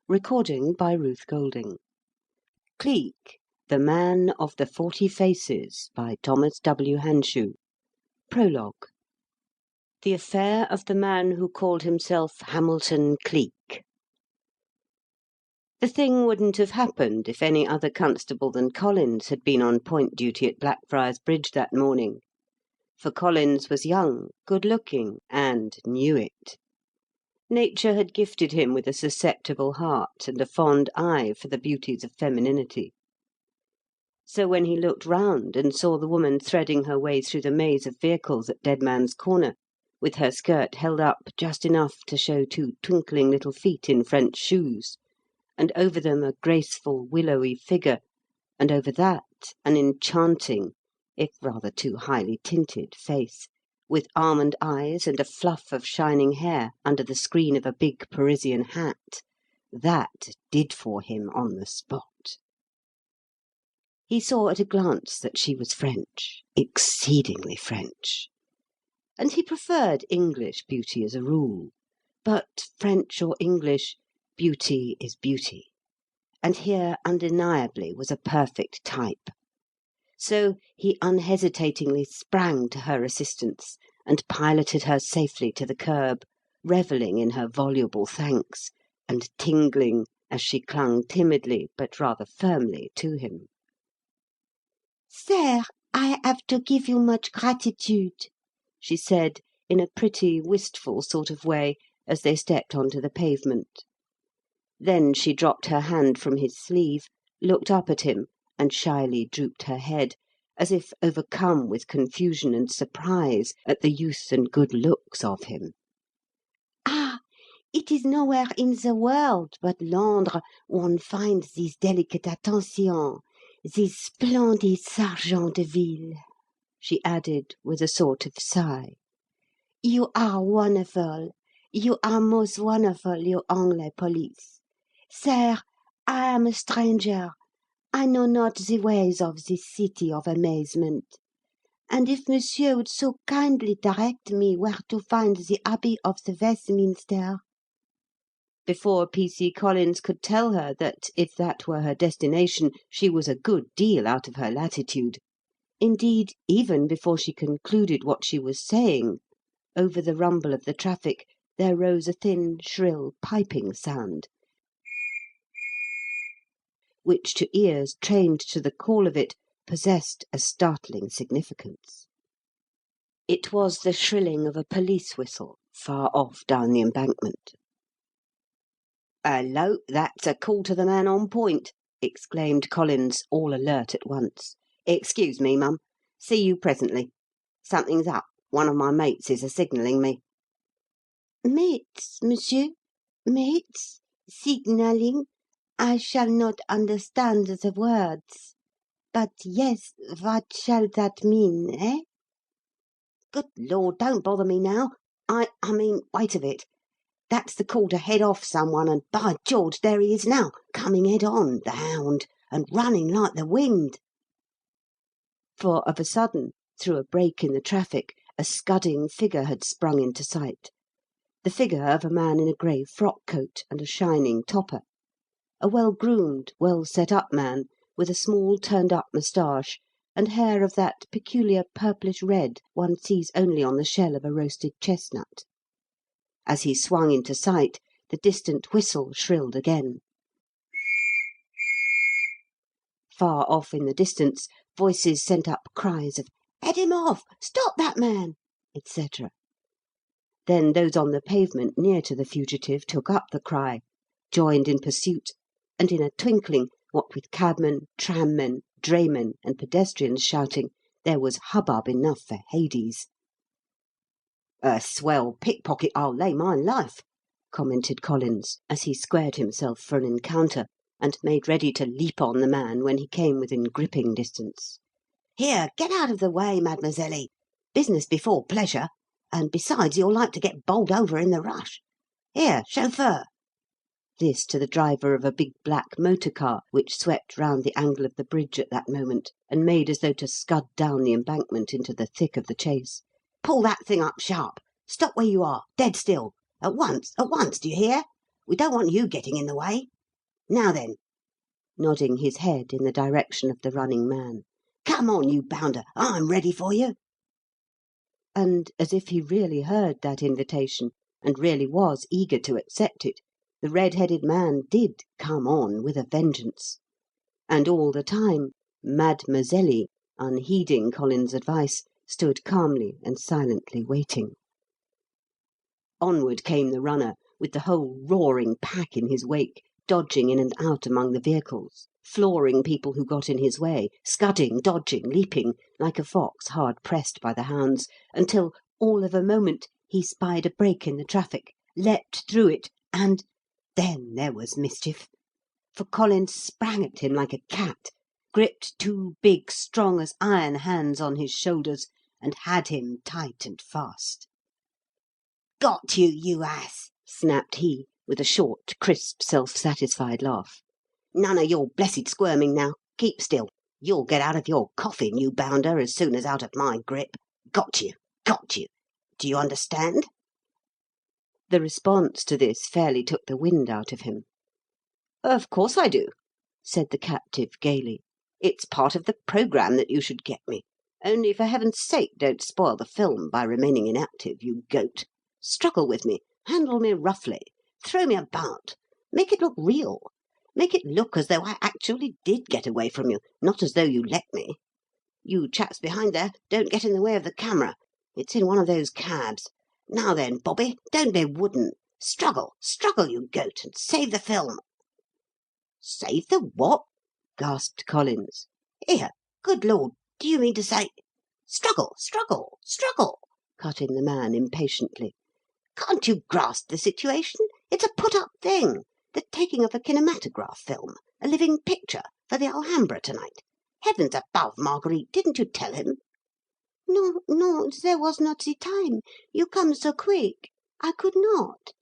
Recording by Ruth Golding. Cleek, The Man of the 40 Faces, by Thomas W. Hanshew. Prologue. The affair of the man who called himself Hamilton Cleek. The thing wouldn't have happened if any other constable than Collins had been on point duty at Blackfriars Bridge that morning. For Collins was young, good-looking, and knew it. Nature had gifted him with a susceptible heart and a fond eye for the beauties of femininity. So when he looked round and saw the woman threading her way through the maze of vehicles at Dead Man's Corner, with her skirt held up just enough to show two twinkling little feet in French shoes, and over them a graceful, willowy figure, and over that an enchanting, if rather too highly tinted, face, with almond eyes and a fluff of shining hair under the screen of a big Parisian hat, that did for him on the spot. He saw at a glance that she was French, exceedingly French. And he preferred English beauty as a rule. But, French or English, beauty is beauty. And here undeniably was a perfect type. So he unhesitatingly sprang to her assistance and piloted her safely to the curb, revelling in her voluble thanks, and tingling as she clung timidly but rather firmly to him. "Sir, I have to give you much gratitude," she said in a pretty, wistful sort of way as they stepped onto the pavement. Then she dropped her hand from his sleeve, looked up at him, and shyly drooped her head, as if overcome with confusion and surprise at the youth and good looks of him. "Ah, it is nowhere in the world but Londres one finds this delicate attention, this splendid sergeant de ville," she added with a sort of sigh. "You are wonderful. You are most wonderful, you Anglais police. Sir, I am a stranger. I know not the ways of this city of amazement. And if monsieur would so kindly direct me where to find the Abbey of the Westminster—" Before P.C. Collins could tell her that, if that were her destination, she was a good deal out of her latitude. Indeed, even before she concluded what she was saying, over the rumble of the traffic there rose a thin, shrill, piping sound, which to ears trained to the call of it possessed a startling significance. It was the shrilling of a police whistle far off down the embankment. "Hullo, that's a call to the man on point," exclaimed Collins, all alert at once. "Excuse me, mum. See you presently. Something's up. One of my mates is a-signalling me." "Mates, monsieur? Mates? Signalling? I shall not understand the words. But yes, what shall that mean, eh?" "Good Lord, don't bother me now. I mean, wait a bit. That's the call to head off someone, and by George, there he is now, coming head on, the hound, and running like the wind." For of a sudden, through a break in the traffic, a scudding figure had sprung into sight. The figure of a man in a grey frock-coat and a shining topper. A well-groomed, well-set-up man, with a small turned-up moustache, and hair of that peculiar purplish red one sees only on the shell of a roasted chestnut. As he swung into sight, the distant whistle shrilled again. Far off in the distance, voices sent up cries of "Head him off! Stop that man!" etc. Then those on the pavement near to the fugitive took up the cry, joined in pursuit, and in a twinkling, what with cabmen, trammen, draymen, and pedestrians shouting, there was hubbub enough for Hades. "A swell pickpocket, I'll lay my life," commented Collins, as he squared himself for an encounter, and made ready to leap on the man when he came within gripping distance. "Here, get out of the way, mademoiselle. Business before pleasure. And besides, you're like to get bowled over in the rush. Here, chauffeur." This to the driver of a big black motor car which swept round the angle of the bridge at that moment, and made as though to scud down the embankment into the thick of the chase. "Pull that thing up sharp. Stop where you are. Dead still. At once, do you hear? We don't want you getting in the way. Now then," nodding his head in the direction of the running man. "come on, you bounder, I'm ready for you." And, as if he really heard that invitation, and really was eager to accept it, the red-headed man did come on with a vengeance. And all the time, Mademoiselle, unheeding Collins's advice, stood calmly and silently waiting. Onward came the runner, with the whole roaring pack in his wake, dodging in and out among the vehicles, flooring people who got in his way, scudding, dodging, leaping, like a fox hard pressed by the hounds, until, all of a moment, he spied a break in the traffic, leapt through it, and then there was mischief. For Collins sprang at him like a cat, gripped two big, strong as iron hands on his shoulders, and had him tight and fast. "Got you, you ass!" snapped he, with a short, crisp, self-satisfied laugh. "None of your blessed squirming now. Keep still. You'll get out of your coffin, you bounder, as soon as out of my grip. Got you! Got you! Do you understand?" The response to this fairly took the wind out of him. "Of course I do," said the captive gaily. "It's part of the programme that you should get me. Only, for heaven's sake, don't spoil the film by remaining inactive, you goat. Struggle with me. Handle me roughly. Throw me about. Make it look real. Make it look as though I actually did get away from you, not as though you let me. You chaps behind there, don't get in the way of the camera. It's in one of those cabs. Now then, Bobby, don't be wooden. Struggle, struggle, you goat, and save the film." "Save the what?" gasped Collins. "Here, good Lord, do you mean to say—" "Struggle, struggle, struggle," cut in the man impatiently. "Can't you grasp the situation? It's a put-up thing. The taking of a kinematograph film, a living picture, for the Alhambra tonight. Heavens above, Marguerite, didn't you tell him?" "No, no, there was not the time. You come so quick. I could not.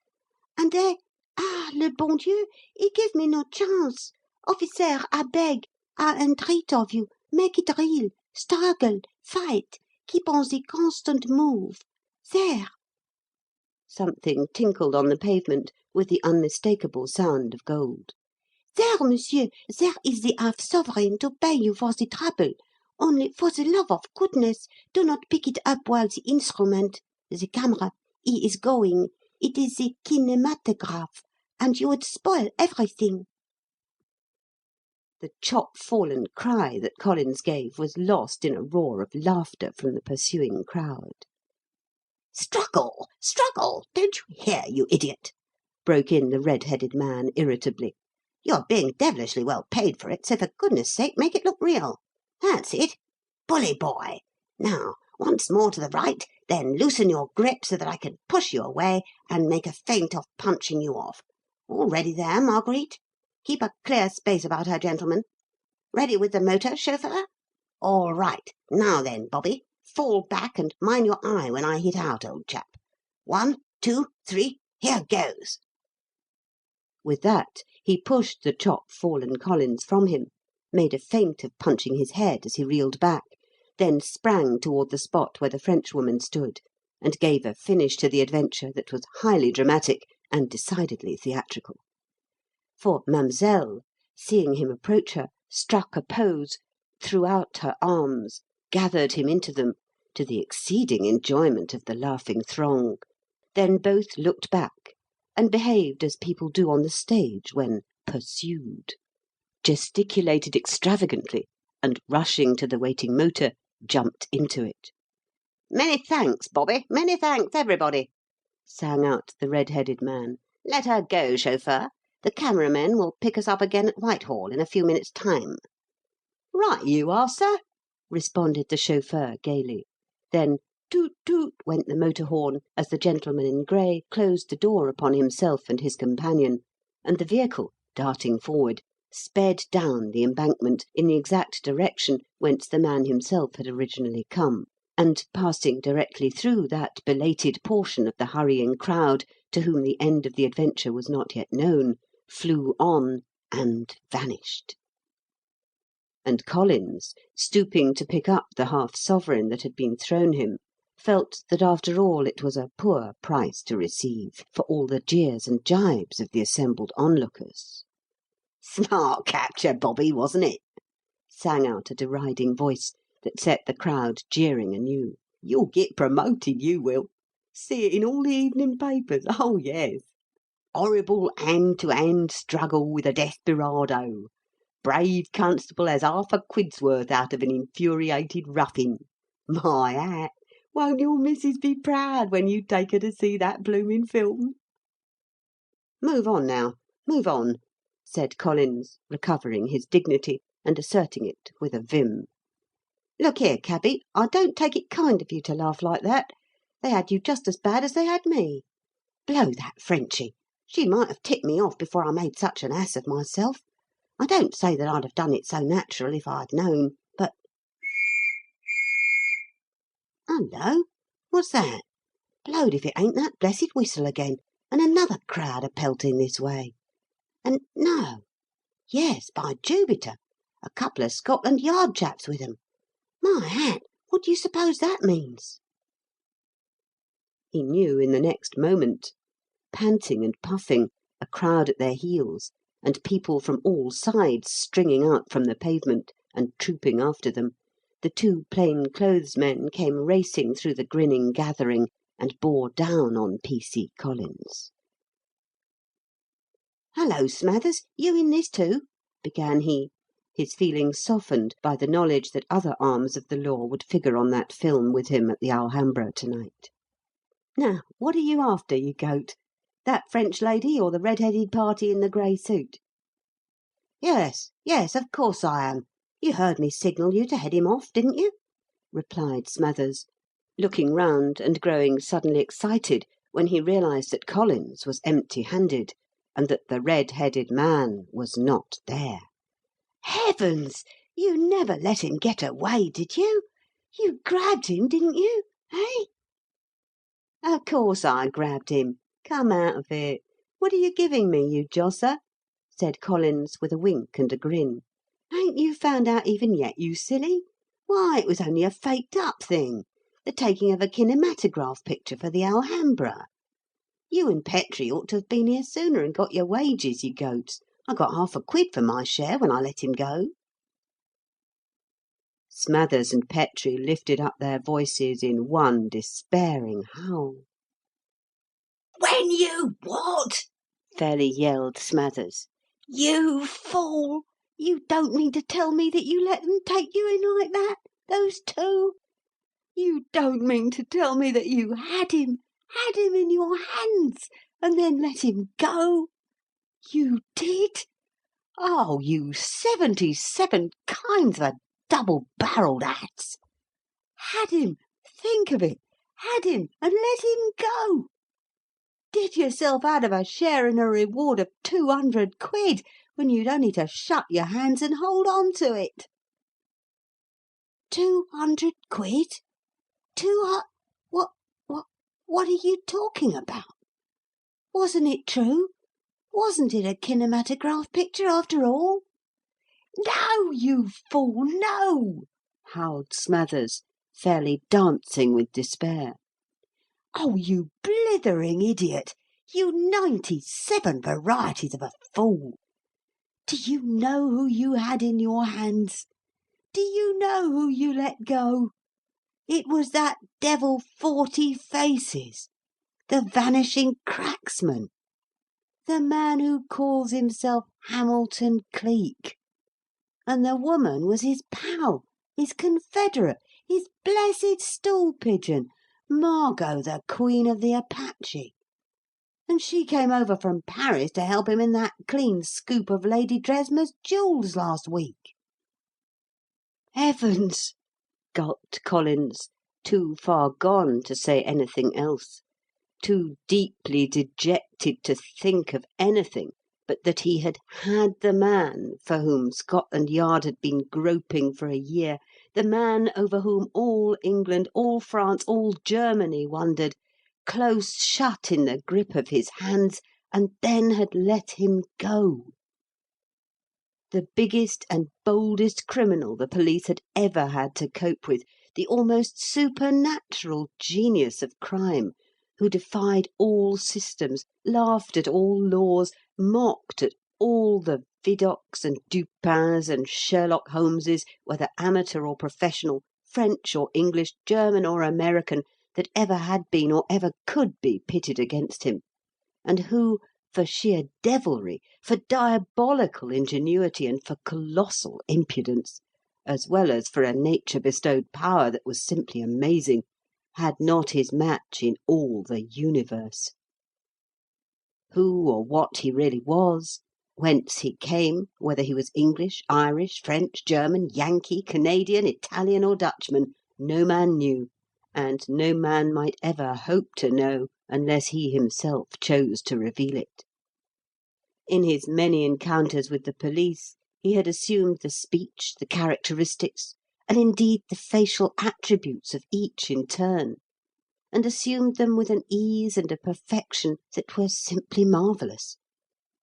And le bon Dieu, he give me no chance. Officer, I beg, I entreat of you, make it real. Struggle, fight, keep on the constant move. There." Something tinkled on the pavement with the unmistakable sound of gold. "There, monsieur, there is the half sovereign to pay you for the trouble. Only, for the love of goodness, do not pick it up while the instrument, the camera, he is going. It is the kinematograph, and you would spoil everything." The chop-fallen cry that Collins gave was lost in a roar of laughter from the pursuing crowd. "Struggle, struggle! Don't you hear, you idiot?" broke in the red-headed man irritably. "You're being devilishly well paid for it, so for goodness' sake make it look real. That's it. Bully boy! Now, once more to the right, then loosen your grip so that I can push you away and make a feint of punching you off. All ready there, Marguerite? Keep a clear space about her, gentlemen. Ready with the motor, chauffeur? All right. Now then, Bobby, fall back and mind your eye when I hit out, old chap. 1, 2, 3, here goes." With that, he pushed the chop-fallen Collins from him, made a feint of punching his head as he reeled back, then sprang toward the spot where the Frenchwoman stood, and gave a finish to the adventure that was highly dramatic and decidedly theatrical. For Mademoiselle, seeing him approach her, struck a pose, threw out her arms, gathered him into them, to the exceeding enjoyment of the laughing throng, then both looked back and behaved as people do on the stage when pursued, gesticulated extravagantly, and, rushing to the waiting motor, jumped into it. "Many thanks, Bobby, many thanks, everybody," sang out the red-headed man. "Let her go, chauffeur. The cameramen will pick us up again at Whitehall in a few minutes' time." "Right you are, sir," responded the chauffeur gaily. Then toot toot went the motor horn as the gentleman in grey closed the door upon himself and his companion, and the vehicle, darting forward, sped down the embankment in the exact direction whence the man himself had originally come, and, passing directly through that belated portion of the hurrying crowd to whom the end of the adventure was not yet known, flew on and vanished. And Collins, stooping to pick up the half-sovereign that had been thrown him, felt that after all it was a poor price to receive for all the jeers and jibes of the assembled onlookers. Smart capture, Bobby, wasn't it? Sang out a deriding voice that set the crowd jeering anew. You'll get promoted, you will. See it in all the evening papers. Oh, yes. Horrible hand-to-hand struggle with a desperado. Brave constable has half a quid's worth out of an infuriated ruffin. My hat! Won't your missus be proud when you take her to see that blooming film? Move on now, move on, said Collins, recovering his dignity and asserting it with a vim. Look here, cabby, I don't take it kind of you to laugh like that. They had you just as bad as they had me. Blow that Frenchie. She might have tipped me off before I made such an ass of myself. I don't say that I'd have done it so natural if I'd known, but... Hullo, what's that? Blowed if it ain't that blessed whistle again, and another crowd a-pelting this way. And no, yes, by Jupiter, a couple of Scotland Yard chaps with 'em. My hat, what do you suppose that means? He knew in the next moment. Panting and puffing, a crowd at their heels, and people from all sides stringing out from the pavement and trooping after them, the two plain-clothes men came racing through the grinning gathering and bore down on P.C. Collins. "Hello, Smathers, you in this too?" began he, his feelings softened by the knowledge that other arms of the law would figure on that film with him at the Alhambra to-night. "Now, what are you after, you goat? That French lady or the red-headed party in the grey suit?" "Yes, yes, of course I am. You heard me signal you to head him off, didn't you?" replied Smathers, looking round and growing suddenly excited when he realised that Collins was empty-handed, and that the red-headed man was not there. "Heavens! You never let him get away, did you? You grabbed him, didn't you? Eh?" "Of course I grabbed him. Come out of it. What are you giving me, you josser?" said Collins, with a wink and a grin. "Ain't you found out even yet, you silly? Why, it was only a faked-up thing, the taking of a kinematograph picture for the Alhambra. You and Petrie ought to have been here sooner and got your wages, you goats. I got half a quid for my share when I let him go." Smathers and Petrie lifted up their voices in one despairing howl. "When you what?" fairly yelled Smathers. "You fool! You don't mean to tell me that you let them take you in like that, those two? You don't mean to tell me that you had him in your hands, and then let him go? You did? Oh, you 77 kinds of a double-barrelled ass! Had him, think of it, had him, and let him go! Did yourself out of a share in a reward of 200 quid, when you'd only to shut your hands and hold on to it. 200 quid? What are you talking about? Wasn't it true? Wasn't it a kinematograph picture after all?" "No, you fool, no!" howled Smathers, fairly dancing with despair. "Oh, you blithering idiot! You 97 varieties of a fool! Do you know who you had in your hands? Do you know who you let go? It was that devil 40 Faces, the vanishing cracksman, the man who calls himself Hamilton Cleek. And the woman was his pal, his confederate, his blessed stool-pigeon, Margot, the Queen of the Apache. And she came over from Paris to help him in that clean scoop of Lady Dresmer's jewels last week." "Heavens!" gulped Collins, too far gone to say anything else, too deeply dejected to think of anything but that he had the man for whom Scotland Yard had been groping for a year, the man over whom all England, all France, all Germany wondered, close shut in the grip of his hands, and then had let him go. The biggest and boldest criminal the police had ever had to cope with, the almost supernatural genius of crime, who defied all systems, laughed at all laws, mocked at all the Vidocqs and Dupins and Sherlock Holmeses, whether amateur or professional, French or English, German or American, that ever had been or ever could be pitted against him, and who, for sheer devilry, for diabolical ingenuity, and for colossal impudence, as well as for a nature-bestowed power that was simply amazing, had not his match in all the universe. Who or what he really was, whence he came, whether he was English, Irish, French, German, Yankee, Canadian, Italian, or Dutchman, no man knew, and no man might ever hope to know unless he himself chose to reveal it. In his many encounters with the police, he had assumed the speech, the characteristics, and indeed the facial attributes of each in turn, and assumed them with an ease and a perfection that were simply marvellous,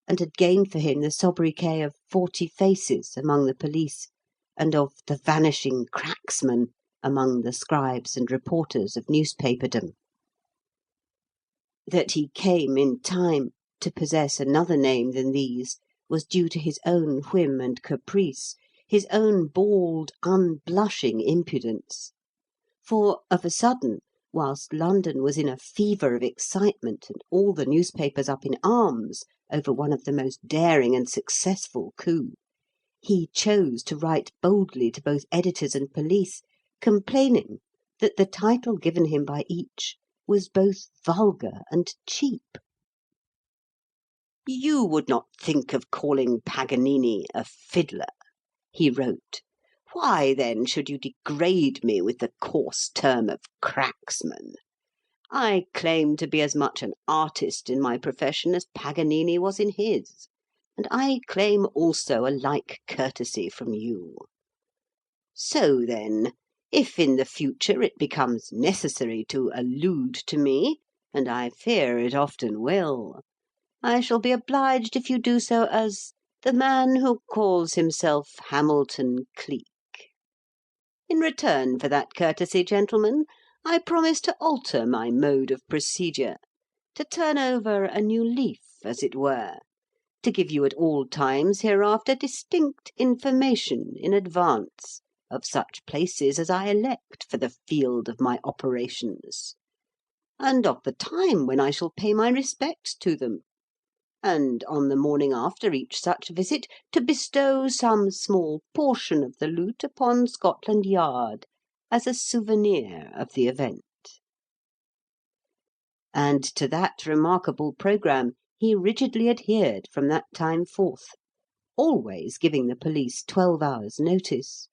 and had gained for him the sobriquet of 40 Faces among the police, and of the Vanishing Cracksman among the scribes and reporters of newspaperdom. That he came, in time, to possess another name than these was due to his own whim and caprice, his own bald, unblushing impudence. For, of a sudden, whilst London was in a fever of excitement and all the newspapers up in arms over one of the most daring and successful coups, he chose to write boldly to both editors and police, complaining that the title given him by each was both vulgar and cheap. "You would not think of calling Paganini a fiddler," he wrote. "Why, then, should you degrade me with the coarse term of cracksman? I claim to be as much an artist in my profession as Paganini was in his, and I claim also a like courtesy from you. So, then, if in the future it becomes necessary to allude to me, and I fear it often will, I shall be obliged if you do so as the man who calls himself Hamilton Cleek. In return for that courtesy, gentlemen, I promise to alter my mode of procedure, to turn over a new leaf, as it were, to give you at all times hereafter distinct information in advance of such places as I elect for the field of my operations, and of the time when I shall pay my respects to them, and on the morning after each such visit to bestow some small portion of the loot upon Scotland Yard as a souvenir of the event." And to that remarkable programme he rigidly adhered from that time forth, always giving the police 12 hours' notice,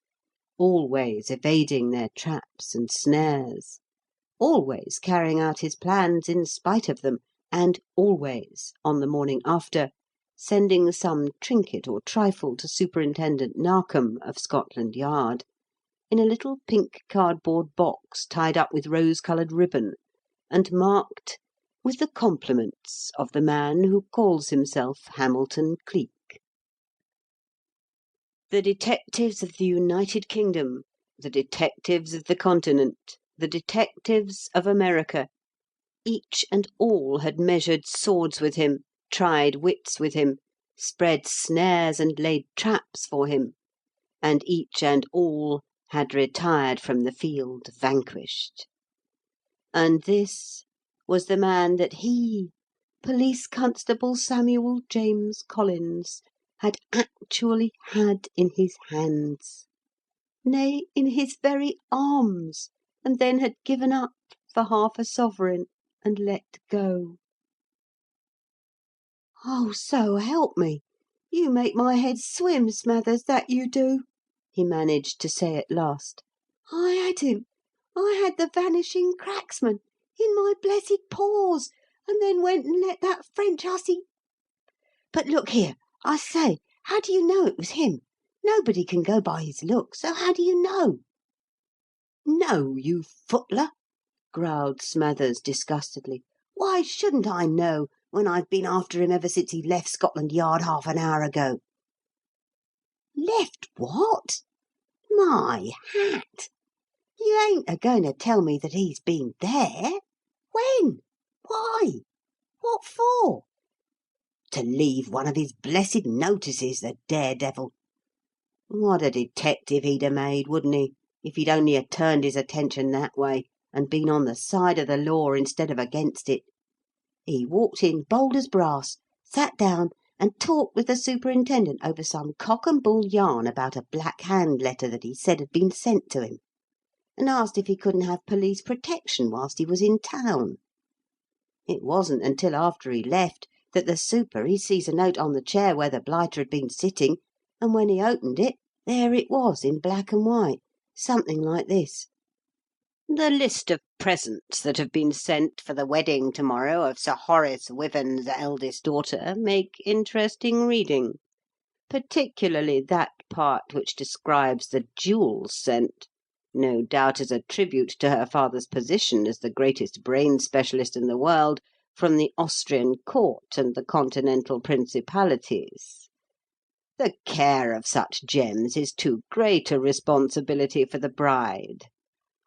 always evading their traps and snares, always carrying out his plans in spite of them, and always, on the morning after, sending some trinket or trifle to Superintendent Narkom of Scotland Yard, in a little pink cardboard box tied up with rose-coloured ribbon, and marked with the compliments of the man who calls himself Hamilton Cleek. The detectives of the United Kingdom, the detectives of the Continent, the detectives of America, each and all had measured swords with him, tried wits with him, spread snares and laid traps for him, and each and all had retired from the field vanquished. And this was the man that he, Police Constable Samuel James Collins, had actually had in his hands, nay, in his very arms, and then had given up for half a sovereign and let go. "Oh, so help me! You make my head swim, Smathers, that you do," he managed to say at last. "I had him. I had the Vanishing Cracksman in my blessed paws, and then went and let that French hussy. But look here, I say, how do you know it was him? Nobody can go by his looks, so how do you know?" "No, you footler!" growled Smathers disgustedly. "Why shouldn't I know, when I've been after him ever since he left Scotland Yard half an hour ago?" "Left what? My hat! You ain't a-going to tell me that he's been there? When? Why? What for?" to leave one of his blessed notices, the daredevil. What a detective he'd ha' made, wouldn't he, if he'd only ha' turned his attention that way, and been on the side of the law instead of against it. He walked in bold as brass, sat down, and talked with the superintendent over some cock and bull yarn about a Black Hand letter that he said had been sent to him, and asked if he couldn't have police protection whilst he was in town. It wasn't until after he left that the super he sees a note on the chair where the blighter had been sitting, and when he opened it, there it was in black and white, something like this: "The list of presents that have been sent for the wedding tomorrow of Sir Horace Wyvern's eldest daughter make interesting reading, particularly that part which describes the jewels sent, no doubt as a tribute to her father's position as the greatest brain specialist in the world, from the Austrian court and the continental principalities. The care of such gems is too great a responsibility for the bride.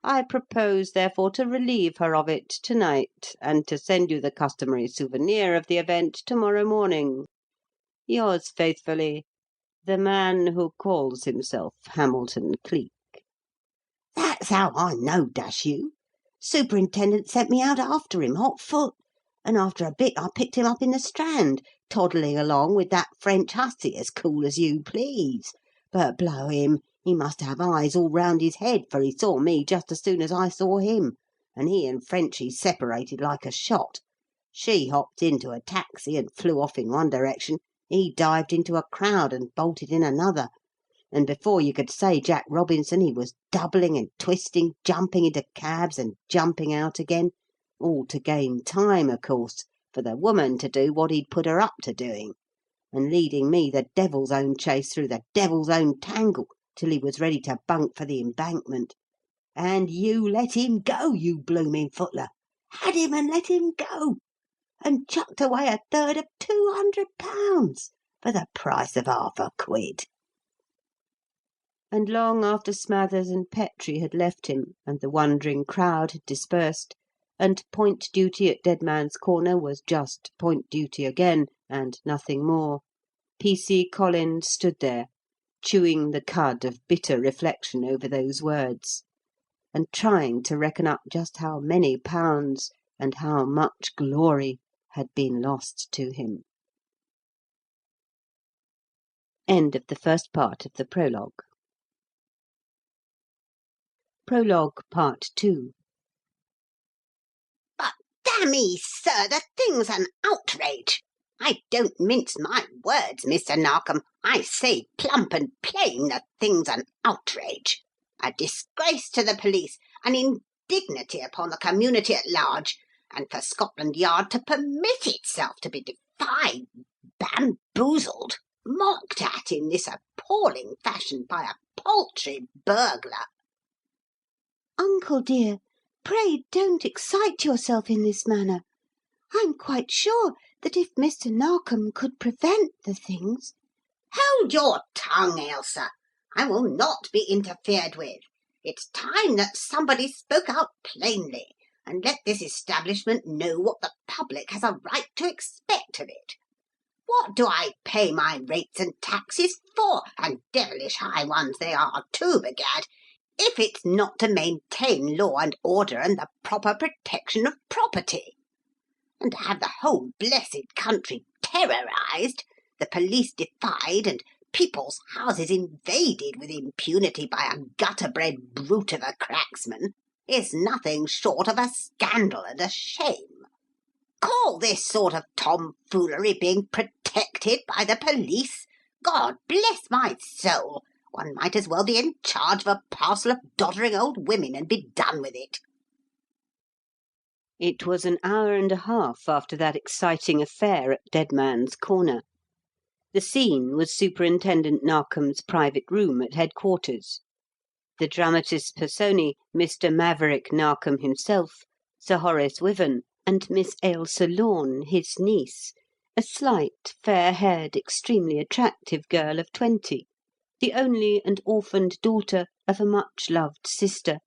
I propose, therefore, to relieve her of it to-night, and to send you the customary souvenir of the event tomorrow morning. Yours faithfully, the man who calls himself Hamilton Cleek." That's how I know, dash you. Superintendent sent me out after him, hot foot, and after a bit I picked him up in the Strand, toddling along with that French hussy as cool as you please. But blow him, he must have eyes all round his head, for he saw me just as soon as I saw him, and he and Frenchy separated like a shot. She hopped into a taxi and flew off in one direction, he dived into a crowd and bolted in another, and before you could say Jack Robinson, he was doubling and twisting, jumping into cabs and jumping out again, all to gain time, of course, for the woman to do what he'd put her up to doing, and leading me the devil's own chase through the devil's own tangle till he was ready to bunk for the embankment. And you let him go, you blooming footler. Had him and let him go, and chucked away a third of £200 for the price of half a quid. And long after Smathers and Petrie had left him, and the wondering crowd had dispersed, and point duty at Dead Man's Corner was just point duty again, and nothing more, P.C. Collins stood there, chewing the cud of bitter reflection over those words, and trying to reckon up just how many pounds and how much glory had been lost to him. End of the first part of the prologue. Prologue Part 2. But damme, sir, the thing's an outrage. I don't mince my words, Mr. Narkom. I say plump and plain the thing's an outrage. A disgrace to the police, an indignity upon the community at large, and for Scotland Yard to permit itself to be defied, bamboozled, mocked at in this appalling fashion by a paltry burglar. Uncle dear, pray don't excite yourself in this manner. I'm quite sure that if Mr. Narkom could prevent the things— Hold your tongue, Ailsa. I will not be interfered with. It's time that somebody spoke out plainly, and let this establishment know what the public has a right to expect of it. What do I pay my rates and taxes for, and devilish high ones they are too, begad, if it's not to maintain law and order and the proper protection of property? And to have the whole blessed country terrorised, the police defied, and people's houses invaded with impunity by a gutter-bred brute of a cracksman, is nothing short of a scandal and a shame. Call this sort of tomfoolery being protected by the police? God bless my soul! One might as well be in charge of a parcel of doddering old women and be done with it. It was an hour and a half after that exciting affair at Dead Man's Corner. The scene was Superintendent Narkom's private room at headquarters. The dramatis personae, Mr. Maverick Narkom himself, Sir Horace Wyvern, and Miss Ailsa Lorne, his niece, a slight, fair-haired, extremely attractive girl of 20, the only and orphaned daughter of a much-loved sister,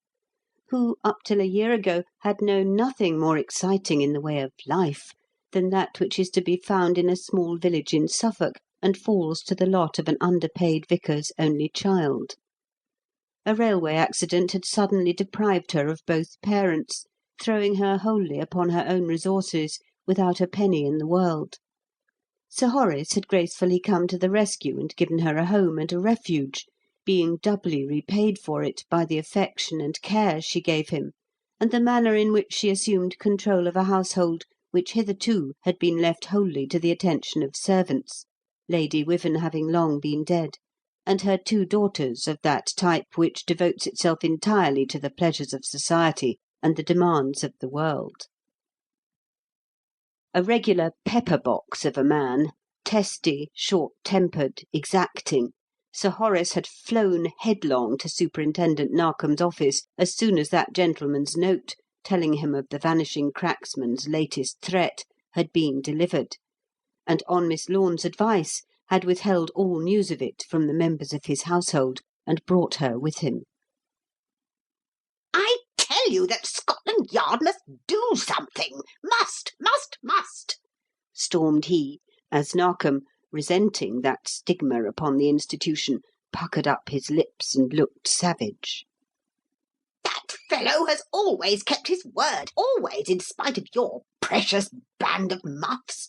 who, up till a year ago, had known nothing more exciting in the way of life than that which is to be found in a small village in Suffolk, and falls to the lot of an underpaid vicar's only child. A railway accident had suddenly deprived her of both parents, throwing her wholly upon her own resources, without a penny in the world. Sir Horace had gracefully come to the rescue and given her a home and a refuge, being doubly repaid for it by the affection and care she gave him, and the manner in which she assumed control of a household which hitherto had been left wholly to the attention of servants, Lady Wyvern having long been dead, and her two daughters of that type which devotes itself entirely to the pleasures of society and the demands of the world. A regular pepper-box of a man, testy, short-tempered, exacting, Sir Horace had flown headlong to Superintendent Narkom's office as soon as that gentleman's note, telling him of the Vanishing Cracksman's latest threat, had been delivered, and on Miss Lorne's advice had withheld all news of it from the members of his household, and brought her with him. I tell you that Scotland Yard must do something. Must, stormed he, as Narkom, resenting that stigma upon the institution, puckered up his lips and looked savage. That fellow has always kept his word, always, in spite of your precious band of muffs.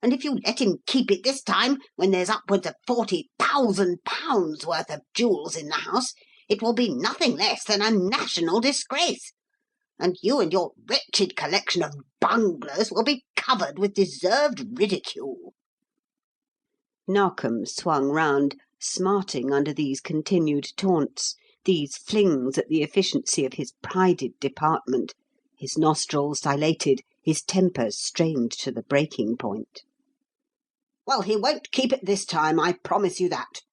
And if you let him keep it this time, when there's upwards of £40,000 worth of jewels in the house, it will be nothing less than a national disgrace. And you and your wretched collection of bunglers will be covered with deserved ridicule. Narkom swung round, smarting under these continued taunts, these flings at the efficiency of his prided department, his nostrils dilated, his temper strained to the breaking point. Well, he won't keep it this time, I promise you that,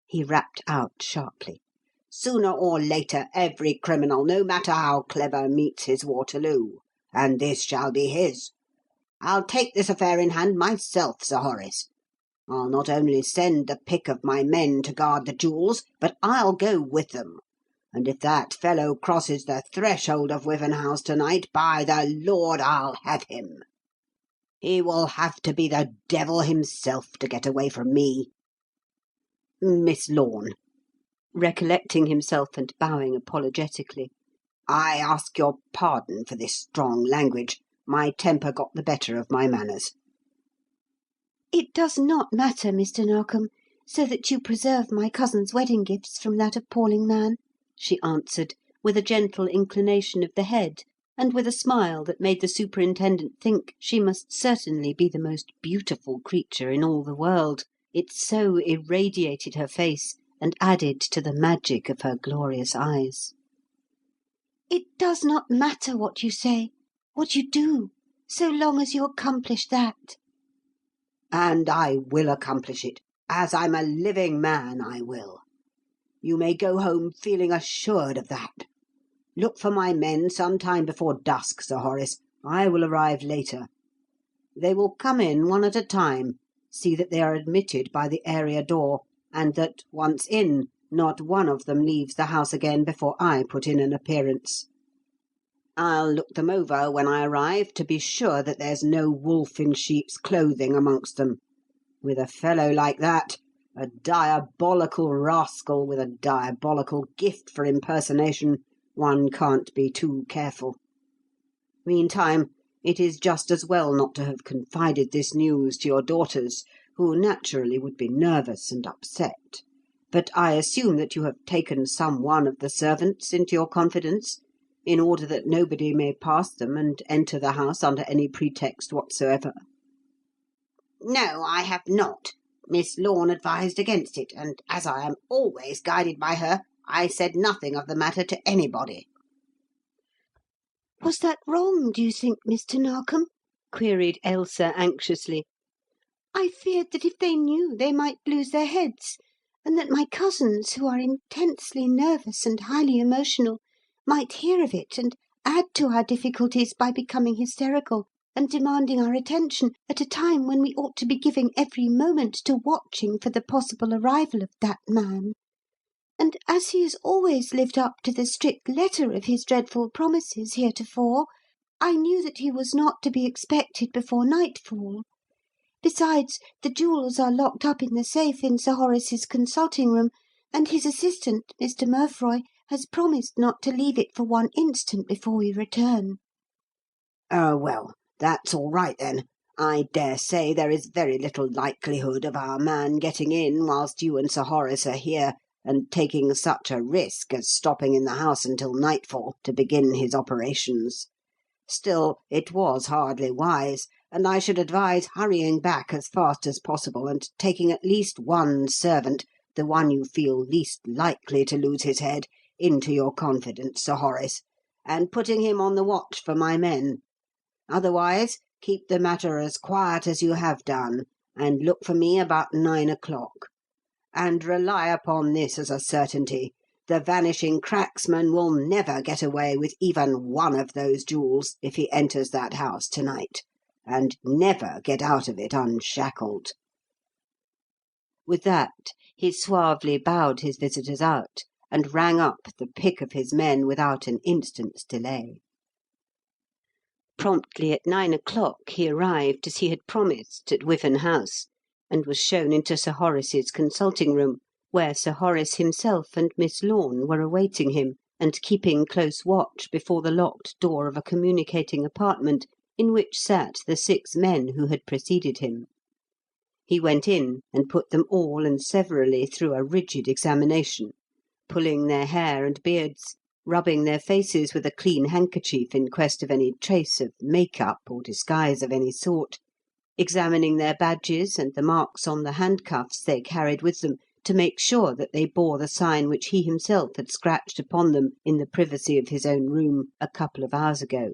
he rapped out sharply. Sooner or later, every criminal, no matter how clever, meets his Waterloo, and this shall be his. I'll take this affair in hand myself, Sir Horace. I'll not only send the pick of my men to guard the jewels, but I'll go with them. And if that fellow crosses the threshold of Wyvern House tonight, by the Lord, I'll have him. He will have to be the devil himself to get away from me. Miss Lorne, recollecting himself and bowing apologetically, I ask your pardon for this strong language. My temper got the better of my manners. It does not matter, Mr. Narkom, so that you preserve my cousin's wedding gifts from that appalling man, she answered, with a gentle inclination of the head, and with a smile that made the superintendent think she must certainly be the most beautiful creature in all the world, it so irradiated her face and added to the magic of her glorious eyes. It does not matter what you say, what you do, so long as you accomplish that. And I will accomplish it. As I'm a living man, I will. You may go home feeling assured of that. Look for my men some time before dusk, Sir Horace. I will arrive later. They will come in one at a time, see that they are admitted by the area door, and that, once in, not one of them leaves the house again before I put in an appearance. I'll look them over when I arrive to be sure that there's no wolf in sheep's clothing amongst them. With a fellow like that, a diabolical rascal with a diabolical gift for impersonation, one can't be too careful. Meantime, it is just as well not to have confided this news to your daughters, who naturally would be nervous and upset. But I assume that you have taken some one of the servants into your confidence, in order that nobody may pass them and enter the house under any pretext whatsoever. No, I have not. Miss Lorne advised against it, and as I am always guided by her, I said nothing of the matter to anybody. Was that wrong, do you think, Mr. Narkom? Queried Ailsa anxiously. I feared that if they knew they might lose their heads, and that my cousins, who are intensely nervous and highly emotional, might hear of it and add to our difficulties by becoming hysterical and demanding our attention at a time when we ought to be giving every moment to watching for the possible arrival of that man. And as he has always lived up to the strict letter of his dreadful promises heretofore, I knew that he was not to be expected before nightfall. Besides, the jewels are locked up in the safe in Sir Horace's consulting room, and his assistant, Mr. Murfroy, has promised not to leave it for one instant before we return." "Oh, well, that's all right, then. I dare say there is very little likelihood of our man getting in whilst you and Sir Horace are here, and taking such a risk as stopping in the house until nightfall to begin his operations. Still, it was hardly wise, and I should advise hurrying back as fast as possible and taking at least one servant, the one you feel least likely to lose his head, into your confidence, Sir Horace, and putting him on the watch for my men. Otherwise, keep the matter as quiet as you have done, and look for me about 9 o'clock. And rely upon this as a certainty: the Vanishing Cracksman will never get away with even one of those jewels if he enters that house to-night, and never get out of it unshackled." With that, he suavely bowed his visitors out, and rang up the pick of his men without an instant's delay. Promptly at 9 o'clock he arrived, as he had promised, at Wyvern House, and was shown into Sir Horace's consulting room, where Sir Horace himself and Miss Lorne were awaiting him, and keeping close watch before the locked door of a communicating apartment in which sat the 6 men who had preceded him. He went in and put them all and severally through a rigid examination, pulling their hair and beards, rubbing their faces with a clean handkerchief in quest of any trace of make-up or disguise of any sort, examining their badges and the marks on the handcuffs they carried with them to make sure that they bore the sign which he himself had scratched upon them in the privacy of his own room a couple of hours ago.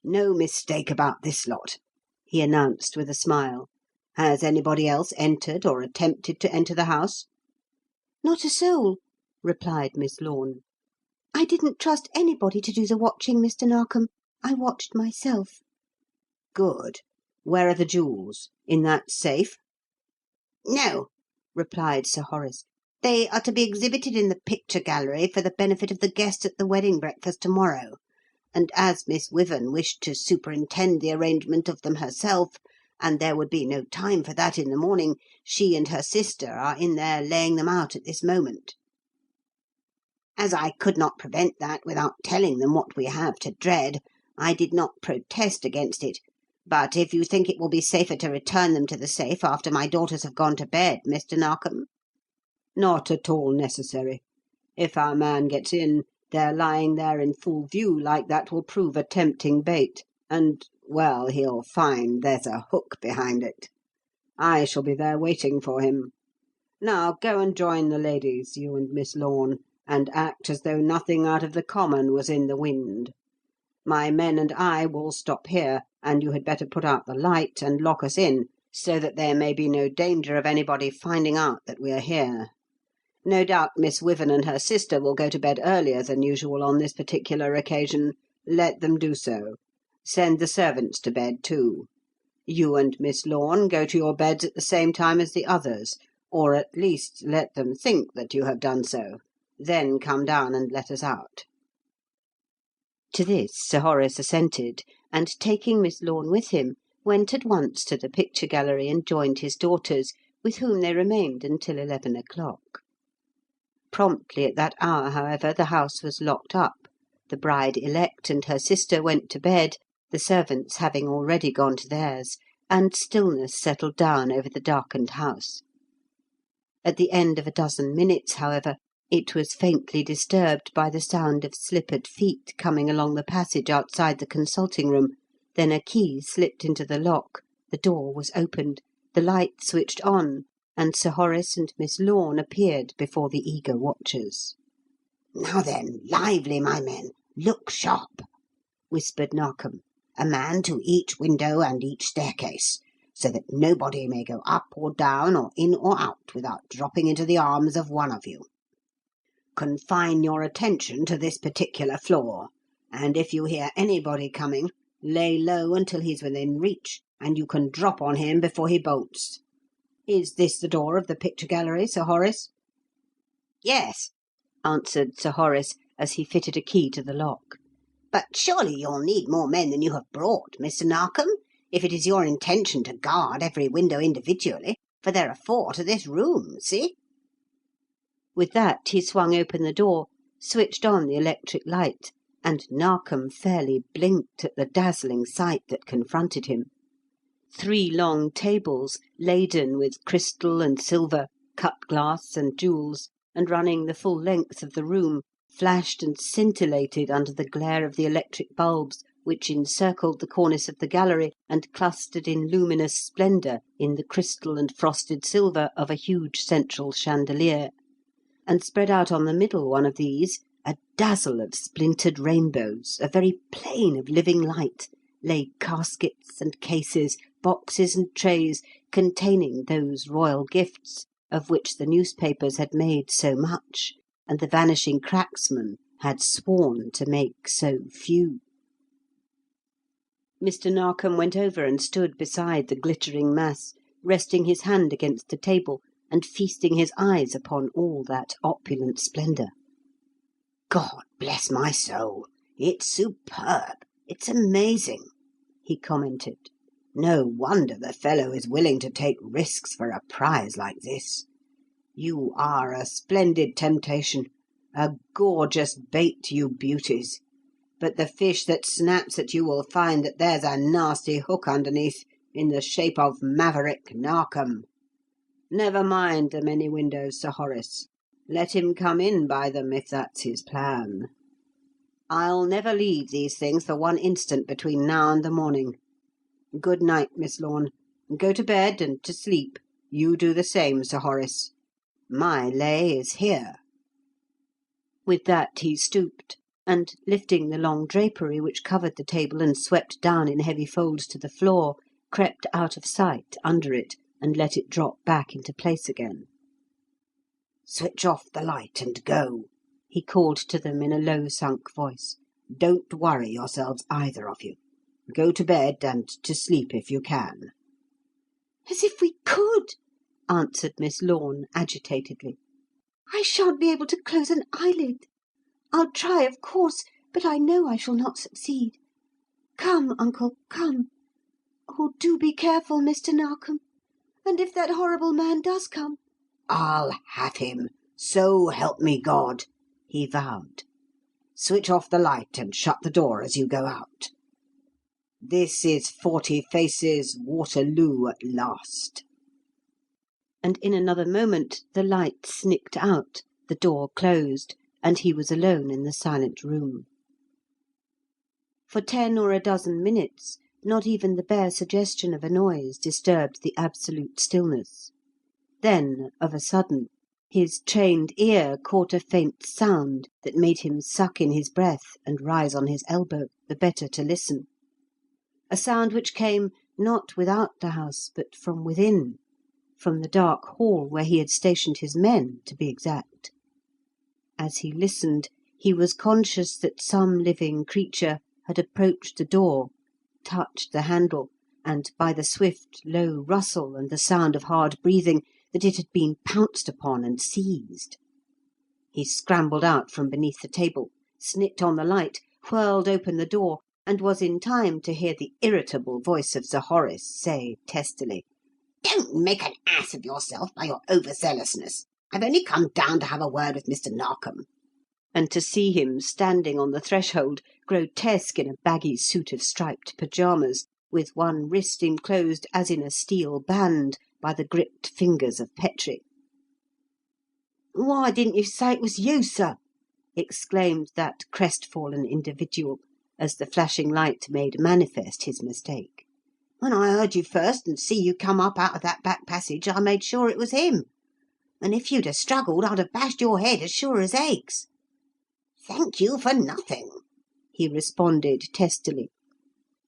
"No mistake about this lot," he announced with a smile. "Has anybody else entered or attempted to enter the house?" "Not a soul," replied Miss Lorne. "I didn't trust anybody to do the watching, Mr. Narkom. I watched myself." "Good. Where are the jewels? In that safe?" "No," replied Sir Horace. "They are to be exhibited in the picture gallery for the benefit of the guests at the wedding breakfast to-morrow, and as Miss Wyvern wished to superintend the arrangement of them herself, and there would be no time for that in the morning, she and her sister are in there laying them out at this moment. As I could not prevent that without telling them what we have to dread, I did not protest against it. But if you think it will be safer to return them to the safe after my daughters have gone to bed, Mr. Narkom—" "Not at all necessary. If our man gets in, their lying there in full view like that will prove a tempting bait, and, well, he'll find there's a hook behind it. I shall be there waiting for him. Now go and join the ladies, you and Miss Lorne, and act as though nothing out of the common was in the wind. My men and I will stop here, and you had better put out the light and lock us in, so that there may be no danger of anybody finding out that we are here. No doubt Miss Wyvern and her sister will go to bed earlier than usual on this particular occasion. Let them do so. Send the servants to bed, too. You and Miss Lorne go to your beds at the same time as the others, or at least let them think that you have done so. Then come down and let us out." To this Sir Horace assented, and taking Miss Lorne with him, went at once to the picture gallery and joined his daughters, with whom they remained until 11 o'clock. Promptly at that hour, however, the house was locked up, the bride-elect and her sister went to bed, the servants having already gone to theirs, and stillness settled down over the darkened house. At the end of a dozen minutes, however, it was faintly disturbed by the sound of slippered feet coming along the passage outside the consulting room, then a key slipped into the lock, the door was opened, the light switched on, and Sir Horace and Miss Lorne appeared before the eager watchers. "Now then, lively, my men! Look sharp!" whispered Narkom. "A man to each window and each staircase, so that nobody may go up or down or in or out without dropping into the arms of one of you. Confine your attention to this particular floor, and if you hear anybody coming, lay low until he's within reach, and you can drop on him before he bolts. Is this the door of the picture gallery, Sir Horace?" "Yes," answered Sir Horace, as he fitted a key to the lock. But surely you'll need more men than you have brought, Mr. Narkom, if it is your intention to guard every window individually, for there are 4 to this room, see?" With that he swung open the door, switched on the electric light, and Narkom fairly blinked at the dazzling sight that confronted him. 3 long tables, laden with crystal and silver, cut glass and jewels, and running the full length of the room, flashed and scintillated under the glare of the electric bulbs which encircled the cornice of the gallery and clustered in luminous splendour in the crystal and frosted silver of a huge central chandelier, and spread out on the middle one of these, a dazzle of splintered rainbows, a very plain of living light, lay caskets and cases, boxes and trays, containing those royal gifts of which the newspapers had made so much, and the Vanishing Cracksman had sworn to make so few. Mr. Narkom went over and stood beside the glittering mass, resting his hand against the table and feasting his eyes upon all that opulent splendour. "God bless my soul, it's superb! It's amazing!" he commented. "No wonder the fellow is willing to take risks for a prize like this. You are a splendid temptation, a gorgeous bait, you beauties. But the fish that snaps at you will find that there's a nasty hook underneath, in the shape of Maverick Narkom. Never mind the many windows, Sir Horace. Let him come in by them, if that's his plan. I'll never leave these things for one instant between now and the morning. Good night, Miss Lorne. Go to bed and to sleep. You do the same, Sir Horace. My lay is here." With that he stooped, and, lifting the long drapery which covered the table and swept down in heavy folds to the floor, crept out of sight under it and let it drop back into place again. "Switch off the light and go," he called to them in a low-sunk voice. "Don't worry yourselves, either of you. Go to bed and to sleep if you can." "As if we could!" answered Miss Lorne agitatedly. "I shan't be able to close an eyelid. I'll try, of course, but I know I shall not succeed. Come, uncle, come. Oh, do be careful, Mr. Narkom. And if that horrible man does come—" "I'll have him, so help me God," he vowed. "Switch off the light and shut the door as you go out. This is 40 Faces, Waterloo at last." And in another moment the light snicked out, the door closed, and he was alone in the silent room. For 10 or a dozen minutes not even the bare suggestion of a noise disturbed the absolute stillness. Then, of a sudden, his trained ear caught a faint sound that made him suck in his breath and rise on his elbow, the better to listen. A sound which came, not without the house, but from within, from the dark hall where he had stationed his men, to be exact. As he listened, he was conscious that some living creature had approached the door, touched the handle, and, by the swift, low rustle and the sound of hard breathing, that it had been pounced upon and seized. He scrambled out from beneath the table, snicked on the light, whirled open the door, and was in time to hear the irritable voice of Sir Horace say testily, "Don't make an ass of yourself by your overzealousness. I've only come down to have a word with Mr. Narkom." And to see him standing on the threshold, grotesque in a baggy suit of striped pyjamas, with one wrist enclosed as in a steel band by the gripped fingers of Petrie. "Why didn't you say it was you, sir?" exclaimed that crestfallen individual, as the flashing light made manifest his mistake. "When I heard you first and see you come up out of that back passage, I made sure it was him. And if you'd have struggled, I'd have bashed your head as sure as eggs." "Thank you for nothing," he responded testily.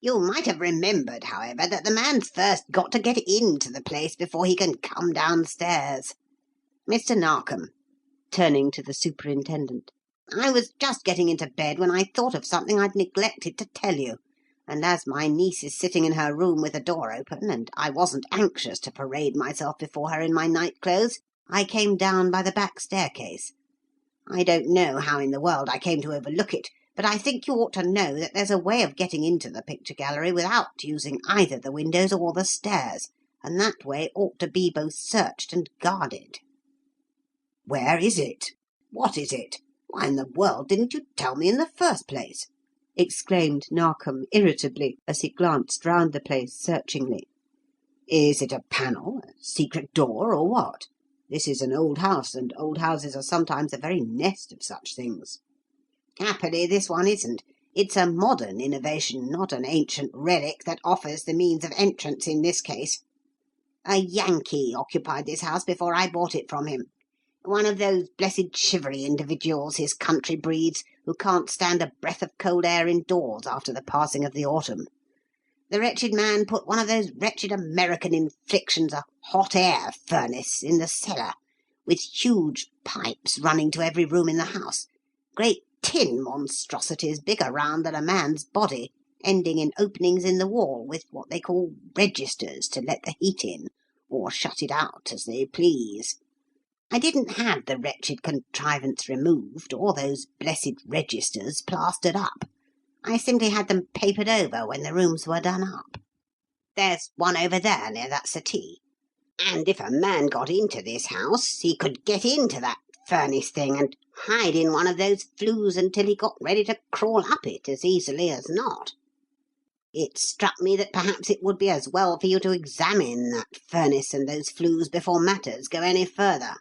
"You might have remembered, however, that the man's first got to get into the place before he can come downstairs. Mr. Narkom," turning to the superintendent, "I was just getting into bed when I thought of something I'd neglected to tell you, and as my niece is sitting in her room with the door open, and I wasn't anxious to parade myself before her in my night clothes, I came down by the back staircase. I don't know how in the world I came to overlook it, but I think you ought to know that there's a way of getting into the picture gallery without using either the windows or the stairs, and that way ought to be both searched and guarded." "Where is it? What is it? Why in the world didn't you tell me in the first place?" exclaimed Narkom irritably as he glanced round the place searchingly. "Is it a panel, a secret door, or what? This is an old house, and old houses are sometimes a very nest of such things." "Happily this one isn't. It's a modern innovation, not an ancient relic, that offers the means of entrance in this case. A Yankee occupied this house before I bought it from him. One of those blessed shivery individuals his country breeds, who can't stand a breath of cold air indoors after the passing of the autumn. The wretched man put one of those wretched American inflictions, a hot air furnace, in the cellar, with huge pipes running to every room in the house, great tin monstrosities bigger round than a man's body, ending in openings in the wall with what they call registers to let the heat in, or shut it out as they please. I didn't have the wretched contrivance removed, or those blessed registers plastered up. I simply had them papered over when the rooms were done up. There's one over there near that settee. And if a man got into this house, he could get into that furnace thing and hide in one of those flues until he got ready to crawl up it as easily as not. It struck me that perhaps it would be as well for you to examine that furnace and those flues before matters go any further."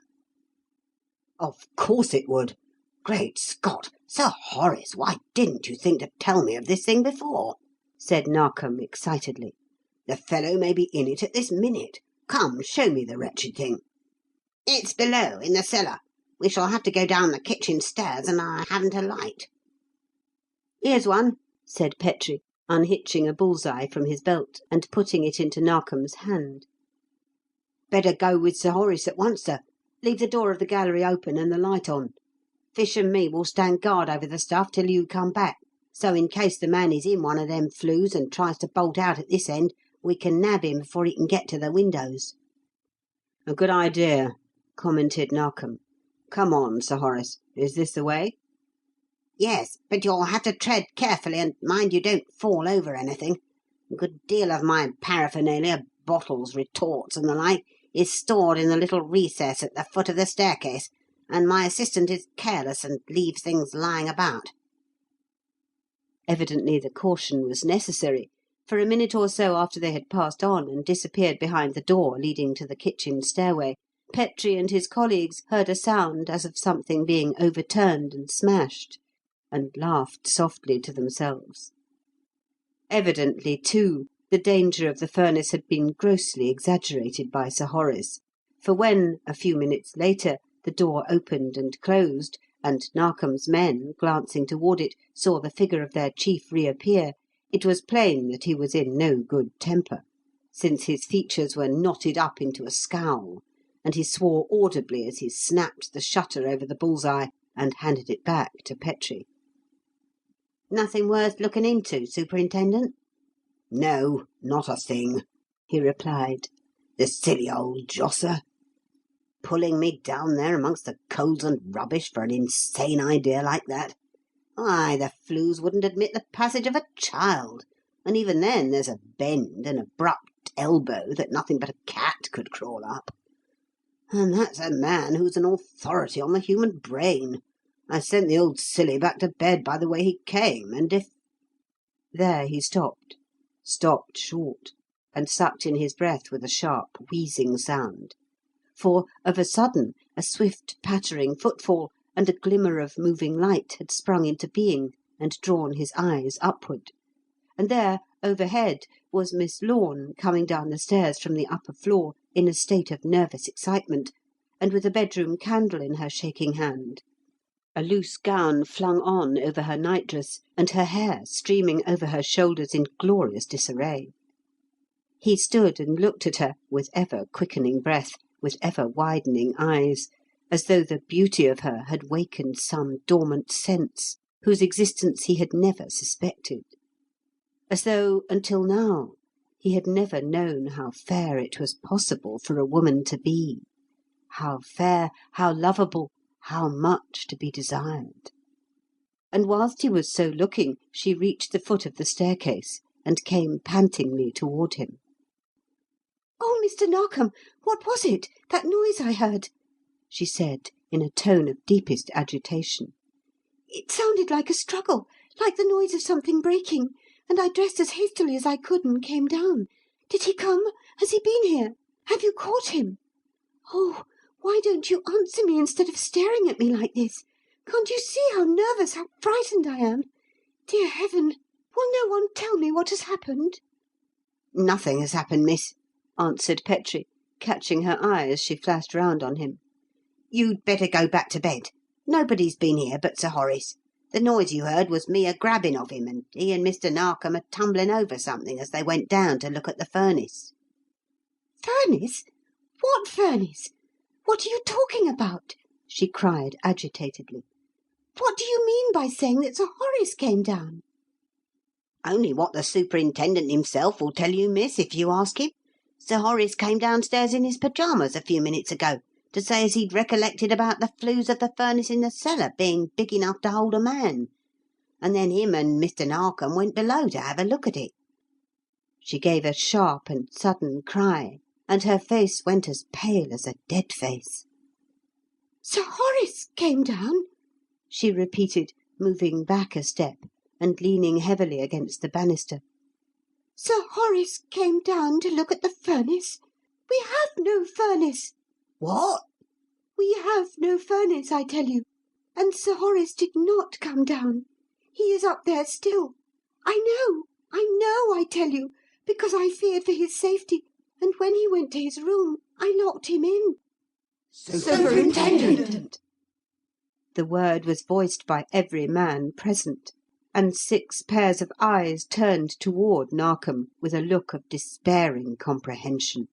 "Of course it would. Great Scott! Sir Horace, why didn't you think to tell me of this thing before?" said Narkom excitedly. "The fellow may be in it at this minute. Come, show me the wretched thing." "It's below, in the cellar. We shall have to go down the kitchen stairs, and I haven't a light." "Here's one," said Petrie, unhitching a bull's-eye from his belt and putting it into Narkom's hand. "Better go with Sir Horace at once, sir. Leave the door of the gallery open and the light on. Fish and me will stand guard over the stuff till you come back, so in case the man is in one of them flues and tries to bolt out at this end, we can nab him before he can get to the windows." "A good idea," commented Narkom. "Come on, Sir Horace. Is this the way?" "Yes, but you'll have to tread carefully, and mind you don't fall over anything. A good deal of my paraphernalia, bottles, retorts, and the like, is stored in the little recess at the foot of the staircase, and my assistant is careless and leaves things lying about." Evidently the caution was necessary, for a minute or so after they had passed on and disappeared behind the door leading to the kitchen stairway, Petrie and his colleagues heard a sound as of something being overturned and smashed, and laughed softly to themselves. Evidently, too, the danger of the furnace had been grossly exaggerated by Sir Horace, for when, a few minutes later, the door opened and closed, and Narkom's men, glancing toward it, saw the figure of their chief reappear, it was plain that he was in no good temper, since his features were knotted up into a scowl, and he swore audibly as he snapped the shutter over the bull's-eye and handed it back to Petrie. "Nothing worth looking into, Superintendent?" "No, not a thing," he replied. "The silly old josser! Pulling me down there amongst the coals and rubbish for an insane idea like that. Why, the flues wouldn't admit the passage of a child, and even then there's a bend, an abrupt elbow that nothing but a cat could crawl up. And that's a man who's an authority on the human brain. I sent the old silly back to bed by the way he came, and if—" There he stopped short, and sucked in his breath with a sharp, wheezing sound. For, of a sudden, a swift pattering footfall and a glimmer of moving light had sprung into being and drawn his eyes upward. And there, overhead, was Miss Lorne coming down the stairs from the upper floor in a state of nervous excitement, and with a bedroom candle in her shaking hand, a loose gown flung on over her nightdress, and her hair streaming over her shoulders in glorious disarray. He stood and looked at her with ever-quickening breath, with ever-widening eyes, as though the beauty of her had wakened some dormant sense whose existence he had never suspected; as though, until now, he had never known how fair it was possible for a woman to be, how fair, how lovable, how much to be desired. and whilst he was so looking, she reached the foot of the staircase and came pantingly toward him. "Oh, Mr. Narkom, what was it? That noise I heard?" she said, in a tone of deepest agitation. "It sounded like a struggle, like the noise of something breaking, and I dressed as hastily as I could and came down. Did he come? Has he been here? Have you caught him? Oh, why don't you answer me instead of staring at me like this? Can't you see how nervous, how frightened I am? Dear heaven, will no one tell me what has happened?" "Nothing has happened, miss," answered Petrie, catching her eye as she flashed round on him. "You'd better go back to bed. Nobody's been here but Sir Horace. The noise you heard was me a-grabbing of him, and he and Mr. Narkom a-tumbling over something as they went down to look at the furnace." "Furnace? What furnace? What are you talking about?" she cried agitatedly. "What do you mean by saying that Sir Horace came down?" "Only what the superintendent himself will tell you, miss, if you ask him. Sir Horace came downstairs in his pyjamas a few minutes ago to say as he'd recollected about the flues of the furnace in the cellar being big enough to hold a man. And then him and Mr. Narkom went below to have a look at it." She gave a sharp and sudden cry, and her face went as pale as a dead face. "Sir Horace came down?" she repeated, moving back a step and leaning heavily against the banister. "Sir Horace came down to look at the furnace? We have no furnace." "What?" "We have no furnace, I tell you. And Sir Horace did not come down. He is up there still. I know, I tell you, because I feared for his safety, and when he went to his room, I locked him in." "Superintendent!" The word was voiced by every man present, and 6 pairs of eyes turned toward Narkom with a look of despairing comprehension.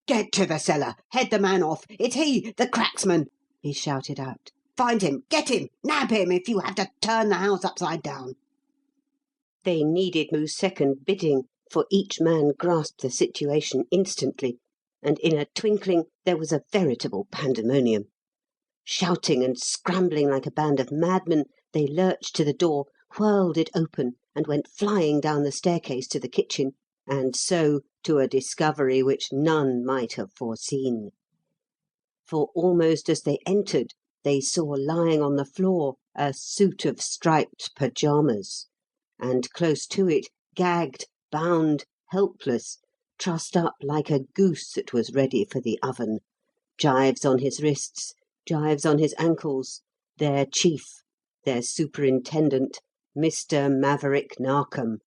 "Get to the cellar! Head the man off! It's he, the cracksman!" he shouted out. "Find him! Get him! Nab him if you have to turn the house upside down!" They needed no second bidding, for each man grasped the situation instantly, and in a twinkling there was a veritable pandemonium. Shouting and scrambling like a band of madmen, they lurched to the door, whirled it open, and went flying down the staircase to the kitchen, and so to a discovery which none might have foreseen. For almost as they entered, they saw lying on the floor a suit of striped pyjamas, and close to it, gagged, bound, helpless, trussed up like a goose that was ready for the oven, gyves on his wrists, gyves on his ankles, their chief, their superintendent, Mr. Maverick Narkom,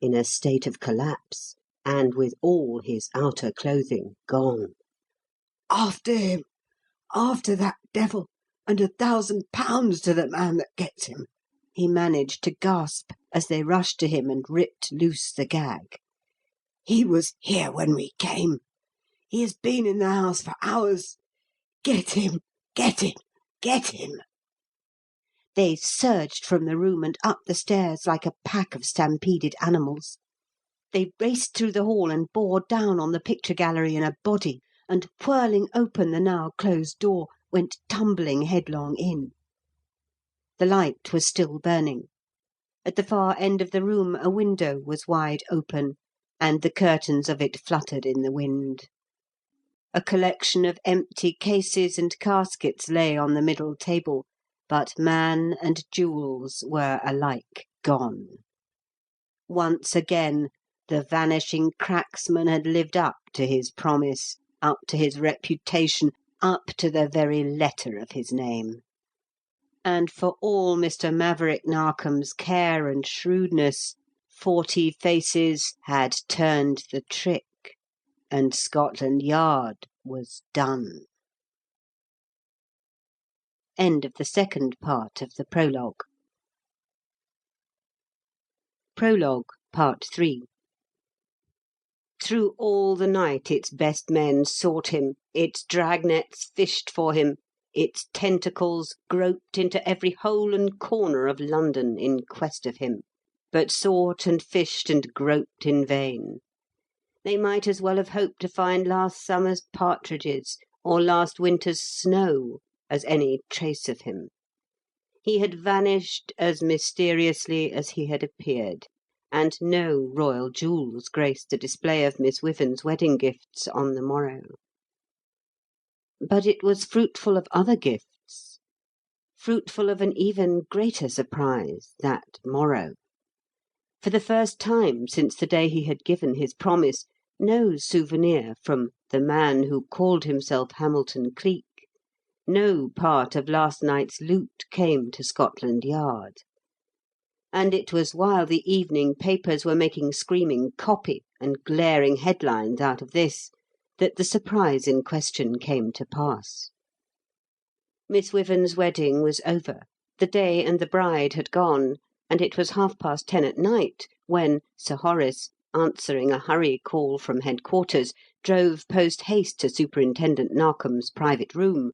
in a state of collapse, and with all his outer clothing gone. "After him! After that devil, and £1,000 to the man that gets him!" he managed to gasp as they rushed to him and ripped loose the gag. "He was here when we came. He has been in the house for hours. Get him! Get him! Get him!" They surged from the room and up the stairs like a pack of stampeded animals. They raced through the hall and bore down on the picture gallery in a body, and, whirling open the now closed door, went tumbling headlong in. The light was still burning. At the far end of the room a window was wide open, and the curtains of it fluttered in the wind. A collection of empty cases and caskets lay on the middle table, but man and jewels were alike gone. Once again the vanishing cracksman had lived up to his promise, up to his reputation, up to the very letter of his name. And for all Mr. Maverick Narkom's care and shrewdness, 40 faces had turned the trick, and Scotland Yard was done. End of the second part of the prologue. Prologue, Part 3. Through all the night its best men sought him, its dragnets fished for him, its tentacles groped into every hole and corner of London in quest of him, but sought and fished and groped in vain. They might as well have hoped to find last summer's partridges or last winter's snow as any trace of him. He had vanished as mysteriously as he had appeared, and no royal jewels graced the display of Miss Wyvern's wedding gifts on the morrow. But it was fruitful of other gifts, fruitful of an even greater surprise, that morrow. For the first time since the day he had given his promise, no souvenir from "the man who called himself Hamilton Cleek," no part of last night's loot came to Scotland Yard. And it was while the evening papers were making screaming copy and glaring headlines out of this, that the surprise in question came to pass. Miss Wyvern's wedding was over, the day and the bride had gone, and it was 10:30 at night when Sir Horace, answering a hurry call from headquarters, drove post-haste to Superintendent Narkom's private room,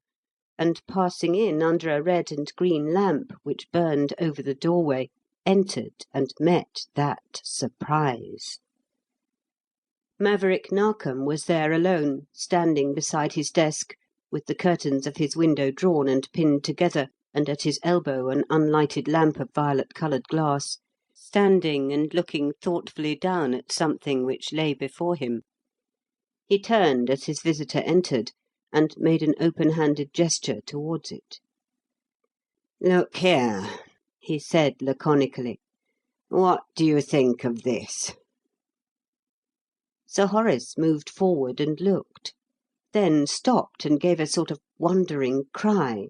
and passing in under a red and green lamp which burned over the doorway, entered and met that surprise. Maverick Narkom was there alone, standing beside his desk, with the curtains of his window drawn and pinned together, and at his elbow an unlighted lamp of violet-coloured glass, standing and looking thoughtfully down at something which lay before him. He turned as his visitor entered, and made an open-handed gesture towards it. "Look here," he said laconically. "What do you think of this?" Sir Horace moved forward and looked, then stopped and gave a sort of wondering cry.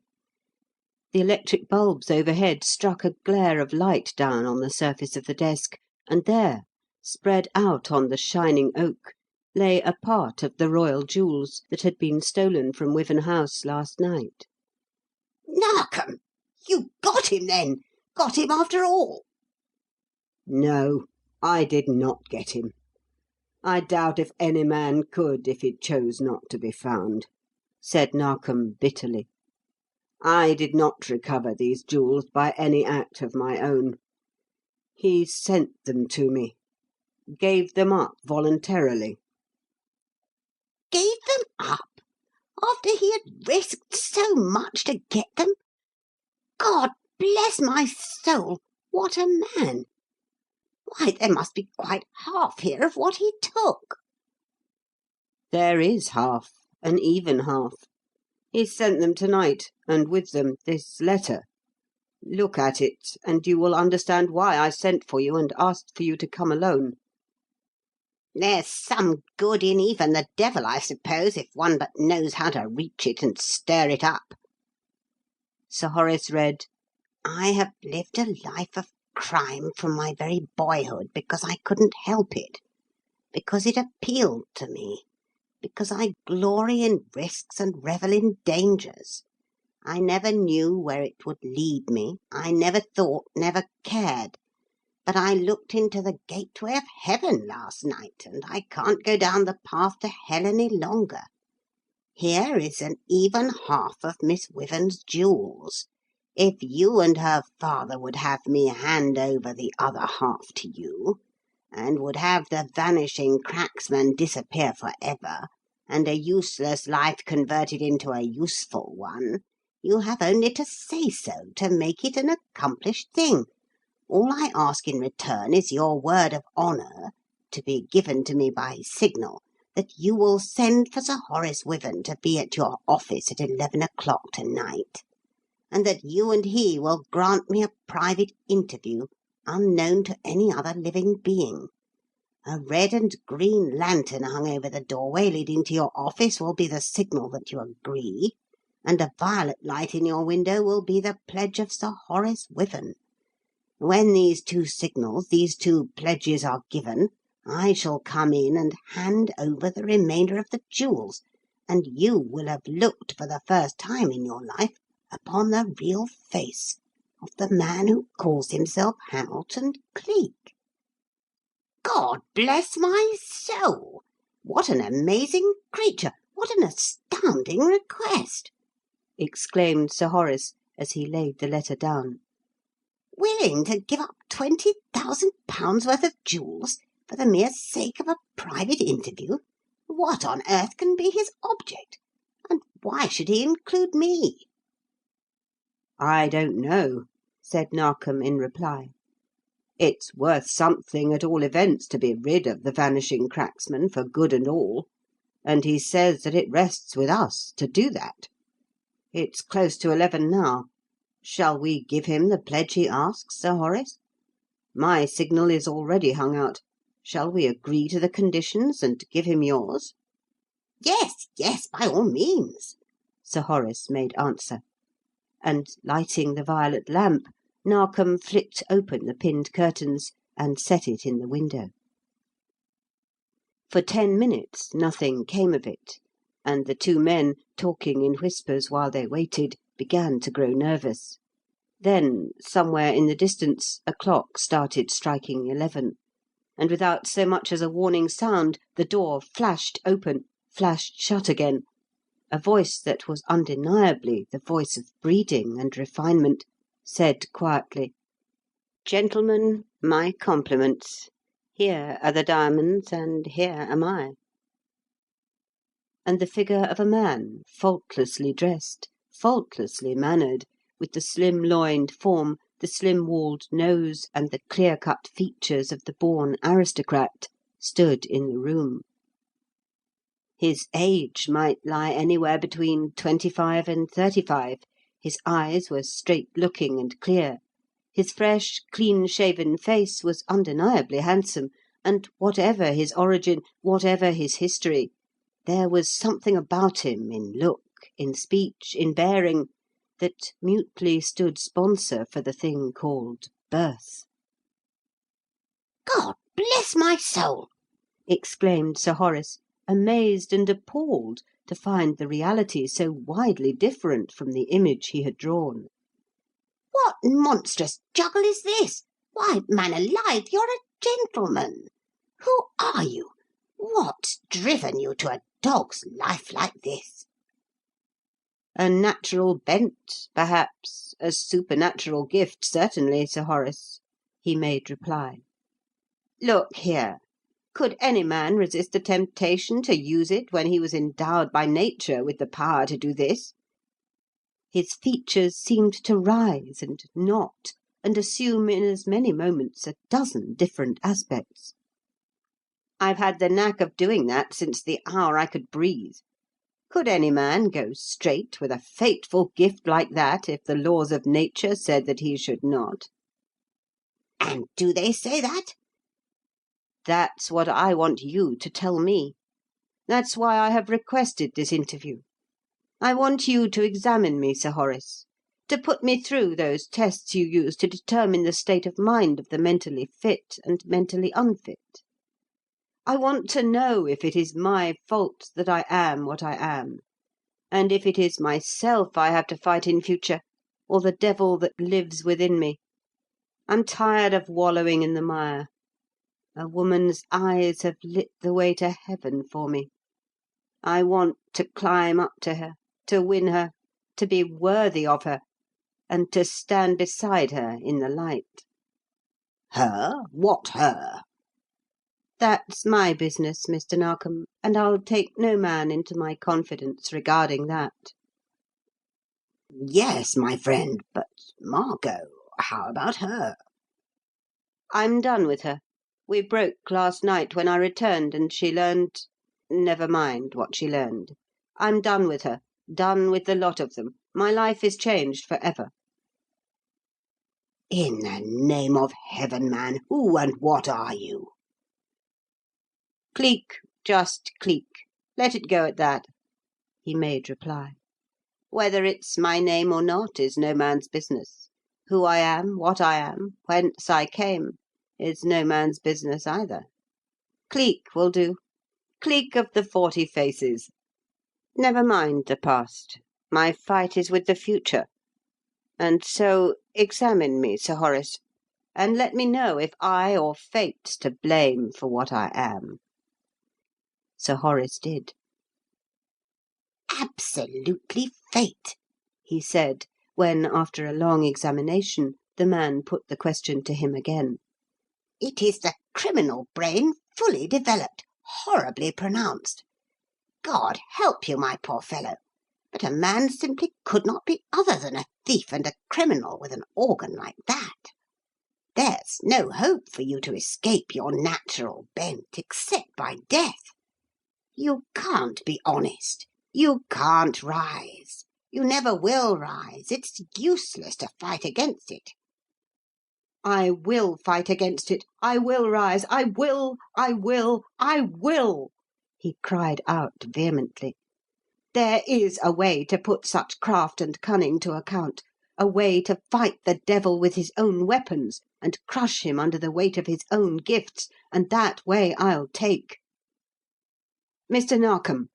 The electric bulbs overhead struck a glare of light down on the surface of the desk, and there, spread out on the shining oak, lay a part of the royal jewels that had been stolen from Wyvern House last night. Narkom! You got him, then? Got him after all?" No, I did not get him. I doubt if any man could if he chose not to be found, said Narkom bitterly. I did not recover these jewels by any act of my own. He sent them to me, gave them up voluntarily. Gave them up? After he had risked so much to get them? God bless my soul, what a man! Why, there must be quite half here of what he took. There is half, an even half. He sent them tonight, and with them this letter. Look at it, and you will understand why I sent for you and asked for you to come alone. There's some good in even the devil, I suppose, if one but knows how to reach it and stir it up. Sir Horace read, I have lived a life of crime from my very boyhood because I couldn't help it, because it appealed to me, because I glory in risks and revel in dangers. I never knew where it would lead me. I never thought, never cared. But I looked into the gateway of heaven last night, and I can't go down the path to hell any longer. Here is an even half of Miss Wyvern's jewels. If you and her father would have me hand over the other half to you, and would have the vanishing cracksman disappear for ever, and a useless life converted into a useful one, you have only to say so to make it an accomplished thing. All I ask in return is your word of honour, to be given to me by signal, that you will send for Sir Horace Wyvern to be at your office at 11 o'clock tonight, and that you and he will grant me a private interview unknown to any other living being. A red and green lantern hung over the doorway leading to your office will be the signal that you agree, and a violet light in your window will be the pledge of Sir Horace Wyvern. When these two signals, these two pledges are given, I shall come in and hand over the remainder of the jewels, and you will have looked for the first time in your life upon the real face of the man who calls himself Hamilton Cleek. God bless my soul! What an amazing creature! What an astounding request! exclaimed Sir Horace as he laid the letter down. Willing to give up £20,000 worth of jewels for the mere sake of a private interview? What on earth can be his object? And why should he include me? I don't know, said Narkom in reply. "It's worth something, at all events, to be rid of the Vanishing Cracksman for good and all, and he says that it rests with us to do that. It's close to 11 now. Shall we give him the pledge he asks, Sir Horace? My signal is already hung out. Shall we agree to the conditions and give him yours?" Yes, yes, by all means, Sir Horace made answer, and, lighting the violet lamp, Narkom flicked open the pinned curtains and set it in the window. For 10 minutes nothing came of it, and the two men, talking in whispers while they waited, began to grow nervous. Then, somewhere in the distance, a clock started striking 11, and without so much as a warning sound, the door flashed open, flashed shut again. A voice that was undeniably the voice of breeding and refinement said quietly, "Gentlemen, my compliments. Here are the diamonds, and here am I." And the figure of a man, faultlessly dressed, faultlessly mannered, with the slim-loined form, the slim-walled nose, and the clear-cut features of the born aristocrat, stood in the room. His age might lie anywhere between 25 and 35. His eyes were straight-looking and clear. His fresh, clean-shaven face was undeniably handsome, and whatever his origin, whatever his history, there was something about him in look, in speech, in bearing, that mutely stood sponsor for the thing called birth. God bless my soul! Exclaimed Sir Horace, amazed and appalled to find the reality so widely different from the image he had drawn. What monstrous juggle is this? Why, man alive, you're a gentleman. Who are you? What's driven you to a dog's life like this? A natural bent, perhaps, a supernatural gift, certainly, Sir Horace, he made reply. Look here, could any man resist the temptation to use it when he was endowed by nature with the power to do this? His features seemed to rise and knot and assume in as many moments a dozen different aspects. I've had the knack of doing that since the hour I could breathe. Could any man go straight with a fateful gift like that if the laws of nature said that he should not? And do they say that? That's what I want you to tell me. That's why I have requested this interview. I want you to examine me, Sir Horace, to put me through those tests you use to determine the state of mind of the mentally fit and mentally unfit. I want to know if it is my fault that I am what I am, and if it is myself I have to fight in future, or the devil that lives within me. I'm tired of wallowing in the mire. A woman's eyes have lit the way to heaven for me. I want to climb up to her, to win her, to be worthy of her, and to stand beside her in the light. Her? What her? That's my business, Mr. Narkom, and I'll take no man into my confidence regarding that. Yes, my friend, but Margot, how about her? I'm done with her. We broke last night when I returned, and she learned... Never mind what she learned. I'm done with her, done with the lot of them. My life is changed for ever. In the name of heaven, man, who and what are you? Cleek, just Cleek. Let it go at that, he made reply. Whether it's my name or not is no man's business. Who I am, what I am, whence I came, is no man's business either. Cleek will do. Cleek of the 40 Faces. Never mind the past. My fight is with the future. And so examine me, Sir Horace, and let me know if I or fate's to blame for what I am. Sir Horace did. Absolutely fate, he said, when, after a long examination, the man put the question to him again. It is the criminal brain fully developed, horribly pronounced. God help you, my poor fellow. but a man simply could not be other than a thief and a criminal with an organ like that. There's no hope for you to escape your natural bent except by death. You can't be honest. You can't rise. You never will rise. It's useless to fight against it." "I will fight against it. I will rise. I will, I will, I will!" he cried out vehemently. "There is a way to put such craft and cunning to account, a way to fight the devil with his own weapons and crush him under the weight of his own gifts, and that way I'll take. Mr. Narkom."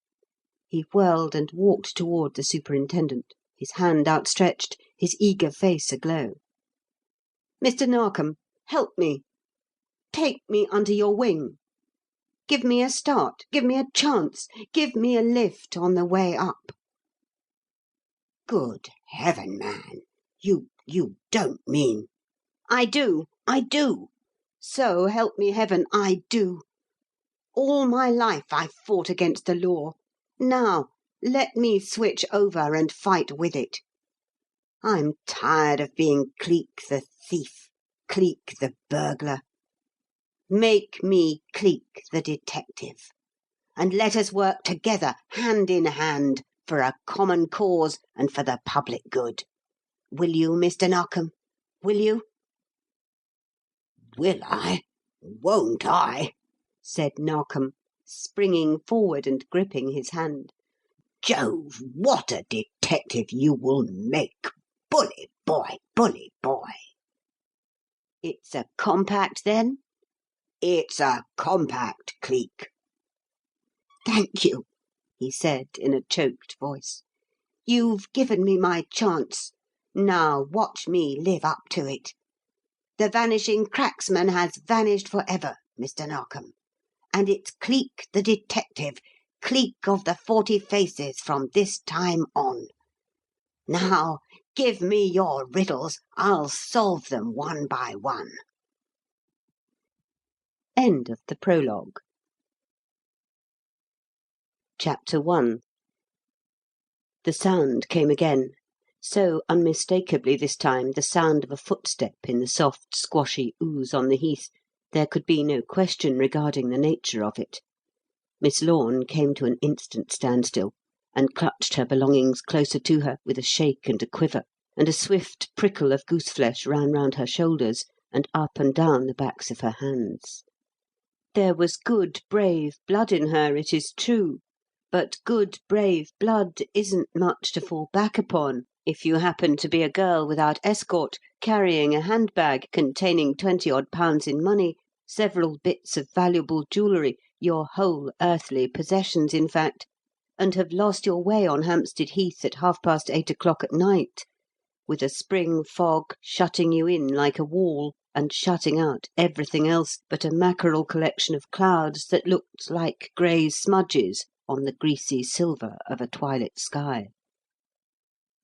He whirled and walked toward the superintendent, his hand outstretched, his eager face aglow. "Mr. Narkom, help me. Take me under your wing. Give me a start. Give me a chance. Give me a lift on the way up." "Good heaven, man! You don't mean—" "I do. I do. So help me heaven, I do. All my life I've fought against the law. Now let me switch over and fight with it. I'm tired of being Cleek the thief, Cleek the burglar. Make me Cleek the detective, and let us work together, hand in hand, for a common cause and for the public good. Will you, Mr. Narkom? Will you?" "Will I? Won't I?" said Narkom, springing forward and gripping his hand. "Jove, what a detective you will make! Bully boy, bully boy!" "It's a compact, then?" "It's a compact, Cleek." "Thank you," he said in a choked voice. "You've given me my chance. Now watch me live up to it. The Vanishing Cracksman has vanished for ever, Mr. Narkom, and it's Cleek the detective, Cleek of the 40 Faces from this time on. Now give me your riddles. I'll solve them one by one." End of the prologue. Chapter 1. The sound came again, so unmistakably this time the sound of a footstep in the soft, squashy ooze on the heath, there could be no question regarding the nature of it. Miss Lorne came to an instant standstill, and clutched her belongings closer to her with a shake and a quiver, and a swift prickle of goose-flesh ran round her shoulders and up and down the backs of her hands. There was good, brave blood in her, it is true, but good, brave blood isn't much to fall back upon if you happen to be a girl without escort, carrying a handbag containing 20-odd pounds in money, several bits of valuable jewellery, your whole earthly possessions, in fact, and have lost your way on Hampstead Heath at 8:30 at night, with a spring fog shutting you in like a wall and shutting out everything else but a mackerel collection of clouds that looked like grey smudges on the greasy silver of a twilit sky.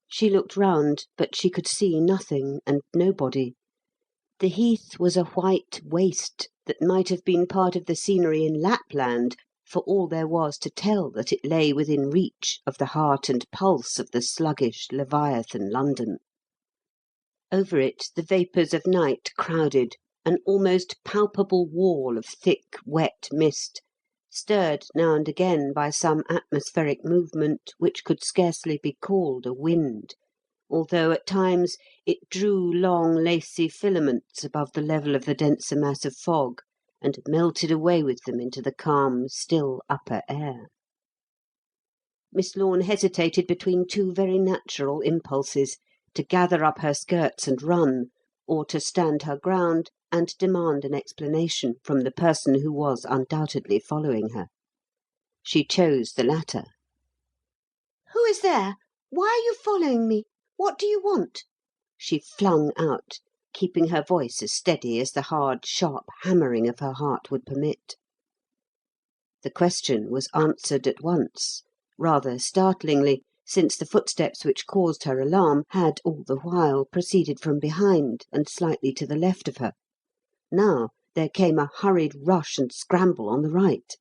She looked round, but she could see nothing and nobody. The heath was a white waste that might have been part of the scenery in Lapland, for all there was to tell that it lay within reach of the heart and pulse of the sluggish Leviathan London. Over it the vapours of night crowded, an almost palpable wall of thick, wet mist, stirred now and again by some atmospheric movement which could scarcely be called a wind, although at times it drew long, lacy filaments above the level of the denser mass of fog, and melted away with them into the calm, still upper air. Miss Lorne hesitated between two very natural impulses, to gather up her skirts and run, or to stand her ground and demand an explanation from the person who was undoubtedly following her. She chose the latter. "Who is there? Why are you following me? What do you want?" she flung out, keeping her voice as steady as the hard, sharp hammering of her heart would permit. The question was answered at once, rather startlingly, since the footsteps which caused her alarm had all the while proceeded from behind and slightly to the left of her. Now there came a hurried rush and scramble on the right.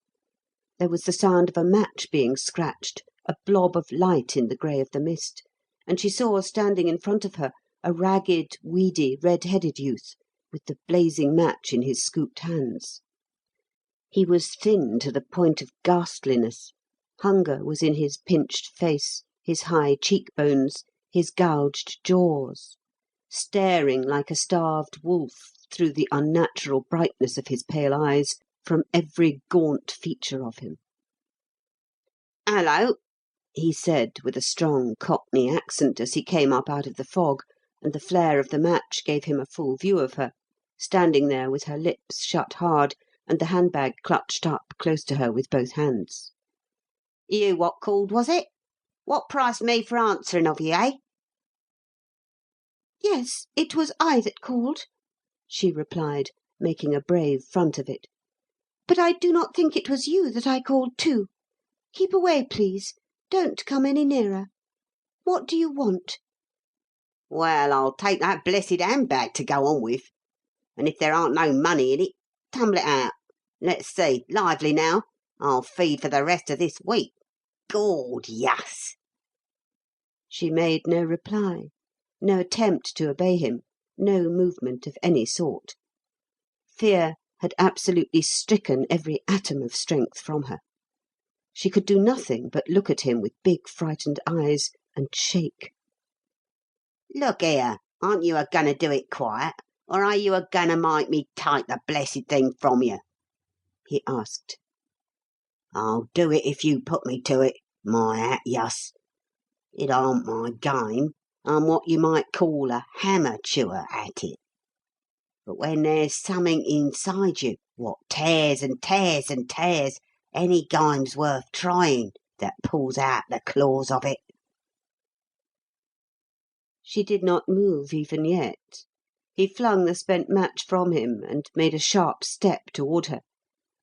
There was the sound of a match being scratched, a blob of light in the grey of the mist, and she saw standing in front of her a ragged, weedy, red-headed youth, with the blazing match in his scooped hands. He was thin to the point of ghastliness. Hunger was in his pinched face, his high cheek-bones, his gouged jaws, staring like a starved wolf through the unnatural brightness of his pale eyes from every gaunt feature of him. "Hello," he said, with a strong Cockney accent, as he came up out of the fog, and the flare of the match gave him a full view of her, standing there with her lips shut hard and the handbag clutched up close to her with both hands. "You what called, was it? What priced me for answering of ye, eh?" Yes, it was I that called, she replied, making a brave front of it. But I do not think it was you that I called to. Keep away, please. Don't come any nearer. What do you want? "Well, I'll take that blessed handbag to go on with. And if there aren't no money in it, tumble it out. Let's see, lively now. I'll feed for the rest of this week. Gord, yuss!" She made no reply, no attempt to obey him, no movement of any sort. Fear had absolutely stricken every atom of strength from her. She could do nothing but look at him with big frightened eyes and shake. "Look here, aren't you a-going to do it quiet, or are you a-going to make me take the blessed thing from you?" he asked. "I'll do it if you put me to it, my hat, yuss. It aren't my game. I'm what you might call a hammer-chewer at it. But when there's something inside you what tears and tears and tears, any game's worth trying that pulls out the claws of it." She did not move even yet. He flung the spent match from him and made a sharp step toward her,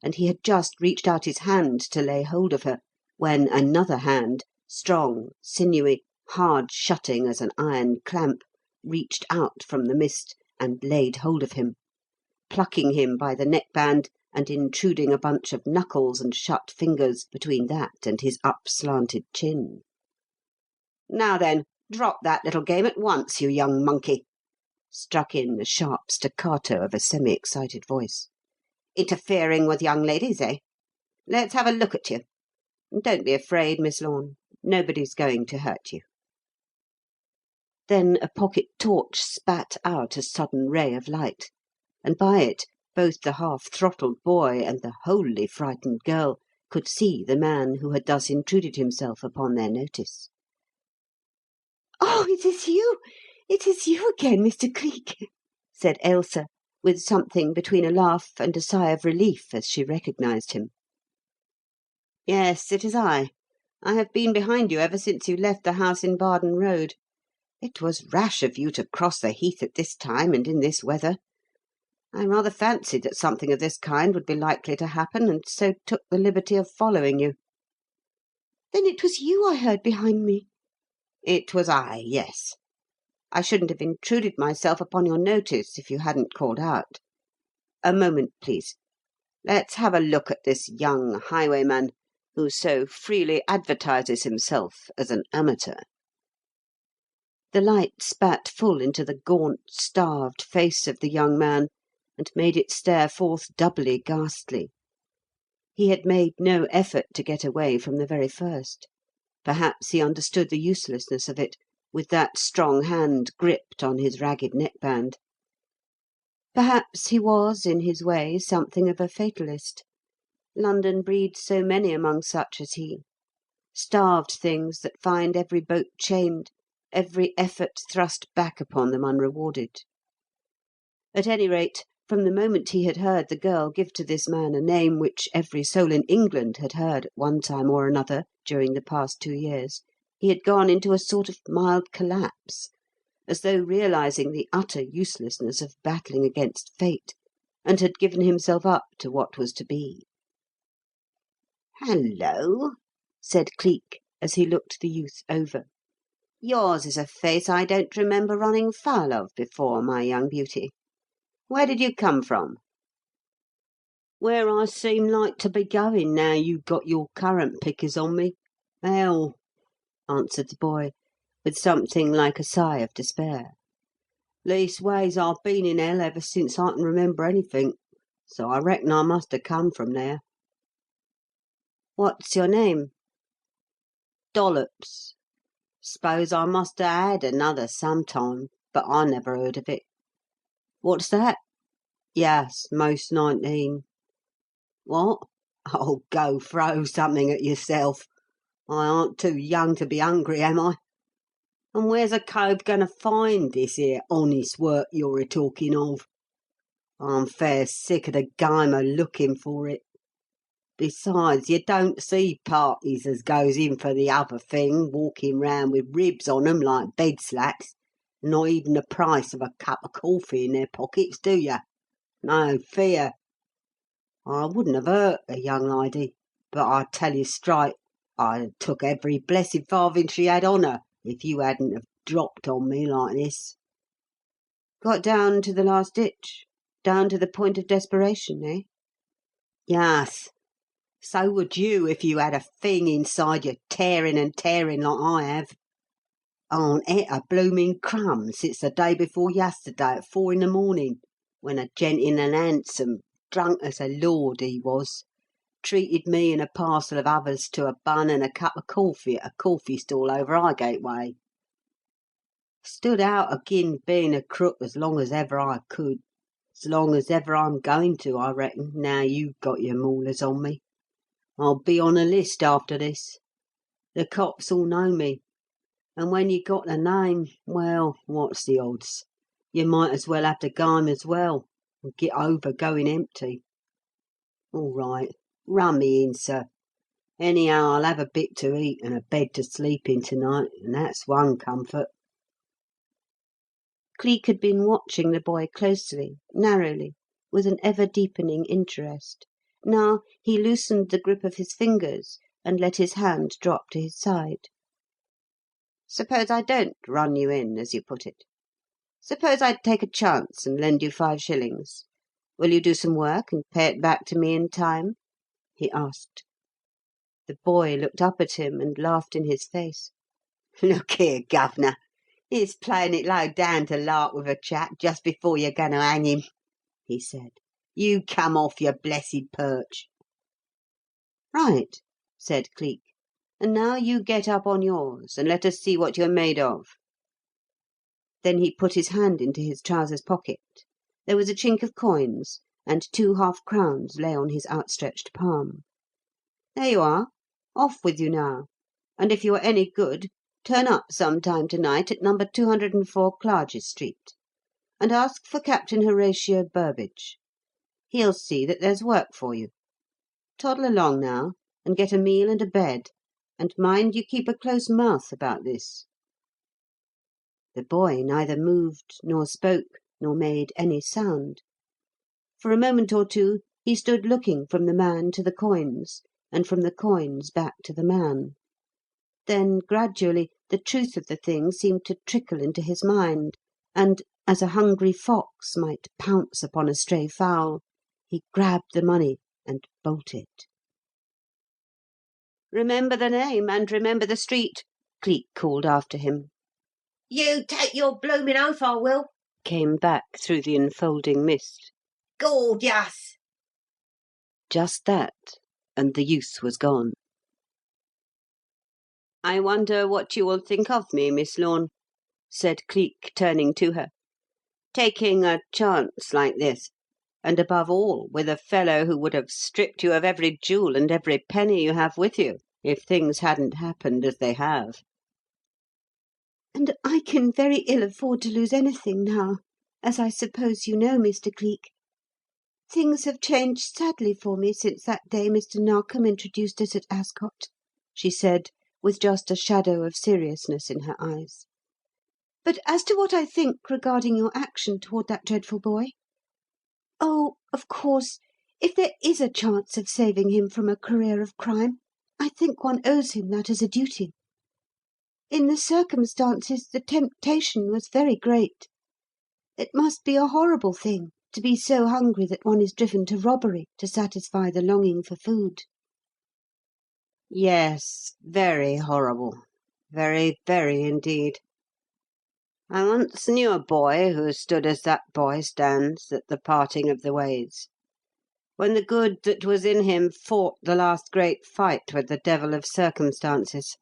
and he had just reached out his hand to lay hold of her, when another hand, strong, sinewy, hard-shutting as an iron clamp, reached out from the mist and laid hold of him, plucking him by the neckband and intruding a bunch of knuckles and shut fingers between that and his up-slanted chin. "Now then, drop that little game at once, you young monkey," struck in the sharp staccato of a semi-excited voice. "Interfering with young ladies, eh? Let's have a look at you. Don't be afraid, Miss Lorne. Nobody's going to hurt you." Then a pocket torch spat out a sudden ray of light, and by it both the half-throttled boy and the wholly frightened girl could see the man who had thus intruded himself upon their notice. "Oh, it is you! It is you again, Mr. Cleek!" said Ailsa, with something between a laugh and a sigh of relief as she recognised him. "Yes, it is I. I have been behind you ever since you left the house in Barden Road. It was rash of you to cross the heath at this time and in this weather. I rather fancied that something of this kind would be likely to happen, and so took the liberty of following you." "Then it was you I heard behind me?" "It was I, yes. I shouldn't have intruded myself upon your notice if you hadn't called out. A moment, please. Let's have a look at this young highwayman who so freely advertises himself as an amateur." The light spat full into the gaunt, starved face of the young man and made it stare forth doubly ghastly. He had made no effort to get away from the very first. Perhaps he understood the uselessness of it, with that strong hand gripped on his ragged neckband. Perhaps he was, in his way, something of a fatalist. London breeds so many among such as he. Starved things that find every boat chained, every effort thrust back upon them unrewarded. At any rate, from the moment he had heard the girl give to this man a name which every soul in England had heard at one time or another during the past 2 years, he had gone into a sort of mild collapse, as though realising the utter uselessness of battling against fate, and had given himself up to what was to be. "Hello," said Cleek, as he looked the youth over. "Yours is a face I don't remember running foul of before, my young beauty. Where did you come from?" "Where I seem like to be going now you've got your currant pickers on me. Hell, answered the boy, with something like a sigh of despair. "Leastways, I've been in hell ever since I can remember anything, so I reckon I must have come from there." "What's your name?" "Dollops. S'pose I must have had another sometime, but I never heard of it." "What's that?" "Yus, most 19. "What? Oh, go throw something at yourself. I aren't too young to be hungry, am I? And where's a cove going to find this here honest work you're a-talking of? I'm fair sick of the game of looking for it. Besides, you don't see parties as goes in for the other thing walking round with ribs on 'em like bed slats, and not even the price of a cup of coffee in their pockets, do you? No fear. I wouldn't have hurt a young lady, but I tell you straight, I'd have took every blessed farthing she had on her if you hadn't have dropped on me like this." "Got down to the last ditch? Down to the point of desperation, eh?" "Yus. So would you if you had a thing inside you tearing and tearing like I have. I haven't et a blooming crumb since the day before yesterday at 4 in the morning, when a gentleman handsome, drunk as a lord he was, treated me and a parcel of others to a bun and a cup of coffee at a coffee stall over Highgate way. Stood out agin being a crook as long as ever I could, as long as ever I'm going to, I reckon, now you've got your maulers on me. I'll be on a list after this. The cops all know me, and when you got the name, well, what's the odds? You might as well have the game as well, and get over going empty. All right, run me in, sir. Anyhow, I'll have a bit to eat and a bed to sleep in tonight, and that's one comfort." Cleek had been watching the boy closely, narrowly, with an ever-deepening interest. Now he loosened the grip of his fingers and let his hand drop to his side. "Suppose I don't run you in, as you put it? Suppose I take a chance and lend you 5 shillings? Will you do some work and pay it back to me in time?" he asked. The boy looked up at him and laughed in his face. "Look here, governor, it's playing it low down to lark with a chap just before you're going to hang him," he said. "You come off your blessed perch." "Right," said Cleek. "And now you get up on yours, and let us see what you're made of." Then he put his hand into his trousers pocket. There was a chink of coins, and 2 half-crowns lay on his outstretched palm. "There you are. Off with you now. And if you're any good, turn up some time to-night at number 204 Clarges Street, and ask for Captain Horatio Burbage. He'll see that there's work for you. Toddle along now, and get a meal and a bed, and mind you keep a close mouth about this." The boy neither moved, nor spoke, nor made any sound. For a moment or two he stood looking from the man to the coins, and from the coins back to the man. Then, gradually, the truth of the thing seemed to trickle into his mind, and, as a hungry fox might pounce upon a stray fowl, he grabbed the money and bolted. "Remember the name, and remember the street," Cleek called after him. You take your bloomin' oath I will, Came back through the enfolding mist. Gorgeous! Just that, and the youth was gone. "I wonder what you will think of me, Miss Lorne," said Cleek, turning to her. "Taking a chance like this, and above all with a fellow who would have stripped you of every jewel and every penny you have with you, if things hadn't happened as they have." "And I can very ill afford to lose anything now, as I suppose you know, Mr. Cleek. Things have changed sadly for me since that day Mr. Narkom introduced us at Ascot," she said, with just a shadow of seriousness in her eyes. "But as to what I think regarding your action toward that dreadful boy, oh, of course, if there is a chance of saving him from a career of crime, I think one owes him that as a duty. In the circumstances, the temptation was very great. It must be a horrible thing to be so hungry that one is driven to robbery to satisfy the longing for food." "Yes, very horrible," very, very indeed. I once knew a boy who stood as that boy stands at the parting of the ways, when the good that was in him fought the last great fight with the devil of circumstances.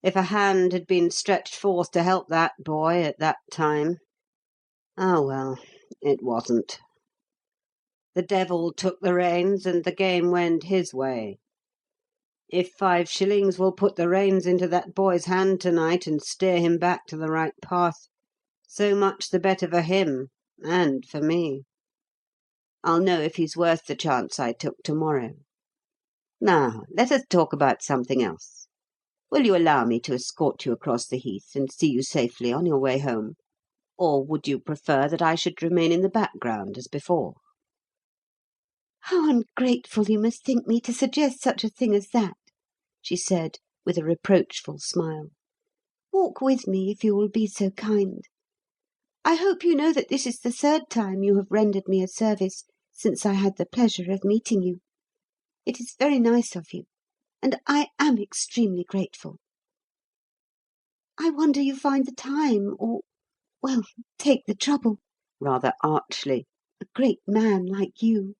If a hand had been stretched forth to help that boy at that time, ah well, it wasn't. The devil took the reins, and the game went his way. If 5 shillings will put the reins into that boy's hand to-night and steer him back to the right path, so much the better for him, and for me. I'll know if he's worth the chance I took to-morrow. Now, let us talk about something else. Will you allow me to escort you across the heath and see you safely on your way home? Or would you prefer that I should remain in the background as before? How ungrateful you must think me to suggest such a thing as that, she said, with a reproachful smile. Walk with me, if you will be so kind. I hope you know that this is the 3rd time you have rendered me a service since I had the pleasure of meeting you. It is very nice of you, and I am extremely grateful. I wonder you find the time, or, well, take the trouble, Rather archly. a great man like you.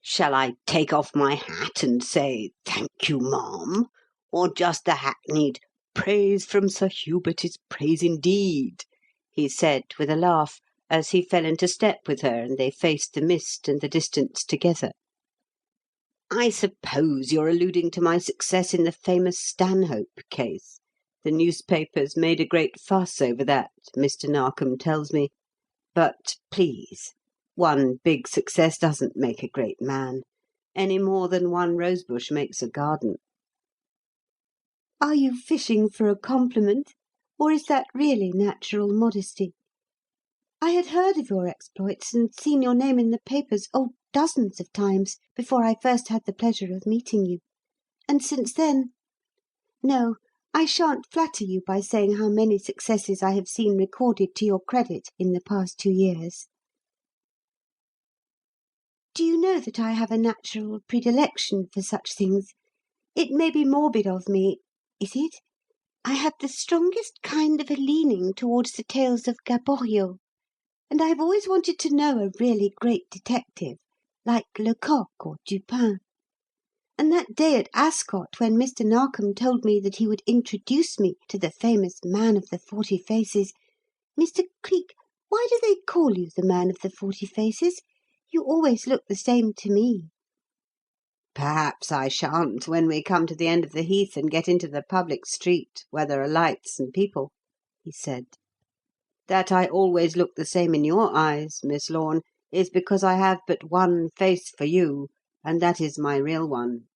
Shall I take off my hat and say, "Thank you, ma'am," or just the hackneyed, "Praise from Sir Hubert is praise indeed," he said with a laugh, as he fell into step with her and they faced the mist and the distance together. "I suppose you're alluding to my success in the famous Stanhope case. The newspapers made a great fuss over that, Mr. Narkom tells me. But please, one big success doesn't make a great man, any more than one rosebush makes a garden." Are you fishing for a compliment, or is that really natural modesty? I had heard of your exploits and seen your name in the papers, oh, dozens of times, before I first had the pleasure of meeting you. And since then... No, I shan't flatter you by saying how many successes I have seen recorded to your credit in the past 2 years. Do you know that I have a natural predilection for such things? It may be morbid of me, is it? I have the strongest kind of a leaning towards the tales of Gaboriau, and I have always wanted to know a really great detective, like Lecoq or Dupin. And that day at Ascot, when Mr. Narkom told me that he would introduce me to the famous Man of the 40 Faces... Mr. Cleek, why do they call you the Man of the 40 Faces? You always look the same to me. "Perhaps I shan't when we come to the end of the heath and get into the public street where there are lights and people," he said. "That I always look the same in your eyes, Miss Lorne, is because I have but one face for you, and that is my real one.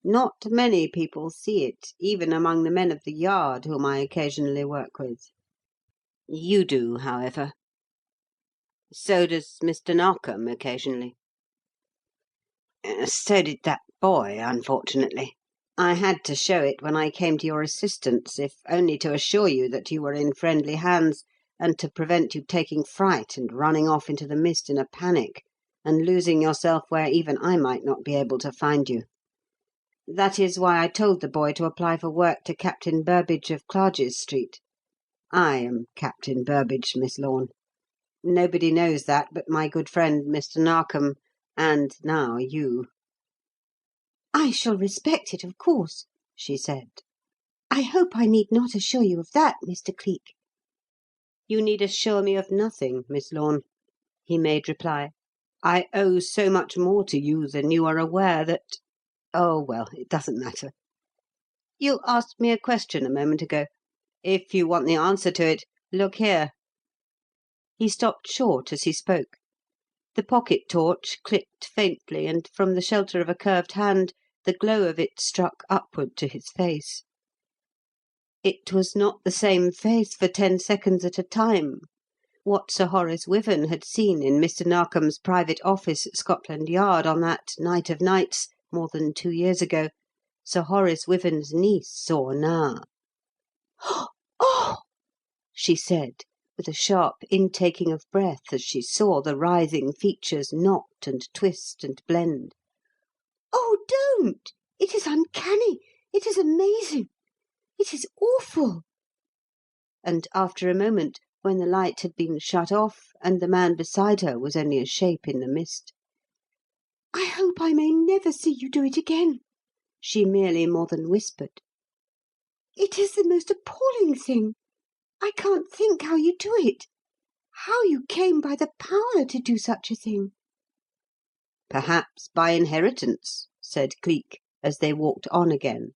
Not many people see it, even among the men of the Yard whom I occasionally work with. You do, however. So does Mr. Narkom occasionally. So did that boy, unfortunately. I had to show it when I came to your assistance, if only to assure you that you were in friendly hands, and to prevent you taking fright and running off into the mist in a panic, and losing yourself where even I might not be able to find you. That is why I told the boy to apply for work to Captain Burbage of Clarges Street. I am Captain Burbage, Miss Lorne. Nobody knows that but my good friend Mr. Narkom, and now you." I shall respect it, of course, she said. I hope I need not assure you of that, Mr. Cleek. "You need assure me of nothing, Miss Lorne," he made reply. "I owe so much more to you than you are aware that... oh, well, it doesn't matter. You asked me a question a moment ago. If you want the answer to it, look here." He stopped short as he spoke. The pocket torch clicked faintly, and from the shelter of a curved hand the glow of it struck upward to his face. It was not the same face for 10 seconds at a time. What Sir Horace Wyvern had seen in Mr. Narkom's private office at Scotland Yard on that night of nights, more than 2 years ago, Sir Horace Wyvern's niece saw now. Oh! she said, with a sharp intaking of breath as she saw the writhing features knot and twist and blend. Oh, don't! It is uncanny! It is amazing! It is awful." And after a moment, when the light had been shut off and the man beside her was only a shape in the mist, "I hope I may never see you do it again," she merely more than whispered. "It is the most appalling thing. I can't think how you do it. How you came by the power to do such a thing." "Perhaps by inheritance," said Cleek, as they walked on again.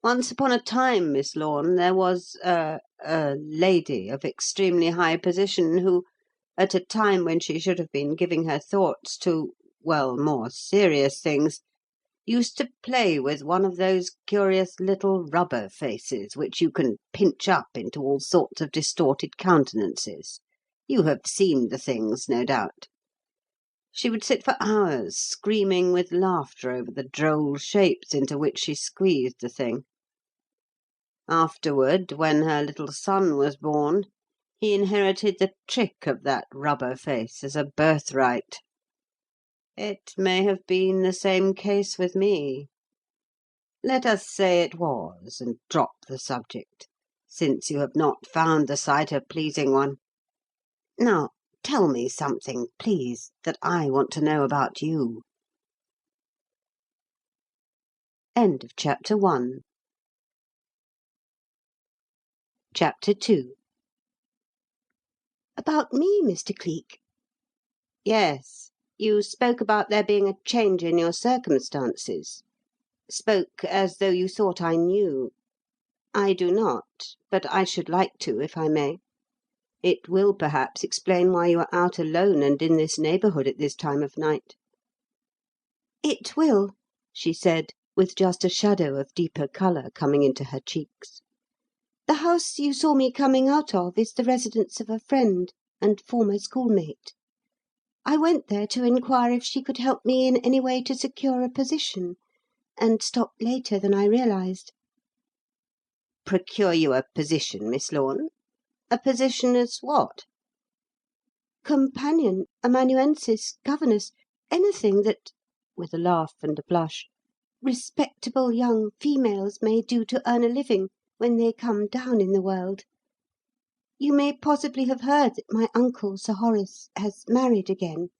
"Once upon a time, Miss Lorne, there was a lady of extremely high position who, at a time when she should have been giving her thoughts to, well, more serious things, used to play with one of those curious little rubber faces which you can pinch up into all sorts of distorted countenances. You have seen the things, no doubt. She would sit for hours screaming with laughter over the droll shapes into which she squeezed the thing. Afterward, when her little son was born, he inherited the trick of that rubber face as a birthright. It may have been the same case with me. Let us say it was, and drop the subject, since you have not found the sight a pleasing one. Now, tell me something, please, that I want to know about you." End of chapter 1. Chapter 2. "About me, Mr. Cleek?" Yes, you spoke about there being a change in your circumstances. Spoke as though you thought I knew. I do not, but I should like to, if I may. It will perhaps explain why you are out alone and in this neighbourhood at this time of night." "It will," she said, with just a shadow of deeper colour coming into her cheeks. "The house you saw me coming out of is the residence of a friend and former schoolmate. I went there to inquire if she could help me in any way to secure a position, and stopped later than I realised." "Procure you a position, Miss Lorne? A position as what?" "Companion, amanuensis, governess, anything that," with a laugh and a blush, "respectable young females may do to earn a living when they come down in the world. You may possibly have heard that my uncle, Sir Horace, has married again.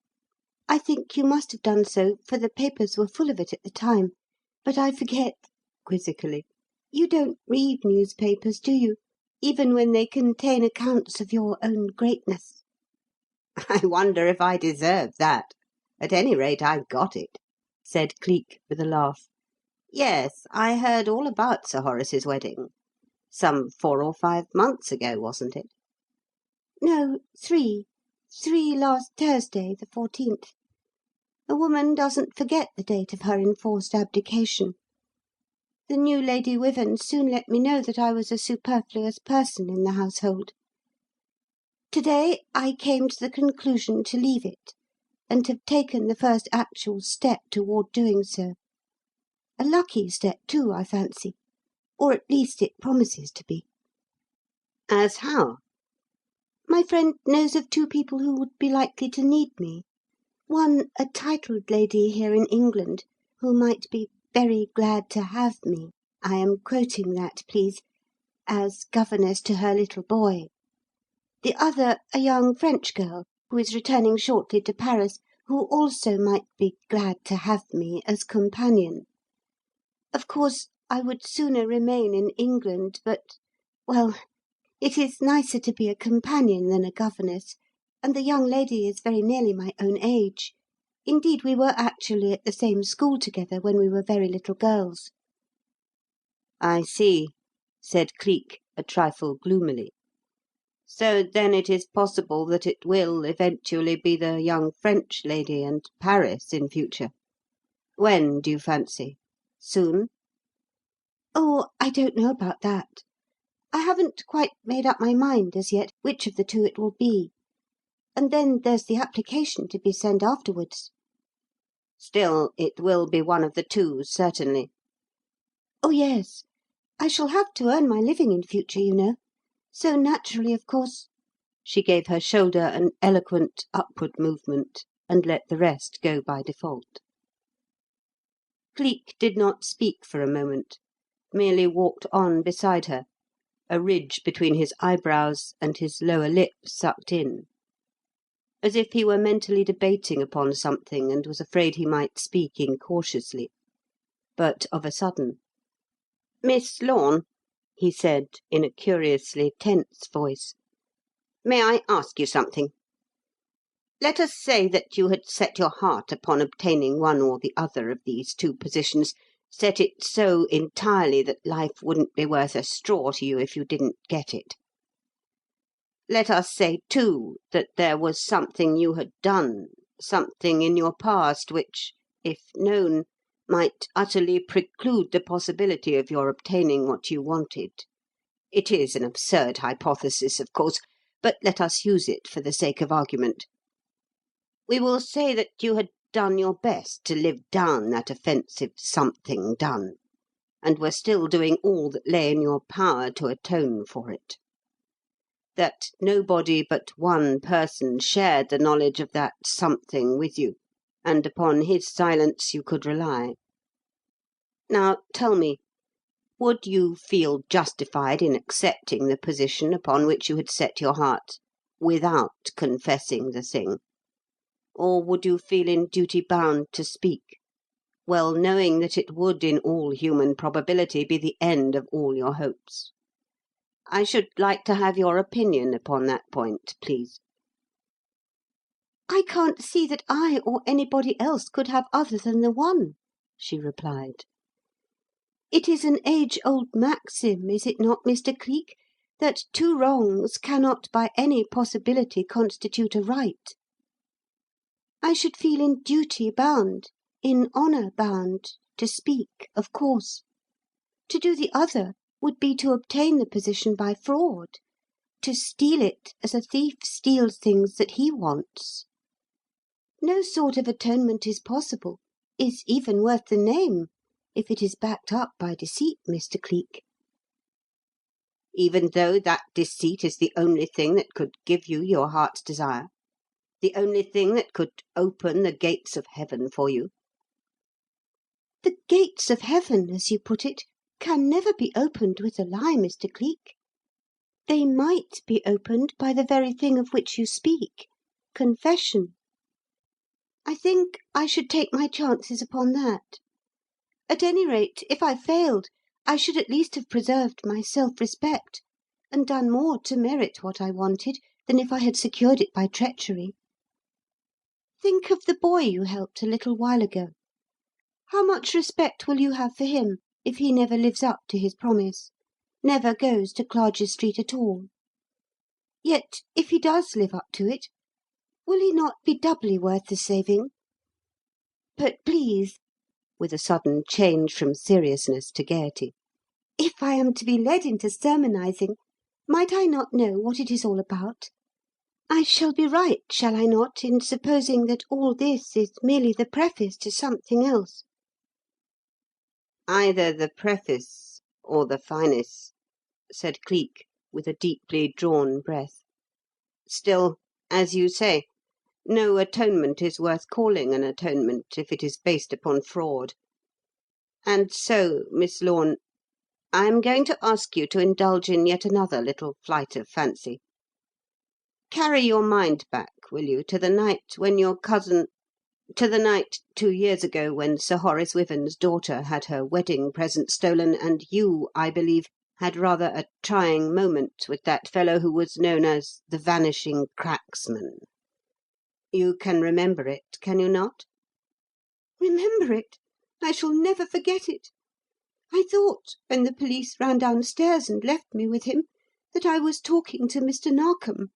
I think you must have done so, for the papers were full of it at the time. But I forget," quizzically, "you don't read newspapers, do you, even when they contain accounts of your own greatness?" "I wonder if I deserve that. At any rate, I got it," said Cleek, with a laugh. "Yes, I heard all about Sir Horace's wedding. Some 4 or 5 months ago, wasn't it?" "No, 3. 3 last Thursday, the 14th. A woman doesn't forget the date of her enforced abdication. The new Lady Wyvern soon let me know that I was a superfluous person in the household. To-day I came to the conclusion to leave it, and have taken the first actual step toward doing so. A lucky step, too, I fancy, or at least it promises to be." "As how?" "My friend knows of 2 people who would be likely to need me. One, a titled lady here in England, who might be very glad to have me, I am quoting that, please, as governess to her little boy. The other, a young French girl, who is returning shortly to Paris, who also might be glad to have me as companion. Of course, I would sooner remain in England, but, well, it is nicer to be a companion than a governess, and the young lady is very nearly my own age. Indeed, we were actually at the same school together when we were very little girls." "I see," said Cleek, a trifle gloomily. "So then it is possible that it will eventually be the young French lady and Paris in future. When, do you fancy? Soon?" "Oh, I don't know about that. I haven't quite made up my mind as yet which of the 2 it will be. And then there's the application to be sent afterwards." "Still, it will be one of the 2, certainly." "Oh, yes. I shall have to earn my living in future, you know. So naturally, of course—" She gave her shoulder an eloquent upward movement, and let the rest go by default. Cleek did not speak for a moment, merely walked on beside her, a ridge between his eyebrows and his lower lip sucked in, as if he were mentally debating upon something and was afraid he might speak incautiously. But of a sudden, "Miss Lorne," he said, in a curiously tense voice, "may I ask you something? Let us say that you had set your heart upon obtaining one or the other of these two positions, set it so entirely that life wouldn't be worth a straw to you if you didn't get it. Let us say, too, that there was something you had done, something in your past which, if known, might utterly preclude the possibility of your obtaining what you wanted. It is an absurd hypothesis, of course, but let us use it for the sake of argument. We will say that you had done your best to live down that offensive something done, and were still doing all that lay in your power to atone for it. That nobody but one person shared the knowledge of that something with you, and upon his silence you could rely. Now, tell me, would you feel justified in accepting the position upon which you had set your heart without confessing the thing? Or would you feel in duty bound to speak, well knowing that it would in all human probability be the end of all your hopes? I should like to have your opinion upon that point, please." "I can't see that I or anybody else could have other than the one," she replied. "It is an age-old maxim, is it not, Mr. Cleek, that two wrongs cannot by any possibility constitute a right? I should feel in duty bound, in honour bound, to speak, of course. To do the other would be to obtain the position by fraud, to steal it as a thief steals things that he wants. No sort of atonement is possible, is even worth the name, if it is backed up by deceit, Mr. Cleek." "Even though that deceit is the only thing that could give you your heart's desire? The only thing that could open the gates of heaven for you?" "The gates of heaven, as you put it, can never be opened with a lie, Mr. Cleek. They might be opened by the very thing of which you speak, confession. I think I should take my chances upon that. At any rate, if I failed, I should at least have preserved my self-respect, and done more to merit what I wanted than if I had secured it by treachery. Think of the boy you helped a little while ago. How much respect will you have for him if he never lives up to his promise, never goes to Clarges Street at all? Yet, if he does live up to it, will he not be doubly worth the saving? But please," with a sudden change from seriousness to gaiety, "if I am to be led into sermonising, might I not know what it is all about? I shall be right, shall I not, in supposing that all this is merely the preface to something else?" "Either the preface or the finis," said Cleek, with a deeply drawn breath. "Still, as you say, no atonement is worth calling an atonement if it is based upon fraud. And so, Miss Lorne, I am going to ask you to indulge in yet another little flight of fancy. Carry your mind back, will you, to the night when your cousin to the night 2 years ago when Sir Horace Wyvern's daughter had her wedding present stolen, and you, I believe, had rather a trying moment with that fellow who was known as the Vanishing Cracksman. You can remember it, can you not?" "Remember it? I shall never forget it. I thought, when the police ran downstairs and left me with him, that I was talking to Mr. Narkom.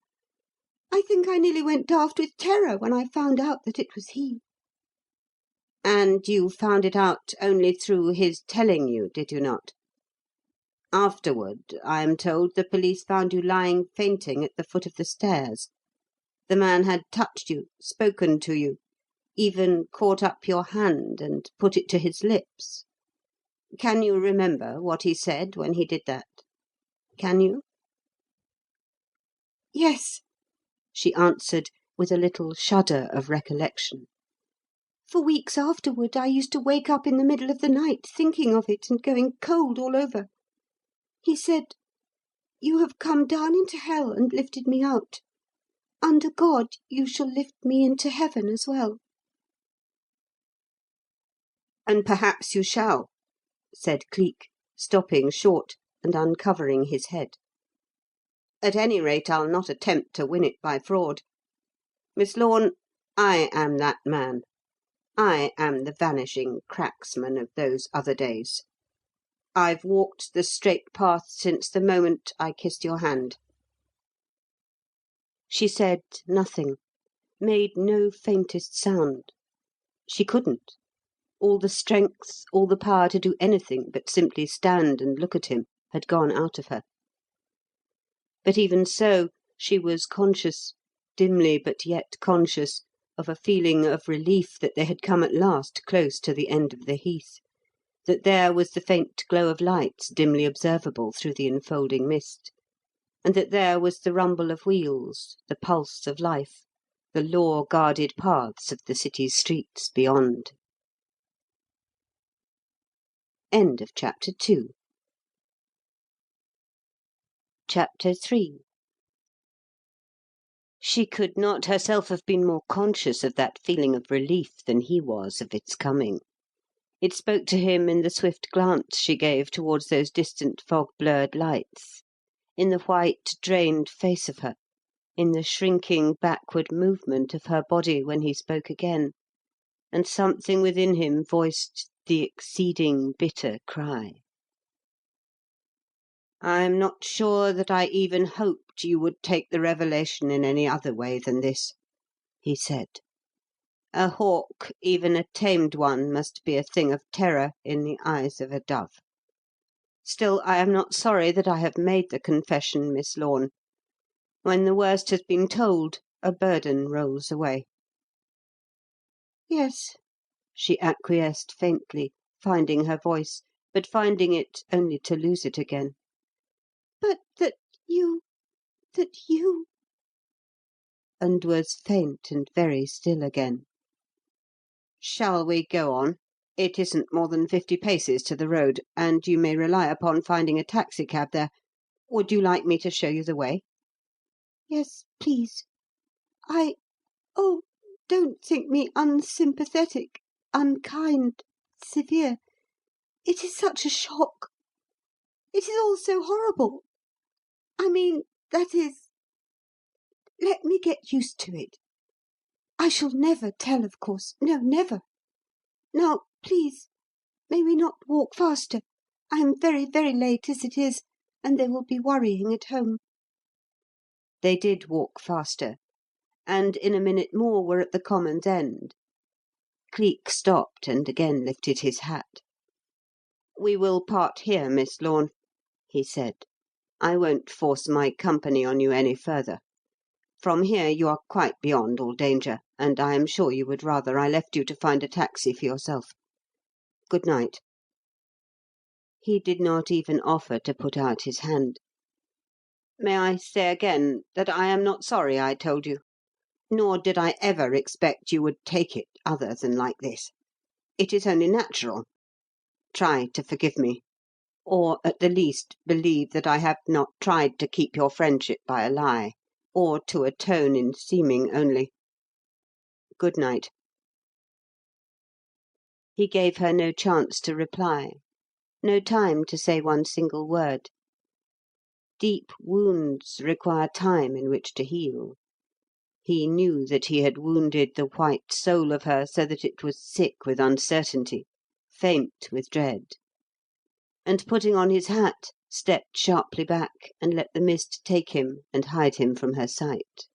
I think I nearly went daft with terror when I found out that it was he." "And you found it out only through his telling you, did you not? Afterward, I am told, the police found you lying fainting at the foot of the stairs. The man had touched you, spoken to you, even caught up your hand and put it to his lips. Can you remember what he said when he did that? Can you?" "Yes," she answered with a little shudder of recollection. For weeks afterward I used to wake up in the middle of the night thinking of it and going cold all over. He said, 'You have come down into hell and lifted me out. Under God you shall lift me into heaven as well.'" "And perhaps you shall," said Cleek, stopping short and uncovering his head. "At any rate, I'll not attempt to win it by fraud. Miss Lorne, I am that man. I am the vanishing cracksman of those other days. I've walked the straight path since the moment I kissed your hand." She said nothing, made no faintest sound. She couldn't. All the strength, all the power to do anything but simply stand and look at him had gone out of her. But even so, she was conscious, dimly but yet conscious, of a feeling of relief that they had come at last close to the end of the heath, that there was the faint glow of lights dimly observable through the enfolding mist, and that there was the rumble of wheels, the pulse of life, the law-guarded paths of the city's streets beyond. End of chapter 2. Chapter 3. She could not herself have been more conscious of that feeling of relief than he was of its coming. It spoke to him in the swift glance she gave towards those distant fog-blurred lights, in the white, drained face of her, in the shrinking backward movement of her body when he spoke again, and something within him voiced the exceeding bitter cry. "I'm not sure that I even hoped you would take the revelation in any other way than this," he said. "A hawk, even a tamed one, must be a thing of terror in the eyes of a dove. Still, I am not sorry that I have made the confession, Miss Lorne. When the worst has been told, a burden rolls away." "Yes," she acquiesced faintly, finding her voice, but finding it only to lose it again. "but that you, and was faint and very still again. "Shall we go on? It isn't more than 50 paces to the road, and you may rely upon finding a taxicab there. Would you like me to show you the way?" Yes, please. Oh, don't think me unsympathetic, unkind, severe. It is such a shock. It is all so horrible. I mean, that is, let me get used to it. I shall never tell, of course. No, never. Now, please, may we not walk faster? I am very, very late as it is, and they will be worrying at home." They did walk faster, and in a minute more were at the common's end. Cleek stopped and again lifted his hat. "We will part here, Miss Lorne," he said. "I won't force my company on you any further. From here you are quite beyond all danger, and I am sure you would rather I left you to find a taxi for yourself. Good night." He did not even offer to put out his hand. "May I say again that I am not sorry I told you, nor did I ever expect you would take it other than like this. It is only natural. Try to forgive me, or, at the least, believe that I have not tried to keep your friendship by a lie, or to atone in seeming only. Good night." He gave her no chance to reply, no time to say one single word. Deep wounds require time in which to heal. He knew that he had wounded the white soul of her so that it was sick with uncertainty, faint with dread; and putting on his hat, stepped sharply back and let the mist take him and hide him from her sight.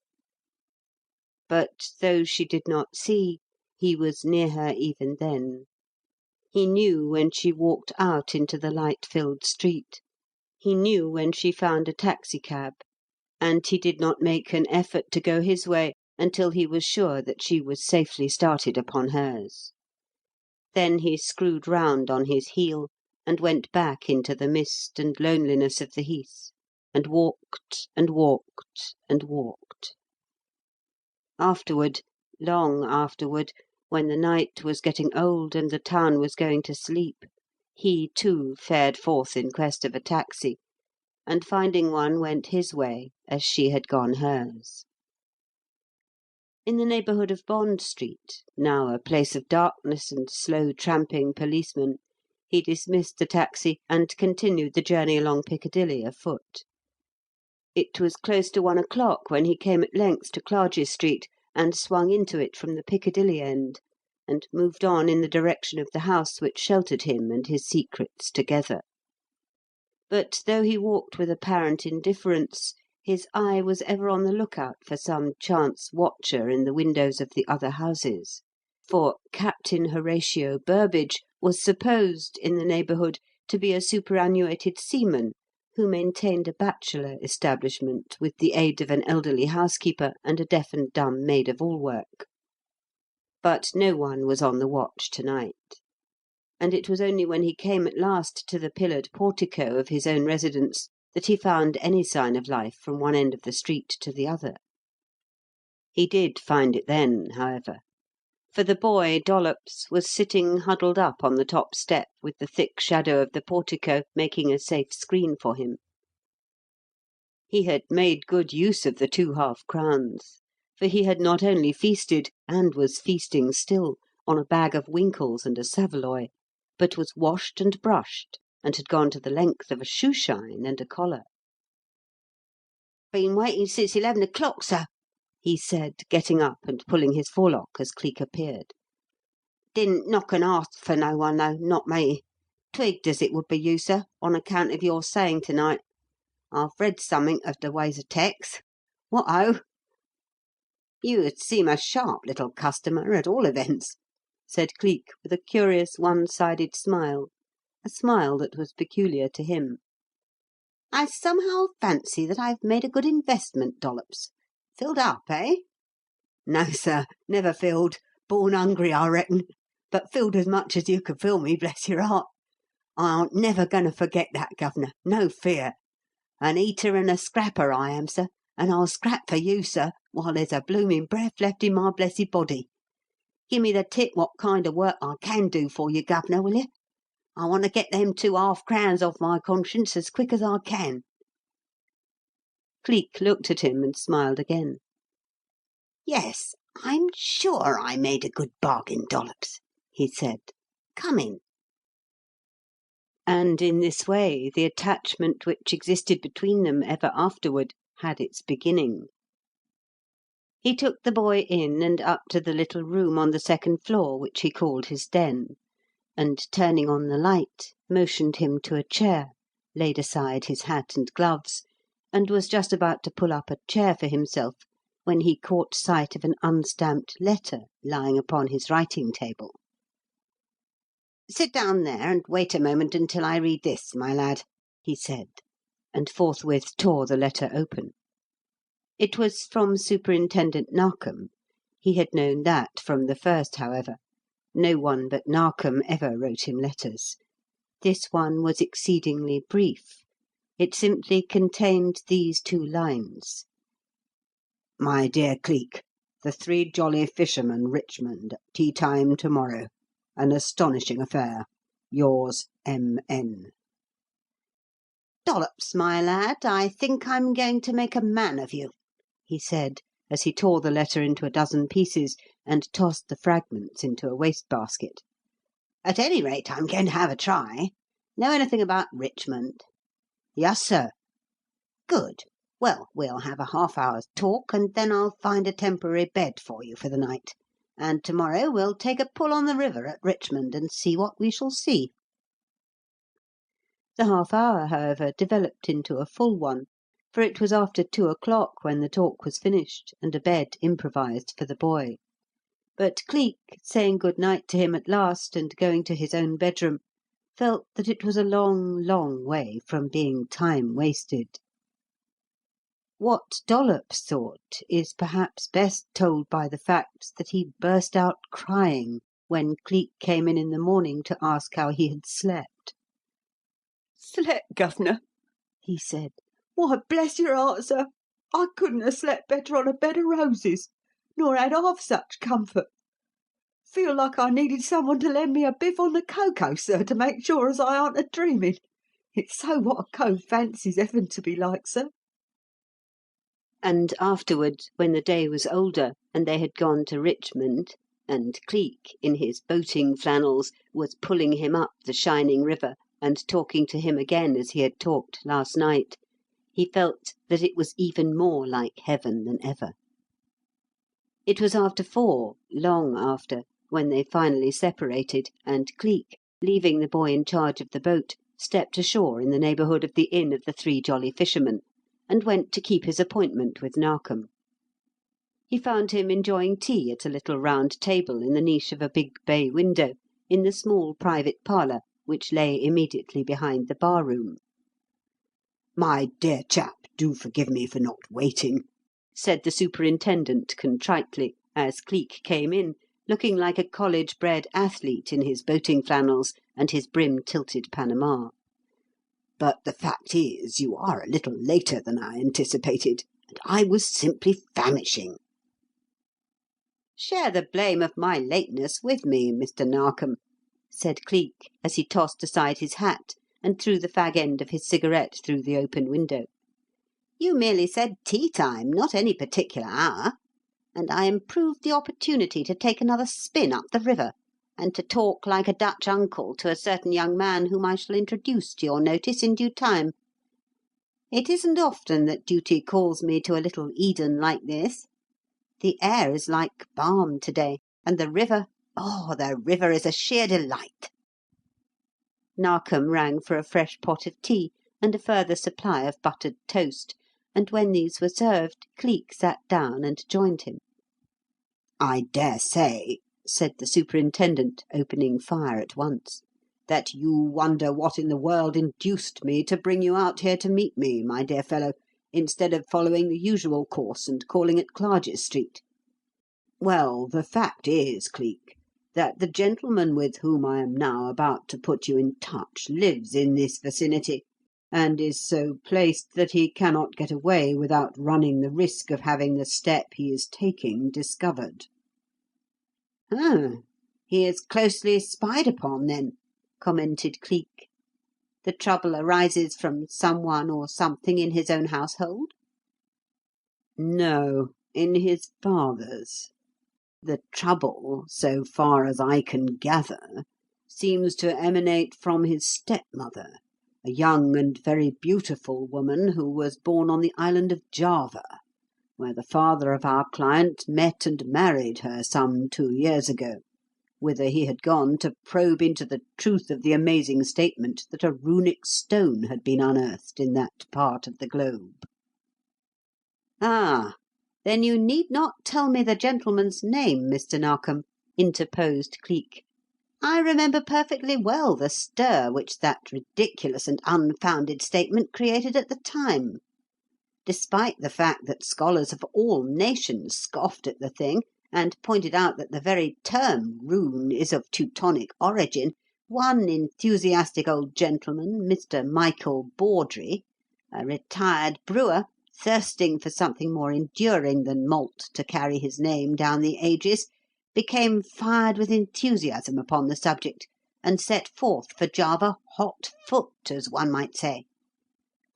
But though she did not see, he was near her even then. He knew when she walked out into the light-filled street. He knew when she found a taxicab, and he did not make an effort to go his way until he was sure that she was safely started upon hers. Then he screwed round on his heel and went back into the mist and loneliness of the heath, and walked and walked and walked. Afterward, long afterward, when the night was getting old and the town was going to sleep, he too fared forth in quest of a taxi, and finding one went his way as she had gone hers. In the neighbourhood of Bond Street, now a place of darkness and slow tramping policemen, he dismissed the taxi and continued the journey along Piccadilly afoot. It was close to 1 o'clock when he came at length to Clarges Street and swung into it from the Piccadilly end, and moved on in the direction of the house which sheltered him and his secrets together. But though he walked with apparent indifference, his eye was ever on the lookout for some chance watcher in the windows of the other houses, for Captain Horatio Burbage was supposed, in the neighbourhood, to be a superannuated seaman who maintained a bachelor establishment with the aid of an elderly housekeeper and a deaf and dumb maid-of-all-work. But no one was on the watch to-night, and it was only when he came at last to the pillared portico of his own residence that he found any sign of life from one end of the street to the other. He did find it then, however, for the boy, Dollops, was sitting huddled up on the top step with the thick shadow of the portico making a safe screen for him. He had made good use of the 2 half-crowns, for he had not only feasted, and was feasting still, on a bag of winkles and a saveloy, but was washed and brushed, and had gone to the length of a shoe-shine and a collar. "Been waiting since 11 o'clock, sir," he said, getting up and pulling his forelock as Cleek appeared. "Didn't knock and ask for no one, though, not me. Twigged as it would be you, sir, on account of your saying to-night. I've read summink of the ways of tecs. What ho! You seem a sharp little customer, at all events," said Cleek, with a curious one-sided smile, a smile that was peculiar to him. "I somehow fancy that I've made a good investment, Dollops. Filled up, eh?" "No, sir, never filled. Born hungry, I reckon. But filled as much as you could fill me, bless your heart. I aren't never going to forget that, governor, no fear. An eater and a scrapper I am, sir, and I'll scrap for you, sir, while there's a blooming breath left in my blessed body. Give me the tip what kind of work I can do for you, governor, will you? I want to get them 2 half-crowns off my conscience as quick as I can." Cleek looked at him and smiled again. "Yes, I'm sure I made a good bargain, Dollops," he said. "Come in." And in this way the attachment which existed between them ever afterward had its beginning. He took the boy in and up to the little room on the second floor which he called his den, and, turning on the light, motioned him to a chair, laid aside his hat and gloves, and was just about to pull up a chair for himself when he caught sight of an unstamped letter lying upon his writing-table. "Sit down there and wait a moment until I read this, my lad," he said, and forthwith tore the letter open. It was from Superintendent Narkom. He had known that from the first, however. No one but Narkom ever wrote him letters. This one was exceedingly brief. It simply contained these 2 lines. "My dear Cleek, the 3 Jolly Fishermen, Richmond, tea-time to-morrow. An astonishing affair. Yours, M.N." "Dollops, my lad, I think I'm going to make a man of you," he said, as he tore the letter into a dozen pieces and tossed the fragments into a waste-basket. "At any rate, I'm going to have a try. Know anything about Richmond?" "Yus, sir." "Good. Well, we'll have a half-hour's talk, and then I'll find a temporary bed for you for the night, and to-morrow we'll take a pull on the river at Richmond and see what we shall see." The half-hour, however, developed into a full one, for it was after 2 o'clock when the talk was finished and a bed improvised for the boy. But Cleek, saying good night to him at last and going to his own bedroom, felt that it was a long, long way from being time wasted. What Dollops thought is perhaps best told by the fact that he burst out crying when Cleek came in the morning to ask how he had slept. "Slept, governor?" he said. "Why, bless your heart, sir, I couldn't have slept better on a bed of roses, nor had half such comfort. Feel like I needed someone to lend me a biff on the cocoa, sir, to make sure as I aren't a-dreaming. It's so what a cove fancies heaven to be like, sir." And afterward, when the day was older, and they had gone to Richmond, and Cleek, in his boating flannels, was pulling him up the shining river, and talking to him again as he had talked last night, he felt that it was even more like heaven than ever. It was after 4, long after, when they finally separated, and Cleek, leaving the boy in charge of the boat, stepped ashore in the neighbourhood of the Inn of the Three Jolly Fishermen, and went to keep his appointment with Narkom. He found him enjoying tea at a little round table in the niche of a big bay window, in the small private parlour which lay immediately behind the bar-room. "My dear chap, do forgive me for not waiting," said the superintendent contritely, as Cleek came in, looking like a college-bred athlete in his boating flannels and his brim-tilted Panama. "But the fact is, you are a little later than I anticipated, and I was simply famishing." "Share the blame of my lateness with me, Mr. Narkom," said Cleek, as he tossed aside his hat and threw the fag-end of his cigarette through the open window. "You merely said tea-time, not any particular hour, and I improved the opportunity to take another spin up the river, and to talk like a Dutch uncle to a certain young man whom I shall introduce to your notice in due time. It isn't often that duty calls me to a little Eden like this. The air is like balm to-day, and the river, oh, the river is a sheer delight." Narkom rang for a fresh pot of tea and a further supply of buttered toast, and when these were served, Cleek sat down and joined him. "I dare say," said the superintendent, opening fire at once, "that you wonder what in the world induced me to bring you out here to meet me, my dear fellow, instead of following the usual course and calling at Clarges Street. Well, the fact is, Cleek, that the gentleman with whom I am now about to put you in touch lives in this vicinity, and is so placed that he cannot get away without running the risk of having the step he is taking discovered." "Ah, he is closely spied upon, then," commented Cleek. "The trouble arises from someone or something in his own household?" "No, in his father's. The trouble, so far as I can gather, seems to emanate from his stepmother, a young and very beautiful woman who was born on the island of Java, where the father of our client met and married her some 2 years ago, whither he had gone to probe into the truth of the amazing statement that a runic stone had been unearthed in that part of the globe." "Ah, then you need not tell me the gentleman's name, Mr. Narkom," interposed Cleek. "I remember perfectly well the stir which that ridiculous and unfounded statement created at the time. Despite the fact that scholars of all nations scoffed at the thing, and pointed out that the very term rune is of Teutonic origin, one enthusiastic old gentleman, Mr. Michael Bawdrey, a retired brewer, thirsting for something more enduring than malt to carry his name down the ages, became fired with enthusiasm upon the subject, and set forth for Java hot foot, as one might say.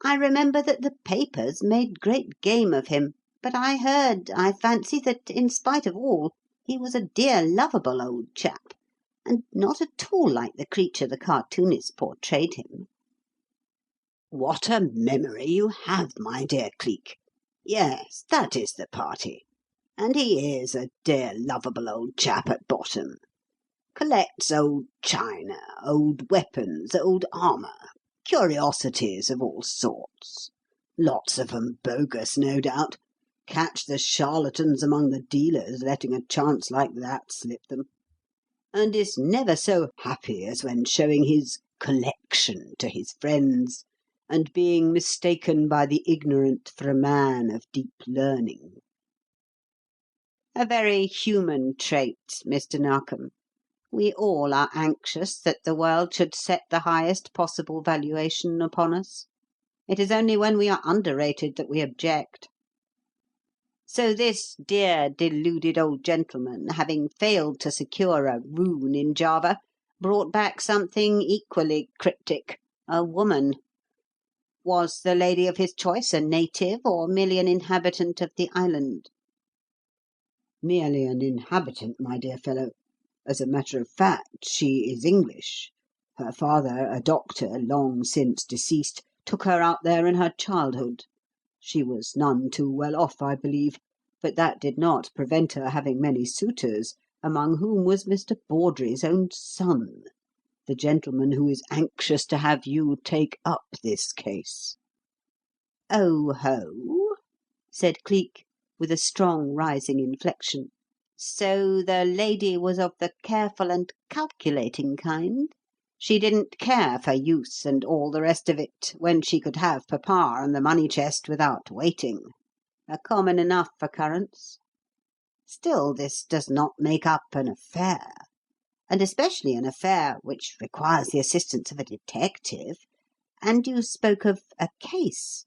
I remember that the papers made great game of him, but I heard, I fancy, that, in spite of all, he was a dear lovable old chap, and not at all like the creature the cartoonists portrayed him." "What a memory you have, my dear Cleek! Yes, that is the party. And he is a dear lovable old chap at bottom. Collects old china, old weapons, old armour, curiosities of all sorts. Lots of 'em bogus, no doubt. Catch the charlatans among the dealers letting a chance like that slip them. And is never so happy as when showing his 'collection' to his friends, and being mistaken by the ignorant for a man of deep learning." "A very human trait, Mr. Narkom. We all are anxious that the world should set the highest possible valuation upon us. It is only when we are underrated that we object." So this dear deluded old gentleman, having failed to secure a rune in Java, brought back something equally cryptic, a woman. Was the lady of his choice a native or merely an inhabitant of the island?" "Merely an inhabitant, my dear fellow. As a matter of fact, she is English. Her father, a doctor, long since deceased, took her out there in her childhood. She was none too well off, I believe, but that did not prevent her having many suitors, among whom was Mr. Bawdrey's own son, the gentleman who is anxious to have you take up this case." "Oh ho!" said Cleek, with a strong rising inflection. "So the lady was of the careful and calculating kind? She didn't care for use and all the rest of it, when she could have papa and the money chest without waiting. A common enough occurrence. Still, this does not make up an affair, and especially an affair which requires the assistance of a detective. And you spoke of a case.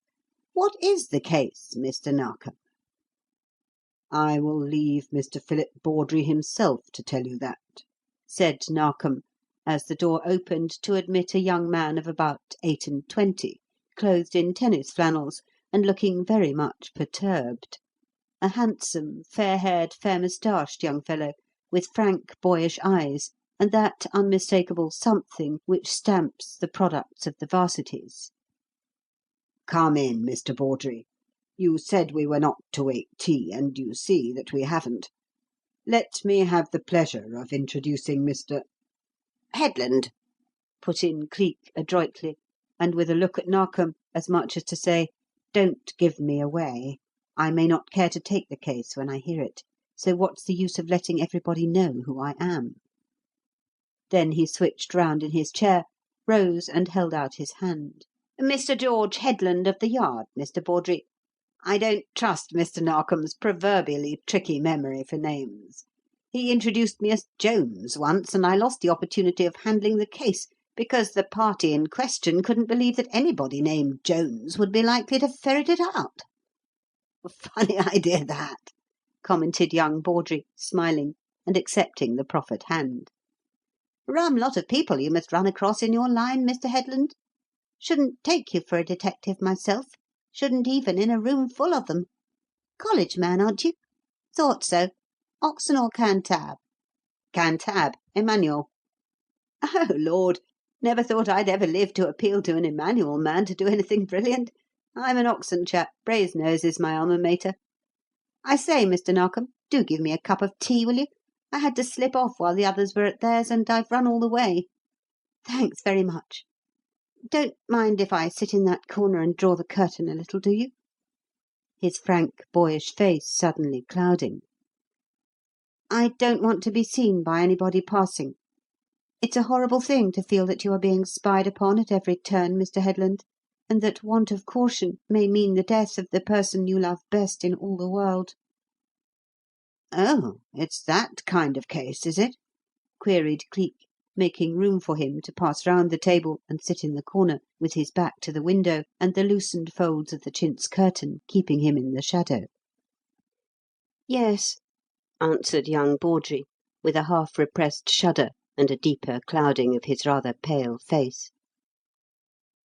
What is the case, Mr. Narkom?" "I will leave Mr. Philip Bawdrey himself to tell you that," said Narkom, as the door opened to admit a young man of about 28, clothed in tennis flannels and looking very much perturbed. A handsome, fair-haired, fair-moustached young fellow, with frank, boyish eyes, and that unmistakable something which stamps the products of the 'Varsities. "Come in, Mr. Bawdrey. You said we were not to wait tea, and you see that we haven't. Let me have the pleasure of introducing Mr. "Headland," put in Cleek adroitly, and with a look at Narkom, as much as to say, "Don't give me away. I may not care to take the case when I hear it, so what's the use of letting everybody know who I am?" Then he switched round in his chair, rose, and held out his hand. "Mr. George Headland of the Yard, Mr. Bawdrey. I don't trust Mr. Narkom's proverbially tricky memory for names. He introduced me as Jones once, and I lost the opportunity of handling the case because the party in question couldn't believe that anybody named Jones would be likely to ferret it out." "Funny idea, that," commented young Bawdrey, smiling, and accepting the proffered hand. "Rum lot of people you must run across in your line, Mr. Headland. Shouldn't take you for a detective myself. Shouldn't even in a room full of them. College man, aren't you? Thought so. Oxon or Cantab?" "Cantab. Emmanuel." "Oh, Lord! Never thought I'd ever live to appeal to an Emmanuel man to do anything brilliant. I'm an Oxon chap. Brasenose is my alma mater. I say, Mr. Narkom, do give me a cup of tea, will you? I had to slip off while the others were at theirs, and I've run all the way. Thanks very much. Don't mind if I sit in that corner and draw the curtain a little, do you?" His frank, boyish face suddenly clouding. "I don't want to be seen by anybody passing. It's a horrible thing to feel that you are being spied upon at every turn, Mr. Headland, and that want of caution may mean the death of the person you love best in all the world." "Oh, it's that kind of case, is it?" queried Cleek, making room for him to pass round the table and sit in the corner, with his back to the window and the loosened folds of the chintz curtain keeping him in the shadow. "Yes," answered young Bawdrey, with a half-repressed shudder and a deeper clouding of his rather pale face.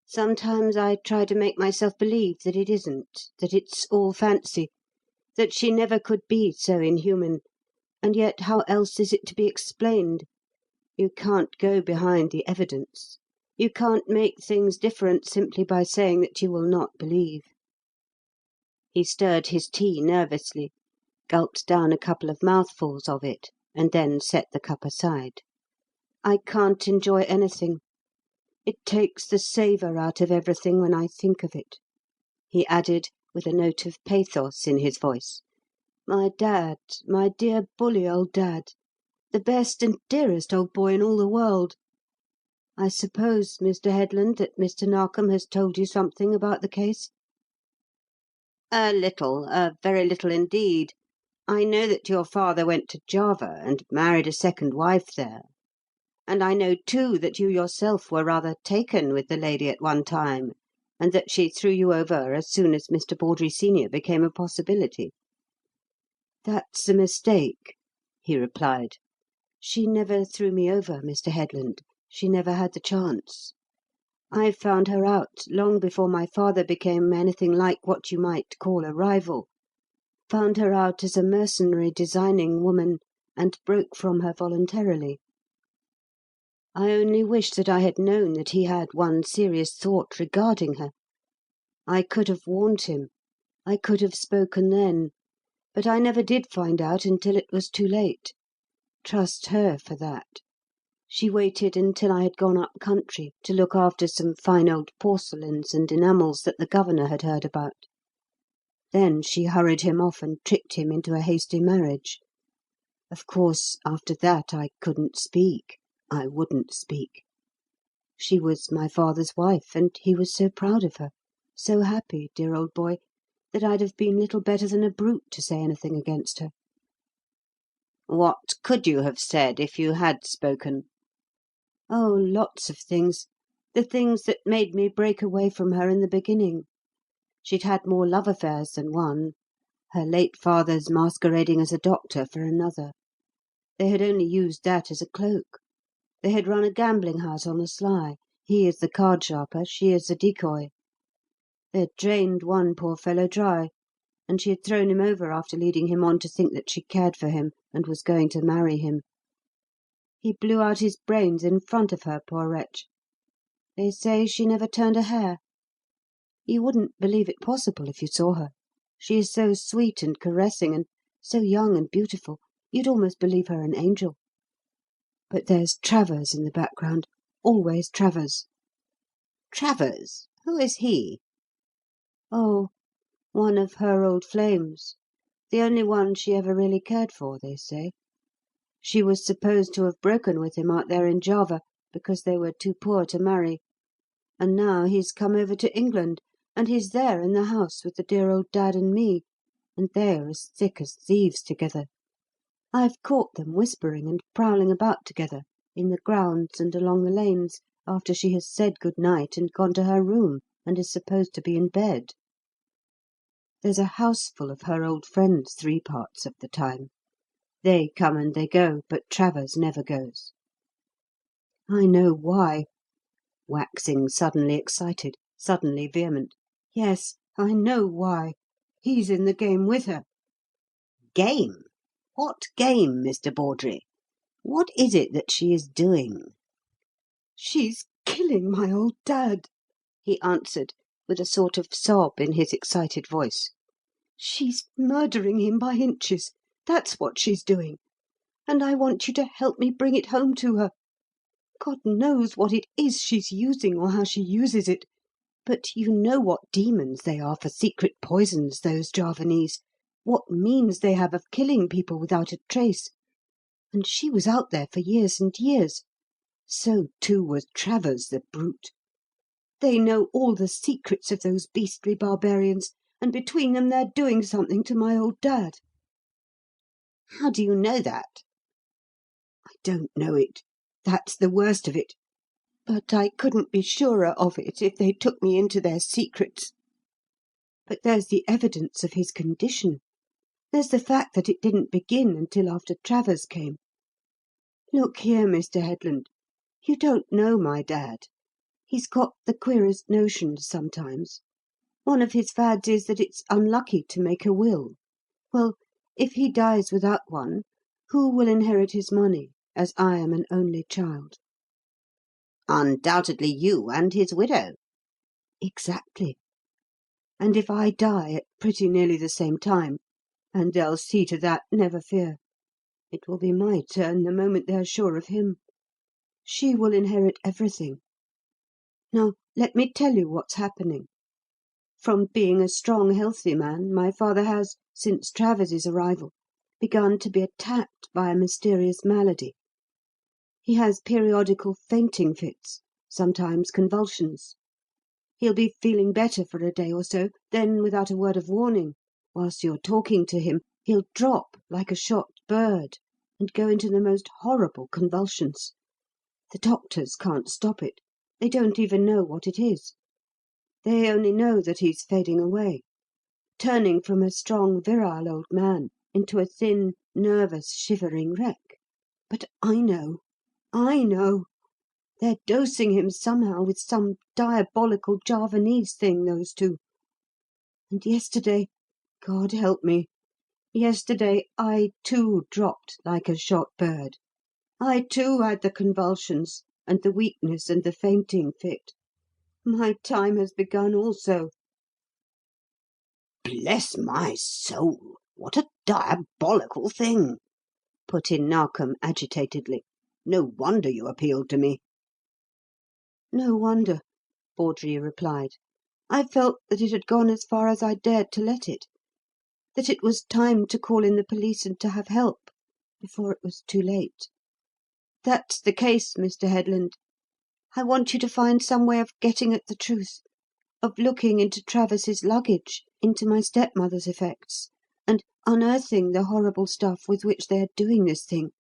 "Sometimes I try to make myself believe that it isn't, that it's all fancy, that she never could be so inhuman, and yet how else is it to be explained? You can't go behind the evidence. You can't make things different simply by saying that you will not believe." He stirred his tea nervously, gulped down a couple of mouthfuls of it, and then set the cup aside. "I can't enjoy anything. It takes the savour out of everything when I think of it," he added, with a note of pathos in his voice. "My dad, my dear bully old dad, the best and dearest old boy in all the world. I suppose, Mr. Headland, that Mr. Narkom has told you something about the case?" "A little, a very little indeed. I know that your father went to Java and married a second wife there. And I know, too, that you yourself were rather taken with the lady at one time, and that she threw you over as soon as Mr. Bawdrey senior became a possibility." "That's a mistake," he replied. "She never threw me over, Mr. Headland. She never had the chance. I found her out long before my father became anything like what you might call a rival. Found her out as a mercenary, designing woman, and broke from her voluntarily. I only wish that I had known that he had one serious thought regarding her. I could have warned him. I could have spoken then. But I never did find out until it was too late. Trust her for that. She waited until I had gone up country to look after some fine old porcelains and enamels that the governor had heard about. Then she hurried him off and tricked him into a hasty marriage. Of course, after that I couldn't speak. I wouldn't speak. She was my father's wife, and he was so proud of her, so happy, dear old boy, that I'd have been little better than a brute to say anything against her." "What could you have said if you had spoken?" "Oh, lots of things. The things that made me break away from her in the beginning. She'd had more love affairs than one, her late father's masquerading as a doctor for another. They had only used that as a cloak. They had run a gambling house on the sly, he as the card sharper, she as the decoy. They had drained one poor fellow dry, and she had thrown him over after leading him on to think that she cared for him and was going to marry him. He blew out his brains in front of her, poor wretch. They say she never turned a hair. You wouldn't believe it possible if you saw her. She is so sweet and caressing, and so young and beautiful, you'd almost believe her an angel. But there's Travers in the background, always Travers." Travers? Who is he?" "Oh, one of her old flames. The only one she ever really cared for, they say. She was supposed to have broken with him out there in Java because they were too poor to marry. And now he's come over to England, and he's there in the house with the dear old dad and me, and they're as thick as thieves together. I've caught them whispering and prowling about together, in the grounds and along the lanes, after she has said good night and gone to her room and is supposed to be in bed. There's a houseful of her old friends 3 parts of the time. They come and they go, but Travers never goes. I know why," waxing suddenly excited, suddenly vehement. "Yes, I know why. He's in the game with her." "Game? What game, Mr. Bawdrey? What is it that she is doing?" "She's killing my old dad," he answered, with a sort of sob in his excited voice. "She's murdering him by inches. That's what she's doing. And I want you to help me bring it home to her. God knows what it is she's using or how she uses it. But you know what demons they are for secret poisons, those Javanese, what means they have of killing people without a trace. And she was out there for years and years. So, too, was Travers, the brute. They know all the secrets of those beastly barbarians, and between them they're doing something to my old dad." "How do you know that?" "I don't know it. That's the worst of it. But I couldn't be surer of it if they took me into their secrets. But there's the evidence of his condition. There's the fact that it didn't begin until after Travers came. Look here, Mr. Headland, you don't know my dad. He's got the queerest notions sometimes. One of his fads is that it's unlucky to make a will. Well, if he dies without one, who will inherit his money, as I am an only child?" "Undoubtedly you and his widow." "Exactly. And if I die at pretty nearly the same time, and they'll see to that, never fear, it will be my turn the moment they are sure of him. She will inherit everything. Now, let me tell you what's happening. From being a strong, healthy man, my father has, since Travers's arrival, begun to be attacked by a mysterious malady. He has periodical fainting fits, sometimes convulsions. He'll be feeling better for a day or so, then, without a word of warning, whilst you're talking to him, he'll drop like a shot bird and go into the most horrible convulsions. The doctors can't stop it. They don't even know what it is. They only know that he's fading away, turning from a strong, virile old man into a thin, nervous, shivering wreck. But I know. They're dosing him somehow with some diabolical Javanese thing, those two. And yesterday, God help me, yesterday I too dropped like a shot bird. I too had the convulsions and the weakness and the fainting fit. My time has begun also. Bless my soul, what a diabolical thing! Put in Narkom agitatedly. No wonder you appealed to me. No wonder, Bawdrey replied. I felt that it had gone as far as I dared to let it, that it was time to call in the police and to have help before it was too late. That's the case, Mr. Headland. I want you to find some way of getting at the truth, of looking into Travers's luggage, into my stepmother's effects, and unearthing the horrible stuff with which they are doing this thing.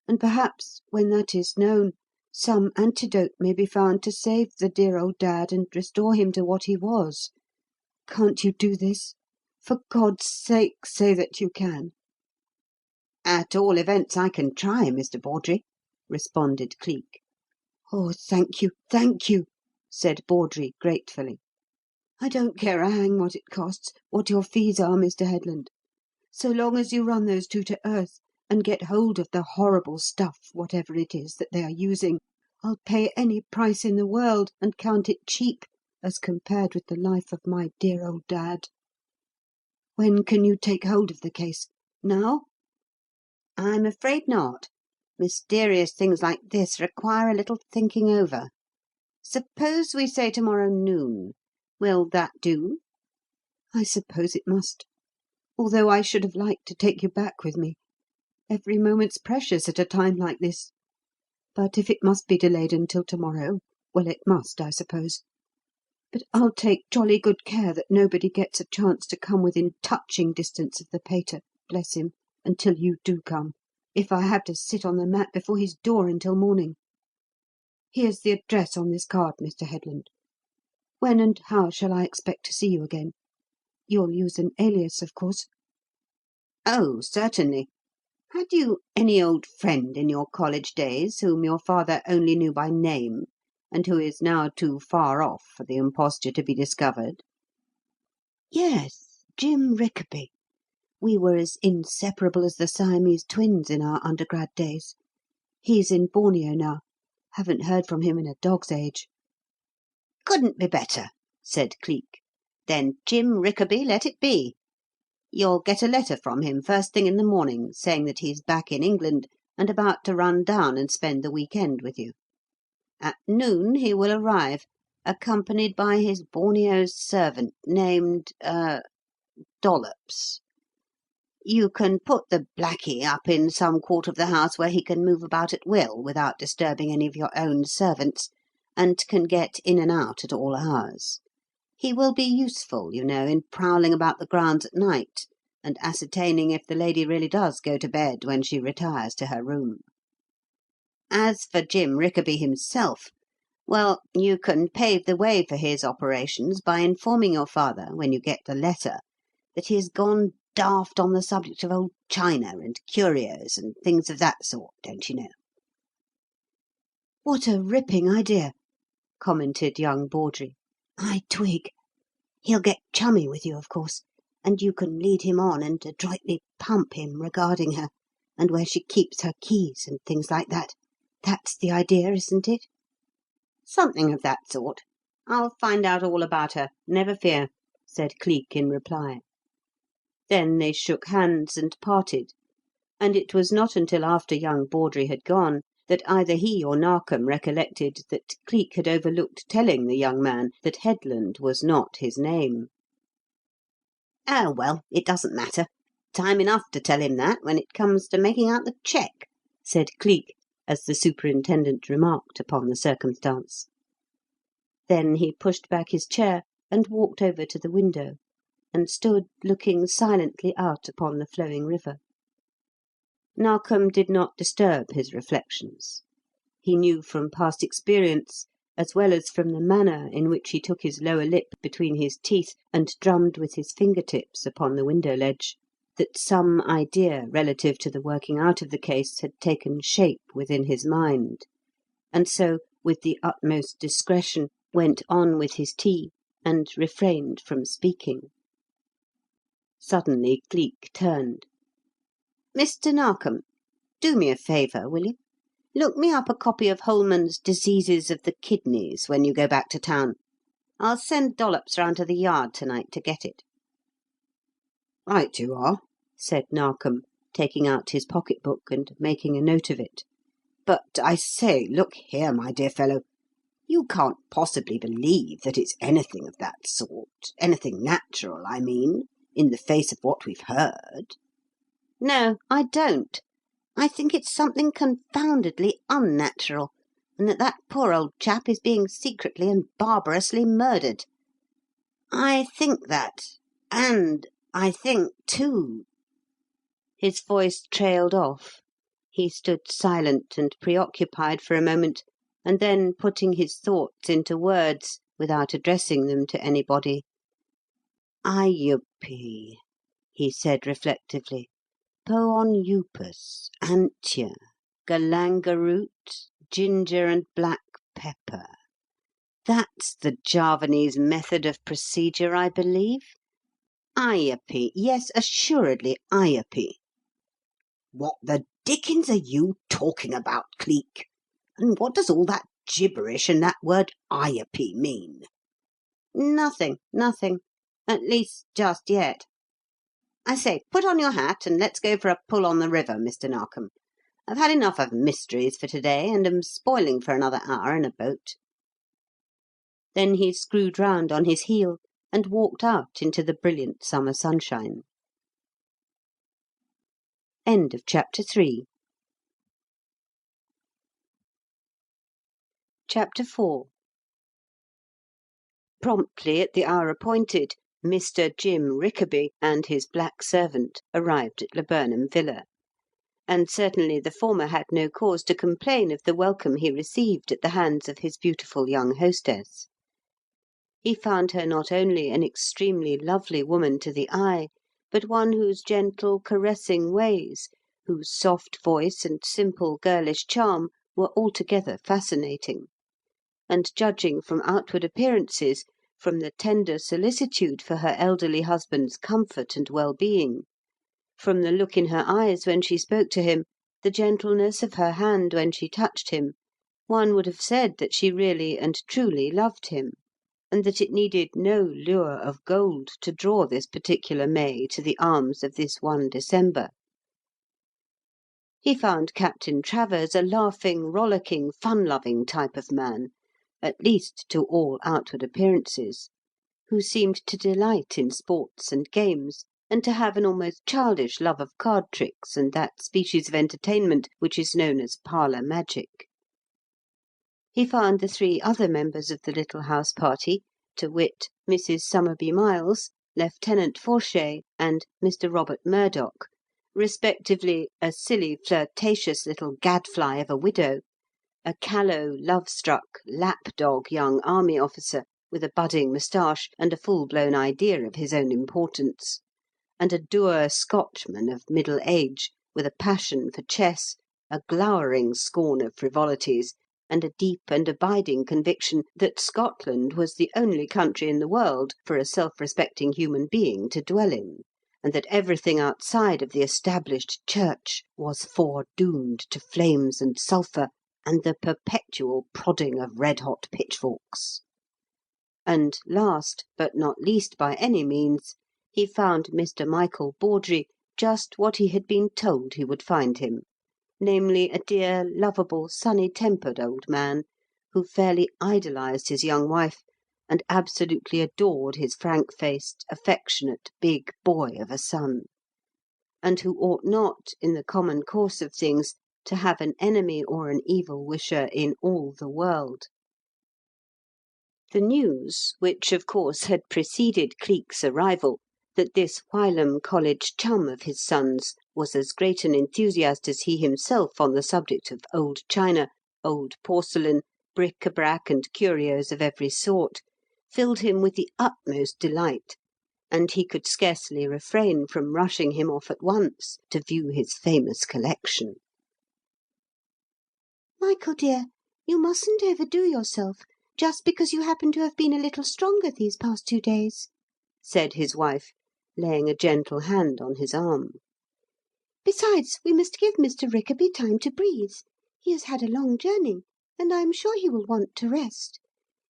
And perhaps, when that is known, some antidote may be found to save the dear old dad and restore him to what he was. Can't you do this? For God's sake, say that you can." "At all events, I can try, Mr. Bawdrey," responded Cleek. "Oh, thank you," said Bawdrey gratefully. "I don't care a hang what it costs, what your fees are, Mr. Headland. So long as you run those two to earth and get hold of the horrible stuff, whatever it is, that they are using, I'll pay any price in the world and count it cheap as compared with the life of my dear old dad. When can you take hold of the case? Now?" "I'm afraid not. Mysterious things like this require a little thinking over. Suppose we say to-morrow noon. Will that do?" "I suppose it must. Although I should have liked to take you back with me. Every moment's precious at a time like this. But if it must be delayed until to-morrow, well, it must, I suppose. But I'll take jolly good care that nobody gets a chance to come within touching distance of the pater, bless him, until you do come, if I have to sit on the mat before his door until morning. Here's the address on this card, Mr. Headland. When and how shall I expect to see you again? You'll use an alias, of course?" "Oh, certainly. Had you any old friend in your college days whom your father only knew by name, and who is now too far off for the imposture to be discovered?" "Yes, Jim Rickaby. We were as inseparable as the Siamese twins in our undergrad days. He's in Borneo now. Haven't heard from him in a dog's age." "Couldn't be better," said Cleek. "Then Jim Rickaby let it be. You'll get a letter from him first thing in the morning saying that he's back in England and about to run down and spend the week end with you. At noon he will arrive, accompanied by his Borneo servant named Dollops. You can put the blackie up in some quarter of the house where he can move about at will without disturbing any of your own servants, and can get in and out at all hours. He will be useful, you know, in prowling about the grounds at night and ascertaining if the lady really does go to bed when she retires to her room. As for Jim Rickaby himself, well, you can pave the way for his operations by informing your father, when you get the letter, that he has gone daft on the subject of old china and curios and things of that sort, don't you know?" "What a ripping idea!" commented young Bawdrey. "I twig. He'll get chummy with you, of course, and you can lead him on and adroitly pump him regarding her, and where she keeps her keys and things like that. That's the idea, isn't it?" "Something of that sort. I'll find out all about her, never fear," said Cleek in reply. Then they shook hands and parted, and it was not until after young Bawdrey had gone that either he or Narkom recollected that Cleek had overlooked telling the young man that Headland was not his name. "Oh, well, it doesn't matter. Time enough to tell him that when it comes to making out the cheque," said Cleek, as the superintendent remarked upon the circumstance. Then he pushed back his chair and walked over to the window, and stood looking silently out upon the flowing river. Narkom did not disturb his reflections. He knew from past experience, as well as from the manner in which he took his lower lip between his teeth and drummed with his finger tips upon the window ledge, that some idea relative to the working out of the case had taken shape within his mind, and so, with the utmost discretion, went on with his tea and refrained from speaking. Suddenly Cleek turned. "Mr. Narkom, do me a favour, will you? Look me up a copy of Holman's Diseases of the Kidneys when you go back to town. I'll send Dollops round to the Yard to-night to get it." "Right you are," said Narkom, taking out his pocket-book and making a note of it. "But, I say, look here, my dear fellow, you can't possibly believe that it's anything of that sort, anything natural, I mean, in the face of what we've heard?" "No, I don't. I think it's something confoundedly unnatural, and that poor old chap is being secretly and barbarously murdered. I think that, and I think, too—" His voice trailed off. He stood silent and preoccupied for a moment, and then putting his thoughts into words, without addressing them to anybody. "Ayupee," he said reflectively. "Poonupas, Antia, galanga root, ginger and black pepper. That's the Javanese method of procedure, I believe. Ayupee, yes, assuredly, ayupee." "What the dickens are you talking about, Cleek? And what does all that gibberish and that word ayupee mean?" "Nothing, nothing. At least, just yet. I say, put on your hat and let's go for a pull on the river, Mr. Narkom. I've had enough of mysteries for to-day, and am spoiling for another hour in a boat." Then he screwed round on his heel and walked out into the brilliant summer sunshine. Chapter IV. Promptly at the hour appointed, Mr. Jim Rickaby and his black servant arrived at Laburnham Villa, and certainly the former had no cause to complain of the welcome he received at the hands of his beautiful young hostess. He found her not only an extremely lovely woman to the eye, but one whose gentle, caressing ways, whose soft voice and simple girlish charm were altogether fascinating; and judging from outward appearances, from the tender solicitude for her elderly husband's comfort and well-being, from the look in her eyes when she spoke to him, the gentleness of her hand when she touched him, one would have said that she really and truly loved him, and that it needed no lure of gold to draw this particular May to the arms of this one December. He found Captain Travers a laughing, rollicking, fun-loving type of man, at least to all outward appearances, who seemed to delight in sports and games, and to have an almost childish love of card tricks and that species of entertainment which is known as parlour magic. He found the three other members of the little house party, to wit, Mrs. Somerby Miles, Lieutenant Forshey, and Mr. Robert Murdoch, respectively a silly, flirtatious little gadfly of a widow, a callow, love-struck, lap-dog young army officer with a budding moustache and a full-blown idea of his own importance, and a dour Scotchman of middle age with a passion for chess, a glowering scorn of frivolities, and a deep and abiding conviction that Scotland was the only country in the world for a self-respecting human being to dwell in, and that everything outside of the established church was foredoomed to flames and sulphur and the perpetual prodding of red-hot pitchforks. And last, but not least by any means, he found Mr. Michael Bawdrey just what he had been told he would find him, namely a dear, lovable, sunny-tempered old man, who fairly idolised his young wife and absolutely adored his frank-faced, affectionate, big boy of a son, and who ought not, in the common course of things, to have an enemy or an evil wisher in all the world. The news, which of course had preceded Cleek's arrival, that this whilom college chum of his son's was as great an enthusiast as he himself on the subject of old china, old porcelain, bric-a-brac, and curios of every sort, filled him with the utmost delight, and he could scarcely refrain from rushing him off at once to view his famous collection. Michael, dear, you mustn't overdo yourself, just because you happen to have been a little stronger these past 2 days," said his wife, laying a gentle hand on his arm. "Besides, we must give Mr. Rickaby time to breathe. He has had a long journey, and I am sure he will want to rest.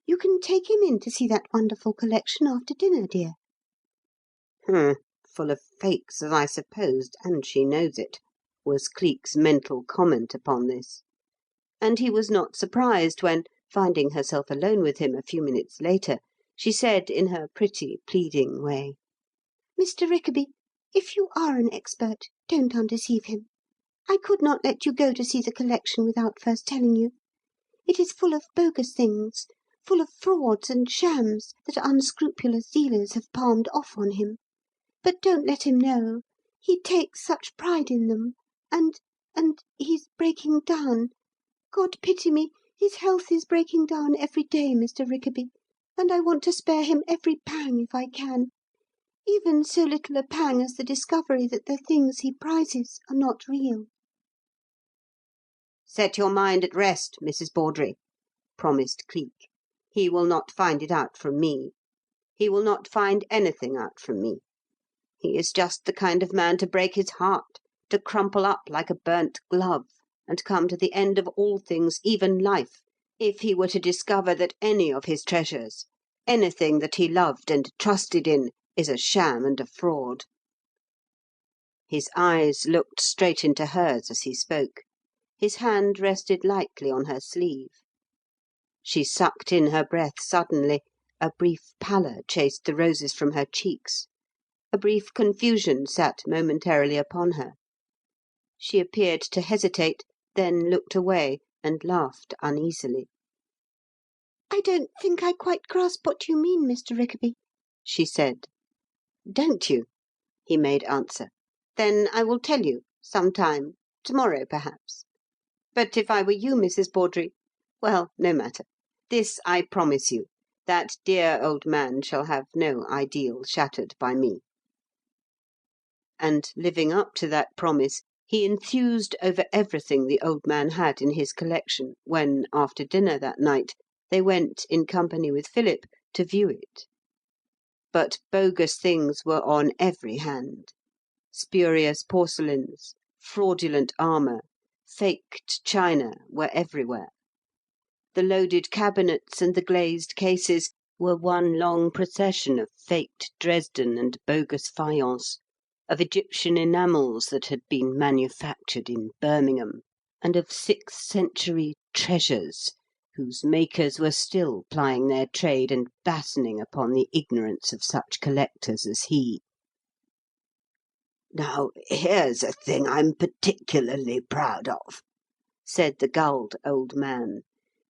You can take him in to see that wonderful collection after dinner, dear." Full of fakes, as I supposed, and she knows it, was Cleek's mental comment upon this. And he was not surprised when, finding herself alone with him a few minutes later, she said in her pretty, pleading way, "Mr. Rickaby, if you are an expert, don't undeceive him. I could not let you go to see the collection without first telling you. It is full of bogus things, full of frauds and shams that unscrupulous dealers have palmed off on him. But don't let him know. He takes such pride in them. And he's breaking down. God pity me, his health is breaking down every day, Mr. Rickaby, and I want to spare him every pang if I can, even so little a pang as the discovery that the things he prizes are not real." "Set your mind at rest, Mrs. Bawdrey," promised Cleek. "He will not find it out from me. He will not find anything out from me. He is just the kind of man to break his heart, to crumple up like a burnt glove, and come to the end of all things, even life, if he were to discover that any of his treasures, anything that he loved and trusted in, is a sham and a fraud." His eyes looked straight into hers as he spoke. His hand rested lightly on her sleeve. She sucked in her breath suddenly. A brief pallor chased the roses from her cheeks. A brief confusion sat momentarily upon her. She appeared to hesitate, then looked away and laughed uneasily. "I don't think I quite grasp what you mean, Mr. Rickaby," she said. "Don't you?" he made answer. "Then I will tell you, some time, to-morrow perhaps. But if I were you, Mrs. Bawdrey, well, no matter. This I promise you, that dear old man shall have no ideal shattered by me." And living up to that promise, he enthused over everything the old man had in his collection when, after dinner that night, they went, in company with Philip, to view it. But bogus things were on every hand. Spurious porcelains, fraudulent armour, faked china were everywhere. The loaded cabinets and the glazed cases were one long procession of faked Dresden and bogus faience, of Egyptian enamels that had been manufactured in Birmingham, and of 6th century treasures whose makers were still plying their trade and battening upon the ignorance of such collectors as he. "Now, here's a thing I'm particularly proud of," said the gulled old man,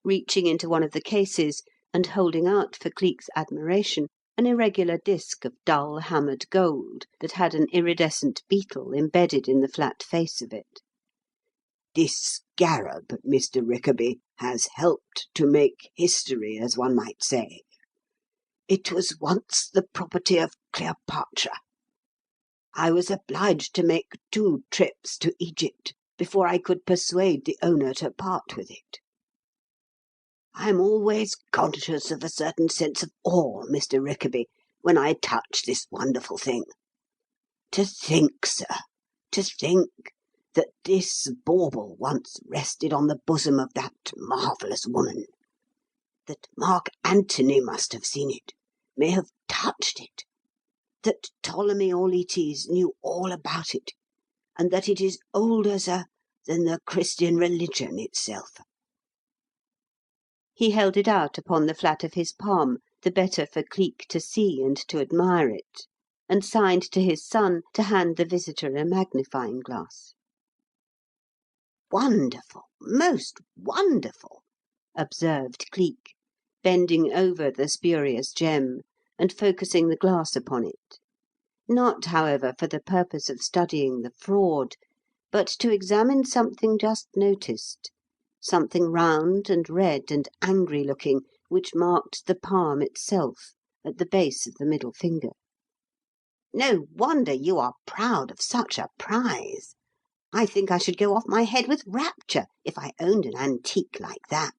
reaching into one of the cases and holding out for Cleek's admiration an irregular disc of dull hammered gold that had an iridescent beetle embedded in the flat face of it. "This scarab, Mr. Rickaby, has helped to make history, as one might say. It was once the property of Cleopatra. I was obliged to make 2 trips to Egypt before I could persuade the owner to part with it. I'm always conscious of a certain sense of awe, Mr. Rickaby, when I touch this wonderful thing. To think, sir, to think that this bauble once rested on the bosom of that marvellous woman, that Mark Antony must have seen it, may have touched it, that Ptolemy Auletes knew all about it, and that it is older, sir, than the Christian religion itself." He held it out upon the flat of his palm, the better for Cleek to see and to admire it, and signed to his son to hand the visitor a magnifying glass. "Wonderful, most wonderful," observed Cleek, bending over the spurious gem and focusing the glass upon it; not, however, for the purpose of studying the fraud, but to examine something just noticed, something round and red and angry looking, which marked the palm itself, at the base of the middle finger. No wonder you are proud of such a prize. I think I should go off my head with rapture if I owned an antique like that.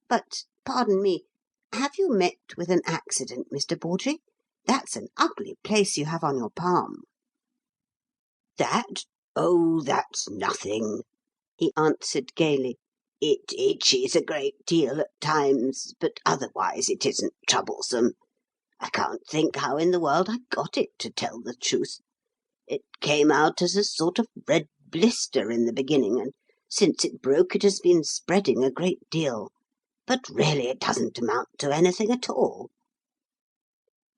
But, pardon me, have you met with an accident, Mr. Bawdrey? That's an ugly place you have on your palm." "That? Oh, that's nothing," he answered gaily. "It itches a great deal at times, but otherwise it isn't troublesome. I can't think how in the world I got it, to tell the truth. It came out as a sort of red blister in the beginning, and since it broke it has been spreading a great deal. But really it doesn't amount to anything at all."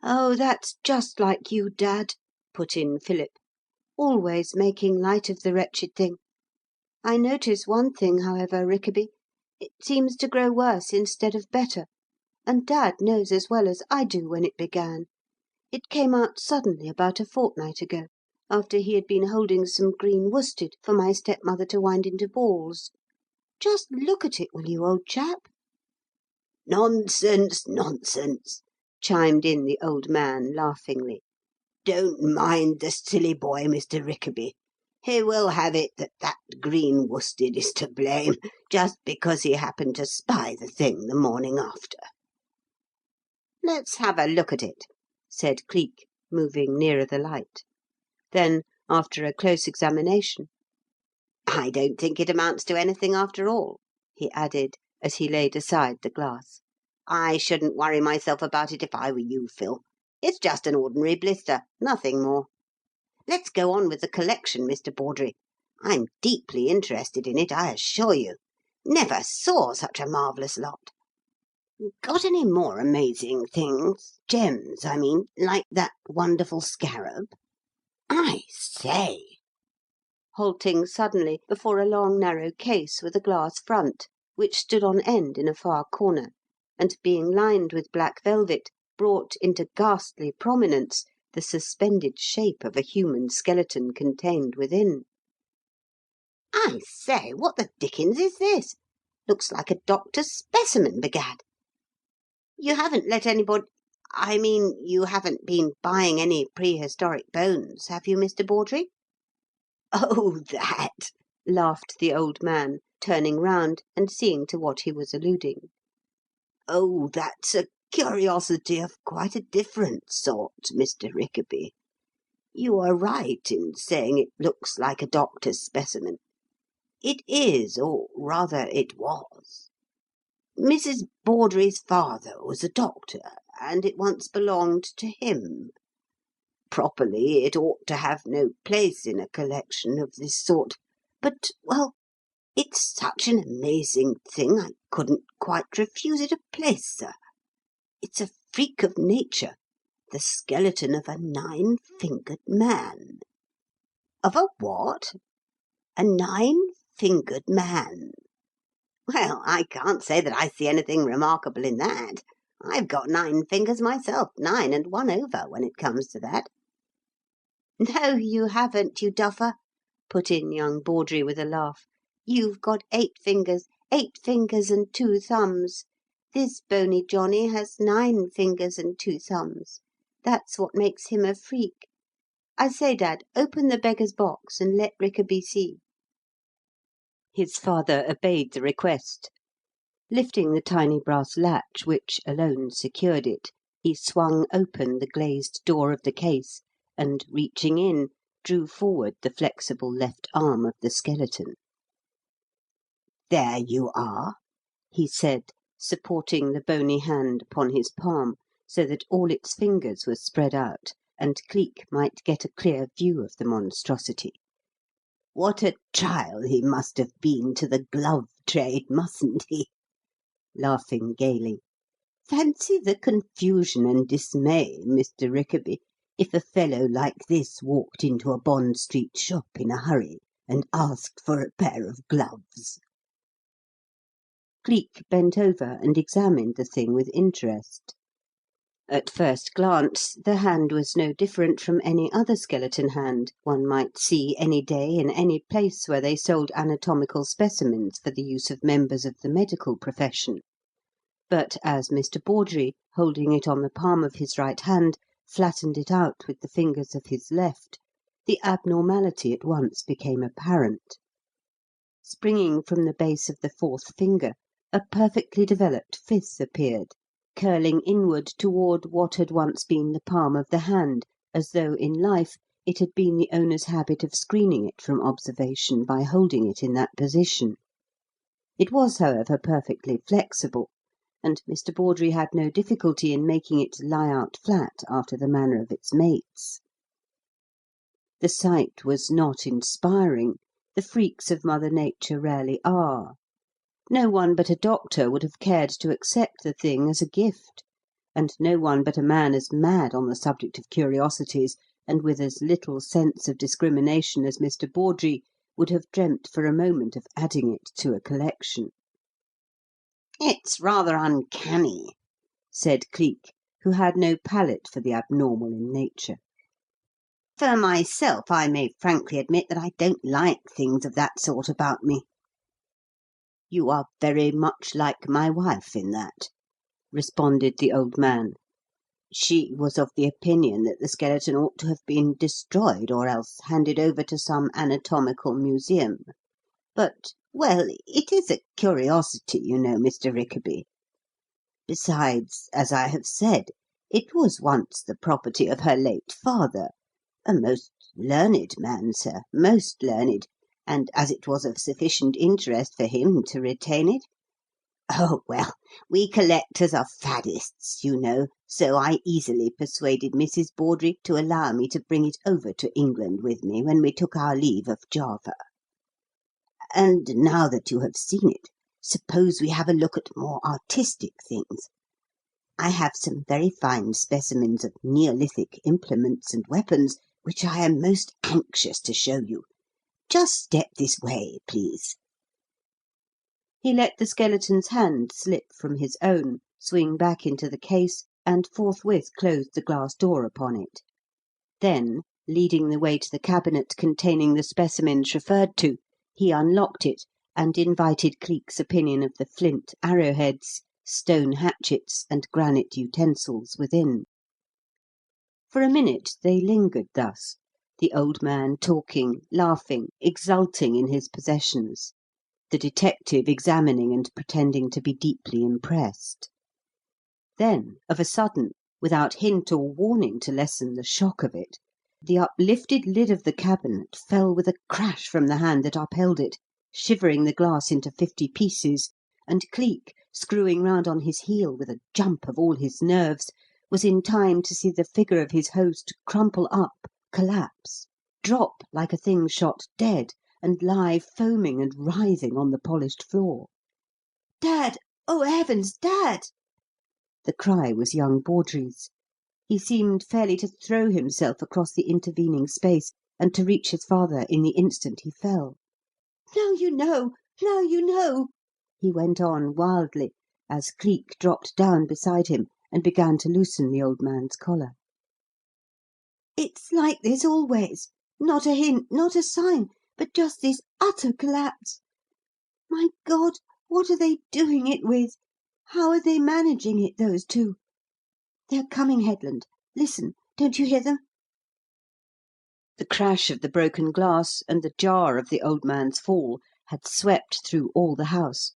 "Oh, that's just like you, Dad," put in Philip. "Always making light of the wretched thing. I notice one thing, however, Rickaby. It seems to grow worse instead of better, and Dad knows as well as I do when it began. It came out suddenly about a fortnight ago, after he had been holding some green worsted for my stepmother to wind into balls. Just look at it, will you, old chap?" "Nonsense, nonsense," chimed in the old man laughingly. "Don't mind the silly boy, Mr. Rickaby. He will have it that that green worsted is to blame, just because he happened to spy the thing the morning after." "Let's have a look at it," said Cleek, moving nearer the light. Then, after a close examination, "I don't think it amounts to anything after all," he added, as he laid aside the glass. "I shouldn't worry myself about it if I were you, Phil. It's just an ordinary blister, nothing more. Let's go on with the collection, Mr. Bawdrey. I'm deeply interested in it, I assure you. Never saw such a marvellous lot. Got any more amazing things? Gems, I mean, like that wonderful scarab? I say," halting suddenly before a long narrow case with a glass front, which stood on end in a far corner, and being lined with black velvet, brought into ghastly prominence the suspended shape of a human skeleton contained within. "I say, what the dickens is this? Looks like a doctor's specimen, begad. You haven't let anybody... I mean, you haven't been buying any prehistoric bones, have you, Mr. Bawdrey?" "Oh, that!" laughed the old man, turning round and seeing to what he was alluding. "Oh, that's a curiosity of quite a different sort, Mr. Rickaby. You are right in saying it looks like a doctor's specimen. It is, or rather it was. Mrs. Bawdrey's father was a doctor, and it once belonged to him. Properly, it ought to have no place in a collection of this sort, but, well, it's such an amazing thing I couldn't quite refuse it a place, sir. It's a freak of nature, the skeleton of a 9-fingered man." "Of a what?" "A 9-fingered man. Well, I can't say that I see anything remarkable in that. I've got 9 fingers myself, 9 and 1 over, when it comes to that." "No, you haven't, you duffer," put in young Bawdrey with a laugh. "You've got 8 fingers, 8 fingers and 2 thumbs. This bony Johnny has 9 fingers and 2 thumbs. That's what makes him a freak. I say, Dad, open the beggar's box and let Rickaby see." His father obeyed the request. Lifting the tiny brass latch which alone secured it, he swung open the glazed door of the case, and, reaching in, drew forward the flexible left arm of the skeleton. "There you are," he said, supporting the bony hand upon his palm, so that all its fingers were spread out, and Cleek might get a clear view of the monstrosity. "What a trial he must have been to the glove trade, mustn't he?" laughing gaily. "Fancy the confusion and dismay, Mr. Rickaby, if a fellow like this walked into a Bond Street shop in a hurry and asked for a pair of gloves." Cleek bent over and examined the thing with interest. At first glance, the hand was no different from any other skeleton hand one might see any day in any place where they sold anatomical specimens for the use of members of the medical profession. But as Mr. Bawdrey, holding it on the palm of his right hand, flattened it out with the fingers of his left, the abnormality at once became apparent. Springing from the base of the fourth finger, a perfectly developed fifth appeared, curling inward toward what had once been the palm of the hand, as though in life it had been the owner's habit of screening it from observation by holding it in that position. It was, however, perfectly flexible, and Mr. Bawdrey had no difficulty in making it lie out flat after the manner of its mates. The sight was not inspiring. The freaks of Mother Nature rarely are. No one but a doctor would have cared to accept the thing as a gift, and no one but a man as mad on the subject of curiosities, and with as little sense of discrimination as Mr. Bawdrey, would have dreamt for a moment of adding it to a collection. "It's rather uncanny," said Cleek, who had no palate for the abnormal in nature. "For myself, I may frankly admit that I don't like things of that sort about me." "You are very much like my wife in that," responded the old man. "She was of the opinion that the skeleton ought to have been destroyed or else handed over to some anatomical museum. But well, it is a curiosity, you know, Mr. Rickaby. Besides, as I have said, it was once the property of her late father, a most learned man, sir, most learned, and as it was of sufficient interest for him to retain it. Oh, well, we collectors are faddists, you know, so I easily persuaded Mrs. Bawdrey to allow me to bring it over to England with me when we took our leave of Java. And now that you have seen it, suppose we have a look at more artistic things. I have some very fine specimens of Neolithic implements and weapons which I am most anxious to show you. Just step this way, please." He let the skeleton's hand slip from his own, swing back into the case, and forthwith closed the glass door upon it. Then, leading the way to the cabinet containing the specimens referred to, he unlocked it and invited Cleek's opinion of the flint arrowheads, stone hatchets, and granite utensils within. For a minute they lingered thus, the old man talking, laughing, exulting in his possessions, the detective examining and pretending to be deeply impressed. Then, of a sudden, without hint or warning to lessen the shock of it, the uplifted lid of the cabinet fell with a crash from the hand that upheld it, shivering the glass into 50 pieces, and Cleek, screwing round on his heel with a jump of all his nerves, was in time to see the figure of his host crumple up, collapse, drop like a thing shot dead, and lie foaming and writhing on the polished floor. "Dad! Oh, heavens, Dad!" The cry was young Bawdrey's. He seemed fairly to throw himself across the intervening space, and to reach his father in the instant he fell. "Now you know! Now you know!" he went on wildly, as Cleek dropped down beside him and began to loosen the old man's collar. "It's like this always. Not a hint, not a sign, but just this utter collapse. My God, what are they doing it with? How are they managing it, those two? They're coming, Headland. Listen, don't you hear them?" The crash of the broken glass and the jar of the old man's fall had swept through all the house,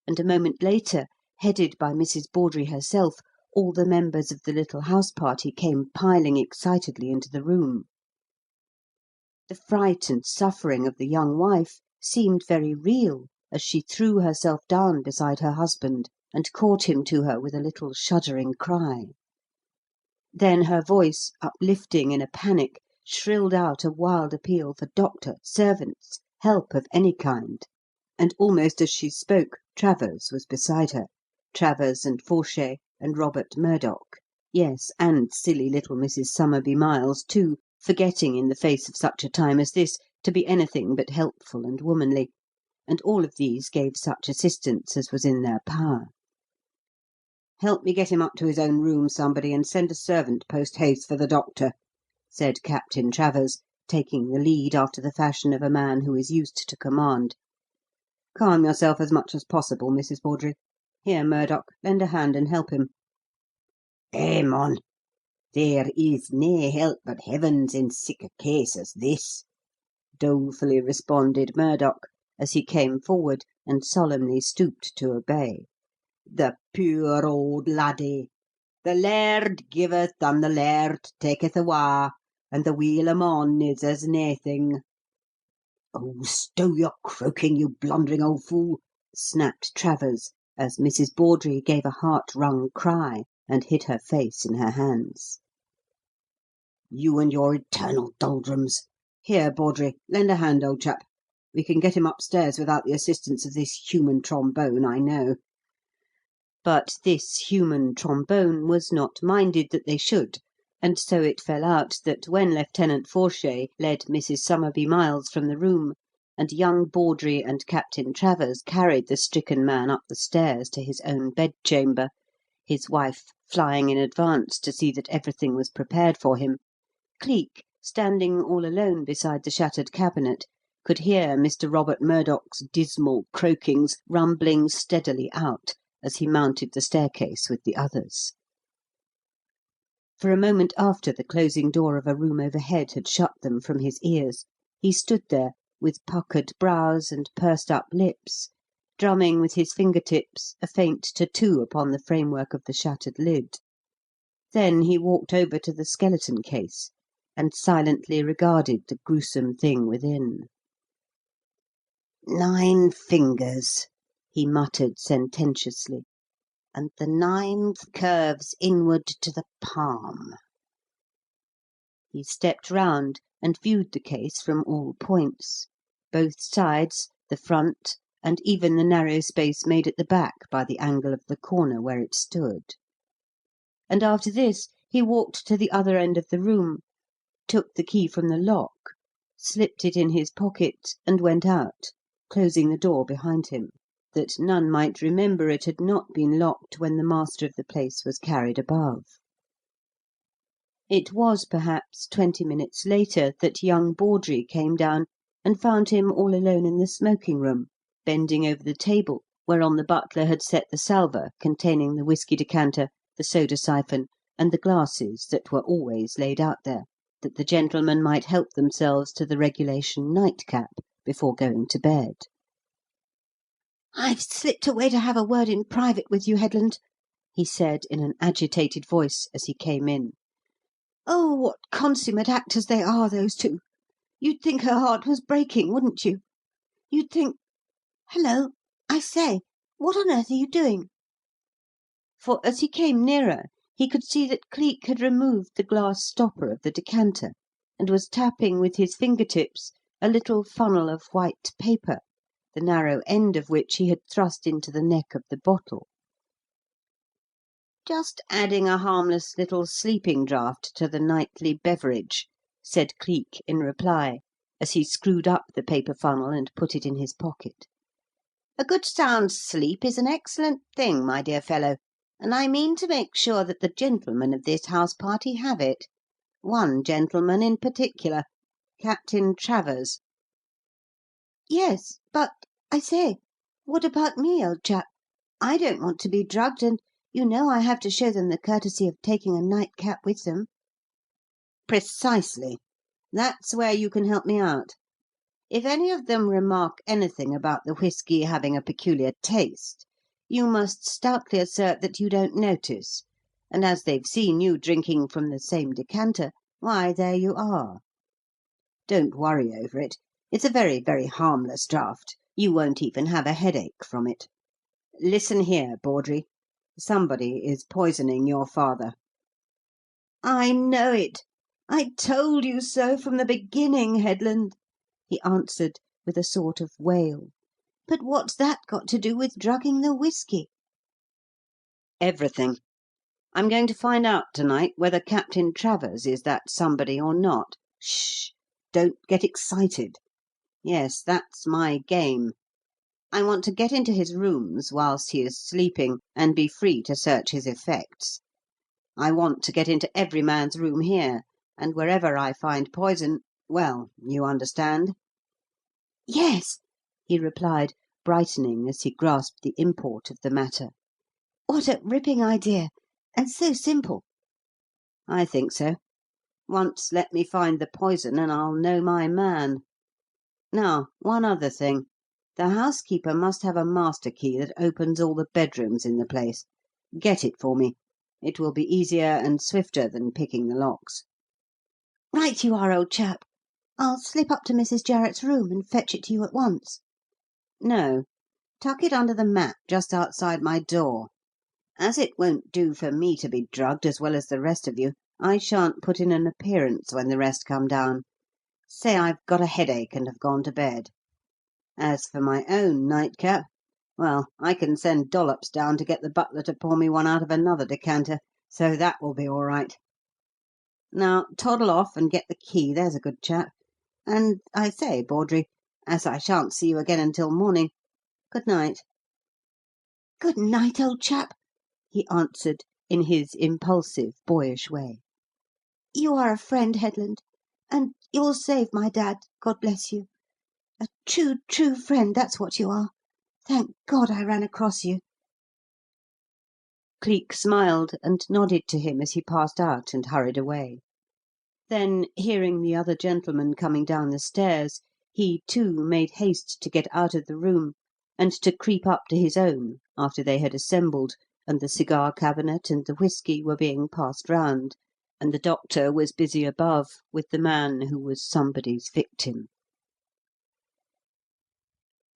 and a moment later, headed by Mrs. Bawdrey herself, all the members of the little house party came piling excitedly into the room. The fright and suffering of the young wife seemed very real as she threw herself down beside her husband and caught him to her with a little shuddering cry. Then her voice, uplifting in a panic, shrilled out a wild appeal for doctor, servants, help of any kind, and almost as she spoke Travers was beside her, Travers and Forshay and Robert Murdoch, yes, and silly little Mrs. Somerby Miles, too, forgetting in the face of such a time as this to be anything but helpful and womanly, and all of these gave such assistance as was in their power. "Help me get him up to his own room, somebody, and send a servant post haste for the doctor," said Captain Travers, taking the lead after the fashion of a man who is used to command. "Calm yourself as much as possible, Mrs. Bawdrey. Here, Murdoch, lend a hand and help him." "Eh, mon!" There is nae help but heaven's in sic a case as this, dolefully responded Murdoch, as he came forward and solemnly stooped to obey. The puir old laddie! The laird giveth and the laird taketh awa', and the wheel o' mon is as naething. Oh, stow your croaking, you blundering old fool! Snapped Travers, as Mrs. Bawdrey gave a heart-wrung cry and hid her face in her hands. You and your eternal doldrums! Here, Bawdrey, lend a hand, old chap. We can get him upstairs without the assistance of this human trombone, I know. But this human trombone was not minded that they should, and so it fell out that when Lieutenant Forshay led Mrs. Somerby-Miles from the room, and young Bawdrey and Captain Travers carried the stricken man up the stairs to his own bedchamber, his wife flying in advance to see that everything was prepared for him, Cleek, standing all alone beside the shattered cabinet, could hear Mr. Robert Murdoch's dismal croakings rumbling steadily out as he mounted the staircase with the others. For a moment after the closing door of a room overhead had shut them from his ears, he stood there, with puckered brows and pursed-up lips, drumming with his finger-tips a faint tattoo upon the framework of the shattered lid. Then he walked over to the skeleton case and silently regarded the gruesome thing within. 9 fingers, he muttered sententiously, and the 9th curves inward to the palm. He stepped round and viewed the case from all points, both sides, the front, and even the narrow space made at the back by the angle of the corner where it stood. And after this he walked to the other end of the room, took the key from the lock, slipped it in his pocket, and went out, closing the door behind him, that none might remember it had not been locked when the master of the place was carried above. It was perhaps 20 minutes later that young Bawdrey came down and found him all alone in the smoking-room, bending over the table whereon the butler had set the salver containing the whisky decanter, the soda-siphon, and the glasses that were always laid out there, that the gentlemen might help themselves to the regulation nightcap before going to bed. "I've slipped away to have a word in private with you, Headland," he said in an agitated voice as he came in. "Oh, what consummate actors they are, those two! You'd think her heart was breaking, wouldn't you? You'd think Hello! I say, what on earth are you doing?" For as he came nearer, he could see that Cleek had removed the glass stopper of the decanter, and was tapping with his finger-tips a little funnel of white paper, the narrow end of which he had thrust into the neck of the bottle. "Just adding a harmless little sleeping draught to the nightly beverage," said Cleek in reply, as he screwed up the paper funnel and put it in his pocket. "A good sound sleep is an excellent thing, my dear fellow, and I mean to make sure that the gentlemen of this house-party have it. One gentleman in particular, Captain Travers." "Yes, but, I say, what about me, old chap? I don't want to be drugged, and you know I have to show them the courtesy of taking a nightcap with them." Precisely. That's where you can help me out. If any of them remark anything about the whisky having a peculiar taste, you must stoutly assert that you don't notice, and as they've seen you drinking from the same decanter, why, there you are. Don't worry over it. It's a very, very harmless draught. You won't even have a headache from it. Listen here, Bawdrey. Somebody is poisoning your father." "I know it. I told you so from the beginning, Headland," he answered with a sort of wail. "But what's that got to do with drugging the whisky?" "Everything. I'm going to find out to-night whether Captain Travers is that somebody or not. Shh! Don't get excited. Yes, that's my game. I want to get into his rooms whilst he is sleeping, and be free to search his effects. I want to get into every man's room here, and wherever I find poison, well, you understand?" "Yes," he replied, brightening as he grasped the import of the matter. "What a ripping idea! And so simple." I think so. Once let me find the poison and I'll know my man. Now, one other thing. The housekeeper must have a master key that opens all the bedrooms in the place. Get it for me. It will be easier and swifter than picking the locks." "Right you are, old chap. I'll slip up to Mrs. Jarrett's room and fetch it to you at once." "No. Tuck it under the mat just outside my door. As it won't do for me to be drugged as well as the rest of you, I shan't put in an appearance when the rest come down. Say I've got a headache and have gone to bed. As for my own nightcap, well, I can send Dollops down to get the butler to pour me one out of another decanter, so that will be all right. Now toddle off and get the key, there's a good chap. And I say, Bawdrey, as I shan't see you again until morning, good night." "Good night, old chap," he answered in his impulsive, boyish way. "You are a friend, Headland, and you'll save my dad, God bless you. A true, true friend, that's what you are. Thank God I ran across you." Cleek smiled and nodded to him as he passed out and hurried away. Then, hearing the other gentleman coming down the stairs, he, too, made haste to get out of the room and to creep up to his own after they had assembled and the cigar cabinet and the whisky were being passed round, and the doctor was busy above with the man who was somebody's victim.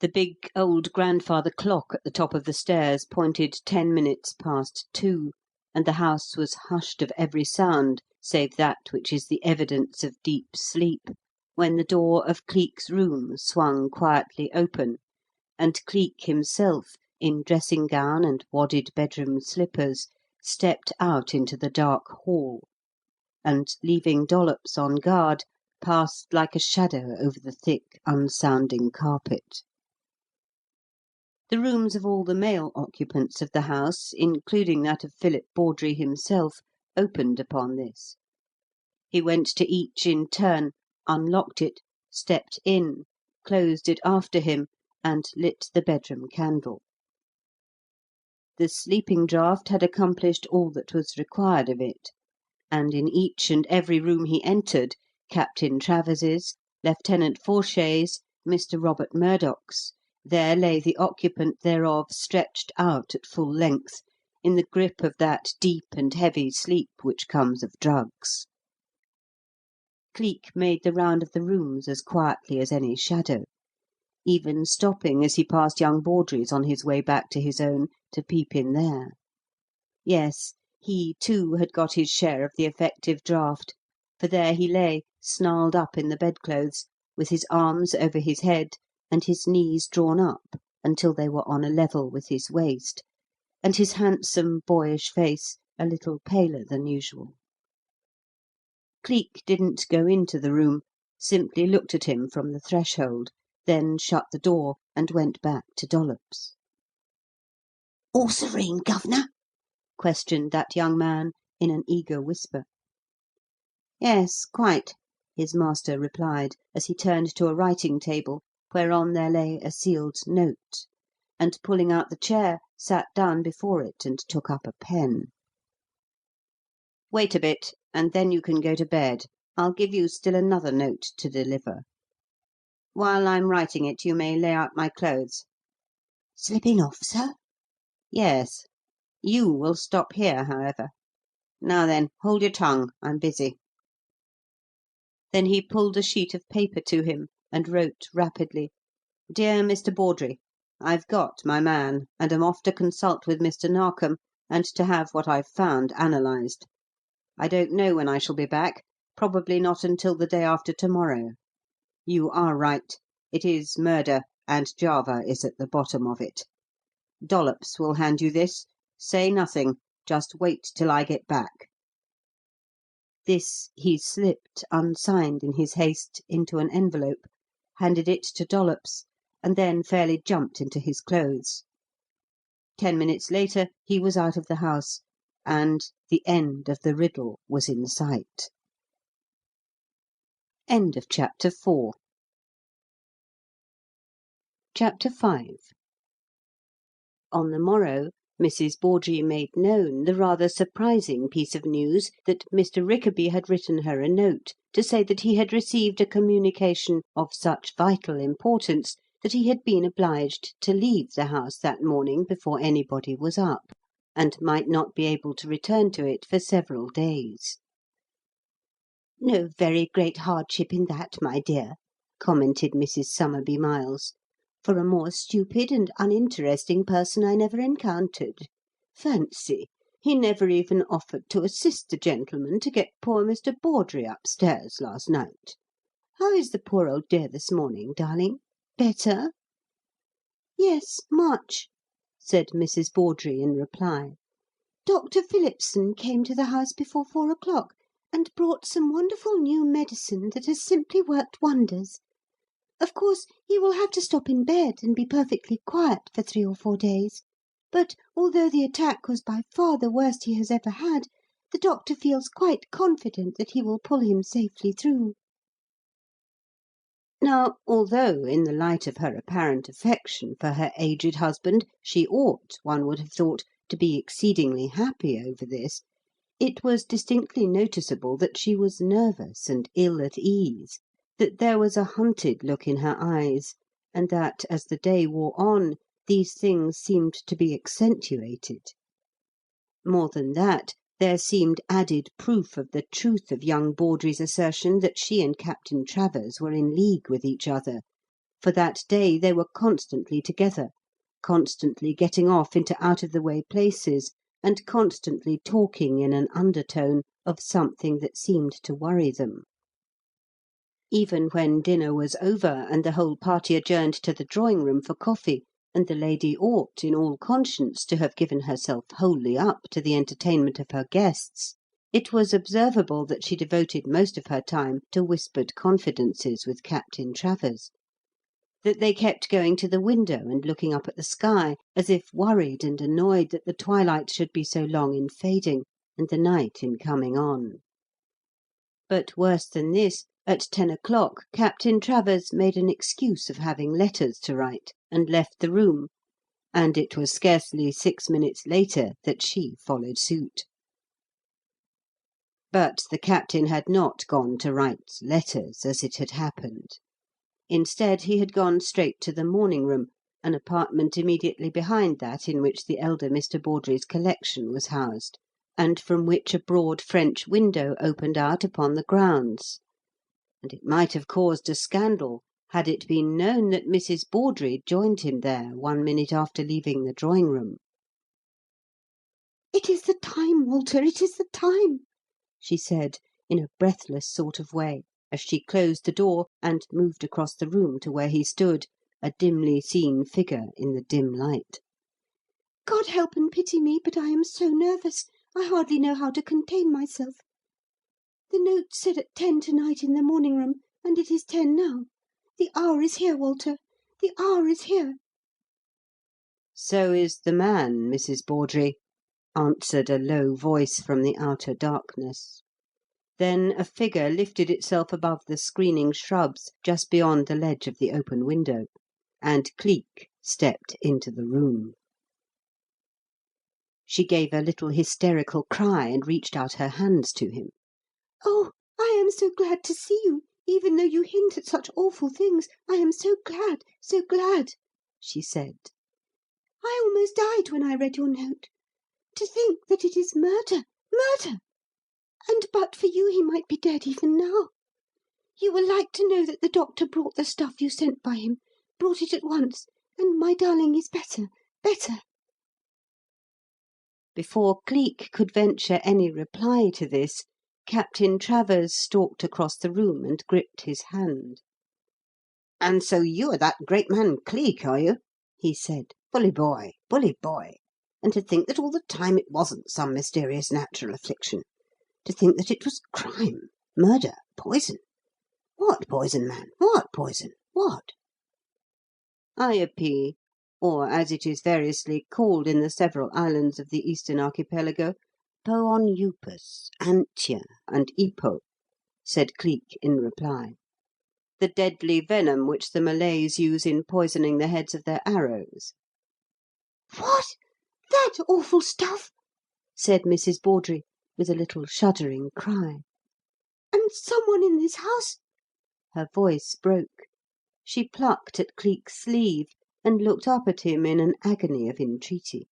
The big old grandfather clock at the top of the stairs pointed 10 minutes past 2, and the house was hushed of every sound save that which is the evidence of deep sleep, when the door of Cleek's room swung quietly open, and Cleek himself, in dressing-gown and wadded bedroom slippers, stepped out into the dark hall, and, leaving Dollops on guard, passed like a shadow over the thick, unsounding carpet. The rooms of all the male occupants of the house, including that of Philip Bawdrey himself, opened upon this. He went to each in turn, unlocked it, stepped in, closed it after him, and lit the bedroom candle. The sleeping draught had accomplished all that was required of it, and in each and every room he entered, Captain Travers's, Lieutenant Forshay's, Mr. Robert Murdoch's, there lay the occupant thereof stretched out at full length, in the grip of that deep and heavy sleep which comes of drugs. Cleek made the round of the rooms as quietly as any shadow, even stopping as he passed young Bawdrey's on his way back to his own to peep in there. Yes, he, too, had got his share of the effective draught, for there he lay, snarled up in the bedclothes, with his arms over his head and his knees drawn up until they were on a level with his waist, and his handsome, boyish face a little paler than usual. Cleek didn't go into the room, simply looked at him from the threshold, then shut the door and went back to Dollops. "All serene, Governor?" questioned that young man in an eager whisper. "Yes, quite," his master replied, as he turned to a writing-table whereon there lay a sealed note, and, pulling out the chair, sat down before it and took up a pen. "Wait a bit, and then you can go to bed. I'll give you still another note to deliver. While I'm writing it, you may lay out my clothes." "Slipping off, sir?" "Yes. You will stop here, however. Now then, hold your tongue. I'm busy." Then he pulled a sheet of paper to him and wrote rapidly: "Dear Mr. Bawdrey, I've got my man, and am off to consult with Mr. Narkom and to have what I've found analysed. I don't know when I shall be back, probably not until the day after to-morrow. You are right. It is murder, and Java is at the bottom of it. Dollops will hand you this. Say nothing. Just wait till I get back." This he slipped, unsigned in his haste, into an envelope, handed it to Dollops, and then fairly jumped into his clothes. 10 minutes later he was out of the house, and the end of the riddle was in sight. Chapter V. On the morrow, Mrs. Bawdrey made known the rather surprising piece of news that Mr. Rickaby had written her a note to say that he had received a communication of such vital importance that he had been obliged to leave the house that morning before anybody was up, and might not be able to return to it for several days. "No very great hardship in that, my dear," commented Mrs. Somerby Miles. "For a more stupid and uninteresting person I never encountered. Fancy! He never even offered to assist the gentleman to get poor Mr. Bawdrey upstairs last night. How is the poor old dear this morning, darling? Better?" "Yes, much," said Mrs. Bawdrey in reply. "Dr. Phillipson came to the house before 4 o'clock, and brought some wonderful new medicine that has simply worked wonders. Of course, he will have to stop in bed and be perfectly quiet for 3 or 4 days, but although the attack was by far the worst he has ever had, the doctor feels quite confident that he will pull him safely through." Now, although in the light of her apparent affection for her aged husband she ought, one would have thought, to be exceedingly happy over this, it was distinctly noticeable that she was nervous and ill at ease, that there was a hunted look in her eyes, and that, as the day wore on, these things seemed to be accentuated. More than that, there seemed added proof of the truth of young Bawdrey's assertion that she and Captain Travers were in league with each other, for that day they were constantly together, constantly getting off into out-of-the-way places, and constantly talking in an undertone of something that seemed to worry them. Even when dinner was over and the whole party adjourned to the drawing-room for coffee, and the lady ought, in all conscience, to have given herself wholly up to the entertainment of her guests, it was observable that she devoted most of her time to whispered confidences with Captain Travers, that they kept going to the window and looking up at the sky, as if worried and annoyed that the twilight should be so long in fading, and the night in coming on. But worse than this, at 10 o'clock Captain Travers made an excuse of having letters to write, and left the room, and it was scarcely 6 minutes later that she followed suit. But the captain had not gone to write letters, as it had happened. Instead, he had gone straight to the morning-room, an apartment immediately behind that in which the elder Mr. Bawdrey's collection was housed, and from which a broad French window opened out upon the grounds, and it might have caused a scandal had it been known that Mrs. Bawdrey joined him there 1 minute after leaving the drawing-room. "It is the time, Walter, it is the time," she said, in a breathless sort of way, as she closed the door and moved across the room to where he stood, a dimly seen figure in the dim light. "God help and pity me, but I am so nervous, I hardly know how to contain myself. The note said at 10 to-night in the morning-room, and it is 10 now. The hour is here, Walter, the hour is here." "So is the man, Mrs. Bawdrey," answered a low voice from the outer darkness. Then a figure lifted itself above the screening shrubs just beyond the ledge of the open window, and Cleek stepped into the room. She gave a little hysterical cry and reached out her hands to him. "Oh, I am so glad to see you, even though you hint at such awful things. I am so glad, she said. "I almost died when I read your note. To think that it is murder, murder! And but for you he might be dead even now. You will like to know that the doctor brought the stuff you sent by him, brought it at once, and my darling is better, better." Before Cleek could venture any reply to this, Captain Travers stalked across the room and gripped his hand. "And so you are that great man Cleek, are you?" he said. "Bully boy, bully boy. And to think that all the time it wasn't some mysterious natural affliction. To think that it was crime, murder, poison. What poison, man? What poison? What?" IAP, or as it is variously called in the several islands of the Eastern Archipelago, Poonupas, Antia, and Ipo, said Cleek in reply. "The deadly venom which the Malays use in poisoning the heads of their arrows." "What? that awful stuff?" said Mrs. Bawdrey, with a little shuddering cry. "And some one in this house?" Her voice broke. She plucked at Cleek's sleeve, and looked up at him in an agony of entreaty.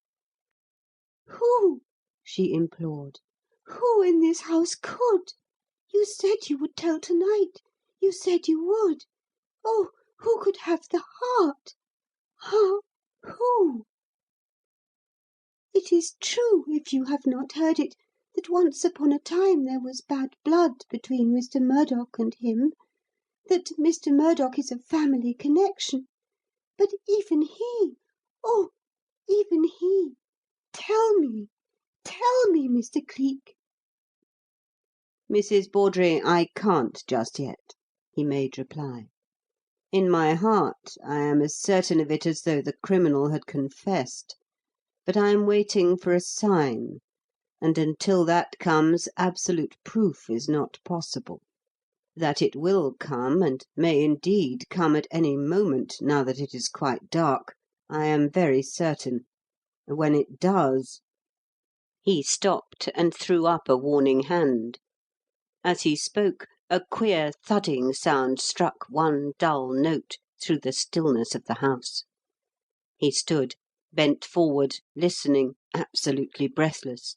"Who?" she implored. "Who in this house could? You said you would tell to-night. You said you would. Oh, who could have the heart? Ah, who?" "It is true, if you have not heard it, that once upon a time there was bad blood between Mr. Murdock and him, that Mr. Murdock is a family connection. But even he, oh, even he, tell me, Mr. Cleek." "Mrs. Bawdrey, I can't just yet," he made reply. "In my heart I am as certain of it as though the criminal had confessed. But I am waiting for a sign, and until that comes, absolute proof is not possible. That it will come, and may indeed come at any moment, now that it is quite dark, I am very certain. When it does—" He stopped and threw up a warning hand. As he spoke, a queer thudding sound struck one dull note through the stillness of the house. He stood, bent forward, listening, absolutely breathless.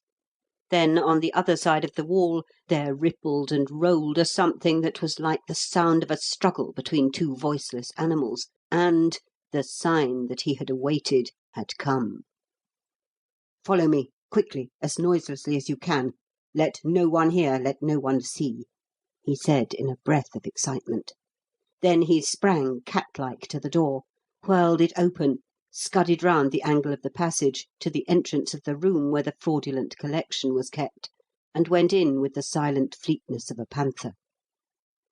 Then, on the other side of the wall, there rippled and rolled a something that was like the sound of a struggle between two voiceless animals, and the sign that he had awaited had come. "Follow me, quickly, as noiselessly as you can. Let no one hear, let no one see," he said in a breath of excitement. Then he sprang cat-like to the door, whirled it open, scudded round the angle of the passage to the entrance of the room where the fraudulent collection was kept, and went in with the silent fleetness of a panther.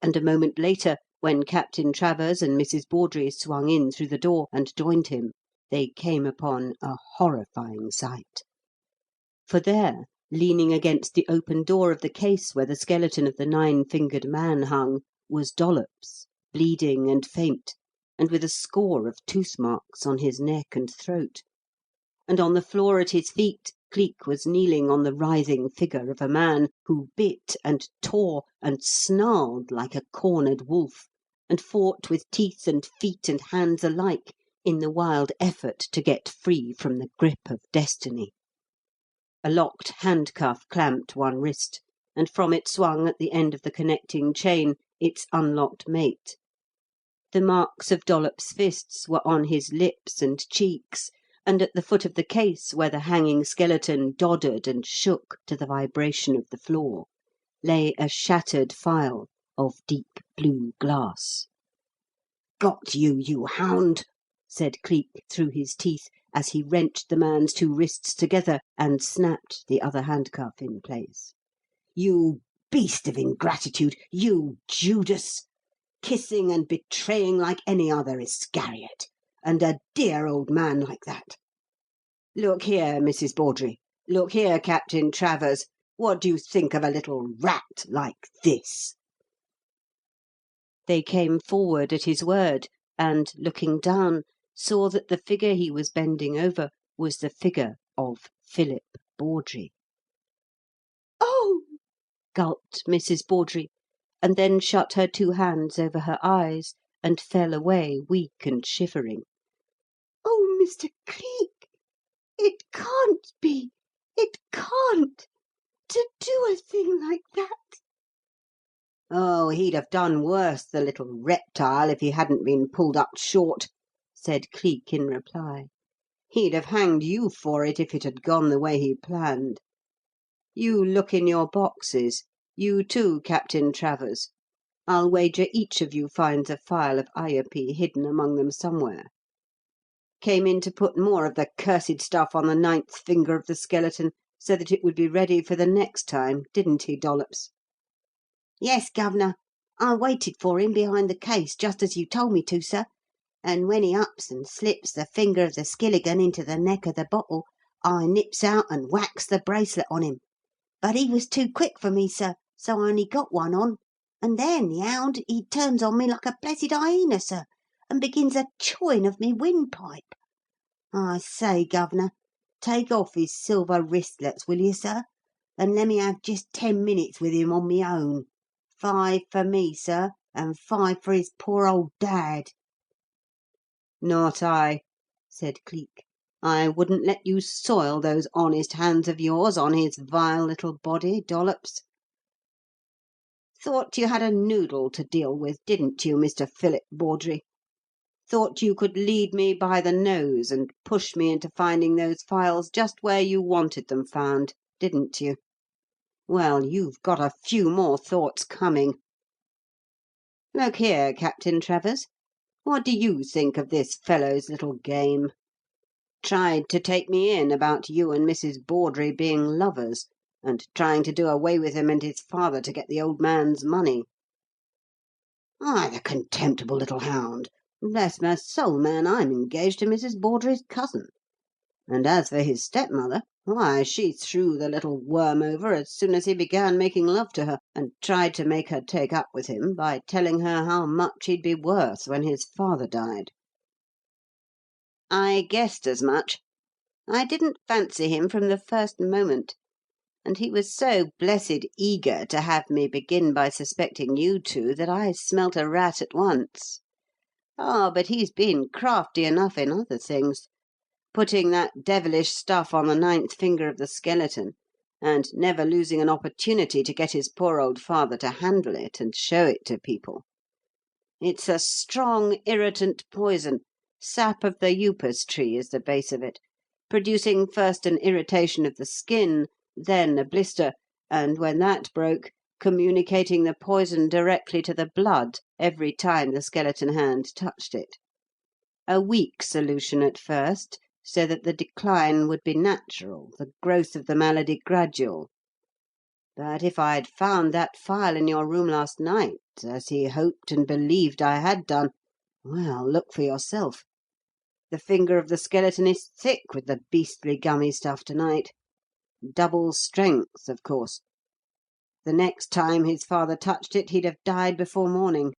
And a moment later, when Captain Travers and Mrs. Bawdrey swung in through the door and joined him, they came upon a horrifying sight. For there, leaning against the open door of the case where the skeleton of the nine-fingered man hung, was Dollops, bleeding and faint, and with a score of tooth-marks on his neck and throat. And on the floor at his feet Cleek was kneeling on the writhing figure of a man who bit and tore and snarled like a cornered wolf, and fought with teeth and feet and hands alike in the wild effort to get free from the grip of destiny. A locked handcuff clamped one wrist, and from it swung at the end of the connecting chain its unlocked mate. The marks of Dollops' fists were on his lips and cheeks, and at the foot of the case, where the hanging skeleton doddered and shook to the vibration of the floor, lay a shattered phial of deep blue glass. "Got you, you hound!" said Cleek through his teeth, as he wrenched the man's two wrists together and snapped the other handcuff in place. "You beast of ingratitude! You Judas! Kissing and betraying like any other Iscariot, and a dear old man like that. Look here, Mrs. Bawdrey. Look here, Captain Travers. What do you think of a little rat like this?" They came forward at his word, and, looking down, saw that the figure he was bending over was the figure of Philip Bawdrey. "Oh!" Gulped Mrs. Bawdrey, and then shut her two hands over her eyes and fell away weak and shivering. "Oh, Mr. Cleek! It can't be! It can't! To do a thing like that!" "Oh, he'd have done worse, the little reptile, if he hadn't been pulled up short," said Cleek in reply. "He'd have hanged you for it if it had gone the way he planned. You look in your boxes. You too, Captain Travers. I'll wager each of you finds a phial of Ayupee hidden among them somewhere. Came in to put more of the cursed stuff on the ninth finger of the skeleton, so that it would be ready for the next time, didn't he, Dollops?" "Yes, Governor. I waited for him behind the case, just as you told me to, sir, and when he ups and slips the finger of the skilligan into the neck of the bottle, I nips out and whacks the bracelet on him. But he was too quick for me, sir, so I only got one on, and then the hound, he turns on me like a blessed hyena, sir, and begins a chawing of me windpipe. I say, Governor, take off his silver wristlets, will you, sir? And lemme have just 10 minutes with him on me own. 5 for me, sir, and 5 for his poor old dad." "Not I," said Cleek. "I wouldn't let you soil those honest hands of yours on his vile little body, Dollops. Thought you had a noodle to deal with, didn't you, Mr. Philip Bawdrey? Thought you could lead me by the nose and push me into finding those files just where you wanted them found, didn't you? Well, you've got a few more thoughts coming. Look here, Captain Travers, what do you think of this fellow's little game? Tried to take me in about you and Mrs. Bawdrey being lovers, and trying to do away with him and his father to get the old man's money." "Why, the contemptible little hound! Bless my soul, man, I'm engaged to Mrs. Bawdrey's cousin. And as for his stepmother, why, she threw the little worm over as soon as he began making love to her, and tried to make her take up with him by telling her how much he'd be worth when his father died." "I guessed as much. I didn't fancy him from the first moment. And he was so blessed eager to have me begin by suspecting you two that I smelt a rat at once. Oh, but he's been crafty enough in other things. Putting that devilish stuff on the ninth finger of the skeleton, and never losing an opportunity to get his poor old father to handle it and show it to people. It's a strong, irritant poison. Sap of the upas tree is the base of it, producing first an irritation of the skin, then a blister, and when that broke, communicating the poison directly to the blood every time the skeleton hand touched it. A weak solution at first, so that the decline would be natural, the growth of the malady gradual. But if I'd found that file in your room last night, as he hoped and believed I had done, well, look for yourself. The finger of the skeleton is thick with the beastly gummy stuff to-night. Double strength, of course. The next time his father touched it, he'd have died before morning,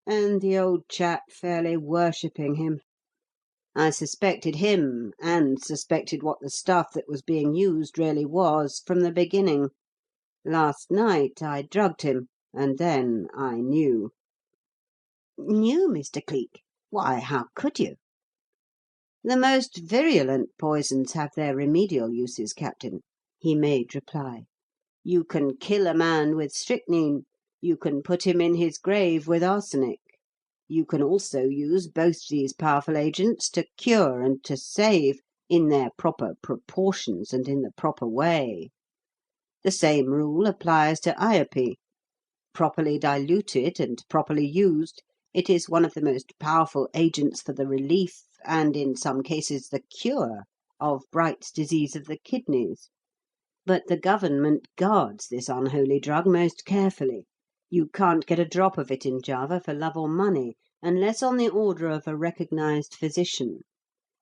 and the old chap fairly worshipping him. I suspected him, and suspected what the stuff that was being used really was, from the beginning. Last night I drugged him, and then I knew." "Knew, Mr. Cleek? Why, how could you?" "The most virulent poisons have their remedial uses, Captain," he made reply. "You can kill a man with strychnine. You can put him in his grave with arsenic. You can also use both these powerful agents to cure and to save, in their proper proportions and in the proper way. The same rule applies to iopy. Properly diluted and properly used, it is one of the most powerful agents for the relief, and in some cases the cure, of Bright's disease of the kidneys. But the government guards this unholy drug most carefully. You can't get a drop of it in Java for love or money, unless on the order of a recognised physician.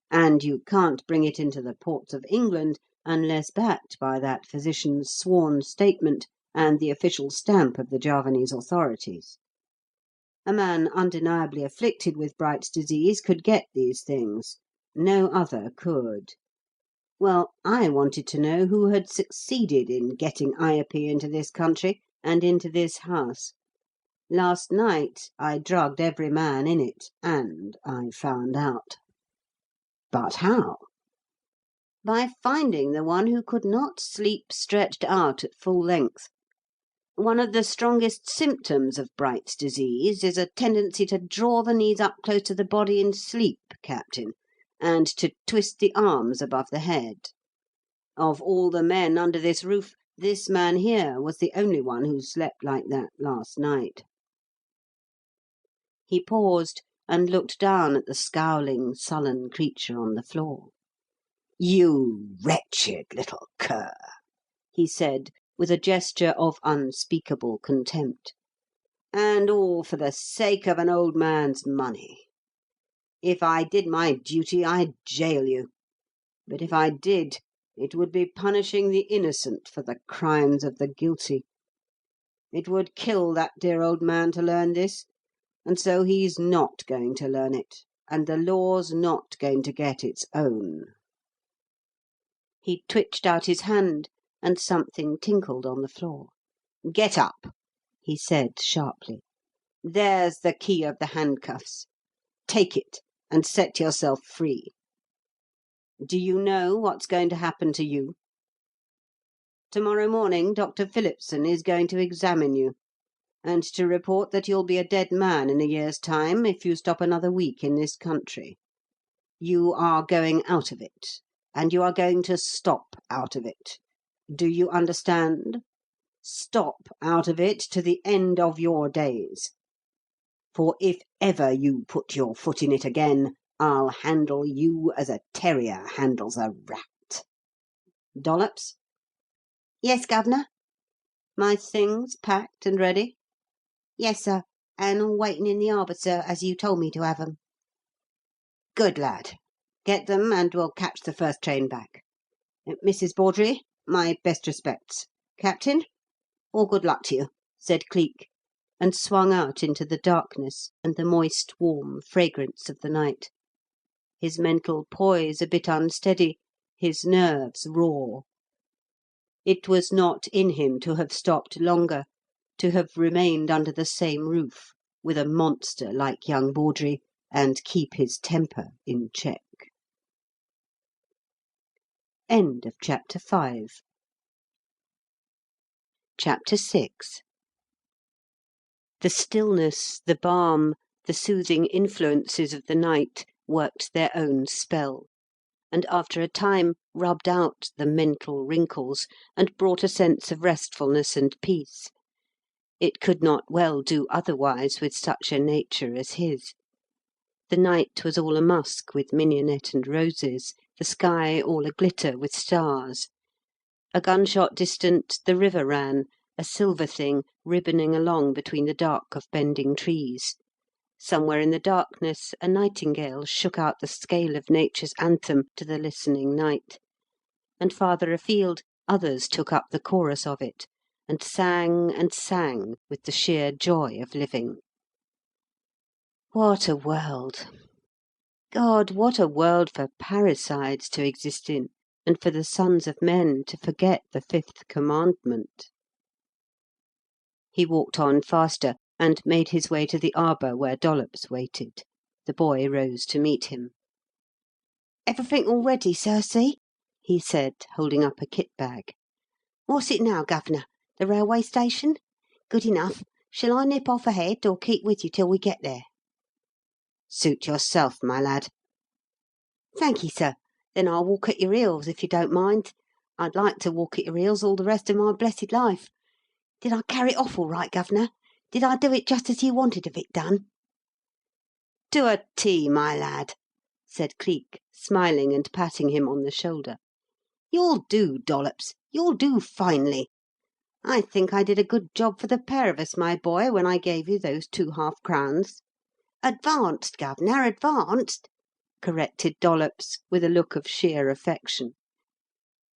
And you can't bring it into the ports of England unless backed by that physician's sworn statement and the official stamp of the Javanese authorities. A man undeniably afflicted with Bright's disease could get these things. No other could. Well, I wanted to know who had succeeded in getting iopy into this country and into this house. Last night I drugged every man in it, and I found out." "But how?" "By finding the one who could not sleep stretched out at full length. One of the strongest symptoms of Bright's disease is a tendency to draw the knees up close to the body in sleep, Captain, and to twist the arms above the head. Of all the men under this roof, this man here was the only one who slept like that last night." He paused and looked down at the scowling, sullen creature on the floor. "You wretched little cur!" he said, with a gesture of unspeakable contempt. "And all for the sake of an old man's money. If I did my duty, I'd jail you. But if I did, it would be punishing the innocent for the crimes of the guilty. It would kill that dear old man to learn this, and so he's not going to learn it, and the law's not going to get its own." He twitched out his hand, and something tinkled on the floor. "Get up," he said sharply. "There's the key of the handcuffs. Take it, and set yourself free. Do you know what's going to happen to you? Tomorrow morning Dr. Phillipson is going to examine you, and to report that you'll be a dead man in a year's time if you stop another week in this country. You are going out of it, and you are going to stop out of it. Do you understand? Stop out of it to the end of your days. For if ever you put your foot in it again, I'll handle you as a terrier handles a rat. Dollops?" Yes, Governor? "My things packed and ready?" Yes, sir. And all waiting in the arbour, sir, as you told me to have 'em. "Good lad. Get them, and we'll catch the first train back. Mrs. Bawdrey, my best respects. Captain, all good luck to you," said Cleek, and swung out into the darkness and the moist, warm fragrance of the night, his mental poise a bit unsteady, his nerves raw. It was not in him to have stopped longer, to have remained under the same roof with a monster like young Bawdrey, and keep his temper in check. End of chapter 5. Chapter 6. The stillness, the balm, the soothing influences of the night worked their own spell, and after a time rubbed out the mental wrinkles, and brought a sense of restfulness and peace. It could not well do otherwise with such a nature as his. The night was all a-musk with mignonette and roses, the sky all a-glitter with stars. A gunshot distant the river ran, a silver thing, ribboning along between the dark of bending trees. Somewhere in the darkness a nightingale shook out the scale of nature's anthem to the listening night, and farther afield others took up the chorus of it, and sang with the sheer joy of living. What a world! God, what a world for parricides to exist in, and for the sons of men to forget the fifth commandment! He walked on faster, and made his way to the arbour where Dollops waited. The boy rose to meet him. Everything all ready, sir, see? He said, holding up a kit bag. What's it now, Governor? The railway station? Good enough. Shall I nip off ahead, or keep with you till we get there? Suit yourself, my lad. Thank ye, sir. Then I'll walk at your heels, if you don't mind. I'd like to walk at your heels all the rest of my blessed life. Did I carry it off all right, Governor? Did I do it just as you wanted of it done? To a T, my lad, said Cleek, smiling and patting him on the shoulder. You'll do, Dollops. You'll do finely. I think I did a good job for the pair of us, my boy, when I gave you those 2 half-crowns. Advanced, Governor, advanced, corrected Dollops, with a look of sheer affection.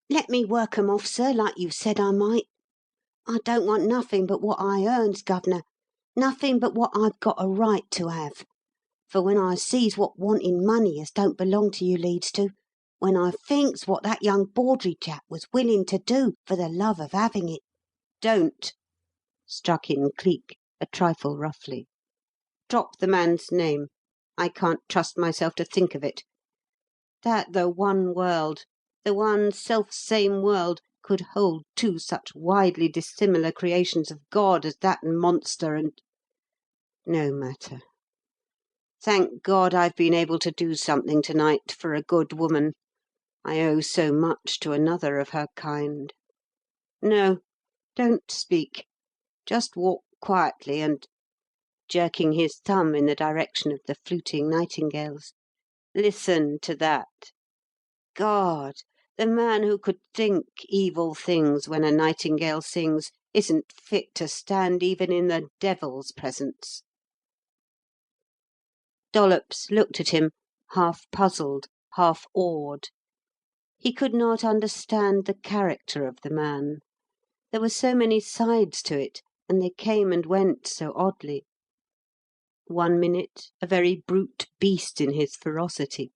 Let me work 'em off, sir, like you said I might. I don't want nothing but what I earns, Governor, nothing but what I've got a right to have. For when I sees what wanting money as don't belong to you leads to, when I thinks what that young Bawdrey chap was willing to do for the love of having it—" "Don't," struck in Cleek, a trifle roughly. "Drop the man's name. I can't trust myself to think of it. That the one world, the one self-same world, could hold 2 such widely dissimilar creations of God as that monster and— No matter. Thank God I've been able to do something to-night for a good woman. I owe so much to another of her kind. No, don't speak. Just walk quietly and," jerking his thumb in the direction of the fluting nightingales, "listen to that. God, the man who could think evil things when a nightingale sings isn't fit to stand even in the devil's presence." Dollops looked at him, half puzzled, half awed. He could not understand the character of the man. There were so many sides to it, and they came and went so oddly. One minute a very brute beast in his ferocity,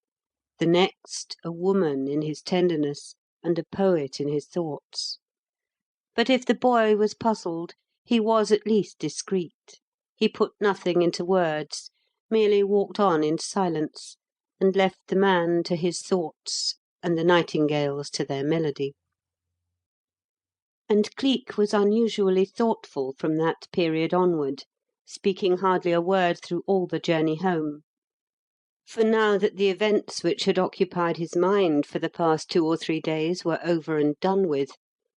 the next a woman in his tenderness, and a poet in his thoughts. But if the boy was puzzled, he was at least discreet. He put nothing into words, merely walked on in silence, and left the man to his thoughts and the nightingales to their melody. And Cleek was unusually thoughtful from that period onward, speaking hardly a word through all the journey home. For now that the events which had occupied his mind for the past 2 or 3 days were over and done with,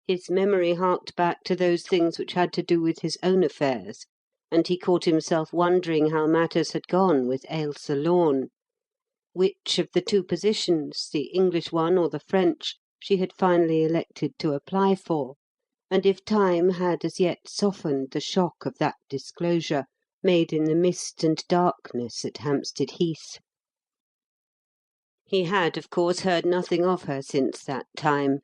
his memory harked back to those things which had to do with his own affairs, and he caught himself wondering how matters had gone with Ailsa Lorne. Which of the two positions, the English one or the French, she had finally elected to apply for, and if time had as yet softened the shock of that disclosure, made in the mist and darkness at Hampstead Heath. He had, of course, heard nothing of her since that time,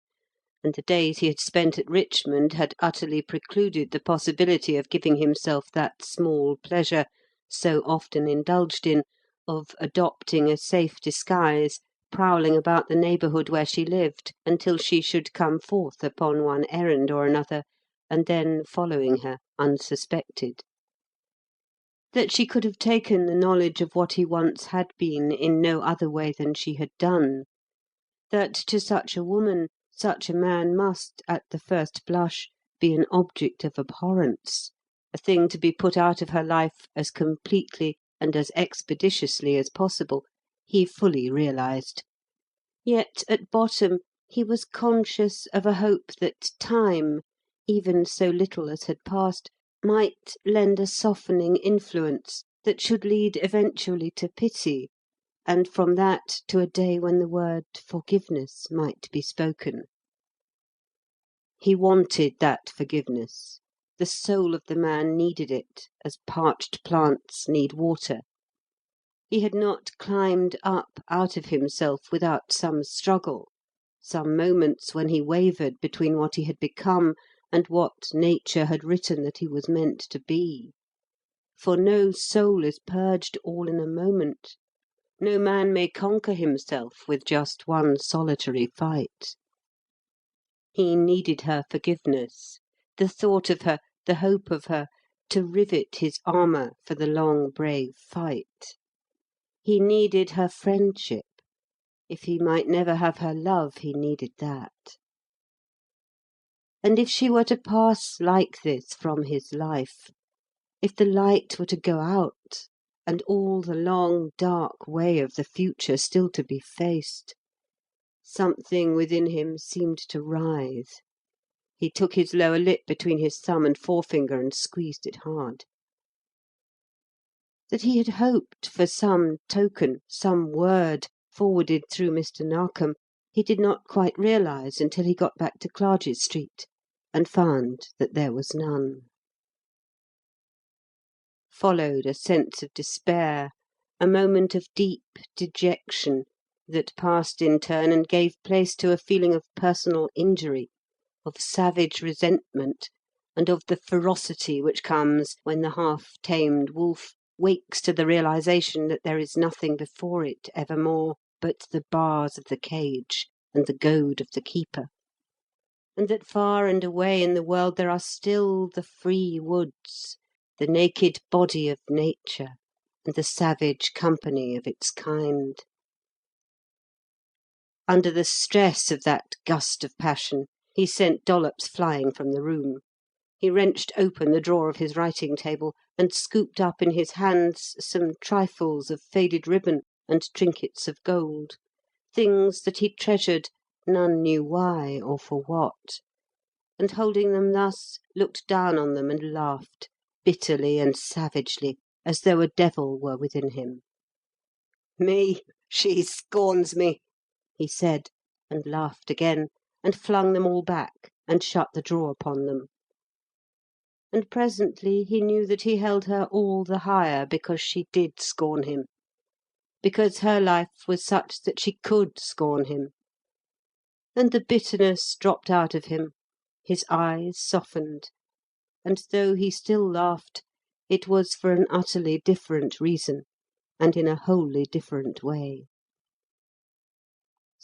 and the days he had spent at Richmond had utterly precluded the possibility of giving himself that small pleasure, so often indulged in, of adopting a safe disguise, prowling about the neighbourhood where she lived, until she should come forth upon one errand or another, and then following her unsuspected. That she could have taken the knowledge of what he once had been in no other way than she had done. That to such a woman, such a man must, at the first blush, be an object of abhorrence, a thing to be put out of her life as completely and as expeditiously as possible, he fully realised. Yet at bottom he was conscious of a hope that time, even so little as had passed, might lend a softening influence that should lead eventually to pity, and from that to a day when the word forgiveness might be spoken. He wanted that forgiveness. The soul of the man needed it, as parched plants need water. He had not climbed up out of himself without some struggle, some moments when he wavered between what he had become and what nature had written that he was meant to be. For no soul is purged all in a moment. No man may conquer himself with just one solitary fight. He needed her forgiveness, the thought of her, the hope of her, to rivet his armour for the long, brave fight. He needed her friendship. If he might never have her love, he needed that. And if she were to pass like this from his life, if the light were to go out, and all the long, dark way of the future still to be faced, something within him seemed to writhe. He took his lower lip between his thumb and forefinger and squeezed it hard. That he had hoped for some token, some word, forwarded through Mr. Narkom, he did not quite realise until he got back to Clarges Street and found that there was none. Followed a sense of despair, a moment of deep dejection that passed in turn and gave place to a feeling of personal injury, of savage resentment, and of the ferocity which comes when the half-tamed wolf wakes to the realisation that there is nothing before it evermore but the bars of the cage and the goad of the keeper, and that far and away in the world there are still the free woods, the naked body of nature, and the savage company of its kind. Under the stress of that gust of passion, he sent Dollops flying from the room. He wrenched open the drawer of his writing table and scooped up in his hands some trifles of faded ribbon and trinkets of gold, things that he treasured, none knew why or for what, and holding them thus, looked down on them and laughed, bitterly and savagely, as though a devil were within him. "Me, she scorns me," he said, and laughed again, and flung them all back and shut the drawer upon them. And presently he knew that he held her all the higher because she did scorn him, because her life was such that she could scorn him. And the bitterness dropped out of him, his eyes softened, and though he still laughed, it was for an utterly different reason, and in a wholly different way.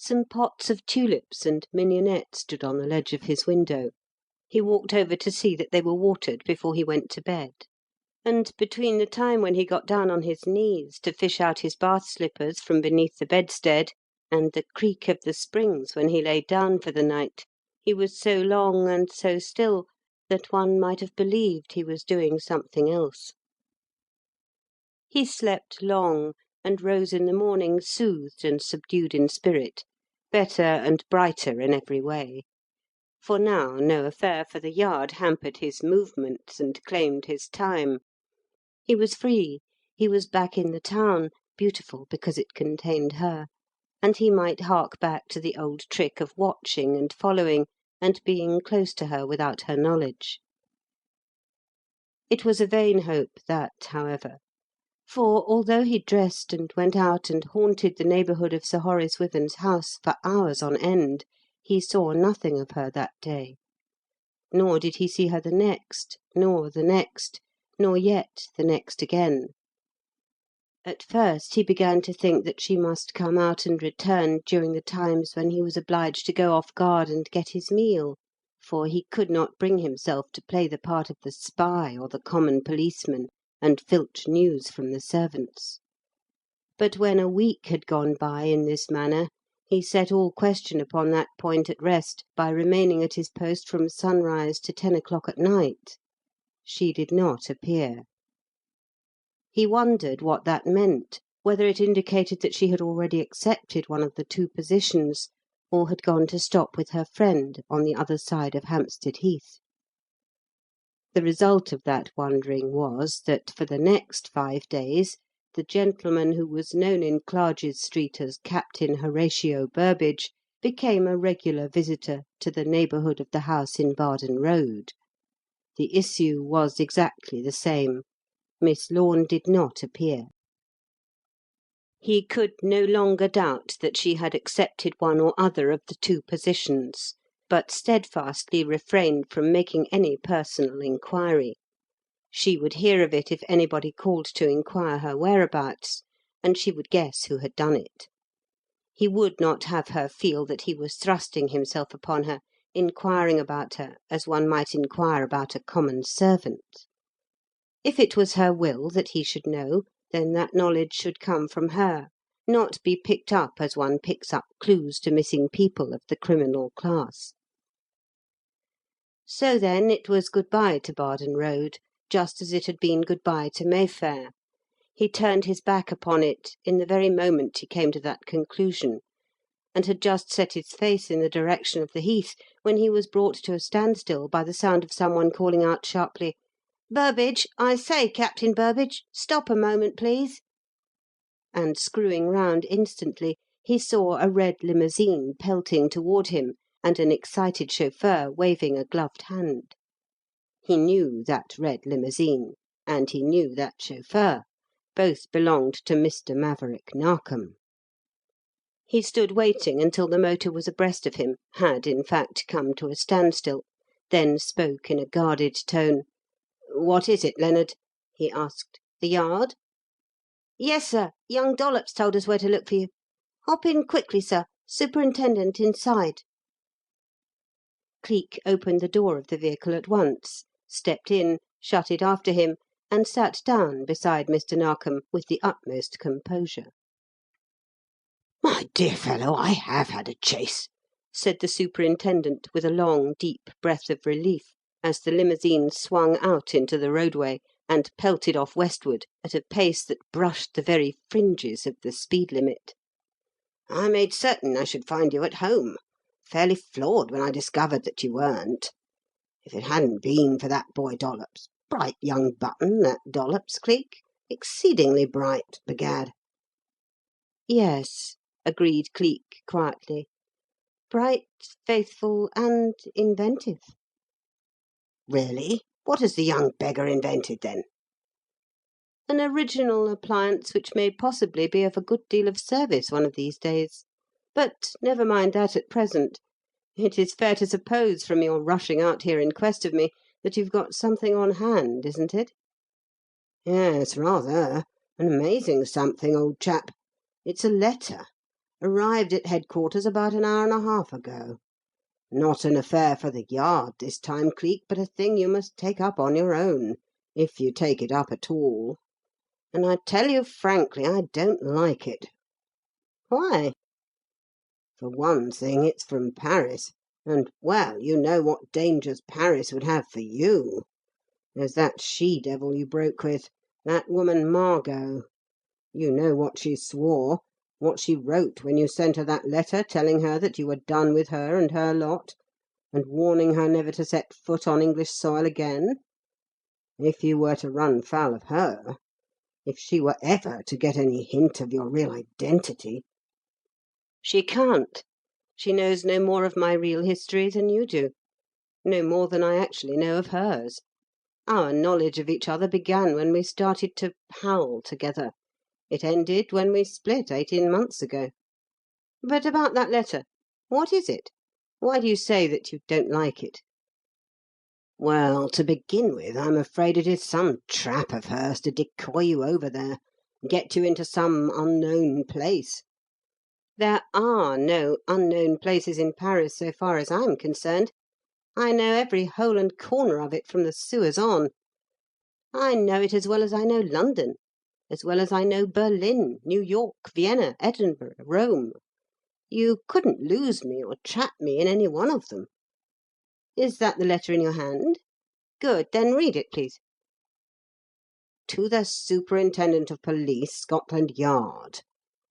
Some pots of tulips and mignonette stood on the ledge of his window. He walked over to see that they were watered before he went to bed. And between the time when he got down on his knees to fish out his bath slippers from beneath the bedstead and the creak of the springs when he lay down for the night, he was so long and so still that one might have believed he was doing something else. He slept long, and rose in the morning soothed and subdued in spirit, better and brighter in every way. For now no affair for the yard hampered his movements and claimed his time. He was free, he was back in the town, beautiful because it contained her, and he might hark back to the old trick of watching and following and being close to her without her knowledge. It was a vain hope, that, however. For, although he dressed and went out and haunted the neighbourhood of Sir Horace Wyvern's house for hours on end, he saw nothing of her that day. Nor did he see her the next, nor the next, nor yet the next again. At first he began to think that she must come out and return during the times when he was obliged to go off guard and get his meal, for he could not bring himself to play the part of the spy or the common policeman, and filch news from the servants. But when a week had gone by in this manner, he set all question upon that point at rest by remaining at his post from sunrise to 10 o'clock at night. She did not appear. He wondered what that meant, whether it indicated that she had already accepted one of the two positions, or had gone to stop with her friend on the other side of Hampstead Heath. The result of that wondering was that for the next 5 days the gentleman who was known in Clarges Street as Captain Horatio Burbage became a regular visitor to the neighbourhood of the house in Bardon Road. The issue was exactly the same. Miss Lorne did not appear. He could no longer doubt that she had accepted one or other of the two positions, but steadfastly refrained from making any personal inquiry. She would hear of it if anybody called to inquire her whereabouts, and she would guess who had done it. He would not have her feel that he was thrusting himself upon her, inquiring about her as one might inquire about a common servant. If it was her will that he should know, then that knowledge should come from her, not be picked up as one picks up clues to missing people of the criminal class. So then it was good-bye to Bardon Road, just as it had been good-bye to Mayfair. He turned his back upon it in the very moment he came to that conclusion, and had just set his face in the direction of the Heath when he was brought to a standstill by the sound of someone calling out sharply, "Burbage, I say, Captain Burbage, stop a moment, please." And screwing round instantly, he saw a red limousine pelting toward him, and an excited chauffeur waving a gloved hand. He knew that red limousine, and he knew that chauffeur. Both belonged to Mr. Maverick Narkom. He stood waiting until the motor was abreast of him, had, in fact, come to a standstill, then spoke in a guarded tone. "What is it, Leonard?" he asked. "The Yard?" "Yes, sir. Young Dollops told us where to look for you. Hop in quickly, sir. Superintendent inside." Cleek opened the door of the vehicle at once, stepped in, shut it after him, and sat down beside Mr. Narkom with the utmost composure. "My dear fellow, I have had a chase," said the superintendent with a long, deep breath of relief, as the limousine swung out into the roadway and pelted off westward at a pace that brushed the very fringes of the speed limit. "I made certain I should find you at home. Fairly floored when I discovered that you weren't. If it hadn't been for that boy Dollops, bright young button, that Dollops, Cleek, exceedingly bright, begad." "Yes," agreed Cleek quietly. "Bright, faithful, and inventive." "Really? What has the young beggar invented, then?" "An original appliance which may possibly be of a good deal of service one of these days. But never mind that at present. It is fair to suppose, from your rushing out here in quest of me, that you've got something on hand, isn't it?" "Yes, rather. An amazing something, old chap. It's a letter. Arrived at headquarters about an hour and a half ago. Not an affair for the Yard this time, Cleek, but a thing you must take up on your own, if you take it up at all. And I tell you frankly, I don't like it." "Why?" "For one thing, it's from Paris, and, well, you know what dangers Paris would have for you. There's that she-devil you broke with, that woman Margot. You know what she swore, what she wrote when you sent her that letter telling her that you were done with her and her lot, and warning her never to set foot on English soil again. If you were to run foul of her, if she were ever to get any hint of your real identity—" "She can't. She knows no more of my real history than you do, no more than I actually know of hers. Our knowledge of each other began when we started to 'pal' together. It ended when we split 18 months ago. But about that letter. What is it? Why do you say that you don't like it?" "Well, to begin with, I'm afraid it is some trap of hers to decoy you over there, get you into some unknown place." "There are no unknown places in Paris so far as I'm concerned. I know every hole and corner of it from the sewers on. I know it as well as I know London, as well as I know Berlin, New York, Vienna, Edinburgh, Rome. You couldn't lose me or trap me in any one of them. Is that the letter in your hand? Good, then read it, please." "To the Superintendent of Police, Scotland Yard,"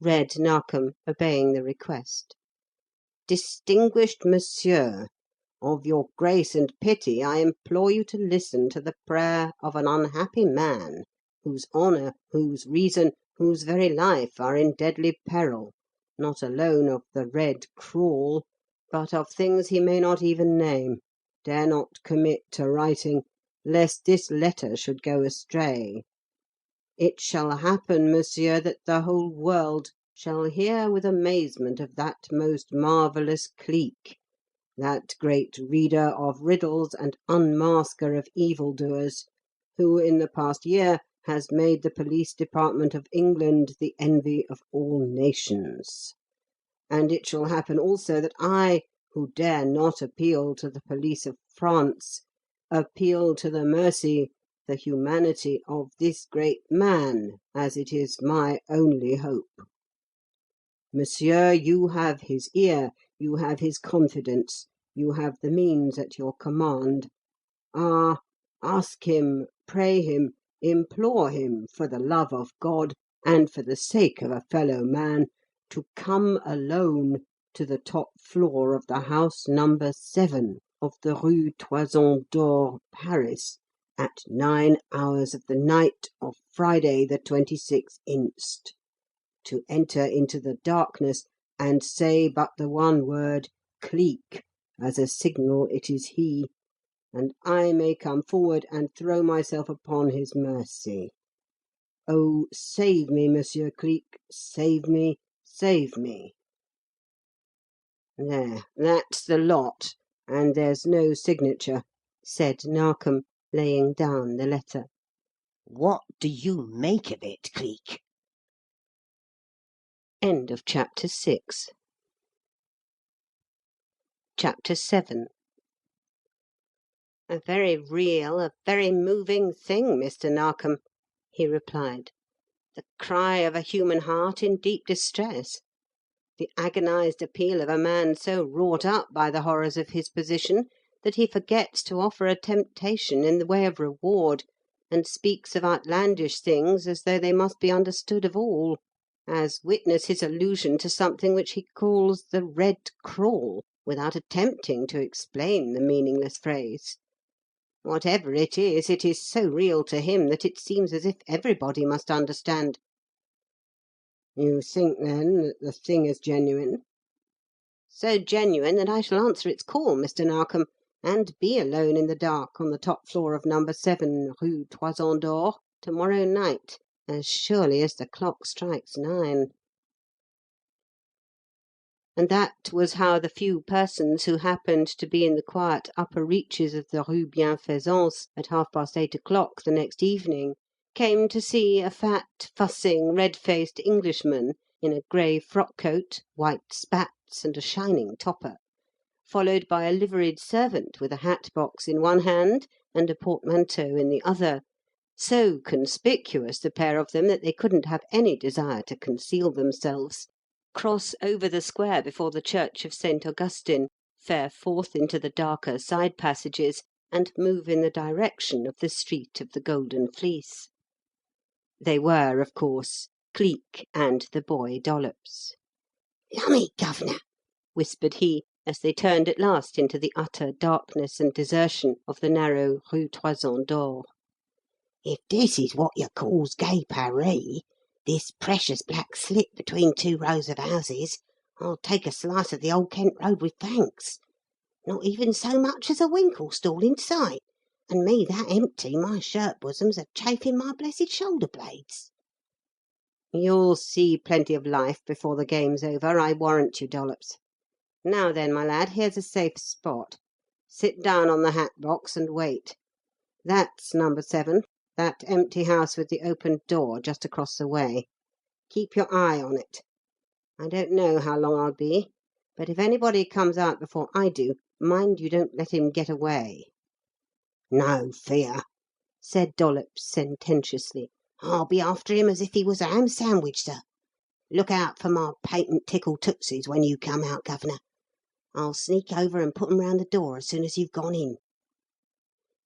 read Narkom, obeying the request. "Distinguished Monsieur, of your grace and pity I implore you to listen to the prayer of an unhappy man whose honour, whose reason, whose very life are in deadly peril, not alone of the red crawl, but of things he may not even name, dare not commit to writing, lest this letter should go astray. It shall happen, monsieur, that the whole world shall hear with amazement of that most marvellous Cleek, that great reader of riddles and unmasker of evildoers, who in the past year has made the police department of England the envy of all nations. And it shall happen also that I, who dare not appeal to the police of France, appeal to the mercy, the humanity of this great man, as it is my only hope. Monsieur, you have his ear, you have his confidence, you have the means at your command. Ah, ask him, pray him, implore him, for the love of God and for the sake of a fellow man, to come alone to the top floor of the house number 7 of the Rue Toison d'Or, Paris, at 9 hours of the night of Friday the 26th inst. To enter into the darkness and say but the one word, 'Cleek,' as a signal it is he, and I may come forward and throw myself upon his mercy. Oh, save me, Monsieur Cleek, save me, save me." "There, that's the lot, and there's no signature," said Narkom, laying down the letter. What do you make of it, Cleek? Chapter 7. "A very real, a very moving thing, Mr. Narkom," he replied. "The cry of a human heart in deep distress. The agonized appeal of a man so wrought up by the horrors of his position that he forgets to offer a temptation in the way of reward, and speaks of outlandish things as though they must be understood of all, as witness his allusion to something which he calls the Red Crawl, without attempting to explain the meaningless phrase. Whatever it is so real to him that it seems as if everybody must understand." "You think, then, that the thing is genuine?" "So genuine that I shall answer its call, Mr. Narkom, and be alone in the dark on the top floor of No. 7 Rue Toison d'Or to-morrow night, as surely as the clock strikes 9. And that was how the few persons who happened to be in the quiet upper reaches of the Rue Bienfaisance at 8:30 the next evening came to see a fat, fussing, red-faced Englishman in a grey frock-coat, white spats, and a shining topper, followed by a liveried servant with a hat-box in one hand and a portmanteau in the other, so conspicuous, the pair of them, that they couldn't have any desire to conceal themselves, cross over the square before the church of St. Augustine, fare forth into the darker side passages, and move in the direction of the Street of the Golden Fleece. They were, of course, Cleek and the boy Dollops. "Lummy, governor," whispered he, as they turned at last into the utter darkness and desertion of the narrow Rue Toison d'Or, "if this is what you calls gay Paree, this precious black slit between two rows of houses, I'll take a slice of the Old Kent Road with thanks. Not even so much as a winkle stall in sight, and me that empty my shirt bosom's a chafing my blessed shoulder blades." "You'll see plenty of life before the game's over, I warrant you, Dollops. Now then, my lad, here's a safe spot. Sit down on the hat box and wait. That's number 7, that empty house with the open door just across the way. Keep your eye on it. I don't know how long I'll be, but if anybody comes out before I do, mind you don't let him get away." "No fear," said Dollops sententiously. "I'll be after him as if he was a ham sandwich, sir. Look out for my patent tickle tootsies when you come out, governor. I'll sneak over and put 'em round the door as soon as you've gone in."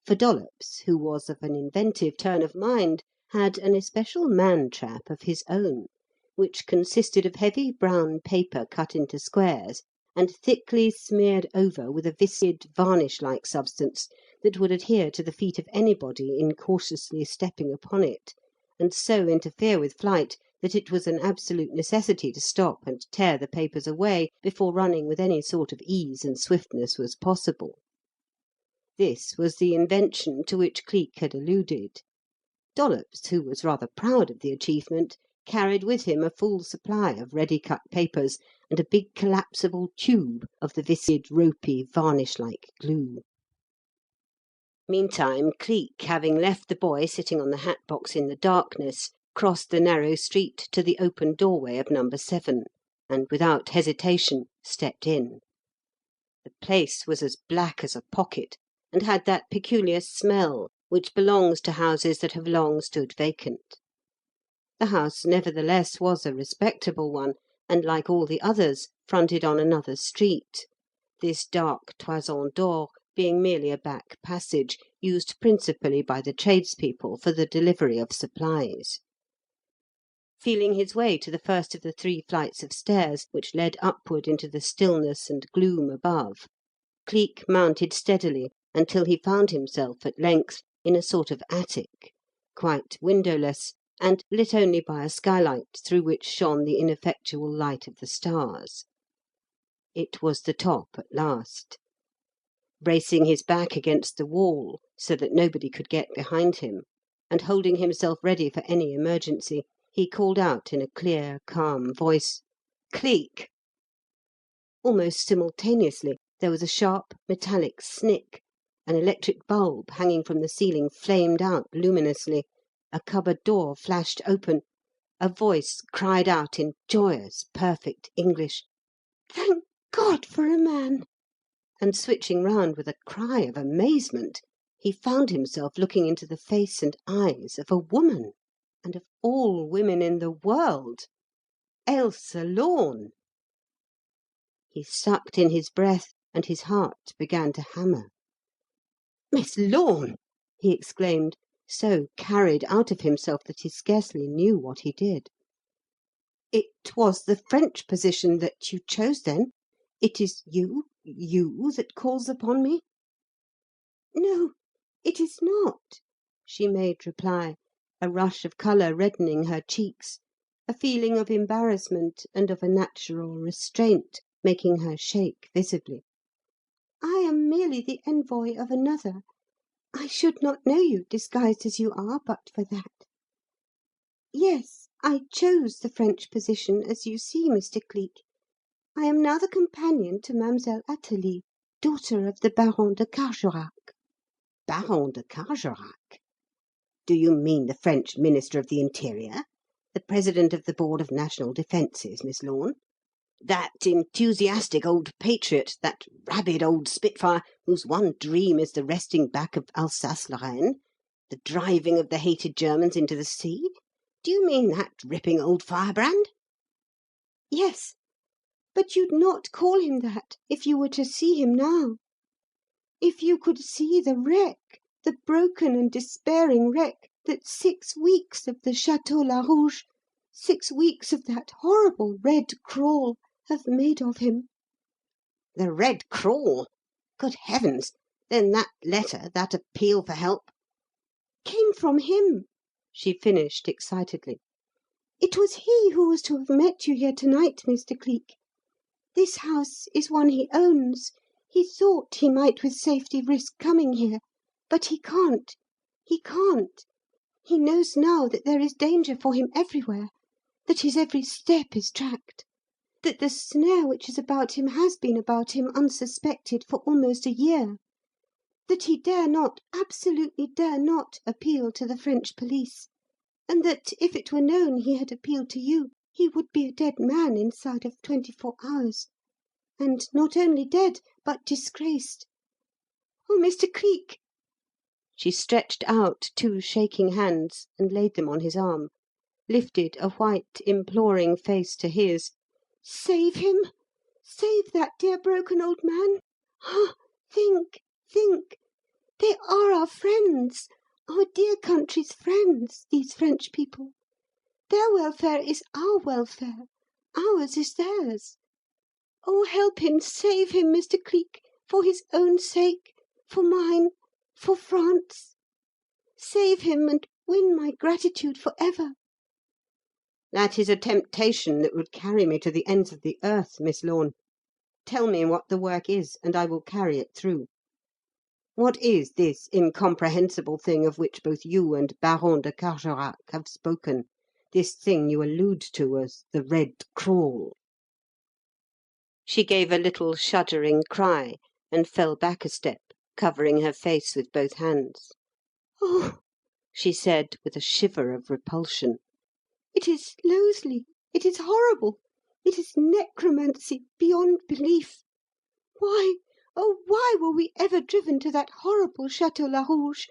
For Dollops, who was of an inventive turn of mind, had an especial man-trap of his own, which consisted of heavy brown paper cut into squares and thickly smeared over with a viscid varnish-like substance that would adhere to the feet of anybody incautiously stepping upon it, and so interfere with flight that it was an absolute necessity to stop and tear the papers away before running with any sort of ease and swiftness was possible. This was the invention to which Cleek had alluded. Dollops, who was rather proud of the achievement, carried with him a full supply of ready-cut papers and a big collapsible tube of the viscid, ropy, varnish-like glue. Meantime, Cleek, having left the boy sitting on the hat box in the darkness, crossed the narrow street to the open doorway of number 7, and without hesitation stepped in. The place was as black as a pocket, and had that peculiar smell which belongs to houses that have long stood vacant. The house, nevertheless, was a respectable one, and, like all the others, fronted on another street, this dark Toison d'Or being merely a back passage, used principally by the tradespeople for the delivery of supplies. Feeling his way to the first of the 3 flights of stairs which led upward into the stillness and gloom above, Cleek mounted steadily until he found himself at length in a sort of attic, quite windowless, and lit only by a skylight through which shone the ineffectual light of the stars. It was the top at last. Bracing his back against the wall so that nobody could get behind him, and holding himself ready for any emergency, he called out in a clear, calm voice, "Cleek!" Almost simultaneously there was a sharp, metallic snick, an electric bulb hanging from the ceiling flamed out luminously, a cupboard door flashed open, a voice cried out in joyous, perfect English, "Thank God for a man!" And switching round with a cry of amazement, he found himself looking into the face and eyes of a woman, and of all women in the world, Ailsa Lorne. He sucked in his breath, and his heart began to hammer. "Miss Lorne!" he exclaimed, so carried out of himself that he scarcely knew what he did. "It was the French position that you chose, then? It is you that calls upon me?" "No, it is not," she made reply, a rush of colour reddening her cheeks, a feeling of embarrassment and of a natural restraint making her shake visibly. "I am merely the envoy of another. I should not know you, disguised as you are, but for that. Yes, I chose the French position, as you see, Mr. Cleek. I am now the companion to Mademoiselle Athalie, daughter of the Baron de Carjorac." "Baron de Carjorac? Do you mean the French Minister of the Interior? the President of the Board of National Defences, Miss Lorne. That enthusiastic old patriot, that rabid old spitfire, whose one dream is the wresting back of Alsace-Lorraine, the driving of the hated Germans into the sea? Do you mean that ripping old firebrand?" "Yes, but you'd not call him that if you were to see him now. If you could see the wreck, the broken and despairing wreck that 6 weeks of the Château Larouge, 6 weeks of that horrible Red Crawl have made of him." The Red Crawl! Good heavens! Then that letter, that appeal for help—" "Came from him," she finished excitedly. "It was he who was to have met you here to-night, Mr. Cleek. This house is one he owns. He thought he might with safety risk coming here, but he can't. He can't. He knows now that there is danger for him everywhere, that his every step is tracked, that the snare which is about him has been about him unsuspected for almost a year, that he dare not, absolutely dare not, appeal to the French police, and that if it were known he had appealed to you, he would be a dead man inside of 24 hours. And not only dead, but disgraced. Oh, Mr. Cleek!" She stretched out 2 shaking hands and laid them on his arm, lifted a white, imploring face to his. "Save him! Save that dear broken old man! Ah, think, think! They are our friends, our dear country's friends, these French people. Their welfare is our welfare, ours is theirs. Oh, help him, save him, Mr. Cleek, for his own sake, for mine, for France. Save him and win my gratitude for ever." "That is a temptation that would carry me to the ends of the earth, Miss Lorne. Tell me what the work is, and I will carry it through. What is this incomprehensible thing of which both you and Baron de Carjorac have spoken, this thing you allude to as the Red Crawl?" She gave a little shuddering cry, and fell back a step, covering her face with both hands. "Oh," she said, with a shiver of repulsion, "it is loathly, it is horrible, it is necromancy beyond belief. Why, oh, why were we ever driven to that horrible Château Larouge?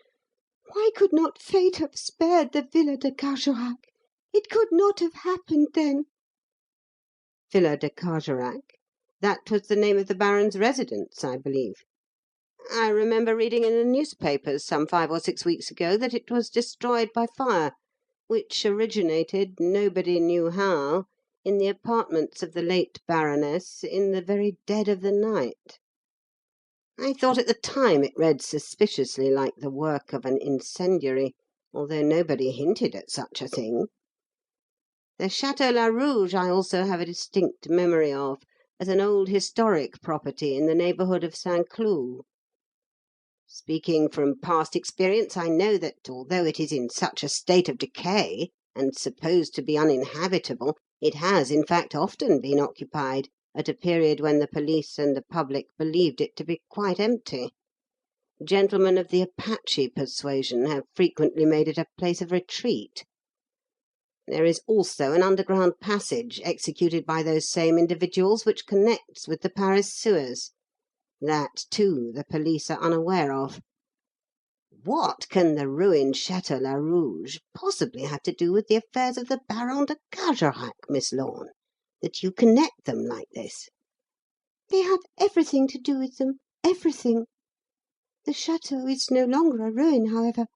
Why could not fate have spared the Villa de Carjorac? It could not have happened then." Villa de Carjorac? That was the name of the Baron's residence, I believe. I remember reading in the newspapers some 5 or 6 weeks ago that it was destroyed by fire, which originated, nobody knew how, in the apartments of the late Baroness in the very dead of the night. I thought at the time it read suspiciously like the work of an incendiary, although nobody hinted at such a thing. The Château Larouge I also have a distinct memory of as an old historic property in the neighbourhood of Saint Cloud. Speaking from past experience, I know that, although it is in such a state of decay, and supposed to be uninhabitable, it has, in fact, often been occupied at a period when the police and the public believed it to be quite empty. Gentlemen of the Apache persuasion have frequently made it a place of retreat. There is also an underground passage executed by those same individuals which connects with the Paris sewers. That, too, the police are unaware of. What can the ruined Château Larouge possibly have to do with the affairs of the Baron de Carjorac, Miss Lorne, that you connect them like this?" "They have everything to do with them, everything. The château is no longer a ruin, however.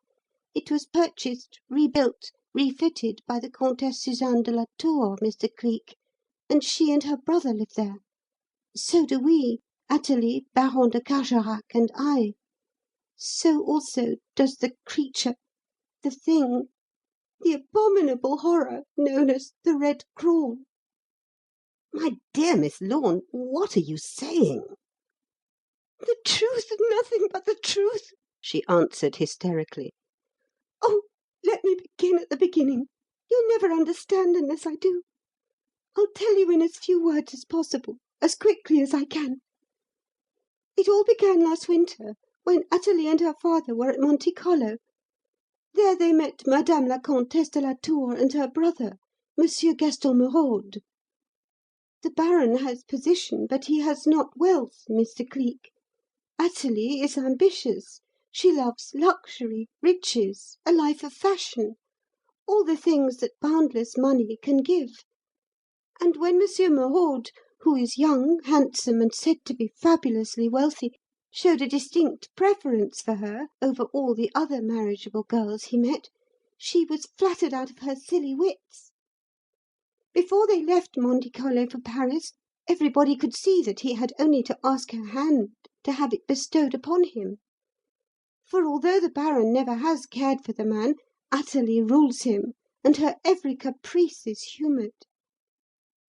It was purchased, rebuilt, refitted by the Comtesse Suzanne de la Tour, Mr. Cleek, and she and her brother live there. So do we, Athalie, Baron de Carjorac, and I. So also does the creature, the thing, the abominable horror known as the Red Crawl." "My dear Miss Lorne, what are you saying?" "The truth, nothing but the truth," she answered hysterically. "Oh, let me begin at the beginning. You'll never understand unless I do. I'll tell you in as few words as possible, as quickly as I can. It all began last winter, when Athalie and her father were at Monte Carlo. There they met Madame la Comtesse de la Tour and her brother, Monsieur Gaston Merode. The Baron has position, but he has not wealth, Mr. Cleek. Athalie is ambitious. She loves luxury, riches, a life of fashion, all the things that boundless money can give. And when Monsieur Merode, who is young, handsome, and said to be fabulously wealthy, showed a distinct preference for her over all the other marriageable girls he met, she was flattered out of her silly wits. Before they left Monte Carlo for Paris, everybody could see that he had only to ask her hand to have it bestowed upon him. For although the Baron never has cared for the man, Athalie rules him, and her every caprice is humoured.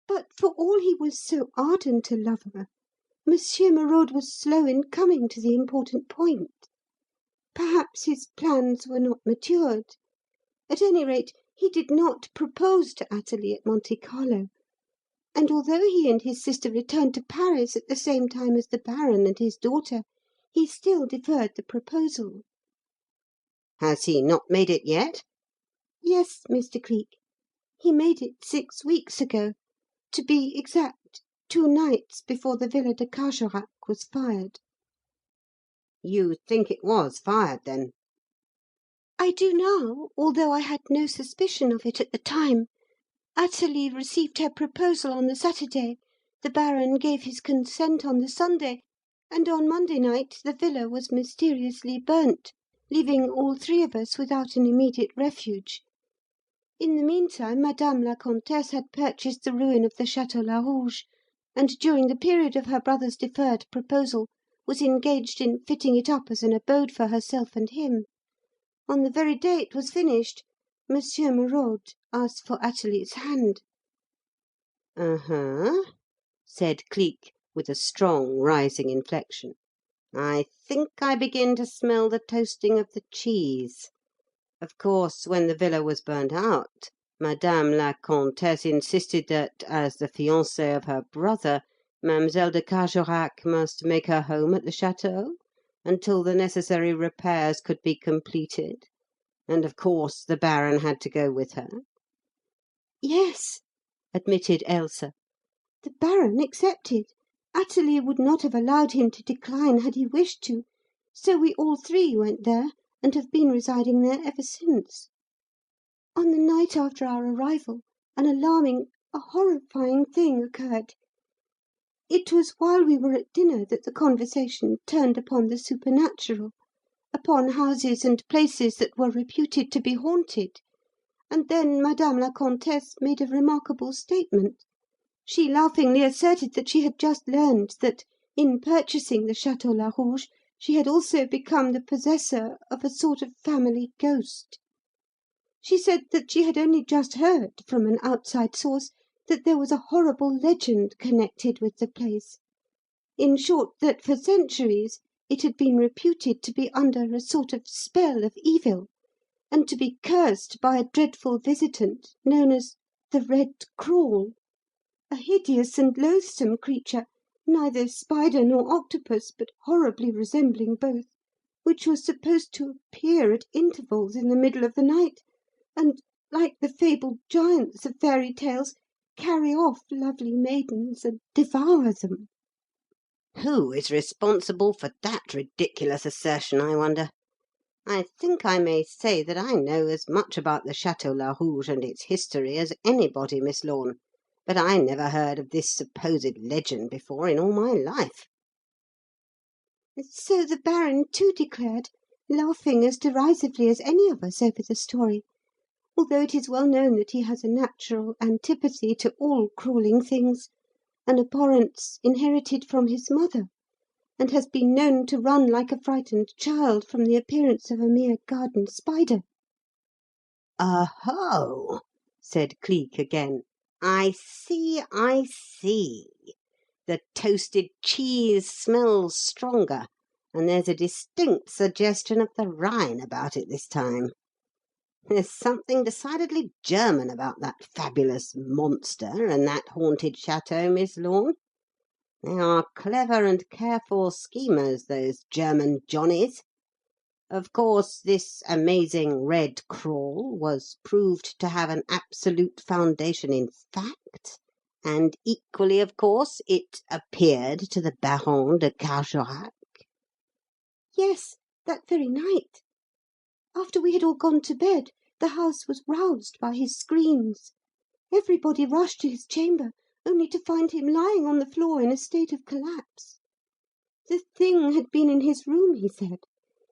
But for all he was so ardent a lover, Monsieur Merode was slow in coming to the important point. Perhaps his plans were not matured. At any rate, he did not propose to Athalie at Monte Carlo, and although he and his sister returned to Paris at the same time as the Baron and his daughter, he still deferred the proposal. Has he not made it yet? Yes, Mr. Cleek. He made it 6 weeks ago. To be exact, 2 nights before the Villa de Carjorac was fired. You think it was fired, then? I do now, although I had no suspicion of it at the time. Athalie received her proposal on the Saturday, the Baron gave his consent on the Sunday, and on Monday night the villa was mysteriously burnt, leaving all 3 of us without an immediate refuge. In the meantime, Madame la Comtesse had purchased the ruin of the Château Larouge, and during the period of her brother's deferred proposal was engaged in fitting it up as an abode for herself and him. On the very day it was finished, Monsieur Merode asked for Athalie's hand. Uh-huh, said Cleek, with a strong rising inflection. I think I begin to smell the toasting of the cheese. Of course, when the villa was burnt out, Madame la Comtesse insisted that, as the fiancée of her brother, Mademoiselle de Carjorac must make her home at the château until the necessary repairs could be completed, and of course the Baron had to go with her. Yes, admitted Ailsa. The Baron accepted. Athalie would not have allowed him to decline had he wished to, so we all 3 went there, and have been residing there ever since. On the night after our arrival, an alarming, a horrifying thing occurred. It was while we were at dinner that the conversation turned upon the supernatural, upon houses and places that were reputed to be haunted, and then Madame la Comtesse made a remarkable statement. She laughingly asserted that she had just learned that, in purchasing the Château Larouge, she had also become the possessor of a sort of family ghost. She said that she had only just heard, from an outside source, that there was a horrible legend connected with the place. In short, that for centuries it had been reputed to be under a sort of spell of evil, and to be cursed by a dreadful visitant known as the Red Crawl, a hideous and loathsome creature, neither spider nor octopus, but horribly resembling both, which was supposed to appear at intervals in the middle of the night, and, like the fabled giants of fairy tales, carry off lovely maidens and devour them. Who is responsible for that ridiculous assertion, I wonder? I think I may say that I know as much about the Château Larouge and its history as anybody, Miss Lorne, but I never heard of this supposed legend before in all my life. So the Baron, too, declared, laughing as derisively as any of us over the story, although it is well known that he has a natural antipathy to all crawling things, an abhorrence inherited from his mother, and has been known to run like a frightened child from the appearance of a mere garden spider. "Oh!" said Cleek again. "I see, I see. The toasted cheese smells stronger, and there's a distinct suggestion of the Rhine about it this time. There's something decidedly German about that fabulous monster and that haunted château, Miss Lorne. They are clever and careful schemers, those German Johnnies. Of course, this amazing red crawl was proved to have an absolute foundation in fact, and equally, of course, it appeared to the Baron de Carjorac?" "Yes, that very night. After we had all gone to bed, the house was roused by his screams. Everybody rushed to his chamber, only to find him lying on the floor in a state of collapse. The thing had been in his room, he said.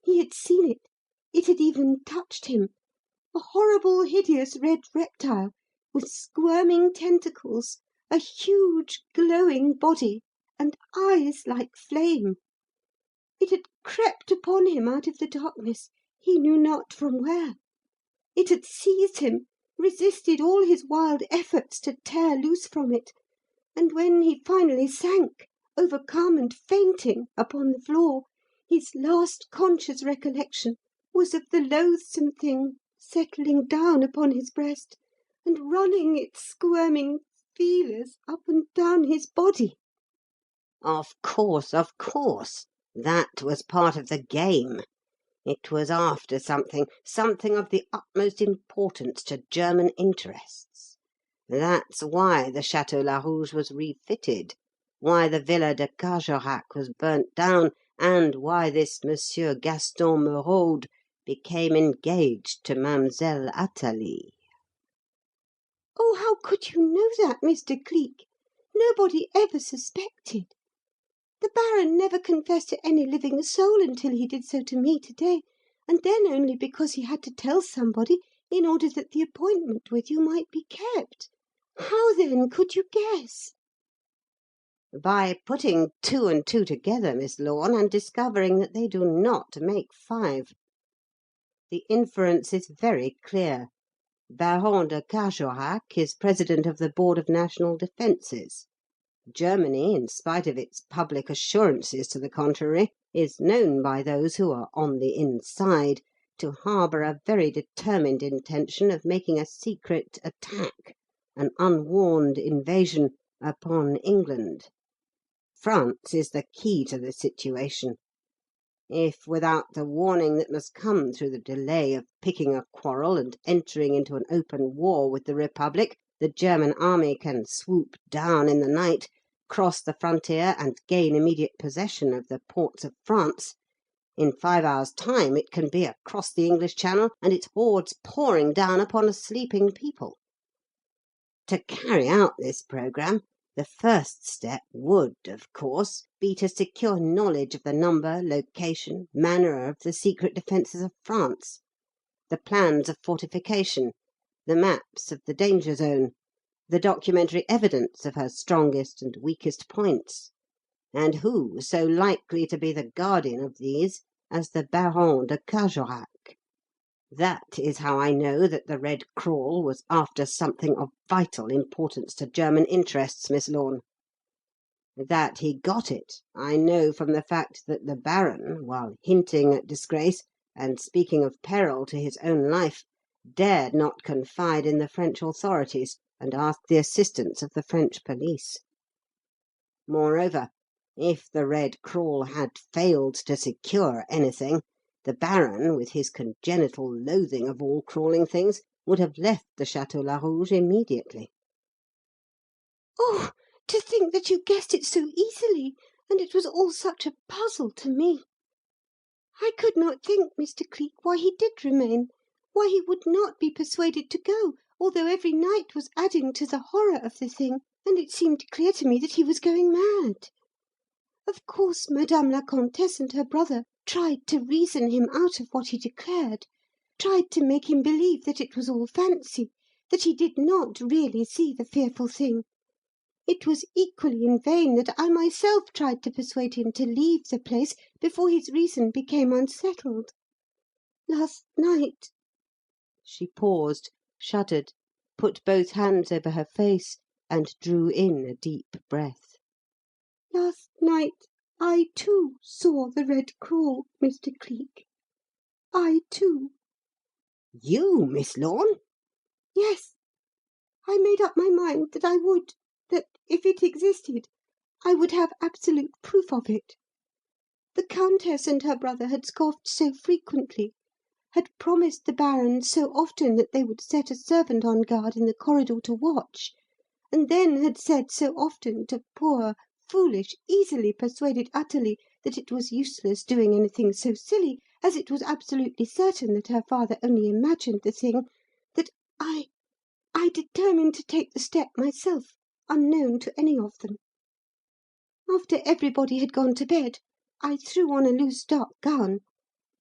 He had seen it. It had even touched him. A horrible, hideous red reptile, with squirming tentacles, a huge, glowing body, and eyes like flame. It had crept upon him out of the darkness, he knew not from where. It had seized him, resisted all his wild efforts to tear loose from it, and when he finally sank, overcome and fainting, upon the floor, his last conscious recollection was of the loathsome thing settling down upon his breast and running its squirming feelers up and down his body." Of course, of course. That was part of the game. It was after something, something of the utmost importance to German interests. That's why the Château Larouge was refitted, why the Villa de Carjorac was burnt down, and why this Monsieur Gaston Merode became engaged to Mademoiselle Athalie. "Oh, how could you know that, Mr. Cleek? Nobody ever suspected. The Baron never confessed to any living soul until he did so to me to-day, and then only because he had to tell somebody in order that the appointment with you might be kept. How, then, could you guess?" "By putting two and two together, Miss Lorne, and discovering that they do not make five. The inference is very clear. Baron de Carjorac is president of the Board of National Defences. Germany, in spite of its public assurances to the contrary, is known by those who are on the inside to harbour a very determined intention of making a secret attack, an unwarned invasion, upon England. France is the key to the situation. If, without the warning that must come through the delay of picking a quarrel and entering into an open war with the Republic, the German army can swoop down in the night, cross the frontier, and gain immediate possession of the ports of France, in 5 hours' time it can be across the English Channel and its hordes pouring down upon a sleeping people. To carry out this programme, the first step would, of course, be to secure knowledge of the number, location, manner of the secret defences of France, the plans of fortification, the maps of the danger zone, the documentary evidence of her strongest and weakest points, and who so likely to be the guardian of these as the Baron de Carjorac? That is how I know that the Red Crawl was after something of vital importance to German interests, Miss Lorne. That he got it I know from the fact that the Baron, while hinting at disgrace and speaking of peril to his own life, dared not confide in the French authorities and ask the assistance of the French police. Moreover, if the Red Crawl had failed to secure anything, the Baron, with his congenital loathing of all crawling things, would have left the Château Larouge immediately." "Oh, to think that you guessed it so easily, and it was all such a puzzle to me. I could not think, Mr. Cleek, why he did remain, why he would not be persuaded to go, although every night was adding to the horror of the thing, and it seemed clear to me that he was going mad. Of course, Madame la Comtesse and her brother tried to reason him out of what he declared, tried to make him believe that it was all fancy, that he did not really see the fearful thing. It was equally in vain that I myself tried to persuade him to leave the place before his reason became unsettled. Last night—" She paused, shuddered, put both hands over her face, and drew in a deep breath. "Last night I, too, saw the Red Crawl, Mr. Cleek. I, too." "You, Miss Lorne?" "Yes. I made up my mind that I would, that, if it existed, I would have absolute proof of it. The Countess and her brother had scoffed so frequently, had promised the Baron so often that they would set a servant on guard in the corridor to watch, and then had said so often to poor, foolish, easily persuaded Athalie that it was useless doing anything so silly, as it was absolutely certain that her father only imagined the thing, that I determined to take the step myself, unknown to any of them. After everybody had gone to bed, I threw on a loose dark gown,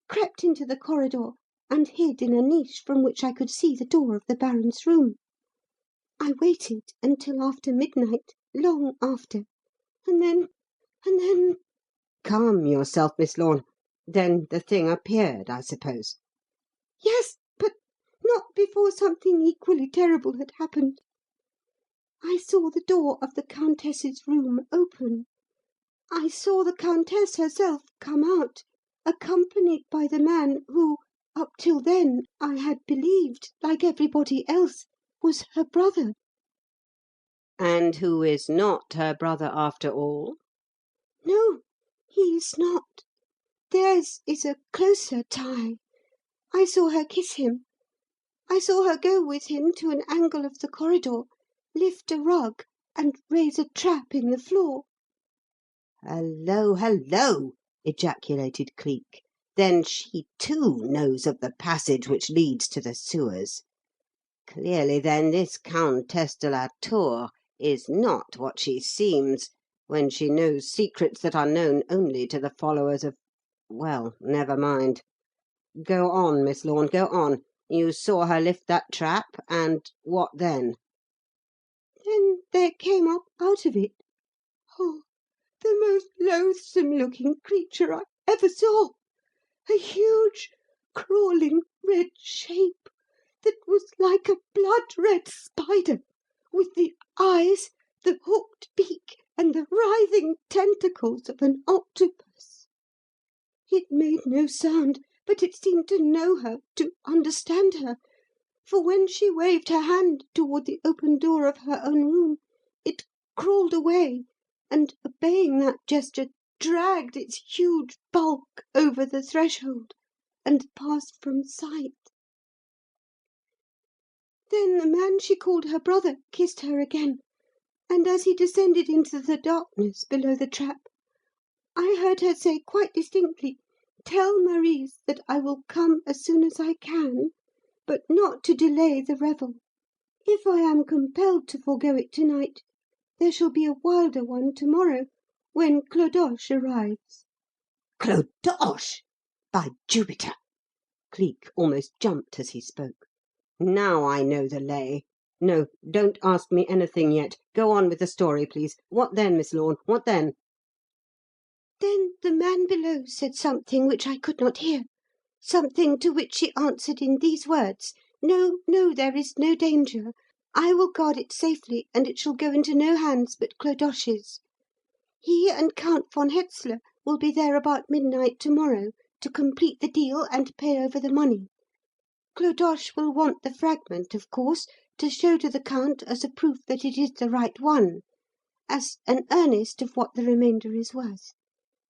crept into the corridor, and hid in a niche from which I could see the door of the Baron's room. I waited until after midnight, long after, and then... Calm yourself, Miss Lorne. Then the thing appeared, I suppose. Yes, but not before something equally terrible had happened. I saw the door of the Countess's room open. I saw the Countess herself come out, accompanied by the man who, up till then, I had believed, like everybody else, was her brother. And who is not her brother after all? No, he is not. Theirs is a closer tie. I saw her kiss him. I saw her go with him to an angle of the corridor, lift a rug, and raise a trap in the floor. Hello, hello! Ejaculated Cleek. Then she, too, knows of the passage which leads to the sewers. Clearly, then, this Countess de la Tour is not what she seems when she knows secrets that are known only to the followers of... Well, never mind. Go on, Miss Lorne, go on. You saw her lift that trap, and what then? Then there came up out of it, oh, the most loathsome-looking creature I ever saw. A huge, crawling, red shape that was like a blood-red spider, with the eyes, the hooked beak, and the writhing tentacles of an octopus. It made no sound, but it seemed to know her, to understand her, for when she waved her hand toward the open door of her own room, it crawled away, and, obeying that gesture, dragged its huge bulk over the threshold and passed from sight. Then the man she called her brother kissed her again, and as he descended into the darkness below the trap, I heard her say quite distinctly, 'Tell Marise that I will come as soon as I can, but not to delay the revel. If I am compelled to forego it tonight, there shall be a wilder one tomorrow, when Clodoche arrives.'" Clodoche! By Jupiter! Cleek almost jumped as he spoke. Now I know the lay. No, don't ask me anything yet. Go on with the story, please. What then, Miss Lorne? What then? Then the man below said something which I could not hear, something to which she answered in these words: "No, no, there is no danger. I will guard it safely, and it shall go into no hands but Clodoche's. He and Count von Hetzler will be there about midnight tomorrow to complete the deal and pay over the money. Clodoche will want the fragment, of course, to show to the Count as a proof that it is the right one, as an earnest of what the remainder is worth.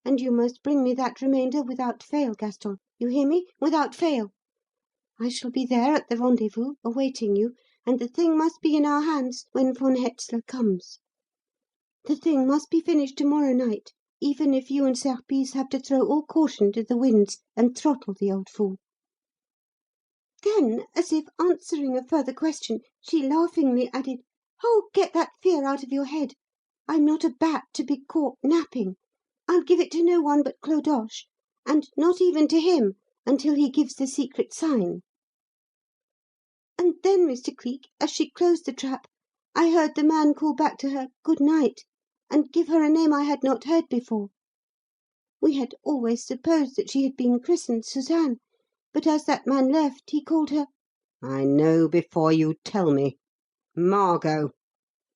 And you must bring me that remainder without fail, Gaston. You hear me? Without fail. I shall be there at the rendezvous, awaiting you, and the thing must be in our hands when von Hetzler comes. The thing must be finished tomorrow night, even if you and Serpice have to throw all caution to the winds and throttle the old fool." Then, as if answering a further question, she laughingly added, "Oh, get that fear out of your head. I'm not a bat to be caught napping. I'll give it to no one but Clodoche, and not even to him until he gives the secret sign." And then, Mr. Cleek, as she closed the trap, I heard the man call back to her "Good night," and give her a name I had not heard before. We had always supposed that she had been christened Suzanne, but as that man left, he called her... I know before you tell me. Margot,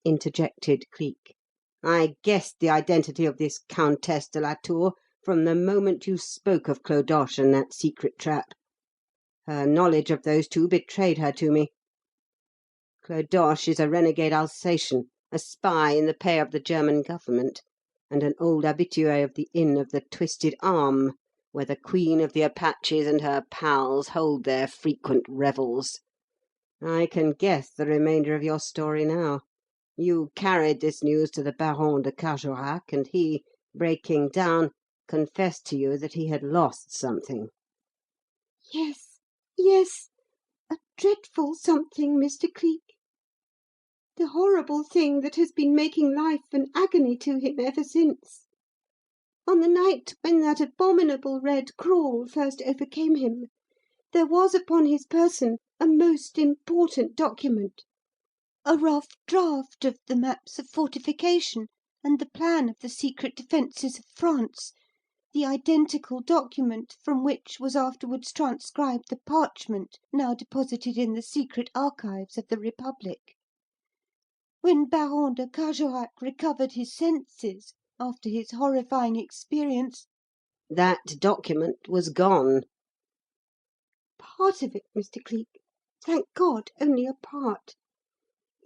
interjected Cleek. I guessed the identity of this Countess de la Tour from the moment you spoke of Clodoche and that secret trap. Her knowledge of those two betrayed her to me. Clodoche is a renegade Alsatian, a spy in the pay of the German government. and an old habitué of the Inn of the Twisted Arm, where the Queen of the Apaches and her pals hold their frequent revels. I can guess the remainder of your story now. You carried this news to the Baron de Carjorac, and he, breaking down, confessed to you that he had lost something." Yes, yes, a dreadful something, Mr. Cleek. The horrible thing that has been making life an agony to him ever since. On the night when that abominable red crawl first overcame him, there was upon his person a most important document, a rough draft of the maps of fortification and the plan of the secret defences of France, the identical document from which was afterwards transcribed the parchment now deposited in the secret archives of the Republic. When Baron de Carjorac recovered his senses after his horrifying experience, that document was gone. Part of it, Mr. Cleek. Thank God, only a part.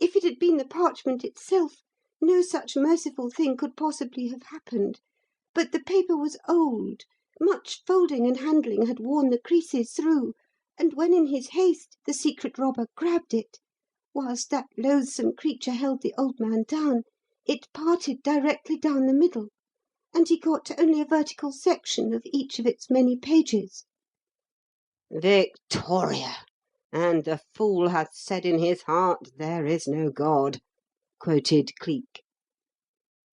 If it had been the parchment itself, no such merciful thing could possibly have happened. But the paper was old, much folding and handling had worn the creases through, and when in his haste the secret robber grabbed it, whilst that loathsome creature held the old man down, it parted directly down the middle, and he got only a vertical section of each of its many pages. "Victoria! And the fool hath said in his heart, there is no God," quoted Cleek.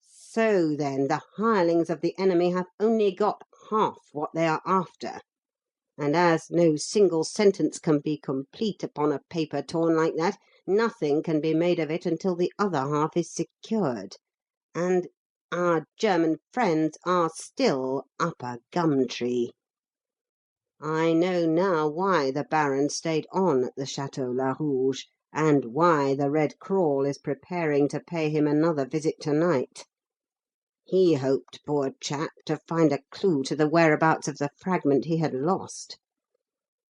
"So, then, the hirelings of the enemy have only got half what they are after, and as no single sentence can be complete upon a paper torn like that, nothing can be made of it until the other half is secured, and our German friends are still up a gum tree. I know now why the Baron stayed on at the Château Larouge, and why the Red Crawl is preparing to pay him another visit to-night. He hoped, poor chap, to find a clue to the whereabouts of the fragment he had lost.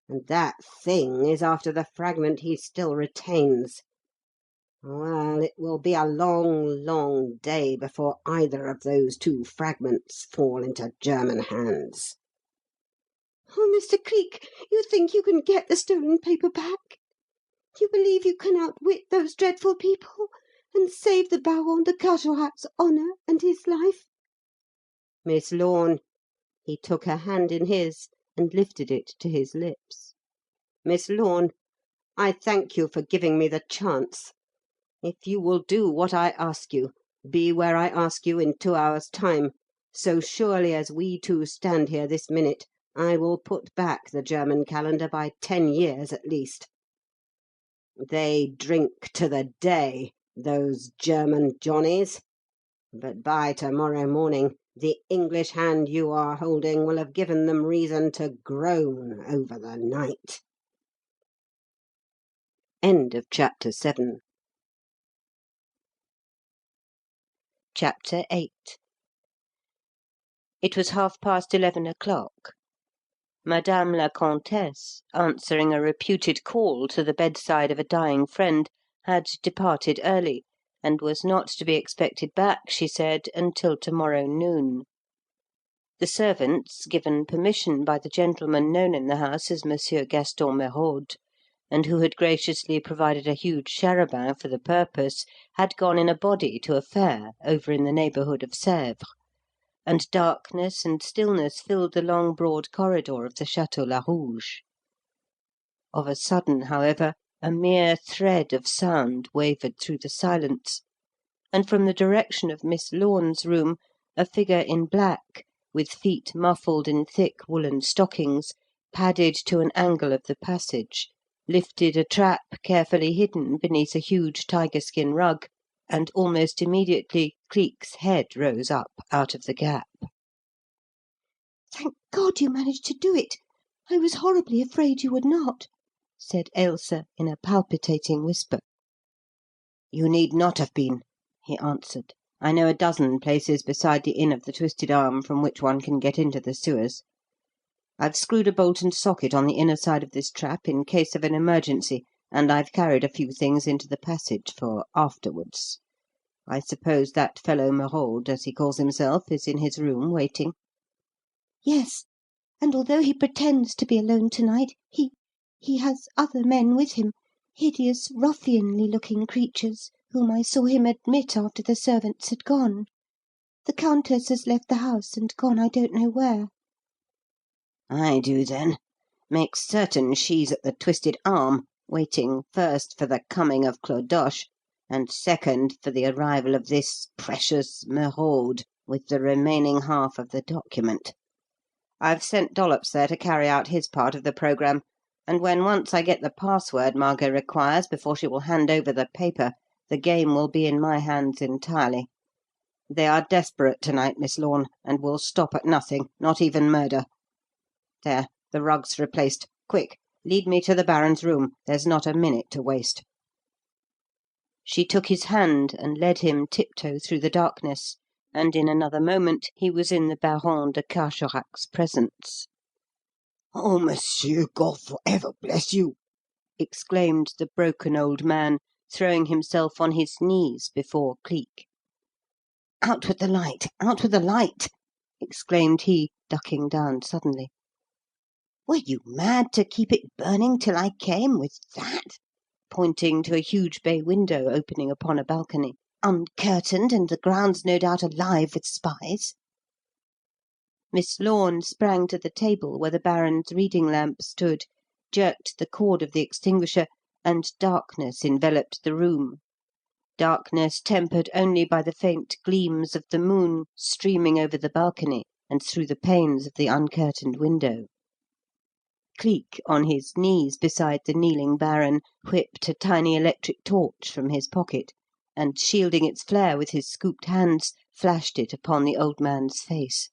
And that thing is after the fragment he still retains. Well, it will be a long, long day before either of those two fragments fall into German hands." Oh, Mr. Cleek, you think you can get the stolen paper back? You believe you can outwit those dreadful people and save the Baron de Carjorac's honour and his life? "Miss Lorne," he took her hand in his and lifted it to his lips. "Miss Lorne, I thank you for giving me the chance. If you will do what I ask you, be where I ask you in 2 hours' time, so surely as we two stand here this minute, I will put back the German calendar by 10 years at least. They drink to the day, those German Johnnies, but by to-morrow morning the English hand you are holding will have given them reason to groan over the night." Chapter VIII. It was 11:30. Madame la Comtesse, answering a reputed call to the bedside of a dying friend, had departed early, and was not to be expected back, she said, until to-morrow noon. The servants, given permission by the gentleman known in the house as Monsieur Gaston Merode, and who had graciously provided a huge charabanc for the purpose, had gone in a body to a fair over in the neighbourhood of Sèvres, and darkness and stillness filled the long broad corridor of the Château Larouge. Of a sudden, however, a mere thread of sound wavered through the silence, and from the direction of Miss Lorne's room a figure in black, with feet muffled in thick woollen stockings, padded to an angle of the passage, lifted a trap carefully hidden beneath a huge tiger-skin rug, and almost immediately Cleek's head rose up out of the gap. "Thank God you managed to do it. I was horribly afraid you would not," said Ailsa in a palpitating whisper. "You need not have been," he answered. "I know a dozen places beside the Inn of the Twisted Arm from which one can get into the sewers. I've screwed a bolt and socket on the inner side of this trap in case of an emergency, and I've carried a few things into the passage for afterwards. I suppose that fellow Merode, as he calls himself, is in his room waiting?" "Yes, and although he pretends to be alone to night, he has other men with him, hideous, ruffianly looking creatures, whom I saw him admit after the servants had gone. The Countess has left the house and gone I don't know where." "I do, then. Make certain she's at the Twisted Arm, waiting, first, for the coming of Clodoche, and second, for the arrival of this precious Merode with the remaining half of the document. I've sent Dollops there to carry out his part of the programme, and when once I get the password Margot requires before she will hand over the paper, the game will be in my hands entirely. They are desperate to night, Miss Lorne, and will stop at nothing, not even murder. There, the rug's replaced. Quick, lead me to the Baron's room. There's not a minute to waste." She took his hand and led him tiptoe through the darkness, and in another moment he was in the Baron de Carjorac's presence. "Oh, monsieur, God for ever bless you!" exclaimed the broken old man, throwing himself on his knees before Cleek. "Out with the light! Out with the light!" exclaimed he, ducking down suddenly. "Were you mad to keep it burning till I came, with that?" pointing to a huge bay window opening upon a balcony. "Uncurtained, and the grounds no doubt alive with spies?" Miss Lorne sprang to the table where the Baron's reading lamp stood, jerked the cord of the extinguisher, and darkness enveloped the room, darkness tempered only by the faint gleams of the moon streaming over the balcony and through the panes of the uncurtained window. Cleek, on his knees beside the kneeling Baron, whipped a tiny electric torch from his pocket, and, shielding its flare with his scooped hands, flashed it upon the old man's face.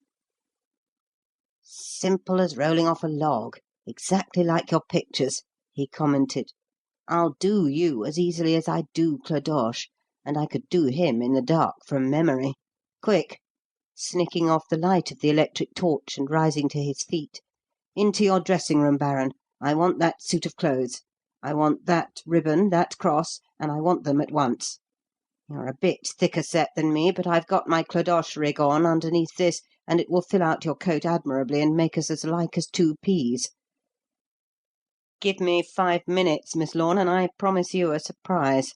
"Simple as rolling off a log, exactly like your pictures," he commented. "I'll do you as easily as I do Clodoche, and I could do him in the dark from memory. Quick!" snicking off the light of the electric torch and rising to his feet. "Into your dressing room, Baron. I want that suit of clothes. I want that ribbon, that cross, and I want them at once. You're a bit thicker set than me, but I've got my Clodoche rig on underneath this, and it will fill out your coat admirably and make us as like as two peas. Give me 5 minutes, Miss Lorne, and I promise you a surprise."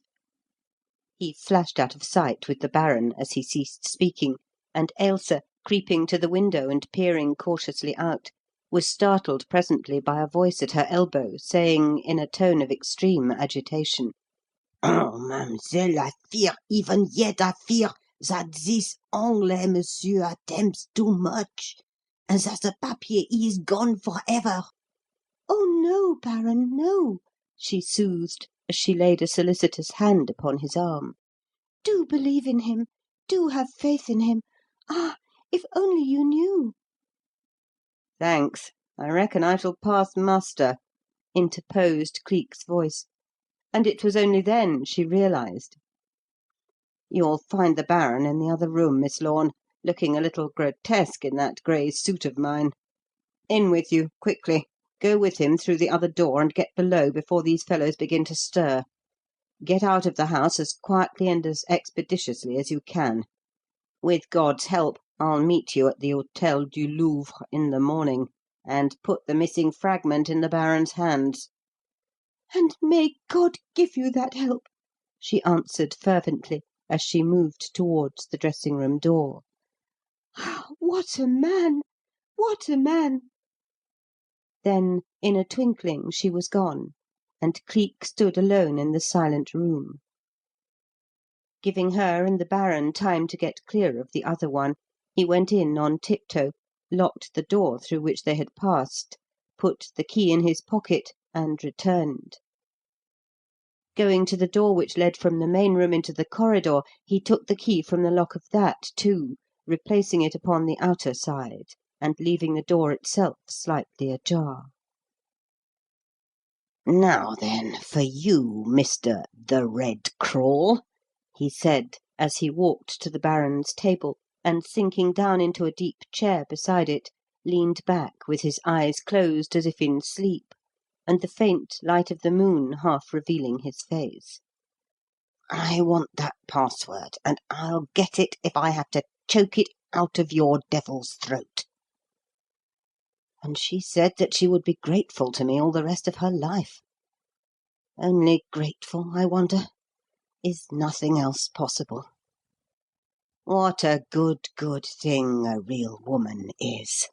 He flashed out of sight with the Baron as he ceased speaking, and Ailsa, creeping to the window and peering cautiously out, was startled presently by a voice at her elbow saying, in a tone of extreme agitation, "Oh, mademoiselle, I fear, even yet I fear, that this Anglais monsieur attempts too much, and that the papier is gone for ever." "Oh, no, Baron, no," she soothed, as she laid a solicitous hand upon his arm. "Do believe in him. Do have faith in him. Ah, if only you knew!" "Thanks. I reckon I shall pass muster," interposed Cleek's voice, and it was only then she realised. "You'll find the Baron in the other room, Miss Lorne, looking a little grotesque in that grey suit of mine. In with you, quickly. Go with him through the other door and get below before these fellows begin to stir. Get out of the house as quietly and as expeditiously as you can. With God's help, I'll meet you at the Hôtel du Louvre in the morning, and put the missing fragment in the Baron's hands." "And may God give you that help!" she answered fervently, as she moved towards the dressing-room door. "Ah, what a man! What a man!" Then, in a twinkling, she was gone, and Cleek stood alone in the silent room. Giving her and the Baron time to get clear of the other one, he went in on tiptoe, locked the door through which they had passed, put the key in his pocket, and returned. Going to the door which led from the main room into the corridor, he took the key from the lock of that, too, replacing it upon the outer side, and leaving the door itself slightly ajar. "Now, then, for you, Mr. The Red Crawl," he said, as he walked to the Baron's table, and, sinking down into a deep chair beside it, leaned back with his eyes closed as if in sleep, and the faint light of the moon half revealing his face. I want that password, and I'll get it if I have to choke it out of your devil's throat. And she said that she would be grateful to me all the rest of her life. Only grateful, I wonder? Is nothing else possible? What a good, good thing a real woman is.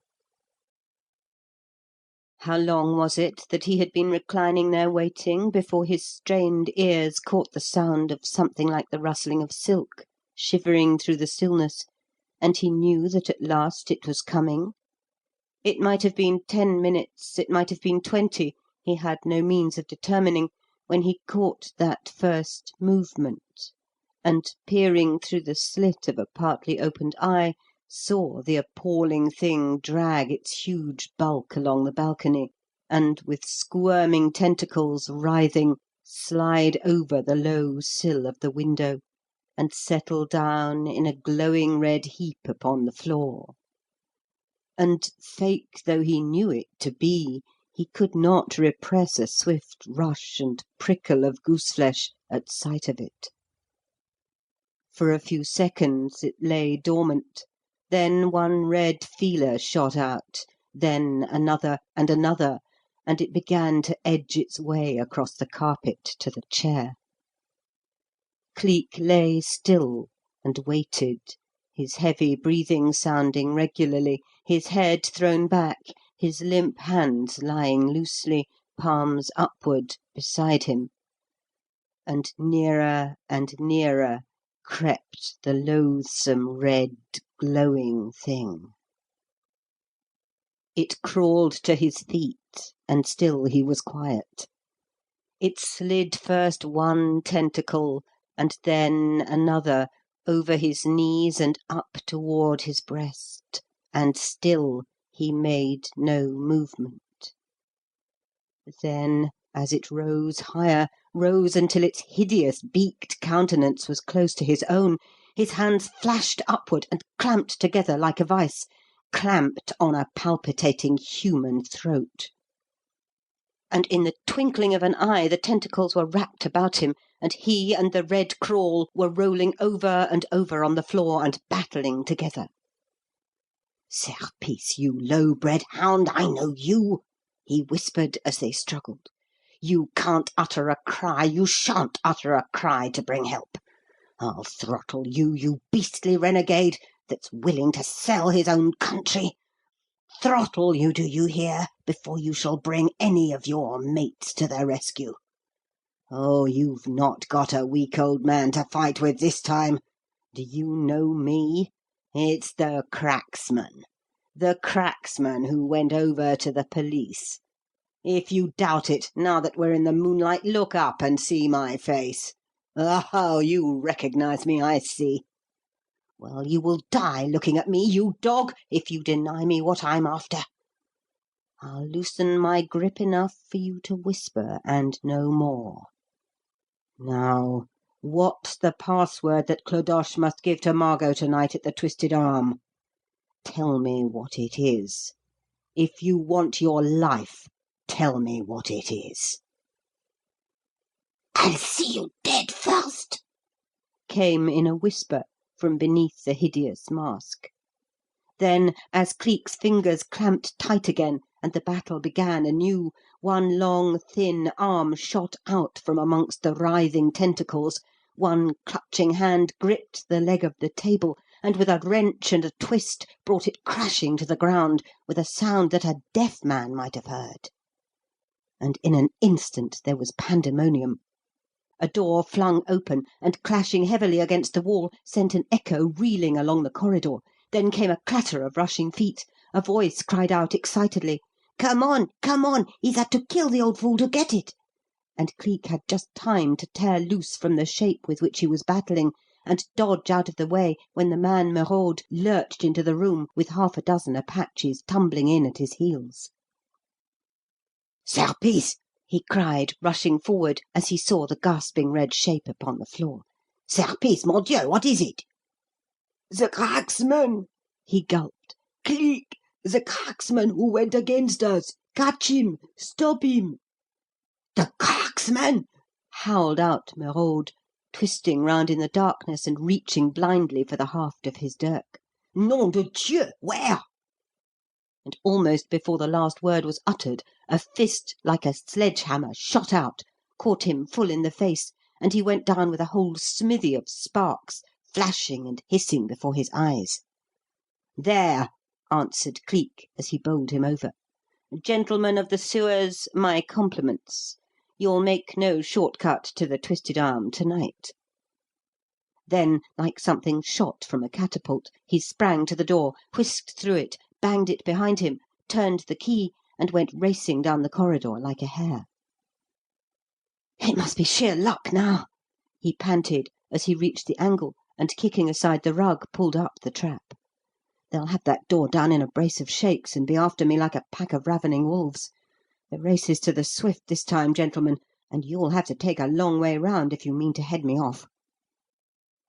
How long was it that he had been reclining there waiting before his strained ears caught the sound of something like the rustling of silk shivering through the stillness, and he knew that at last it was coming? It might have been 10 minutes, it might have been 20, he had no means of determining, when he caught that first movement, and, peering through the slit of a partly opened eye, saw the appalling thing drag its huge bulk along the balcony, and, with squirming tentacles writhing, slide over the low sill of the window, and settle down in a glowing red heap upon the floor. And, fake though he knew it to be, he could not repress a swift rush and prickle of goose-flesh at sight of it. For a few seconds it lay dormant. Then one red feeler shot out, then another and another, and it began to edge its way across the carpet to the chair. Cleek lay still and waited, his heavy breathing sounding regularly, his head thrown back, his limp hands lying loosely, palms upward, beside him. And nearer crept the loathsome red, glowing thing. It crawled to his feet, and still he was quiet. It slid first one tentacle, and then another, over his knees and up toward his breast, and still he made no movement. Then, as it rose higher, rose until its hideous beaked countenance was close to his own, his hands flashed upward and clamped together like a vice, clamped on a palpitating human throat. And in the twinkling of an eye the tentacles were wrapped about him, and he and the red crawl were rolling over and over on the floor and battling together. "Serpice, you low-bred hound, I know you!" he whispered as they struggled. "You can't utter a cry, you shan't utter a cry to bring help. I'll throttle you, you beastly renegade that's willing to sell his own country. Throttle you, do you hear, before you shall bring any of your mates to the rescue. Oh, you've not got a weak old man to fight with this time. Do you know me? It's the cracksman who went over to the police. If you doubt it, now that we're in the moonlight, look up and see my face. Oh, you recognise me, I see. Well, you will die looking at me, you dog, if you deny me what I'm after. I'll loosen my grip enough for you to whisper and no more. Now, what's the password that Clodoche must give to Margot tonight at the Twisted Arm? Tell me what it is. If you want your life, tell me what it is." "I'll see you dead first," came in a whisper from beneath the hideous mask. Then, as Cleek's fingers clamped tight again and the battle began anew, one long, thin arm shot out from amongst the writhing tentacles, one clutching hand gripped the leg of the table, and with a wrench and a twist brought it crashing to the ground with a sound that a deaf man might have heard. And in an instant there was pandemonium. A door flung open and, clashing heavily against the wall, sent an echo reeling along the corridor. Then came a clatter of rushing feet. A voice cried out excitedly, "Come on! Come on! He's had to kill the old fool to get it!" And Cleek had just time to tear loose from the shape with which he was battling, and dodge out of the way when the man Merode lurched into the room with half a dozen Apaches tumbling in at his heels. "Serpice!" he cried, rushing forward as he saw the gasping red shape upon the floor. "Serpice, mon Dieu, what is it?" "The cracksman!" he gulped. "Cleek! The cracksman who went against us! Catch him! Stop him!" "The cracksman!" howled out Merode, twisting round in the darkness and reaching blindly for the haft of his dirk. Nom de Dieu! Where? And almost before the last word was uttered, a fist like a sledge-hammer shot out, caught him full in the face, and he went down with a whole smithy of sparks flashing and hissing before his eyes. "There!" answered Cleek, as he bowled him over. "Gentlemen of the sewers, my compliments. You'll make no short cut to the Twisted Arm to-night." Then, like something shot from a catapult, he sprang to the door, whisked through it, banged it behind him, turned the key, and went racing down the corridor like a hare. "It must be sheer luck now," he panted as he reached the angle and, kicking aside the rug, pulled up the trap. "They'll have that door down in a brace of shakes and be after me like a pack of ravening wolves. The race is to the swift this time, gentlemen, and you'll have to take a long way round if you mean to head me off."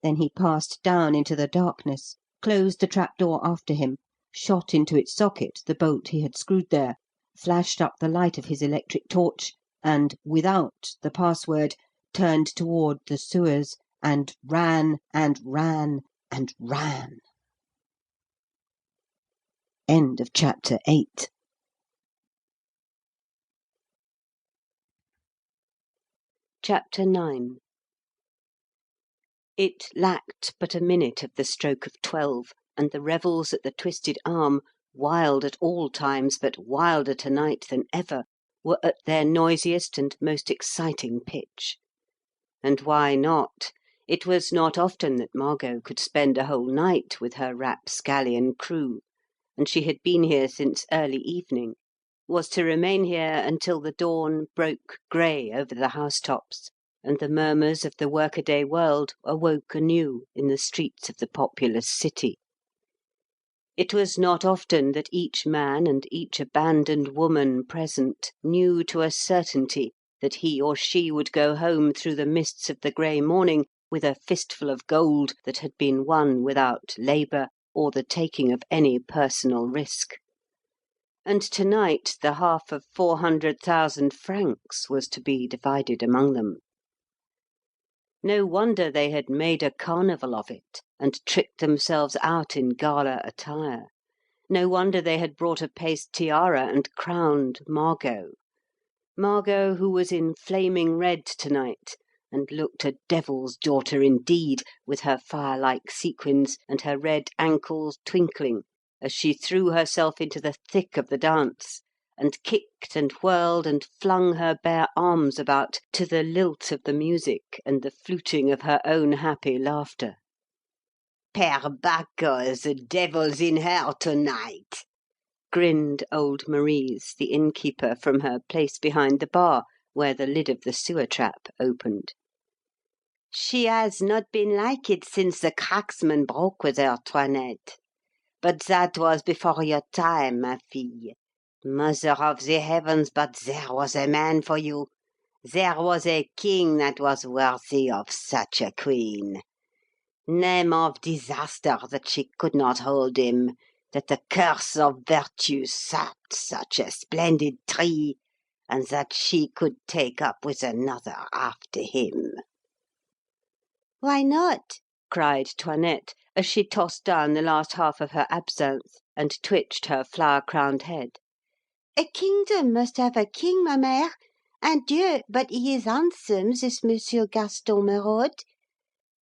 Then he passed down into the darkness, closed the trap-door after him, shot into its socket the bolt he had screwed there, flashed up the light of his electric torch, and, without the password, turned toward the sewers and ran and ran and ran. End of chapter 8. Chapter 9. It lacked but a minute of the stroke of 12, and the revels at the Twisted Arm, wild at all times but wilder to-night than ever, were at their noisiest and most exciting pitch. And why not? It was not often that Margot could spend a whole night with her rapscallion crew, and she had been here since early evening, was to remain here until the dawn broke grey over the housetops, and the murmurs of the workaday world awoke anew in the streets of the populous city. It was not often that each man and each abandoned woman present knew to a certainty that he or she would go home through the mists of the grey morning with a fistful of gold that had been won without labour or the taking of any personal risk. And to-night the half of 400,000 francs was to be divided among them. No wonder they had made a carnival of it, and tricked themselves out in gala attire. No wonder they had brought a paste tiara and crowned Margot. Margot, who was in flaming red to-night, and looked a devil's daughter indeed, with her fire-like sequins and her red ankles twinkling, as she threw herself into the thick of the dance, and kicked and whirled and flung her bare arms about to the lilt of the music and the fluting of her own happy laughter. Per Bacco, the devil's in her tonight, grinned old Marise, the innkeeper, from her place behind the bar, where the lid of the sewer trap opened. She has not been like it since the cracksman broke with her, Toinette. But that was before your time, ma fille. Mother of the heavens, but there was a man for you. There was a king that was worthy of such a queen. Name of disaster that she could not hold him, that the curse of virtue sapped such a splendid tree, and that she could take up with another after him. "Why not?" cried Toinette, as she tossed down the last half of her absinthe and twitched her flower-crowned head. A kingdom must have a king, ma mère. And Dieu, but he is handsome, this Monsieur Gaston Merode.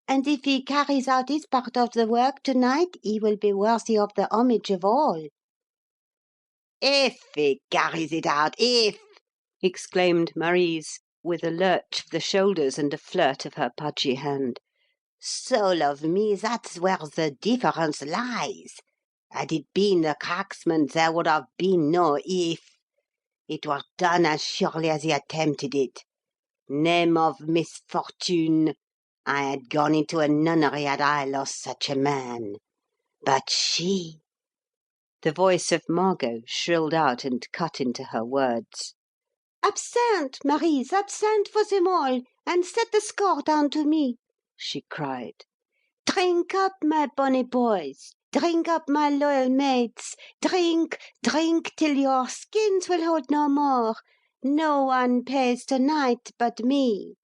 And if he carries out his part of the work tonight, he will be worthy of the homage of all. "If he carries it out, if!" exclaimed Marise, with a lurch of the shoulders and a flirt of her pudgy hand. Soul of me, that's where the difference lies. Had it been the cracksman, there would have been no if. It was done as surely as he attempted it. Name of misfortune! I had gone into a nunnery had I lost such a man. But she... The voice of Margot shrilled out and cut into her words. Absinthe, Marise, absinthe for them all, and set the score down to me, she cried. Drink up, my bonny boys, drink up, my loyal maids, drink, drink till your skins will hold no more. No one pays tonight but me.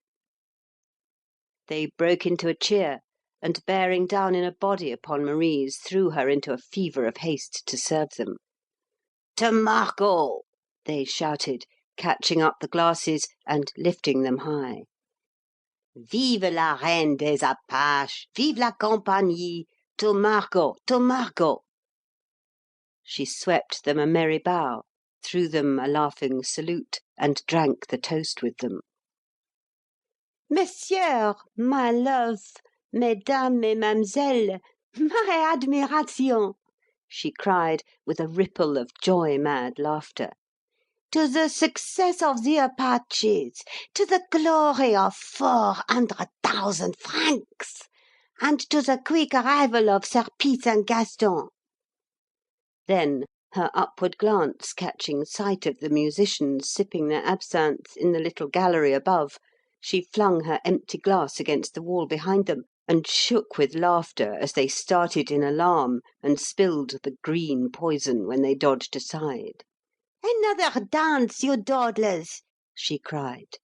They broke into a cheer, and bearing down in a body upon Marise, threw her into a fever of haste to serve them. "To Margot!" they shouted, catching up the glasses and lifting them high. "Vive la reine des Apaches! Vive la compagnie! To Margot! To Margot!" She swept them a merry bow, threw them a laughing salute, and drank the toast with them. "Messieurs, my love, mesdames et mamselles, my admiration!" she cried, with a ripple of joy-mad laughter. "To the success of the Apaches, to the glory of 400,000 francs, and to the quick arrival of Serpice and Gaston." Then, her upward glance catching sight of the musicians sipping their absinthe in the little gallery above, she flung her empty glass against the wall behind them, and shook with laughter as they started in alarm and spilled the green poison when they dodged aside. "Another dance, you dawdlers!" she cried.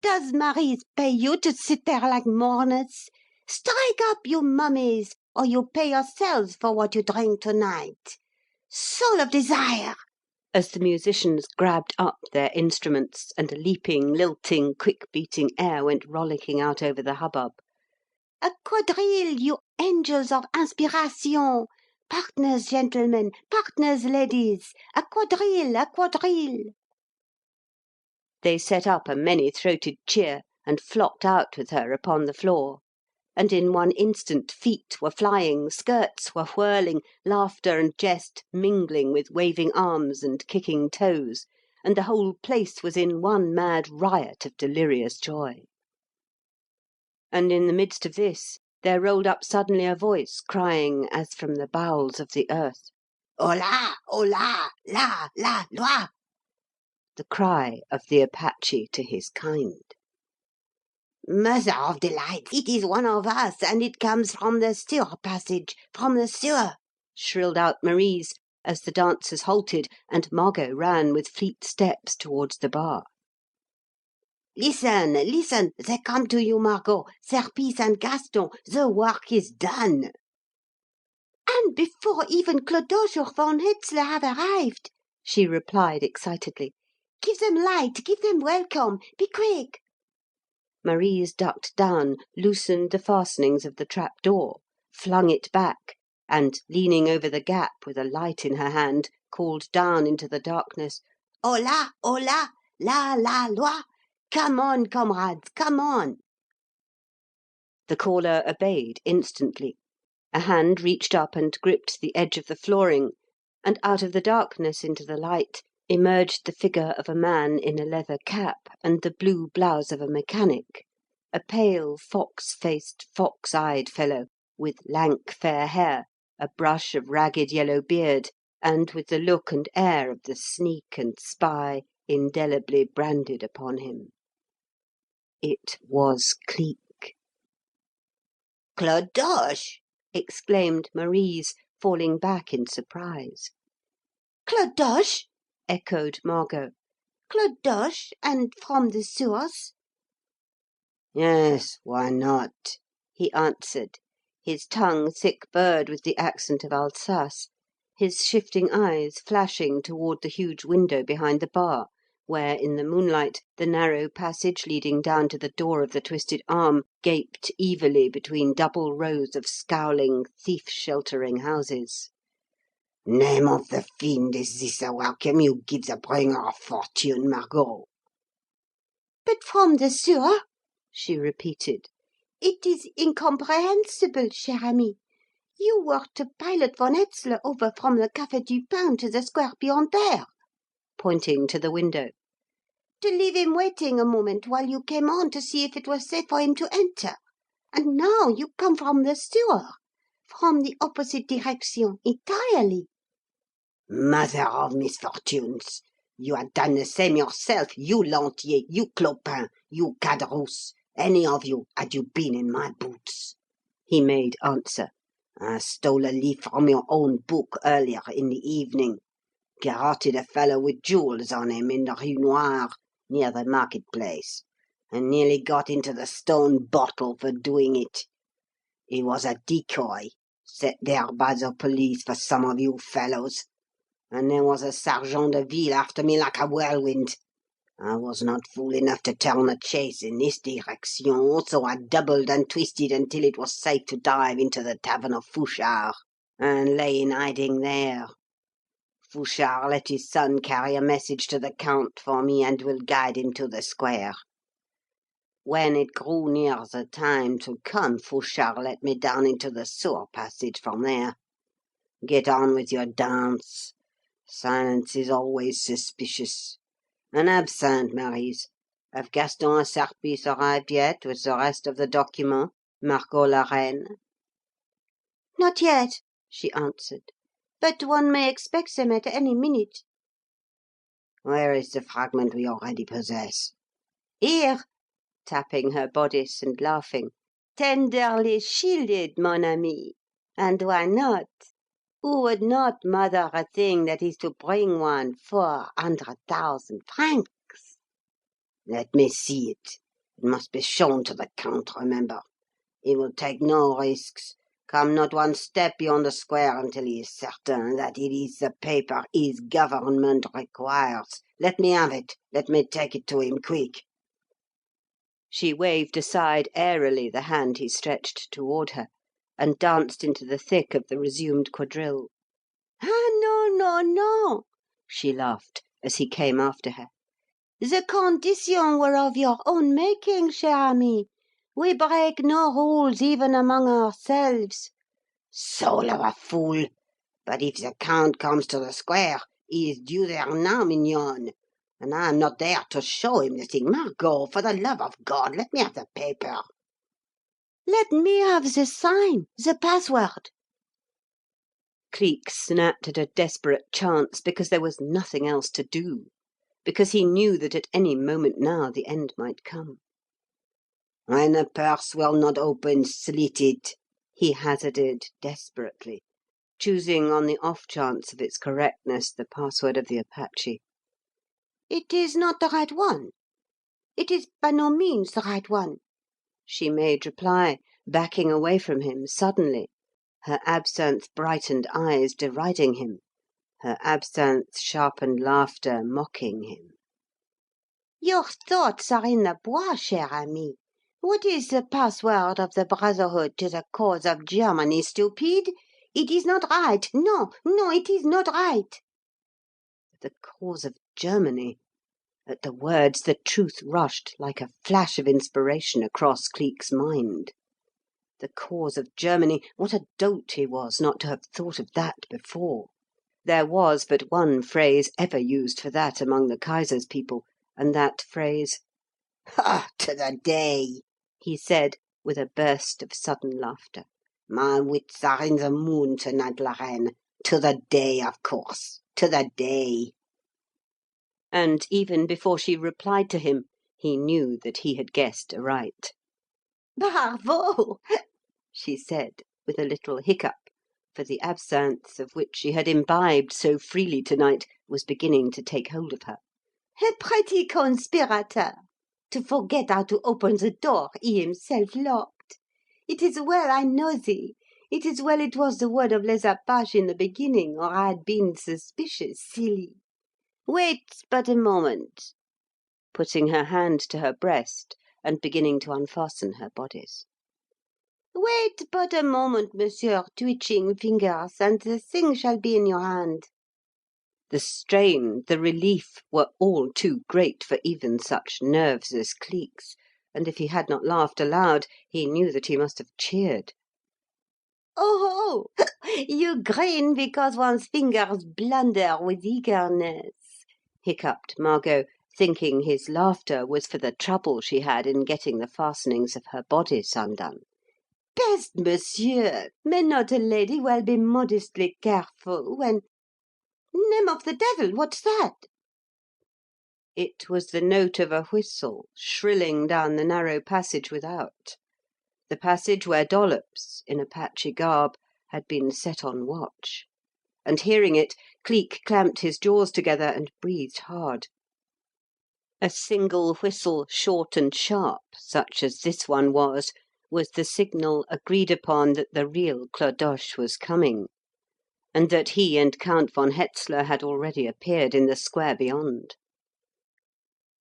"Does Marise pay you to sit there like mourners? Strike up, you mummies, or you pay yourselves for what you drink tonight. Soul of desire!" as the musicians grabbed up their instruments, and a leaping, lilting, quick-beating air went rollicking out over the hubbub. "A quadrille, you angels of inspiration! Partners, gentlemen, partners, ladies! A quadrille, a quadrille!" They set up a many-throated cheer, and flocked out with her upon the floor. And in one instant feet were flying, skirts were whirling, laughter and jest mingling with waving arms and kicking toes, and the whole place was in one mad riot of delirious joy. And in the midst of this there rolled up suddenly a voice crying as from the bowels of the earth, "Hola! Hola! La! La! Loi!" the cry of the Apache to his kind. "Mother of delight! It is one of us, and it comes from the sewer passage, from the sewer!" shrilled out Marise, as the dancers halted, and Margot ran with fleet steps towards the bar. "Listen, listen! They come to you, Margot! Serpice and Gaston! The work is done!" "And before even Clodoche or von Hetzler have arrived!" she replied excitedly. "Give them light! Give them welcome! Be quick!" Marise ducked down, loosened the fastenings of the trap-door, flung it back, and, leaning over the gap with a light in her hand, called down into the darkness, "Hola! Hola! La! La! Loi! Come on, comrades, come on!" The caller obeyed instantly. A hand reached up and gripped the edge of the flooring, and out of the darkness into the light emerged the figure of a man in a leather cap and the blue blouse of a mechanic, a pale, fox-faced, fox-eyed fellow, with lank fair hair, a brush of ragged yellow beard, and with the look and air of the sneak and spy indelibly branded upon him. It was Cleek. "Clodoche!" exclaimed Marise, falling back in surprise. "Clodoche!" echoed Margot. "Clodoche, and from the sewers?" "Yes, why not?" he answered, his tongue thick-burred with the accent of Alsace, his shifting eyes flashing toward the huge window behind the bar, where, in the moonlight, the narrow passage leading down to the door of the Twisted Arm gaped evilly between double rows of scowling, thief-sheltering houses. "Name of the fiend is this welcome you give the bringer of fortune, Margot?" "But from the sewer?" she repeated. "It is incomprehensible, cher ami. You were to pilot von Hetzler over from the Café du Pain to the square beyond there," pointing to the window, "to leave him waiting a moment while you came on to see if it was safe for him to enter. And now you come from the sewer, from the opposite direction entirely." "Mother of misfortunes! You had done the same yourself, you Lantier, you Clopin, you Caderousse, any of you, had you been in my boots," he made answer. "I stole a leaf from your own book earlier in the evening, garroted a fellow with jewels on him in the Rue Noire, near the market-place, and nearly got into the stone bottle for doing it. It was a decoy, set there by the police for some of you fellows, and there was a sergeant de ville after me like a whirlwind. I was not fool enough to turn the chase in this direction, so I doubled and twisted until it was safe to dive into the tavern of Fouchard, and lay in hiding there. Fouchard let his son carry a message to the Count for me and will guide him to the square. When it grew near the time to come, Fouchard let me down into the sewer passage from there. Get on with your dance. Silence is always suspicious. And absinthe, Marise. Have Gaston and Serpice arrived yet with the rest of the document, Margot la Reine? Not yet, she answered, but one may expect them at any minute. Where is the fragment we already possess? Here, tapping her bodice and laughing. Tenderly shielded, mon ami. And why not? Who would not mother a thing that is to bring one 400,000 francs? Let me see it. It must be shown to the Count, remember. He will take no risks. Come not one step beyond the square until he is certain that it is the paper his government requires. Let me have it. Let me take it to him, quick. She waved aside airily the hand he stretched toward her, and danced into the thick of the resumed quadrille. "Ah, no, no, no!" she laughed, as he came after her. "The conditions were of your own making, chère amie. We break no rules even among ourselves." Soul of a fool! But if the Count comes to the square, he is due there now, mignonne. And I am not there to show him the thing. Margot, for the love of God, let me have the paper. Let me have the sign, the password. Cleek snapped at a desperate chance because there was nothing else to do, because he knew that at any moment now the end might come. When the purse will not open, slit it, he hazarded desperately, choosing on the off chance of its correctness the password of the Apache. It is not the right one. It is by no means the right one, she made reply, backing away from him suddenly, her absinthe-brightened eyes deriding him, her absinthe-sharpened laughter mocking him. Your thoughts are in the bois, chère amie. What is the password of the Brotherhood to the cause of Germany, stupid? It is not right. No, no, it is not right. The cause of Germany. At the words the truth rushed like a flash of inspiration across Cleek's mind. The cause of Germany! What a dolt he was not to have thought of that before. There was but one phrase ever used for that among the Kaiser's people, and that phrase— "Ha! To the day!" he said, with a burst of sudden laughter. "My wits are in the moon to-night, la reine. To the day, of course. To the day." And even before she replied to him, he knew that he had guessed aright. Bravo! she said, with a little hiccup, for the absinthe of which she had imbibed so freely to-night was beginning to take hold of her. A pretty conspirator! To forget how to open the door he himself locked. It is well I know thee. It is well it was the word of Les Apaches in the beginning, or I had been suspicious, silly. Wait but a moment, putting her hand to her breast and beginning to unfasten her bodice. Wait but a moment, monsieur, twitching fingers, and the thing shall be in your hand. The strain, the relief, were all too great for even such nerves as Cleek's, and if he had not laughed aloud, he knew that he must have cheered. "Oh, you grin because one's fingers blunder with eagerness," hiccuped Margot, thinking his laughter was for the trouble she had in getting the fastenings of her bodice undone. "Peste, monsieur! May not a lady well be modestly careful when— Name of the devil, what's that?" It was the note of a whistle shrilling down the narrow passage without, the passage where Dollops, in Apache garb, had been set on watch; and hearing it, Cleek clamped his jaws together and breathed hard. A single whistle, short and sharp, such as this one was the signal agreed upon that the real Clodoche was coming, and that he and Count von Hetzler had already appeared in the square beyond.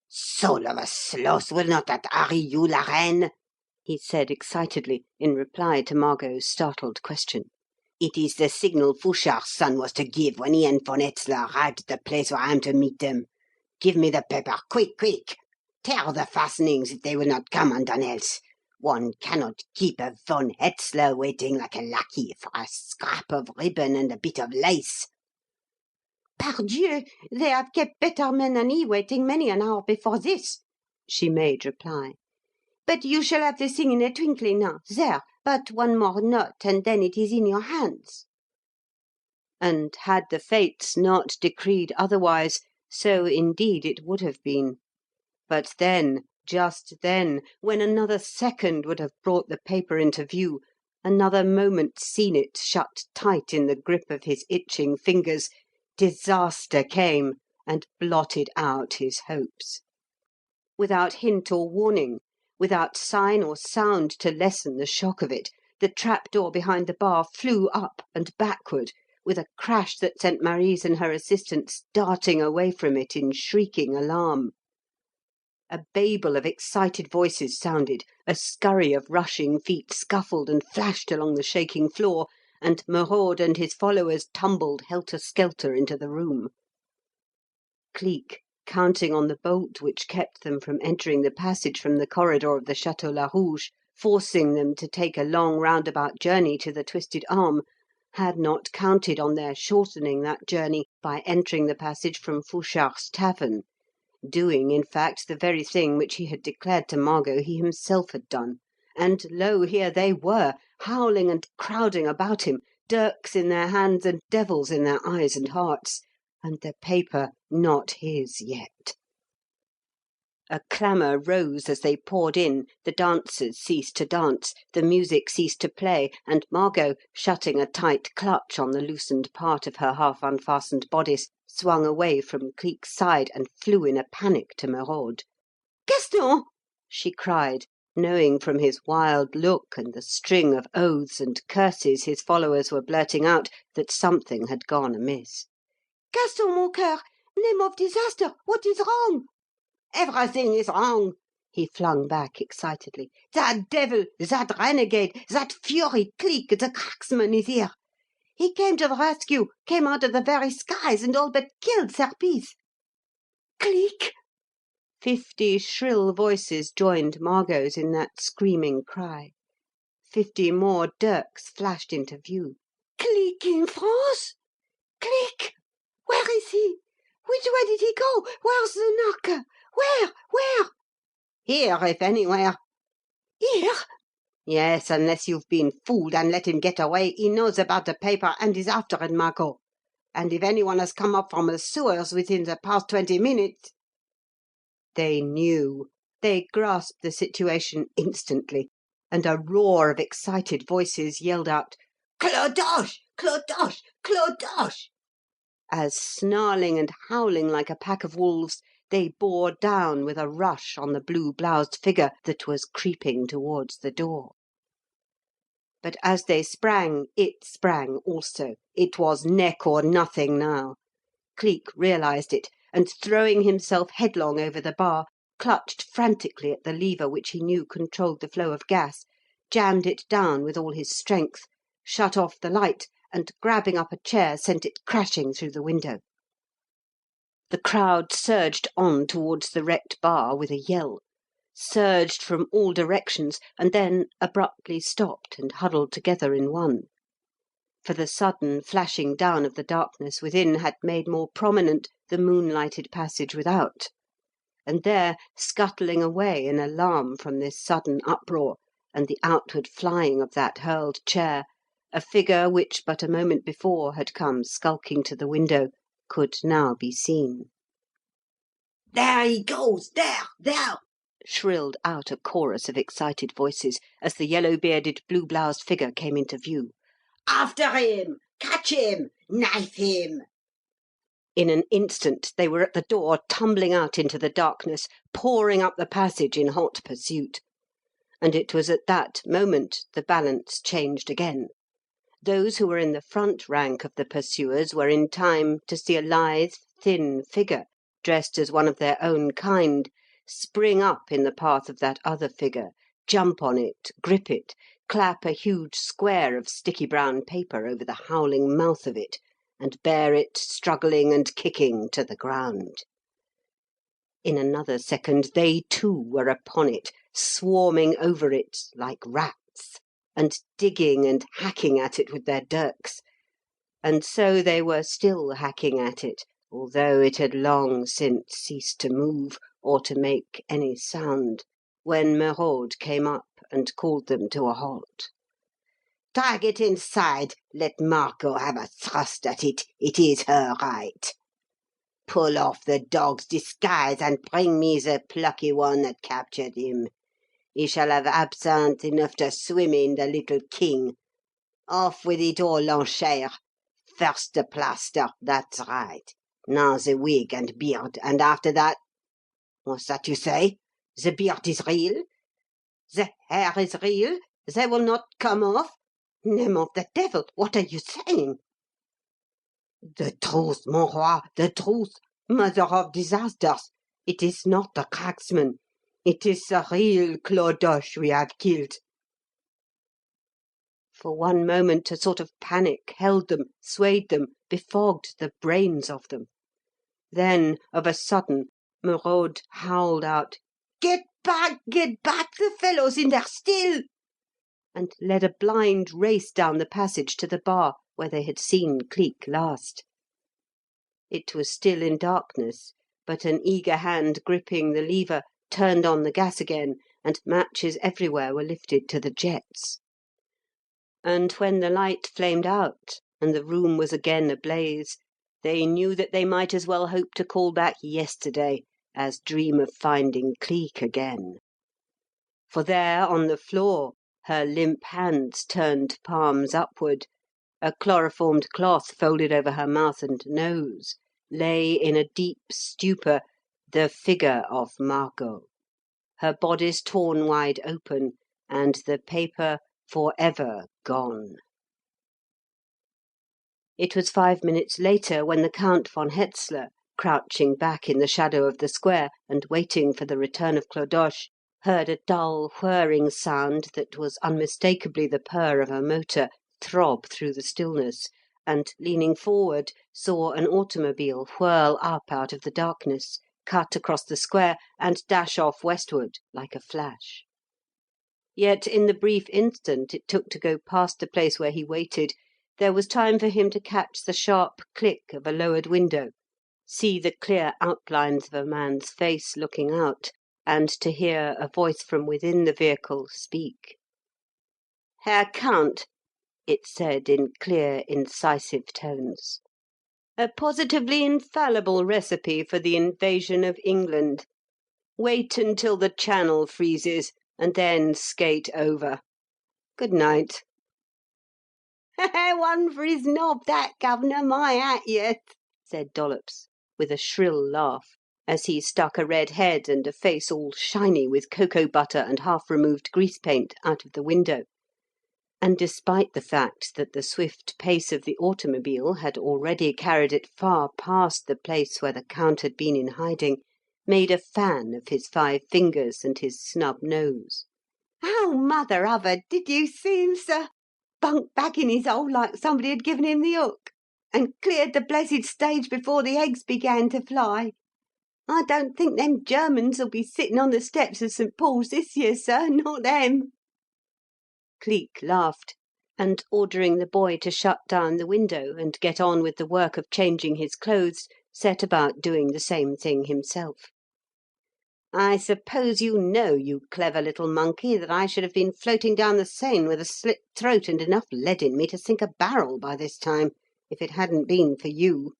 "Soul of a sloth, will not that hurry you, la reine?" he said excitedly, in reply to Margot's startled question. "It is the signal Fouchard's son was to give when he and von Hetzler arrived at the place where I am to meet them. Give me the paper, quick, quick! Tear the fastenings if they will not come undone else. One cannot keep a von Hetzler waiting like a lackey for a scrap of ribbon and a bit of lace." Pardieu, they have kept better men than he waiting many an hour before this, she made reply. But you shall have the thing in a twinkling now. There, but one more knot, and then it is in your hands. And had the fates not decreed otherwise, so indeed it would have been. But then, just then, when another second would have brought the paper into view, another moment seen it shut tight in the grip of his itching fingers, disaster came and blotted out his hopes. Without hint or warning, without sign or sound to lessen the shock of it, the trapdoor behind the bar flew up and backward, with a crash that sent Marise and her assistants darting away from it in shrieking alarm. A babel of excited voices sounded, a scurry of rushing feet scuffled and flashed along the shaking floor, and Merode and his followers tumbled helter-skelter into the room. Cleek, counting on the bolt which kept them from entering the passage from the corridor of the Château Larouge, forcing them to take a long roundabout journey to the Twisted Arm, had not counted on their shortening that journey by entering the passage from Fouchard's tavern, doing, in fact, the very thing which he had declared to Margot he himself had done. And lo, here they were, howling and crowding about him, dirks in their hands and devils in their eyes and hearts, and the paper not his yet. A clamour rose as they poured in, the dancers ceased to dance, the music ceased to play, and Margot, shutting a tight clutch on the loosened part of her half-unfastened bodice, swung away from Cleek's side and flew in a panic to Merode. "Gaston!" she cried, knowing from his wild look and the string of oaths and curses his followers were blurting out that something had gone amiss. "Gaston, mon coeur! Name of disaster! What is wrong?" "Everything is wrong!" he flung back excitedly. "That devil, that renegade, that fury Cleek, the cracksman, is here. He came to the rescue, came out of the very skies, and all but killed Serpice." "Cleek!" 50 shrill voices joined Margot's in that screaming cry. 50 more dirks flashed into view. "Cleek in France? Cleek! Where is he? Which way did he go? Where's the knocker? Where? Where?" "Here, if anywhere." "Here?" "Yes, unless you've been fooled and let him get away. He knows about the paper and is after it, Margot. And if anyone has come up from the sewers within the past 20 minutes—" They knew. They grasped the situation instantly, and a roar of excited voices yelled out, "Clodoche! Clodoche! Clodoche!" as, snarling and howling like a pack of wolves, they bore down with a rush on the blue-bloused figure that was creeping towards the door. But as they sprang, it sprang also. It was neck or nothing now. Cleek realised it, and throwing himself headlong over the bar, clutched frantically at the lever which he knew controlled the flow of gas, jammed it down with all his strength, shut off the light, and grabbing up a chair sent it crashing through the window. The crowd surged on towards the wrecked bar with a yell, surged from all directions, and then abruptly stopped and huddled together in one. For the sudden flashing down of the darkness within had made more prominent the moonlighted passage without, and there, scuttling away in alarm from this sudden uproar and the outward flying of that hurled chair, a figure which but a moment before had come skulking to the window, could now be seen. "There he goes! There! There!" shrilled out a chorus of excited voices as the yellow-bearded, blue-bloused figure came into view. "After him! Catch him! Knife him!" In an instant they were at the door, tumbling out into the darkness, pouring up the passage in hot pursuit. And it was at that moment the balance changed again. Those who were in the front rank of the pursuers were in time to see a lithe, thin figure, dressed as one of their own kind, spring up in the path of that other figure, jump on it, grip it, clap a huge square of sticky brown paper over the howling mouth of it, and bear it, struggling and kicking, to the ground. In another second they too were upon it, swarming over it like rats, and digging and hacking at it with their dirks. And so they were still hacking at it, although it had long since ceased to move, or to make any sound, when Merode came up and called them to a halt. "Drag it inside. Let Margot have a thrust at it. It is her right. Pull off the dog's disguise and bring me the plucky one that captured him. He shall have absinthe enough to swim in, the little king. Off with it all, l'enchère. First the plaster, that's right. Now the wig and beard, and after that... What's that you say? The beard is real? The hair is real? They will not come off? Name of the devil, what are you saying?" "The truth, mon roi, the truth, mother of disasters. It is not the cracksman. It is the real Clodoche we have killed." For one moment a sort of panic held them, swayed them, befogged the brains of them. Then, of a sudden, Merode howled out, Get back! The fellow's in there still!" and led a blind race down the passage to the bar where they had seen Cleek last. It was still in darkness, but an eager hand gripping the lever turned on the gas again, and matches everywhere were lifted to the jets. And when the light flamed out and the room was again ablaze, they knew that they might as well hope to call back yesterday as dream of finding Cleek again. For there on the floor, her limp hands turned palms upward, a chloroformed cloth folded over her mouth and nose, lay in a deep stupor the figure of Margot, her bodice torn wide open, and the paper for ever gone. It was 5 minutes later when the Count von Hetzler, crouching back in the shadow of the square and waiting for the return of Clodoche, heard a dull whirring sound that was unmistakably the purr of a motor throb through the stillness, and, leaning forward, saw an automobile whirl up out of the darkness, cut across the square, and dash off westward like a flash. Yet in the brief instant it took to go past the place where he waited, there was time for him to catch the sharp click of a lowered window, see the clear outlines of a man's face looking out, and to hear a voice from within the vehicle speak. "Herr Count," it said in clear, incisive tones, "a positively infallible recipe for the invasion of England. Wait until the Channel freezes, and then skate over. Good night." "One for his knob, that, governor, my hat, yes," said Dollops, with a shrill laugh, as he stuck a red head and a face all shiny with cocoa butter and half-removed grease paint out of the window; and despite the fact that the swift pace of the automobile had already carried it far past the place where the Count had been in hiding, made a fan of his 5 fingers and his snub nose. Oh, mother uver, did you see him, sir? Bunked back in his hole like somebody had given him the hook, and cleared the blessed stage before the eggs began to fly. I don't think them Germans'll be sitting on the steps of St. Paul's this year, sir, not them." Cleek laughed, and, ordering the boy to shut down the window and get on with the work of changing his clothes, set about doing the same thing himself. "I suppose you know, you clever little monkey, that I should have been floating down the Seine with a slit throat and enough lead in me to sink a barrel by this time, if it hadn't been for you,"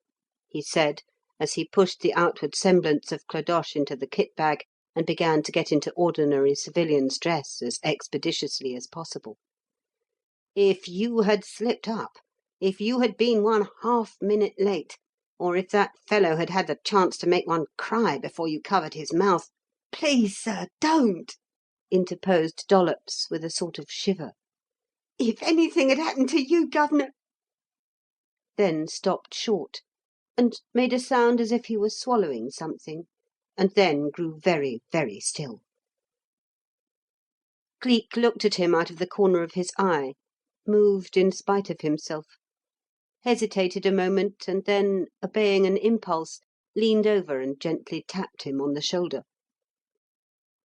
he said, as he pushed the outward semblance of Clodoche into the kit bag and began to get into ordinary civilian's dress as expeditiously as possible. "If you had slipped up, if you had been 1/2 minute late, or if that fellow had had the chance to make one cry before you covered his mouth—" "Please, sir, don't!" interposed Dollops, with a sort of shiver. "If anything had happened to you, governor—" then stopped short, and made a sound as if he were swallowing something, and then grew very, very still. Cleek looked at him out of the corner of his eye, moved in spite of himself, hesitated a moment, and then, obeying an impulse, leaned over and gently tapped him on the shoulder.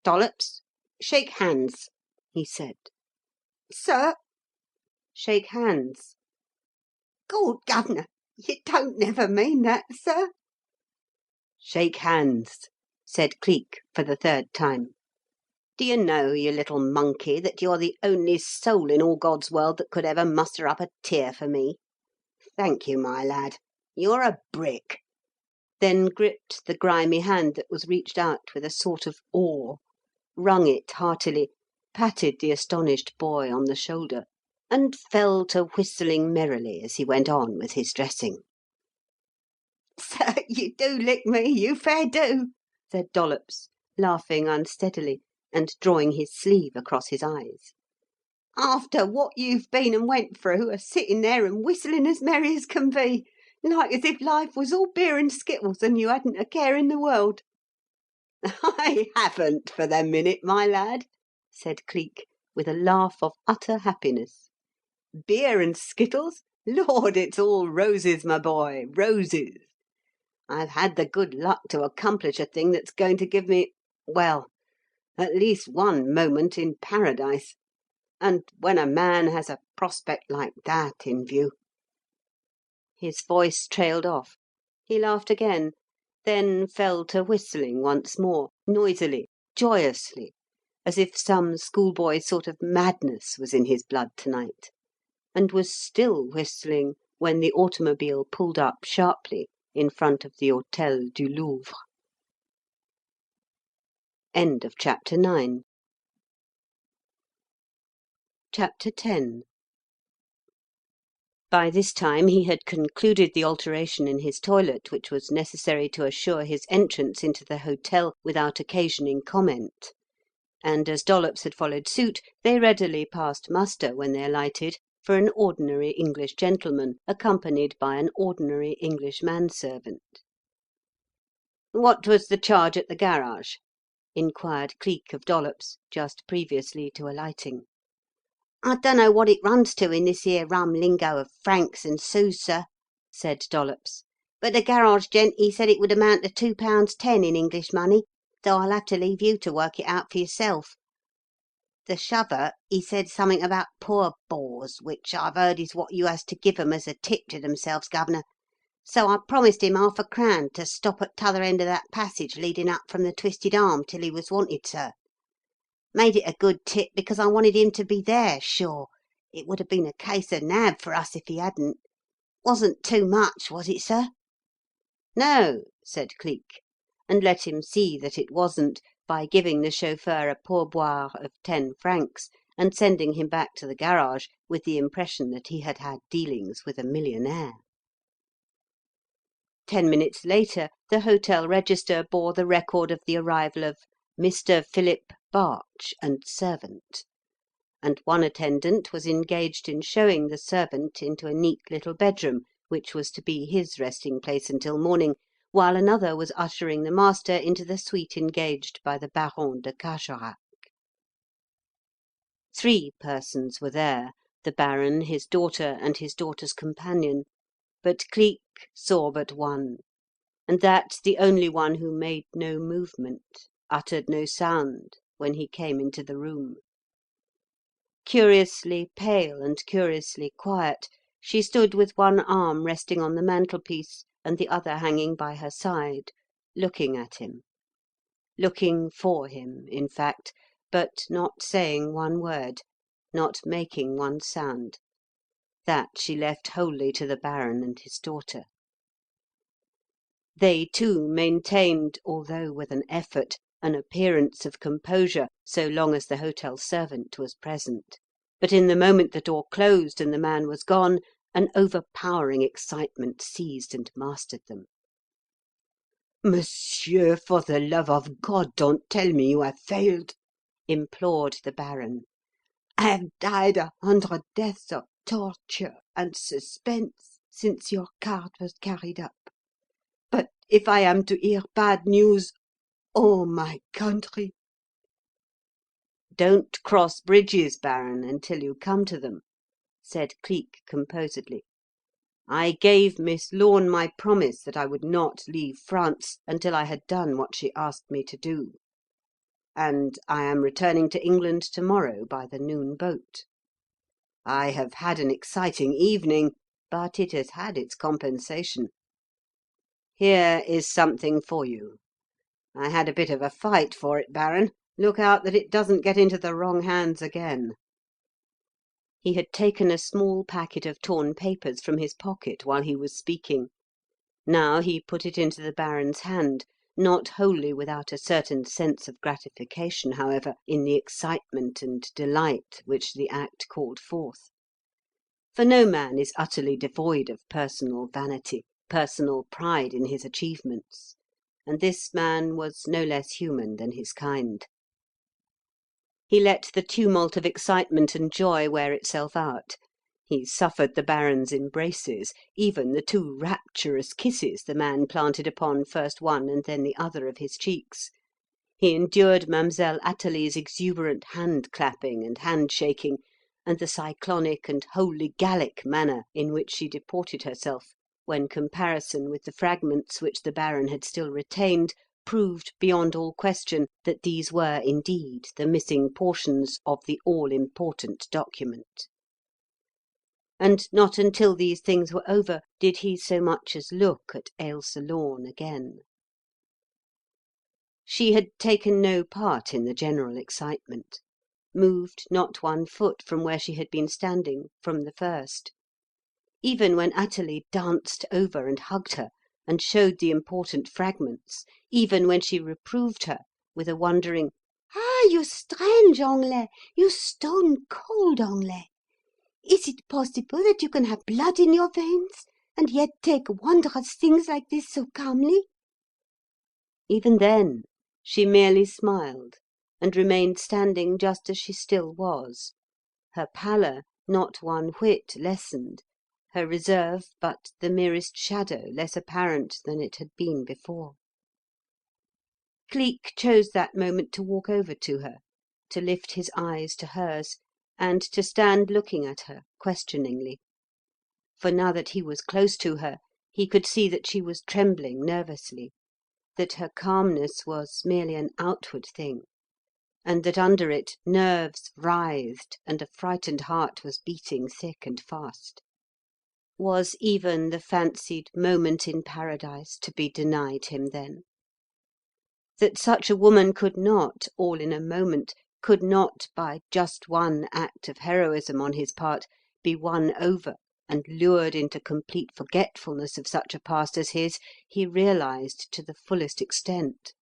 "Dollops, shake hands," he said. "Sir?" "Shake hands." "Gawd, governor, you don't never mean that, sir?" "Shake hands," said Cleek for the third time. "Do you know, you little monkey, that you're the only soul in all God's world that could ever muster up a tear for me? Thank you, my lad. You're a brick." Then gripped the grimy hand that was reached out with a sort of awe, wrung it heartily, patted the astonished boy on the shoulder, and fell to whistling merrily as he went on with his dressing. "Sir, you do lick me, you fair do," said Dollops, laughing unsteadily, and drawing his sleeve across his eyes. "After what you've been and went through, a sitting there and whistling as merry as can be, like as if life was all beer and skittles and you hadn't a care in the world." "I haven't for the minute, my lad," said Cleek, with a laugh of utter happiness. "Beer and skittles? Lord, it's all roses, my boy, roses. I've had the good luck to accomplish a thing that's going to give me, well, at least one moment in paradise. And when a man has a prospect like that in view—" His voice trailed off. He laughed again, then fell to whistling once more, noisily, joyously, as if some schoolboy sort of madness was in his blood to-night, and was still whistling when the automobile pulled up sharply in front of the Hôtel du Louvre. End of chapter 9. Chapter 10. By this time he had concluded the alteration in his toilet which was necessary to assure his entrance into the hotel without occasioning comment, and as Dollops had followed suit, they readily passed muster when they alighted for an ordinary English gentleman accompanied by an ordinary English manservant. "What was the charge at the garage?" inquired Cleek of Dollops just previously to alighting. "I dunno what it runs to in this here rum lingo of francs and sous, sir," said Dollops, "but the garage gent, he said it would amount to £2.10 in English money, so I'll have to leave you to work it out for yourself. The shover, he said something about poor bores, which I've heard is what you has to give 'em as a tip to themselves, governor, so I promised him £half to stop at t'other end of that passage leading up from the Twisted Arm till he was wanted, sir. Made it a good tip because I wanted him to be there, sure. It would have been a case of nab for us if he hadn't. Wasn't too much, was it, sir?" "No," said Cleek, and let him see that it wasn't by giving the chauffeur a pourboire of 10 francs and sending him back to the garage with the impression that he had had dealings with a millionaire. 10 minutes later the hotel register bore the record of the arrival of Mr. Philip Barch and servant, and one attendant was engaged in showing the servant into a neat little bedroom which was to be his resting place until morning, while another was ushering the master into the suite engaged by the Baron de Carjorac. 3 persons were there, the Baron, his daughter, and his daughter's companion, but Cleek saw but one, and that the only one who made no movement, uttered no sound, when he came into the room. Curiously pale and curiously quiet, she stood with one arm resting on the mantelpiece and the other hanging by her side, looking at him. Looking for him, in fact, but not saying one word, not making one sound. That she left wholly to the Baron and his daughter. They, too, maintained, although with an effort, an appearance of composure so long as the hotel servant was present. But in the moment the door closed and the man was gone, An overpowering excitement seized and mastered them. "Monsieur, for the love of God, don't tell me you have failed!" implored the Baron. "I have died 100 deaths of torture and suspense since your card was carried up. But if I am to hear bad news, oh, my country!" "Don't cross bridges, Baron, until you come to them," said Cleek composedly. "I gave Miss Lorne my promise that I would not leave France until I had done what she asked me to do. And I am returning to England to-morrow by the noon boat. I have had an exciting evening, but it has had its compensation. Here is something for you. I had a bit of a fight for it, Baron. Look out that it doesn't get into the wrong hands again." He had taken a small packet of torn papers from his pocket while he was speaking. Now he put it into the Baron's hand, not wholly without a certain sense of gratification, however, in the excitement and delight which the act called forth. For no man is utterly devoid of personal vanity, personal pride in his achievements, and this man was no less human than his kind. He let the tumult of excitement and joy wear itself out. He suffered the Baron's embraces, even the 2 rapturous kisses the man planted upon first one and then the other of his cheeks. He endured Mademoiselle Athalie's exuberant hand-clapping and hand-shaking, and the cyclonic and wholly Gallic manner in which she deported herself, when comparison with the fragments which the Baron had still retained proved beyond all question that these were indeed the missing portions of the all-important document. And not until these things were over did he so much as look at Ailsa Lorne again. She had taken no part in the general excitement, moved not one foot from where she had been standing from the first. Even when Athalie danced over and hugged her, and showed the important fragments, even when she reproved her with a wondering, "Ah, you strange Anglais! You stone-cold Anglais! Is it possible that you can have blood in your veins, and yet take wondrous things like this so calmly?" even then she merely smiled, and remained standing just as she still was, her pallor not one whit lessened, her reserve but the merest shadow less apparent than it had been before. Cleek chose that moment to walk over to her, to lift his eyes to hers, and to stand looking at her questioningly. For now that he was close to her, he could see that she was trembling nervously, that her calmness was merely an outward thing, and that under it nerves writhed and a frightened heart was beating thick and fast. Was even the fancied moment in paradise to be denied him then? That such a woman could not, all in a moment, could not, by just one act of heroism on his part, be won over and lured into complete forgetfulness of such a past as his, he realized to the fullest extent.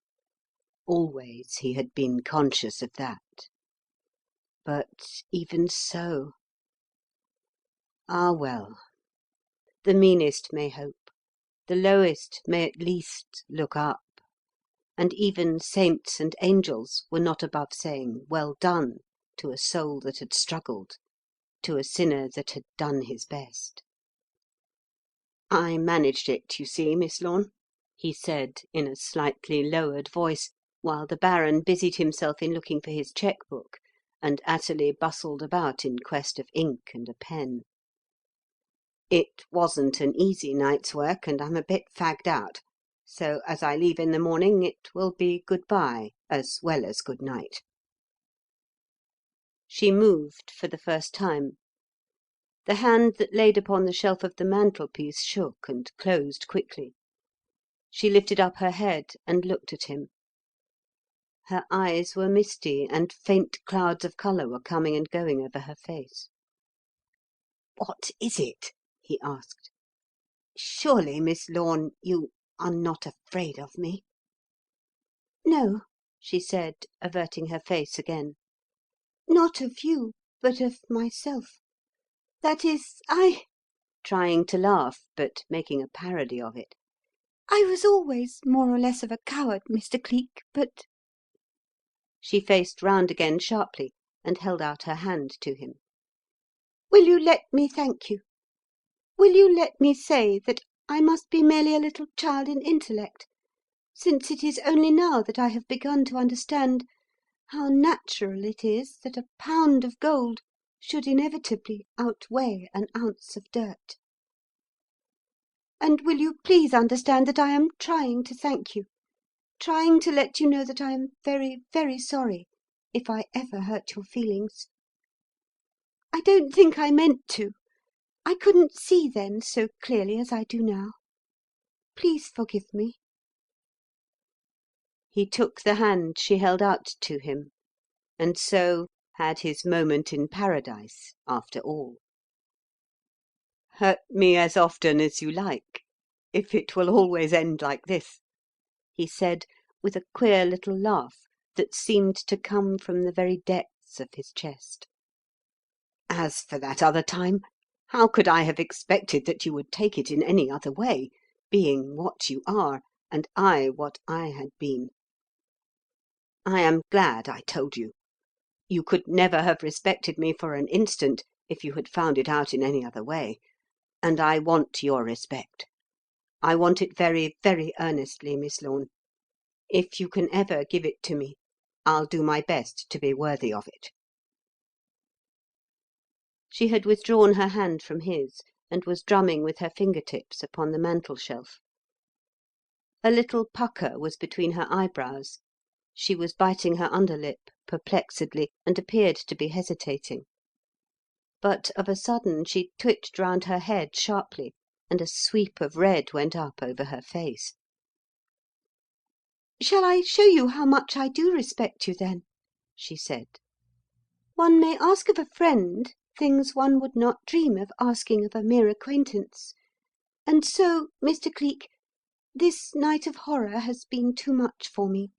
Always he had been conscious of that. But even so... Ah, well. The meanest may hope, the lowest may at least look up, and even saints and angels were not above saying, "Well done," to a soul that had struggled, to a sinner that had done his best. "I managed it, you see, Miss Lorne," he said in a slightly lowered voice, while the Baron busied himself in looking for his cheque-book, and Athalie bustled about in quest of ink and a pen. "It wasn't an easy night's work, and I'm a bit fagged out. So as I leave in the morning, it will be good-bye as well as good-night." She moved for the first time. The hand that laid upon the shelf of the mantelpiece shook and closed quickly. She lifted up her head and looked at him. Her eyes were misty, and faint clouds of colour were coming and going over her face. "What is it?" he asked. "Surely, Miss Lorne, you are not afraid of me?" "No," she said, averting her face again. "Not of you, but of myself. That is, I trying to laugh, but making a parody of it. I was always more or less of a coward, Mr. Cleek, but—" She faced round again sharply and held out her hand to him. "Will you let me thank you? Will you let me say that I must be merely a little child in intellect, since it is only now that I have begun to understand how natural it is that a pound of gold should inevitably outweigh an ounce of dirt? And will you please understand that I am trying to thank you, trying to let you know that I am very, very sorry if I ever hurt your feelings. I don't think I meant to. I couldn't see then so clearly as I do now. Please forgive me." He took the hand she held out to him, and so had his moment in paradise after all. "Hurt me as often as you like, if it will always end like this," he said, with a queer little laugh that seemed to come from the very depths of his chest. "As for that other time, how could I have expected that you would take it in any other way, being what you are, and I what I had been? I am glad I told you. You could never have respected me for an instant if you had found it out in any other way, and I want your respect. I want it very, very earnestly, Miss Lorne. If you can ever give it to me, I'll do my best to be worthy of it." She had withdrawn her hand from his, and was drumming with her finger-tips upon the mantel-shelf. A little pucker was between her eyebrows. She was biting her underlip, perplexedly, and appeared to be hesitating. But of a sudden she twitched round her head sharply, and a sweep of red went up over her face. "Shall I show you how much I do respect you, then?" she said. "One may ask of a friend things one would not dream of asking of a mere acquaintance. And so, Mr. Cleek, this night of horror has been too much for me.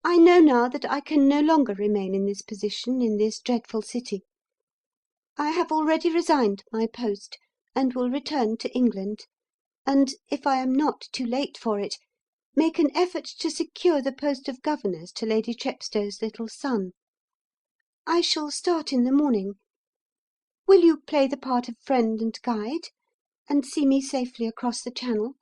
I know now that I can no longer remain in this position in this dreadful city. I have already resigned my post, and will return to England, and, if I am not too late for it, make an effort to secure the post of governess to Lady Chepstow's little son. I shall start in the morning. Will you play the part of friend and guide, and see me safely across the Channel?"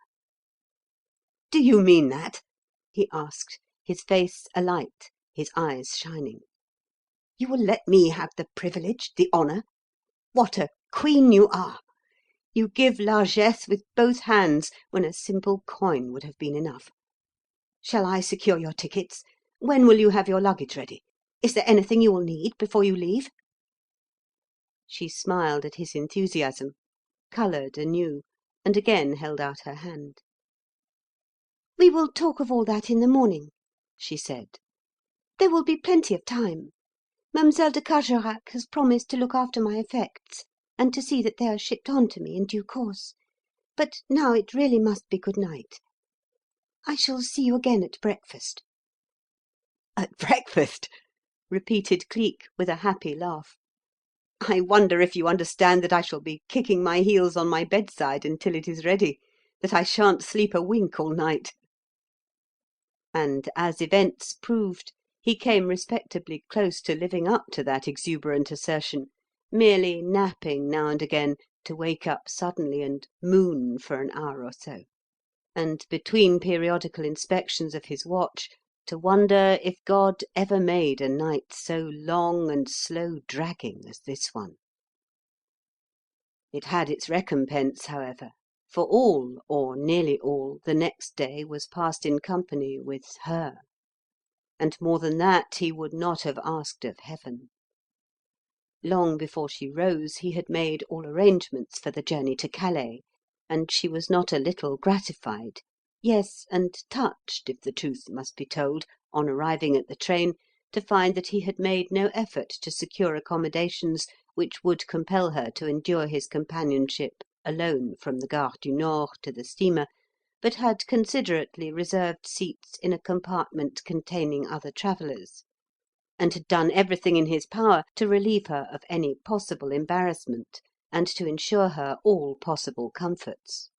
"Do you mean that?" he asked, his face alight, his eyes shining. "You will let me have the privilege, the honour? What a queen you are! You give largesse with both hands when a simple coin would have been enough. Shall I secure your tickets? When will you have your luggage ready? Is there anything you will need before you leave?" She smiled at his enthusiasm, coloured anew, and again held out her hand. "We will talk of all that in the morning," she said. "There will be plenty of time. Mademoiselle de Carjorac has promised to look after my effects, and to see that they are shipped on to me in due course. But now it really must be good night. I shall see you again at breakfast." "At breakfast?" repeated Cleek, with a happy laugh. "I wonder if you understand that I shall be kicking my heels on my bedside until it is ready, that I shan't sleep a wink all night?" And, as events proved, he came respectably close to living up to that exuberant assertion, merely napping now and again to wake up suddenly and moon for an hour or so, and between periodical inspections of his watch to wonder if God ever made a night so long and slow-dragging as this one. It had its recompense, however, for all, or nearly all, the next day was passed in company with her, and more than that he would not have asked of heaven. Long before she rose he had made all arrangements for the journey to Calais, and she was not a little gratified, yes, and touched, if the truth must be told, on arriving at the train, to find that he had made no effort to secure accommodations which would compel her to endure his companionship alone from the Gare du Nord to the steamer, but had considerately reserved seats in a compartment containing other travellers, and had done everything in his power to relieve her of any possible embarrassment, and to ensure her all possible comforts.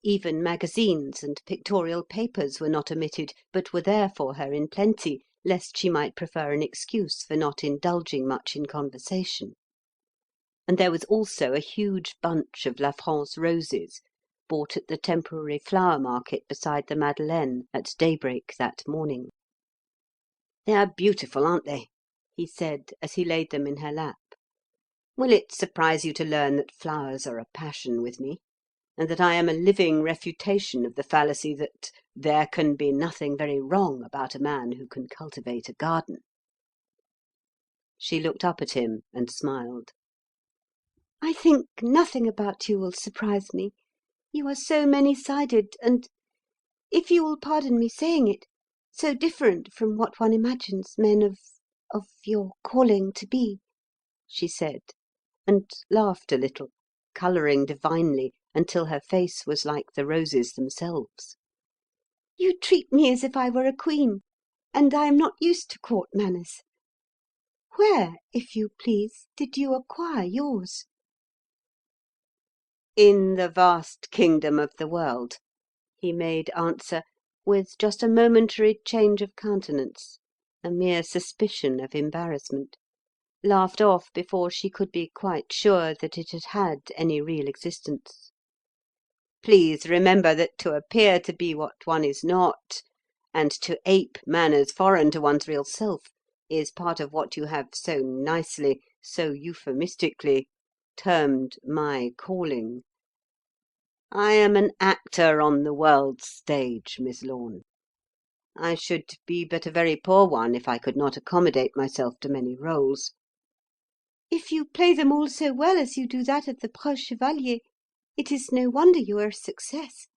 Even magazines and pictorial papers were not omitted, but were there for her in plenty, lest she might prefer an excuse for not indulging much in conversation. And there was also a huge bunch of La France roses, bought at the temporary flower market beside the Madeleine at daybreak that morning. "They are beautiful, aren't they?" he said, as he laid them in her lap. "Will it surprise you to learn that flowers are a passion with me, and that I am a living refutation of the fallacy that there can be nothing very wrong about a man who can cultivate a garden?" She looked up at him and smiled. I think nothing about you will surprise me. You are so many-sided and, if you will pardon me saying it, so different from what one imagines men of your calling to be," she said, and laughed a little, colouring divinely until her face was like the roses themselves. "You treat me as if I were a queen, and I am not used to court manners. Where, if you please, did you acquire yours?" "In the vast kingdom of the world," he made answer, with just a momentary change of countenance, a mere suspicion of embarrassment, laughed off before she could be quite sure that it had had any real existence. "Please remember that to appear to be what one is not, and to ape manners foreign to one's real self, is part of what you have so nicely, so euphemistically, termed my calling. I am an actor on the world's stage, Miss Lorne. I should be but a very poor one if I could not accommodate myself to many rôles." "If you play them all so well as you do that of the Preux Chevalier, it is no wonder you are a success,"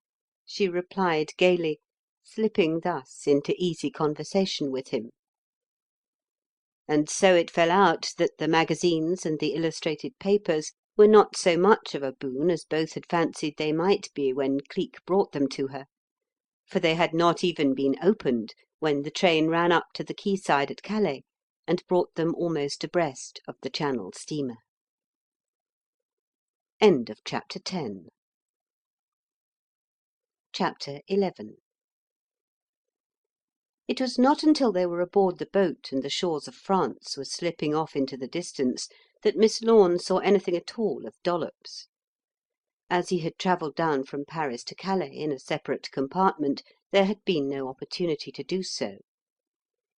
she replied gaily, slipping thus into easy conversation with him. And so it fell out that the magazines and the illustrated papers were not so much of a boon as both had fancied they might be when Cleek brought them to her, for they had not even been opened when the train ran up to the quayside at Calais and brought them almost abreast of the Channel steamer. End of Chapter 10. Chapter 11. It was not until they were aboard the boat and the shores of France were slipping off into the distance that Miss Lorne saw anything at all of Dollops. As he had travelled down from Paris to Calais in a separate compartment, there had been no opportunity to do so.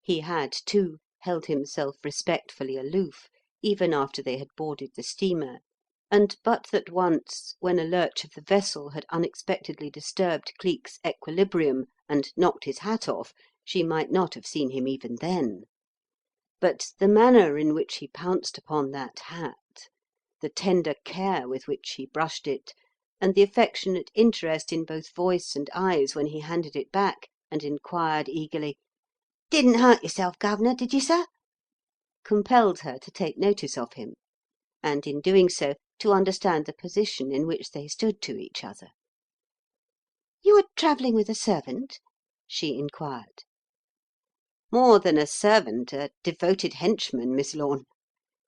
He had, too, held himself respectfully aloof, even after they had boarded the steamer, and but that once, when a lurch of the vessel had unexpectedly disturbed Cleek's equilibrium and knocked his hat off, she might not have seen him even then. But the manner in which he pounced upon that hat, the tender care with which he brushed it, and the affectionate interest in both voice and eyes when he handed it back and inquired eagerly, "Didn't hurt yourself, Governor, did you, sir?" compelled her to take notice of him, and in doing so to understand the position in which they stood to each other. "You are travelling with a servant?" she inquired. "More than a servant, a devoted henchman, Miss Lorne.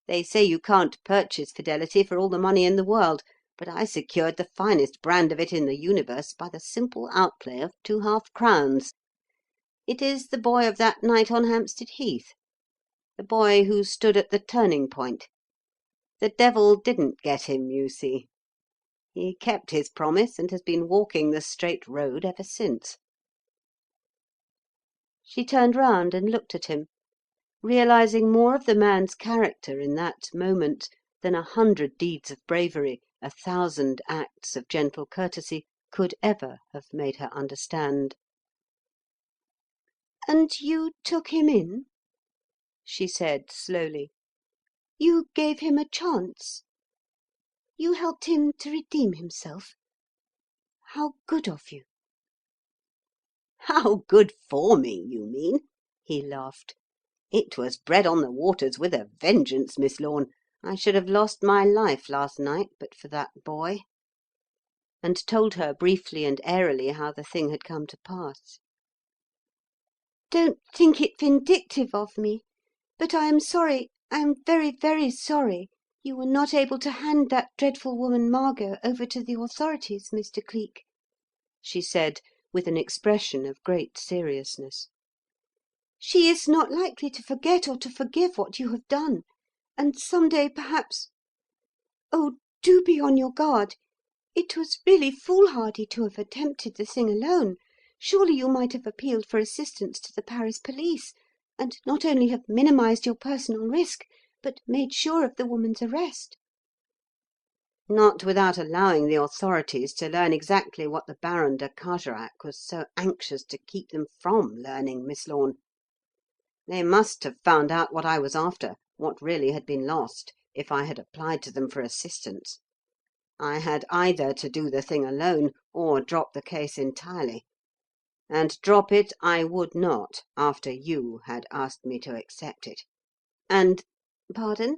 They say you can't purchase fidelity for all the money in the world, but I secured the finest brand of it in the universe by the simple outlay of 2 half-crowns. It is the boy of that night on Hampstead Heath, the boy who stood at the turning point. The devil didn't get him, you see. He kept his promise and has been walking the straight road ever since." She turned round and looked at him, realizing more of the man's character in that moment than 100 deeds of bravery, 1,000 acts of gentle courtesy could ever have made her understand. "And you took him in?" she said slowly. "You gave him a chance? You helped him to redeem himself? How good of you!" "How good for me, you mean?" he laughed. "It was bread on the waters with a vengeance, Miss Lorne. I should have lost my life last night but for that boy," and told her briefly and airily how the thing had come to pass. "Don't think it vindictive of me, but I am sorry, I am very, very sorry. You were not able to hand that dreadful woman Margot over to the authorities, Mr. Cleek," she said, with an expression of great seriousness. "She is not likely to forget or to forgive what you have done, and some day, perhaps... Oh, do be on your guard. It was really foolhardy to have attempted the thing alone. Surely you might have appealed for assistance to the Paris police, and not only have minimised your personal risk, but made sure of the woman's arrest." Not without allowing the authorities to learn exactly what the Baron de Carjorac was so anxious to keep them from learning, Miss Lorne. They must have found out what I was after, what really had been lost, if I had applied to them for assistance. I had either to do the thing alone, or drop the case entirely. And drop it I would not, after you had asked me to accept it. And— Pardon?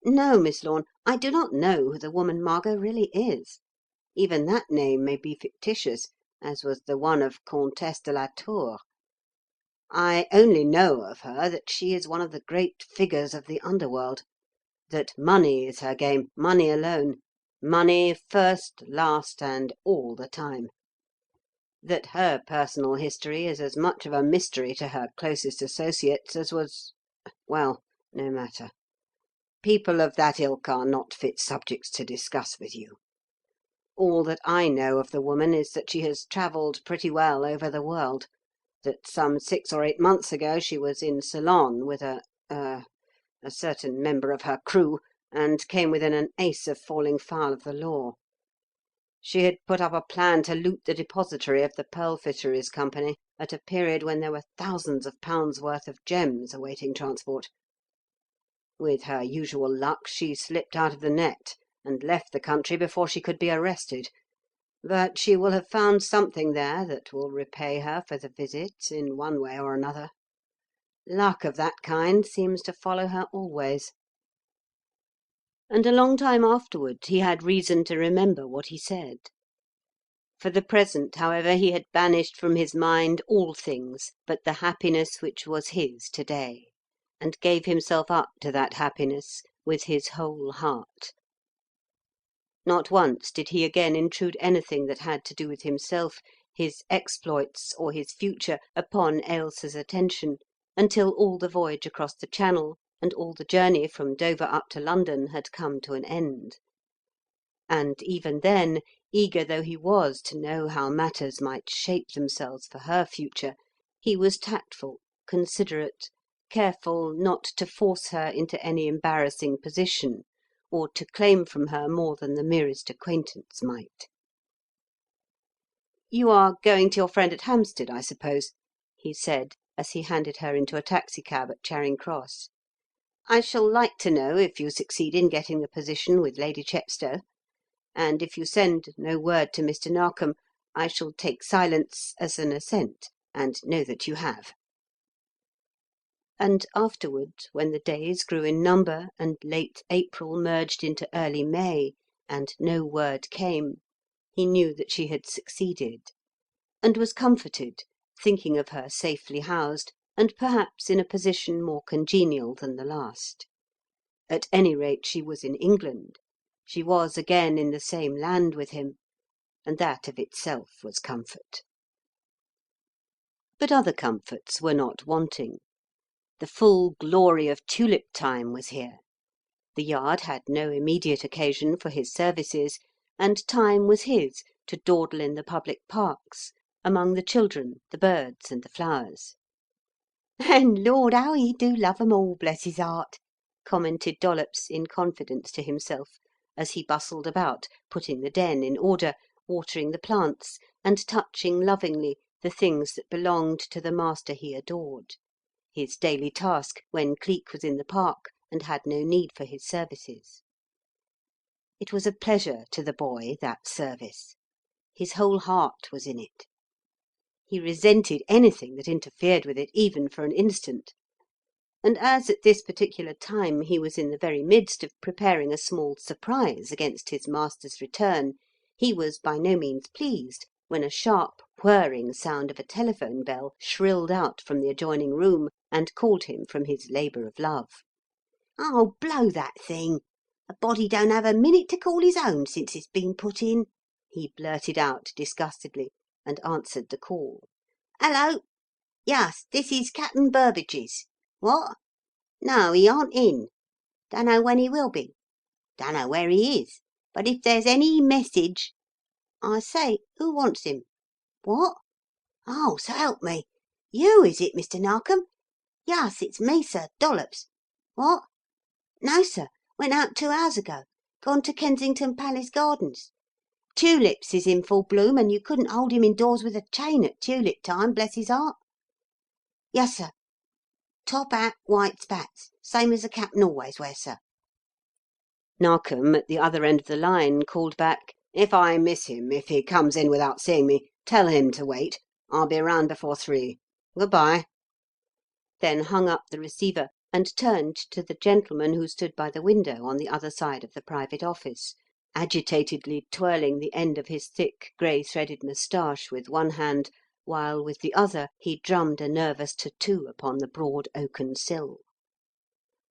No, Miss Lorne, I do not know who the woman Margot really is. Even that name may be fictitious, as was the one of Comtesse de la Tour. I only know of her that she is one of the great figures of the underworld, that money is her game, money alone, money first, last, and all the time. That her personal history is as much of a mystery to her closest associates as was—well, no matter. People of that ilk are not fit subjects to discuss with you. All that I know of the woman is that she has travelled pretty well over the world, that some 6 or 8 months ago she was in Ceylon with a certain member of her crew, and came within an ace of falling foul of the law. She had put up a plan to loot the depository of the Pearl Fisheries Company at a period when there were thousands of pounds worth of gems awaiting transport. With her usual luck, she slipped out of the net, and left the country before she could be arrested. But she will have found something there that will repay her for the visit in one way or another. Luck of that kind seems to follow her always." And a long time afterward he had reason to remember what he said. For the present, however, he had banished from his mind all things but the happiness which was his to-day, and gave himself up to that happiness with his whole heart. Not once did he again intrude anything that had to do with himself, his exploits, or his future, upon Ailsa's attention, until all the voyage across the Channel, and all the journey from Dover up to London had come to an end. And even then, eager though he was to know how matters might shape themselves for her future, he was tactful, considerate, careful not to force her into any embarrassing position, or to claim from her more than the merest acquaintance might. "You are going to your friend at Hampstead, I suppose?" he said, as he handed her into a taxicab at Charing Cross. "I shall like to know if you succeed in getting the position with Lady Chepstow, and if you send no word to Mr. Narkom, I shall take silence as an assent, and know that you have." And afterward, when the days grew in number, and late April merged into early May, and no word came, he knew that she had succeeded, and was comforted, thinking of her safely housed, and perhaps in a position more congenial than the last. At any rate, she was in England. She was again in the same land with him, and that of itself was comfort. But other comforts were not wanting. The full glory of tulip time was here. The Yard had no immediate occasion for his services, and time was his to dawdle in the public parks, among the children, the birds, and the flowers. "And Lord, how he do love 'em all, bless his heart!" commented Dollops in confidence to himself, as he bustled about, putting the den in order, watering the plants, and touching lovingly the things that belonged to the master he adored, his daily task when Cleek was in the park and had no need for his services. It was a pleasure to the boy, that service. His whole heart was in it. He resented anything that interfered with it, even for an instant. And as at this particular time he was in the very midst of preparing a small surprise against his master's return, he was by no means pleased when a sharp whirring sound of a telephone bell shrilled out from the adjoining room and called him from his labour of love. "Oh, blow that thing!" A body don't have a minute to call his own since it's been put in," he blurted out disgustedly, and answered the call. "Hello! Yus, this is Captain Burbage's. What? No, he aren't in. Dunno when he will be. Dunno where he is. But if there's any message... I say, who wants him? What? Oh, so help me. You, is it, Mr. Narkom? Yus, it's me, sir, Dollops. What? No, sir. Went out 2 hours ago. Gone to Kensington Palace Gardens. Tulips is in full bloom, and you couldn't hold him indoors with a chain at tulip time, bless his heart. Yes, sir. Top hat, white spats, same as the captain always wears, sir." Narkom, at the other end of the line, called back, "If I miss him, if he comes in without seeing me, tell him to wait. I'll be round before 3. Goodbye." Then hung up the receiver and turned to the gentleman who stood by the window on the other side of the private office, agitatedly twirling the end of his thick, grey-threaded moustache with one hand, while with the other he drummed a nervous tattoo upon the broad oaken sill.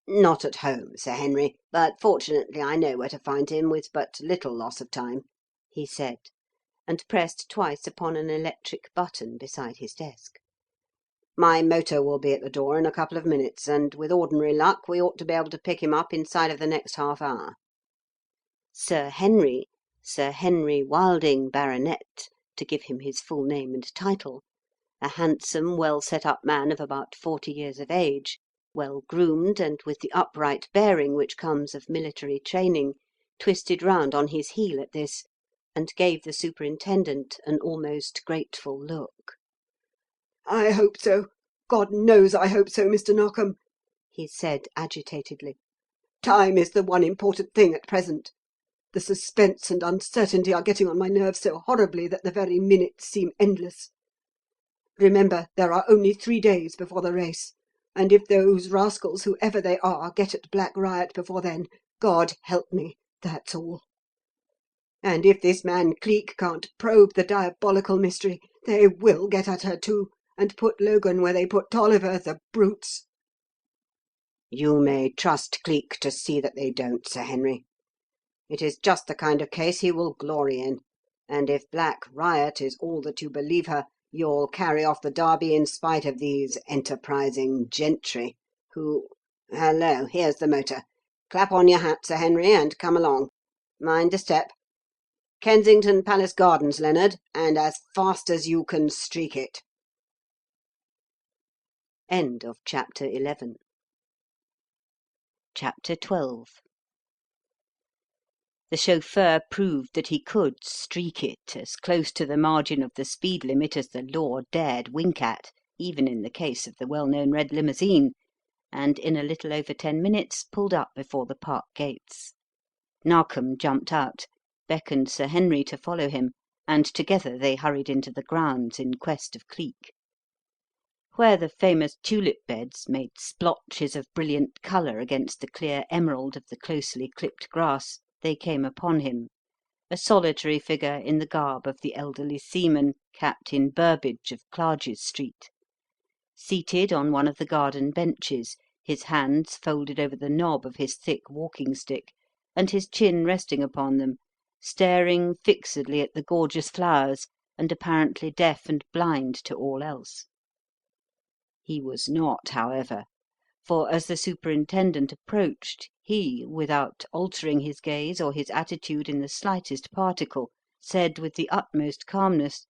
"Not at home, Sir Henry, but fortunately I know where to find him with but little loss of time," he said, and pressed twice upon an electric button beside his desk. "My motor will be at the door in a couple of minutes, and with ordinary luck we ought to be able to pick him up inside of the next half hour." Sir Henry Wilding, Baronet, to give him his full name and title, a handsome, well-set-up man of about 40 years of age, well-groomed, and with the upright bearing which comes of military training, twisted round on his heel at this, and gave the superintendent an almost grateful look. "I hope so. God knows I hope so, Mr. Narkom," he said agitatedly. "Time is the one important thing at present. The suspense and uncertainty are getting on my nerves so horribly that the very minutes seem endless. Remember, there are only 3 days before the race, and if those rascals, whoever they are, get at Black Riot before then, God help me, that's all. And if this man Cleek can't probe the diabolical mystery, they will get at her too, and put Logan where they put Tolliver, the brutes." "You may trust Cleek to see that they don't, Sir Henry. It is just the kind of case he will glory in, and if Black Riot is all that you believe her, you'll carry off the Derby in spite of these enterprising gentry who... Hullo, here's the motor. Clap on your hat, Sir Henry, and come along. Mind the step. Kensington Palace Gardens, Leonard, and as fast as you can streak it." End of chapter 11. Chapter 12. The chauffeur proved that he could streak it as close to the margin of the speed limit as the law dared wink at, even in the case of the well-known red limousine, and in a little over 10 minutes pulled up before the park gates. Narkom jumped out, beckoned Sir Henry to follow him, and together they hurried into the grounds in quest of Cleek. Where the famous tulip beds made splotches of brilliant colour against the clear emerald of the closely clipped grass, they came upon him, a solitary figure in the garb of the elderly seaman, Captain Burbage of Clarges Street. Seated on one of the garden benches, his hands folded over the knob of his thick walking-stick, and his chin resting upon them, staring fixedly at the gorgeous flowers, and apparently deaf and blind to all else. He was not, however, for as the superintendent approached, he, without altering his gaze or his attitude in the slightest particle, said with the utmost calmness,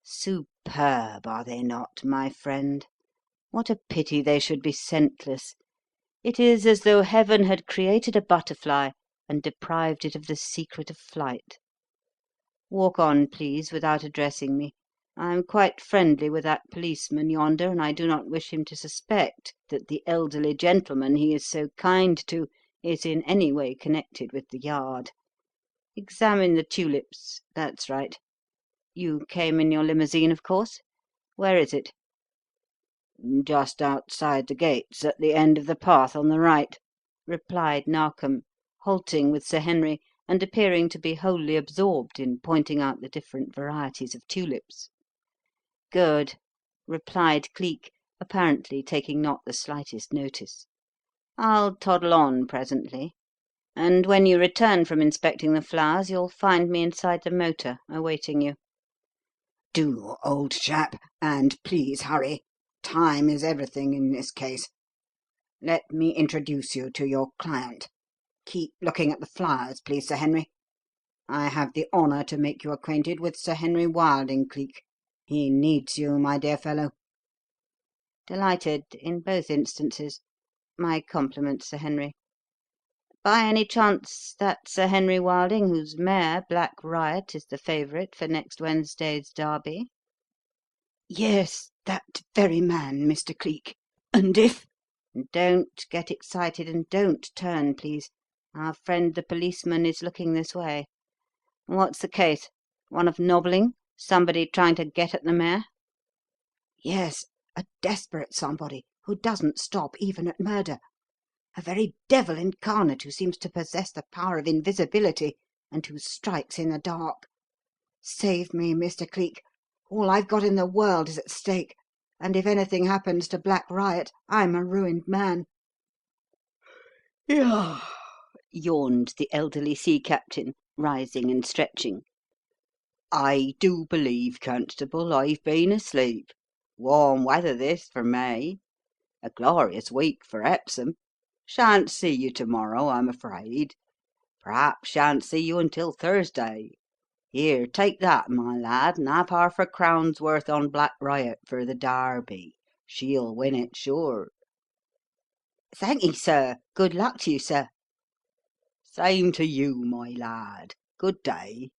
"Superb, are they not, my friend? What a pity they should be scentless. It is as though heaven had created a butterfly and deprived it of the secret of flight. Walk on, please, without addressing me. I am quite friendly with that policeman yonder, and I do not wish him to suspect that the elderly gentleman he is so kind to is in any way connected with the Yard. Examine the tulips. That's right. You came in your limousine, of course? Where is it?" "Just outside the gates, at the end of the path on the right," replied Narkom, halting with Sir Henry and appearing to be wholly absorbed in pointing out the different varieties of tulips. "Good," replied Cleek, apparently taking not the slightest notice. "I'll toddle on presently. And when you return from inspecting the flowers, you'll find me inside the motor, awaiting you." Do, old chap, and please hurry. Time is everything in this case. Let me introduce you to your client. Keep looking at the flowers, please, Sir Henry. I have the honour to make you acquainted with Sir Henry Wilding Cleek. He needs you, my dear fellow." "Delighted in both instances. My compliments, Sir Henry. By any chance that Sir Henry Wilding whose mare, Black Riot, is the favourite for next Wednesday's Derby?" "Yes, that very man, Mr. Cleek. And if—" "Don't get excited, and don't turn, please. Our friend the policeman is looking this way. What's the case? One of nobbling? Somebody trying to get at the mare?" "Yes, a desperate somebody who doesn't stop even at murder. A very devil incarnate who seems to possess the power of invisibility and who strikes in the dark. Save me, Mr. Cleek. All I've got in the world is at stake, and if anything happens to Black Riot, I'm a ruined man." "Yah!" yawned the elderly sea captain, rising and stretching. "I do believe, constable, I've been asleep. Warm weather this for May. A glorious week for Epsom. Shan't see you to-morrow, I'm afraid. Perhaps shan't see you until Thursday. Here, take that, my lad, and have half a crown's worth on Black Riot for the Derby. She'll win it, sure." "Thank'ee, sir. Good luck to you, sir." "Same to you, my lad. Good day."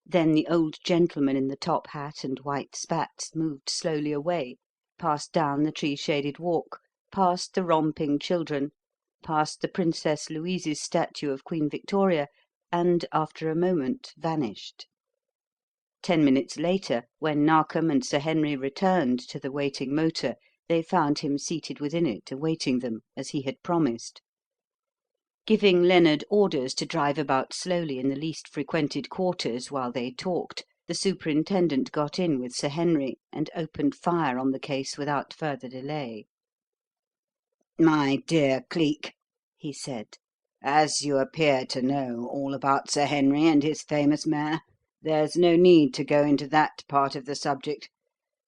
Then the old gentleman in the top hat and white spats moved slowly away, passed down the tree-shaded walk, past the romping children, past the Princess Louise's statue of Queen Victoria, and, after a moment, vanished. 10 minutes later, when Narkom and Sir Henry returned to the waiting motor, they found him seated within it, awaiting them, as he had promised. Giving Lennard orders to drive about slowly in the least frequented quarters while they talked, the superintendent got in with Sir Henry and opened fire on the case without further delay. "My dear Cleek," he said, "as you appear to know all about Sir Henry and his famous mare, there's no need to go into that part of the subject.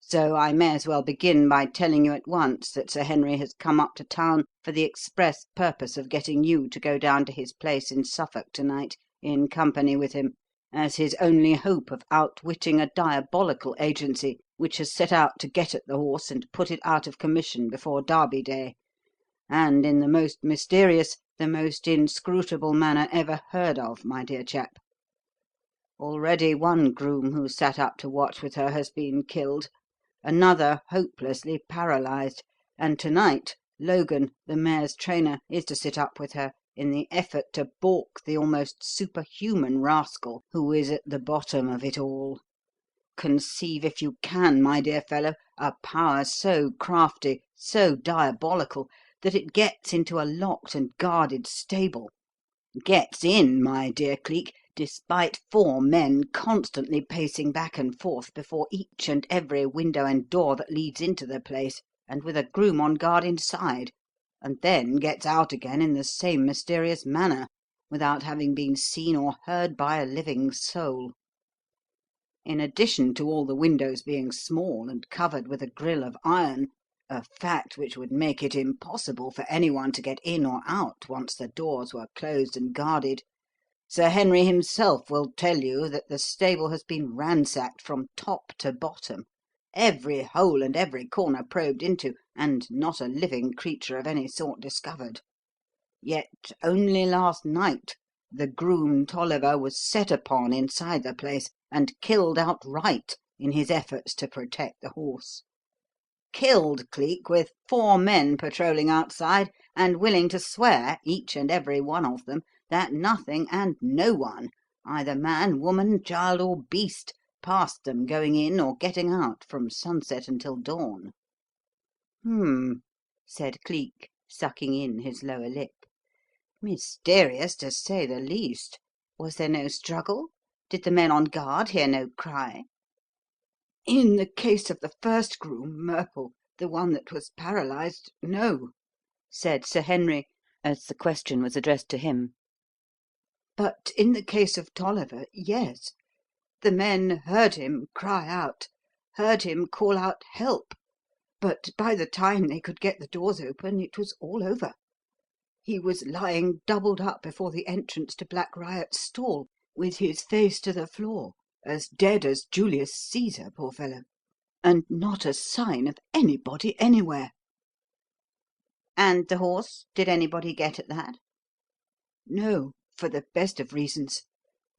So I may as well begin by telling you at once that Sir Henry has come up to town for the express purpose of getting you to go down to his place in Suffolk to-night, in company with him, as his only hope of outwitting a diabolical agency which has set out to get at the horse and put it out of commission before Derby Day, and in the most mysterious, the most inscrutable manner ever heard of, my dear chap. Already one groom who sat up to watch with her has been killed, another hopelessly paralysed, and to-night Logan, the mare's trainer, is to sit up with her in the effort to baulk the almost superhuman rascal who is at the bottom of it all. Conceive, if you can, my dear fellow, a power so crafty, so diabolical, that it gets into a locked and guarded stable. Gets in, my dear Cleek, despite 4 men constantly pacing back and forth before each and every window and door that leads into the place, and with a groom on guard inside, and then gets out again in the same mysterious manner, without having been seen or heard by a living soul. In addition to all the windows being small and covered with a grille of iron, a fact which would make it impossible for anyone to get in or out once the doors were closed and guarded, Sir Henry himself will tell you that the stable has been ransacked from top to bottom, every hole and every corner probed into, and not a living creature of any sort discovered. Yet only last night the groom Tolliver was set upon inside the place and killed outright in his efforts to protect the horse. Killed, Cleek, with 4 men patrolling outside and willing to swear, each and every one of them, that nothing and no one, either man, woman, child, or beast, passed them going in or getting out from sunset until dawn." Said Cleek, sucking in his lower lip. "Mysterious, to say the least. Was there no struggle? Did the men on guard hear no cry?" "In the case of the first groom, Murple, the one that was paralysed, no," said Sir Henry, as the question was addressed to him. But in the case of Tolliver, yes. The men heard him cry out, heard him call out 'help,' but by the time they could get the doors open it was all over. He was lying doubled up before the entrance to Black Riot's stall, with his face to the floor, as dead as Julius Caesar, poor fellow, and not a sign of anybody anywhere." "And the horse? Did anybody get at that?" "No, for the best of reasons.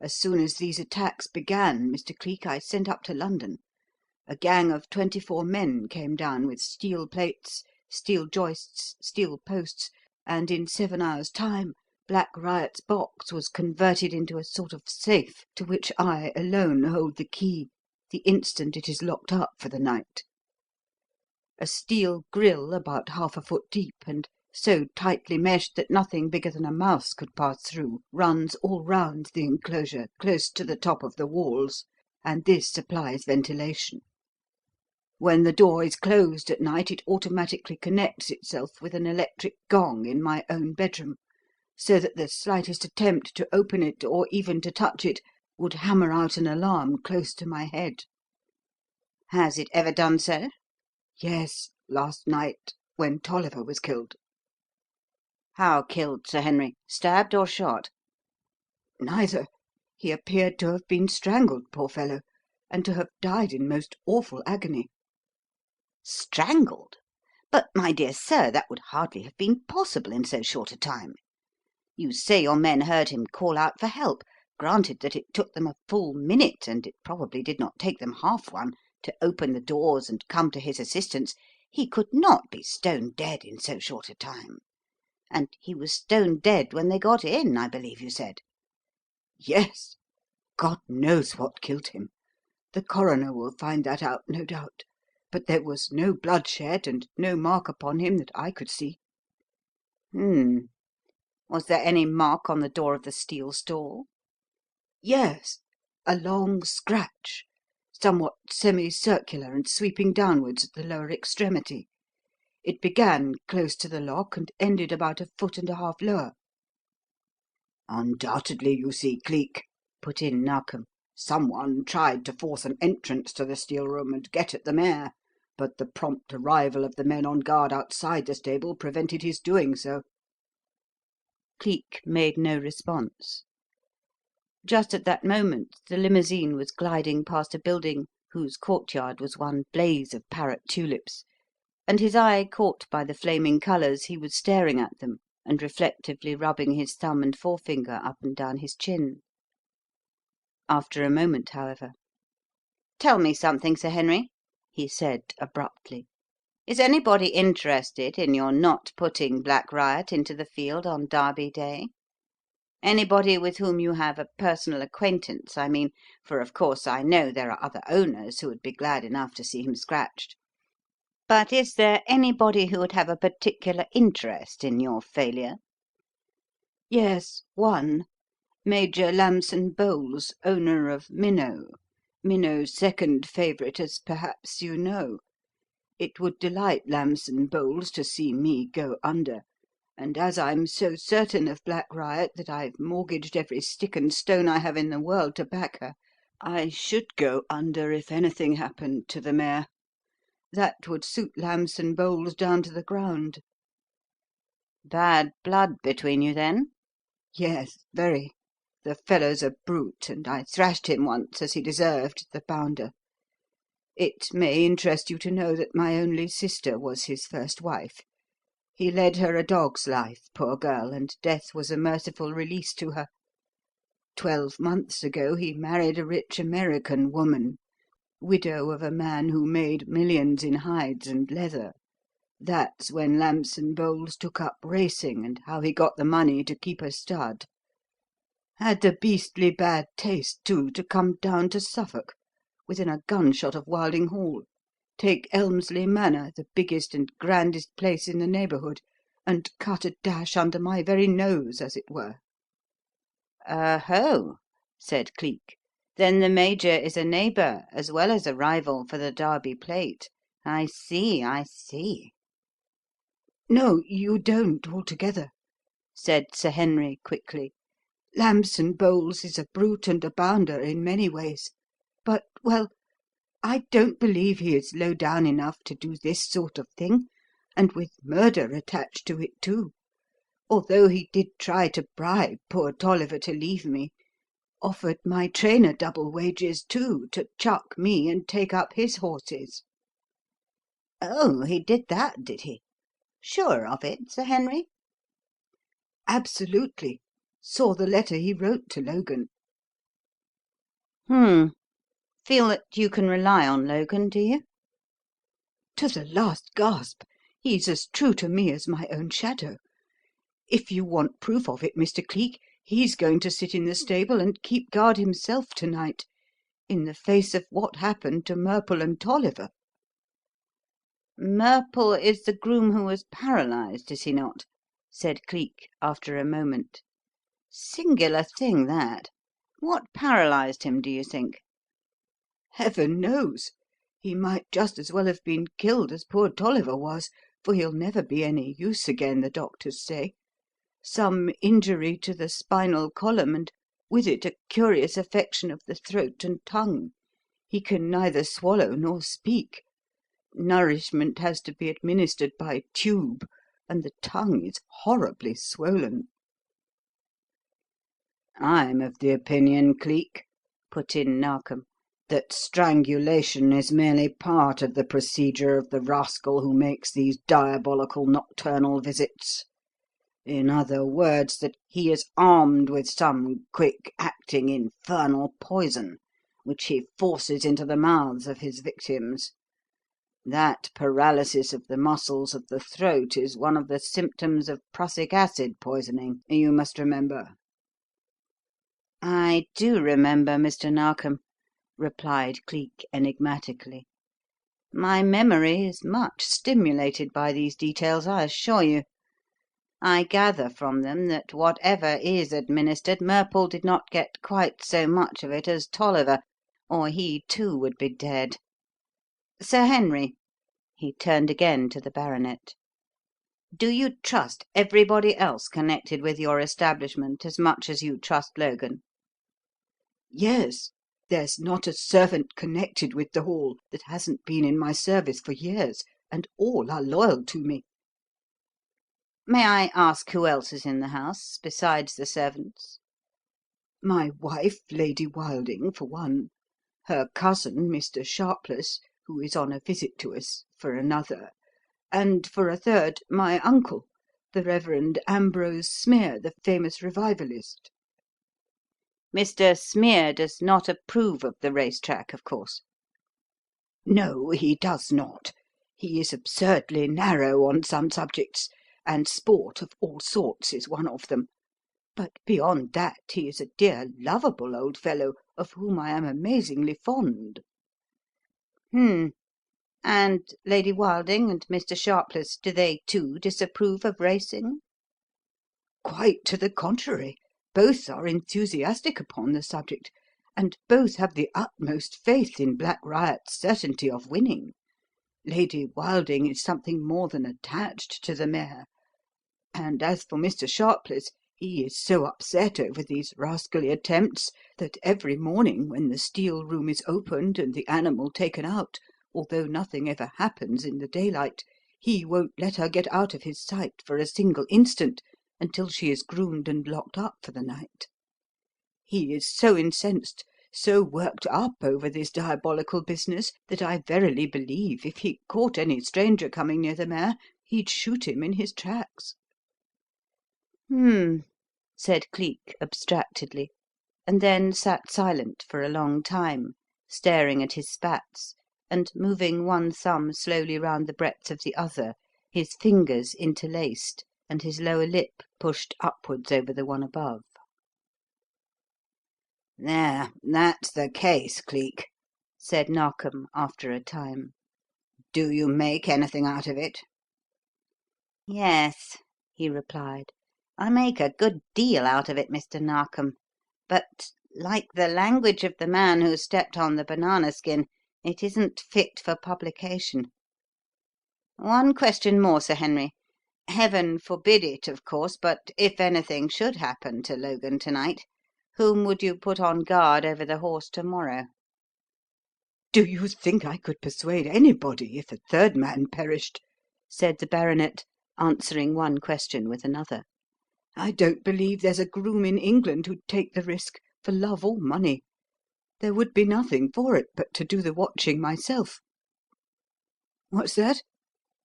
As soon as these attacks began, Mr. Cleek, I sent up to London. A gang of 24 men came down with steel plates, steel joists, steel posts, and in 7 hours' time Black Riot's box was converted into a sort of safe to which I alone hold the key the instant it is locked up for the night. A steel grille about half a foot deep, and so tightly meshed that nothing bigger than a mouse could pass through, runs all round the enclosure, close to the top of the walls, and this supplies ventilation. When the door is closed at night, it automatically connects itself with an electric gong in my own bedroom, so that the slightest attempt to open it or even to touch it would hammer out an alarm close to my head." "Has it ever done so?" "Yes, last night, when Tolliver was killed." "How killed, Sir Henry? Stabbed or shot?" "Neither. He appeared to have been strangled, poor fellow, and to have died in most awful agony." "Strangled? But, my dear sir, that would hardly have been possible in so short a time. You say your men heard him call out for help. Granted that it took them a full minute, and it probably did not take them half one, to open the doors and come to his assistance, he could not be stone dead in so short a time. And he was stone dead when they got in, I believe you said?" "Yes. God knows what killed him. The coroner will find that out, no doubt. But there was no blood shed and no mark upon him that I could see." "Hmm. Was there any mark on the door of the steel stall?" "Yes, a long scratch, somewhat semicircular and sweeping downwards at the lower extremity. It began close to the lock and ended about 1.5 feet lower." "Undoubtedly, you see, Cleek," put in Narkom, "someone tried to force an entrance to the steel room and get at the mare, but the prompt arrival of the men on guard outside the stable prevented his doing so." Cleek made no response. Just at that moment the limousine was gliding past a building whose courtyard was one blaze of parrot tulips, and his eye caught by the flaming colours he was staring at them and reflectively rubbing his thumb and forefinger up and down his chin. After a moment, however, "Tell me something, Sir Henry," he said abruptly. "Is anybody interested in your not putting Black Riot into the field on Derby Day? Anybody with whom you have a personal acquaintance, I mean, for of course I know there are other owners who would be glad enough to see him scratched. But is there anybody who would have a particular interest in your failure?" "Yes, one. Major Lamson Bowles, owner of Minnow, Minnow's second favourite, as perhaps you know. It would delight Lamson Bowles to see me go under, and as I'm so certain of Black Riot that I've mortgaged every stick and stone I have in the world to back her, I should go under if anything happened to the mare. That would suit Lamson Bowles down to the ground." "Bad blood between you, then?" "Yes, very. The fellow's a brute, and I thrashed him once, as he deserved, the bounder. It may interest you to know that my only sister was his first wife. He led her a dog's life, poor girl, and death was a merciful release to her. 12 months ago he married a rich American woman, widow of a man who made millions in hides and leather. That's when Lamson Bowles took up racing, and how he got the money to keep a stud. Had the beastly bad taste, too, to come down to Suffolk, within a gunshot of Wilding Hall, take Elmsley Manor, the biggest and grandest place in the neighbourhood, and cut a dash under my very nose, as it were." "Ho!" said Cleek. "Then the Major is a neighbour as well as a rival for the Derby plate. I see, I see." "No, you don't altogether. said Sir Henry quickly. "Lamson Bowles is a brute and a bounder in many ways, but, well, I don't believe he is low down enough to do this sort of thing, and with murder attached to it, too, although he did try to bribe poor Tolliver to leave me. Offered my trainer double wages, too, to chuck me and take up his horses." "Oh, he did that, did he? Sure of it, Sir Henry?" "Absolutely. Saw the letter he wrote to Logan." Feel that you can rely on Logan, do you?" "To the last gasp. He's as true to me as my own shadow. If you want proof of it, Mr. Cleek, he's going to sit in the stable and keep guard himself to night, in the face of what happened to Murple and Tolliver." "Murple is the groom who was paralysed, is he not?" said Cleek, after a moment. "Singular thing, that. What paralysed him, do you think?" "Heaven knows. He might just as well have been killed as poor Tolliver was, for he'll never be any use again, the doctors say. Some injury to the spinal column, and with it a curious affection of the throat and tongue. He can neither swallow nor speak. Nourishment has to be administered by tube, and the tongue is horribly swollen." "I'm of the opinion, Cleek," put in Narkom, "that strangulation is merely part of the procedure of the rascal who makes these diabolical nocturnal visits. In other words, that he is armed with some quick-acting infernal poison which he forces into the mouths of his victims. That paralysis of the muscles of the throat is one of the symptoms of prussic acid poisoning, you must remember." "I do remember, Mr. Narkom," replied Cleek enigmatically. "My memory is much stimulated by these details, I assure you. I gather from them that whatever is administered, Murple did not get quite so much of it as Tolliver, or he, too, would be dead. Sir Henry," he turned again to the baronet, "do you trust everybody else connected with your establishment as much as you trust Logan?" "Yes. There's not a servant connected with the Hall that hasn't been in my service for years, and all are loyal to me." "May I ask who else is in the house besides the servants?" "My wife, Lady Wilding, for one; her cousin, Mr. Sharpless, who is on a visit to us, for another; and, for a third, my uncle, the Reverend Ambrose Smear, the famous revivalist." "Mr. Smear does not approve of the race track, of course?" "No, he does not. He is absurdly narrow on some subjects, and sport of all sorts is one of them. But beyond that, he is a dear, lovable old fellow of whom I am amazingly fond." And Lady Wilding and Mr. Sharpless, do they, too, disapprove of racing?" "Quite to the contrary. Both are enthusiastic upon the subject, and both have the utmost faith in Black Riot's certainty of winning. Lady Wilding is something more than attached to the mare; and as for Mr. Sharpless, he is so upset over these rascally attempts that every morning when the steel room is opened and the animal taken out, although nothing ever happens in the daylight, he won't let her get out of his sight for a single instant until she is groomed and locked up for the night. He is so incensed, so worked up over this diabolical business, that I verily believe if he caught any stranger coming near the mare, he'd shoot him in his tracks." Said Cleek abstractedly, and then sat silent for a long time, staring at his spats and moving one thumb slowly round the breadth of the other, his fingers interlaced and his lower lip pushed upwards over the one above. "There, that's the case, Cleek," said Narkom after a time. "Do you make anything out of it?" "Yes," he replied. "I make a good deal out of it, Mr. Narkom, but, like the language of the man who stepped on the banana skin, it isn't fit for publication. One question more, Sir Henry. Heaven forbid it, of course, but if anything should happen to Logan to-night, whom would you put on guard over the horse to-morrow?" "Do you think I could persuade anybody if a third man perished?" said the baronet, answering one question with another. "I don't believe there's a groom in England who'd take the risk for love or money. There would be nothing for it but to do the watching myself." "What's that?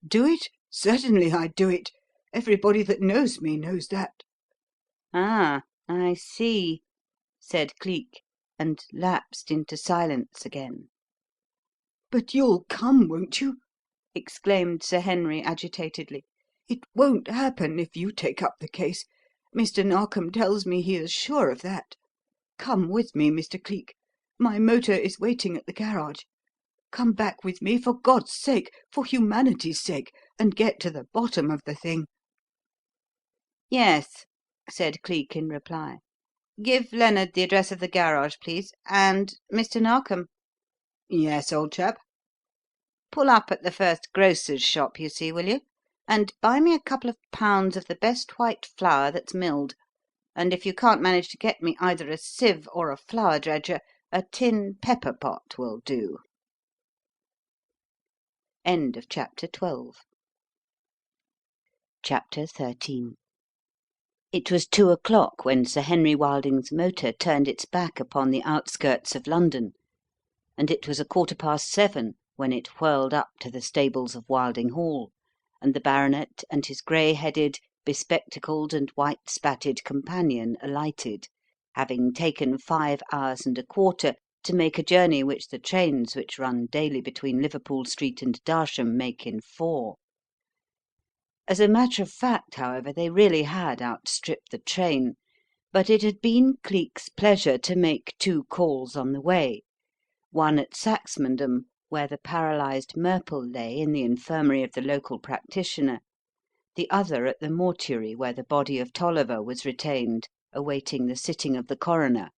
Do it? Certainly I'd do it. Everybody that knows me knows that." "Ah, I see," said Cleek, and lapsed into silence again. "But you'll come, won't you?" exclaimed Sir Henry agitatedly. "It won't happen if you take up the case. Mr. Narkom tells me he is sure of that. Come with me, Mr. Cleek. My motor is waiting at the garage. Come back with me, for God's sake, for humanity's sake, and get to the bottom of the thing." "Yes," said Cleek in reply. "Give Lennard the address of the garage, please. And Mr. Narkom, "Yes, old chap?" pull up at the first grocer's shop you see, will you? And buy me a couple of pounds of the best white flour that's milled, and if you can't manage to get me either a sieve or a flour dredger, a tin pepper pot will do." Chapter XIII. It was 2 o'clock when Sir Henry Wilding's motor turned its back upon the outskirts of London, and it was 7:15 when it whirled up to the stables of Wilding Hall, and the baronet and his grey-headed, bespectacled, and white-spatted companion alighted, having taken 5 hours and a quarter to make a journey which the trains which run daily between Liverpool Street and Darsham make in 4. As a matter of fact, however, they really had outstripped the train, but it had been Cleek's pleasure to make 2 calls on the way, one at Saxmundham, where the paralysed Murple lay in the infirmary of the local practitioner, the other at the mortuary where the body of Tolliver was retained, awaiting the sitting of the coroner.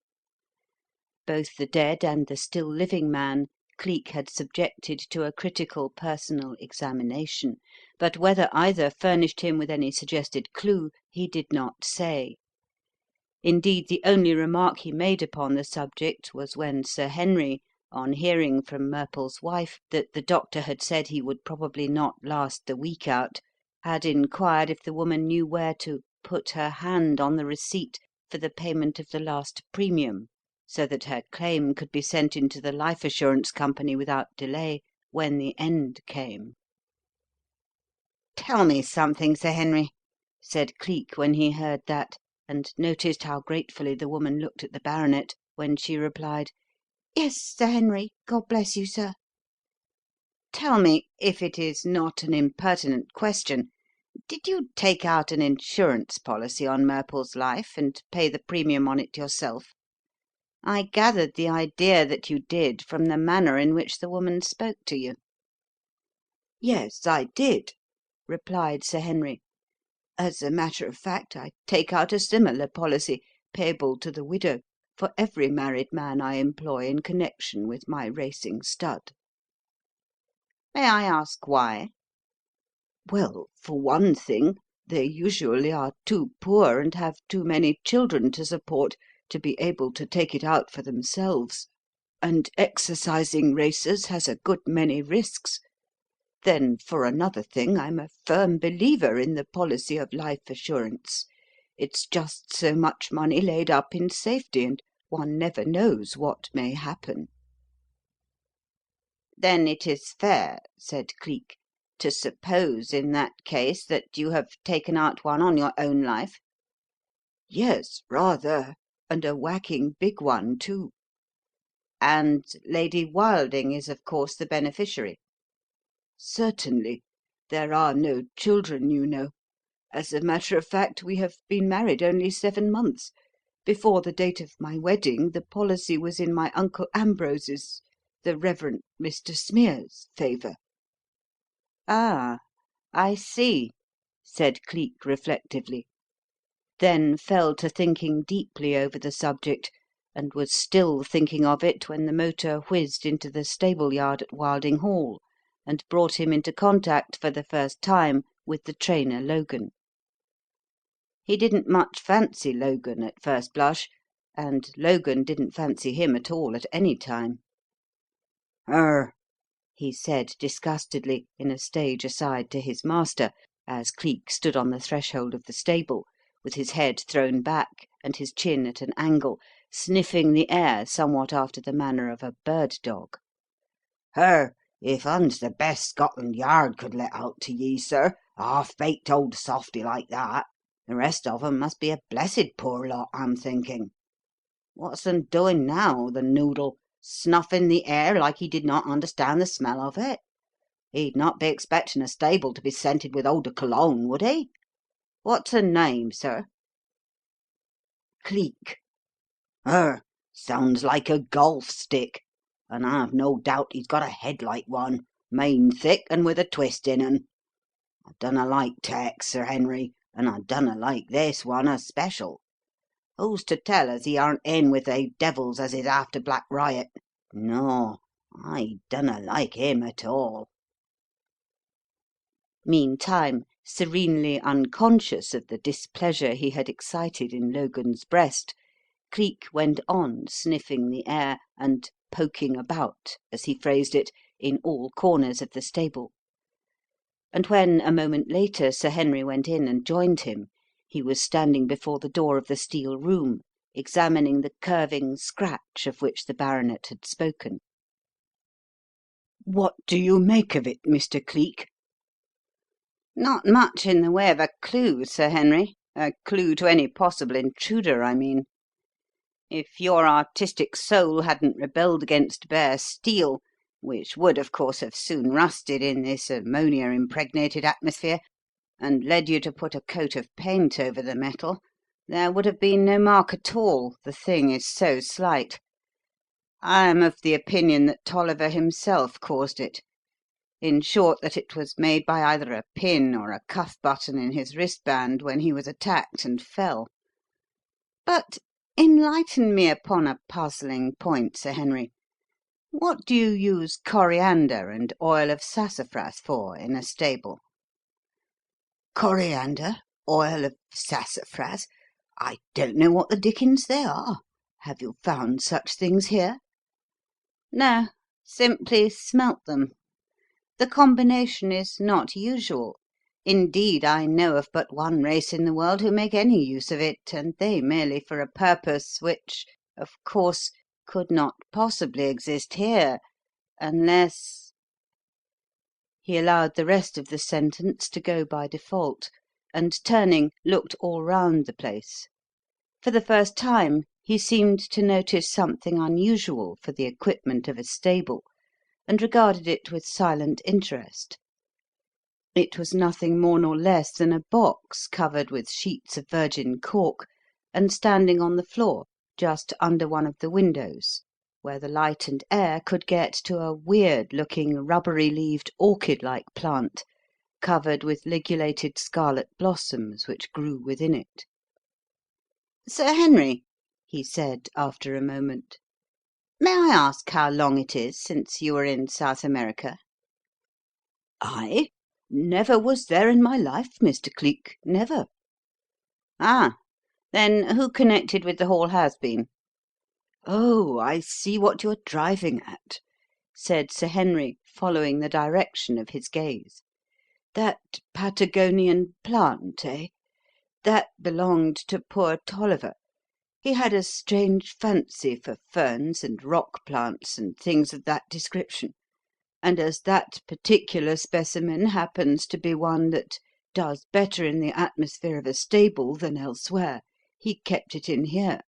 Both the dead and the still living man Cleek had subjected to a critical personal examination, but whether either furnished him with any suggested clue he did not say. Indeed, the only remark he made upon the subject was when Sir Henry, on hearing from Murple's wife that the doctor had said he would probably not last the week out, had inquired if the woman knew where to "put her hand on the receipt for the payment of the last premium, so that her claim could be sent into the Life Assurance Company without delay when the end came." "Tell me something, Sir Henry," said Cleek when he heard that, and noticed how gratefully the woman looked at the baronet when she replied, Yes, Sir Henry. God bless you, sir. "Tell me, if it is not an impertinent question, did you take out an insurance policy on Murple's life and pay the premium on it yourself? I gathered the idea that you did from the manner in which the woman spoke to you." "Yes, I did," replied Sir Henry. "As a matter of fact, I take out a similar policy, payable to the widow, for every married man I employ in connection with my racing stud." "May I ask why?" "Well, for one thing, they usually are too poor and have too many children to support to be able to take it out for themselves, and exercising racers has a good many risks. Then, for another thing, I'm a firm believer in the policy of life assurance. It's just so much money laid up in safety, and one never knows what may happen." "Then it is fair," said Cleek, "to suppose in that case that you have taken out one on your own life?" "Yes, rather, and a whacking big one, too." "And Lady Wilding is, of course, the beneficiary?" "Certainly. There are no children, you know. As a matter of fact, we have been married only 7 months. Before the date of my wedding, the policy was in my Uncle Ambrose's, the Reverend Mr. Smear's, favour." "Ah, I see," said Cleek reflectively; then fell to thinking deeply over the subject, and was still thinking of it when the motor whizzed into the stable yard at Wilding Hall and brought him into contact for the first time with the trainer Logan. He didn't much fancy Logan at first blush, and Logan didn't fancy him at all at any time. "Er," he said disgustedly, in a stage aside to his master, as Cleek stood on the threshold of the stable, with his head thrown back and his chin at an angle, sniffing the air somewhat after the manner of a bird dog. "Er, if un's the best Scotland Yard could let out to ye, sir, a half-baked old softy like that, the rest of 'em must be a blessed poor lot, I'm thinking. What's un doing now, the noodle? Snuffing the air like he did not understand the smell of it? He'd not be expecting a stable to be scented with eau de cologne, would he? What's her name, sir?" "Cleek." Sounds like a golf stick, and I've no doubt he's got a head like one, main thick and with a twist in un. I dunna like Tex, Sir Henry, and I dunna like this one especial. Who's to tell as he aren't in with they devils as is after Black Riot? No, I dunna like him at all." Meantime, serenely unconscious of the displeasure he had excited in Logan's breast, Cleek went on sniffing the air and "poking about," as he phrased it, in all corners of the stable. And when, a moment later, Sir Henry went in and joined him, he was standing before the door of the steel room, examining the curving scratch of which the baronet had spoken. What do you make of it, Mr. Cleek?" "Not much in the way of a clue, Sir Henry. A clue to any possible intruder, I mean. If your artistic soul hadn't rebelled against bare steel, which would, of course, have soon rusted in this ammonia-impregnated atmosphere, and led you to put a coat of paint over the metal, there would have been no mark at all, the thing is so slight. I am of the opinion that Tolliver himself caused it. In short, that it was made by either a pin or a cuff button in his wristband when he was attacked and fell. But enlighten me upon a puzzling point, Sir Henry. What do you use coriander and oil of sassafras for in a stable?" "Coriander? Oil of sassafras? I don't know what the dickens they are. Have you found such things here?" "No, simply smelt them. The combination is not usual. Indeed, I know of but one race in the world who make any use of it, and they merely for a purpose which, of course, could not possibly exist here, unless—" He allowed the rest of the sentence to go by default, and turning, looked all round the place. For the first time he seemed to notice something unusual for the equipment of a stable, and regarded it with silent interest. It was nothing more nor less than a box covered with sheets of virgin cork, and standing on the floor just under one of the windows, where the light and air could get to a weird looking rubbery leaved orchid like plant, covered with ligulated scarlet blossoms which grew within it. "Sir Henry," he said after a moment, "may I ask how long it is since you were in South America?" "I? Never was there in my life, Mr. Cleek, never." "Ah, then who connected with the Hall has been?" "Oh, I see what you are driving at," said Sir Henry, following the direction of his gaze. "That Patagonian plant, eh? That belonged to poor Tolliver. He had a strange fancy for ferns and rock plants and things of that description, and as that particular specimen happens to be one that does better in the atmosphere of a stable than elsewhere, he kept it in here."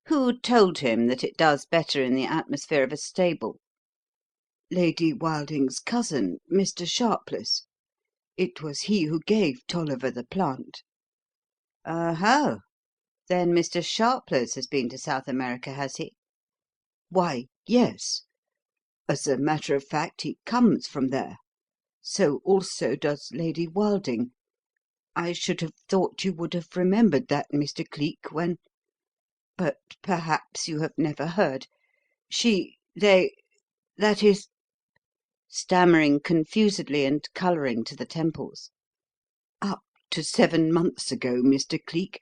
"Who told him that it does better in the atmosphere of a stable?" "Lady Wilding's cousin, Mr. Sharpless. It was he who gave Tolliver the plant." "Oho! Then Mr. Sharpless has been to South America, has he?" "Why, yes. As a matter of fact, he comes from there. So also does Lady Wilding. I should have thought you would have remembered that, Mr. Cleek, when but perhaps you have never heard. That is stammering confusedly and colouring to the temples. "Up to 7 months ago, Mr. Cleek,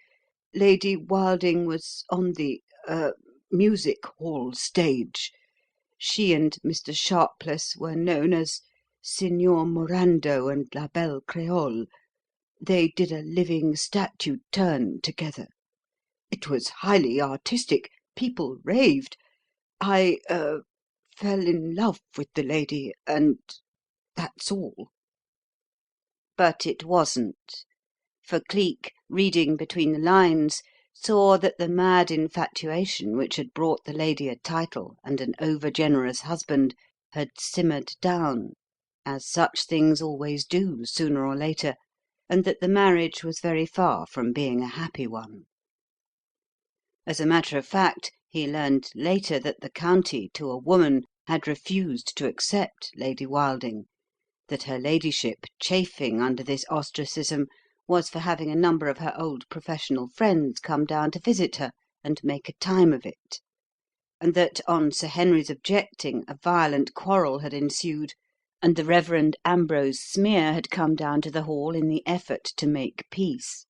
Lady Wilding was on the music hall stage. She and Mr. Sharpless were known as Signor Morando and La Belle Creole. They did a living statue turn together. It was highly artistic. People raved. I fell in love with the lady, and that's all." But it wasn't. For Cleek, reading between the lines, saw that the mad infatuation which had brought the lady a title and an over-generous husband had simmered down, as such things always do sooner or later, and that the marriage was very far from being a happy one. As a matter of fact, he learned later that the county, to a woman, had refused to accept Lady Wilding, that her ladyship, chafing under this ostracism, was for having a number of her old professional friends come down to visit her and make a time of it, and that on Sir Henry's objecting a violent quarrel had ensued, and the Reverend Ambrose Smeer had come down to the hall in the effort to make peace.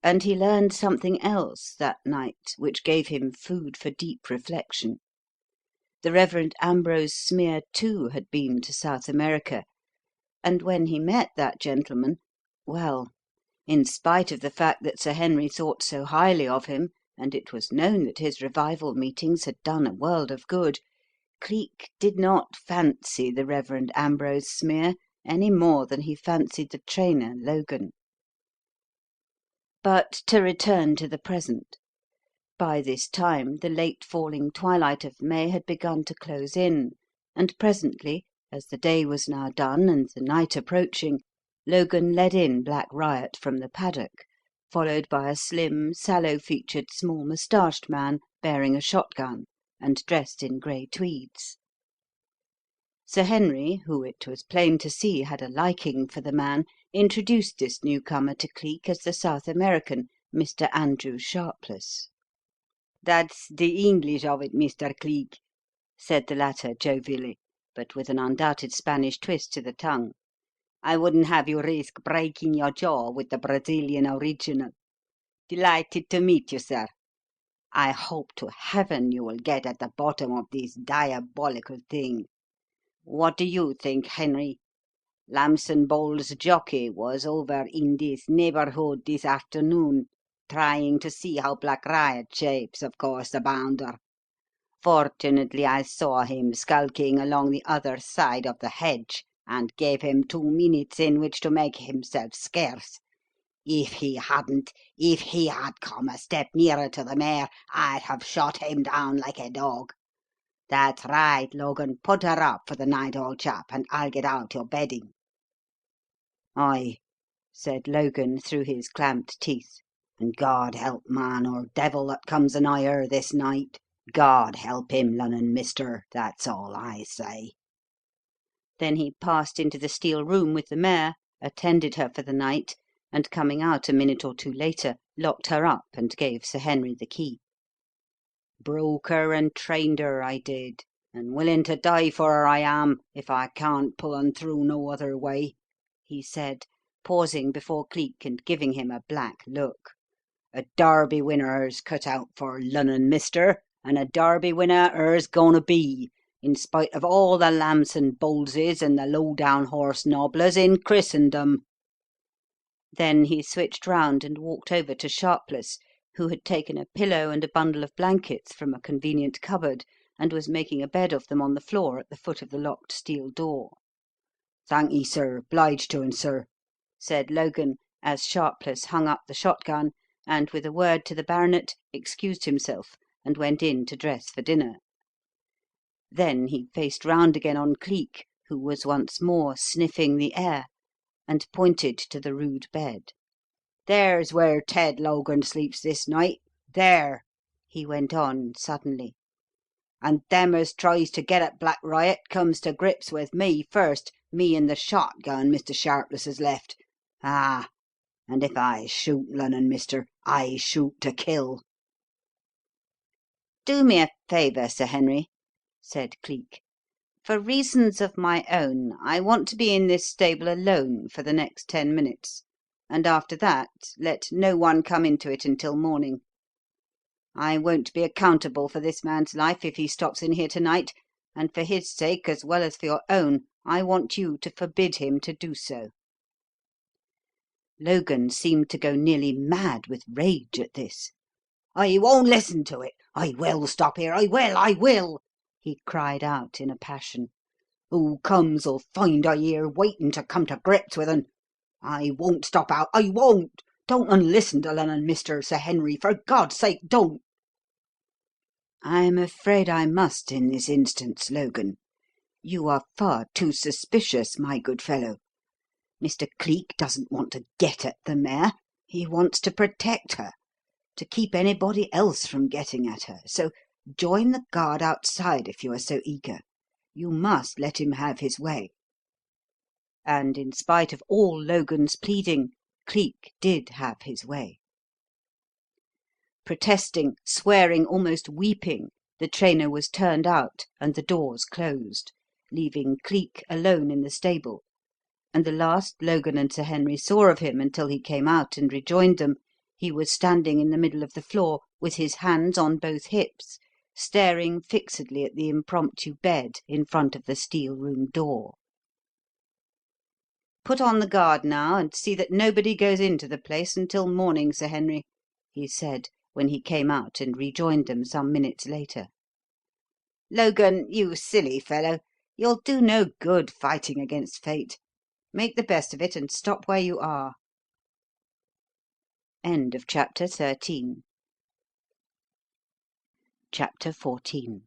And he learned something else that night which gave him food for deep reflection. The Reverend Ambrose Smeer, too, had been to South America, and when he met that gentleman, well, in spite of the fact that Sir Henry thought so highly of him, and it was known that his revival meetings had done a world of good, Cleek did not fancy the Reverend Ambrose Smeer any more than he fancied the trainer, Logan. But to return to the present. By this time the late falling twilight of May had begun to close in, and presently, as the day was now done and the night approaching, Logan led in Black Riot from the paddock, followed by a slim, sallow-featured, small-moustached man bearing a shotgun and dressed in grey tweeds. Sir Henry, who it was plain to see had a liking for the man, introduced this newcomer to Cleek as the South American, Mr. Andrew Sharpless. "That's the English of it, Mr. Cleek," said the latter jovially, but with an undoubted Spanish twist to the tongue. "I wouldn't have you risk breaking your jaw with the Brazilian original. Delighted to meet you, sir. I hope to heaven you will get at the bottom of this diabolical thing. What do you think, Henry? Lamson Bowles' jockey was over in this neighbourhood this afternoon, trying to see how Black Riot shapes, of course, the bounder. Fortunately, I saw him skulking along the other side of the hedge, and gave him 2 minutes in which to make himself scarce. If he had come a step nearer to the mare, I'd have shot him down like a dog. That's right, Logan. Put her up for the night, old chap, and I'll get out your bedding." "Aye," said Logan through his clamped teeth. "And God help man or devil that comes anigh her this night. God help him, Lunnon mister, that's all I say." Then he passed into the steel room with the mare, attended her for the night, and coming out a minute or two later, locked her up and gave Sir Henry the key. "Broke her and trained her, I did, and willing to die for her I am, if I can't pull un through no other way," he said, pausing before Cleek and giving him a black look. "A Derby winner her's cut out for, Lunnon mister, and a Derby winner her's goin' to be, in spite of all the Lamson Bowleses and the low-down horse nobblers in Christendom." Then he switched round and walked over to Sharpless, who had taken a pillow and a bundle of blankets from a convenient cupboard and was making a bed of them on the floor at the foot of the locked steel door. "Thank'ee, sir. 'Bliged to 'un, sir," said Logan, as Sharpless hung up the shotgun and, with a word to the baronet, excused himself and went in to dress for dinner. Then he faced round again on Cleek, who was once more sniffing the air, and pointed to the rude bed. "There's where Ted Logan sleeps this night. There!" he went on suddenly. "And them as tries to get at Black Riot comes to grips with me first, me and the shotgun Mr. Sharpless has left. Ah, and if I shoot, Lunnon mister, I shoot to kill." "Do me a favour, Sir Henry," said Cleek. For reasons of my own, I want to be in this stable alone for the next 10 minutes, and after that let no one come into it until morning. I won't be accountable for this man's life if he stops in here to-night, and for his sake as well as for your own, I want you to forbid him to do so." Logan seemed to go nearly mad with rage at this. "I won't listen to it. I will stop here. I will," he cried out in a passion. "Who comes'll find I here waiting to come to grips with un. I won't stop out. I won't. Don't un listen to Lunnon, Mr. Sir Henry. For God's sake, don't." "I'm afraid I must in this instance, Logan. You are far too suspicious, my good fellow. Mr. Cleek doesn't want to get at the mare. He wants to protect her, to keep anybody else from getting at her. So join the guard outside if you are so eager. You must let him have his way." And in spite of all Logan's pleading, Cleek did have his way. Protesting, swearing, almost weeping, the trainer was turned out and the doors closed, leaving Cleek alone in the stable, and the last Logan and Sir Henry saw of him until he came out and rejoined them, he was standing in the middle of the floor with his hands on both hips, staring fixedly at the impromptu bed in front of the steel room door. "Put on the guard now, and see that nobody goes into the place until morning, Sir Henry," he said, when he came out and rejoined them some minutes later. "Logan, you silly fellow, you'll do no good fighting against fate. Make the best of it and stop where you are." End of chapter 13. Chapter 14.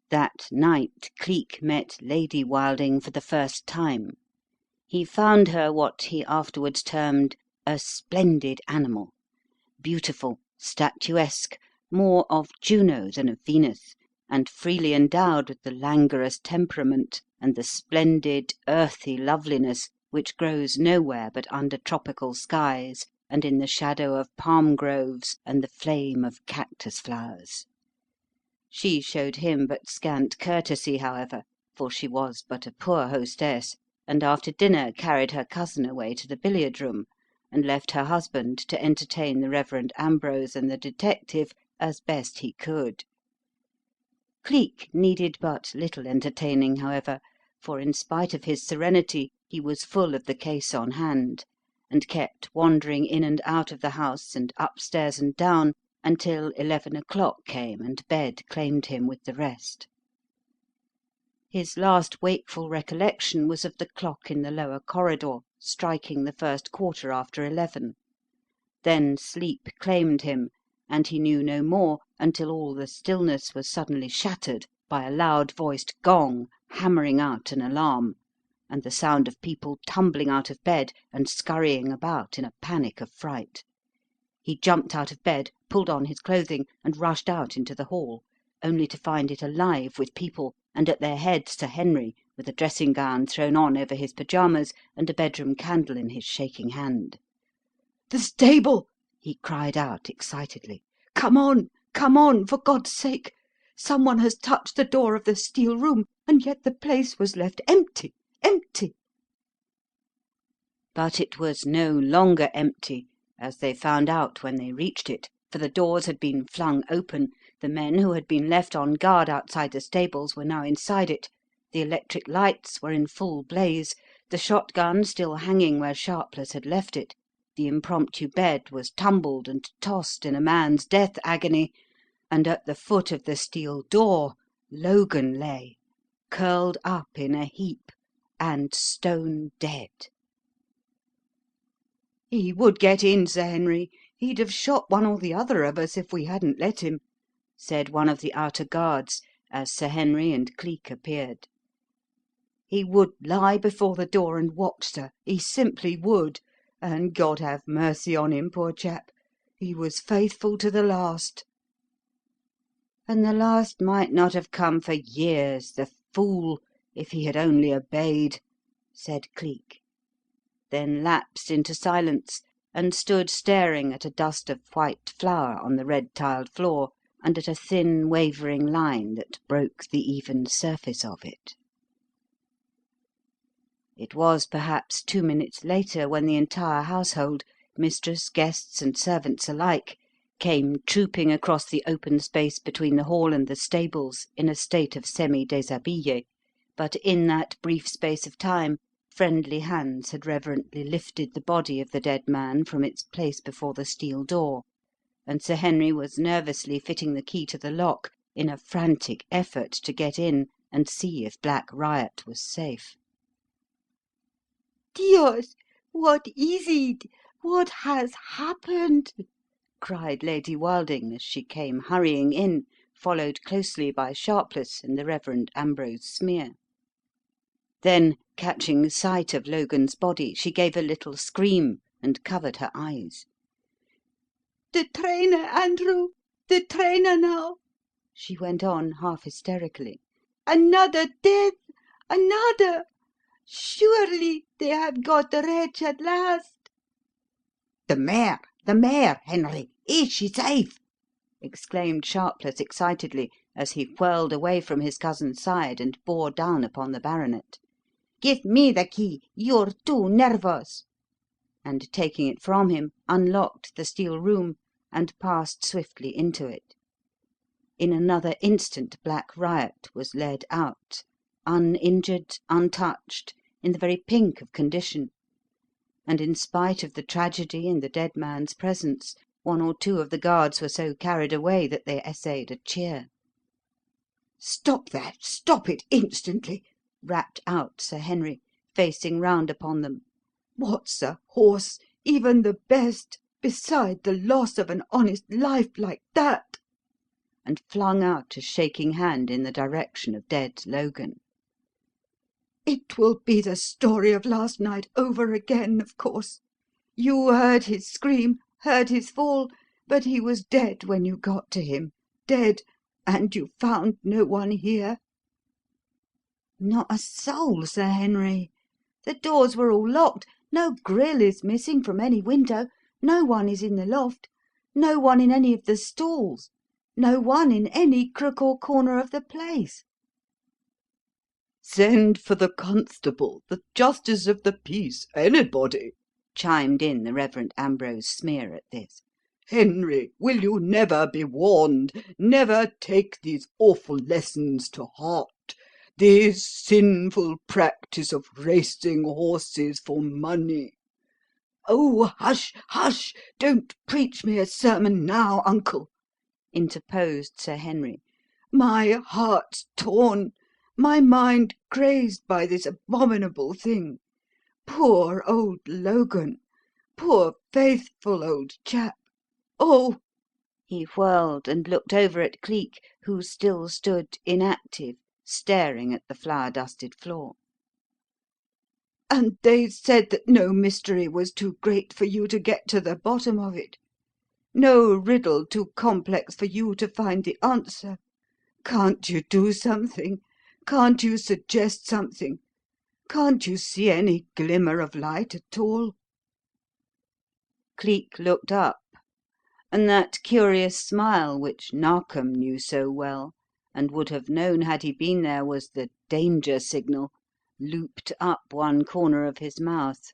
That night Cleek met Lady Wilding for the first time. He found her what he afterwards termed a splendid animal, beautiful, statuesque, more of Juno than of Venus, and freely endowed with the languorous temperament and the splendid earthy loveliness which grows nowhere but under tropical skies and in the shadow of palm groves and the flame of cactus flowers. She showed him but scant courtesy, however, for she was but a poor hostess, and after dinner carried her cousin away to the billiard-room, and left her husband to entertain the Reverend Ambrose and the detective as best he could. Cleek needed but little entertaining, however, for in spite of his serenity he was full of the case on hand, and kept wandering in and out of the house and upstairs and down until 11 o'clock came and bed claimed him with the rest. His last wakeful recollection was of the clock in the lower corridor striking the first quarter after 11. Then sleep claimed him, and he knew no more until all the stillness was suddenly shattered by a loud-voiced gong hammering out an alarm, and the sound of people tumbling out of bed and scurrying about in a panic of fright. He jumped out of bed, pulled on his clothing, and rushed out into the hall, only to find it alive with people, and at their head Sir Henry, with a dressing-gown thrown on over his pyjamas and a bedroom candle in his shaking hand. "The stable!" he cried out excitedly. Come on, for God's sake! Someone has touched the door of the steel room, and yet the place was left empty, empty!" But it was no longer empty, as they found out when they reached it, for the doors had been flung open, the men who had been left on guard outside the stables were now inside it, the electric lights were in full blaze, the shotgun still hanging where Sharpless had left it, the impromptu bed was tumbled and tossed in a man's death agony, and at the foot of the steel door Logan lay, curled up in a heap and stone dead. "He would get in, Sir Henry. He'd have shot one or the other of us if we hadn't let him," said one of the outer guards as Sir Henry and Cleek appeared. "He would lie before the door and watch, sir. He simply would. And God have mercy on him, poor chap. He was faithful to the last." "And the last might not have come for years, the fool, if he had only obeyed," said Cleek, then lapsed into silence and stood staring at a dust of white flour on the red-tiled floor, and at a thin wavering line that broke the even surface of it. It was perhaps 2 minutes later when the entire household, mistress, guests, and servants alike, came trooping across the open space between the hall and the stables in a state of semi-déshabillé, but in that brief space of time friendly hands had reverently lifted the body of the dead man from its place before the steel door, and Sir Henry was nervously fitting the key to the lock in a frantic effort to get in and see if Black Riot was safe. "Dios! What is it? What has happened?" cried Lady Wilding as she came hurrying in, followed closely by Sharpless and the Reverend Ambrose Smeer. Then, catching sight of Logan's body, she gave a little scream and covered her eyes. "The trainer, Andrew! The trainer now!" she went on half hysterically. "Another death! Another! Surely they have got the wretch at last!" The mare, Henry! Is she safe?" exclaimed Sharpless excitedly, as he whirled away from his cousin's side and bore down upon the baronet. Give me the key. You're too nervous." And taking it from him, unlocked the steel room and passed swiftly into it. In another instant Black Riot was led out, uninjured, untouched, in the very pink of condition, and in spite of the tragedy in the dead man's presence, one or two of the guards were so carried away that they essayed a cheer. "Stop that! Stop it instantly!" rapped out Sir Henry, facing round upon them. "What's a horse, even the best, beside the loss of an honest life like that?" and flung out a shaking hand in the direction of dead Logan. "It will be the story of last night over again, of course. You heard his scream, heard his fall, but he was dead when you got to him. Dead, and you found no one here?" "Not a soul, Sir Henry. The doors were all locked. No grille is missing from any window. No one is in the loft. No one in any of the stalls. No one in any crook or corner of the place." "Send for the constable, the justice of the peace, anybody," chimed in the Reverend Ambrose Smeer at this. "Henry, will you never be warned, never take these awful lessons to heart? This sinful practice of racing horses for money—" "Oh, hush, hush! Don't preach me a sermon now, uncle," interposed Sir Henry. "My heart's torn, my mind crazed by this abominable thing. Poor old Logan! Poor faithful old chap! Oh!" He whirled and looked over at Cleek, who still stood inactive, staring at the flour-dusted floor. "And they said that no mystery was too great for you to get to the bottom of it, no riddle too complex for you to find the answer. Can't you do something? Can't you suggest something? Can't you see any glimmer of light at all?" Cleek looked up, and that curious smile which Narkom knew so well, and would have known had he been there was the danger signal, looped up one corner of his mouth.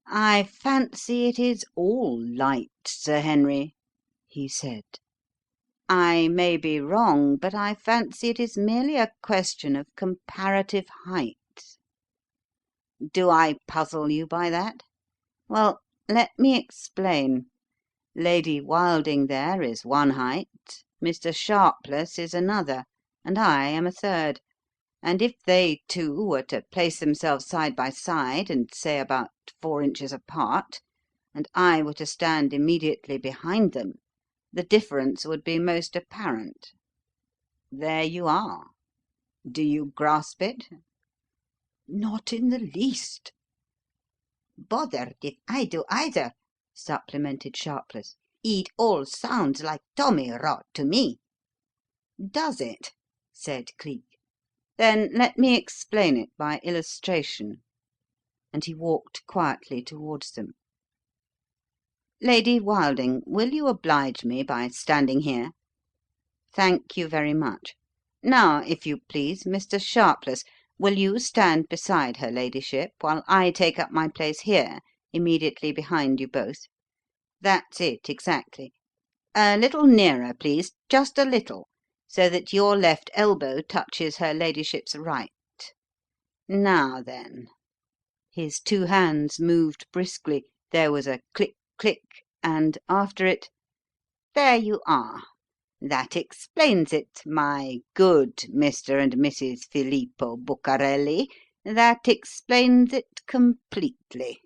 "I fancy it is all light, Sir Henry," he said. "I may be wrong, but I fancy it is merely a question of comparative height. Do I puzzle you by that? Well, let me explain. Lady Wilding there is one height, Mr. Sharpless is another, and I am a third, and if they two were to place themselves side by side and say about 4 inches apart, and I were to stand immediately behind them, the difference would be most apparent. There you are. Do you grasp it?" "Not in the least." Bothered if I do either," supplemented Sharpless. "It all sounds like Tommy rot to me." "Does it?" said Cleek. "Then let me explain it by illustration." And he walked quietly towards them. Lady Wilding, will you oblige me by standing here? Thank you very much. Now, if you please, Mr. Sharpless, will you stand beside her ladyship while I take up my place here, immediately behind you both? That's it, exactly. A little nearer, please, just a little, so that your left elbow touches her ladyship's right. Now then. His two hands moved briskly, there was a click, click, and after it, there you are. That explains it, my good Mr. and Mrs. Filippo Bucarelli. That explains it completely.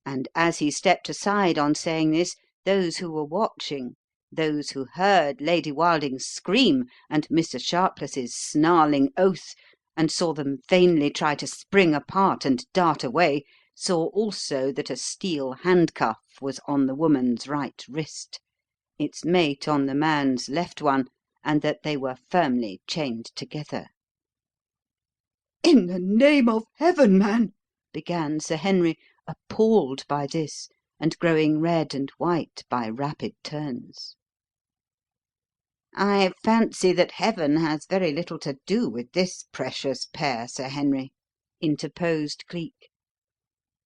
And as he stepped aside on saying this, those who were watching, those who heard Lady Wilding's scream and Mr. Sharpless's snarling oath, and saw them vainly try to spring apart and dart away, saw also that a steel handcuff was on the woman's right wrist, its mate on the man's left one, and that they were firmly chained together. "In the name of heaven, man," began Sir Henry, appalled by this, and growing red and white by rapid turns. "I fancy that heaven has very little to do with this precious pair, Sir Henry," interposed Cleek.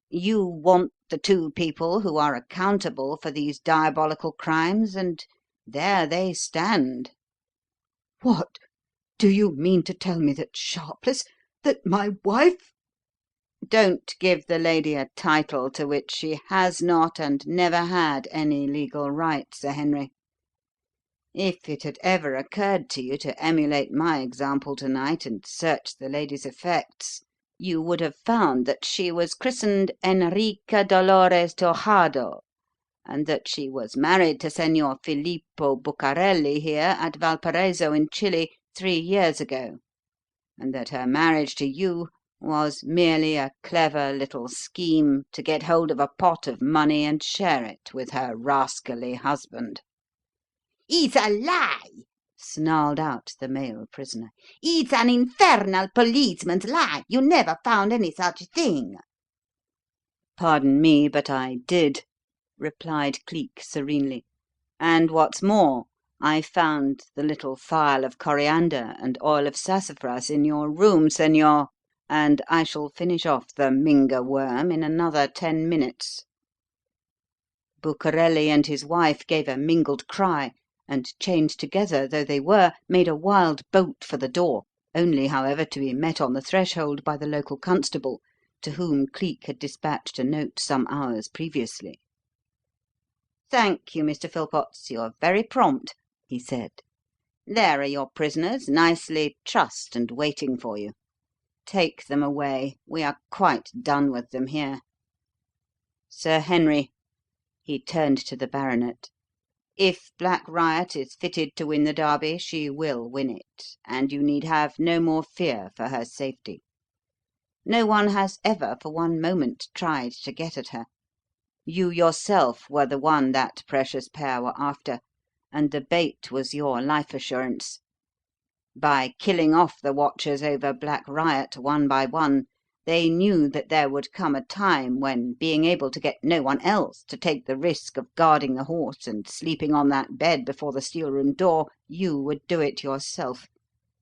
"You want the two people who are accountable for these diabolical crimes, and there they stand." "What? Do you mean to tell me that Sharpless, that my wife—" "Don't give the lady a title to which she has not and never had any legal right, Sir Henry. If it had ever occurred to you to emulate my example to-night and search the lady's effects, you would have found that she was christened Enrica Dolores Torjado, and that she was married to Senor Filippo Bucarelli here at Valparaiso in Chile 3 years ago, and that her marriage to you was merely a clever little scheme to get hold of a pot of money and share it with her rascally husband." "It's a lie!" snarled out the male prisoner. "It's an infernal policeman's lie! You never found any such thing!" "Pardon me, but I did," replied Cleek serenely. "And what's more, I found the little phial of coriander and oil of sassafras in your room, senor, and I shall finish off the Minga worm in another 10 minutes." Bucarelli and his wife gave a mingled cry, and, chained together though they were, made a wild bolt for the door, only, however, to be met on the threshold by the local constable, to whom Cleek had dispatched a note some hours previously. "Thank you, Mr. Philpotts, you're very prompt," he said. "There are your prisoners, nicely trussed and waiting for you. Take them away. We are quite done with them here. Sir Henry," he turned to the baronet, "if Black Riot is fitted to win the Derby, she will win it, and you need have no more fear for her safety. No one has ever for one moment tried to get at her. You yourself were the one that precious pair were after, and the bait was your life assurance. By killing off the watchers over Black Riot one by one, they knew that there would come a time when, being able to get no one else to take the risk of guarding the horse and sleeping on that bed before the steel room door, you would do it yourself,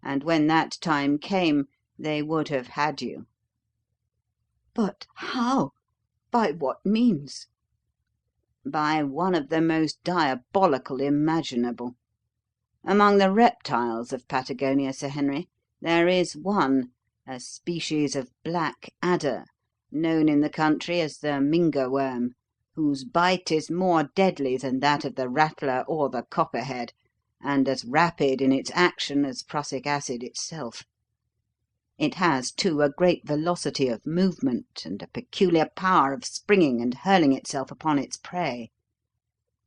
and when that time came they would have had you." "But how? By what means?" "By one of the most diabolical imaginable. Among the reptiles of Patagonia, Sir Henry, there is one, a species of black adder, known in the country as the Minga worm, whose bite is more deadly than that of the rattler or the copperhead, and as rapid in its action as prussic acid itself. It has, too, a great velocity of movement and a peculiar power of springing and hurling itself upon its prey.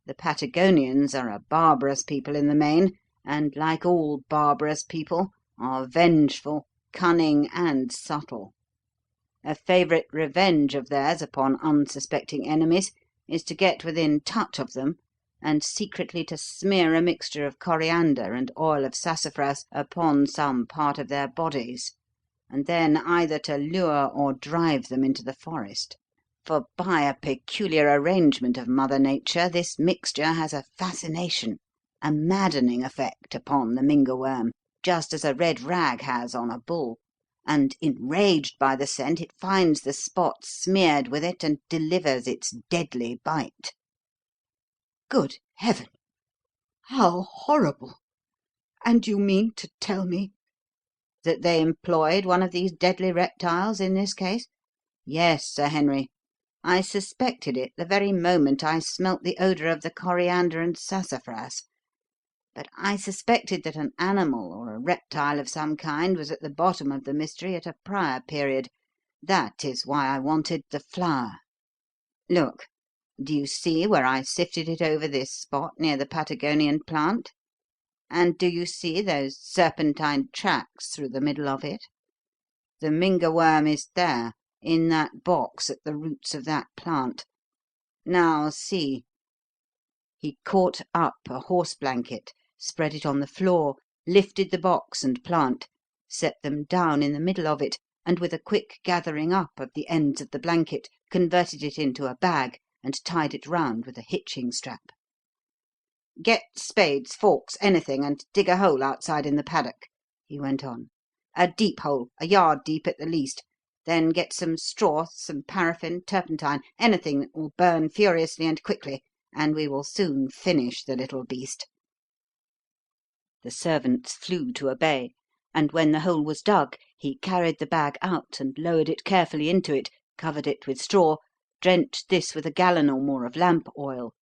The Patagonians are a barbarous people in the main, and, like all barbarous people, are vengeful, cunning, and subtle. A favourite revenge of theirs upon unsuspecting enemies is to get within touch of them and secretly to smear a mixture of coriander and oil of sassafras upon some part of their bodies, and then either to lure or drive them into the forest. for by a peculiar arrangement of Mother Nature this mixture has a fascination, a maddening effect upon the Minga worm, just as a red rag has on a bull, and enraged by the scent it finds the spot smeared with it and delivers its deadly bite." Good heaven! How horrible! And you mean to tell me That they employed one of these deadly reptiles in this case? Yes, Sir Henry. I suspected it the very moment I smelt the odour of the coriander and sassafras. But I suspected that an animal or a reptile of some kind was at the bottom of the mystery at a prior period. That is why I wanted the flower. Look, do you see where I sifted it over this spot near the Patagonian plant? And do you see those serpentine tracks through the middle of it? The Minga worm is there, in that box at the roots of that plant. Now see." He caught up a horse blanket, spread it on the floor, lifted the box and plant, set them down in the middle of it, and with a quick gathering up of the ends of the blanket, converted it into a bag and tied it round with a hitching strap. "Get spades, forks, anything, and dig a hole outside in the paddock," he went on. "A deep hole, a yard deep at the least. Then get some straw, some paraffin, turpentine, anything that will burn furiously and quickly, and we will soon finish the little beast." The servants flew to obey, and when the hole was dug, he carried the bag out and lowered it carefully into it, covered it with straw, drenched this with a gallon or more of lamp oil,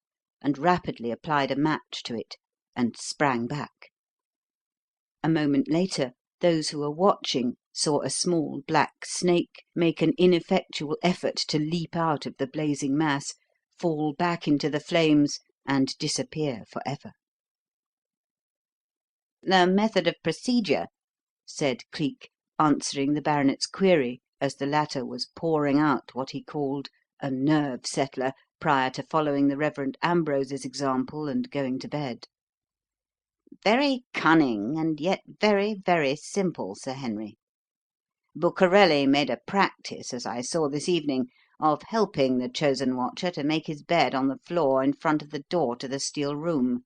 and rapidly applied a match to it, and sprang back. A moment later, those who were watching saw a small black snake make an ineffectual effort to leap out of the blazing mass, fall back into the flames, and disappear for ever. "The method of procedure," said Cleek, answering the baronet's query as the latter was pouring out what he called a nerve settler prior to following the Reverend Ambrose's example and going to bed. "Very cunning, and yet very, very simple, Sir Henry. Bucarelli made a practice, as I saw this evening, of helping the chosen watcher to make his bed on the floor in front of the door to the steel room,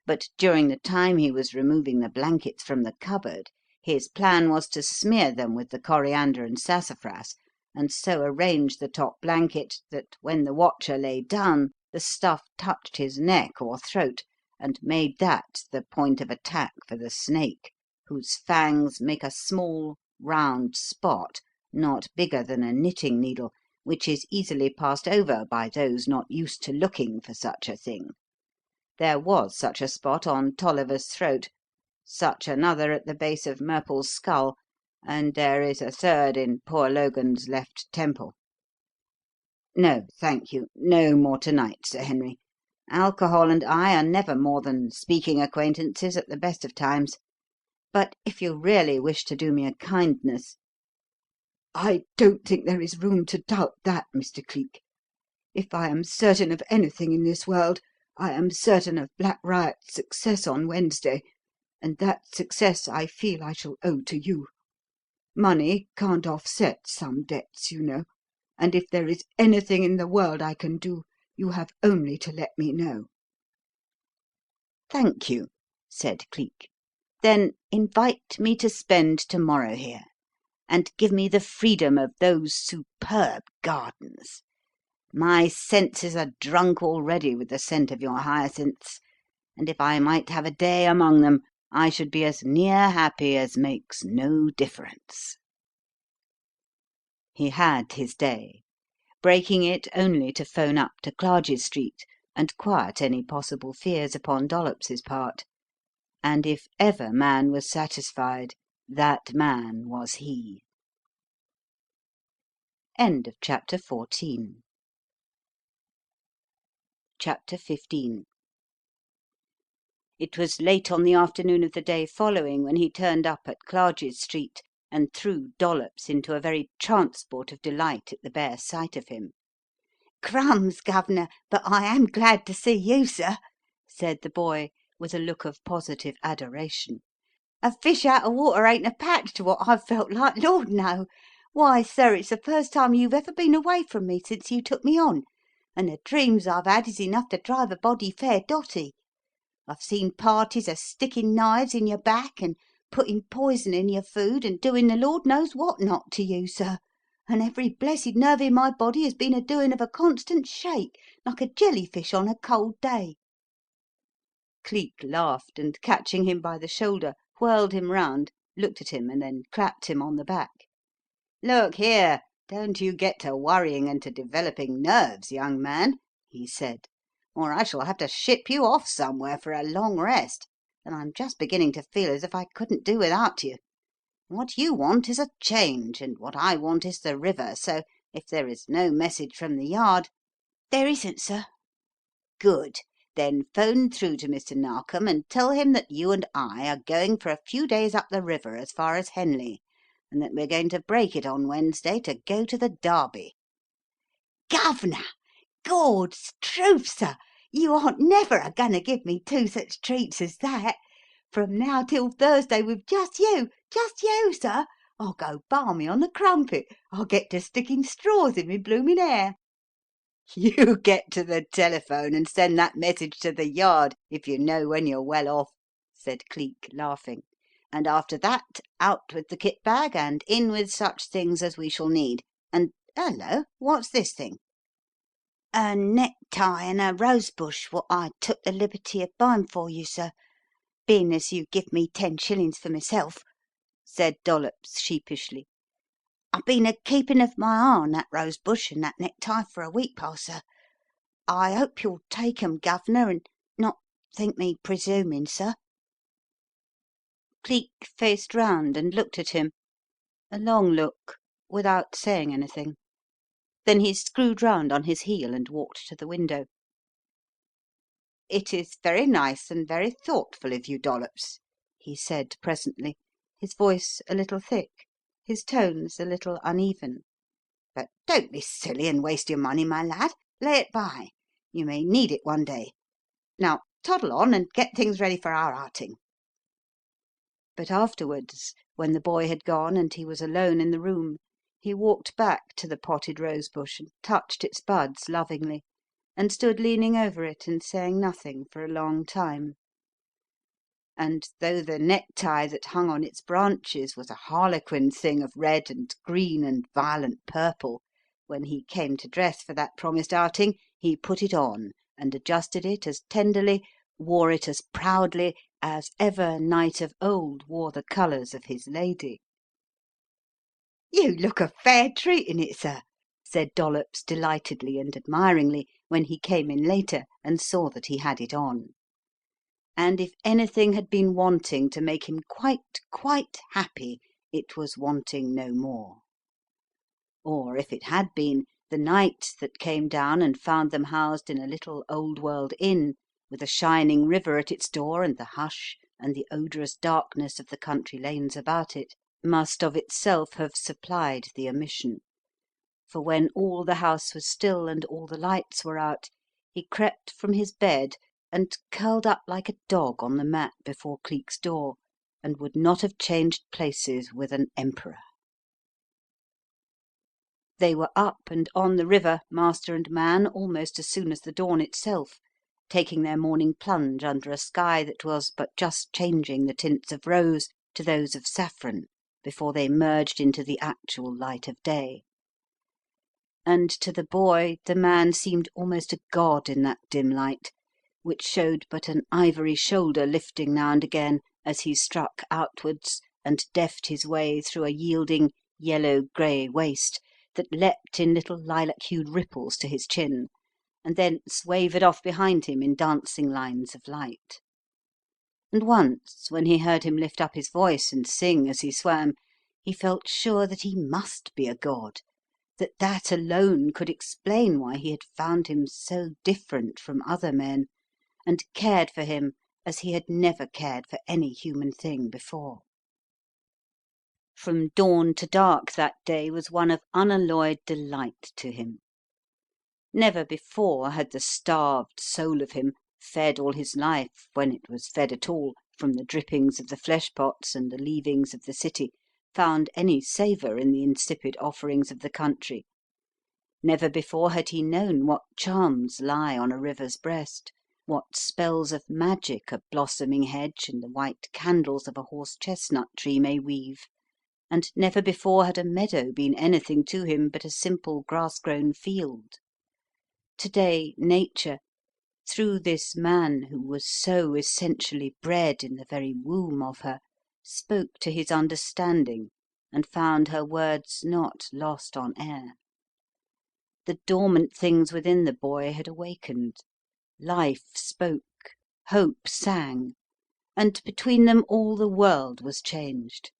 but during the time he was removing the blankets from the cupboard, his plan was to smear them with the coriander and sassafras, and so arrange the top blanket that when the watcher lay down, the stuff touched his neck or throat, and made that the point of attack for the snake, whose fangs make a small, round spot, not bigger than a knitting needle, which is easily passed over by those not used to looking for such a thing. There was such a spot on Tolliver's throat, such another at the base of Murple's skull, and there is a third in poor Logan's left temple. No, thank you, no more to-night, Sir Henry. Alcohol and I are never more than speaking acquaintances at the best of times. But if you really wish to do me a kindness—" I don't think there is room to doubt that, Mr. Cleek. If I am certain of anything in this world, I am certain of Black Riot's success on Wednesday, and that success I feel I shall owe to you. Money can't offset some debts, you know, and if there is anything in the world I can do, you have only to let me know." "Thank you," said Cleek. "Then invite me to spend to-morrow here, and give me the freedom of those superb gardens. My senses are drunk already with the scent of your hyacinths, and if I might have a day among them, I should be as near happy as makes no difference." He had his day, breaking it only to phone up to Clarges Street and quiet any possible fears upon Dollops's part. And if ever man was satisfied, that man was he. End of chapter 14. Chapter 15. It was late on the afternoon of the day following when he turned up at Clarges Street and threw Dollops into a very transport of delight at the bare sight of him. "Crumbs, Governor, but I am glad to see you, sir," said the boy, with a look of positive adoration. "A fish out of water ain't a patch to what I've felt like, Lord, no. Why, sir, it's the first time you've ever been away from me since you took me on, and the dreams I've had is enough to drive a body fair dotty. I've seen parties a sticking knives in your back and putting poison in your food and doing the Lord knows what not to you, sir, and every blessed nerve in my body has been a doing of a constant shake, like a jellyfish on a cold day." Cleek laughed, and catching him by the shoulder, whirled him round, looked at him, and then clapped him on the back. "Look here, don't you get to worrying and to developing nerves, young man," he said, "or I shall have to ship you off somewhere for a long rest, and I'm just beginning to feel as if I couldn't do without you. What you want is a change, and what I want is the river, so if there is no message from the Yard—" "There isn't, sir." "Good. Then phone through to Mr. Narkom and tell him that you and I are going for a few days up the river as far as Henley, and that we're going to break it on Wednesday to go to the Derby." "Governor! Gawd's truth, sir, you aren't never a going to give me two such treats as that. From now till Thursday with just you, sir, I'll go balmy on the crumpet. I'll get to sticking straws in me bloomin' hair." "You get to the telephone and send that message to the Yard, if you know when you're well off," said Cleek, laughing. "And after that, out with the kit bag and in with such things as we shall need. And hullo, what's this thing?" "A necktie and a rosebush wot I took the liberty of buyin' for you, sir, bein' as you give me 10 shillings for myself," said Dollops sheepishly. "I've been a keepin' of my eye on that rosebush and that necktie for a week past, sir. I hope you'll take 'em, Governor, and not think me presumin', sir." Cleek faced round and looked at him, a long look, without saying anything. Then he screwed round on his heel and walked to the window. "It is very nice and very thoughtful of you, Dollops," he said presently, his voice a little thick, his tones a little uneven. "But don't be silly and waste your money, my lad. Lay it by. You may need it one day. Now toddle on and get things ready for our outing." But afterwards, when the boy had gone and he was alone in the room, he walked back to the potted rosebush and touched its buds lovingly, and stood leaning over it and saying nothing for a long time. And though the necktie that hung on its branches was a harlequin thing of red and green and violent purple, when he came to dress for that promised outing, he put it on and adjusted it as tenderly, wore it as proudly as ever knight of old wore the colours of his lady. "You look a fair treat in it, sir," said Dollops delightedly and admiringly when he came in later and saw that he had it on. And if anything had been wanting to make him quite happy, it was wanting no more. Or if it had been, the night that came down and found them housed in a little old world inn, with a shining river at its door and the hush and the odorous darkness of the country lanes about it, must of itself have supplied the omission. For when all the house was still and all the lights were out, he crept from his bed and curled up like a dog on the mat before Cleek's door, and would not have changed places with an emperor. They were up and on the river, master and man, almost as soon as the dawn itself, taking their morning plunge under a sky that was but just changing the tints of rose to those of saffron before they merged into the actual light of day. And to the boy the man seemed almost a god in that dim light, which showed but an ivory shoulder lifting now and again as he struck outwards and deft his way through a yielding yellow-grey waste that leapt in little lilac-hued ripples to his chin, and thence wavered off behind him in dancing lines of light. And once, when he heard him lift up his voice and sing as he swam, he felt sure that he must be a god, that that alone could explain why he had found him so different from other men, and cared for him as he had never cared for any human thing before. From dawn to dark that day was one of unalloyed delight to him. Never before had the starved soul of him, fed all his life, when it was fed at all, from the drippings of the flesh pots and the leavings of the city, found any savour in the insipid offerings of the country. Never before had he known what charms lie on a river's breast, what spells of magic a blossoming hedge and the white candles of a horse-chestnut tree may weave, and never before had a meadow been anything to him but a simple grass-grown field. To-day nature, through this man who was so essentially bred in the very womb of her, spoke to his understanding and found her words not lost on air. The dormant things within the boy had awakened. Life spoke, hope sang, and between them all the world was changed.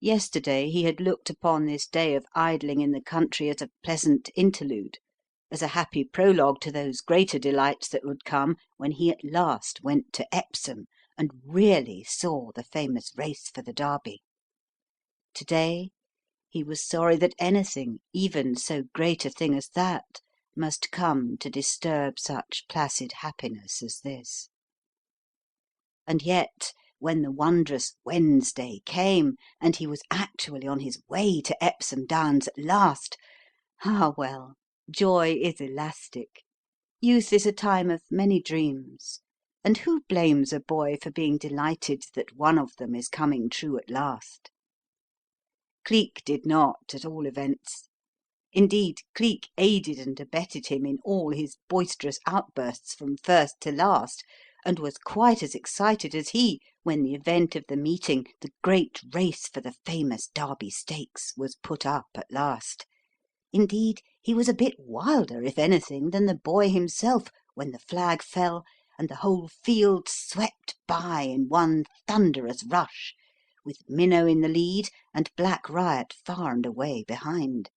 Yesterday he had looked upon this day of idling in the country as a pleasant interlude, as a happy prologue to those greater delights that would come when he at last went to Epsom and really saw the famous race for the Derby. To-day he was sorry that anything, even so great a thing as that, must come to disturb such placid happiness as this. And yet, when the wondrous Wednesday came, and he was actually on his way to Epsom Downs at last, ah well, joy is elastic. Youth is a time of many dreams, and who blames a boy for being delighted that one of them is coming true at last? Cleek did not, at all events. Indeed, Cleek aided and abetted him in all his boisterous outbursts from first to last, and was quite as excited as he when the event of the meeting, the great race for the famous Derby Stakes, was put up at last. Indeed, he was a bit wilder, if anything, than the boy himself when the flag fell and the whole field swept by in one thunderous rush, with Minnow in the lead and Black Riot far and away behind.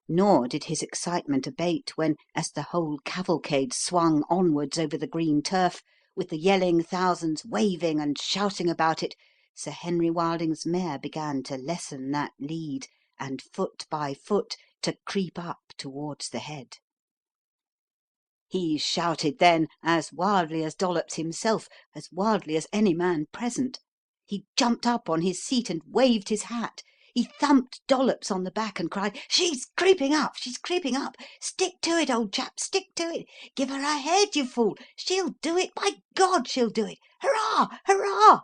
Nor did his excitement abate when, as the whole cavalcade swung onwards over the green turf, with the yelling thousands waving and shouting about it, Sir Henry Wilding's mare began to lessen that lead, and foot by foot to creep up towards the head. He shouted then, as wildly as Dollops himself, as wildly as any man present. He jumped up on his seat and waved his hat. He thumped Dollops on the back and cried, "She's creeping up! She's creeping up! Stick to it, old chap! Stick to it! Give her a head, you fool! She'll do it! By God, she'll do it! Hurrah! Hurrah!"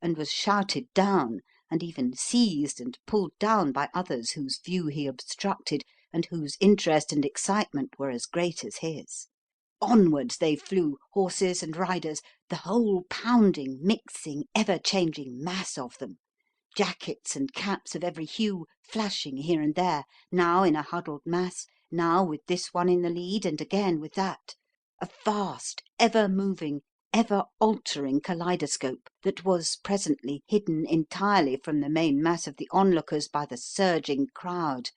and was shouted down and even seized and pulled down by others whose view he obstructed and whose interest and excitement were as great as his. Onwards they flew, horses and riders, the whole pounding, mixing, ever-changing mass of them. Jackets and caps of every hue flashing here and there, now in a huddled mass, now with this one in the lead, and again with that. A vast, ever-moving, ever-altering kaleidoscope that was presently hidden entirely from the main mass of the onlookers by the surging crowd,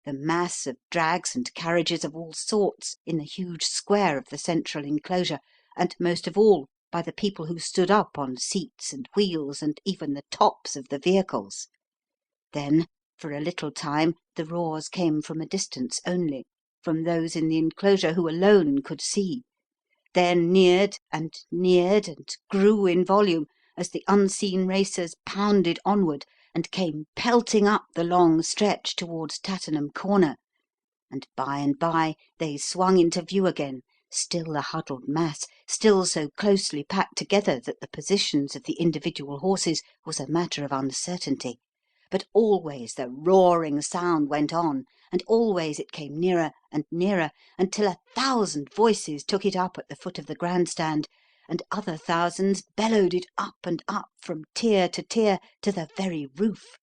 the mass of drags and carriages of all sorts in the huge square of the central enclosure, and most of all by the people who stood up on seats and wheels and even the tops of the vehicles. Then, for a little time, the roars came from a distance only, from those in the enclosure who alone could see, then neared and grew in volume as the unseen racers pounded onward and came pelting up the long stretch towards Tattenham Corner, and by they swung into view again, still a huddled mass, still so closely packed together that the positions of the individual horses was a matter of uncertainty. But always the roaring sound went on, and always it came nearer and nearer, until 1,000 voices took it up at the foot of the grandstand, and other thousands bellowed it up and up from tier to tier to the very roof.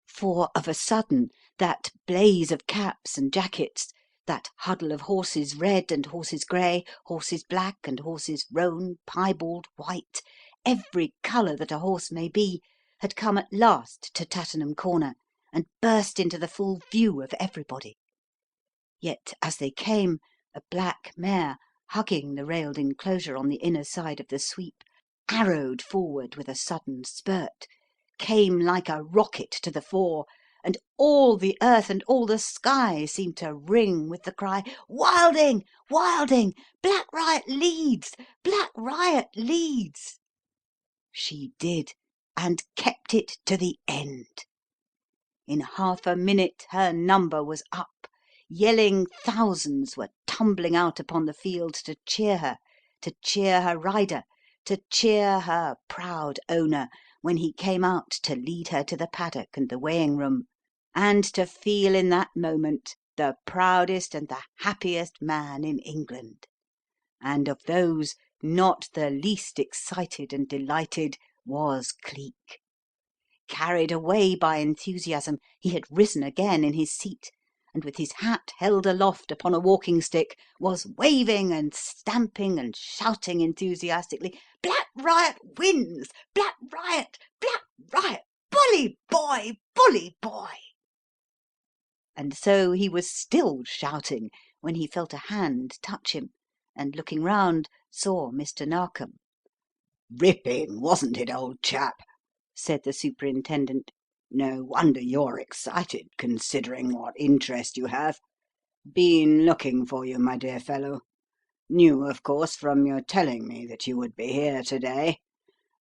For of a sudden that blaze of caps and jackets, that huddle of horses red and horses grey, horses black and horses roan, piebald, white, every colour that a horse may be, had come at last to Tattenham Corner and burst into the full view of everybody. Yet as they came, a black mare, hugging the railed enclosure on the inner side of the sweep, arrowed forward with a sudden spurt, came like a rocket to the fore, and all the earth and all the sky seemed to ring with the cry, "Wilding! Wilding! Black Riot leads! Black Riot leads!" She did, and kept it to the end. In half a minute her number was up. Yelling thousands were tumbling out upon the field to cheer her rider, to cheer her proud owner when he came out to lead her to the paddock and the weighing room, and to feel in that moment the proudest and the happiest man in England. And of those, not the least excited and delighted was Cleek. Carried away by enthusiasm, he had risen again in his seat, and with his hat held aloft upon a walking stick, was waving and stamping and shouting enthusiastically, "Black Riot wins! Black Riot! Black Riot! Bully boy! Bully boy!" And so he was still shouting when he felt a hand touch him, and looking round, saw Mr. Narkom. "Ripping, wasn't it, old chap?" said the superintendent. "No wonder you're excited, considering what interest you have. Been looking for you, my dear fellow. Knew, of course, from your telling me that you would be here to-day,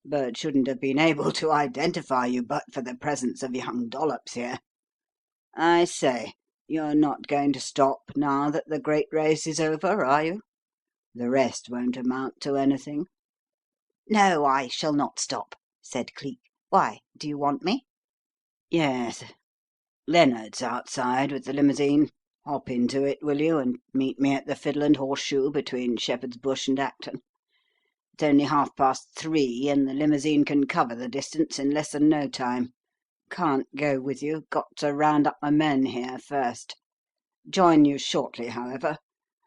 but shouldn't have been able to identify you but for the presence of young Dollops here. I say, you're not going to stop now that the great race is over, are you? The rest won't amount to anything." "No, I shall not stop," said Cleek. "Why, do you want me?" "Yes. Lennard's outside with the limousine. Hop into it, will you, and meet me at the Fiddle and Horseshoe between Shepherd's Bush and Acton. It's only 3:30, and the limousine can cover the distance in less than no time. Can't go with you. Got to round up my men here first. Join you shortly, however.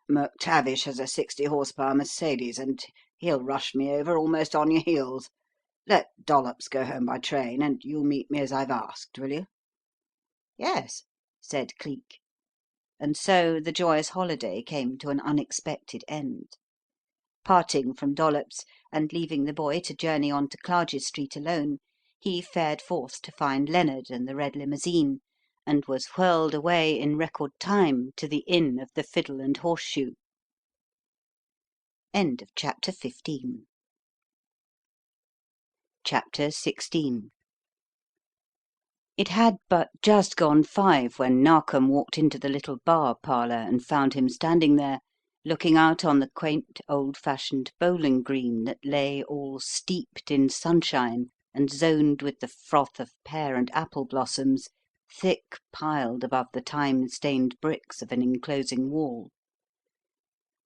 McTavish has a 60-horsepower Mercedes, and he'll rush me over almost on your heels. Let Dollops go home by train, and you'll meet me as I've asked, will you?" "Yes," said Cleek. And so the joyous holiday came to an unexpected end. Parting from Dollops, and leaving the boy to journey on to Clarges Street alone, he fared forth to find Lennard and the red limousine, and was whirled away in record time to the inn of the Fiddle and Horseshoe. End of chapter 15. Chapter 16. It had but just gone 5 when Narkom walked into the little bar parlour and found him standing there, looking out on the quaint, old-fashioned bowling green that lay all steeped in sunshine and zoned with the froth of pear and apple blossoms, thick piled above the time-stained bricks of an enclosing wall.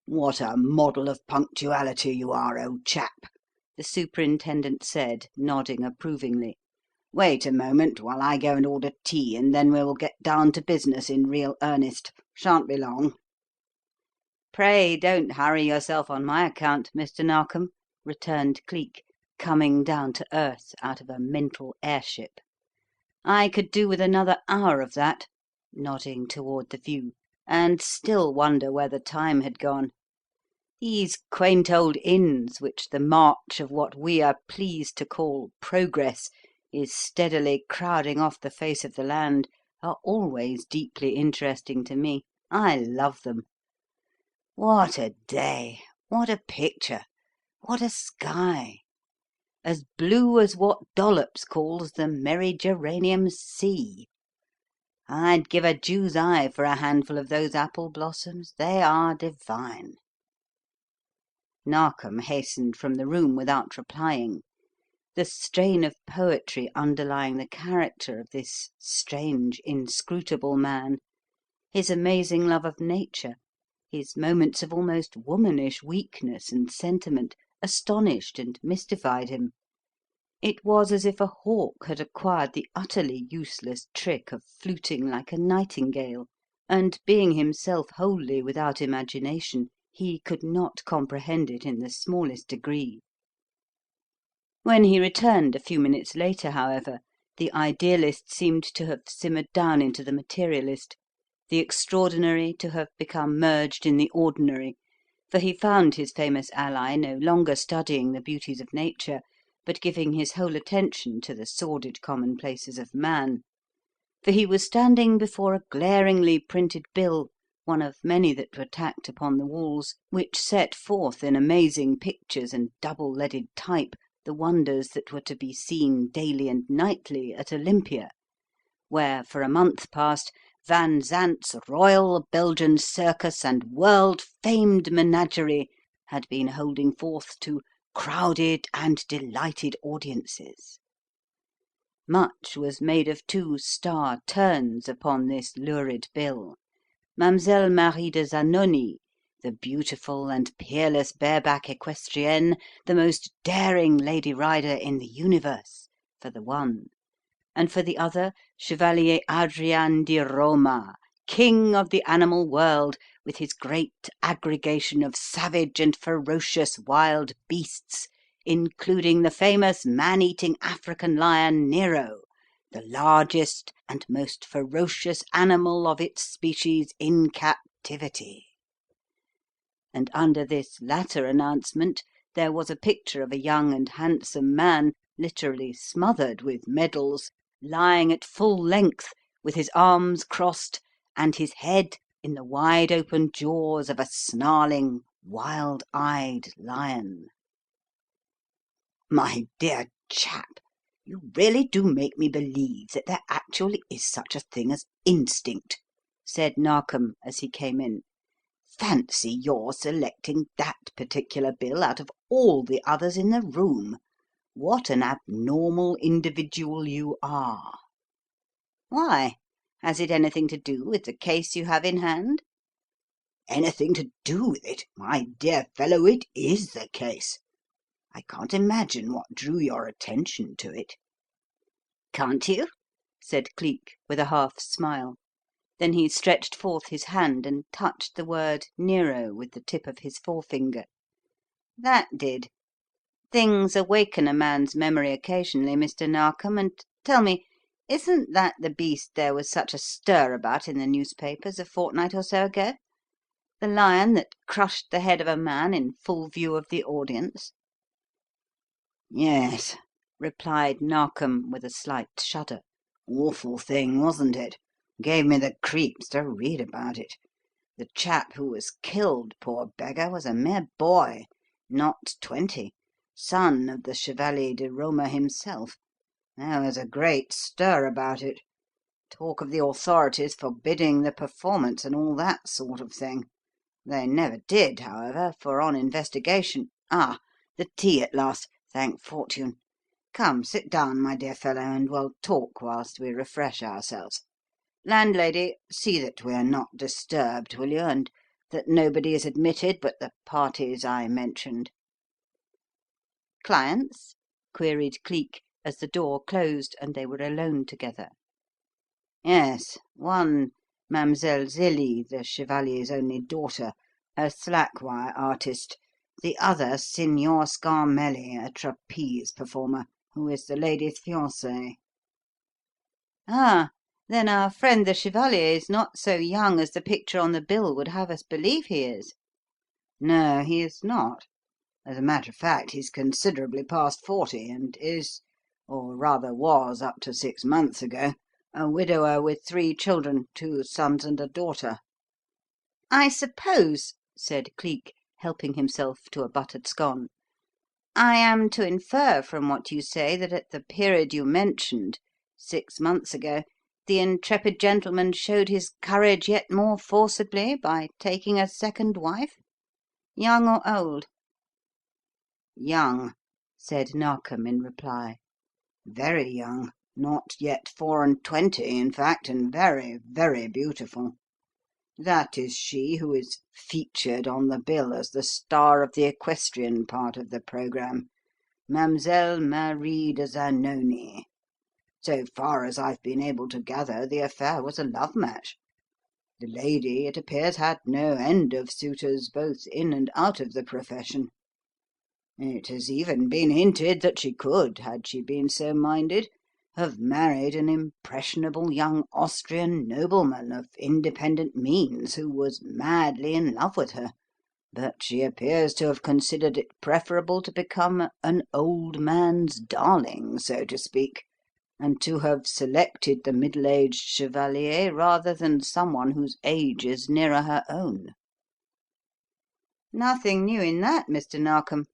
"What a model of punctuality you are, old chap," the superintendent said, nodding approvingly. "Wait a moment while I go and order tea, and then we will get down to business in real earnest. Shan't be long." "Pray don't hurry yourself on my account, Mr. Narkom," returned Cleek, coming down to earth out of a mental airship. "I could do with another hour of that," nodding toward the view, "and still wonder where the time had gone. These quaint old inns, which the march of what we are pleased to call progress is steadily crowding off the face of the land, are always deeply interesting to me. I love them. What a day! What a picture! What a sky! As blue as what Dollops calls the merry geranium sea. I'd give a Jew's eye for a handful of those apple blossoms. They are divine." Narkom hastened from the room without replying. The strain of poetry underlying the character of this strange, inscrutable man, his amazing love of nature, his moments of almost womanish weakness and sentiment, astonished and mystified him. It was as if a hawk had acquired the utterly useless trick of fluting like a nightingale, and being himself wholly without imagination, he could not comprehend it in the smallest degree. When he returned a few minutes later, however, the idealist seemed to have simmered down into the materialist, the extraordinary to have become merged in the ordinary, for he found his famous ally no longer studying the beauties of nature, but giving his whole attention to the sordid commonplaces of man. For he was standing before a glaringly printed bill, one of many that were tacked upon the walls, which set forth in amazing pictures and double-leaded type the wonders that were to be seen daily and nightly at Olympia, where for a month past Van Zandt's Royal Belgian Circus and world-famed menagerie had been holding forth to crowded and delighted audiences. Much was made of two star turns upon this lurid bill. Mademoiselle Marie de Zanoni, the beautiful and peerless bareback equestrienne, the most daring lady rider in the universe, for the one, and for the other, Chevalier Adrian di Roma, king of the animal world, with his great aggregation of savage and ferocious wild beasts, including the famous man-eating African lion Nero, the largest and most ferocious animal of its species in captivity. And under this latter announcement there was a picture of a young and handsome man, literally smothered with medals, lying at full length, with his arms crossed, and his head in the wide-open jaws of a snarling, wild-eyed lion. "My dear chap, you really do make me believe that there actually is such a thing as instinct," said Narkom as he came in. "Fancy your selecting that particular bill out of all the others in the room. What an abnormal individual you are!" "Why? Has it anything to do with the case you have in hand?" "Anything to do with it? My dear fellow, it is the case. I can't imagine what drew your attention to it." "Can't you?" said Cleek, with a half smile. Then he stretched forth his hand and touched the word Nero with the tip of his forefinger. "That did. Things awaken a man's memory occasionally, Mr. Narkom, and tell me, isn't that the beast there was such a stir about in the newspapers a fortnight or so ago? The lion that crushed the head of a man in full view of the audience?" "Yes," replied Narkom with a slight shudder. "Awful thing, wasn't it? Gave me the creeps to read about it. The chap who was killed, poor beggar, was a mere boy, not 20, son of the Chevalier de Roma himself. There was a great stir about it. Talk of the authorities forbidding the performance and all that sort of thing. They never did, however, for on investigation Ah, the tea at last, thank fortune. Come, sit down, my dear fellow, and we'll talk whilst we refresh ourselves. Landlady, see that we are not disturbed, will you, and that nobody is admitted but the parties I mentioned." "Clients?" queried Cleek, as the door closed and they were alone together. "Yes. One, Mademoiselle Zélie, the Chevalier's only daughter, a slack-wire artist. The other, Signor Scarmelli, a trapeze performer, who is the lady's fiancé." "Ah, then our friend the Chevalier is not so young as the picture on the bill would have us believe he is." "No, he is not. As a matter of fact, he's considerably past 40, and is, or rather was up to 6 months ago, a widower with 3 children, 2 sons and a daughter." "I suppose," said Cleek, helping himself to a buttered scone, "I am to infer from what you say that at the period you mentioned, 6 months ago, the intrepid gentleman showed his courage yet more forcibly by taking a second wife? Young or old?" "Young," said Narkom in reply. "Very young. Not yet 24, in fact, and very, very beautiful. That is she who is featured on the bill as the star of the equestrian part of the programme, Mademoiselle Marie de Zanoni. So far as I've been able to gather, the affair was a love match. The lady, it appears, had no end of suitors both in and out of the profession. It has even been hinted that she could, had she been so minded, have married an impressionable young Austrian nobleman of independent means who was madly in love with her, but she appears to have considered it preferable to become an old man's darling, so to speak, and to have selected the middle-aged chevalier rather than someone whose age is nearer her own." "Nothing new in that, Mr. Narkom.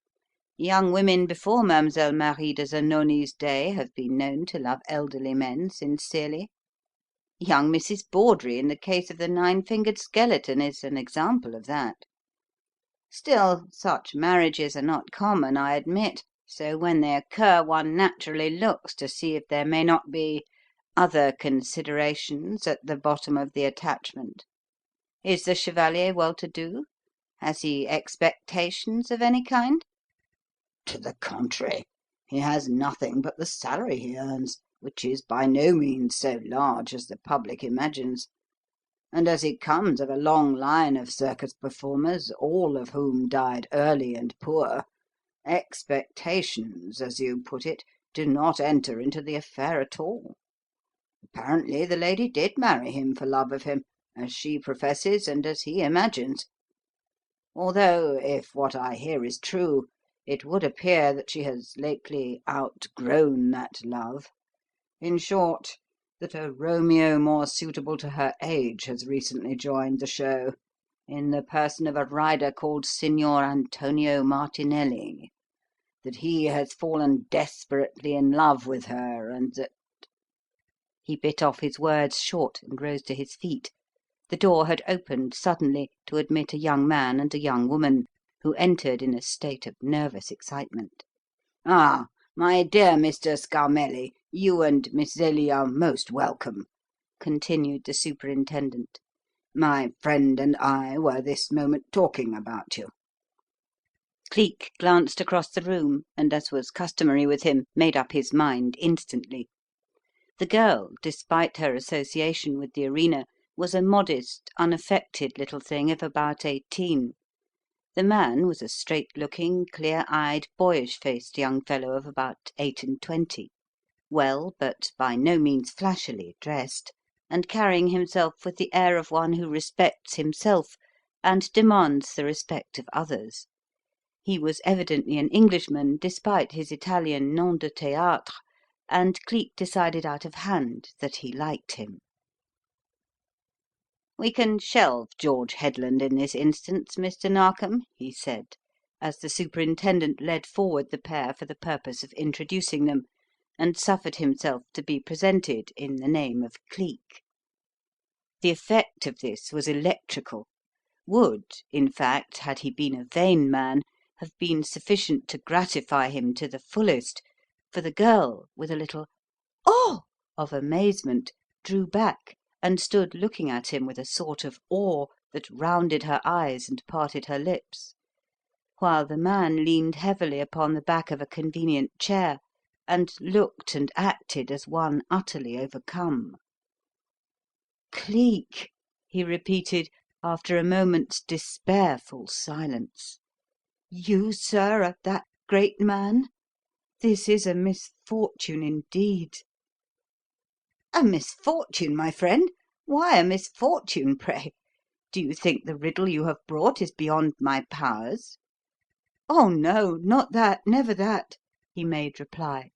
Young women before Mademoiselle Marie de Zanoni's day have been known to love elderly men sincerely. Young Mrs. Bawdrey, in the case of the nine-fingered skeleton, is an example of that. Still, such marriages are not common, I admit, so when they occur one naturally looks to see if there may not be other considerations at the bottom of the attachment. Is the chevalier well-to-do? Has he expectations of any kind?" To the contrary, he has nothing but the salary he earns, which is by no means so large as the public imagines. And as he comes of a long line of circus performers, all of whom died early and poor, expectations, as you put it, do not enter into the affair at all. Apparently the lady did marry him for love of him, as she professes and as he imagines. Although, if what I hear is true, it would appear that she has lately outgrown that love. In short, that a Romeo more suitable to her age has recently joined the show, in the person of a rider called Signor Antonio Martinelli, that he has fallen desperately in love with her, and that—" He bit off his words short and rose to his feet. The door had opened suddenly to admit a young man and a young woman, who entered in a state of nervous excitement. "Ah, my dear Mr. Scarmelli, you and Miss Zelie are most welcome," continued the superintendent. "My friend and I were this moment talking about you." Cleek glanced across the room, and, as was customary with him, made up his mind instantly. The girl, despite her association with the arena, was a modest, unaffected little thing of about 18. The man was a straight-looking, clear-eyed, boyish-faced young fellow of about 28, well, but by no means flashily dressed, and carrying himself with the air of one who respects himself and demands the respect of others. He was evidently an Englishman, despite his Italian nom de théâtre, and Cleek decided out of hand that he liked him. "We can shelve George Headland in this instance, Mr. Narkom," he said, as the superintendent led forward the pair for the purpose of introducing them, and suffered himself to be presented in the name of Cleek. The effect of this was electrical, would, in fact, had he been a vain man, have been sufficient to gratify him to the fullest, for the girl, with a little "Oh!" of amazement, drew back and stood looking at him with a sort of awe that rounded her eyes and parted her lips, while the man leaned heavily upon the back of a convenient chair and looked and acted as one utterly overcome. "Cleek!" he repeated after a moment's despairful silence. "You, sir, are that great man? This is a misfortune indeed." "A misfortune, my friend? Why a misfortune, pray? Do you think the riddle you have brought is beyond my powers?" "Oh, no, not that, never that," he made reply.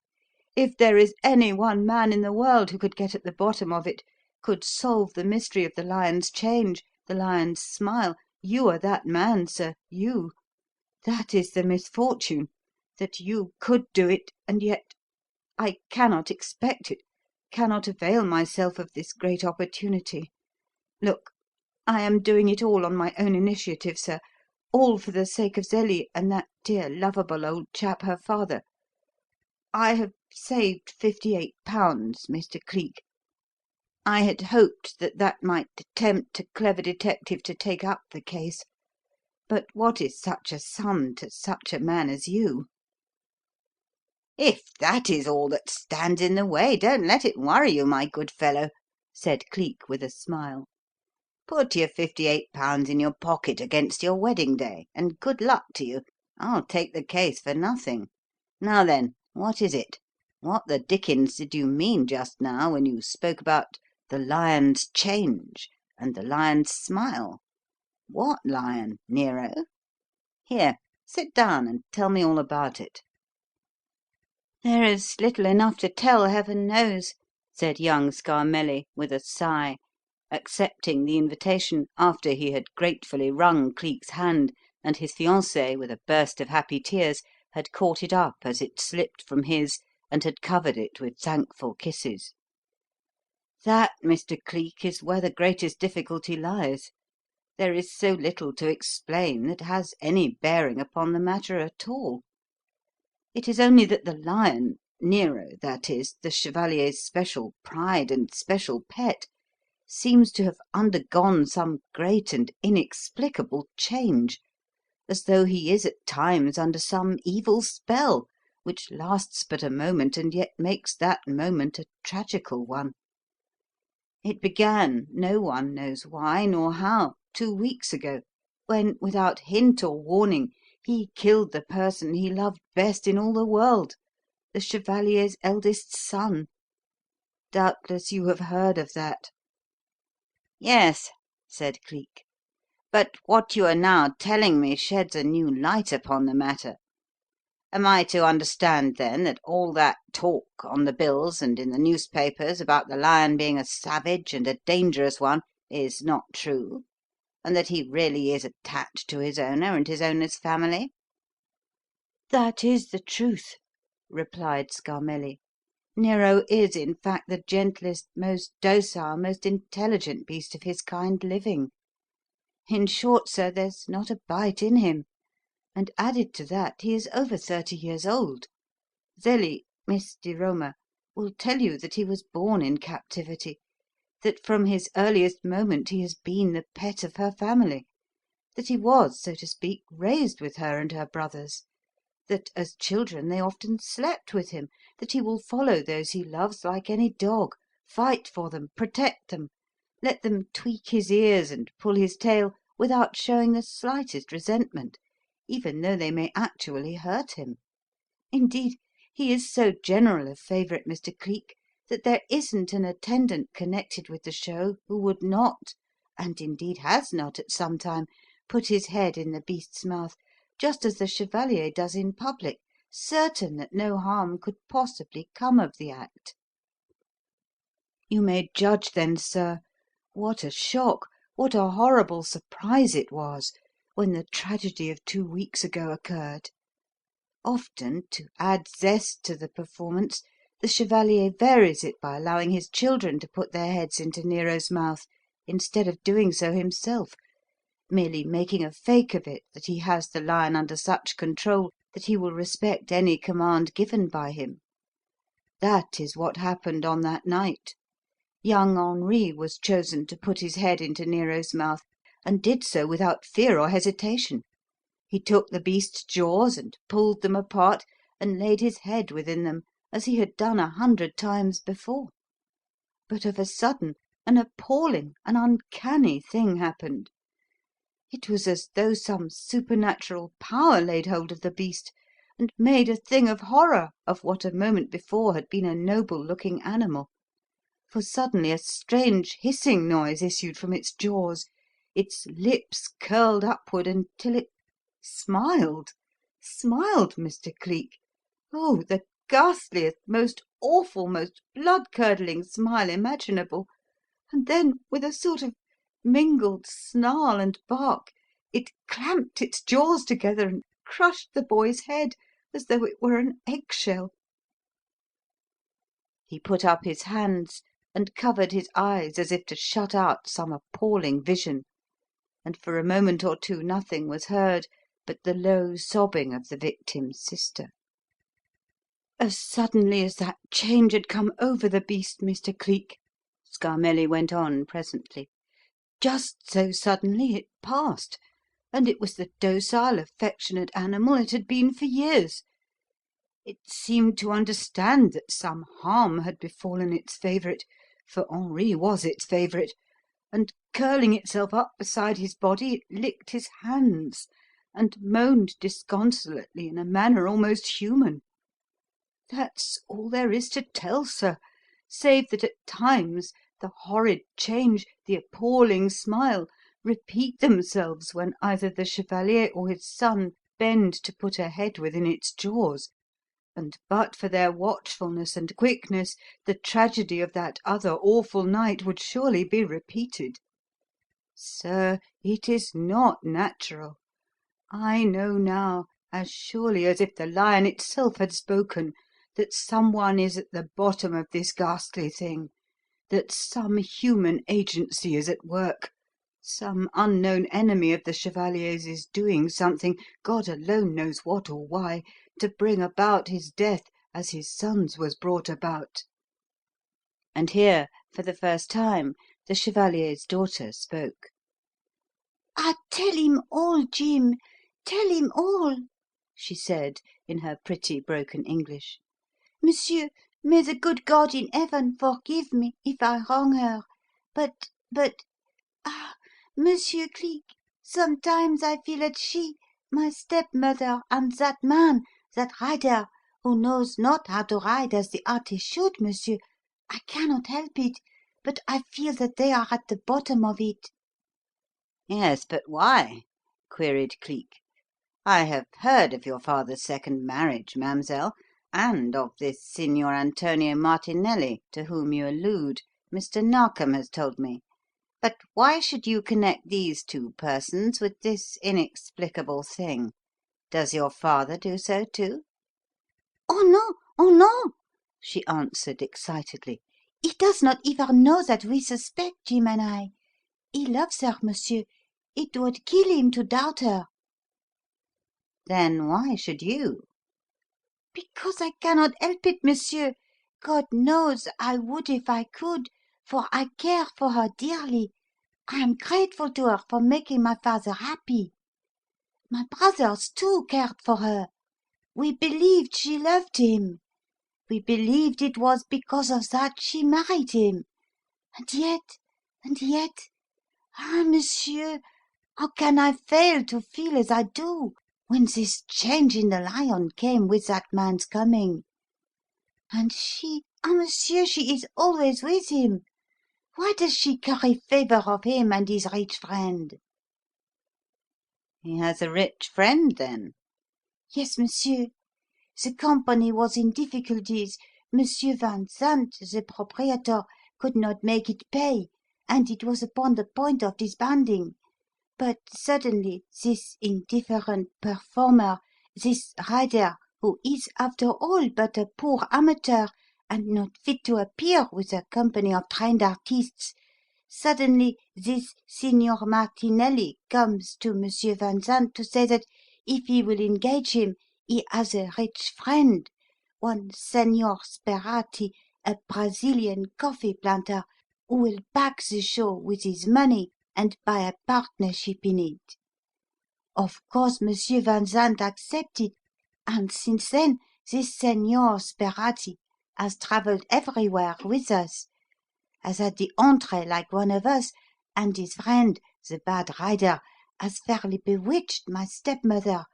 "If there is any one man in the world who could get at the bottom of it, could solve the mystery of the lion's change, the lion's smile, you are that man, sir, you. That is the misfortune, that you could do it, and yet I cannot expect it, cannot avail myself of this great opportunity. Look, I am doing it all on my own initiative, sir, all for the sake of Zelie and that dear, lovable old chap, her father. I have saved £58, Mr. Cleek. I had hoped that that might tempt a clever detective to take up the case. But what is such a sum to such a man as you?" "If that is all that stands in the way, don't let it worry you, my good fellow," said Cleek with a smile. "Put your £58 in your pocket against your wedding day, and good luck to you. I'll take the case for nothing. Now then, what is it? What the dickens did you mean just now when you spoke about the lion's change and the lion's smile? What lion, Nero? Here, sit down and tell me all about it." "There is little enough to tell, heaven knows," said young Scarmelli, with a sigh, accepting the invitation after he had gratefully wrung Cleek's hand, and his fiancée, with a burst of happy tears, had caught it up as it slipped from his and had covered it with thankful kisses. "That, Mr. Cleek, is where the greatest difficulty lies. There is so little to explain that has any bearing upon the matter at all. It is only that the lion, Nero, that is, the chevalier's special pride and special pet, seems to have undergone some great and inexplicable change, as though he is at times under some evil spell, which lasts but a moment and yet makes that moment a tragical one. It began, no one knows why nor how, 2 weeks ago, when, without hint or warning, he killed the person he loved best in all the world, the chevalier's eldest son. Doubtless you have heard of that." "Yes," said Cleek. "But what you are now telling me sheds a new light upon the matter. Am I to understand, then, that all that talk on the bills and in the newspapers about the lion being a savage and a dangerous one is not true, and that he really is attached to his owner and his owner's family?" "That is the truth," replied Scarmelli. "Nero is, in fact, the gentlest, most docile, most intelligent beast of his kind living. In short, sir, there's not a bite in him. And added to that, he is over 30 years old. Zélie, Miss di Roma, will tell you that he was born in captivity, that from his earliest moment he has been the pet of her family, that he was, so to speak, raised with her and her brothers, that as children they often slept with him, that he will follow those he loves like any dog, fight for them, protect them, let them tweak his ears and pull his tail without showing the slightest resentment, even though they may actually hurt him. Indeed, he is so general a favourite, Mr. Cleek, that there isn't an attendant connected with the show who would not, and indeed has not at some time, put his head in the beast's mouth, just as the chevalier does in public, certain that no harm could possibly come of the act. You may judge then, sir, what a shock, what a horrible surprise it was when the tragedy of 2 weeks ago occurred. Often, to add zest to the performance, the chevalier varies it by allowing his children to put their heads into Nero's mouth instead of doing so himself, merely making a fake of it that he has the lion under such control that he will respect any command given by him. That is what happened on that night. Young Henri was chosen to put his head into Nero's mouth, and did so without fear or hesitation. He took the beast's jaws and pulled them apart and laid his head within them, as he had done 100 times before. But of a sudden an appalling, an uncanny thing happened. It was as though some supernatural power laid hold of the beast and made a thing of horror of what a moment before had been a noble-looking animal. For suddenly a strange hissing noise issued from its jaws, its lips curled upward until it smiled, Mr. Cleek. Oh, the ghastliest, most awful, most blood-curdling smile imaginable. And then, with a sort of mingled snarl and bark, it clamped its jaws together and crushed the boy's head as though it were an egg-shell. He put up his hands and covered his eyes as if to shut out some appalling vision, and for a moment or two nothing was heard but the low sobbing of the victim's sister. "As suddenly as that change had come over the beast, Mr. Cleek," Scarmelli went on presently, "just so suddenly it passed, and it was the docile, affectionate animal it had been for years. It seemed to understand that some harm had befallen its favourite, for Henri was its favourite, and curling itself up beside his body, it licked his hands and moaned disconsolately in a manner almost human. That's all there is to tell, sir, save that at times the horrid change, the appalling smile, repeat themselves when either the chevalier or his son bend to put a head within its jaws, and but for their watchfulness and quickness the tragedy of that other awful night would surely be repeated. Sir, it is not natural. I know now, as surely as if the lion itself had spoken, that some one is at the bottom of this ghastly thing, that some human agency is at work, some unknown enemy of the chevalier's is doing something, God alone knows what or why, to bring about his death as his son's was brought about." And here, for the first time, the chevalier's daughter spoke. "Ah, tell him all, Jim. Tell him all," she said in her pretty broken English. "Monsieur, may the good God in heaven forgive me if I wrong her, but ah, Monsieur Cleek, sometimes I feel that she, my stepmother, and that man, that rider, who knows not how to ride as the artist should, monsieur, I cannot help it, but I feel that they are at the bottom of it." "Yes, but why?" queried Cleek. "I have heard of your father's second marriage, mademoiselle, and of this Signor Antonio Martinelli to whom you allude. Mr. Narkom has told me. But why should you connect these two persons with this inexplicable thing? Does your father do so too?" Oh no," she answered excitedly. "He does not even know that we suspect, Jim and I. He loves her, monsieur. It would kill him to doubt her." "Then why should you?" "Because I cannot help it, monsieur. God knows I would if I could, for I care for her dearly. I am grateful to her for making my father happy. My brothers, too, cared for her. We believed she loved him. We believed it was because of that she married him. And yet, ah, monsieur, how can I fail to feel as I do when this change in the lion came with that man's coming? And she, ah, monsieur, she is always with him. Why does she curry favour of him and his rich friend?" "He has a rich friend, then?" "Yes, monsieur. The company was in difficulties. Monsieur Van Zandt, the proprietor, could not make it pay, and it was upon the point of disbanding. But suddenly this indifferent performer, this rider, who is, after all, but a poor amateur and not fit to appear with a company of trained artistes, suddenly this Signor Martinelli comes to Monsieur Van Zandt to say that if he will engage him, he has a rich friend, one Senor Sperati, a Brazilian coffee planter, who will back the show with his money and buy a partnership in it. Of course, Monsieur Van Zandt accepted, and since then this Senor Sperati has travelled everywhere with us, has had the entree like one of us, and his friend, the bad rider, has fairly bewitched my stepmother,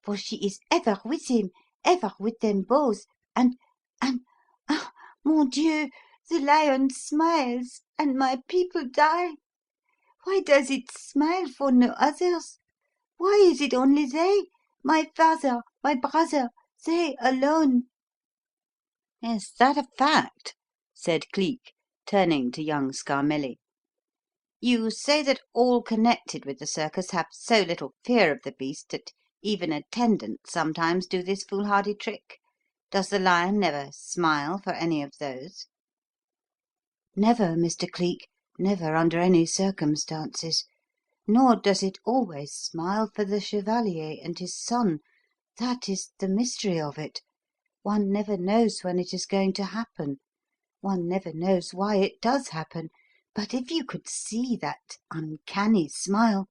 for she is ever with him, ever with them both, and ah, mon Dieu, the lion smiles, and my people die. Why does it smile for no others? Why is it only they, my father, my brother, they alone?" "Is that a fact?" said Cleek, turning to young Scarmelli. "You say that all connected with the circus have so little fear of the beast that even attendants sometimes do this foolhardy trick. Does the lion never smile for any of those?" "Never, Mr. Cleek, never under any circumstances. Nor does it always smile for the chevalier and his son. That is the mystery of it. One never knows when it is going to happen. One never knows why it does happen. But if you could see that uncanny smile—"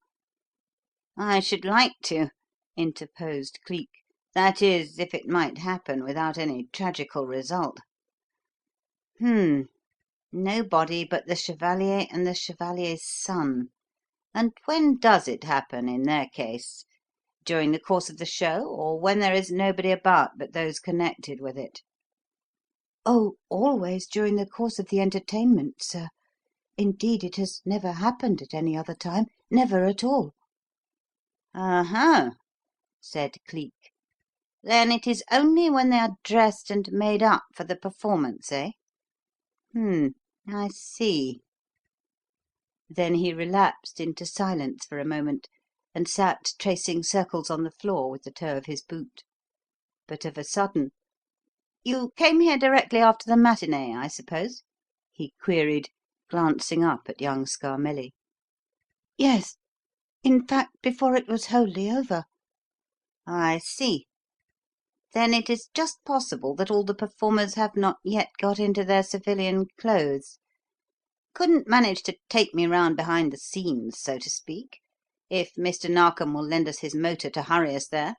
"I should like to," interposed Cleek. "That is, if it might happen without any tragical result. Nobody but the chevalier and the chevalier's son. And when does it happen in their case? During the course of the show, or when there is nobody about but those connected with it?" "Oh, always during the course of the entertainment, sir. Indeed, it has never happened at any other time, never at all." "Oho!" said Cleek. "Then it is only when they are dressed and made up for the performance, eh? I see." Then he relapsed into silence for a moment, and sat tracing circles on the floor with the toe of his boot. But of a sudden, "You came here directly after the matinee, I suppose?" he queried, glancing up at young Scarmelli. "Yes. In fact, before it was wholly over." "I see. Then it is just possible that all the performers have not yet got into their civilian clothes. Couldn't manage to take me round behind the scenes, so to speak, if Mr. Narkom will lend us his motor to hurry us there?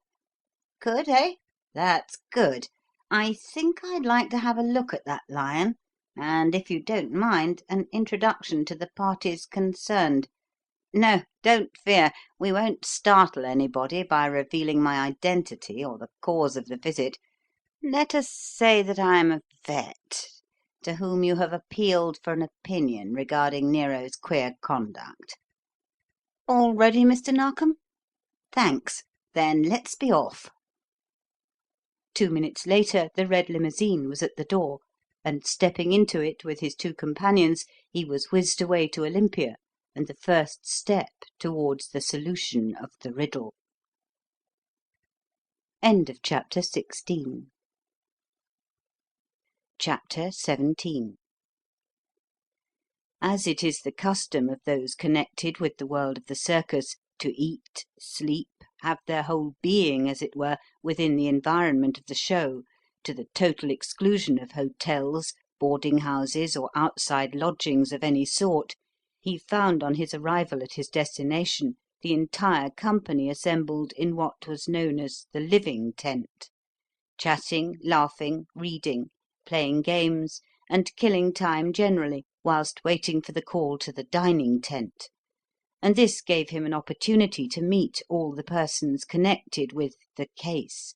Could, eh? That's good. I think I'd like to have a look at that lion, and, if you don't mind, an introduction to the parties concerned. No, don't fear. We won't startle anybody by revealing my identity or the cause of the visit. Let us say that I am a vet to whom you have appealed for an opinion regarding Nero's queer conduct. All ready, Mr. Narkom? Thanks. Then let's be off." 2 minutes later the red limousine was at the door, and stepping into it with his two companions, he was whizzed away to Olympia and the first step towards the solution of the riddle. Chapter XVII. As it is the custom of those connected with the world of the circus to eat, sleep, have their whole being, as it were, within the environment of the show, to the total exclusion of hotels, boarding-houses, or outside lodgings of any sort, he found on his arrival at his destination the entire company assembled in what was known as the living tent, chatting, laughing, reading, playing games, and killing time generally whilst waiting for the call to the dining tent, and this gave him an opportunity to meet all the persons connected with the case,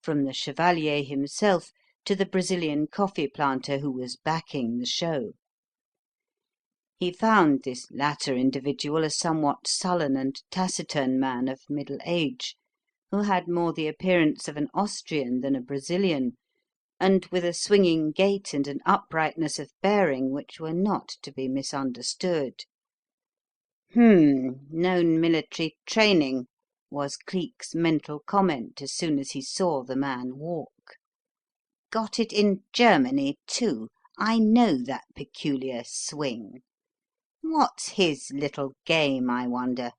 from the chevalier himself to the Brazilian coffee planter who was backing the show. He found this latter individual a somewhat sullen and taciturn man of middle age, who had more the appearance of an Austrian than a Brazilian, and with a swinging gait and an uprightness of bearing which were not to be misunderstood. Known military training," was Cleek's mental comment as soon as he saw the man walk. "Got it in Germany, too. I know that peculiar swing. What's his little game, I wonder?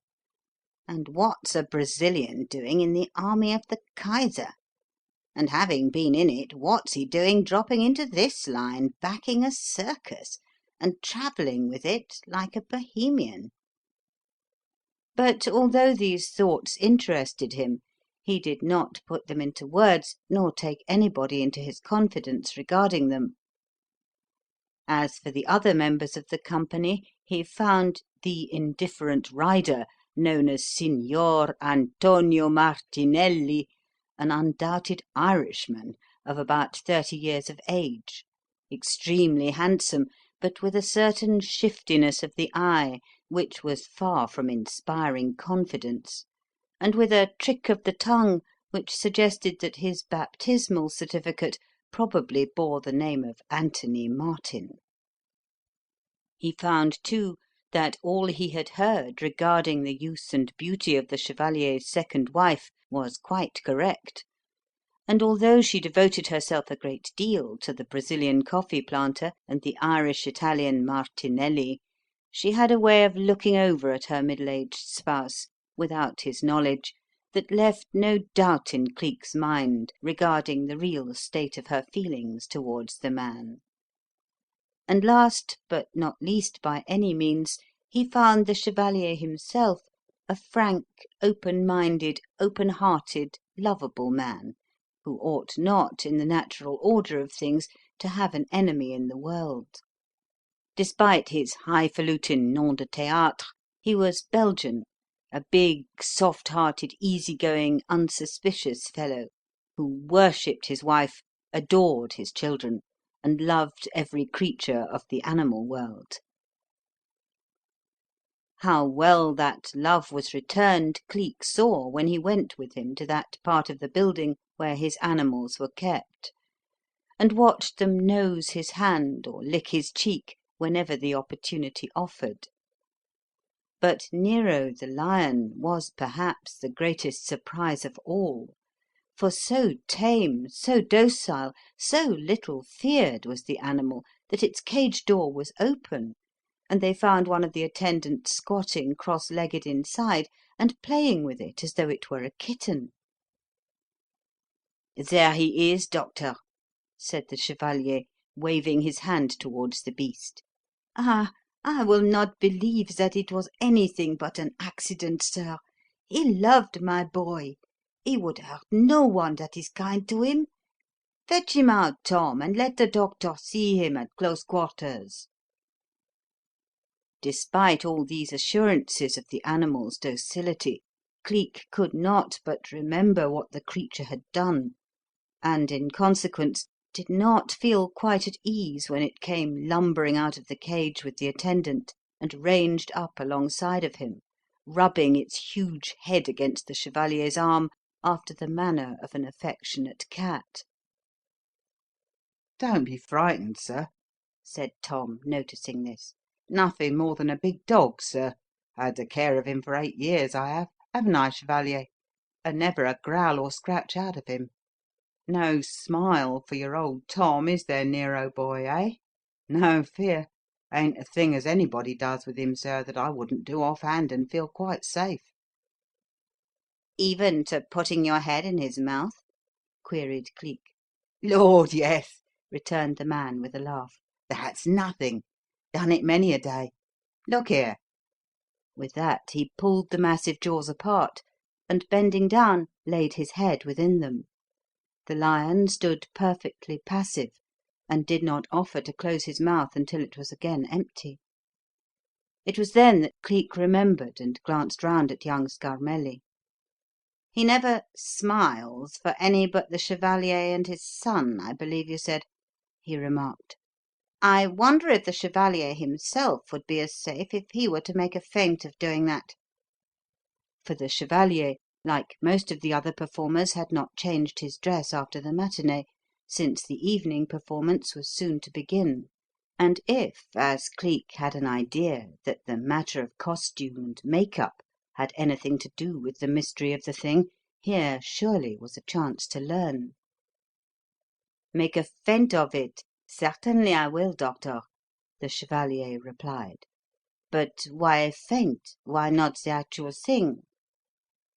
And what's a Brazilian doing in the army of the Kaiser? And having been in it, what's he doing dropping into this line, backing a circus, and travelling with it like a Bohemian?" But although these thoughts interested him, he did not put them into words, nor take anybody into his confidence regarding them. As for the other members of the company, he found the indifferent rider, known as Signor Antonio Martinelli, an undoubted Irishman of about 30 years of age, extremely handsome, but with a certain shiftiness of the eye which was far from inspiring confidence, and with a trick of the tongue which suggested that his baptismal certificate probably bore the name of Anthony Martin. He found, too, that all he had heard regarding the youth and beauty of the chevalier's second wife was quite correct, and although she devoted herself a great deal to the Brazilian coffee planter and the Irish-Italian Martinelli, she had a way of looking over at her middle-aged spouse, without his knowledge, that left no doubt in Cleek's mind regarding the real state of her feelings towards the man. And last, but not least by any means, he found the chevalier himself a frank, open-minded, open-hearted, lovable man, who ought not, in the natural order of things, to have an enemy in the world. Despite his highfalutin nom de théâtre, he was Belgian, a big, soft-hearted, easy-going, unsuspicious fellow, who worshipped his wife, adored his children, and loved every creature of the animal world. How well that love was returned Cleek saw when he went with him to that part of the building where his animals were kept, and watched them nose his hand or lick his cheek whenever the opportunity offered. But Nero the lion was perhaps the greatest surprise of all, for so tame, so docile, so little feared was the animal that its cage door was open, and they found one of the attendants squatting cross-legged inside and playing with it as though it were a kitten. "There he is, doctor," said the chevalier, waving his hand towards the beast. "Ah, I will not believe that it was anything but an accident, sir. He loved my boy. He would hurt no one that is kind to him. Fetch him out, Tom, and let the doctor see him at close quarters." Despite all these assurances of the animal's docility, Cleek could not but remember what the creature had done, and, in consequence, did not feel quite at ease when it came lumbering out of the cage with the attendant and ranged up alongside of him, rubbing its huge head against the chevalier's arm after the manner of an affectionate cat. "Don't be frightened, sir," said Tom, noticing this. "Nothing more than a big dog, sir. Had the care of him for 8 years, I have, haven't I, Chevalier? And never a growl or scratch out of him. No smile for your old Tom, is there, Nero boy, eh? No fear. Ain't a thing as anybody does with him, sir, that I wouldn't do off hand and feel quite safe." "Even to putting your head in his mouth?" queried Cleek. "Lord, yes," returned the man with a laugh. "That's nothing. Done it many a day. Look here." With that he pulled the massive jaws apart, and, bending down, laid his head within them. The lion stood perfectly passive, and did not offer to close his mouth until it was again empty. It was then that Cleek remembered and glanced round at young Scarmelli. "He never smiles for any but the chevalier and his son, I believe you said," he remarked. "I wonder if the chevalier himself would be as safe if he were to make a feint of doing that?" For the chevalier, like most of the other performers, had not changed his dress after the matinee, since the evening performance was soon to begin, and if, as Cleek had an idea, that the matter of costume and make-up had anything to do with the mystery of the thing, here surely was a chance to learn. "Make a feint of it? Certainly I will, doctor," the chevalier replied. "But why a feint? Why not the actual thing?"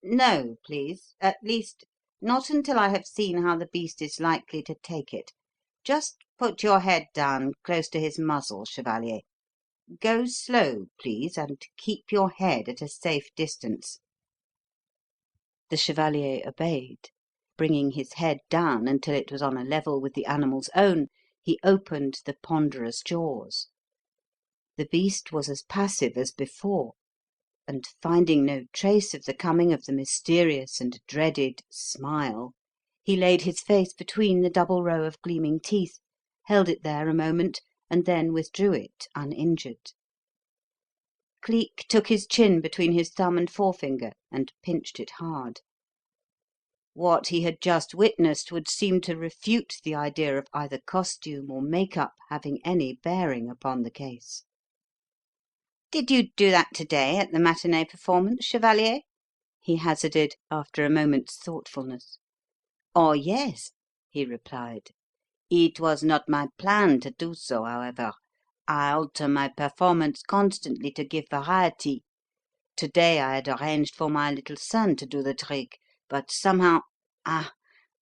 "No, please. At least, not until I have seen how the beast is likely to take it. Just put your head down close to his muzzle, chevalier. Go slow, please, and keep your head at a safe distance." The chevalier obeyed. Bringing his head down until it was on a level with the animal's own, he opened the ponderous jaws. The beast was as passive as before, and, finding no trace of the coming of the mysterious and dreaded smile, he laid his face between the double row of gleaming teeth, held it there a moment, and then withdrew it uninjured. Cleek took his chin between his thumb and forefinger and pinched it hard. What he had just witnessed would seem to refute the idea of either costume or make-up having any bearing upon the case. "Did you do that today at the matinee performance, chevalier?" he hazarded, after a moment's thoughtfulness. "Oh, yes," he replied. "It was not my plan to do so, however. I alter my performance constantly to give variety. Today I had arranged for my little son to do the trick, but somehow I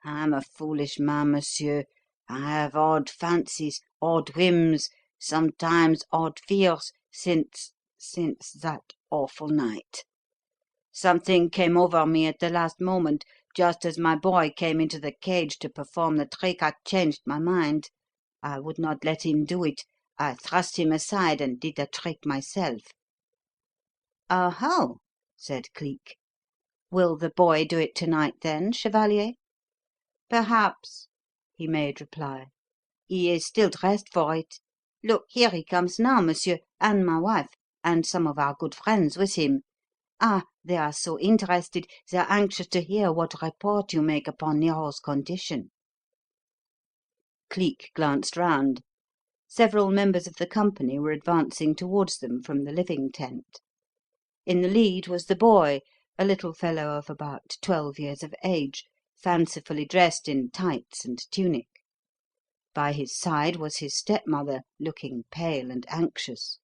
am a foolish man, monsieur. I have odd fancies, odd whims, sometimes odd fears, since that awful night. Something came over me at the last moment. Just as my boy came into the cage to perform the trick, I changed my mind. I would not let him do it. I thrust him aside and did the trick myself." "Oh-ho!" said Cleek. "Will the boy do it to-night, then, chevalier?" "Perhaps," he made reply. "He is still dressed for it. Look, here he comes now, monsieur, and my wife, and some of our good friends with him. Ah, they are so interested, they are anxious to hear what report you make upon Nero's condition." Cleek glanced round. Several members of the company were advancing towards them from the living tent. In the lead was the boy, a little fellow of about 12 years of age, fancifully dressed in tights and tunic. By his side was his stepmother, looking pale and anxious.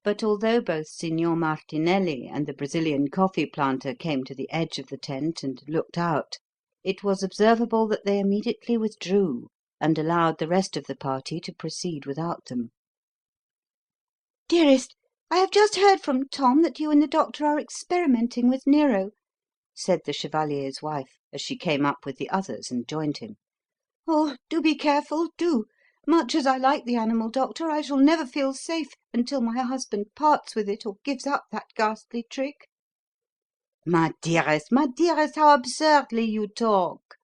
But although both Signor Martinelli and the Brazilian coffee planter came to the edge of the tent and looked out, it was observable that they immediately withdrew and allowed the rest of the party to proceed without them. "Dearest, I have just heard from Tom that you and the doctor are experimenting with Nero," said the chevalier's wife, as she came up with the others and joined him. "Oh, do be careful, do! Much as I like the animal, doctor, I shall never feel safe until my husband parts with it or gives up that ghastly trick." My dearest, how absurdly you talk!"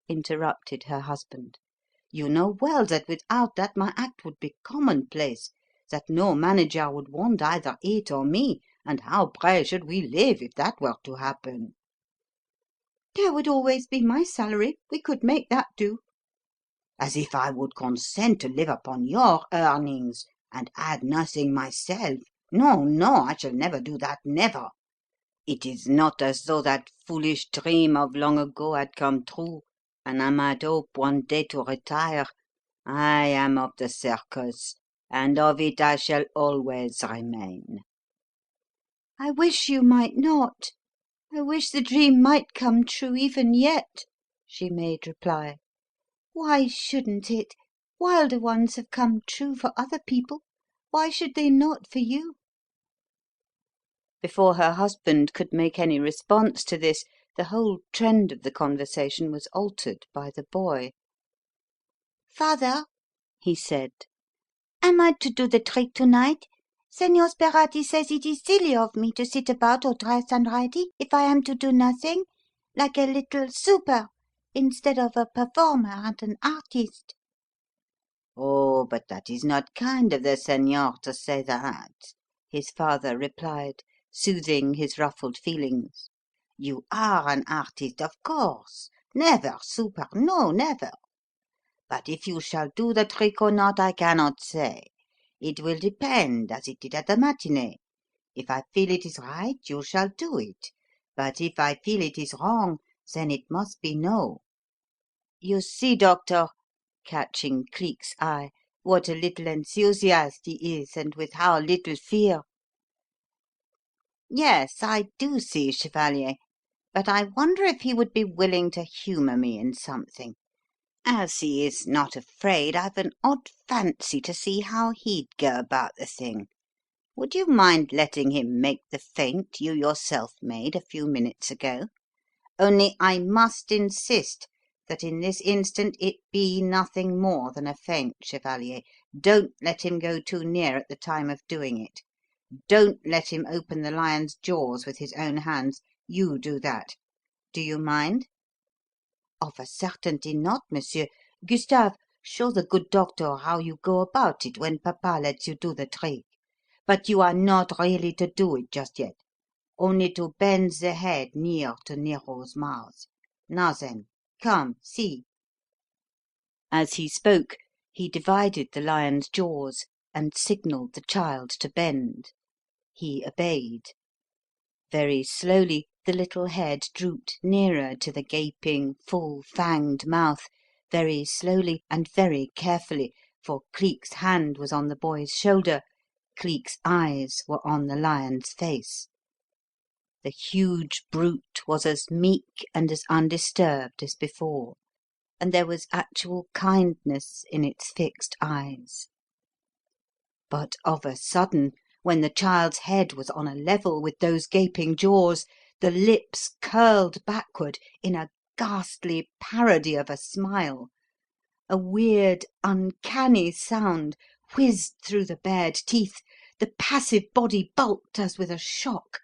interrupted her husband. "You know well that without that my act would be commonplace, that no manager would want either it or me, and how, pray, should we live if that were to happen?" "There would always be my salary. We could make that do." As if I would consent to live upon your earnings and add nothing myself. No, no, I shall never do that, never. It is not as though that foolish dream of long ago had come true, and I might hope one day to retire. I am of the circus, and of it I shall always remain." "I wish you might not. I wish the dream might come true even yet," she made reply. "Why shouldn't it? Wilder ones have come true for other people. Why should they not for you?" Before her husband could make any response to this, the whole trend of the conversation was altered by the boy. "Father," he said, "am I to do the trick tonight? Senor Sperati says it is silly of me to sit about or dress and ready if I am to do nothing, like a little super, instead of a performer and an artist." "Oh, but that is not kind of the señor to say that," his father replied, soothing his ruffled feelings. "You are an artist, of course. Never super, no, never. But if you shall do the trick or not, I cannot say. It will depend, as it did at the matinee. If I feel it is right, you shall do it. But if I feel it is wrong, then it must be no." "You see, doctor," catching Cleek's eye, "what a little enthusiast he is, and with how little fear." "Yes, I do see, chevalier, but I wonder if he would be willing to humour me in something. As he is not afraid, I've an odd fancy to see how he'd go about the thing. Would you mind letting him make the feint you yourself made a few minutes ago? Only I must insist that in this instant it be nothing more than a feint, chevalier. Don't let him go too near at the time of doing it. Don't let him open the lion's jaws with his own hands. You do that. Do you mind?" "Of a certainty not, monsieur. Gustave, show the good doctor how you go about it when papa lets you do the trick. But you are not really to do it just yet. Only to bend the head near to Nero's mouth. Now then, come, see." As he spoke, he divided the lion's jaws and signalled the child to bend. He obeyed. Very slowly the little head drooped nearer to the gaping, full-fanged mouth, very slowly and very carefully, for Cleek's hand was on the boy's shoulder, Cleek's eyes were on the lion's face. The huge brute was as meek and as undisturbed as before, and there was actual kindness in its fixed eyes. But of a sudden, when the child's head was on a level with those gaping jaws, the lips curled backward in a ghastly parody of a smile. A weird, uncanny sound whizzed through the bared teeth, the passive body bulked as with a shock,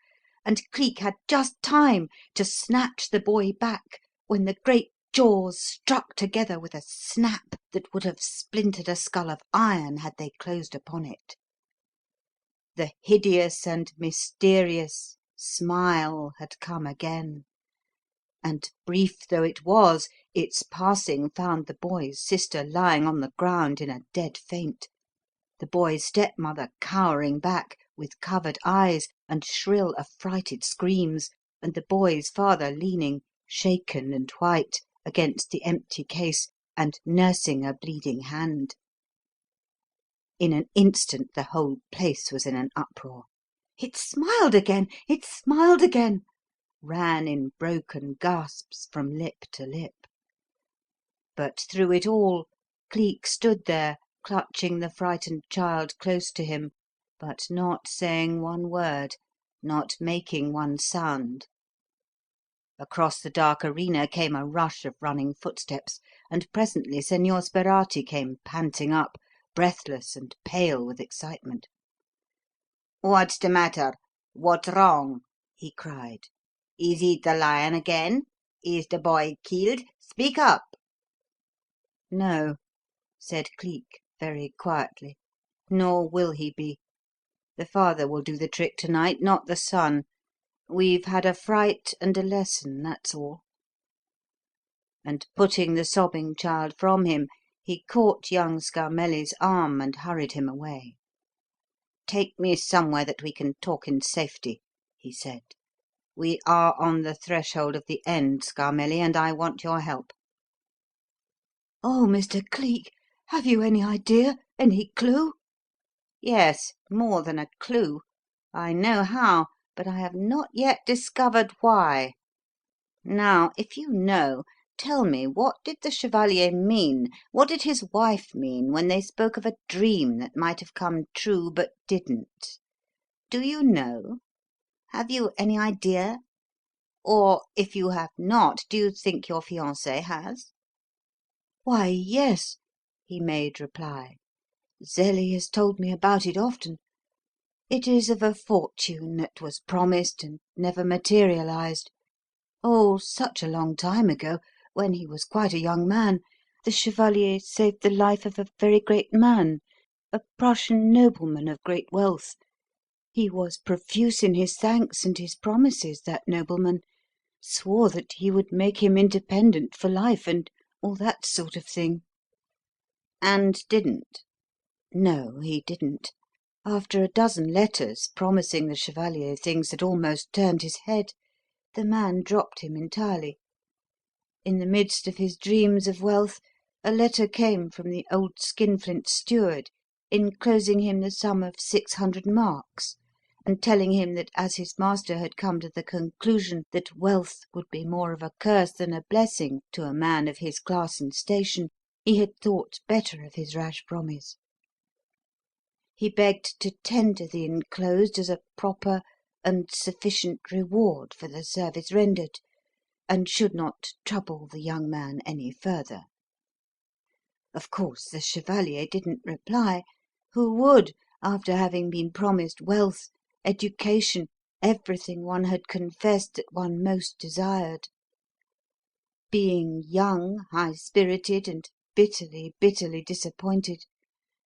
and Cleek had just time to snatch the boy back when the great jaws struck together with a snap that would have splintered a skull of iron had they closed upon it. The hideous and mysterious smile had come again, and, brief though it was, its passing found the boy's sister lying on the ground in a dead faint. the boy's stepmother cowering back, with covered eyes and shrill, affrighted screams, and the boy's father leaning, shaken and white, against the empty case, and nursing a bleeding hand. In an instant the whole place was in an uproar. "It smiled again! It smiled again!" ran in broken gasps from lip to lip. But through it all, Cleek stood there, clutching the frightened child close to him, but not saying one word, not making one sound. Across the dark arena came a rush of running footsteps, and presently Signor Sperati came panting up, breathless and pale with excitement. "What's the matter? What's wrong?" he cried. "Is it the lion again? Is the boy killed? Speak up!" "No," said Cleek very quietly, "nor will he be. The father will do the trick to night, not the son. We've had a fright and a lesson, that's all." And putting the sobbing child from him, he caught young Scarmelli's arm and hurried him away. "Take me somewhere that we can talk in safety," he said. "We are on the threshold of the end, Scarmelli, and I want your help." Oh, Mr. Cleek, have you any idea, any clue?" "Yes, more than a clue. I know how, but I have not yet discovered why. Now, if you know, tell me, what did the chevalier mean, what did his wife mean, when they spoke of a dream that might have come true but didn't? Do you know? Have you any idea? Or, if you have not, do you think your fiancé has?" "Why, yes," he made reply. "Zelie has told me about it often. It is of a fortune that was promised and never materialized. Oh, such a long time ago, when he was quite a young man, the chevalier saved the life of a very great man, a Prussian nobleman of great wealth. He was profuse in his thanks and his promises, that nobleman; swore that he would make him independent for life, and all that sort of thing." "And didn't?" "No, he didn't. After a dozen letters promising the chevalier things that almost turned his head, the man dropped him entirely. In the midst of his dreams of wealth, a letter came from the old skinflint steward enclosing him the sum of 600 marks, and telling him that as his master had come to the conclusion that wealth would be more of a curse than a blessing to a man of his class and station, he had thought better of his rash promise. He begged to tender the enclosed as a proper and sufficient reward for the service rendered, and should not trouble the young man any further. Of course, the chevalier didn't reply. Who would, after having been promised wealth, education, everything one had confessed that one most desired? Being young, high-spirited, and bitterly, bitterly disappointed,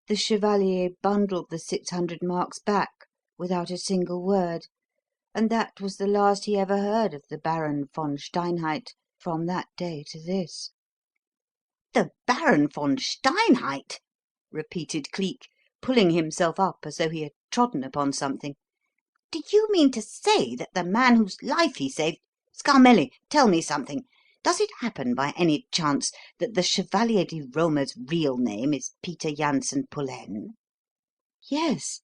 the chevalier bundled the 600 marks back without a single word, and that was the last he ever heard of the Baron von Steinheid from that day to this. "The Baron von Steinheid!" repeated Cleek, pulling himself up as though he had trodden upon something. "Do you mean to say that the man whose life he saved Scarmelli, tell me something. Does it happen by any chance that the Chevalier di Roma's real name is Peter Janssen Pullaine?" "Yes,"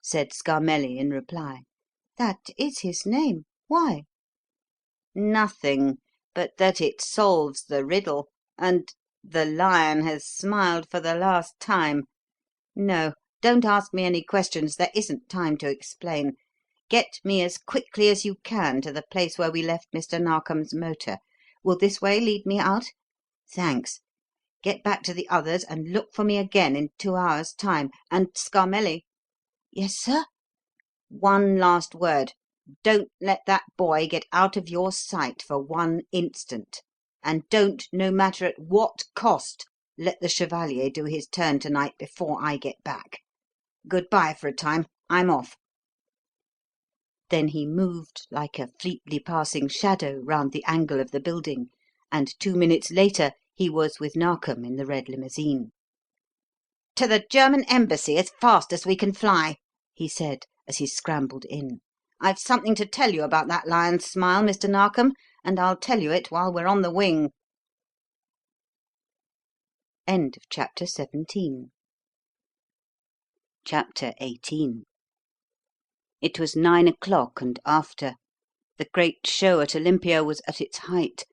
said Scarmelli in reply. "That is his name. Why?" "Nothing, but that it solves the riddle, and the lion has smiled for the last time. No, don't ask me any questions. There isn't time to explain. Get me as quickly as you can to the place where we left Mr. Narkom's motor. Will this way lead me out? Thanks. Get back to the others and look for me again in 2 hours' time. And, Scarmelli!" "Yes, sir?" "One last word. Don't let that boy get out of your sight for 1 instant. And don't, no matter at what cost, let the chevalier do his turn to night before I get back. Good bye for a time. I'm off." Then he moved like a fleetly passing shadow round the angle of the building, and 2 minutes later he was with Narkom in the red limousine. to the German Embassy as fast as we can fly," he said as he scrambled in. "I've something to tell you about that lion's smile, Mr. Narkom, and I'll tell you it while we're on the wing." Chapter XVIII. It was 9 o'clock and after. The great show at Olympia was at its height.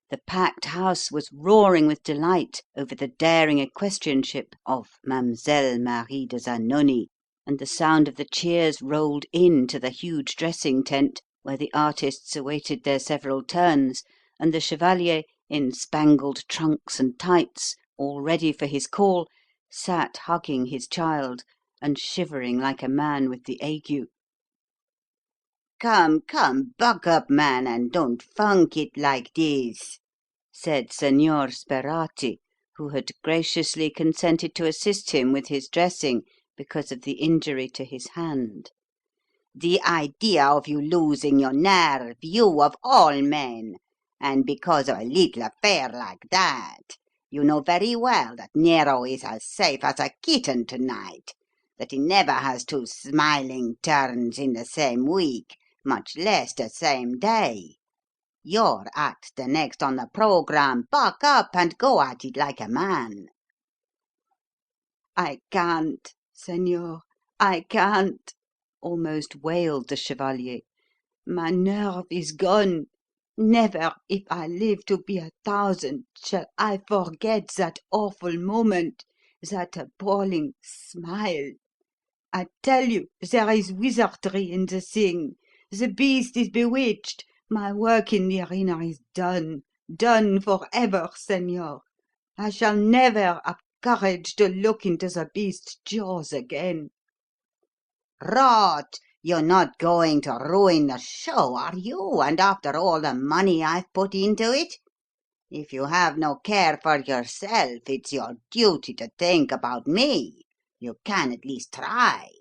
The packed house was roaring with delight over the daring equestrianship of Mademoiselle Marie de Zanoni, and the sound of the cheers rolled in to the huge dressing tent where the artists awaited their several turns, and the chevalier, in spangled trunks and tights, all ready for his call, sat hugging his child and shivering like a man with the ague. "Come, come, buck up, man, and don't funk it like this," said Signor Sperati, who had graciously consented to assist him with his dressing because of the injury to his hand. "The idea of you losing your nerve, you of all men, and because of a little affair like that. You know very well that Nero is as safe as a kitten tonight, that he never has two smiling turns in the same week, much less the same day. Your act's the next on the programme. Buck up and go at it like a man." "I can't, Senor, I can't," almost wailed the chevalier. "My nerve is gone. Never, if I live to be 1,000, shall I forget that awful moment, that appalling smile. I tell you, there is wizardry in the thing. The beast is bewitched. My work in the arena is done, done for ever, Senor. I shall never have courage to look into the beast's jaws again." "Rot! You're not going to ruin the show, are you, and after all the money I've put into it? If you have no care for yourself, it's your duty to think about me. You can at least try.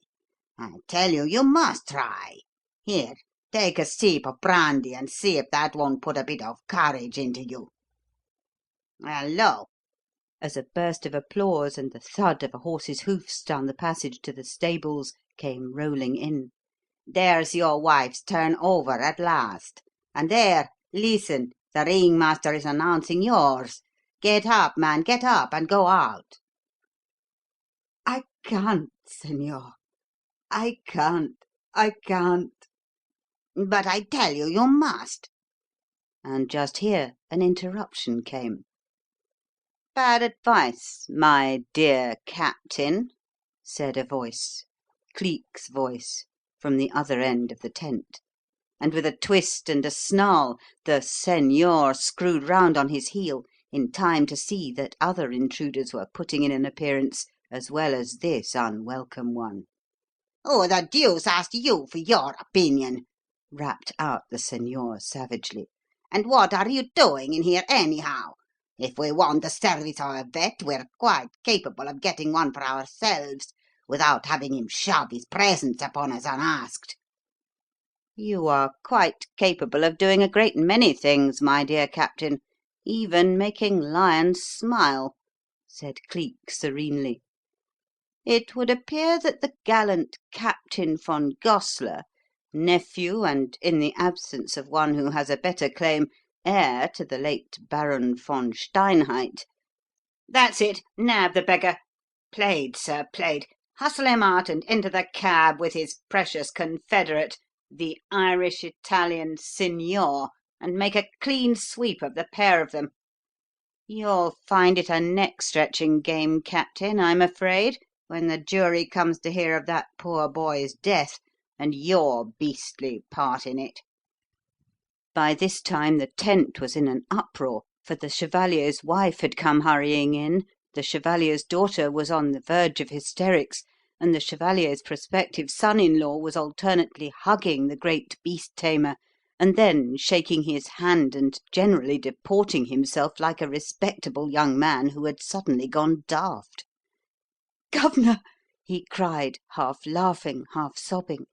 I tell you, you must try. Here, take a sip of brandy and see if that won't put a bit of courage into you. Hello!" As a burst of applause and the thud of a horse's hoofs down the passage to the stables came rolling in. "There's your wife's turn over at last. And there, listen, the ringmaster is announcing yours. Get up, man, get up and go out." "I can't, Senor. I can't. I can't." "But I tell you, you must." And just here an interruption came. "Bad advice, my dear captain," said a voice, Cleek's voice, from the other end of the tent, and with a twist and a snarl the "Señor" screwed round on his heel in time to see that other intruders were putting in an appearance as well as this unwelcome one. "Who the deuce asked you for your opinion?" rapped out the Señor savagely. "And what are you doing in here, anyhow? If we want the service of a vet, we're quite capable of getting one for ourselves without having him shove his presence upon us unasked." "You are quite capable of doing a great many things, my dear captain, even making lions smile," said Cleek serenely. "It would appear that the gallant Captain von Gossler, nephew and, in the absence of one who has a better claim, heir to the late Baron von Steinheid—" "That's it! Nab the beggar! Played, sir, played! Hustle him out and into the cab with his precious confederate, the Irish-Italian Signor, and make a clean sweep of the pair of them. You'll find it a neck-stretching game, Captain, I'm afraid, when the jury comes to hear of that poor boy's death, and your beastly part in it." By this time the tent was in an uproar, for the chevalier's wife had come hurrying in, the chevalier's daughter was on the verge of hysterics, and the chevalier's prospective son-in-law was alternately hugging the great beast-tamer and then shaking his hand and generally deporting himself like a respectable young man who had suddenly gone daft. "Governor!" he cried, half laughing, half sobbing.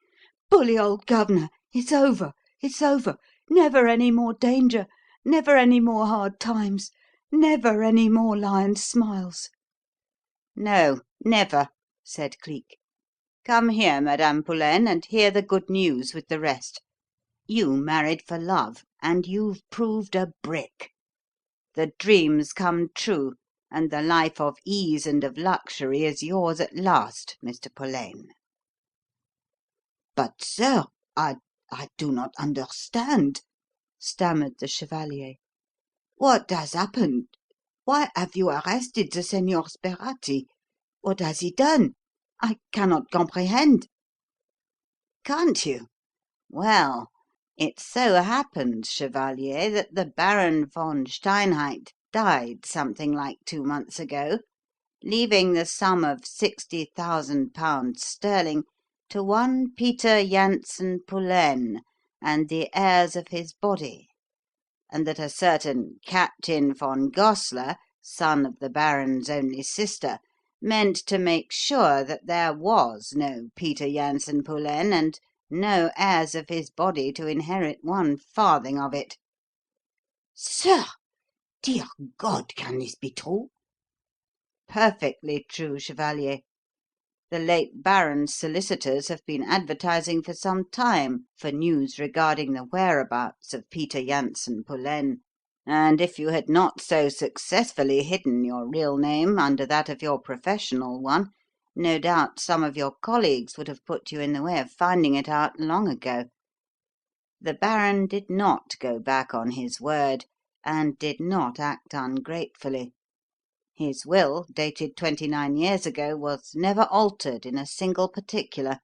"Bully old governor! It's over! It's over! Never any more danger! Never any more hard times! Never any more lion's smiles!" "No, "Never," said Cleek. "Come here, Madame Pullaine, and hear the good news with the rest. You married for love, and you've proved a brick. The dream's come true, and the life of ease and of luxury is yours at last, Mr. Pullaine." "But, sir, I do not understand," stammered the chevalier. "What has happened? Why have you arrested the Signor Sperati? What has he done? I cannot comprehend." "Can't you? Well, it so happens, chevalier, that the Baron von Steinheid died something like 2 months ago, leaving the sum of £60,000 sterling to one Peter Janssen Pullaine and the heirs of his body, and that a certain Captain von Gossler, son of the Baron's only sister, meant to make sure that there was no Peter Janssen Pullaine and no heirs of his body to inherit 1 farthing of it." "Sir, dear God, can this be true?" "Perfectly true, chevalier. The late Baron's solicitors have been advertising for some time for news regarding the whereabouts of Peter Janssen Pullaine, and if you had not so successfully hidden your real name under that of your professional one, no doubt some of your colleagues would have put you in the way of finding it out long ago. The Baron did not go back on his word, and did not act ungratefully. His will, dated 29 years ago, was never altered in a single particular.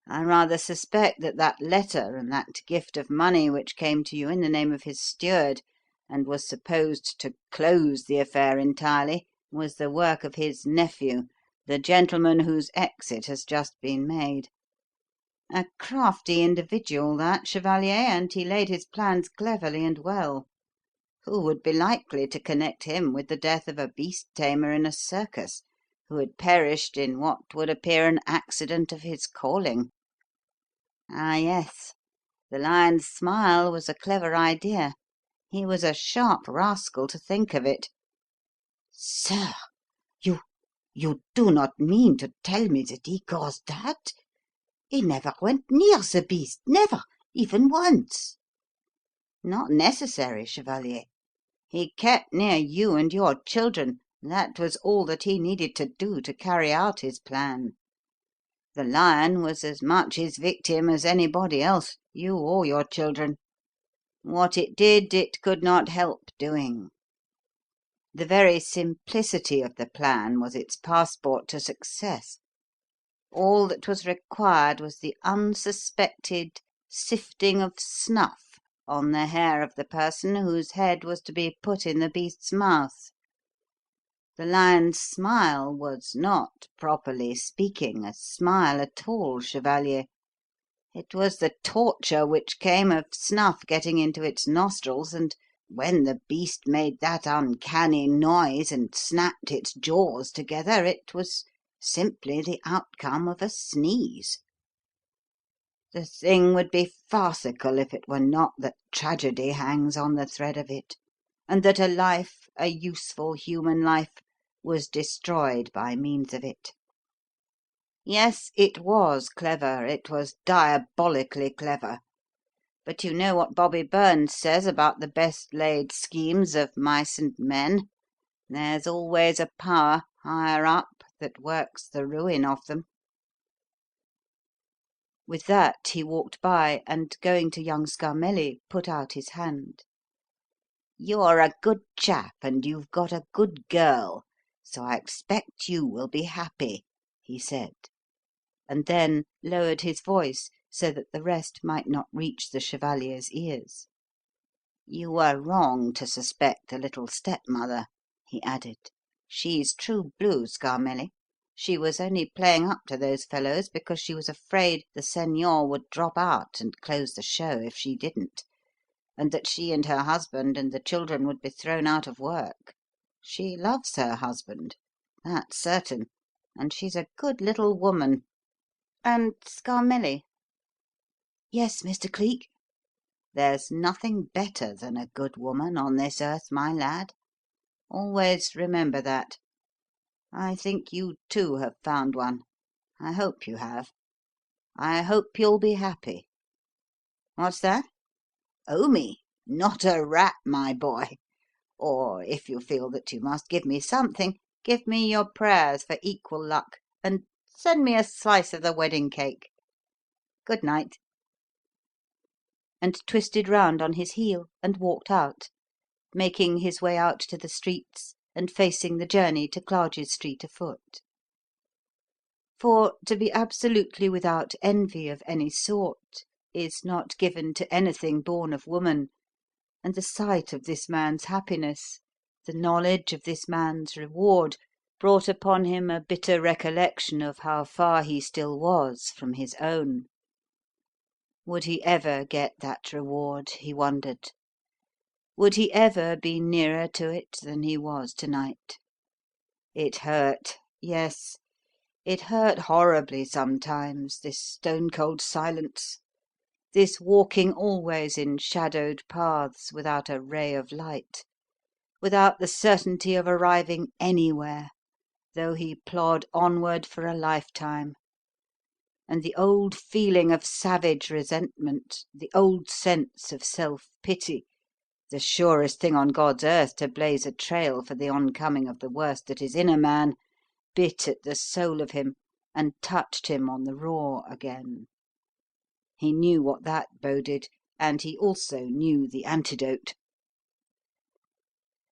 I rather suspect that that letter and that gift of money which came to you in the name of his steward, and was supposed to close the affair entirely, was the work of his nephew, the gentleman whose exit has just been made. A crafty individual, that, chevalier, and he laid his plans cleverly and well. Who would be likely to connect him with the death of a beast tamer in a circus, who had perished in what would appear an accident of his calling? Ah, yes, the lion's smile was a clever idea. He was a sharp rascal to think of it." "Sir, you do not mean to tell me that he caused that? He never went near the beast, never, even once." "Not necessary, chevalier. He kept near you and your children; that was all that he needed to do to carry out his plan. The lion was as much his victim as anybody else, you or your children. What it did, it could not help doing. The very simplicity of the plan was its passport to success. All that was required was the unsuspected sifting of snuff on the hair of the person whose head was to be put in the beast's mouth. The lion's smile was not, properly speaking, a smile at all, chevalier. It was the torture which came of snuff getting into its nostrils, and when the beast made that uncanny noise and snapped its jaws together, it was simply the outcome of a sneeze. The thing would be farcical if it were not that tragedy hangs on the thread of it, and that a life, a useful human life, was destroyed by means of it. Yes, it was clever, it was diabolically clever, but you know what Bobby Burns says about the best laid schemes of mice and men. There's always a power higher up that works the ruin of them." With that he walked by, and going to young Scarmelli, put out his hand. "You're a good chap, and you've got a good girl, so I expect you will be happy," he said, and then lowered his voice so that the rest might not reach the chevalier's ears. "You were wrong to suspect the little stepmother," he added. "She's true blue, Scarmelli. She was only playing up to those fellows because she was afraid the señor would drop out and close the show if she didn't, and that she and her husband and the children would be thrown out of work. She loves her husband, that's certain, and she's a good little woman. And, Scarmelli." Yes, Mr. Cleek? "There's nothing better than a good woman on this earth, my lad. Always remember that. I think you too have found one. I hope you have. I hope you'll be happy. What's that? Owe me? Not a rap, my boy. Or, if you feel that you must give me something, give me your prayers for equal luck, and send me a slice of the wedding cake. Good night." And twisted round on his heel and walked out, making his way out to the streets and facing the journey to Clarges Street afoot. For to be absolutely without envy of any sort is not given to anything born of woman, and the sight of this man's happiness, the knowledge of this man's reward, brought upon him a bitter recollection of how far he still was from his own. Would he ever get that reward, he wondered? Would he ever be nearer to it than he was to-night? It hurt, yes, it hurt horribly sometimes, this stone-cold silence, this walking always in shadowed paths without a ray of light, without the certainty of arriving anywhere, though he plod onward for a lifetime. And the old feeling of savage resentment, the old sense of self-pity, the surest thing on God's earth to blaze a trail for the oncoming of the worst that is in a man, bit at the soul of him and touched him on the raw again. He knew what that boded, and he also knew the antidote.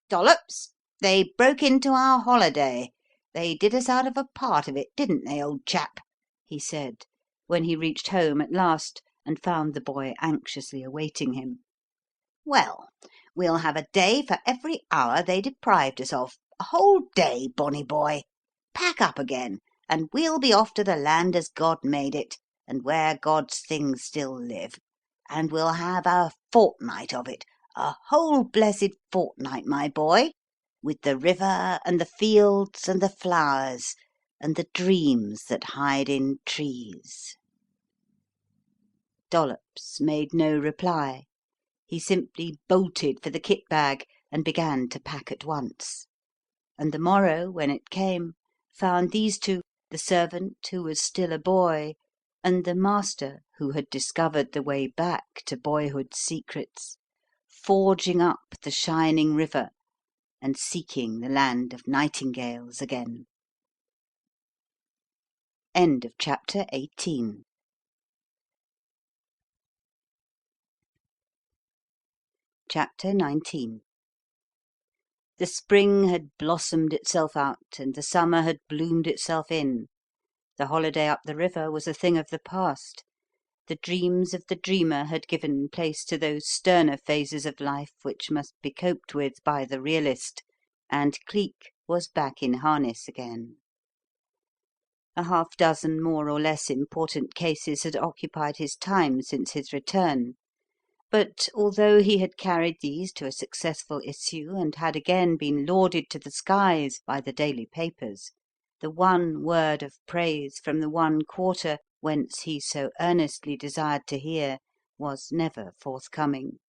"Dollops, they broke into our holiday. They did us out of a part of it, didn't they, old chap?" he said, when he reached home at last and found the boy anxiously awaiting him. "Well, we'll have a day for every hour they deprived us of. A whole day, bonny boy. Pack up again, and we'll be off to the land as God made it, and where God's things still live, and we'll have a fortnight of it, a whole blessed fortnight, my boy, with the river and the fields and the flowers and the dreams that hide in trees." Dollops made no reply. He simply bolted for the kit bag and began to pack at once. And the morrow, when it came, found these two, the servant, who was still a boy, and the master, who had discovered the way back to boyhood's secrets, forging up the shining river and seeking the land of nightingales again. End of chapter 18. Chapter 19. The spring had blossomed itself out, and the summer had bloomed itself in. The holiday up the river was a thing of the past. The dreams of the dreamer had given place to those sterner phases of life which must be coped with by the realist, and Cleek was back in harness again. A half-dozen more or less important cases had occupied his time since his return. But although he had carried these to a successful issue and had again been lauded to the skies by the daily papers, the one word of praise from the one quarter whence he so earnestly desired to hear was never forthcoming.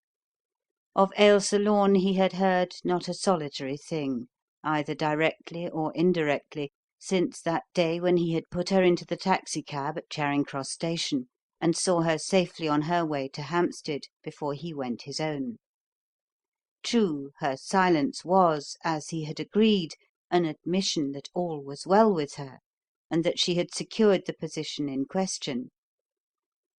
Of Ailsa Lorne he had heard not a solitary thing, either directly or indirectly, since that day when he had put her into the taxicab at Charing Cross Station and saw her safely on her way to Hampstead before he went his own. True, her silence was, as he had agreed, an admission that all was well with her, and that she had secured the position in question.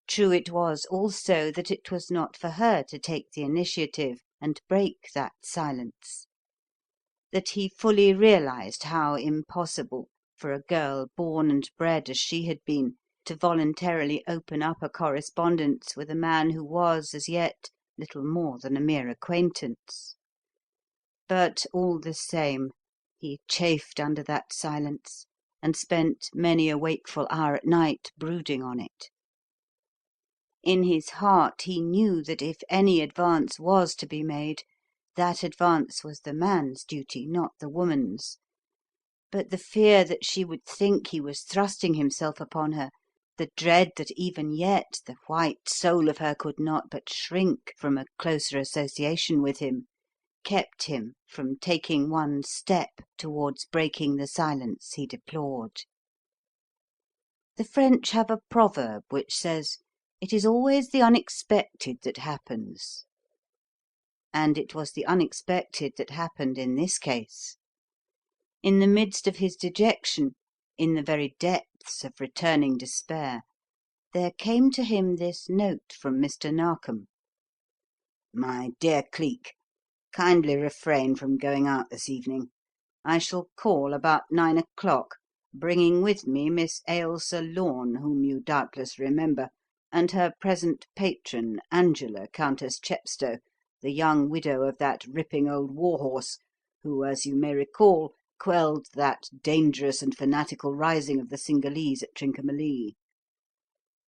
True it was also that it was not for her to take the initiative and break that silence, that he fully realized how impossible for a girl born and bred as she had been to voluntarily open up a correspondence with a man who was as yet little more than a mere acquaintance. But all the same, he chafed under that silence and spent many a wakeful hour at night brooding on it. In his heart he knew that if any advance was to be made, that advance was the man's duty, not the woman's. But the fear that she would think he was thrusting himself upon her, the dread that even yet the white soul of her could not but shrink from a closer association with him, kept him from taking one step towards breaking the silence he deplored. The French have a proverb which says, "It is always the unexpected that happens." And it was the unexpected that happened in this case. In the midst of his dejection, in the very depths of returning despair, there came to him this note from Mr. Narkom. "My dear Cleek, kindly refrain from going out this evening. I shall call about 9 o'clock, bringing with me Miss Ailsa Lorne, whom you doubtless remember, and her present patron, Angela, Countess Chepstow, the young widow of that ripping old war horse, who, as you may recall, quelled that dangerous and fanatical rising of the Cingalese at Trincomalee.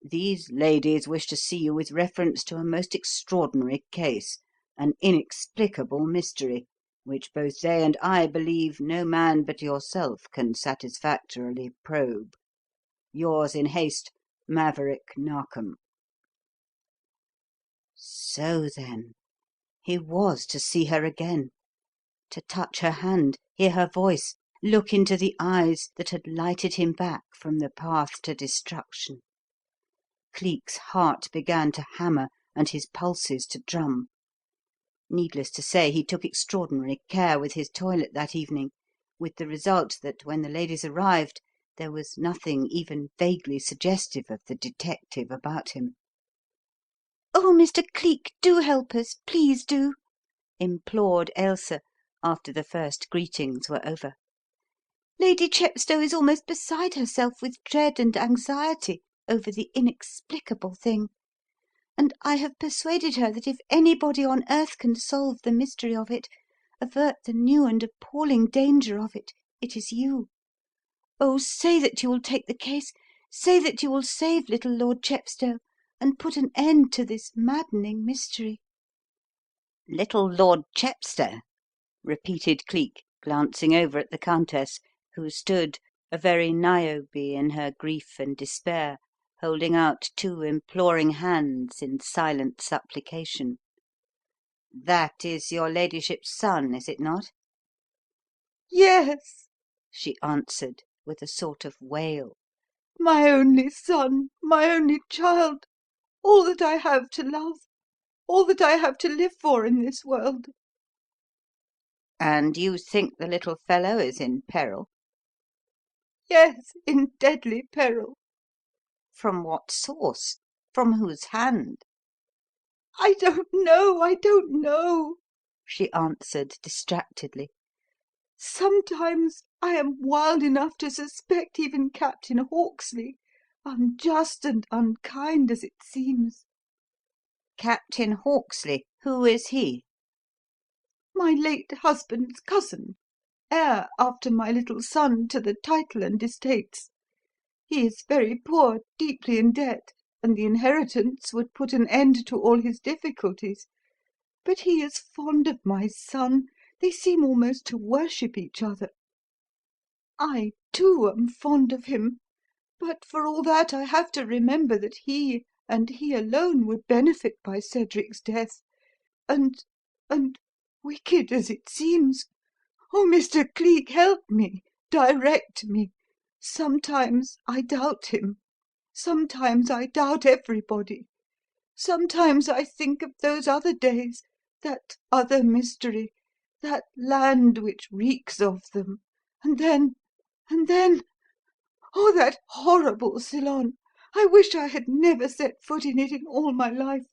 These ladies wish to see you with reference to a most extraordinary case, an inexplicable mystery, which both they and I believe no man but yourself can satisfactorily probe. Yours in haste, Maverick Narkom." So then, he was to see her again, to touch her hand, hear her voice, look into the eyes that had lighted him back from the path to destruction. Cleek's heart began to hammer and his pulses to drum. Needless to say, he took extraordinary care with his toilet that evening, with the result that when the ladies arrived there was nothing even vaguely suggestive of the detective about him. "Oh, Mr. Cleek, do help us, please do," implored Ailsa, after the first greetings were over. "Lady Chepstow is almost beside herself with dread and anxiety over the inexplicable thing, and I have persuaded her that if anybody on earth can solve the mystery of it, avert the new and appalling danger of it, it is you. Oh, say that you will take the case, say that you will save little Lord Chepstow, and put an end to this maddening mystery." "Little Lord Chepstow?" repeated Cleek, glancing over at the Countess, who stood, a very Niobe in her grief and despair, holding out two imploring hands in silent supplication. "That is your ladyship's son, is it not?" "Yes," she answered, with a sort of wail. "my only son, my only child, all that I have to love, all that I have to live for in this world." "And you think the little fellow is in peril?" "Yes, in deadly peril." "From what source? From whose hand?" "I don't know, I don't know," she answered distractedly. "Sometimes I am wild enough to suspect even Captain Hawksley, unjust and unkind as it seems." "Captain Hawksley? Who is he?" "My late husband's cousin, heir after my little son to the title and estates. He is very poor, deeply in debt, and the inheritance would put an end to all his difficulties. But he is fond of my son. They seem almost to worship each other. I, too, am fond of him, but for all that I have to remember that he, and he alone, would benefit by Cedric's death. And wicked as it seems, oh, Mr. Cleek, help me, direct me. Sometimes I doubt him. Sometimes I doubt everybody. Sometimes I think of those other days, that other mystery, that land which reeks of them, and then, oh, that horrible Ceylon! I wish I had never set foot in it in all my life."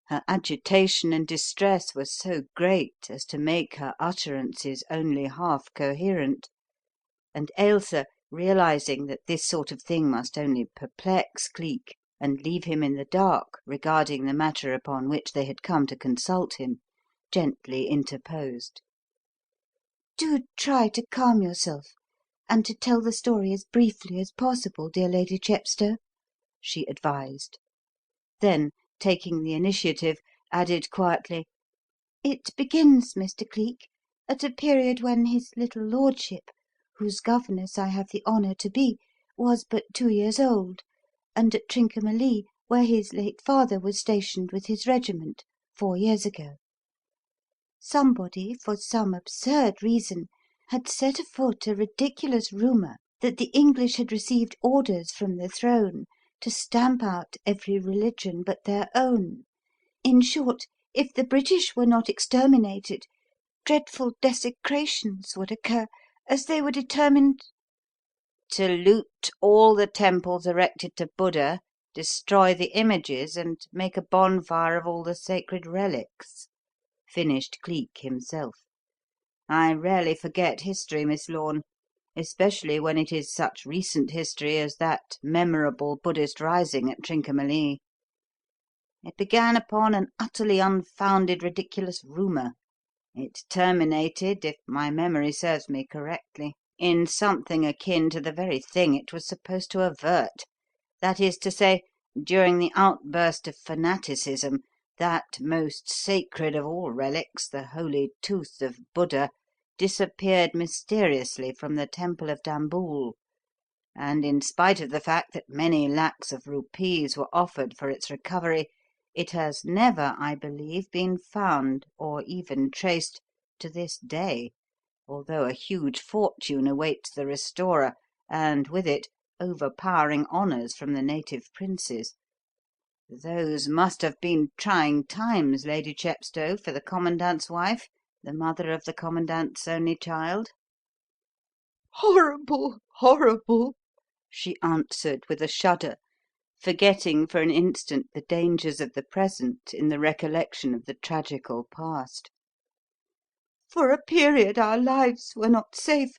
Her agitation and distress were so great as to make her utterances only half coherent, and Ailsa, realizing that this sort of thing must only perplex Cleek and leave him in the dark regarding the matter upon which they had come to consult him, gently interposed. "Do try to calm yourself, and to tell the story as briefly as possible, dear Lady Chepstow," she advised. Then, taking the initiative, added quietly, "It begins, Mr. Cleek, at a period when his little lordship, whose governess I have the honour to be, was but 2 years old, and at Trincomalee, where his late father was stationed with his regiment 4 years ago. somebody, for some absurd reason, had set afoot a ridiculous rumour that the English had received orders from the throne to stamp out every religion but their own. In short, if the British were not exterminated, dreadful desecrations would occur, as they were determined to loot all the temples erected to Buddha, destroy the images, and make a bonfire of all the sacred relics," finished Cleek himself. "I rarely forget history, Miss Lorne, especially when it is such recent history as that memorable Buddhist rising at Trincomalee. It began upon an utterly unfounded, ridiculous rumour. It terminated, if my memory serves me correctly, in something akin to the very thing it was supposed to avert. That is to say, during the outburst of fanaticism, that most sacred of all relics, the holy tooth of Buddha, disappeared mysteriously from the Temple of Dambool, and in spite of the fact that many lakhs of rupees were offered for its recovery, it has never, I believe, been found or even traced to this day, although a huge fortune awaits the restorer, and with it overpowering honours from the native princes. Those must have been trying times, Lady Chepstow, for the Commandant's wife, the mother of the Commandant's only child." "Horrible, horrible!" she answered with a shudder, forgetting for an instant the dangers of the present in the recollection of the tragical past. "For a period our lives were not safe.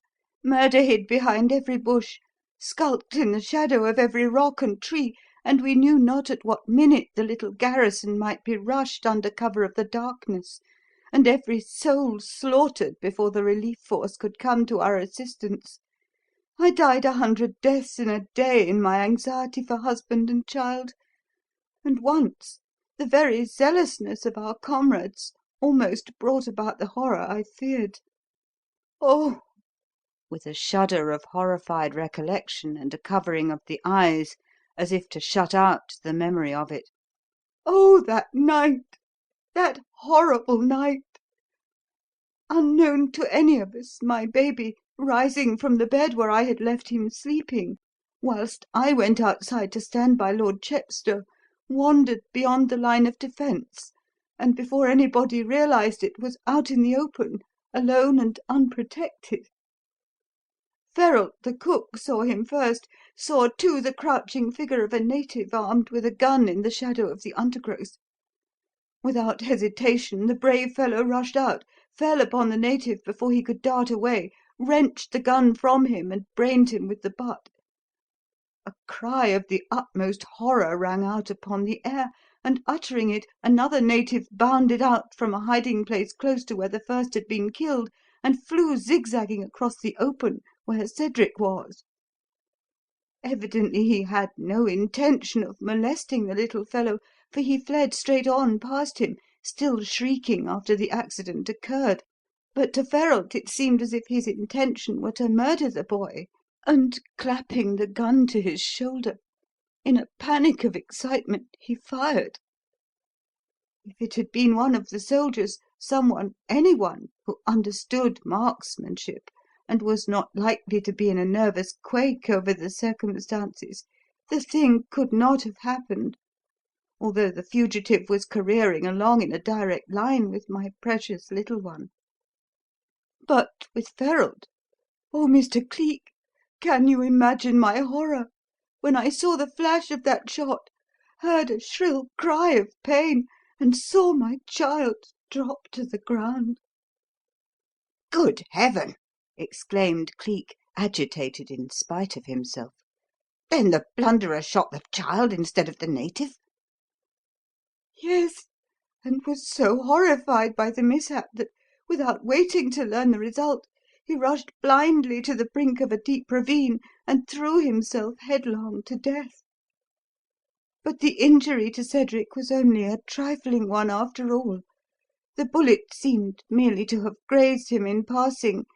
Murder hid behind every bush, skulked in the shadow of every rock and tree, and we knew not at what minute the little garrison might be rushed under cover of the darkness, and every soul slaughtered before the relief force could come to our assistance. I died 100 deaths in a day in my anxiety for husband and child, and once the very zealousness of our comrades almost brought about the horror I feared. Oh," with a shudder of horrified recollection and a covering of the eyes, as if to shut out the memory of it, "oh, that night, that horrible night! Unknown to any of us, my baby, rising from the bed where I had left him sleeping, whilst I went outside to stand by Lord Chepstow, wandered beyond the line of defence, and before anybody realised it, was out in the open, alone and unprotected. Ferralt, the cook, saw him first, saw, too, the crouching figure of a native armed with a gun in the shadow of the undergrowth. Without hesitation, the brave fellow rushed out, fell upon the native before he could dart away, wrenched the gun from him, and brained him with the butt. A cry of the utmost horror rang out upon the air, and uttering it, another native bounded out from a hiding place close to where the first had been killed, and flew zigzagging across the open where Cedric was. Evidently he had no intention of molesting the little fellow, for he fled straight on past him, still shrieking after the accident occurred, but to Ferralt it seemed as if his intention were to murder the boy, and, clapping the gun to his shoulder, in a panic of excitement he fired. If it had been one of the soldiers, someone, anyone, who understood marksmanship and was not likely to be in a nervous quake over the circumstances, the thing could not have happened, although the fugitive was careering along in a direct line with my precious little one. But with Ferralt, oh, Mr. Cleek, can you imagine my horror when I saw the flash of that shot, heard a shrill cry of pain, and saw my child drop to the ground?" Good heaven! exclaimed Cleek, agitated in spite of himself. Then the blunderer shot the child instead of the native? "Yes, and was so horrified by the mishap that, without waiting to learn the result, he rushed blindly to the brink of a deep ravine and threw himself headlong to death. But the injury to Cedric was only a trifling one after all. The bullet seemed merely to have grazed him in passing,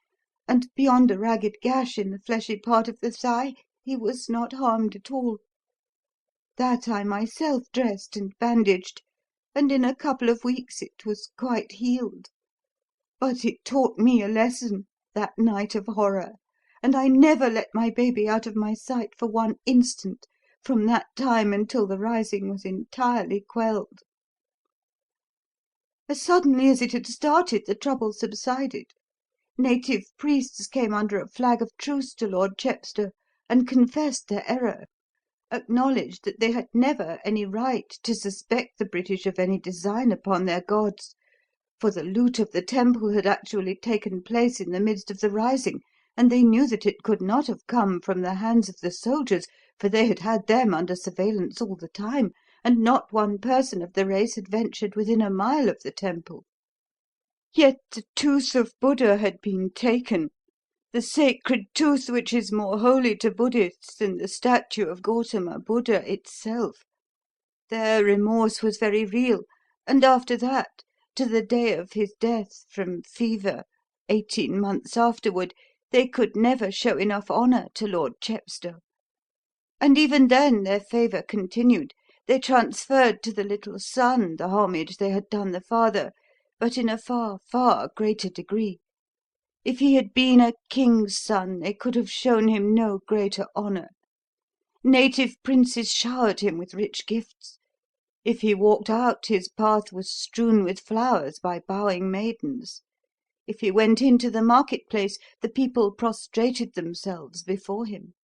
and beyond a ragged gash in the fleshy part of the thigh, he was not harmed at all. That I myself dressed and bandaged, and in a couple of weeks it was quite healed. But it taught me a lesson, that night of horror, and I never let my baby out of my sight for one instant from that time until the rising was entirely quelled. As suddenly as it had started, the trouble subsided. Native priests came under a flag of truce to Lord Chepstow and confessed their error, acknowledged that they had never any right to suspect the British of any design upon their gods, for the loot of the temple had actually taken place in the midst of the rising, and they knew that it could not have come from the hands of the soldiers, for they had had them under surveillance all the time, and not one person of the race had ventured within a mile of the temple. Yet the tooth of Buddha had been taken, the sacred tooth which is more holy to Buddhists than the statue of Gautama Buddha itself. Their remorse was very real, and after that, to the day of his death from fever, 18 months afterward, they could never show enough honour to Lord Chepstow. And even then their favour continued. They transferred to the little son the homage they had done the father, but in a far, far greater degree. If he had been a king's son, they could have shown him no greater honour. Native princes showered him with rich gifts. If he walked out, his path was strewn with flowers by bowing maidens. If he went into the market-place, the people prostrated themselves before him.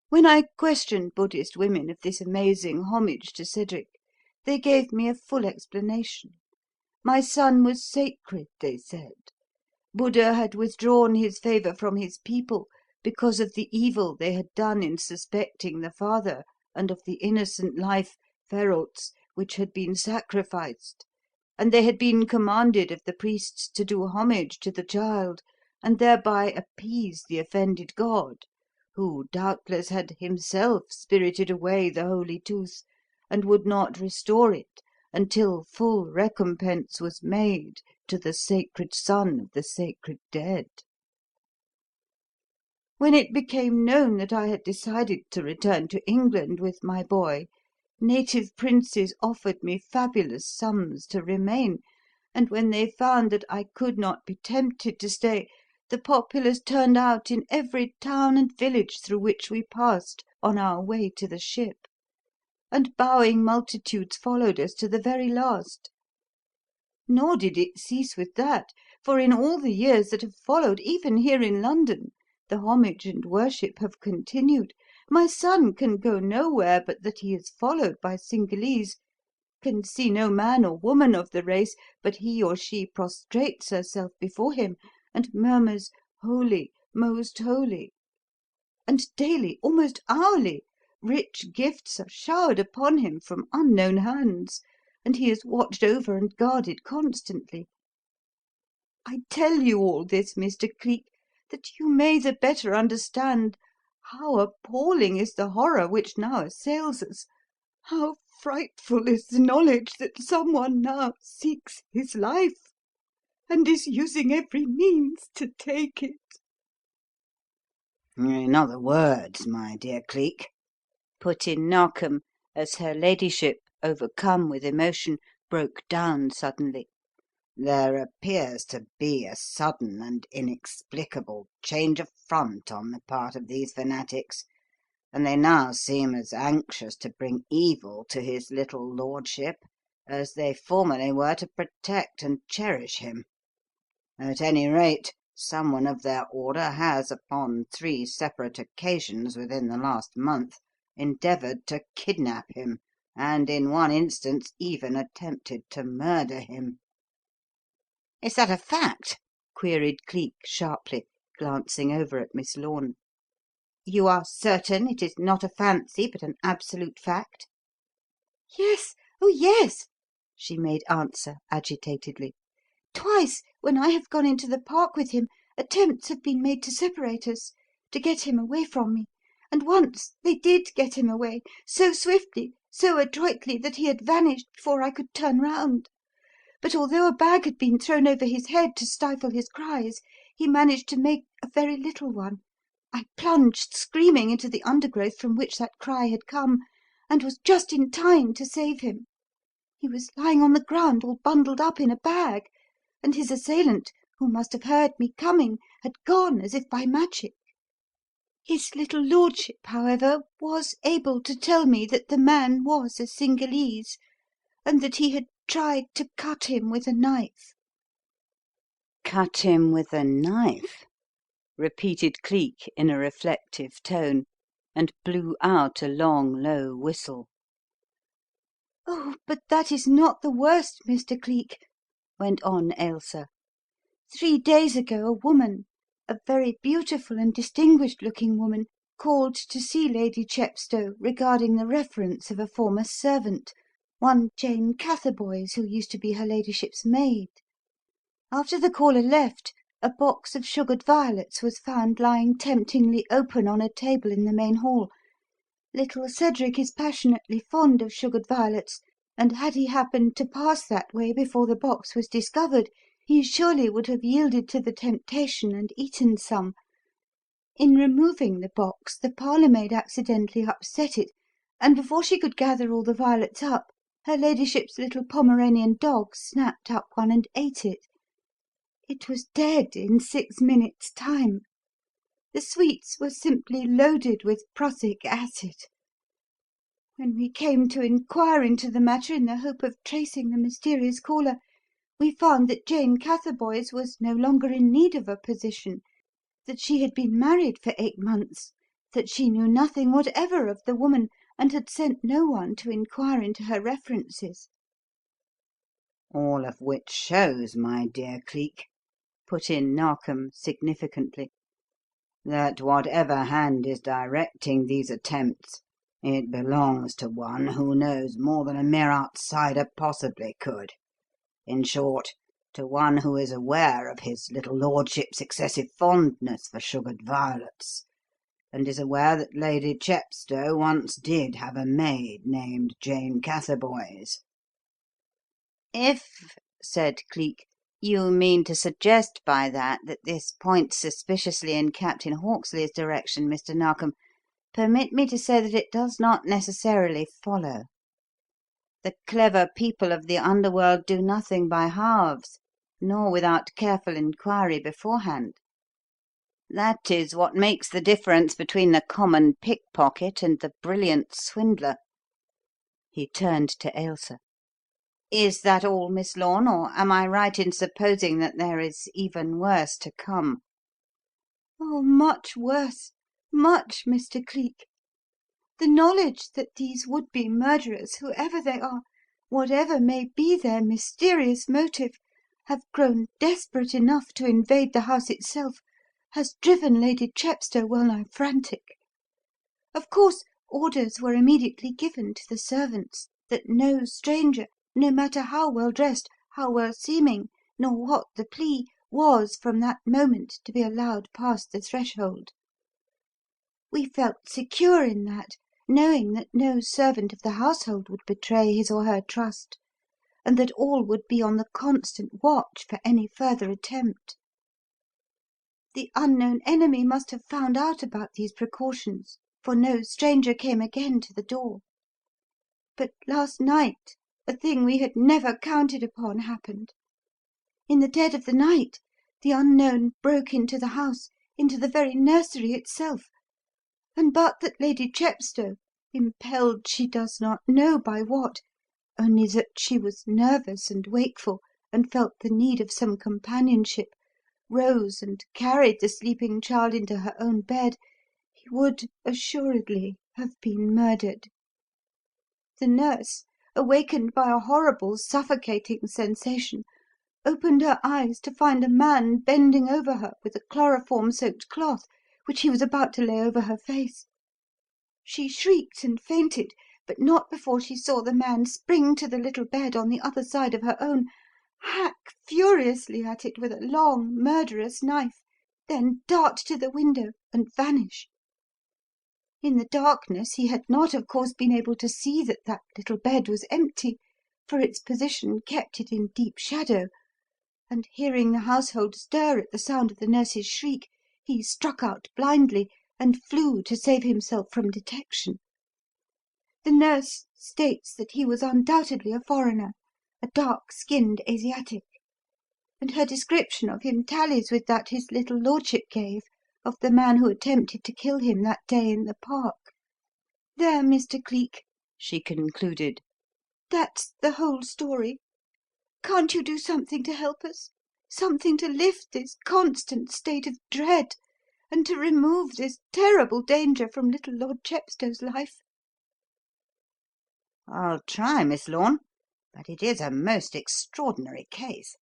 When I questioned Buddhist women of this amazing homage to Cedric, they gave me a full explanation. My son was sacred, they said. Buddha had withdrawn his favour from his people because of the evil they had done in suspecting the father and of the innocent life, Feralt's, which had been sacrificed, and they had been commanded of the priests to do homage to the child, and thereby appease the offended god, who doubtless had himself spirited away the holy tooth, and would not restore it until full recompense was made to the sacred son of the sacred dead. When it became known that I had decided to return to England with my boy, native princes offered me fabulous sums to remain, and when they found that I could not be tempted to stay, the populace turned out in every town and village through which we passed on our way to the ship, and bowing multitudes followed us to the very last. Nor did it cease with that, for in all the years that have followed, even here in London, the homage and worship have continued. My son can go nowhere but that he is followed by Cingalese, can see no man or woman of the race but he or she prostrates herself before him and murmurs, "Holy, most holy." And daily, almost hourly, rich gifts are showered upon him from unknown hands, and he is watched over and guarded constantly. I tell you all this, Mr. Cleek, that you may the better understand how appalling is the horror which now assails us, how frightful is the knowledge that someone now seeks his life, and is using every means to take it. In other words, my dear Cleek, put in Narkom, as her ladyship, overcome with emotion, broke down suddenly. there appears to be a sudden and inexplicable change of front on the part of these fanatics, and they now seem as anxious to bring evil to his little lordship as they formerly were to protect and cherish him. At any rate, someone of their order has, upon 3 separate occasions within the last month, endeavoured to kidnap him, and in one instance even attempted to murder him. "Is that a fact?" queried Cleek sharply, glancing over at Miss Lorne. "You are certain it is not a fancy, but an absolute fact?" Yes, oh yes, she made answer agitatedly. twice, when I have gone into the park with him, attempts have been made to separate us, to get him away from me, and once they did get him away, so swiftly, so adroitly, that he had vanished before I could turn round. But although a bag had been thrown over his head to stifle his cries, he managed to make a very little one. I plunged screaming into the undergrowth from which that cry had come, and was just in time to save him. He was lying on the ground all bundled up in a bag, and his assailant, who must have heard me coming, had gone as if by magic. His little lordship, however, was able to tell me that the man was a Cingalese, and that he had tried to cut him with a knife." "Cut him with a knife?" repeated Cleek in a reflective tone, and blew out a long, low whistle. "Oh, but that is not the worst, Mr. Cleek," went on Ailsa. "3 days ago a woman, a very beautiful and distinguished looking woman, called to see Lady Chepstow regarding the reference of a former servant, one Jane Catherboys, who used to be her ladyship's maid. After the caller left, a box of sugared violets was found lying temptingly open on a table in the main hall. Little Cedric is passionately fond of sugared violets, and had he happened to pass that way before the box was discovered, he surely would have yielded to the temptation and eaten some. In removing the box, the parlour-maid accidentally upset it, and before she could gather all the violets up, her ladyship's little Pomeranian dog snapped up one and ate it. It was dead in 6 minutes' time. The sweets were simply loaded with prussic acid. When we came to inquire into the matter in the hope of tracing the mysterious caller, we found that Jane Catherboys was no longer in need of a position, that she had been married for 8 months, that she knew nothing whatever of the woman, and had sent no one to inquire into her references." All of which shows, my dear Cleek," put in Narkom significantly, "that whatever hand is directing these attempts, it belongs to one who knows more than a mere outsider possibly could. In short, to one who is aware of his little lordship's excessive fondness for sugared violets, and is aware that Lady Chepstow once did have a maid named Jane Catherboys." "If," said Cleek, "you mean to suggest by that that this points suspiciously in Captain Hawksley's direction, Mr. Narkom, permit me to say that it does not necessarily follow. The clever people of the underworld do nothing by halves, nor without careful inquiry beforehand. That is what makes the difference between the common pickpocket and the brilliant swindler." He turned to Ailsa. "Is that all, Miss Lorne, or am I right in supposing that there is even worse to come?" "Oh, much worse, much, Mr. Cleek. The knowledge that these would-be murderers, whoever they are, whatever may be their mysterious motive, have grown desperate enough to invade the house itself, has driven Lady Chepstow well-nigh frantic. Of course, orders were immediately given to the servants that no stranger, no matter how well dressed, how well seeming, nor what the plea, was from that moment to be allowed past the threshold. We felt secure in that, knowing that no servant of the household would betray his or her trust, and that all would be on the constant watch for any further attempt. The unknown enemy must have found out about these precautions, for no stranger came again to the door. But last night a thing we had never counted upon happened. In the dead of the night the unknown broke into the house, into the very nursery itself, and but that Lady Chepstow, impelled she does not know by what, only that she was nervous and wakeful and felt the need of some companionship, rose and carried the sleeping child into her own bed, he would assuredly have been murdered. The nurse, awakened by a horrible suffocating sensation, opened her eyes to find a man bending over her with a chloroform-soaked cloth, which he was about to lay over her face. She shrieked and fainted, but not before she saw the man spring to the little bed on the other side of her own, hack furiously at it with a long, murderous knife, then dart to the window and vanish. In the darkness he had not, of course, been able to see that that little bed was empty, for its position kept it in deep shadow, and hearing the household stir at the sound of the nurse's shriek, he struck out blindly and flew to save himself from detection. The nurse states that he was undoubtedly a foreigner, a dark-skinned Asiatic. and her description of him tallies with that his little lordship gave of the man who attempted to kill him that day in the park. There, Mr. Cleek," she concluded, "that's the whole story. Can't you do something to help us? Something to lift this constant state of dread, and to remove this terrible danger from little Lord Chepstow's life?" "I'll try, Miss Lorne, but it is a most extraordinary case.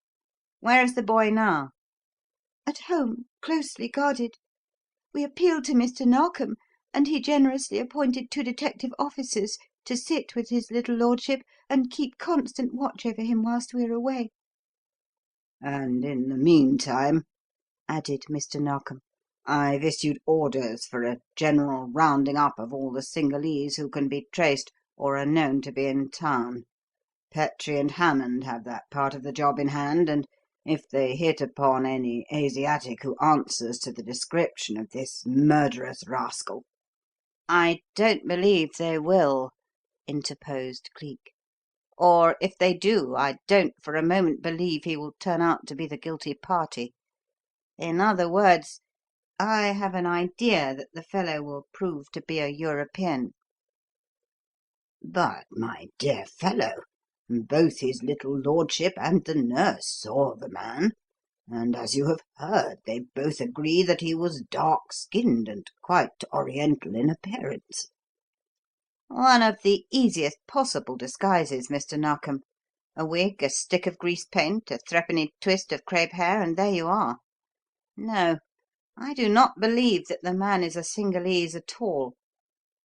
Where is the boy now?" "At home, closely guarded. We appealed to Mr. Narkom, and he generously appointed 2 detective officers to sit with his little lordship and keep constant watch over him whilst we are away." "And in the meantime," added Mr. Narkom, "I've issued orders for a general rounding up of all the Cingalese who can be traced or are known to be in town. Petrie and Hammond have that part of the job in hand, and if they hit upon any Asiatic who answers to the description of this murderous rascal—" "I don't believe they will," interposed Cleek. "Or, if they do, I don't for a moment believe he will turn out to be the guilty party. In other words, I have an idea that the fellow will prove to be a European." "But, my dear fellow, both his little lordship and the nurse saw the man, and as you have heard, they both agree that he was dark-skinned and quite Oriental in appearance." "One of the easiest possible disguises, Mr. Narkom. A wig, a stick of grease paint, a threepenny twist of crepe hair, and there you are. No, I do not believe that the man is a Cingalese at all,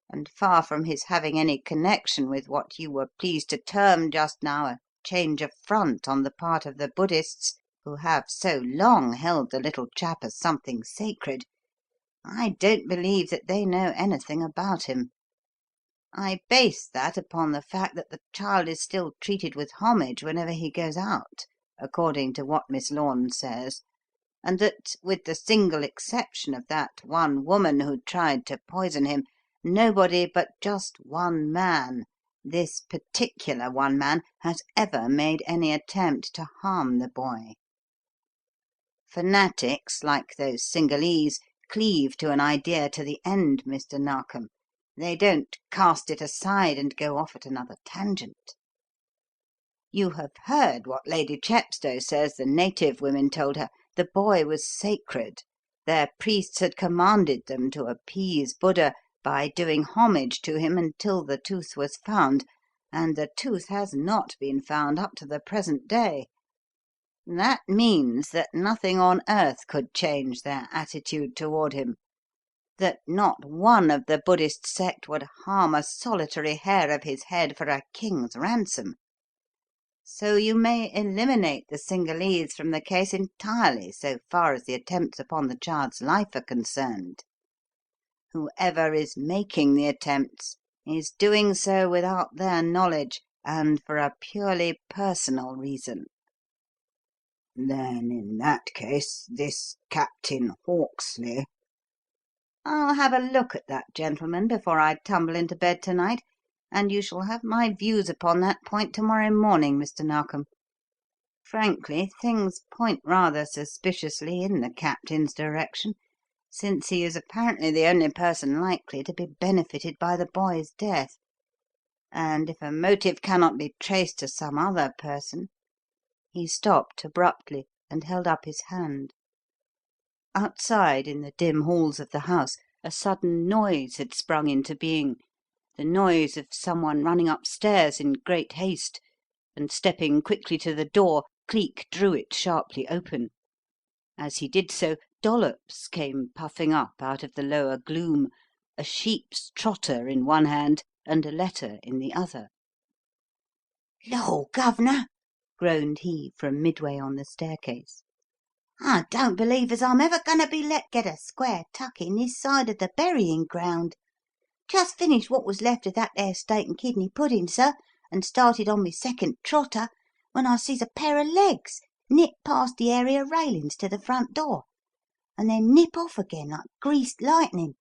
and far from his having any connection with what you were pleased to term just now a change of front on the part of the Buddhists, who have so long held the little chap as something sacred, I don't believe that they know anything about him. I base that upon the fact that the child is still treated with homage whenever he goes out, according to what Miss Lorne says, and that, with the single exception of that one woman who tried to poison him, nobody but just one man, this particular one man, has ever made any attempt to harm the boy. Fanatics, like those Cingalese, cleave to an idea to the end, Mr. Narkom. They don't cast it aside and go off at another tangent. You have heard what Lady Chepstow says the native women told her. The boy was sacred. Their priests had commanded them to appease Buddha by doing homage to him until the tooth was found, and the tooth has not been found up to the present day. That means that nothing on earth could change their attitude toward him, that not one of the Buddhist sect would harm a solitary hair of his head for a king's ransom. So you may eliminate the Cingalese from the case entirely so far as the attempts upon the child's life are concerned. Whoever is making the attempts is doing so without their knowledge and for a purely personal reason." "Then, in that case, this Captain Hawksley—" "I'll have a look at that gentleman before I tumble into bed to night, and you shall have my views upon that point to morrow morning, Mr. Narkom. Frankly, things point rather suspiciously in the Captain's direction, since he is apparently the only person likely to be benefited by the boy's death. And if a motive cannot be traced to some other person—" He stopped abruptly and held up his hand. Outside, in the dim halls of the house, a sudden noise had sprung into being, the noise of someone running upstairs in great haste, and stepping quickly to the door, Cleek drew it sharply open. As he did so, Dollops came puffing up out of the lower gloom, a sheep's trotter in one hand and a letter in the other. "Lor', Gov'nor," groaned he from midway on the staircase. "I don't believe as I'm ever going to be let get a square tucking this side of the burying ground. Just finished what was left of that there steak and kidney pudding, sir, and started on me second trotter, when I sees a pair of legs nip past the area railings to the front door, and then nip off again like greased lightning.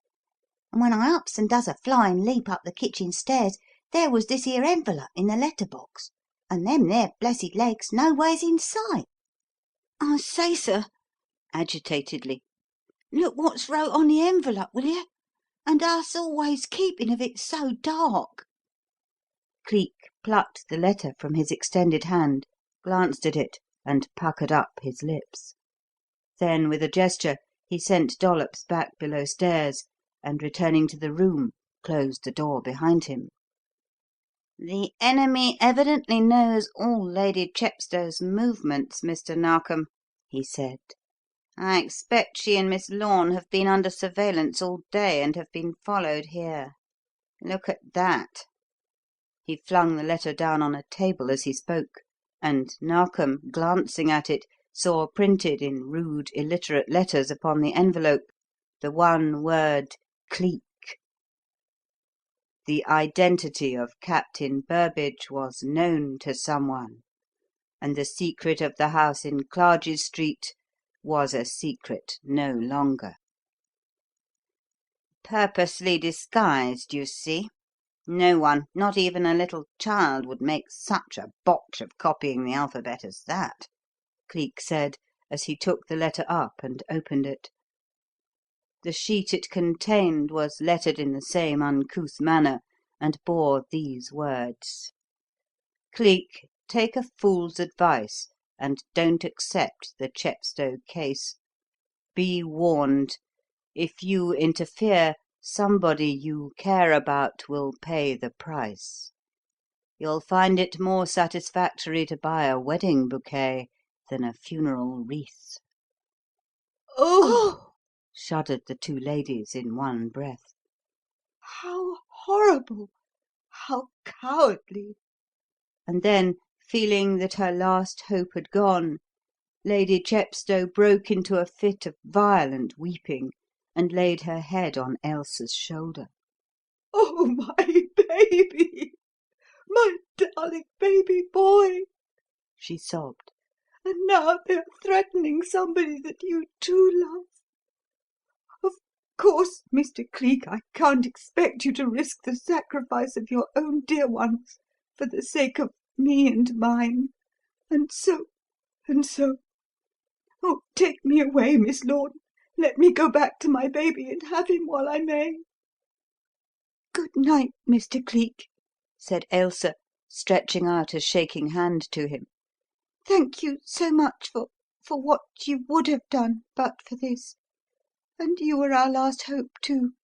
And when I ups and does a flying leap up the kitchen stairs, there was this here envelope in the letter box, and them there blessed legs nowheres in sight. I say, sir," agitatedly, "look what's wrote on the envelope, will you? And us always keeping of it so dark." Cleek plucked the letter from his extended hand, glanced at it, and puckered up his lips. Then, with a gesture, he sent Dollops back below stairs, and, returning to the room, closed the door behind him. "The enemy evidently knows all Lady Chepstow's movements, Mr. Narkom," he said. "I expect she and Miss Lorne have been under surveillance all day and have been followed here. Look at that." He flung the letter down on a table as he spoke, and Narkom, glancing at it, saw printed in rude, illiterate letters upon the envelope the one word "Cleek." The identity of Captain Burbage was known to someone, and the secret of the house in Clarges Street was a secret no longer. "Purposely disguised, you see. No one, not even a little child, would make such a botch of copying the alphabet as that," Cleek said, as he took the letter up and opened it. The sheet it contained was lettered in the same uncouth manner, and bore these words: "Cleek, take a fool's advice and don't accept the Chepstow case. Be warned. If you interfere, somebody you care about will pay the price. You'll find it more satisfactory to buy a wedding bouquet than a funeral wreath." Oh, shuddered the two ladies in one breath. how horrible! How cowardly! And then, feeling that her last hope had gone, Lady Chepstow broke into a fit of violent weeping and laid her head on Ailsa's shoulder. Oh, my baby! My darling baby boy! She sobbed. And now they're threatening somebody that you too love. Of course, Mr. Cleek, I can't expect you to risk the sacrifice of your own dear ones for the sake of me and mine. And so oh, take me away, Miss Lorne. Let me go back to my baby and have him while I may." "Good night, Mr. Cleek," said Ailsa, stretching out a shaking hand to him. "Thank you so much for what you would have done but for this. And you were our last hope, too."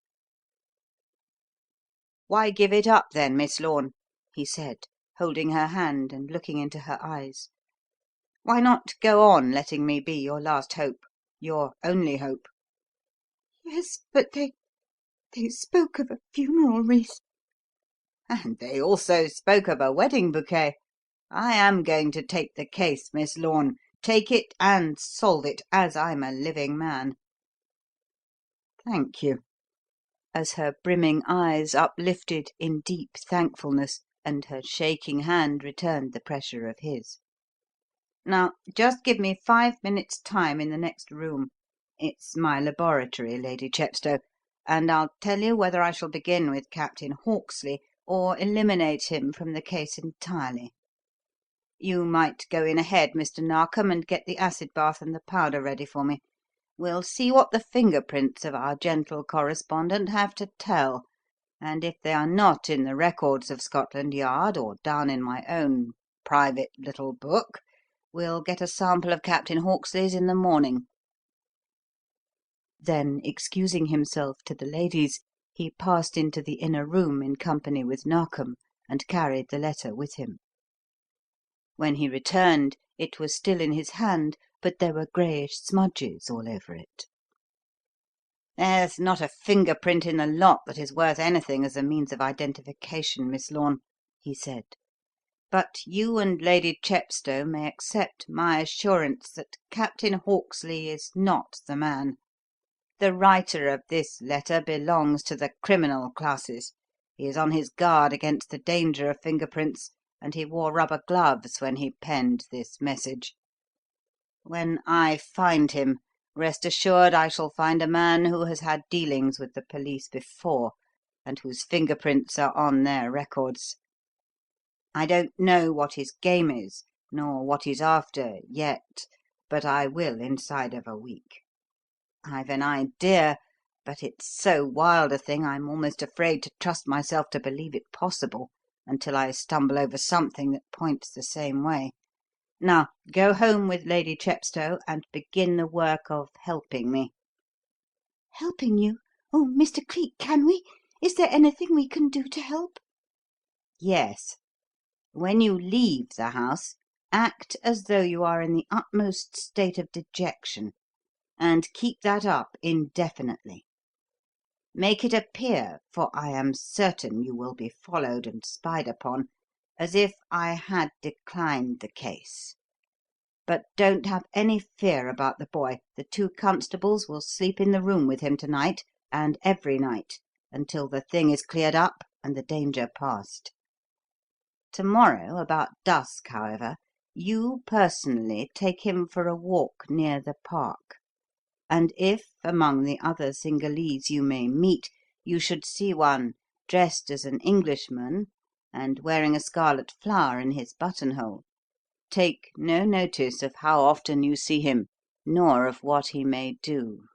"Why give it up, then, Miss Lorne?" he said, holding her hand and looking into her eyes. "Why not go on letting me be your last hope, your only hope?" "Yes, but they spoke of a funeral wreath." "And they also spoke of a wedding bouquet. I am going to take the case, Miss Lorne, take it and solve it, as I'm a living man." "Thank you," as her brimming eyes uplifted in deep thankfulness and her shaking hand returned the pressure of his. "Now, just give me 5 minutes' time in the next room it's my laboratory, Lady Chepstow and I'll tell you whether I shall begin with Captain Hawksley or eliminate him from the case entirely. You might go in ahead, Mr. Narkom, and get the acid bath and the powder ready for me. We'll see what the finger prints of our gentle correspondent have to tell, and if they are not in the records of Scotland Yard or down in my own private little book, we'll get a sample of Captain Hawksley's in the morning." Then, excusing himself to the ladies, he passed into the inner room in company with Narkom and carried the letter with him. When he returned, it was still in his hand, but there were greyish smudges all over it. "There's not a finger print in the lot that is worth anything as a means of identification, Miss Lorne," he said. "But you and Lady Chepstow may accept my assurance that Captain Hawksley is not the man. The writer of this letter belongs to the criminal classes. He is on his guard against the danger of finger prints, and he wore rubber gloves when he penned this message. When I find him, rest assured I shall find a man who has had dealings with the police before, and whose finger prints are on their records. I don't know what his game is, nor what he's after, yet, but I will inside of a week. I've an idea, but it's so wild a thing I'm almost afraid to trust myself to believe it possible until I stumble over something that points the same way. Now, go home with Lady Chepstow and begin the work of helping me." Helping you? Oh, Mr. Cleek, can we? Is there anything we can do to help? Yes. When you leave the house, act as though you are in the utmost state of dejection, and keep that up indefinitely. Make it appear, for I am certain you will be followed and spied upon, as if I had declined the case. But don't have any fear about the boy. The 2 constables will sleep in the room with him to-night and every night until the thing is cleared up and the danger past. To-morrow, about dusk, however, you personally take him for a walk near the park, and if, among the other Cingalese you may meet, you should see one dressed as an Englishman and wearing a scarlet flower in his buttonhole, take no notice of how often you see him, nor of what he may do."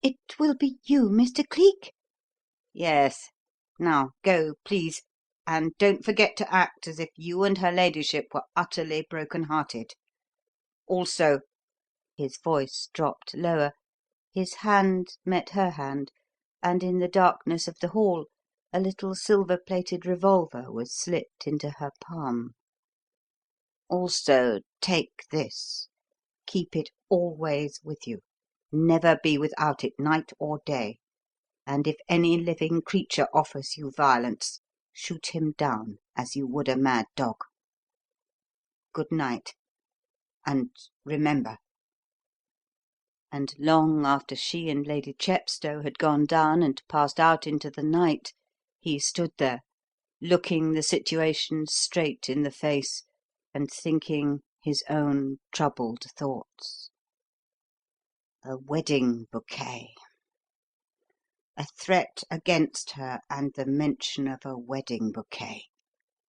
It will be you, Mr. Cleek? "Yes. Now go, please, and don't forget to act as if you and her ladyship were utterly broken-hearted. Also," his voice dropped lower, his hand met her hand, and in the darkness of the hall a little silver-plated revolver was slipped into her palm. "Also, take this. Keep it always with you. Never be without it night or day. And if any living creature offers you violence, shoot him down as you would a mad dog. Good night. And remember." And long after she and Lady Chepstow had gone down and passed out into the night, he stood there, looking the situation straight in the face and thinking his own troubled thoughts. A wedding bouquet. A threat against her and the mention of a wedding bouquet,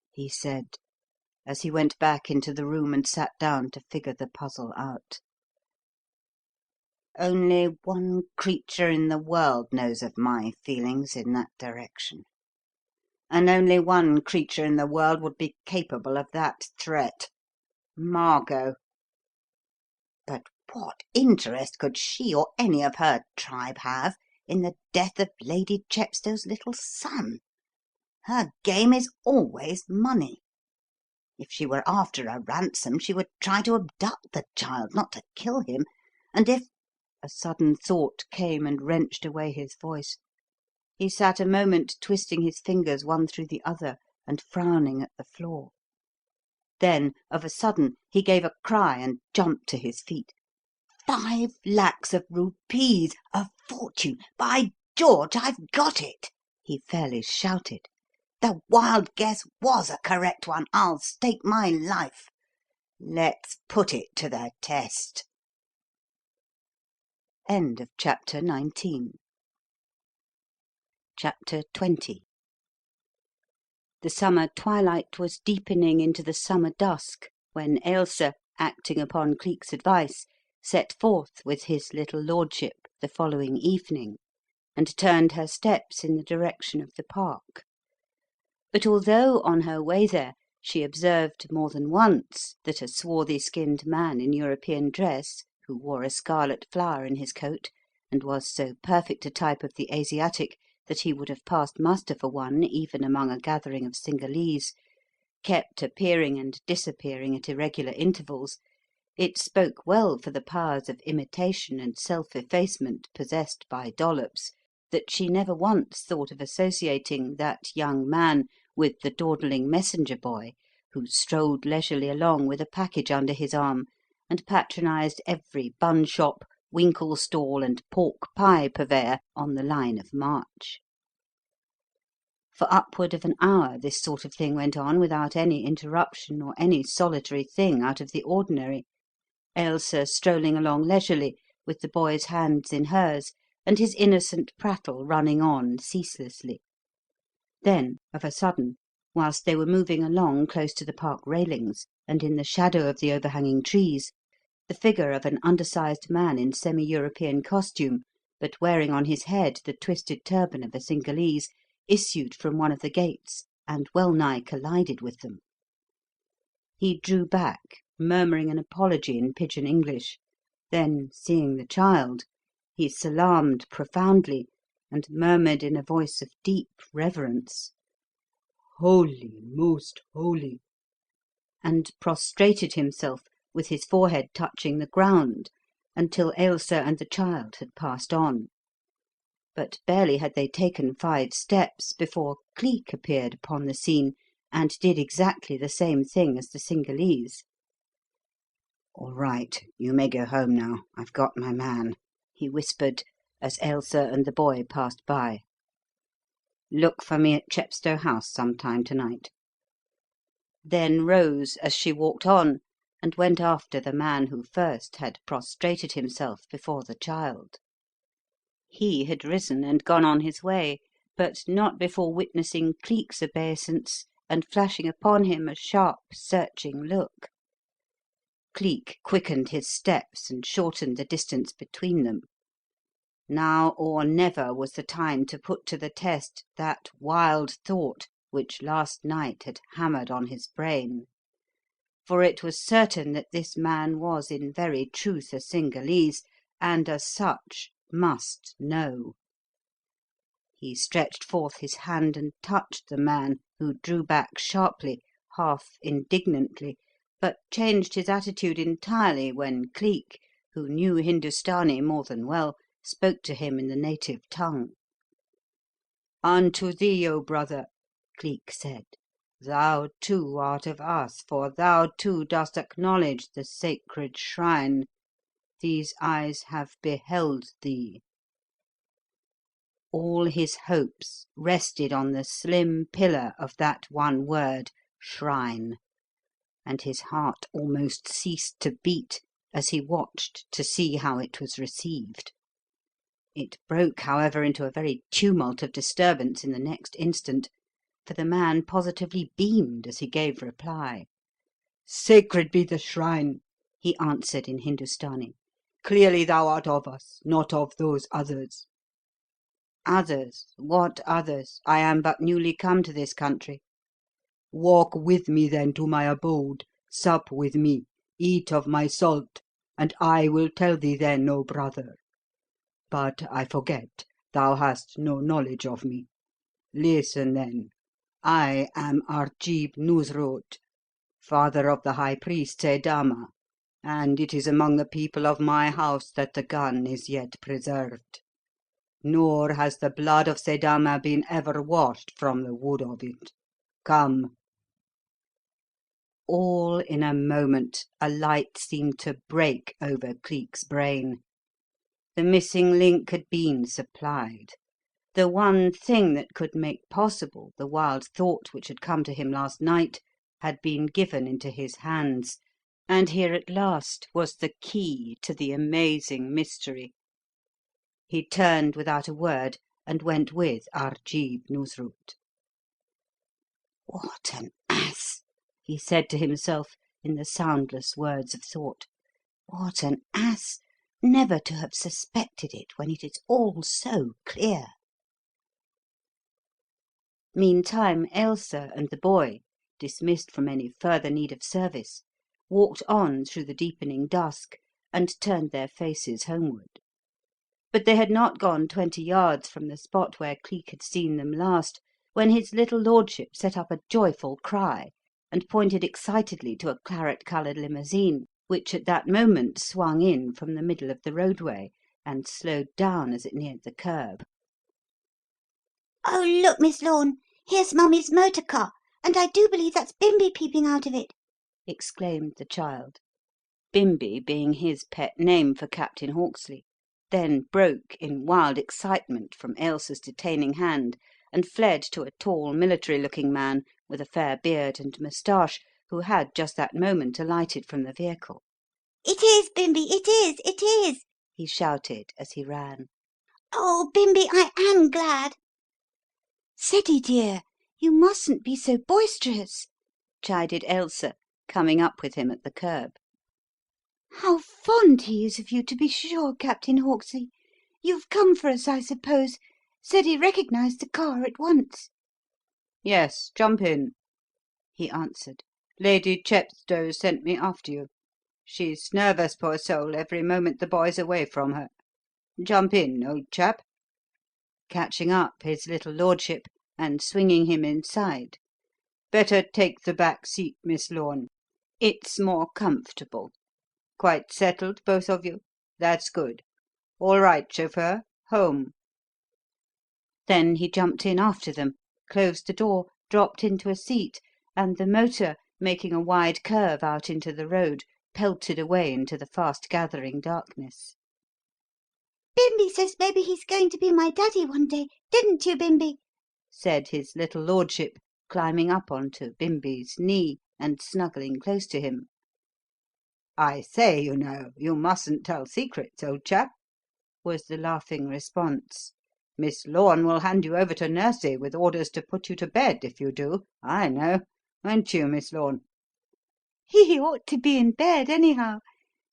he said, as he went back into the room and sat down to figure the puzzle out. Only one creature in the world knows of my feelings in that direction, and only one creature in the world would be capable of that threat. Margot. But what interest could she or any of her tribe have in the death of Lady Chepstow's little son? Her game is always money. If she were after a ransom, she would try to abduct the child, not to kill him. And if— A sudden thought came and wrenched away his voice. He sat a moment twisting his fingers one through the other and frowning at the floor. Then, of a sudden, he gave a cry and jumped to his feet. 5 lakhs of rupees! A fortune! By George, I've got it!" he fairly shouted. "The wild guess was a correct one, I'll stake my life. Let's put it to the test." End of chapter 19. Chapter 20. The summer twilight was deepening into the summer dusk when Ailsa, acting upon Cleek's advice, set forth with his little lordship the following evening, and turned her steps in the direction of the park. But although on her way there she observed more than once that a swarthy-skinned man in European dress, who wore a scarlet flower in his coat and was so perfect a type of the Asiatic that he would have passed muster for one even among a gathering of Cingalese, kept appearing and disappearing at irregular intervals, it spoke well for the powers of imitation and self-effacement possessed by Dollops that she never once thought of associating that young man with the dawdling messenger boy who strolled leisurely along with a package under his arm and patronised every bun shop, winkle stall, and pork pie purveyor on the line of march. For upward of an hour this sort of thing went on without any interruption or any solitary thing out of the ordinary, Ailsa strolling along leisurely with the boy's hands in hers and his innocent prattle running on ceaselessly. Then, of a sudden, whilst they were moving along close to the park railings and in the shadow of the overhanging trees, the figure of an undersized man in semi-European costume, but wearing on his head the twisted turban of a Cingalese, issued from one of the gates and well-nigh collided with them. He drew back, murmuring an apology in pidgin English. Then, seeing the child, he salaamed profoundly and murmured in a voice of deep reverence, "Holy, most holy," and prostrated himself with his forehead touching the ground until Ailsa and the child had passed on. But barely had they taken 5 steps before Cleek appeared upon the scene and did exactly the same thing as the Cingalese. "All right, you may go home now. I've got my man," he whispered as Ailsa and the boy passed by. "Look for me at Chepstow House some time to-night." Then rose as she walked on and went after the man who first had prostrated himself before the child. He had risen and gone on his way, but not before witnessing Cleek's obeisance and flashing upon him a sharp, searching look. Cleek quickened his steps and shortened the distance between them. Now or never was the time to put to the test that wild thought which last night had hammered on his brain. For it was certain that this man was in very truth a Cingalese, and as such must know. He stretched forth his hand and touched the man, who drew back sharply, half indignantly, but changed his attitude entirely when Cleek, who knew Hindustani more than well, spoke to him in the native tongue. "Unto thee, O brother," Cleek said. "Thou too art of us, for thou too dost acknowledge the sacred shrine. These eyes have beheld thee." All his hopes rested on the slim pillar of that one word, shrine, and his heart almost ceased to beat as he watched to see how it was received. It broke, however, into a very tumult of disturbance in the next instant, for the man positively beamed as he gave reply. "Sacred be the shrine," he answered in Hindustani. "Clearly thou art of us, not of those others." "Others? What others? I am but newly come to this country." "Walk with me then to my abode, sup with me, eat of my salt, and I will tell thee then, O brother. But I forget, thou hast no knowledge of me. Listen then. I am Arjeeb Nusrut, father of the high priest Seydama, and it is among the people of my house that the gun is yet preserved. Nor has the blood of Seydama been ever washed from the wood of it. Come." All in a moment a light seemed to break over Cleek's brain. The missing link had been supplied. The one thing that could make possible the wild thought which had come to him last night had been given into his hands, and here at last was the key to the amazing mystery. He turned without a word and went with Arjeeb Nusrut. "What an ass!" he said to himself in the soundless words of thought. "What an ass! Never to have suspected it when it is all so clear." Meantime, Ailsa and the boy, dismissed from any further need of service, walked on through the deepening dusk and turned their faces homeward. But they had not gone 20 yards from the spot where Cleek had seen them last when his little lordship set up a joyful cry and pointed excitedly to a claret-coloured limousine, which at that moment swung in from the middle of the roadway and slowed down as it neared the curb. "Oh, look, Miss Lorne, here's Mummy's motor car, and I do believe that's Bimbi peeping out of it," exclaimed the child, Bimbi being his pet name for Captain Hawksley, then broke in wild excitement from Ailsa's detaining hand and fled to a tall, military-looking man with a fair beard and moustache, who had just that moment alighted from the vehicle. "It is, Bimbi, it is, it is!" he shouted as he ran. "Oh, Bimbi, I am glad!" "Ceddie, dear, you mustn't be so boisterous," chided Ailsa, coming up with him at the curb. How fond he is of you, to be sure, Captain Hawksley. You've come for us, I suppose. Said he recognised the car at once." "Yes, jump in," he answered. "Lady Chepstow sent me after you. She's nervous, poor soul, every moment the boy's away from her. Jump in, old chap," catching up his little lordship and swinging him inside. "Better take the back seat, Miss Lorne. It's more comfortable. Quite settled, both of you? That's good. All right, chauffeur. Home." Then he jumped in after them, closed the door, dropped into a seat, and the motor, making a wide curve out into the road, pelted away into the fast gathering darkness. "Bimbi says maybe he's going to be my daddy one day, didn't you, Bimbi?" said his little lordship, climbing up on to Bimbi's knee and snuggling close to him. "I say, you know, you mustn't tell secrets, old chap," was the laughing response. "Miss Lorne will hand you over to Nursie with orders to put you to bed if you do. I know. Won't you, Miss Lorne?" "He ought to be in bed, anyhow,"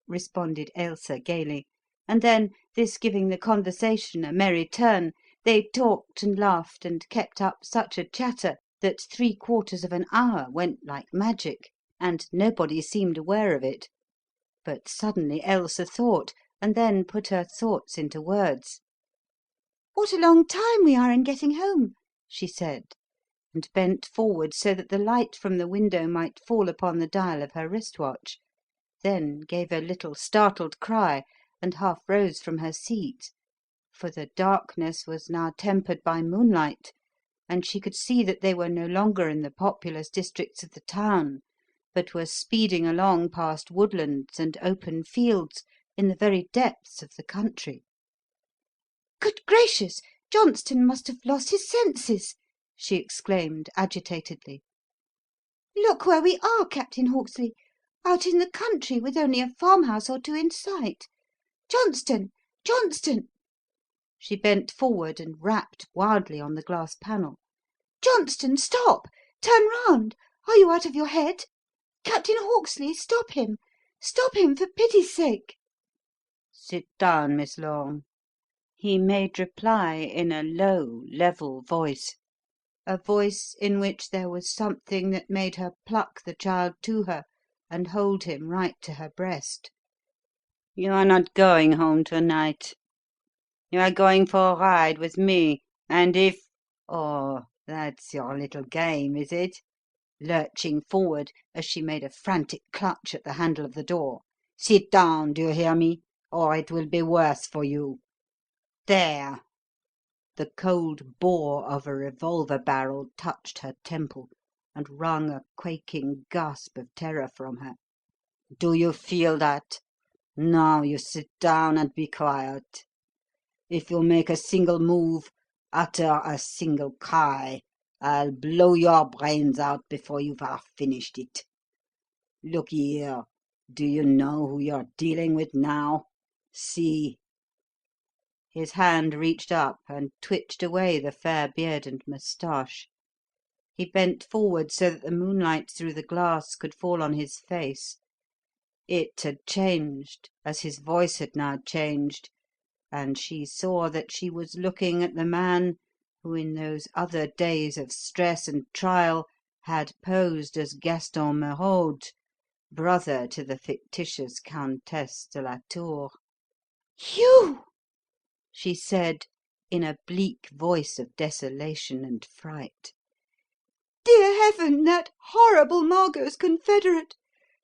responded Ailsa gaily; and then, this giving the conversation a merry turn, they talked and laughed and kept up such a chatter that 3/4 of an hour went like magic, and nobody seemed aware of it. But suddenly Ailsa thought, and then put her thoughts into words. "What a long time we are in getting home!" she said, and bent forward so that the light from the window might fall upon the dial of her wrist watch, then gave a little startled cry and half rose from her seat, for the darkness was now tempered by moonlight, and she could see that they were no longer in the populous districts of the town, but were speeding along past woodlands and open fields in the very depths of the country. "Good gracious! Johnston must have lost his senses!" she exclaimed agitatedly. "Look where we are, Captain Hawksley! Out in the country, with only a farmhouse or two in sight. Johnston! Johnston!" She bent forward and rapped wildly on the glass panel. "Johnston, stop! Turn round! Are you out of your head? Captain Hawksley, stop him! Stop him, for pity's sake!" "Sit down, Miss Lorne," he made reply in a low, level voice, a voice in which there was something that made her pluck the child to her and hold him right to her breast. "You are not going home to night. You are going for a ride with me, and if oh, that's your little game, is it?" lurching forward as she made a frantic clutch at the handle of the door. "Sit down, do you hear me? Or it will be worse for you. There!" The cold bore of a revolver barrel touched her temple and wrung a quaking gasp of terror from her. "Do you feel that? Now you sit down and be quiet. If you make a single move, utter a single cry, I'll blow your brains out before you've half finished it. Look here, do you know who you're dealing with now? See." His hand reached up and twitched away the fair beard and moustache. He bent forward so that the moonlight through the glass could fall on his face. It had changed, as his voice had now changed, and she saw that she was looking at the man who in those other days of stress and trial had posed as Gaston Merode, brother to the fictitious Countess de la Tour. "You!" she said in a bleak voice of desolation and fright. "Dear Heaven, that horrible Margot's confederate,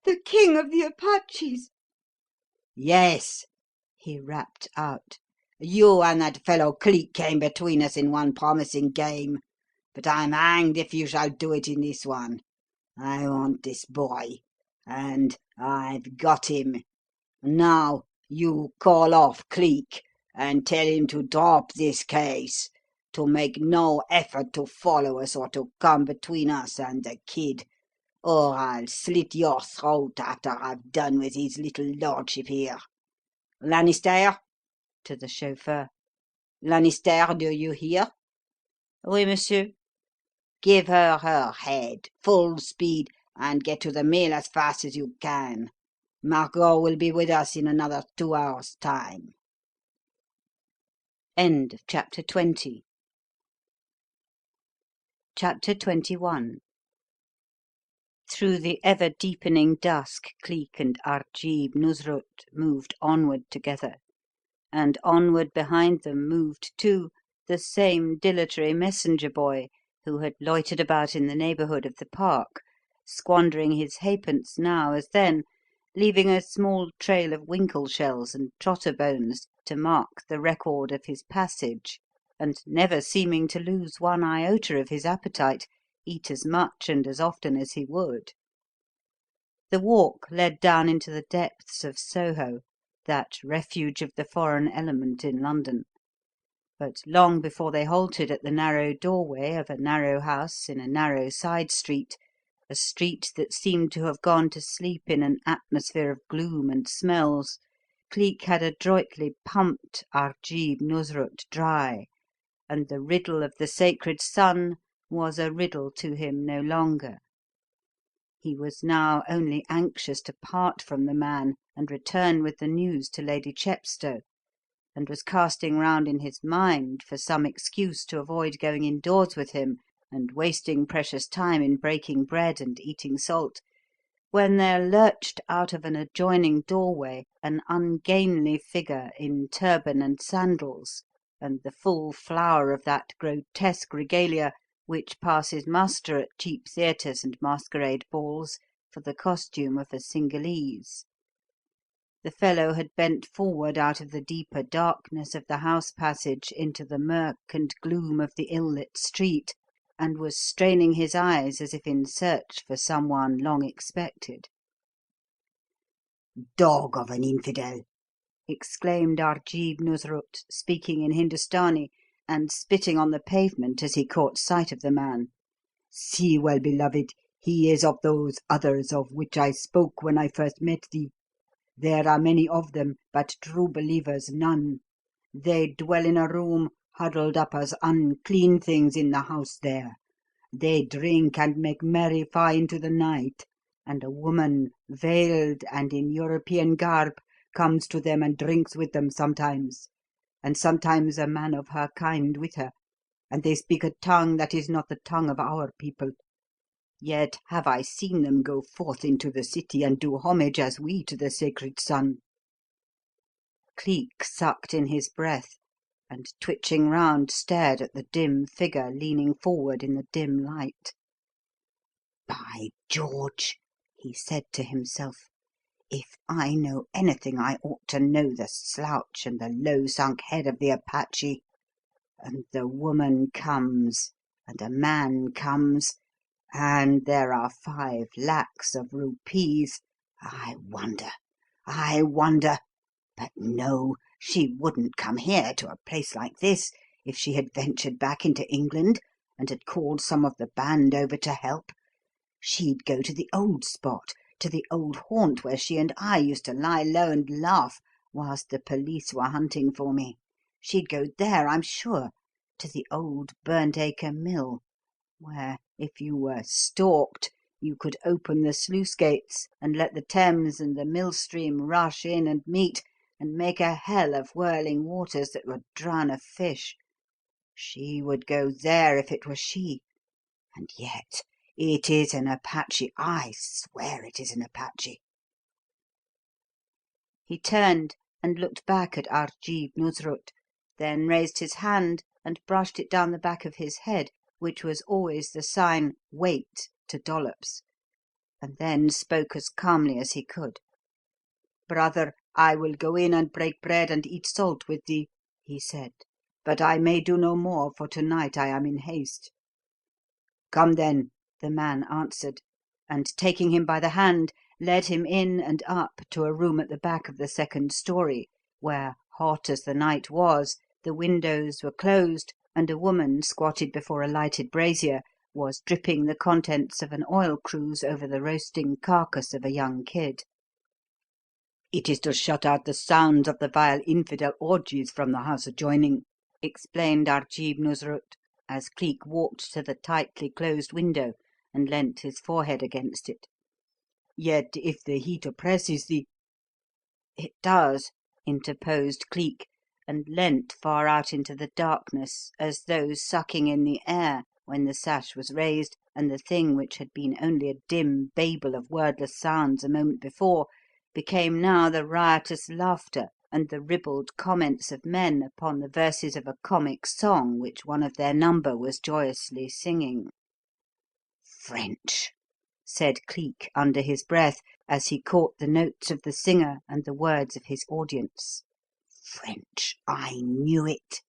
the king of the Apaches!" "Yes," he rapped out. "You and that fellow Cleek came between us in one promising game, but I'm hanged if you shall do it in this one. I want this boy, and I've got him. Now, you call off Cleek and tell him to drop this case, to make no effort to follow us or to come between us and the kid, or I'll slit your throat after I've done with his little lordship here. Lannister," to the chauffeur. "Lannister, do you hear?" "Oui, monsieur." "Give her her head, full speed, and get to the mill as fast as you can. Margot will be with us in another 2 hours' time. End of chapter 20. Chapter 21. Through the ever-deepening dusk Cleek and Arjeeb Nusrut moved onward together, and onward behind them moved, too, the same dilatory messenger boy who had loitered about in the neighbourhood of the park, squandering his halfpence now as then, leaving a small trail of winkle shells and trotter bones to mark the record of his passage, and never seeming to lose one iota of his appetite, eat as much and as often as he would. The walk led down into the depths of Soho, that refuge of the foreign element in London; but long before they halted at the narrow doorway of a narrow house in a narrow side street, a street that seemed to have gone to sleep in an atmosphere of gloom and smells, Cleek had adroitly pumped Arjeeb Nusrut dry, and the riddle of the sacred son was a riddle to him no longer. He was now only anxious to part from the man and return with the news to Lady Chepstow, and was casting round in his mind for some excuse to avoid going indoors with him and wasting precious time in breaking bread and eating salt, when there lurched out of an adjoining doorway an ungainly figure in turban and sandals, and the full flower of that grotesque regalia which passes muster at cheap theatres and masquerade balls for the costume of a Cingalese. The fellow had bent forward out of the deeper darkness of the house passage into the murk and gloom of the ill-lit street, and was straining his eyes as if in search for some one long expected. Dog of an infidel! Exclaimed Arjeeb Nusrut, speaking in Hindustani, and spitting on the pavement as he caught sight of the man. See, well beloved, he is of those others of which I spoke when I first met thee. There are many of them, but true believers none. They dwell in a room huddled up as unclean things in the house there. They drink and make merry far into the night, and a woman, veiled and in European garb, comes to them and drinks with them sometimes, and sometimes a man of her kind with her, and they speak a tongue that is not the tongue of our people. Yet have I seen them go forth into the city and do homage as we to the sacred son." Cleek sucked in his breath, and twitching round stared at the dim figure leaning forward in the dim light. By George, he said to himself, if I know anything, I ought to know the slouch and the low-sunk head of the Apache. And the woman comes, and a man comes, and there are 5 lakhs of rupees. I wonder. But no, she wouldn't come here to a place like this if she had ventured back into England and had called some of the band over to help. She'd go to the old spot, to the old haunt where she and I used to lie low and laugh whilst the police were hunting for me. She'd go there, I'm sure, to the old Burnt Acre Mill, where, if you were stalked, you could open the sluice gates and let the Thames and the mill stream rush in and meet, and make a hell of whirling waters that would drown a fish. She would go there if it were she. And yet it is an Apache. I swear it is an Apache. He turned and looked back at Arjeeb Nusrut, then raised his hand and brushed it down the back of his head, which was always the sign "Wait" to Dollops, and then spoke as calmly as he could. "Brother, I will go in and break bread and eat salt with thee," he said, "but I may do no more, for to-night I am in haste." "Come, then," the man answered, and taking him by the hand, led him in and up to a room at the back of the second story, where, hot as the night was, the windows were closed, and a woman squatted before a lighted brazier was dripping the contents of an oil cruse over the roasting carcass of a young kid. "It is to shut out the sounds of the vile infidel orgies from the house adjoining," explained Arjeeb Nusrut, as Cleek walked to the tightly closed window and leant his forehead against it. Yet if the heat oppresses thee—" "It does," interposed Cleek, and leant far out into the darkness, as though sucking in the air when the sash was raised and the thing which had been only a dim babel of wordless sounds a moment before became now the riotous laughter and the ribald comments of men upon the verses of a comic song which one of their number was joyously singing. "French," said Cleek under his breath, as he caught the notes of the singer and the words of his audience. "French. I knew it."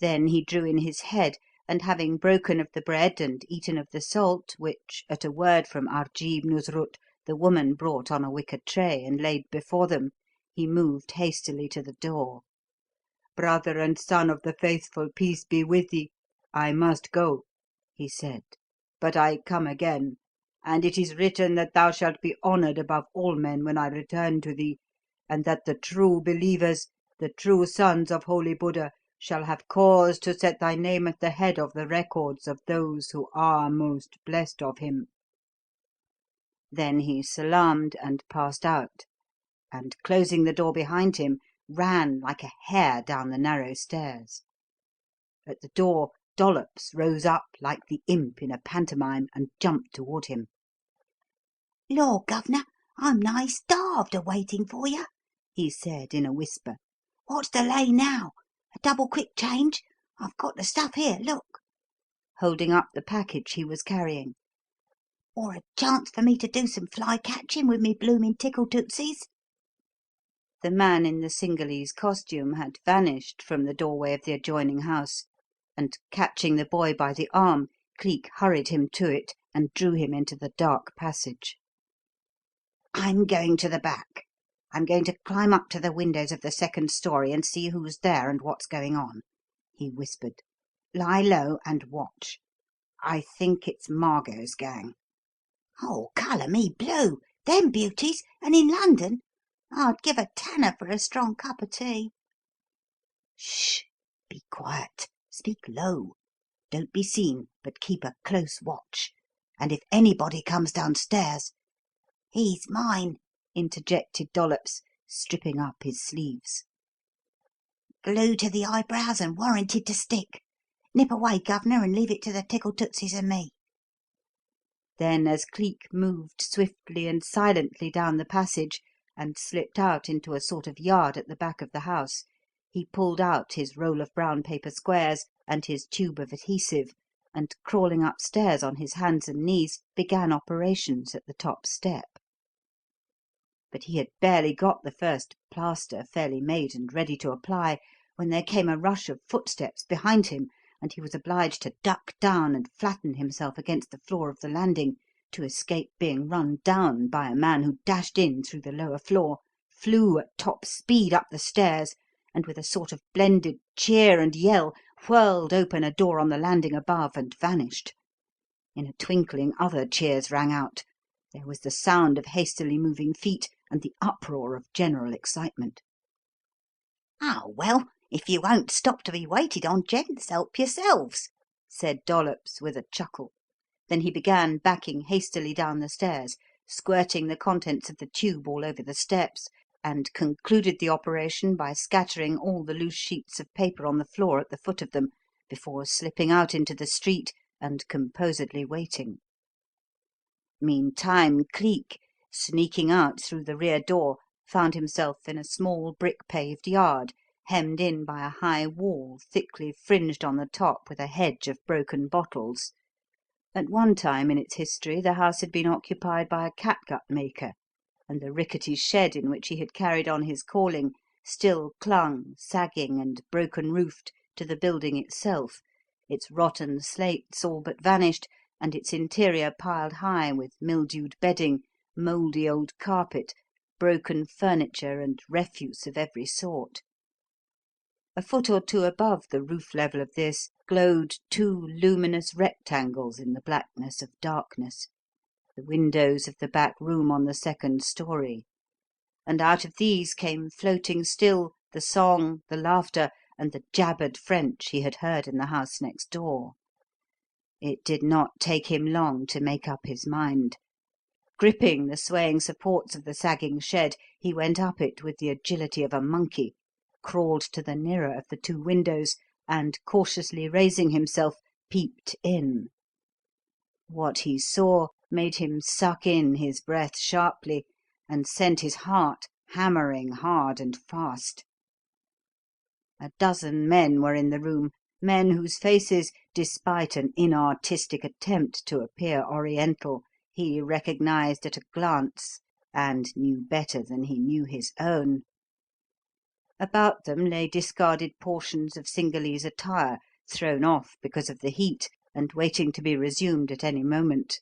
Then he drew in his head, and having broken of the bread and eaten of the salt, which, at a word from Arjeeb Noosrut, the woman brought on a wicker tray and laid before them, he moved hastily to the door. "Brother and son of the faithful, peace be with thee. I must go," he said, "but I come again, and it is written that thou shalt be honoured above all men when I return to thee, and that the true believers, the true sons of Holy Buddha, shall have cause to set thy name at the head of the records of those who are most blessed of him." Then he salaamed and passed out, and, closing the door behind him, ran like a hare down the narrow stairs. At the door, Dollops rose up like the imp in a pantomime and jumped toward him. "Lor, Governor, I'm nigh starved a waiting for you," he said in a whisper. "What's the lay now? A double quick change? I've got the stuff here, look," holding up the package he was carrying. "or a chance for me to do some fly catching with me bloomin' tickle tootsies." The man in the Cingalese costume had vanished from the doorway of the adjoining house, and, catching the boy by the arm, Cleek hurried him to it and drew him into the dark passage. "I'm going to the back. I'm going to climb up to the windows of the second story and see who's there and what's going on," he whispered. "Lie low and watch. I think it's Margot's gang. Oh, colour me blue! Them beauties, and in London! I'd give a tanner for a strong cup of tea." "Shh! Be quiet. Speak low. Don't be seen, but keep a close watch. And if anybody comes downstairs—" "He's mine," interjected Dollops, stripping up his sleeves. "Glue to the eyebrows and warranted to stick. Nip away, Governor, and leave it to the tickle tootsies and me." Then, as Cleek moved swiftly and silently down the passage and slipped out into a sort of yard at the back of the house, he pulled out his roll of brown paper squares and his tube of adhesive, and, crawling upstairs on his hands and knees, began operations at the top step. But he had barely got the first plaster fairly made and ready to apply when there came a rush of footsteps behind him, and he was obliged to duck down and flatten himself against the floor of the landing to escape being run down by a man who dashed in through the lower floor, flew at top speed up the stairs, and with a sort of blended cheer and yell whirled open a door on the landing above and vanished. In a twinkling other cheers rang out. There was the sound of hastily moving feet and the uproar of general excitement. "Oh, well, if you won't stop to be waited on, gents, help yourselves," said Dollops with a chuckle. Then he began backing hastily down the stairs, squirting the contents of the tube all over the steps, and concluded the operation by scattering all the loose sheets of paper on the floor at the foot of them, before slipping out into the street and composedly waiting. Meantime, Cleek, sneaking out through the rear door, found himself in a small brick-paved yard, hemmed in by a high wall thickly fringed on the top with a hedge of broken bottles. At one time in its history the house had been occupied by a catgut maker, and the rickety shed in which he had carried on his calling still clung, sagging and broken-roofed, to the building itself, its rotten slates all but vanished, and its interior piled high with mildewed bedding, mouldy old carpet, broken furniture, and refuse of every sort. A foot or two above the roof level of this glowed two luminous rectangles in the blackness of darkness, the windows of the back room on the second story, and out of these came floating still the song, the laughter, and the jabbered French he had heard in the house next door. It did not take him long to make up his mind. Gripping the swaying supports of the sagging shed, he went up it with the agility of a monkey, crawled to the nearer of the two windows, and, cautiously raising himself, peeped in. What he saw made him suck in his breath sharply and sent his heart hammering hard and fast. A dozen men were in the room, men whose faces, despite an inartistic attempt to appear Oriental, he recognized at a glance, and knew better than he knew his own. About them lay discarded portions of Cingalese attire, thrown off because of the heat, and waiting to be resumed at any moment.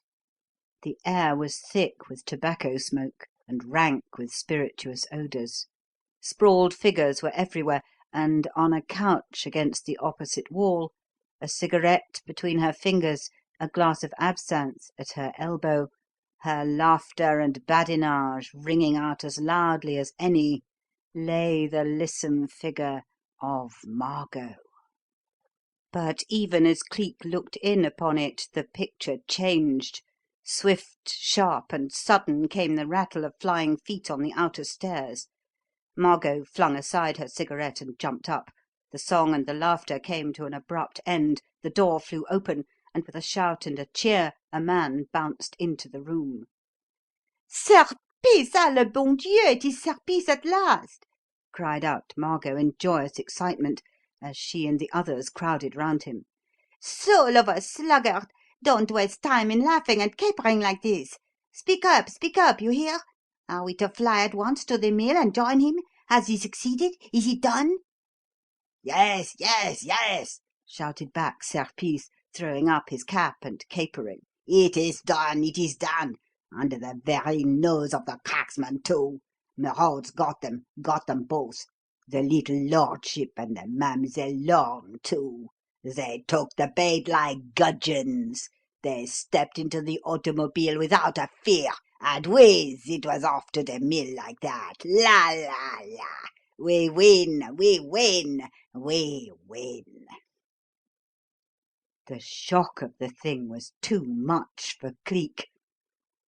The air was thick with tobacco smoke, and rank with spirituous odours. Sprawled figures were everywhere, and on a couch against the opposite wall, a cigarette between her fingers, a glass of absinthe at her elbow, her laughter and badinage ringing out as loudly as any, lay the lissom figure of Margot. But even as Cleek looked in upon it, the picture changed. Swift, sharp, and sudden came the rattle of flying feet on the outer stairs. Margot flung aside her cigarette and jumped up. The song and the laughter came to an abrupt end. The door flew open, and with a shout and a cheer, a man bounced into the room. "Serpice! Ah, le bon Dieu! It is Serpice at last!" cried out Margot in joyous excitement, as she and the others crowded round him. "Soul of a sluggard! Don't waste time in laughing and capering like this. Speak up, you hear? Are we to fly at once to the mill and join him? Has he succeeded? Is he done?" Yes, yes, yes, shouted back Serpice, throwing up his cap and capering. It is done, under the very nose of the cracksman, too. Maraud's got them both. The little lordship and the Mademoiselle Lorne, too. They took the bait like gudgeons. They stepped into the automobile without a fear, and whiz, it was off to the mill like that. La, la, la. We win, we win, we win. The shock of the thing was too much for Cleek.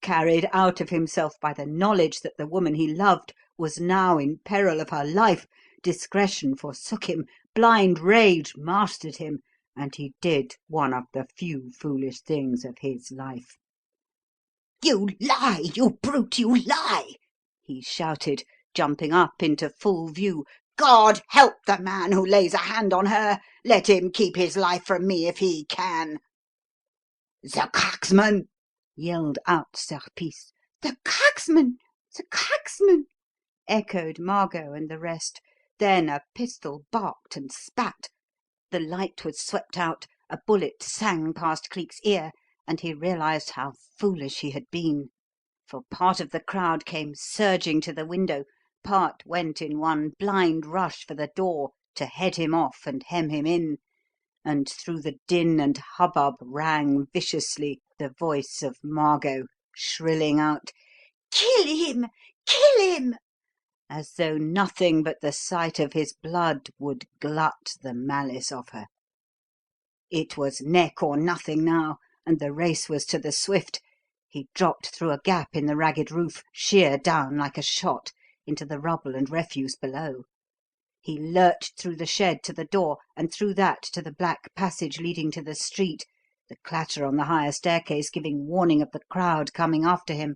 Carried out of himself by the knowledge that the woman he loved was now in peril of her life, discretion forsook him, blind rage mastered him, and he did one of the few foolish things of his life. "You lie, you brute, you lie!" he shouted, jumping up into full view. "God help the man who lays a hand on her! Let him keep his life from me if he can!" "The cracksman!" yelled out Serpice. "The cracksman! The cracksman!" echoed Margot and the rest. Then a pistol barked and spat. The light was swept out, a bullet sang past Cleek's ear, and he realised how foolish he had been. For part of the crowd came surging to the window, part went in one blind rush for the door to head him off and hem him in, and through the din and hubbub rang viciously the voice of Margot, shrilling out, "Kill him! Kill him!" as though nothing but the sight of his blood would glut the malice of her. It was neck or nothing now, and the race was to the swift. He dropped through a gap in the ragged roof, sheer down like a shot, into the rubble and refuse below. He lurched through the shed to the door, and through that to the black passage leading to the street, the clatter on the higher staircase giving warning of the crowd coming after him,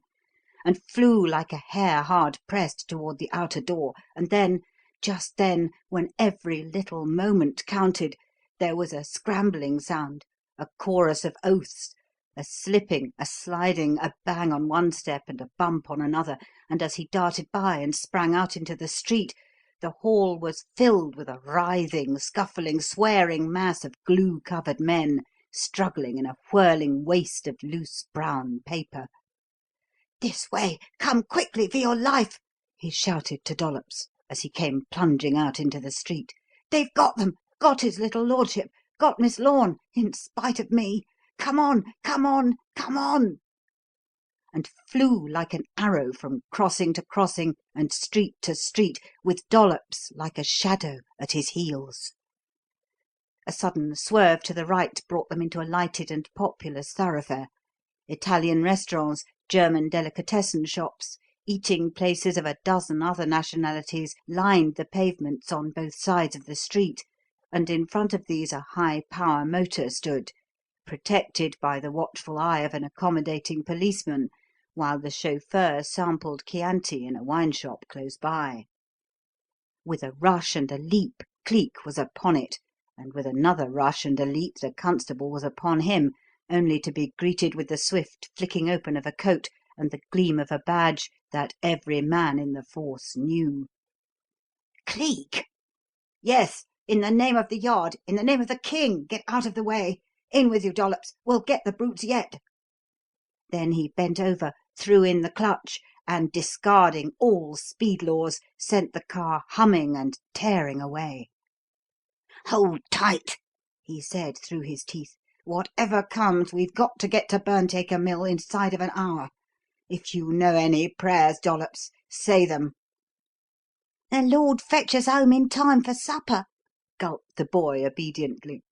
and flew like a hare hard pressed toward the outer door, and then, just then, when every little moment counted, there was a scrambling sound, a chorus of oaths, a slipping, a sliding, a bang on one step and a bump on another, and as he darted by and sprang out into the street, the hall was filled with a writhing, scuffling, swearing mass of glue-covered men struggling in a whirling waste of loose brown paper. "This way! Come quickly for your life!" he shouted to Dollops as he came plunging out into the street. "They've got them! Got his little lordship! Got Miss Lorne! In spite of me! Come on! Come on! Come on!" and flew like an arrow from crossing to crossing and street to street, with Dollops like a shadow at his heels. A sudden swerve to the right brought them into a lighted and populous thoroughfare. Italian restaurants, German delicatessen shops, eating places of a dozen other nationalities lined the pavements on both sides of the street, and in front of these a high-power motor stood, protected by the watchful eye of an accommodating policeman, while the chauffeur sampled Chianti in a wine shop close by. With a rush and a leap Cleek was upon it, and with another rush and a leap the constable was upon him, only to be greeted with the swift flicking open of a coat and the gleam of a badge that every man in the force knew. "Cleek!" "Yes, in the name of the Yard, in the name of the King, get out of the way! In with you, Dollops! We'll get the brutes yet!" Then he bent over, threw in the clutch, and, discarding all speed laws, sent the car humming and tearing away. "Hold tight!" he said through his teeth. "Whatever comes, we've got to get to Burntaker Mill inside of an hour. If you know any prayers, Dollops, say them." "The Lord fetch us home in time for supper," gulped the boy obediently.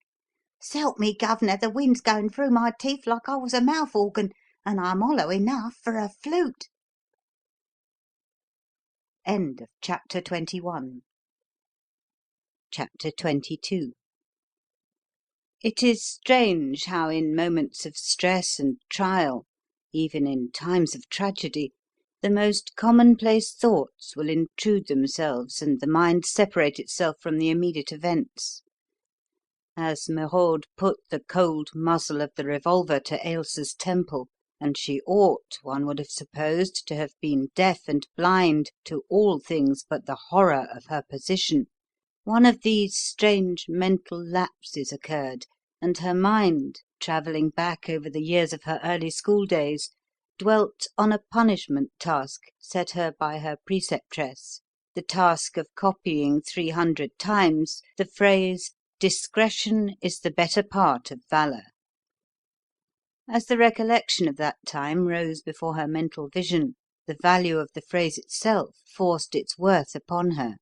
"S'help me, Gov'nor, the wind's going through my teeth like I was a mouth organ, and I'm hollow enough for a flute." Chapter 22. It is strange how in moments of stress and trial, even in times of tragedy, the most commonplace thoughts will intrude themselves and the mind separate itself from the immediate events. As Merode put the cold muzzle of the revolver to Ailsa's temple, and she ought, one would have supposed, to have been deaf and blind to all things but the horror of her position, one of these strange mental lapses occurred, and her mind, travelling back over the years of her early school days, dwelt on a punishment task set her by her preceptress, the task of copying 300 times the phrase, "Discretion is the better part of valour." As the recollection of that time rose before her mental vision, the value of the phrase itself forced its worth upon her,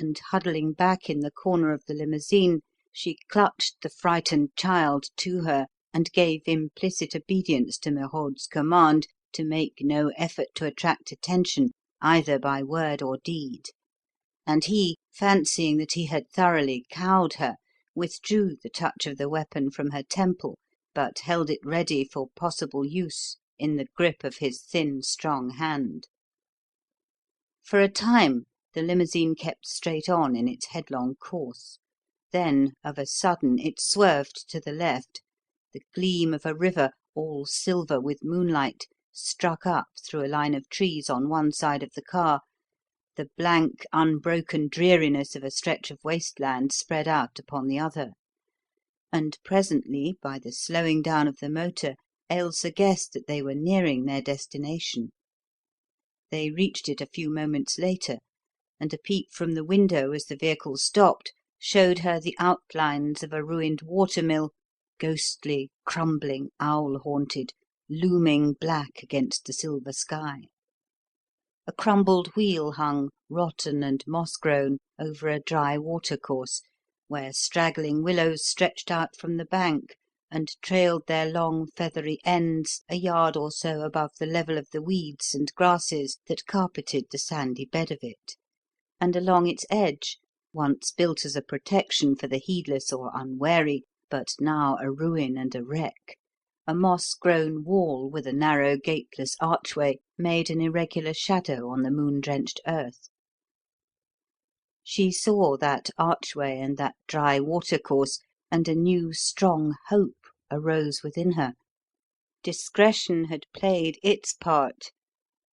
and huddling back in the corner of the limousine, she clutched the frightened child to her and gave implicit obedience to Merode's command to make no effort to attract attention either by word or deed; and he, fancying that he had thoroughly cowed her, withdrew the touch of the weapon from her temple, but held it ready for possible use in the grip of his thin, strong hand. For a time the limousine kept straight on in its headlong course. Then, of a sudden, it swerved to the left. The gleam of a river, all silver with moonlight, struck up through a line of trees on one side of the car, the blank, unbroken dreariness of a stretch of waste land spread out upon the other; and presently, by the slowing down of the motor, Ailsa guessed that they were nearing their destination. They reached it a few moments later, and a peep from the window as the vehicle stopped showed her the outlines of a ruined watermill, ghostly, crumbling, owl-haunted, looming black against the silver sky. A crumbled wheel hung, rotten and moss-grown, over a dry watercourse, where straggling willows stretched out from the bank and trailed their long feathery ends a yard or so above the level of the weeds and grasses that carpeted the sandy bed of it, and along its edge, once built as a protection for the heedless or unwary, but now a ruin and a wreck, a moss-grown wall with a narrow gateless archway made an irregular shadow on the moon-drenched earth. She saw that archway and that dry watercourse, and a new strong hope arose within her. Discretion had played its part.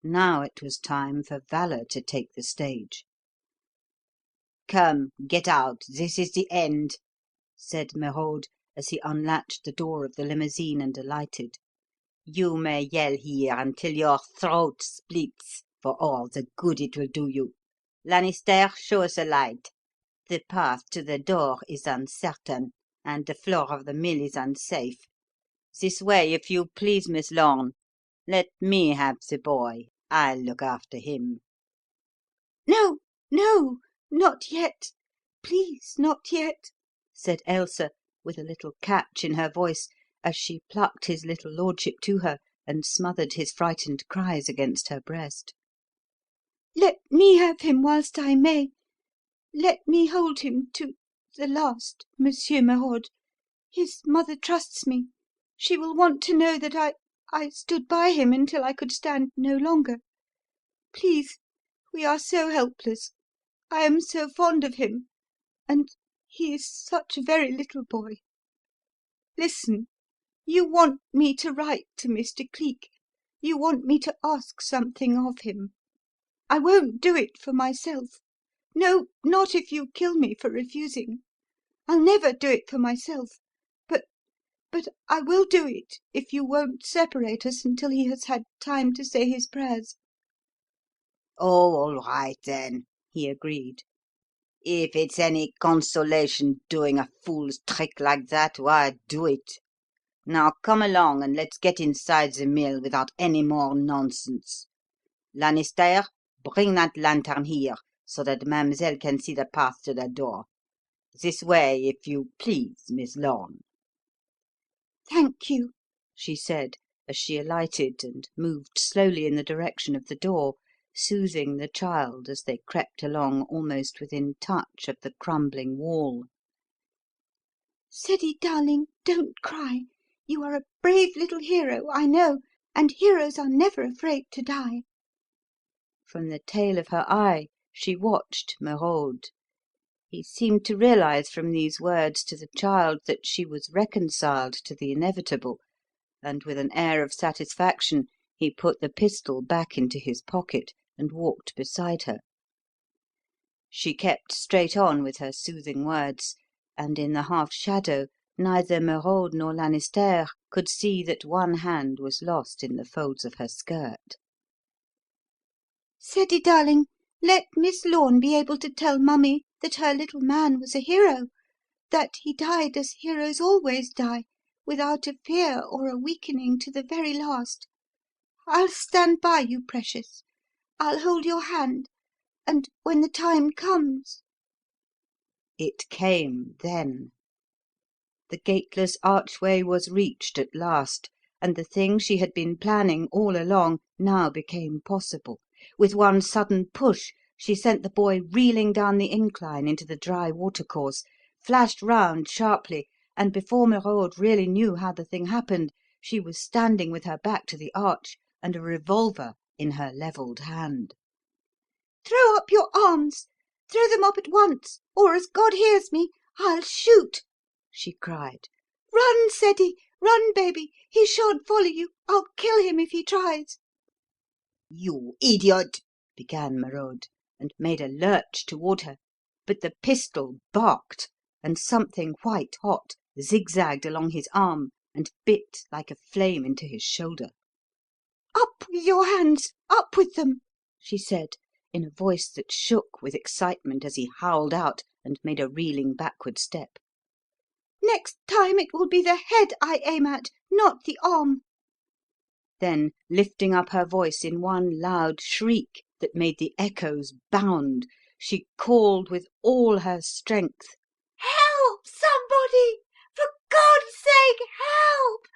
Now it was time for valour to take the stage. "Come, get out. This is the end," said Merode as he unlatched the door of the limousine and alighted. "You may yell here until your throat splits, for all the good it will do you. Lannister, show us a light. The path to the door is uncertain, and the floor of the mill is unsafe. This way, if you please, Miss Lorne. Let me have the boy. I'll look after him." "No, no, not yet. Please, not yet," said Ailsa, with a little catch in her voice, as she plucked his little lordship to her and smothered his frightened cries against her breast. Let me have him whilst I may. Let me hold him to the last, Monsieur Merode. His mother trusts me. She will want to know that I stood by him until I could stand no longer. Please, we are so helpless. I am so fond of him, and he is such a very little boy. Listen, you want me to write to Mr. Cleek. You want me to ask something of him. I won't do it for myself. No, not if you kill me for refusing. I'll never do it for myself. But I will do it if you won't separate us until he has had time to say his prayers." "Oh, all right, then," he agreed. "If it's any consolation doing a fool's trick like that, why, do it. Now come along and let's get inside the mill without any more nonsense. Lannister, bring that lantern here so that mademoiselle can see the path to the door. This way, if you please, Miss Lorne." "Thank you," she said as she alighted and moved slowly in the direction of the door, soothing the child as they crept along almost within touch of the crumbling wall. "Ceddie, darling, don't cry. You are a brave little hero, I know, and heroes are never afraid to die." From the tail of her eye she watched Merode. He seemed to realise from these words to the child that she was reconciled to the inevitable, and with an air of satisfaction he put the pistol back into his pocket and walked beside her. She kept straight on with her soothing words, and in the half shadow neither Merode nor Lannister could see that one hand was lost in the folds of her skirt. "Ceddie, darling, let Miss Lorne be able to tell Mummy that her little man was a hero, that he died as heroes always die, without a fear or a weakening to the very last. I'll stand by you, precious. I'll hold your hand, and when the time comes—" It came then. The gateless archway was reached at last, and the thing she had been planning all along now became possible. With one sudden push she sent the boy reeling down the incline into the dry watercourse, flashed round sharply, and before Merode really knew how the thing happened, she was standing with her back to the arch and a revolver in her levelled hand. "Throw up your arms! Throw them up at once, or, as God hears me, I'll shoot!" she cried. "Run, Ceddie! Run, baby! He shan't follow you. I'll kill him if he tries." "You idiot!" began Merode, and made a lurch toward her, but the pistol barked, and something white hot zigzagged along his arm and bit like a flame into his shoulder. "Up with your hands! Up with them!" she said, in a voice that shook with excitement as he howled out and made a reeling backward step. "Next time it will be the head I aim at, not the arm." Then, lifting up her voice in one loud shriek that made the echoes bound, she called with all her strength, "Help, somebody! For God's sake, help!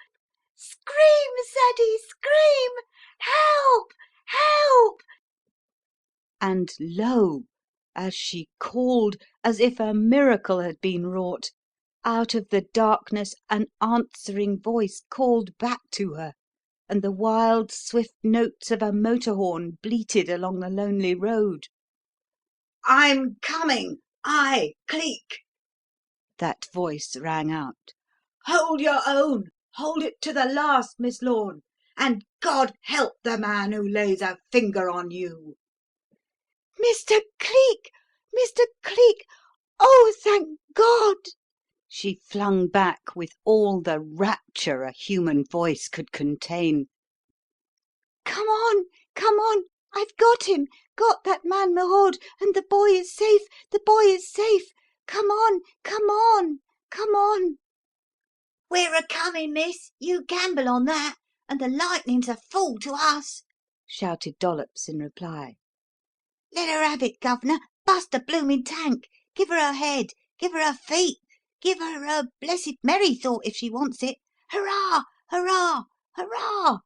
Scream, Ceddie, scream! Help! Help!" and lo! as she called, as if a miracle had been wrought, out of the darkness an answering voice called back to her, and the wild, swift notes of a motor horn bleated along the lonely road. "I'm coming! I, Cleek!" That voice rang out. "Hold your own! Hold it to the last, Miss Lorne! And God help the man who lays a finger on you!" "Mr. Cleek! Mr. Cleek! Oh, thank God!" she flung back with all the rapture a human voice could contain. "Come on! Come on! I've got him! Got that man Merode, and the boy is safe! The boy is safe! Come on! Come on! Come on!" "We're a comin', miss. You gamble on that, and the lightning's a fool to us," shouted Dollops in reply. "Let her have it, Gov'nor. Bust the bloomin' tank. Give her her head. Give her her feet. Give her her blessed merry thought if she wants it. Hurrah! Hurrah! Hurrah!"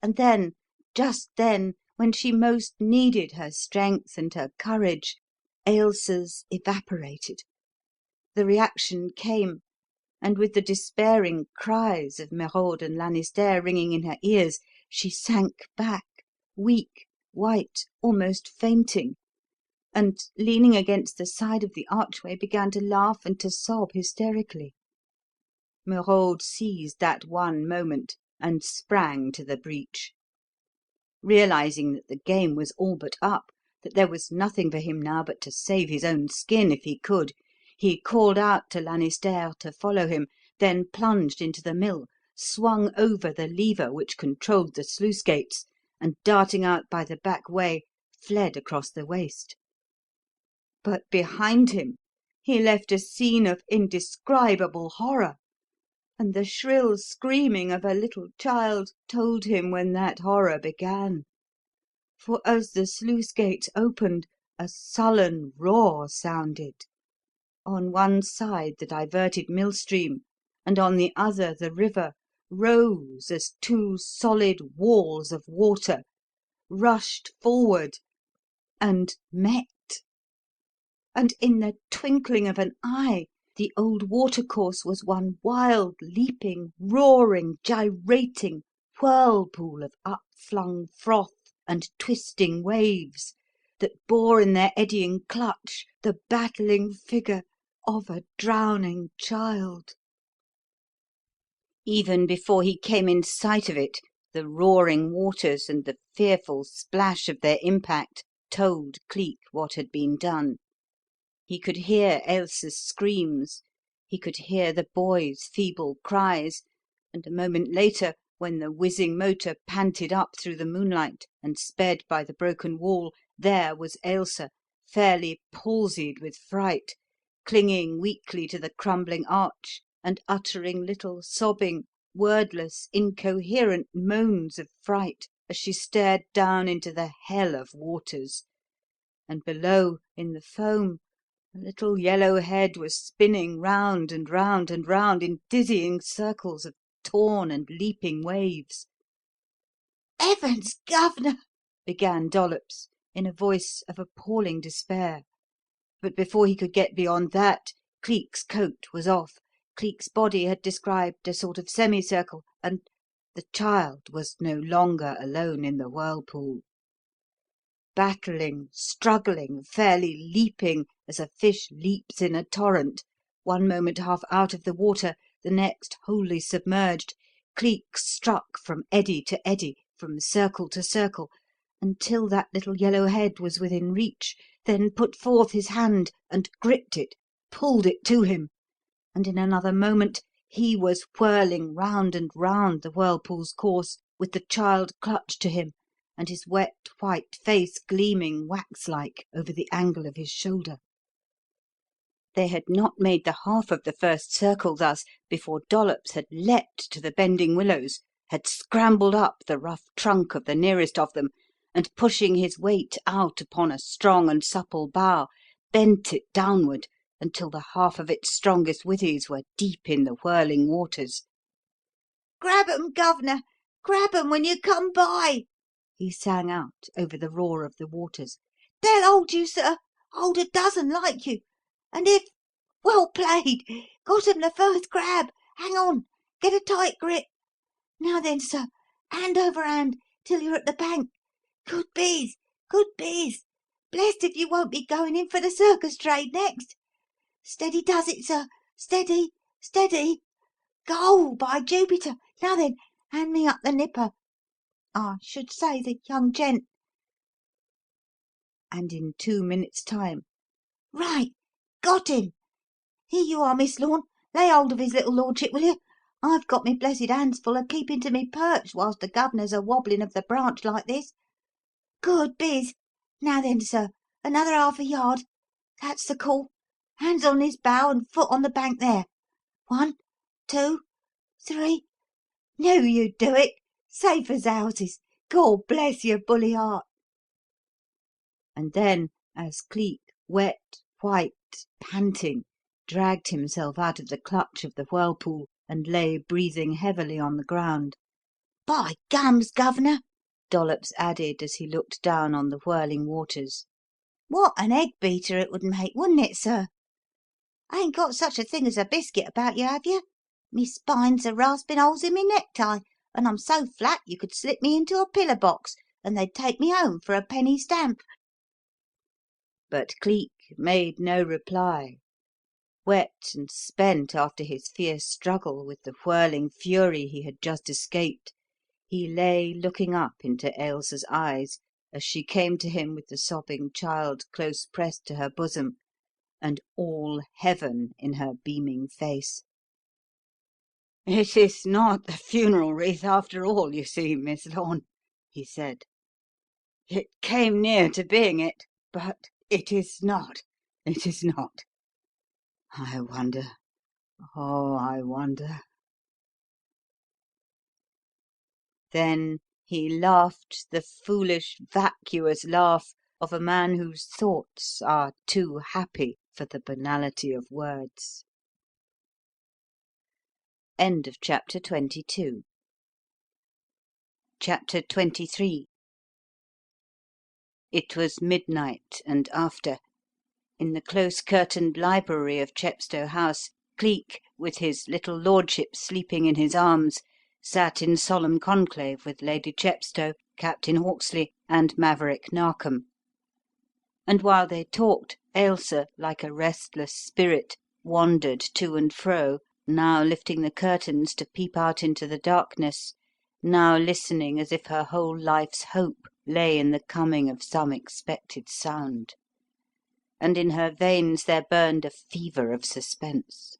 And then, just then, when she most needed her strength and her courage, Ailsa's evaporated. The reaction came, and with the despairing cries of Merode and Lanisterre ringing in her ears, she sank back, weak, white, almost fainting, and, leaning against the side of the archway, began to laugh and to sob hysterically. Merode seized that one moment and sprang to the breach. Realising that the game was all but up, that there was nothing for him now but to save his own skin if he could, he called out to Lanisterre to follow him, then plunged into the mill, swung over the lever which controlled the sluice gates, and, darting out by the back way, fled across the waste. But behind him he left a scene of indescribable horror, and the shrill screaming of a little child told him when that horror began. For as the sluice gates opened, a sullen roar sounded. On one side the diverted mill stream, and on the other the river, rose as two solid walls of water, rushed forward, and met. And in the twinkling of an eye the old watercourse was one wild, leaping, roaring, gyrating whirlpool of upflung froth and twisting waves that bore in their eddying clutch the battling figure of a drowning child. Even before he came in sight of it, the roaring waters and the fearful splash of their impact told Cleek what had been done. He could hear Ailsa's screams, he could hear the boy's feeble cries, and a moment later, when the whizzing motor panted up through the moonlight and sped by the broken wall, there was Ailsa, fairly palsied with fright, clinging weakly to the crumbling arch and uttering little sobbing, wordless, incoherent moans of fright as she stared down into the hell of waters. And below, in the foam, a little yellow head was spinning round and round and round in dizzying circles of torn and leaping waves. "Heavens, Governor!" began Dollops, in a voice of appalling despair. But before he could get beyond that, Cleek's coat was off, Cleek's body had described a sort of semicircle, and the child was no longer alone in the whirlpool. Battling, struggling, fairly leaping as a fish leaps in a torrent, one moment half out of the water, the next wholly submerged, Cleek struck from eddy to eddy, from circle to circle, until that little yellow head was within reach, then put forth his hand and gripped it, pulled it to him, and in another moment he was whirling round and round the whirlpool's course with the child clutched to him and his wet white face gleaming wax-like over the angle of his shoulder. They had not made the half of the first circle thus before Dollops had leapt to the bending willows, had scrambled up the rough trunk of the nearest of them, and pushing his weight out upon a strong and supple bough, bent it downward until the half of its strongest withes were deep in the whirling waters. "Grab 'em, Governor! Grab 'em when you come by!" he sang out over the roar of the waters. "They'll hold you, sir, hold a dozen like you. And if well played! Got 'em the first grab. Hang on. Get a tight grip. Now then, sir, hand over hand till you're at the bank. Good biz! Good biz! Blest if you won't be going in for the circus trade next. Steady does it, sir. Steady, steady. Go, by Jupiter! Now then, hand me up the nipper. I should say the young gent." And in 2 minutes' time, "Right. Got him. Here you are, Miss Lorne. Lay hold of his little lordship, will you? I've got me blessed hands full of keeping to me perch whilst the guv'nor's a wobbling of the branch like this. Good biz. Now then, sir, another half a yard. That's the call. Hands on this bough and foot on the bank there. 1, 2, 3. Knew you'd do it. Safe as houses. God bless your bully heart." and then, as Cleek, wet, white, panting, dragged himself out of the clutch of the whirlpool and lay breathing heavily on the ground, By gums, Governor," Dollops added as he looked down on the whirling waters, "what an egg beater it would make, wouldn't it, sir? Ain't got such a thing as a biscuit about you, have you? Me spine's a rasping holes in me necktie, and I'm so flat you could slip me into a pillar box and they'd take me home for a penny stamp." But Cleek made no reply. Wet and spent after his fierce struggle with the whirling fury he had just escaped, he lay looking up into Ailsa's eyes as she came to him with the sobbing child close pressed to her bosom, and all heaven in her beaming face. "It is not the funeral wreath after all, you see, Miss Lorne," he said. "It came near to being it, but it is not. It is not. I wonder, oh, I wonder." Then he laughed the foolish, vacuous laugh of a man whose thoughts are too happy for the banality of words. End of Chapter 22. Chapter 23. It was midnight and after. In the close-curtained library of Chepstow House, Cleek, with his little lordship sleeping in his arms, sat in solemn conclave with Lady Chepstow, Captain Hawksley, and Maverick Narkom. And while they talked, Ailsa, like a restless spirit, wandered to and fro, now lifting the curtains to peep out into the darkness, now listening as if her whole life's hope lay in the coming of some expected sound. And in her veins there burned a fever of suspense.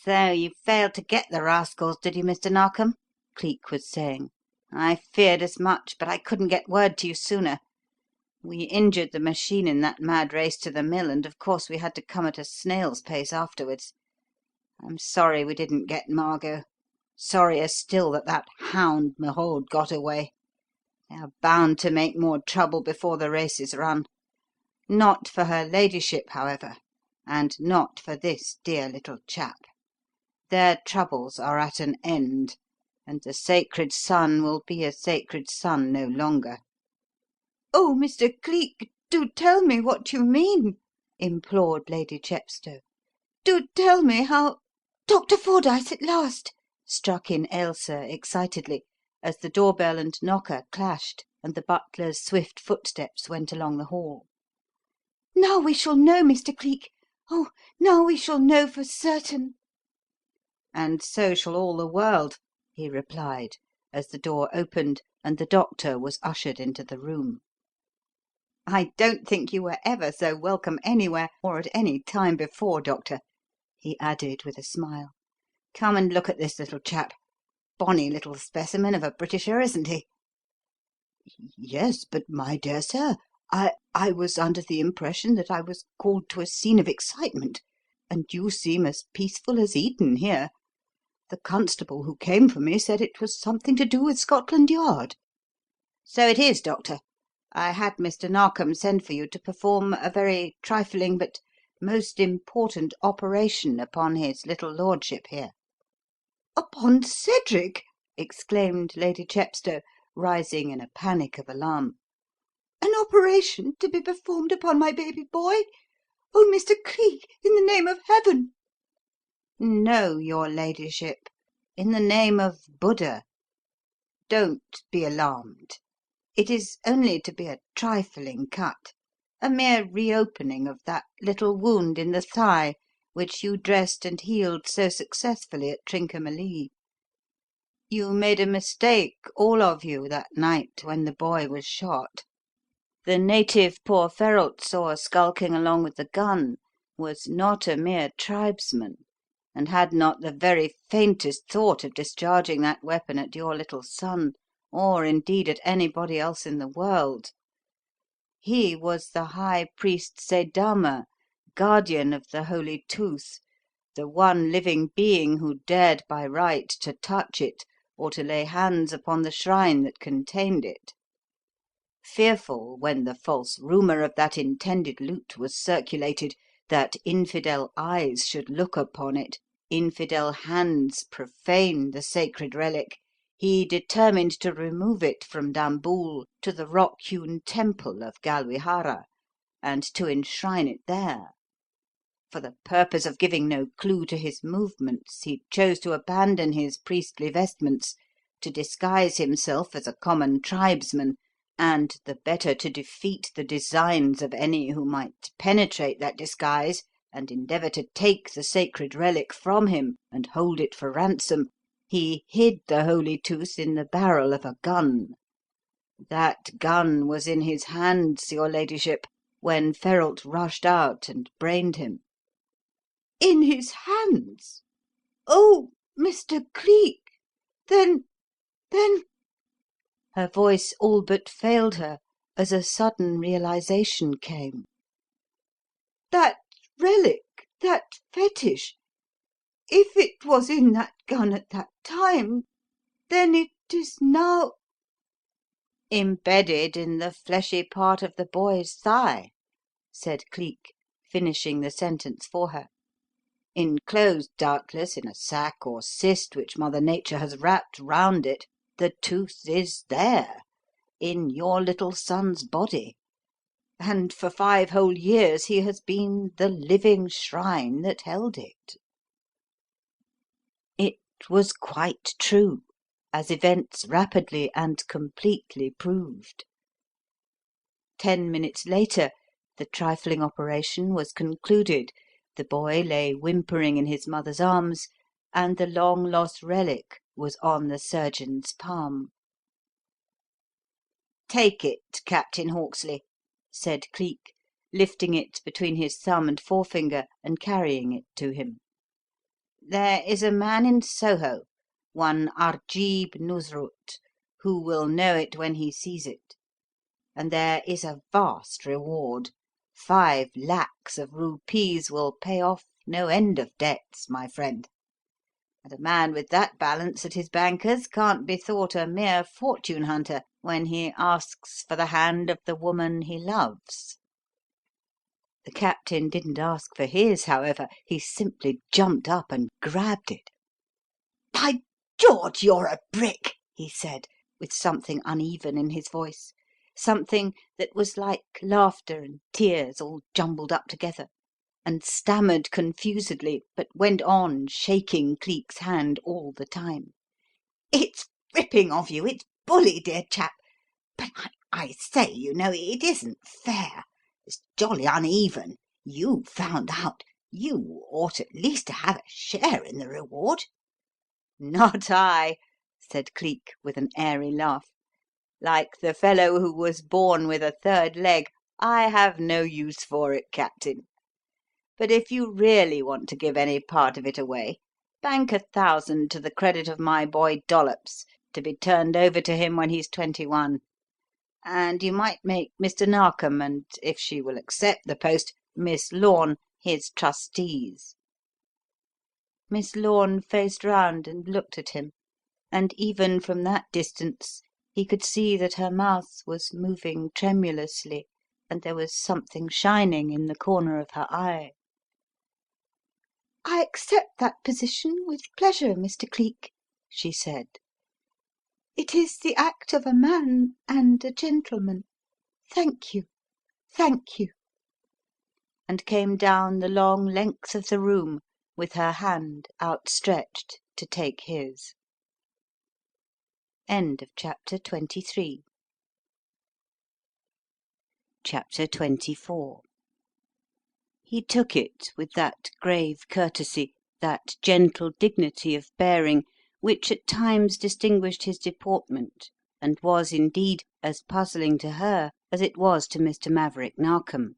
"So you failed to get the rascals, did you, Mr. Narkom?" Cleek was saying. "I feared as much, but I couldn't get word to you sooner. We injured the machine in that mad race to the mill, and of course we had to come at a snail's pace afterwards. I'm sorry we didn't get Margot. Sorrier still that that hound Merode got away. They are bound to make more trouble before the race is run. Not for her ladyship, however, and not for this dear little chap. Their troubles are at an end, and the sacred son will be a sacred son no longer." "Oh, Mr. Cleek, do tell me what you mean," implored Lady Chepstow. "Do tell me how—" "Dr. Fordyce at last!" struck in Ailsa excitedly, as the door bell and knocker clashed and the butler's swift footsteps went along the hall. "Now we shall know, Mr. Cleek. Oh, now we shall know for certain." "And so shall all the world," he replied, as the door opened and the doctor was ushered into the room. "I don't think you were ever so welcome anywhere or at any time before, Doctor," he added with a smile. "Come and look at this little chap. Bonny little specimen of a Britisher, isn't he?" "Yes, but my dear sir, I was under the impression that I was called to a scene of excitement, and you seem as peaceful as Eden here. The constable who came for me said it was something to do with Scotland Yard." "So it is, Doctor. I had Mr. Narkom send for you to perform a very trifling but most important operation upon his little lordship here." "Upon Cedric!" exclaimed Lady Chepstow, rising in a panic of alarm. "An operation to be performed upon my baby boy? Oh, Mr. Cleek, in the name of Heaven!" "No, your ladyship, in the name of Buddha. Don't be alarmed. It is only to be a trifling cut, a mere reopening of that little wound in the thigh which you dressed and healed so successfully at Trincomalee. You made a mistake, all of you, that night when the boy was shot. The native poor Ferralt saw skulking along with the gun was not a mere tribesman, and had not the very faintest thought of discharging that weapon at your little son, or indeed at anybody else in the world. He was the High Priest Seydama, guardian of the Holy Tooth, the one living being who dared by right to touch it or to lay hands upon the shrine that contained it. Fearful, when the false rumour of that intended loot was circulated, that infidel eyes should look upon it, infidel hands profane the sacred relic, he determined to remove it from Dambool to the rock-hewn temple of Galwihara, and to enshrine it there. For the purpose of giving no clue to his movements, he chose to abandon his priestly vestments, to disguise himself as a common tribesman, and, the better to defeat the designs of any who might penetrate that disguise and endeavour to take the sacred relic from him and hold it for ransom, he hid the holy tooth in the barrel of a gun. That gun was in his hands, your ladyship, when Ferralt rushed out and brained him." In his hands? Oh, Mr. Cleek! Then Her voice all but failed her as a sudden realization came. that relic, that fetish, if it was in that gun at that time, then it is now "Embedded in the fleshy part of the boy's thigh," said Cleek, finishing the sentence for her. "Enclosed, doubtless, in a sac or cyst which Mother Nature has wrapped round it, the tooth is there, in your little son's body, and for 5 whole years he has been the living shrine that held it." It was quite true, as events rapidly and completely proved. 10 minutes later, the trifling operation was concluded, the boy lay whimpering in his mother's arms, and the long-lost relic was on the surgeon's palm. "Take it, Captain Hawksley," said Cleek, lifting it between his thumb and forefinger and carrying it to him. "There is a man in Soho, one Arjeeb Nusrut, who will know it when he sees it. And there is a vast reward. 5 lakhs of rupees will pay off no end of debts, my friend. And a man with that balance at his banker's can't be thought a mere fortune hunter when he asks for the hand of the woman he loves." The captain didn't ask for his, however. He simply jumped up and grabbed it. "By George, you're a brick!" he said, with something uneven in his voice, something that was like laughter and tears all jumbled up together, and stammered confusedly, but went on shaking Cleek's hand all the time. "It's ripping of you, it's bully, dear chap, but I say, you know, it isn't fair. It's jolly uneven. You found out. You ought at least to have a share in the reward." "Not I," said Cleek, with an airy laugh. "Like the fellow who was born with a 3rd leg, I have no use for it, Captain. But if you really want to give any part of it away, bank 1,000 to the credit of my boy Dollops, to be turned over to him when he's 21. And you might make Mr. Narkom and, if she will accept the post, Miss Lorne, his trustees." Miss Lorne faced round and looked at him, and even from that distance he could see that her mouth was moving tremulously, and there was something shining in the corner of her eye. "I accept that position with pleasure, Mr. Cleek," she said. "It is the act of a man and a gentleman. Thank you, thank you," and came down the long length of the room with her hand outstretched to take his. Chapter 24. He took it with that grave courtesy, that gentle dignity of bearing, which at times distinguished his deportment, and was indeed as puzzling to her as it was to Mr. Maverick Narkom.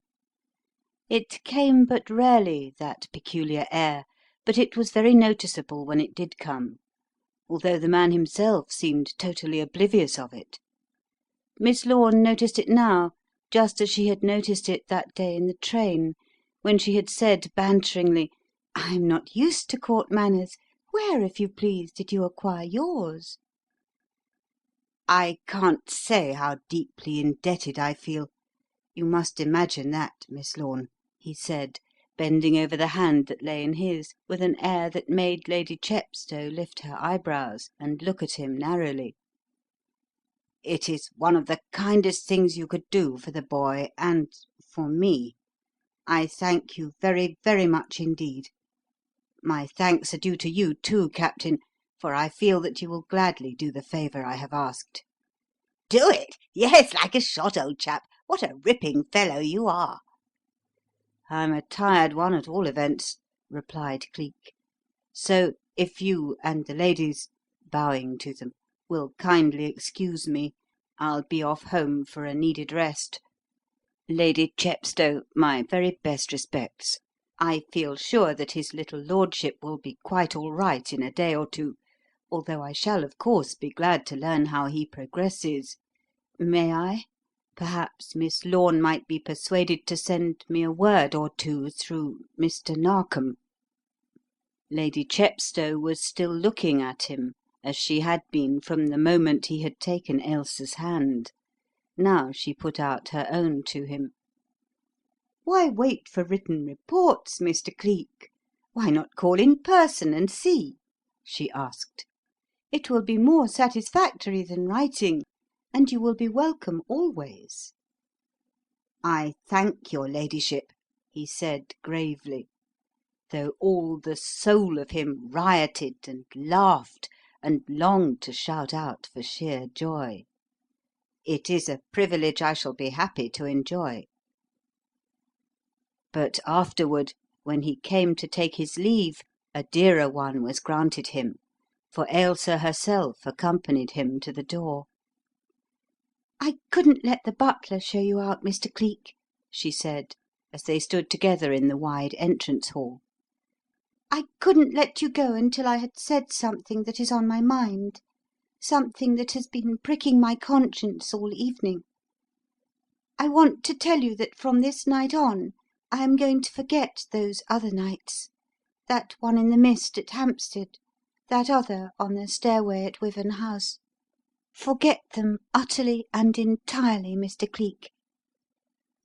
It came but rarely, that peculiar air, but it was very noticeable when it did come, although the man himself seemed totally oblivious of it. Miss Lorne noticed it now, just as she had noticed it that day in the train, when she had said banteringly, "I'm not used to court manners. Where, if you please, did you acquire yours?" "I can't say how deeply indebted I feel. You must imagine that, Miss Lorne," he said, bending over the hand that lay in his, with an air that made Lady Chepstow lift her eyebrows and look at him narrowly. "It is one of the kindest things you could do for the boy and for me. I thank you very, very much indeed. My thanks are due to you too, Captain, for I feel that you will gladly do the favour I have asked." Do it? Yes, like a shot, old chap. What a ripping fellow you are. "I'm a tired one at all events," replied Cleek. "So if you and the ladies," bowing to them, "will kindly excuse me, I'll be off home for a needed rest. Lady Chepstow, my very best respects. I feel sure that his little lordship will be quite all right in a day or two, although I shall of course be glad to learn how he progresses. May I? Perhaps Miss Lorne might be persuaded to send me a word or two through Mr. Narkom." Lady Chepstow was still looking at him, as she had been from the moment he had taken Ailsa's hand. Now she put out her own to him. "Why wait for written reports, Mr. Cleek? Why not call in person and see?" she asked. "It will be more satisfactory than writing, and you will be welcome always." "I thank your ladyship," he said gravely, though all the soul of him rioted and laughed and longed to shout out for sheer joy. "It is a privilege I shall be happy to enjoy." But afterward, when he came to take his leave, a dearer one was granted him, for Ailsa herself accompanied him to the door. "I couldn't let the butler show you out, Mr. Cleek," she said, as they stood together in the wide entrance hall. "I couldn't let you go until I had said something that is on my mind, something that has been pricking my conscience all evening. I want to tell you that from this night on I am going to forget those other nights, that one in the mist at Hampstead, that other on the stairway at Wyvern House. Forget them utterly and entirely, Mr. Cleek.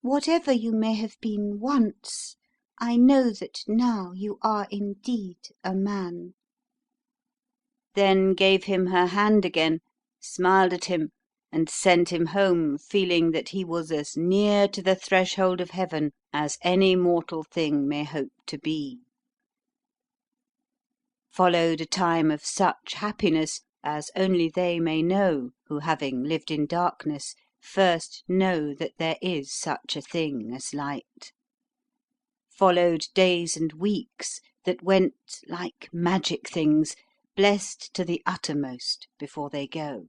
Whatever you may have been once, I know that now you are indeed a man." Then gave him her hand again, smiled at him, and sent him home feeling that he was as near to the threshold of heaven as any mortal thing may hope to be. Followed a time of such happiness as only they may know who, having lived in darkness, first know that there is such a thing as light. Followed days and weeks that went like magic things, blessed to the uttermost before they go.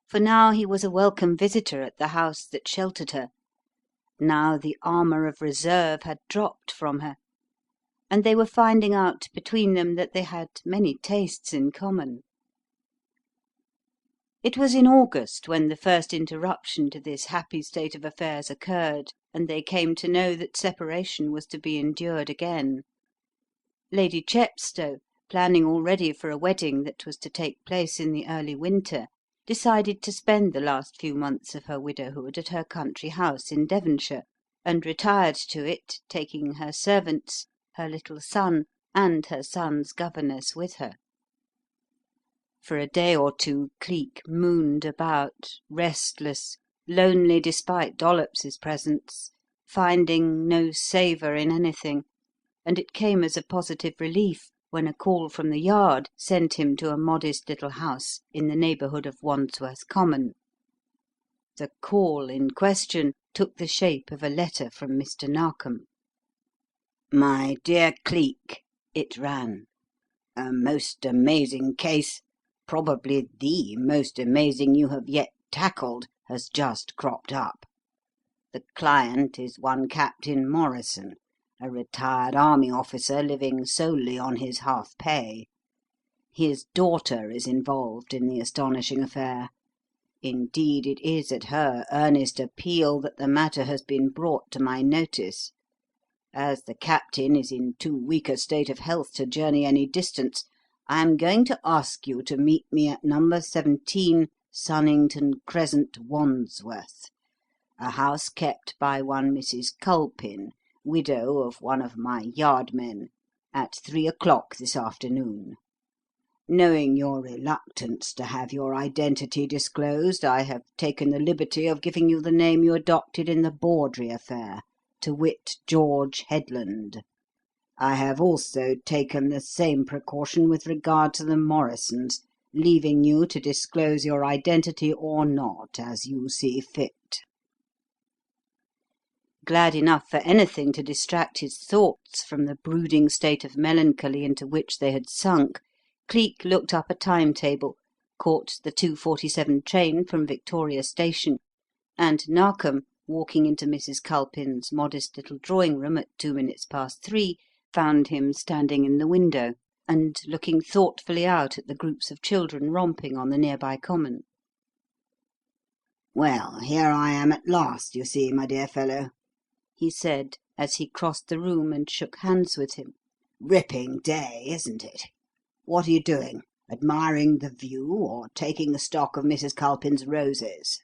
For now he was a welcome visitor at the house that sheltered her. Now the armour of reserve had dropped from her, and they were finding out between them that they had many tastes in common. It was in August when the first interruption to this happy state of affairs occurred, and they came to know that separation was to be endured again. Lady Chepstow, planning already for a wedding that was to take place in the early winter, decided to spend the last few months of her widowhood at her country house in Devonshire, and retired to it, taking her servants, her little son, and her son's governess with her. For a day or two Cleek mooned about, restless, lonely despite Dollops's presence, finding no savour in anything, and it came as a positive relief when a call from the Yard sent him to a modest little house in the neighbourhood of Wandsworth Common. The call in question took the shape of a letter from Mr. Narkom. "My dear Cleek," it ran, "a most amazing case, probably the most amazing you have yet tackled, has just cropped up. The client is one Captain Morrison, a retired army officer living solely on his half pay. His daughter is involved in the astonishing affair. Indeed, it is at her earnest appeal that the matter has been brought to my notice. As the captain is in too weak a state of health to journey any distance, I am going to ask you to meet me at number 17 Sunnington Crescent, Wandsworth, a house kept by one Mrs. Culpin, widow of one of my yardmen, at 3 o'clock this afternoon. Knowing your reluctance to have your identity disclosed, I have taken the liberty of giving you the name you adopted in the Bawdrey affair, to wit, George Headland. I have also taken the same precaution with regard to the Morrisons, leaving you to disclose your identity or not, as you see fit." Glad enough for anything to distract his thoughts from the brooding state of melancholy into which they had sunk, Cleek looked up a timetable, caught the 2:47 train from Victoria Station, and Narkom, walking into Mrs. Culpin's modest little drawing room at 2 minutes past 3, found him standing in the window and looking thoughtfully out at the groups of children romping on the nearby common. "Well, here I am at last, you see, my dear fellow," he said as he crossed the room and shook hands with him. "Ripping day, isn't it? What are you doing? Admiring the view, or taking stock of Mrs. Culpin's roses?"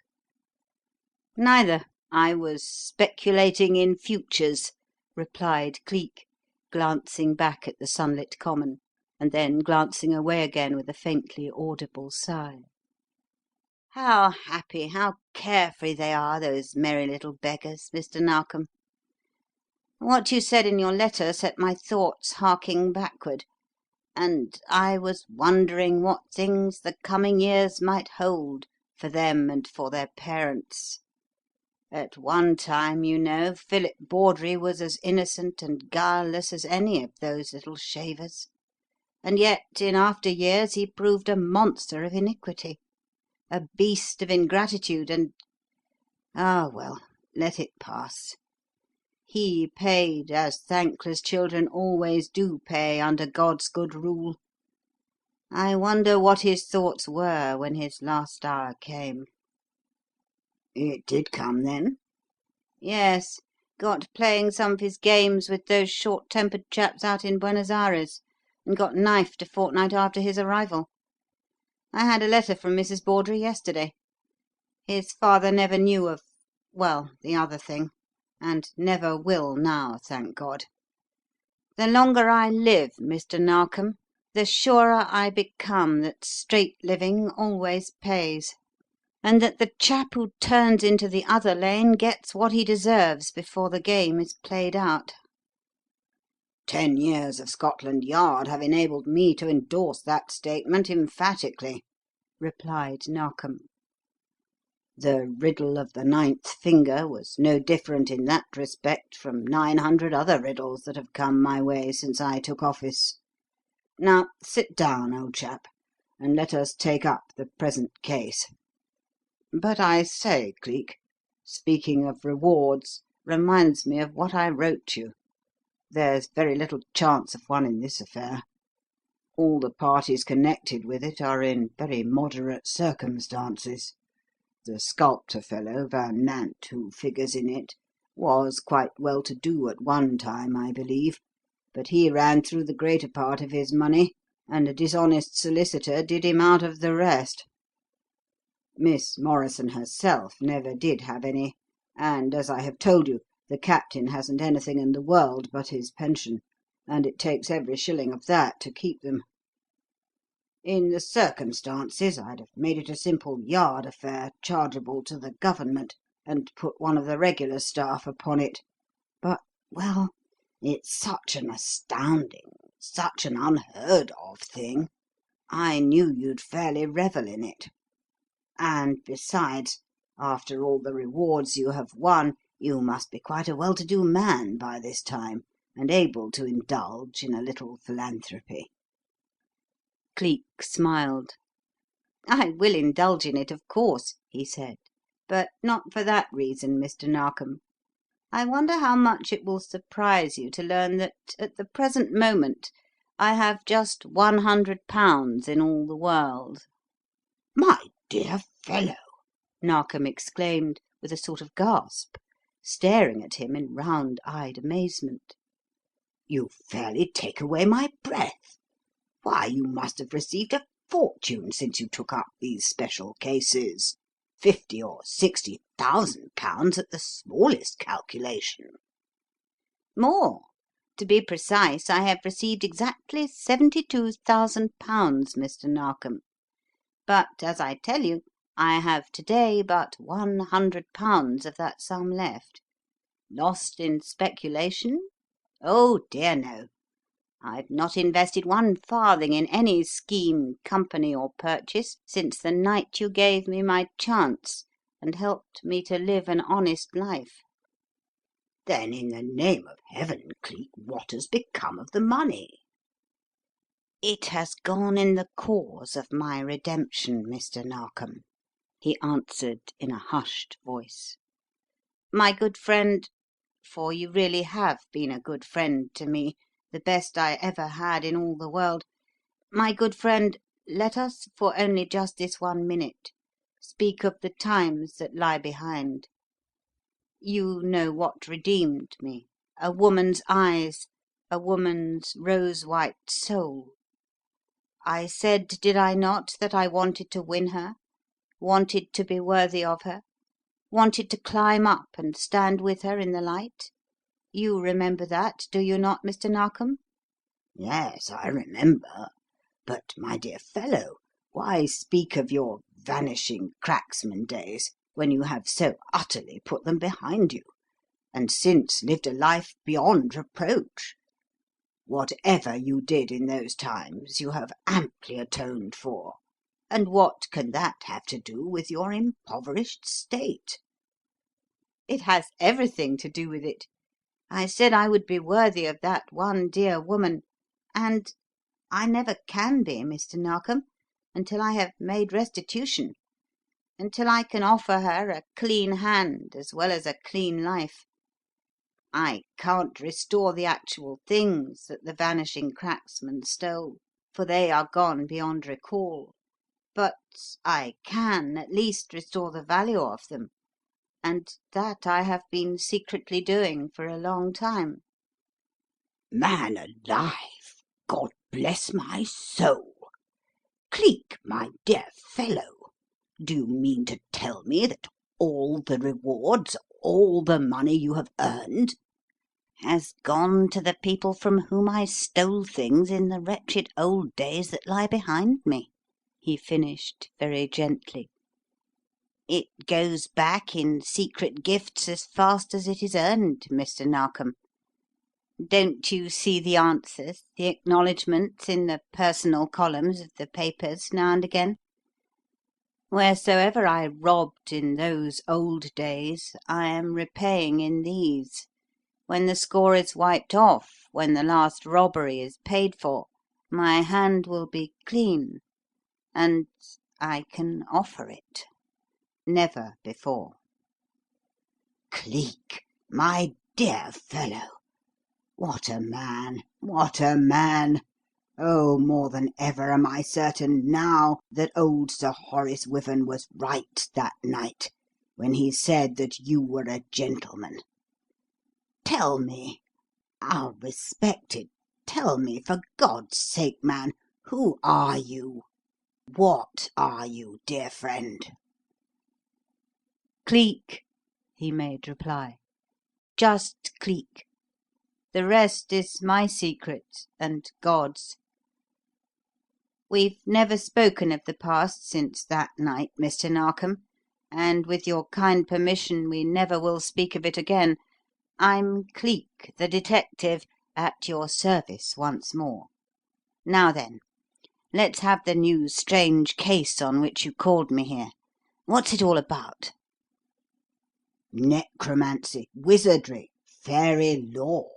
"Neither. I was speculating in futures," replied Cleek, glancing back at the sunlit common, and then glancing away again with a faintly audible sigh. "How happy, how carefree they are, those merry little beggars, Mr. Narkom. What you said in your letter set my thoughts harking backward, and I was wondering what things the coming years might hold for them and for their parents. At one time, you know, Philip Bawdrey was as innocent and guileless as any of those little shavers, and yet in after years he proved a monster of iniquity, a beast of ingratitude, and ah, well, let it pass. He paid, as thankless children always do pay under God's good rule. I wonder what his thoughts were when his last hour came." "It did come, then?" "Yes. Got playing some of his games with those short-tempered chaps out in Buenos Aires, and got knifed a fortnight after his arrival. I had a letter from Mrs. Bawdrey yesterday. His father never knew of well, the other thing, and never will now, thank God. The longer I live, Mr. Narkom, the surer I become that straight living always pays, and that the chap who turns into the other lane gets what he deserves before the game is played out." 10 years of Scotland Yard have enabled me to endorse that statement emphatically," replied Narkom. "The riddle of the 9th finger was no different in that respect from 900 other riddles that have come my way since I took office. Now, sit down, old chap, and let us take up the present case. But I say, Cleek, speaking of rewards reminds me of what I wrote you. There's very little chance of one in this affair. All the parties connected with it are in very moderate circumstances. The sculptor fellow, Van Nant, who figures in it, was quite well to do at one time, I believe, but he ran through the greater part of his money, and a dishonest solicitor did him out of the rest. Miss Morrison herself never did have any, and, as I have told you, the captain hasn't anything in the world but his pension, and it takes every shilling of that to keep them. In the circumstances, I'd have made it a simple Yard affair chargeable to the Government, and put one of the regular staff upon it. But, well, it's such an astounding, such an unheard of thing, I knew you'd fairly revel in it. And besides, after all the rewards you have won, you must be quite a well-to-do man by this time, and able to indulge in a little philanthropy." Cleek smiled. "I will indulge in it, of course," he said, "but not for that reason, Mr. Narkom. I wonder how much it will surprise you to learn that, at the present moment, I have just £100 in all the world." "My dear fellow!" Narkom exclaimed with a sort of gasp, staring at him in round-eyed amazement. "You fairly take away my breath. Why, you must have received a fortune since you took up these special cases. 50 or 60,000 pounds at the smallest calculation." More. To be precise, I have received exactly £72,000, Mr. Narkom. But, as I tell you, I have to-day but £100 of that sum left. Lost in speculation? Oh, dear no. I've not invested one farthing in any scheme, company, or purchase since the night you gave me my chance and helped me to live an honest life." "Then, in the name of heaven, Cleek, what has become of the money?" "It has gone in the cause of my redemption, Mr. Narkom," he answered in a hushed voice. "My good friend, for you really have been a good friend to me, the best I ever had in all the world, my good friend, let us, for only just this 1 minute, speak of the times that lie behind. You know what redeemed me, a woman's eyes, a woman's rose-white soul. I said, did I not, that I wanted to win her, wanted to be worthy of her, wanted to climb up and stand with her in the light? You remember that, do you not, Mr. Narkom?" "Yes, I remember. But, my dear fellow, why speak of your vanishing cracksman days when you have so utterly put them behind you, and since lived a life beyond reproach? Whatever you did in those times you have amply atoned for, and what can that have to do with your impoverished state?" "It has everything to do with it. I said I would be worthy of that one dear woman, and I never can be, Mr. Narkom, until I have made restitution, until I can offer her a clean hand as well as a clean life. I can't restore the actual things that the vanishing cracksman stole, for they are gone beyond recall, but I can at least restore the value of them, and that I have been secretly doing for a long time." "Man alive! God bless my soul! Cleek, my dear fellow, do you mean to tell me that all the rewards, all the money you have earned—" "Has gone to the people from whom I stole things in the wretched old days that lie behind me," he finished very gently. "It goes back in secret gifts as fast as it is earned, Mr. Narkom. Don't you see the answers, the acknowledgments in the personal columns of the papers now and again? Wheresoever I robbed in those old days, I am repaying in these. When the score is wiped off, when the last robbery is paid for, my hand will be clean, and I can offer it. Never before." "Cleek, my dear fellow! What a man! What a man! Oh, more than ever am I certain now that old Sir Horace Wyvern was right that night when he said that you were a gentleman. Tell me, our respected, tell me, for God's sake, man, who are you? What are you, dear friend?" "Cleek," he made reply. "Just Cleek. The rest is my secret and God's. We've never spoken of the past since that night, Mr. Narkom, and with your kind permission we never will speak of it again. I'm Cleek, the detective, at your service once more. Now then, let's have the new strange case on which you called me here. What's it all about?" "Necromancy, wizardry, fairy lore,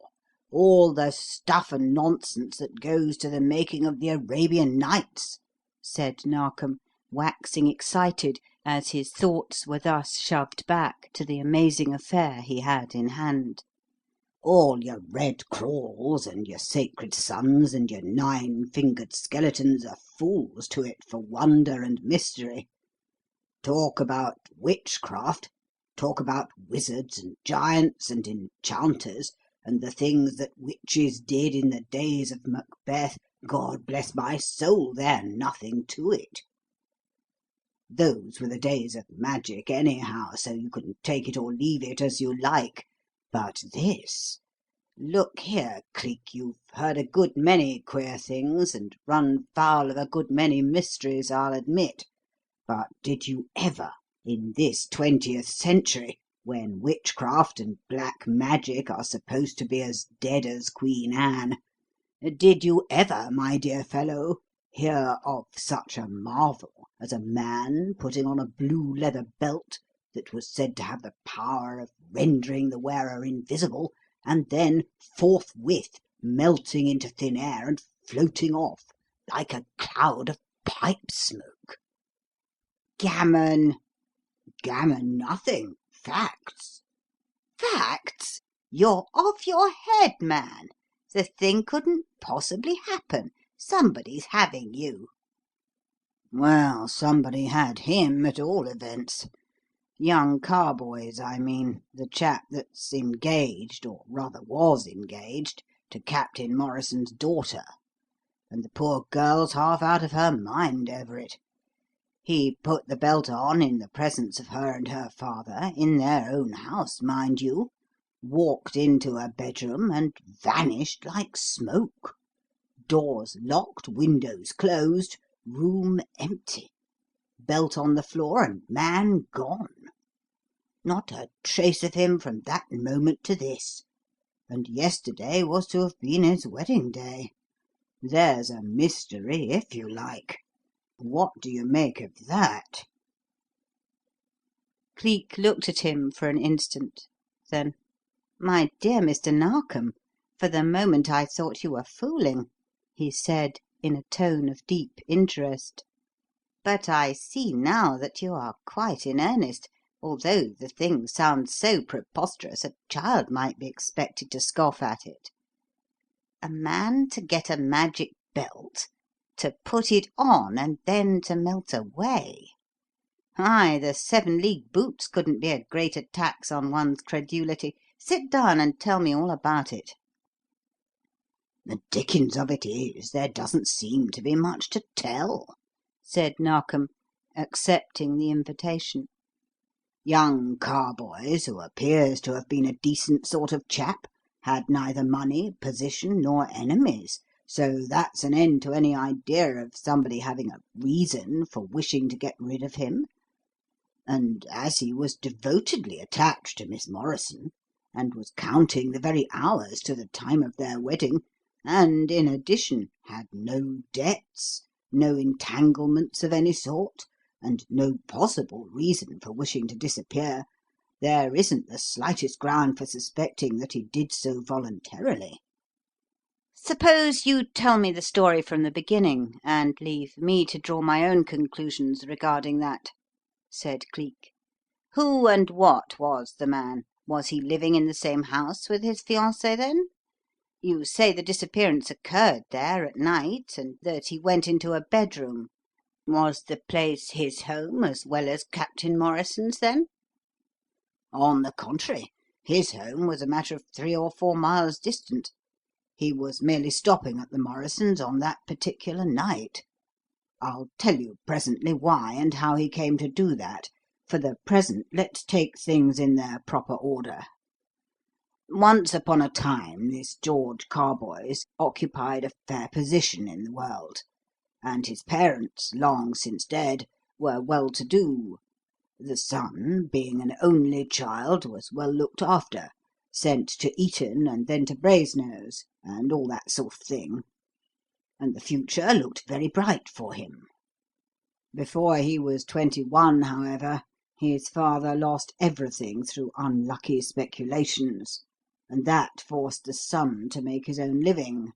all the stuff and nonsense that goes to the making of the Arabian Nights," said Narkom, waxing excited as his thoughts were thus shoved back to the amazing affair he had in hand. "All your red crawls and your sacred sons and your nine-fingered skeletons are fools to it for wonder and mystery. Talk about witchcraft, talk about wizards and giants and enchanters and the things that witches did in the days of Macbeth, God bless my soul, they're nothing to it. Those were the days of magic anyhow, so you can take it or leave it as you like. But this Look here, Cleek, you've heard a good many queer things and run foul of a good many mysteries, I'll admit. But did you ever, in this 20th century, when witchcraft and black magic are supposed to be as dead as Queen Anne, did you ever, my dear fellow, hear of such a marvel as a man putting on a blue leather belt that was said to have the power of rendering the wearer invisible, and then forthwith melting into thin air and floating off like a cloud of pipe smoke? Gammon! Gammon nothing. Facts. Facts? You're off your head, man. The thing couldn't possibly happen. Somebody's having you. Well, somebody had him, at all events. Young Carboys, I mean, the chap that's engaged, or rather was engaged, to Captain Morrison's daughter, and the poor girl's half out of her mind over it. He put the belt on in the presence of her and her father, in their own house, mind you, walked into a bedroom, and vanished like smoke. Doors locked, windows closed, room empty. Belt on the floor, and man gone. Not a trace of him from that moment to this. And yesterday was to have been his wedding day. There's a mystery, if you like. What do you make of that?" Cleek looked at him for an instant. Then, "My dear Mr. Narkom, for the moment I thought you were fooling," he said in a tone of deep interest. "But I see now that you are quite in earnest, although the thing sounds so preposterous a child might be expected to scoff at it. A man to get a magic belt, to put it on, and then to melt away. Why, the 7 League Boots couldn't be a greater tax on one's credulity. Sit down and tell me all about it." "The dickens of it is, there doesn't seem to be much to tell," said Narkom, accepting the invitation. "Young Carboys, who appears to have been a decent sort of chap, had neither money, position, nor enemies, so that's an end to any idea of somebody having a reason for wishing to get rid of him. And as he was devotedly attached to Miss Morrison, and was counting the very hours to the time of their wedding, and, in addition, had no debts, no entanglements of any sort, and no possible reason for wishing to disappear, there isn't the slightest ground for suspecting that he did so voluntarily." "Suppose you tell me the story from the beginning, and leave me to draw my own conclusions regarding that," said Cleek. "Who and what was the man? Was he living in the same house with his fiancée, then? You say the disappearance occurred there at night, and that he went into a bedroom. Was the place his home as well as Captain Morrison's, then?" "On the contrary, his home was a matter of 3 or 4 miles distant. He was merely stopping at the Morrisons' on that particular night. I'll tell you presently why and how he came to do that. For the present, let's take things in their proper order. Once upon a time this George Carboys occupied a fair position in the world, and his parents, long since dead, were well-to-do. The son, being an only child, was well looked after, sent to Eton and then to Brasenose, and all that sort of thing, and the future looked very bright for him. Before he was 21, however, his father lost everything through unlucky speculations, and that forced the son to make his own living.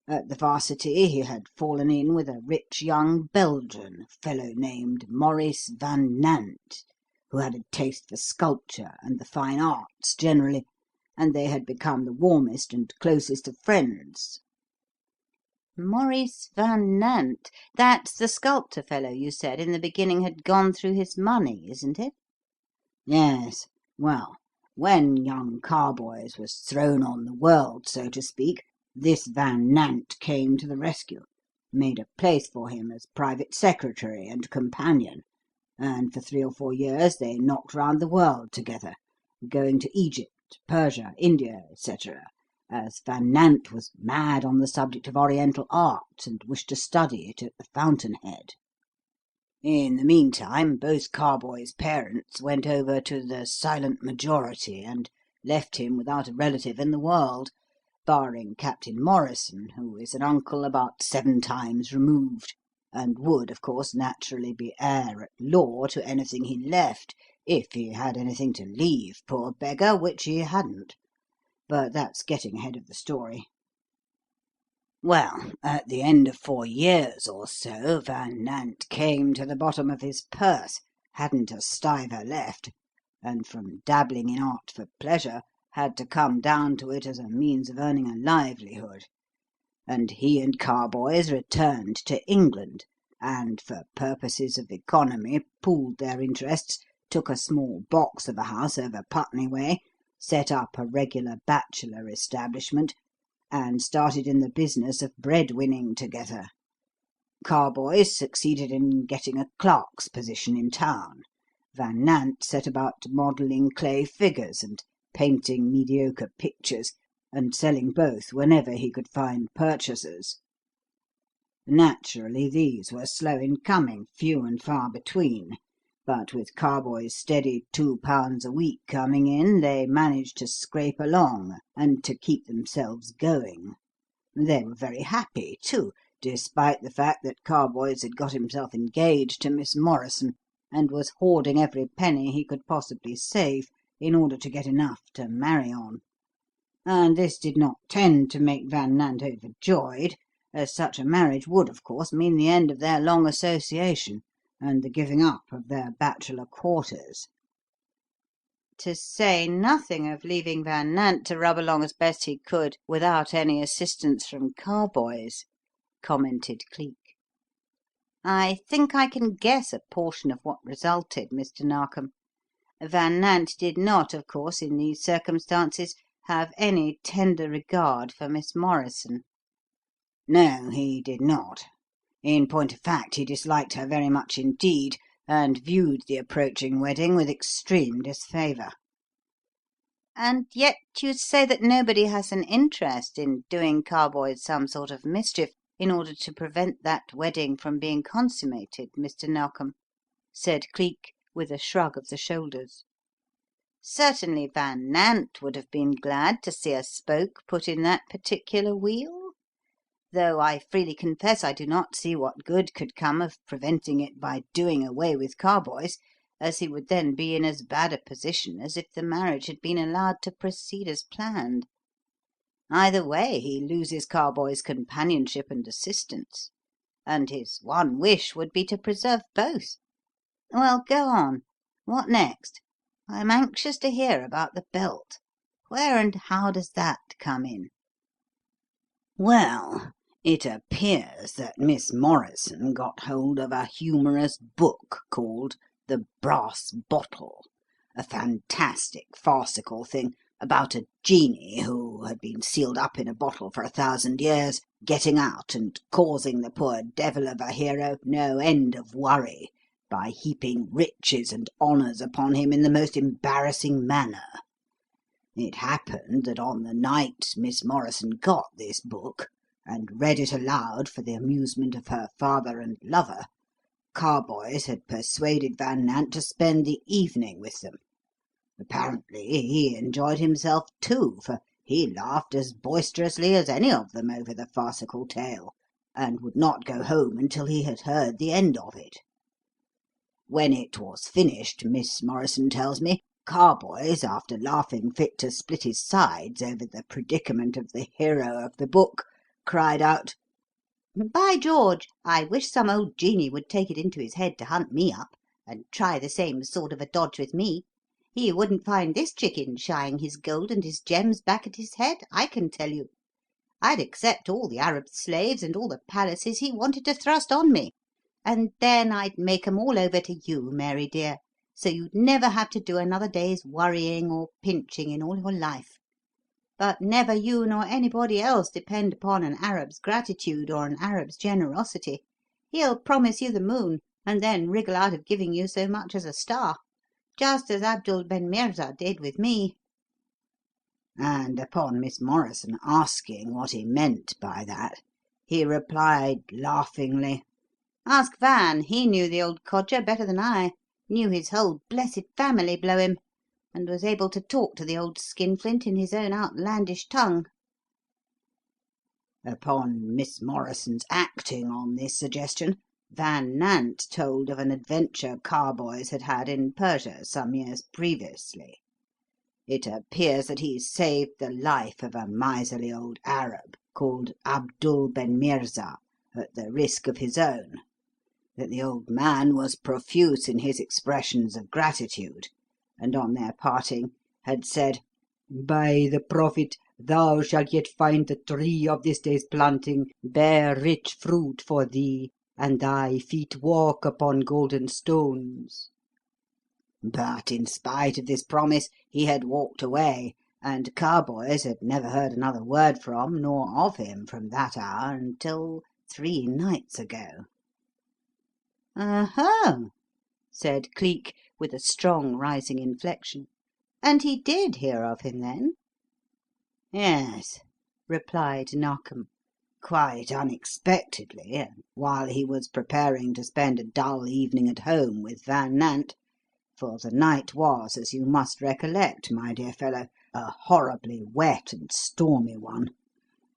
At the 'Varsity he had fallen in with a rich young Belgian fellow named Maurice Van Nant, who had a taste for sculpture and the fine arts generally, and they had become the warmest and closest of friends." "Maurice Van Nant? That's the sculptor fellow you said in the beginning had gone through his money, isn't it?" "Yes. Well, when young Carboys was thrown on the world, so to speak, this Van Nant came to the rescue, made a place for him as private secretary and companion, and for 3 or 4 years they knocked round the world together, going to Egypt, Persia, India, etc., as Van Nant was mad on the subject of Oriental art and wished to study it at the fountain head. In the meantime, both Carboys' parents went over to the silent majority and left him without a relative in the world, barring Captain Morrison, who is an uncle about 7 times removed, and would, of course, naturally be heir at law to anything he left, if he had anything to leave, poor beggar, which he hadn't. But that's getting ahead of the story. Well, at the end of 4 years or so, Van Nant came to the bottom of his purse, hadn't a stiver left, and from dabbling in art for pleasure, had to come down to it as a means of earning a livelihood. And he and Carboys returned to England, and for purposes of economy pooled their interests, took a small box of a house over Putney way, set up a regular bachelor establishment, and started in the business of bread-winning together. Carboys succeeded in getting a clerk's position in town. Van Nant set about modelling clay figures and painting mediocre pictures, and selling both whenever he could find purchasers. Naturally, these were slow in coming, few and far between, but with Carboys' steady £2 a week coming in, they managed to scrape along and to keep themselves going. They were very happy, too, despite the fact that Carboys had got himself engaged to Miss Morrison, and was hoarding every penny he could possibly save in order to get enough to marry on. And this did not tend to make Van Nant overjoyed, as such a marriage would, of course, mean the end of their long association and the giving up of their bachelor quarters. To say nothing of leaving Van Nant to rub along as best he could without any assistance from Carboys, commented Cleek. I think I can guess a portion of what resulted, Mr. Narkom. Van Nant did not, of course, in these circumstances, have any tender regard for Miss Morrison. No, he did not. In point of fact, he disliked her very much indeed, and viewed the approaching wedding with extreme disfavour. And yet you say that nobody has an interest in doing Carboys some sort of mischief in order to prevent that wedding from being consummated, Mr. Narkom, said Cleek, with a shrug of the shoulders. Certainly Van Nant would have been glad to see a spoke put in that particular wheel, though I freely confess I do not see what good could come of preventing it by doing away with Carboys, as he would then be in as bad a position as if the marriage had been allowed to proceed as planned. Either way, he loses Carboys' companionship and assistance, and his one wish would be to preserve both. Well, go on. What next? I am anxious to hear about the belt. Where and how does that come in? Well, it appears that Miss Morrison got hold of a humorous book called The Brass Bottle, a fantastic, farcical thing about a genie who had been sealed up in a bottle for 1,000 years, getting out and causing the poor devil of a hero no end of worry by heaping riches and honours upon him in the most embarrassing manner. It happened that on the night Miss Morrison got this book, and read it aloud for the amusement of her father and lover, Carboys had persuaded Van Nant to spend the evening with them. Apparently he enjoyed himself too, for he laughed as boisterously as any of them over the farcical tale, and would not go home until he had heard the end of it. When it was finished, Miss Morrison tells me, Carboys, after laughing fit to split his sides over the predicament of the hero of the book, cried out, "By George, I wish some old genie would take it into his head to hunt me up, and try the same sort of a dodge with me. He wouldn't find this chicken shying his gold and his gems back at his head, I can tell you. I'd accept all the Arab slaves and all the palaces he wanted to thrust on me, and then I'd make 'em all over to you, Mary dear, so you'd never have to do another day's worrying or pinching in all your life. But never you nor anybody else depend upon an Arab's gratitude or an Arab's generosity. He'll promise you the moon, and then wriggle out of giving you so much as a star, just as Abdul Ben Meerza did with me." and upon Miss Morrison asking what he meant by that, he replied laughingly, "Ask Van, he knew the old codger better than I, knew his whole blessed family, blow him, and was able to talk to the old skinflint in his own outlandish tongue." Upon Miss Morrison's acting on this suggestion, Van Nant told of an adventure Carboys had had in Persia some years previously. It appears that he saved the life of a miserly old Arab called Abdul Ben Mirza at the risk of his own, that the old man was profuse in his expressions of gratitude, and on their parting had said, "By the Prophet, thou shalt yet find the tree of this day's planting bear rich fruit for thee, and thy feet walk upon golden stones." But in spite of this promise he had walked away, and Carboys had never heard another word from nor of him from that hour until 3 nights ago. "Oho!" said Cleek, with a strong rising inflection. "And he did hear of him, then?" "Yes," replied Narkom, "quite unexpectedly, and while he was preparing to spend a dull evening at home with Van Nant, for the night was, as you must recollect, my dear fellow, a horribly wet and stormy one,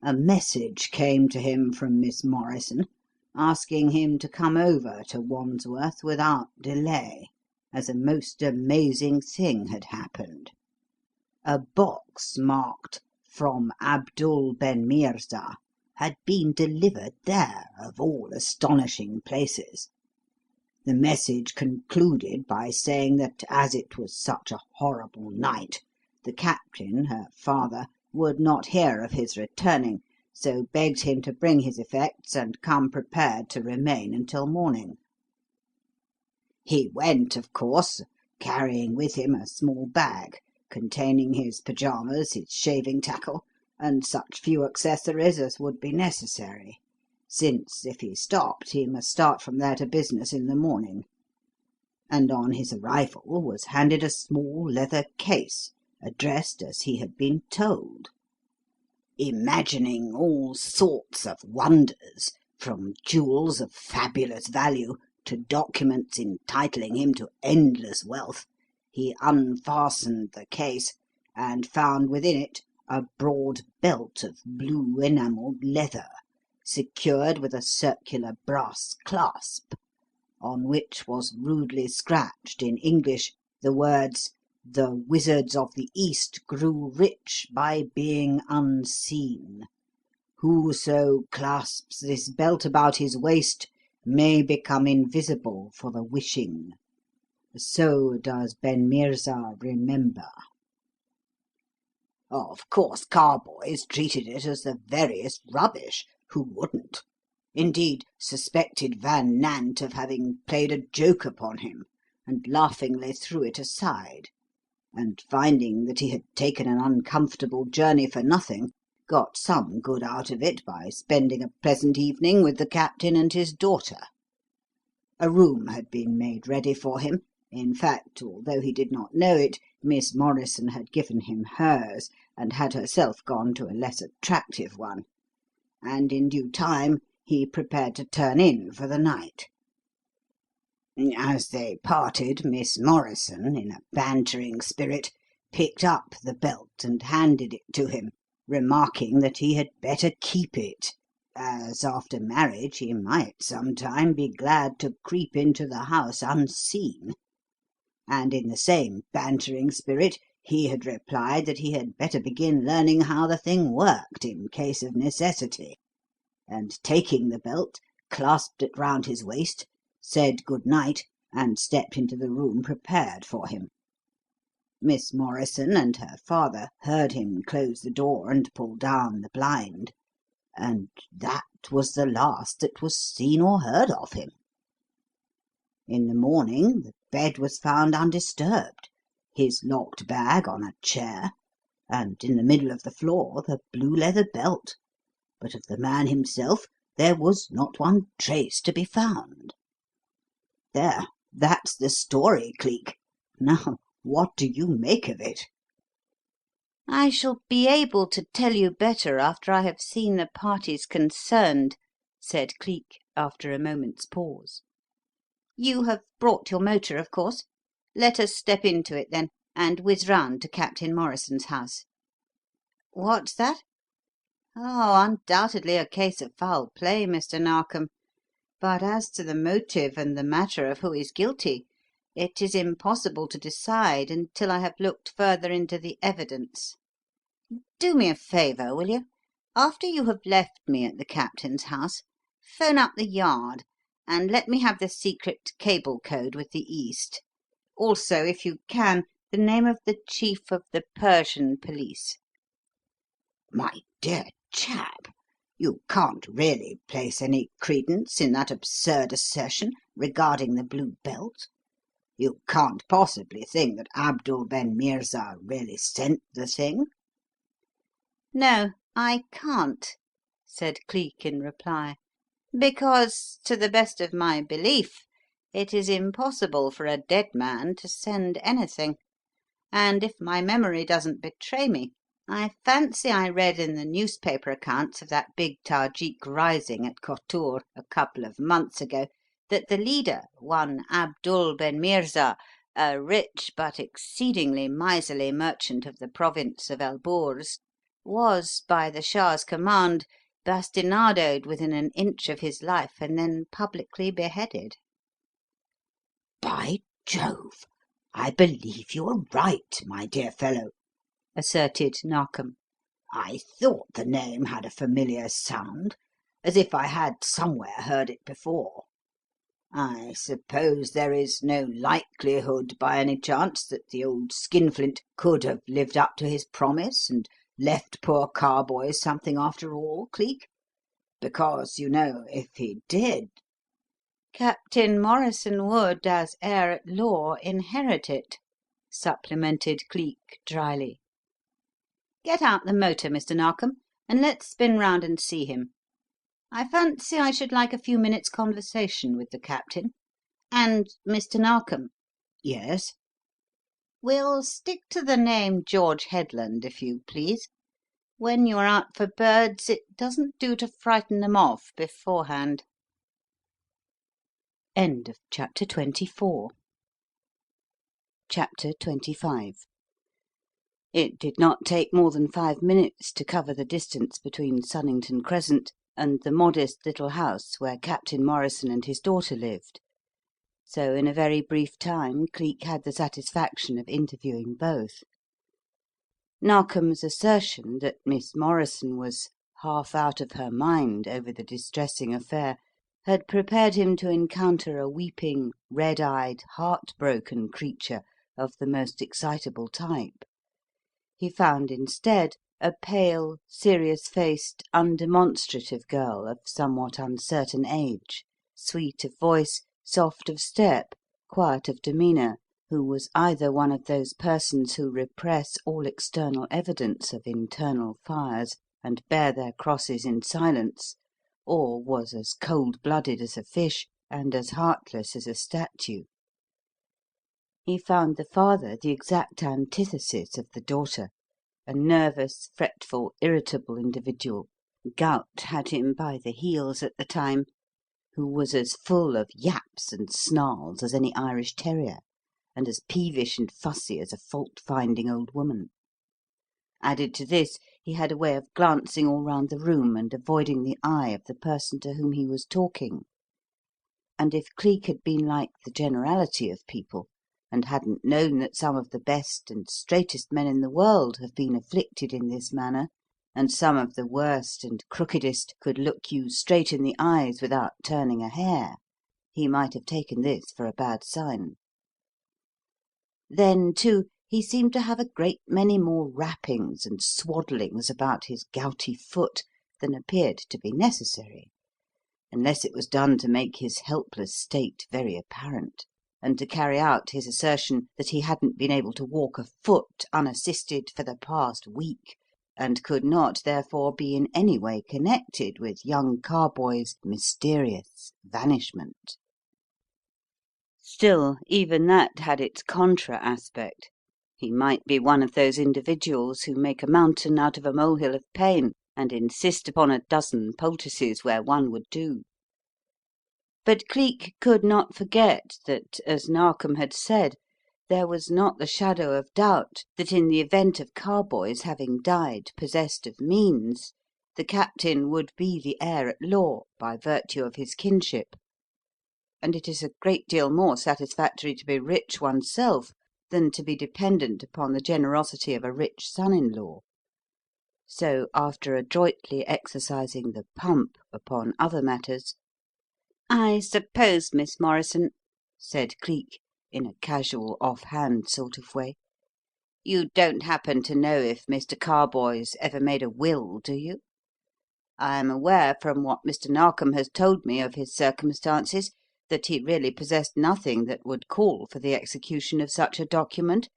a message came to him from Miss Morrison asking him to come over to Wandsworth without delay, as a most amazing thing had happened. A box marked 'From Abdul Ben Mirza' had been delivered there, of all astonishing places. The message concluded by saying that as it was such a horrible night, the captain, her father, would not hear of his returning, so begged him to bring his effects and come prepared to remain until morning. He went, of course, carrying with him a small bag containing his pyjamas, his shaving tackle, and such few accessories as would be necessary, since, if he stopped, he must start from there to business in the morning. And on his arrival was handed a small leather case, addressed as he had been told. Imagining all sorts of wonders, from jewels of fabulous value to documents entitling him to endless wealth, he unfastened the case and found within it a broad belt of blue enamelled leather, secured with a circular brass clasp, on which was rudely scratched in English the words, "The wizards of the East grew rich by being unseen. Whoso clasps this belt about his waist may become invisible for the wishing. So does Ben Mirza remember." Of course, Carboys treated it as the veriest rubbish. Who wouldn't? Indeed, suspected Van Nant of having played a joke upon him, and laughingly threw it aside, and finding that he had taken an uncomfortable journey for nothing, got some good out of it by spending a pleasant evening with the captain and his daughter. A room had been made ready for him. In fact, although he did not know it, Miss Morrison had given him hers, and had herself gone to a less attractive one, and in due time he prepared to turn in for the night. As they parted, Miss Morrison, in a bantering spirit, picked up the belt and handed it to him, remarking that he had better keep it, as after marriage he might some time be glad to creep into the house unseen. And in the same bantering spirit he had replied that he had better begin learning how the thing worked in case of necessity, and taking the belt, clasped it round his waist, said good night, and stepped into the room prepared for him. Miss Morrison and her father heard him close the door and pull down the blind, and that was the last that was seen or heard of him. In the morning the bed was found undisturbed, his locked bag on a chair, and in the middle of the floor the blue leather belt, but of the man himself there was not one trace to be found. There, that's the story, Cleek. Now, what do you make of it?" "I shall be able to tell you better after I have seen the parties concerned," said Cleek, after a moment's pause. "You have brought your motor, of course? Let us step into it, then, and whiz round to Captain Morrison's house. What's that? Oh, undoubtedly a case of foul play, Mr. Narkom. But as to the motive and the matter of who is guilty, it is impossible to decide until I have looked further into the evidence. Do me a favour, will you? After you have left me at the captain's house, phone up the Yard and let me have the secret cable code with the East. Also, if you can, the name of the chief of the Persian police." My dear chap, you can't really place any credence in that absurd assertion regarding the blue belt? You can't possibly think that Abdul Ben Meerza really sent the thing? "No, I can't," said Cleek in reply, "because, to the best of my belief, it is impossible for a dead man to send anything; and if my memory doesn't betray me, I fancy I read in the newspaper accounts of that big Tajik rising at Kotour a couple of months ago that the leader, one Abdul Ben Meerza, a rich but exceedingly miserly merchant of the province of Elburz, was, by the Shah's command, bastinadoed within an inch of his life and then publicly beheaded." By Jove, I believe you are right, my dear fellow, asserted Narkom. I thought the name had a familiar sound, as if I had somewhere heard it before. I suppose there is no likelihood, by any chance, that the old skinflint could have lived up to his promise and left poor Carboys something after all, Cleek? Because, you know, if he did... "Captain Morrison would, as heir at law, inherit it," supplemented Cleek dryly. "Get out the motor, Mr. Narkom, and let's spin round and see him. I fancy I should like a few minutes' conversation with the captain. And, Mr. Narkom." Yes? "We'll stick to the name George Headland, if you please. When you are out for birds, it doesn't do to frighten them off beforehand." Chapter 25. It did not take more than 5 minutes to cover the distance between Sunnington Crescent and the modest little house where Captain Morrison and his daughter lived, so in a very brief time Cleek had the satisfaction of interviewing both. Narkom's assertion that Miss Morrison was half out of her mind over the distressing affair had prepared him to encounter a weeping, red-eyed, heart-broken creature of the most excitable type. He found instead a pale, serious-faced, undemonstrative girl of somewhat uncertain age, sweet of voice, soft of step, quiet of demeanour, who was either one of those persons who repress all external evidence of internal fires and bear their crosses in silence, or was as cold-blooded as a fish and as heartless as a statue. He found the father the exact antithesis of the daughter, a nervous, fretful, irritable individual gout had him by the heels at the time who was as full of yaps and snarls as any Irish terrier, and as peevish and fussy as a fault-finding old woman. Added to this, he had a way of glancing all round the room and avoiding the eye of the person to whom he was talking; and if Cleek had been like the generality of people, and hadn't known that some of the best and straightest men in the world have been afflicted in this manner, and some of the worst and crookedest could look you straight in the eyes without turning a hair, he might have taken this for a bad sign. Then, too, he seemed to have a great many more wrappings and swaddlings about his gouty foot than appeared to be necessary, unless it was done to make his helpless state very apparent, and to carry out his assertion that he hadn't been able to walk a foot unassisted for the past week, and could not, therefore, be in any way connected with young Carboys' mysterious vanishment. Still, even that had its contra aspect. He might be one of those individuals who make a mountain out of a molehill of pain and insist upon a dozen poultices where one would do. But Cleek could not forget that, as Narkom had said, there was not the shadow of doubt that in the event of Carboys having died possessed of means, the captain would be the heir at law by virtue of his kinship, and it is a great deal more satisfactory to be rich oneself than to be dependent upon the generosity of a rich son-in-law. So, after adroitly exercising the pump upon other matters, "I suppose, Miss Morrison," said Cleek, in a casual, off-hand sort of way, "you don't happen to know if Mr. Carboys ever made a will, do you? I am aware from what Mr. Narkom has told me of his circumstances that he really possessed nothing that would call for the execution of such a document,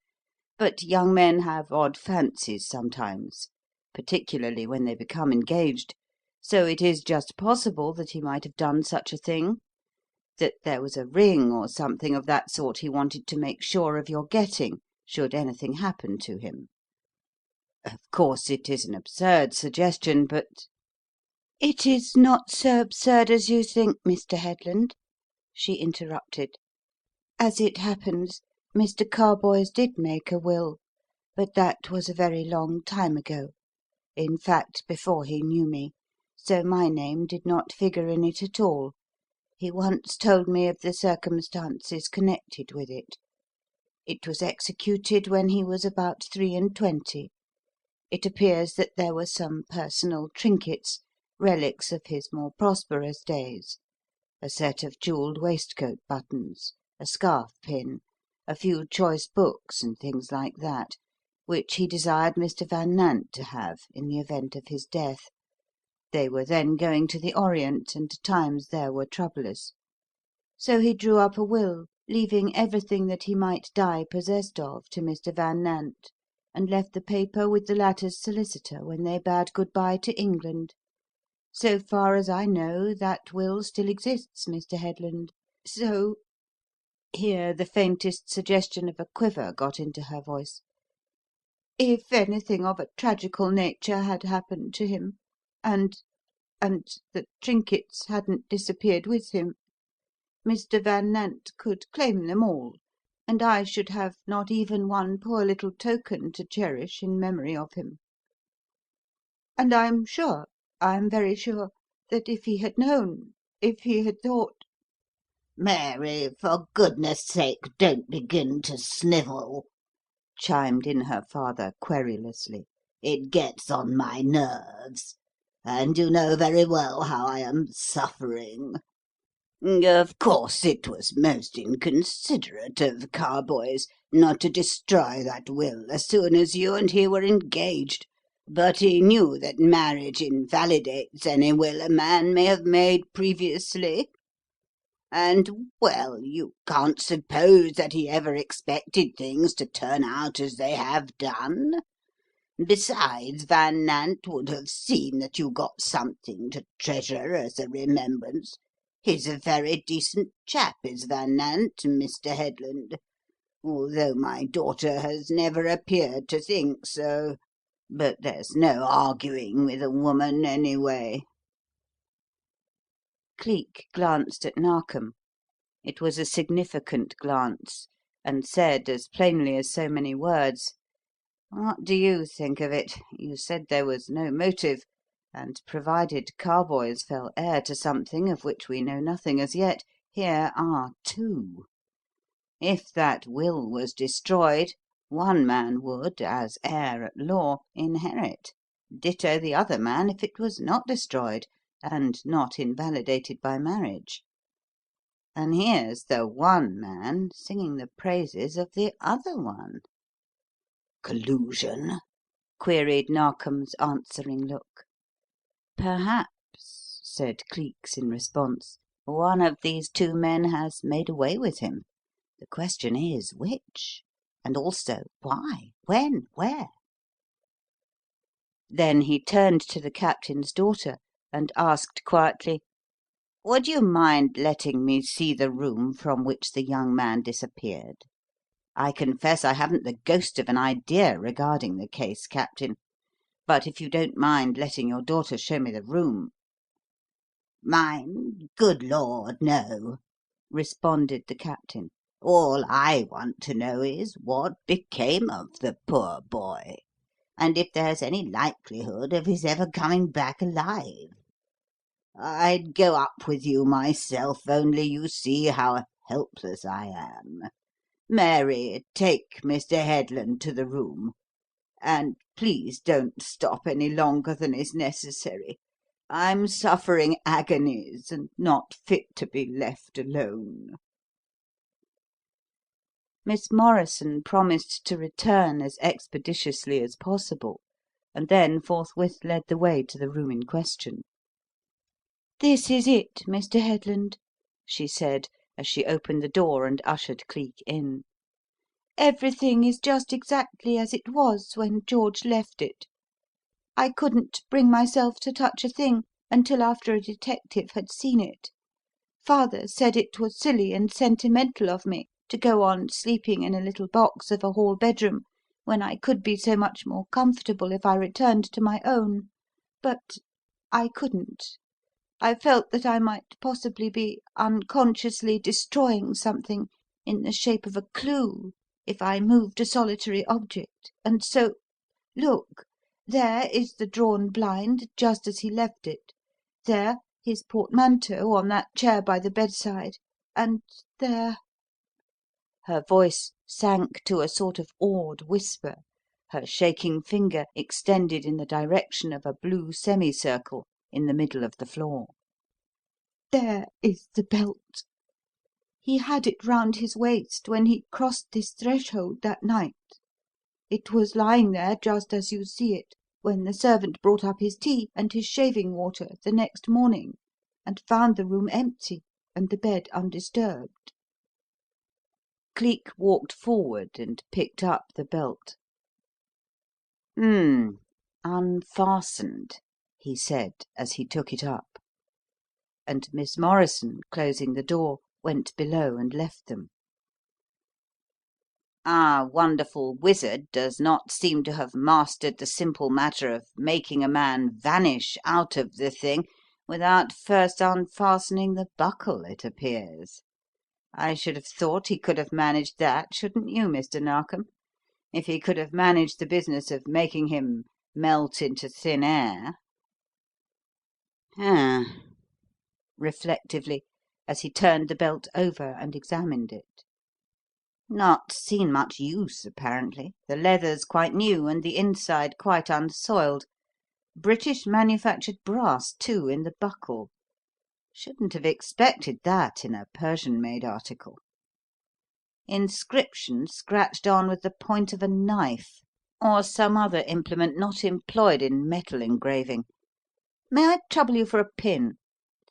but young men have odd fancies sometimes, particularly when they become engaged, so it is just possible that he might have done such a thing, that there was a ring or something of that sort he wanted to make sure of your getting, should anything happen to him. Of course, it is an absurd suggestion, but—" "It is not so absurd as you think, Mr. Headland," she interrupted. "As it happens, Mr. Carboys did make a will, but that was a very long time ago, in fact, before he knew me, so my name did not figure in it at all. He once told me of the circumstances connected with it. It was executed when he was about 23. It appears that there were some personal trinkets, relics of his more prosperous days, a set of jewelled waistcoat buttons, a scarf pin, a few choice books and things like that, which he desired Mr. Van Nant to have in the event of his death. They were then going to the Orient, and times there were troublous. So he drew up a will, leaving everything that he might die possessed of to Mr. Van Nant, and left the paper with the latter's solicitor when they bade good-bye to England. So far as I know, that will still exists, Mr. Headland. So—" here the faintest suggestion of a quiver got into her voice, "if anything of a tragical nature had happened to him, and the trinkets hadn't disappeared with him, Mr. Van Nant could claim them all, and I should have not even one poor little token to cherish in memory of him. And I'm sure, I'm very sure, that if he had known, if he had thought—" "Mary, for goodness' sake, don't begin to snivel," chimed in her father querulously. "It gets on my nerves, and you know very well how I am suffering. Of course, it was most inconsiderate of Carboys not to destroy that will as soon as you and he were engaged, but he knew that marriage invalidates any will a man may have made previously. And, well, you can't suppose that he ever expected things to turn out as they have done. Besides, Van Nant would have seen that you got something to treasure as a remembrance. He's a very decent chap, is Van Nant, Mr. Headland, although my daughter has never appeared to think so. But there's no arguing with a woman, anyway." Cleek glanced at Narkom. It was a significant glance, and said as plainly as so many words, "What do you think of it? You said there was no motive, and provided Carboys fell heir to something of which we know nothing as yet, here are two. If that will was destroyed, one man would, as heir at law, inherit; ditto the other man if it was not destroyed and not invalidated by marriage. And here's the one man singing the praises of the other one." "Collusion?" queried Narkom's answering look. "Perhaps," said Cleek's in response, "one of these two men has made away with him. The question is, which? And also, why? When? Where?" Then he turned to the captain's daughter and asked quietly, "Would you mind letting me see the room from which the young man disappeared? I confess I haven't the ghost of an idea regarding the case, Captain. But if you don't mind letting your daughter show me the room—" "Mine? Good Lord, no," responded the Captain. "All I want to know is what became of the poor boy, and if there's any likelihood of his ever coming back alive. I'd go up with you myself, only you see how helpless I am. Mary, take Mr. Headland to the room. And please don't stop any longer than is necessary. I'm suffering agonies and not fit to be left alone." Miss Morrison promised to return as expeditiously as possible, and then forthwith led the way to the room in question. "This is it, Mr. Headland," she said, as she opened the door and ushered Cleek in. "Everything is just exactly as it was when George left it. I couldn't bring myself to touch a thing until after a detective had seen it. Father said it was silly and sentimental of me to go on sleeping in a little box of a hall bedroom when I could be so much more comfortable if I returned to my own. But I couldn't. I felt that I might possibly be unconsciously destroying something in the shape of a clue if I moved a solitary object, and so look, there is the drawn blind just as he left it, there his portmanteau on that chair by the bedside, and there—" Her voice sank to a sort of awed whisper, her shaking finger extended in the direction of a blue semicircle in the middle of the floor. "There is the belt. He had it round his waist when he crossed this threshold that night. It was lying there just as you see it when the servant brought up his tea and his shaving water the next morning and found the room empty and the bed undisturbed." Cleek walked forward and picked up the belt. Unfastened," he said as he took it up. And Miss Morrison, closing the door, went below and left them. "Our wonderful wizard does not seem to have mastered the simple matter of making a man vanish out of the thing without first unfastening the buckle, it appears. I should have thought he could have managed that, shouldn't you, Mr. Narkom? If he could have managed the business of making him melt into thin air." "Hum," reflectively, as he turned the belt over and examined it. "Not seen much use, apparently. The leather's quite new and the inside quite unsoiled. British manufactured brass, too, in the buckle. Shouldn't have expected that in a Persian-made article. Inscription scratched on with the point of a knife, or some other implement not employed in metal engraving. May I trouble you for a pin?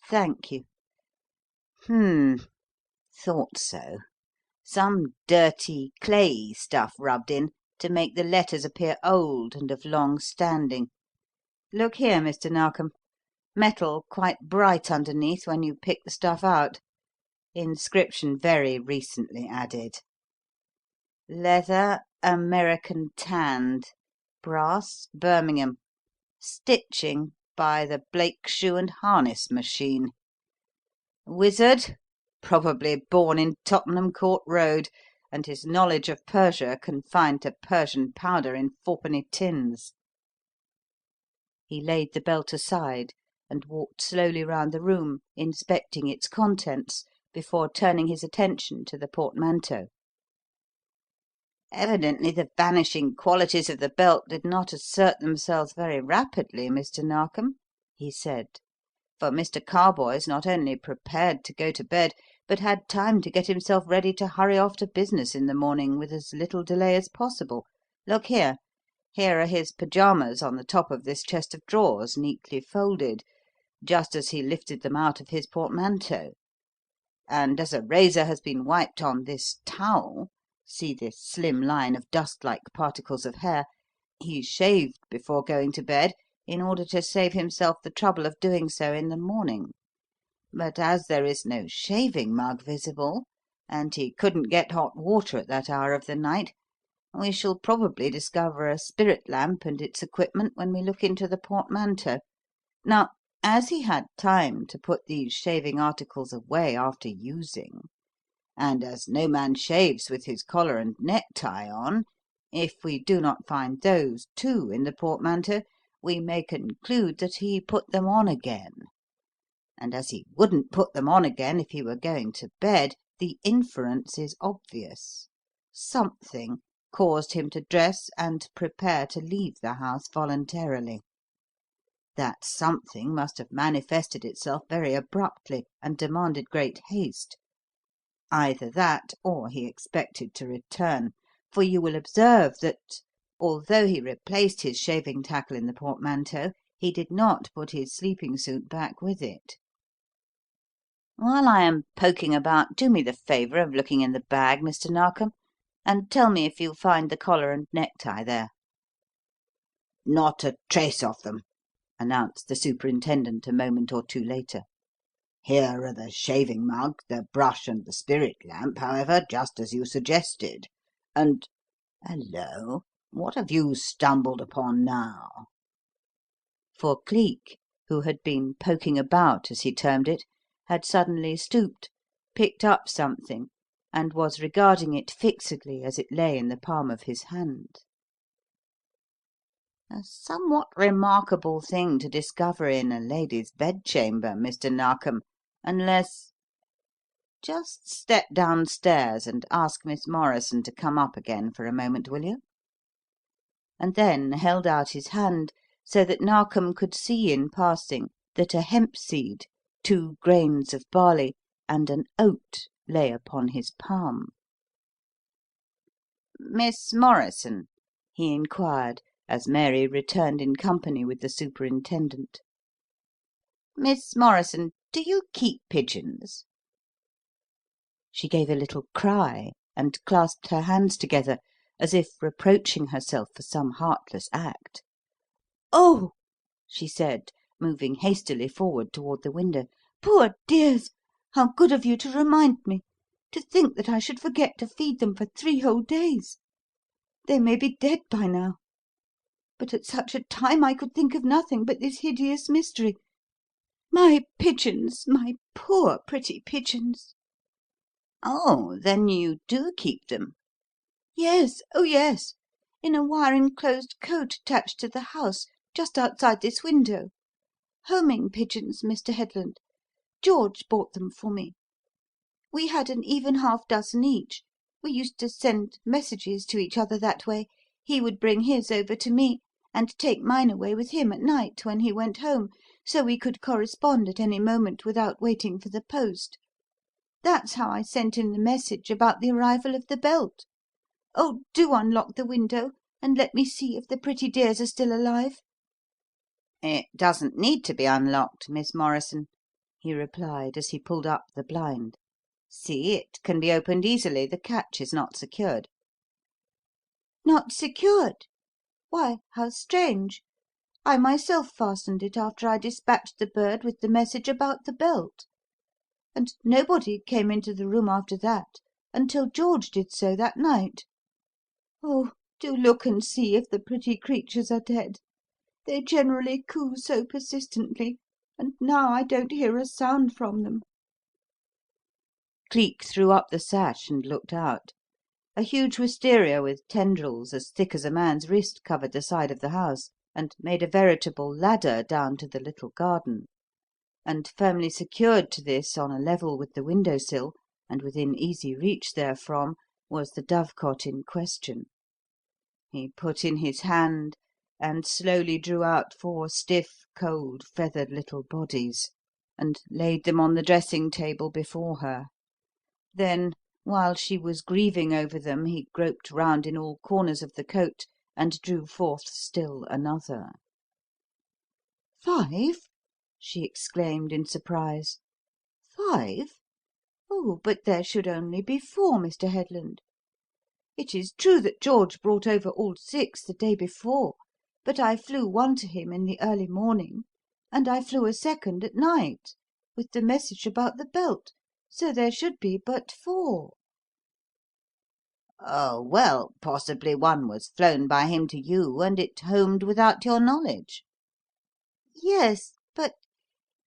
Thank you. Thought so. Some dirty clay stuff rubbed in to make the letters appear old and of long standing. Look here, Mr. Narkom. Metal quite bright underneath when you pick the stuff out. Inscription very recently added. Leather, American tanned. Brass, Birmingham. Stitching by the Blake Shoe and Harness Machine. Wizard? Probably born in Tottenham Court Road, and his knowledge of Persia confined to Persian powder in fourpenny tins." He laid the belt aside and walked slowly round the room, inspecting its contents before turning his attention to the portmanteau. "Evidently the vanishing qualities of the belt did not assert themselves very rapidly, Mr. Narkom," he said, "for Mr. Carboys not only prepared to go to bed, but had time to get himself ready to hurry off to business in the morning with as little delay as possible. Look here. Here are his pyjamas on the top of this chest of drawers, neatly folded, just as he lifted them out of his portmanteau. And as a razor has been wiped on this towel, see this slim line of dust-like particles of hair, he shaved before going to bed in order to save himself the trouble of doing so in the morning. But as there is no shaving mug visible, and he couldn't get hot water at that hour of the night, we shall probably discover a spirit lamp and its equipment when we look into the portmanteau. Now, as he had time to put these shaving articles away after using, and as no man shaves with his collar and necktie on, if we do not find those too in the portmanteau, we may conclude that he put them on again. And as he wouldn't put them on again if he were going to bed, the inference is obvious. Something caused him to dress and prepare to leave the house voluntarily. That something must have manifested itself very abruptly and demanded great haste. Either that, or he expected to return, for you will observe that, although he replaced his shaving tackle in the portmanteau, he did not put his sleeping suit back with it. While I am poking about, do me the favour of looking in the bag, Mr. Narkom, and tell me if you find the collar and necktie there." "Not a trace of them," announced the superintendent a moment or two later. "Here are the shaving mug, the brush, and the spirit lamp, however, just as you suggested. And hullo! What have you stumbled upon now?" For Cleek, who had been poking about, as he termed it, had suddenly stooped, picked up something, and was regarding it fixedly as it lay in the palm of his hand. "A somewhat remarkable thing to discover in a lady's bedchamber, Mr. Narkom, unless Just step downstairs and ask Miss Morrison to come up again for a moment, will you?" And then held out his hand so that Narkom could see in passing that a hemp seed, 2 grains of barley, and an oat lay upon his palm. "Miss Morrison?" he inquired, as Mary returned in company with the superintendent. "Miss Morrison, do you keep pigeons?" She gave a little cry and clasped her hands together as if reproaching herself for some heartless act. "Oh!" she said, moving hastily forward toward the window. "Poor dears! How good of you to remind me. To think that I should forget to feed them for 3 whole days! They may be dead by now. But at such a time I could think of nothing but this hideous mystery. My pigeons, my poor pretty pigeons!" "Oh, then you do keep them?" "Yes, oh yes, in a wire enclosed cote attached to the house, just outside this window. Homing pigeons, Mr. Headland. George bought them for me. We had an even half dozen each. We used to send messages to each other that way. He would bring his over to me, and take mine away with him at night when he went home, so we could correspond at any moment without waiting for the post. That's how I sent him the message about the arrival of the belt. Oh, do unlock the window and let me see if the pretty dears are still alive." "It doesn't need to be unlocked, Miss Morrison," he replied as he pulled up the blind. "See, it can be opened easily. The catch is not secured." "Not secured? Why, how strange. I myself fastened it after I dispatched the bird with the message about the belt. And nobody came into the room after that until George did so that night. Oh, do look and see if the pretty creatures are dead. They generally coo so persistently, and now I don't hear a sound from them." Cleek threw up the sash and looked out. A huge wisteria with tendrils as thick as a man's wrist covered the side of the house, and made a veritable ladder down to the little garden. And firmly secured to this on a level with the window sill, and within easy reach therefrom, was the dovecot in question. He put in his hand and slowly drew out 4 stiff, cold, feathered little bodies, and laid them on the dressing table before her. Then, while she was grieving over them, he groped round in all corners of the cote and drew forth still another. "5?" she exclaimed in surprise. "5? Oh, but there should only be 4, Mr. Headland. It is true that George brought over all 6 the day before, but I flew one to him in the early morning, and I flew a second at night, with the message about the belt, so there should be but 4. Oh, well, possibly one was flown by him to you, and it homed without your knowledge. Yes, but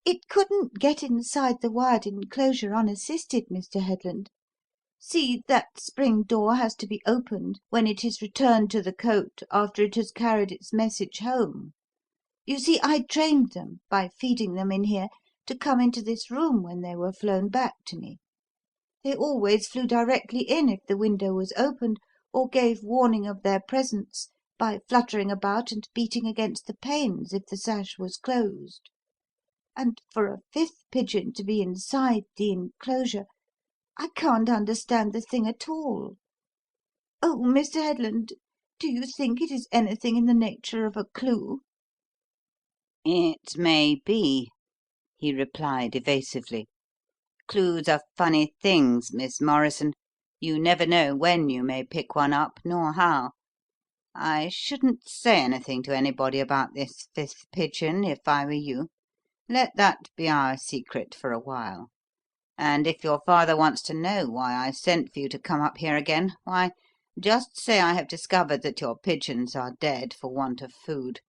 it couldn't get inside the wired enclosure unassisted, Mr. Headland. See, that spring door has to be opened when it is returned to the cote after it has carried its message home. You see, I trained them, by feeding them in here, to come into this room when they were flown back to me. They always flew directly in if the window was opened, or gave warning of their presence by fluttering about and beating against the panes if the sash was closed. And for a 5th pigeon to be inside the enclosure, I can't understand the thing at all. Oh, Mr. Headland, do you think it is anything in the nature of a clue?" "It may be," he replied evasively. "Clues are funny things, Miss Morrison. You never know when you may pick one up, nor how. I shouldn't say anything to anybody about this 5th pigeon, if I were you. Let that be our secret for a while. And if your father wants to know why I sent for you to come up here again, why, just say I have discovered that your pigeons are dead for want of food."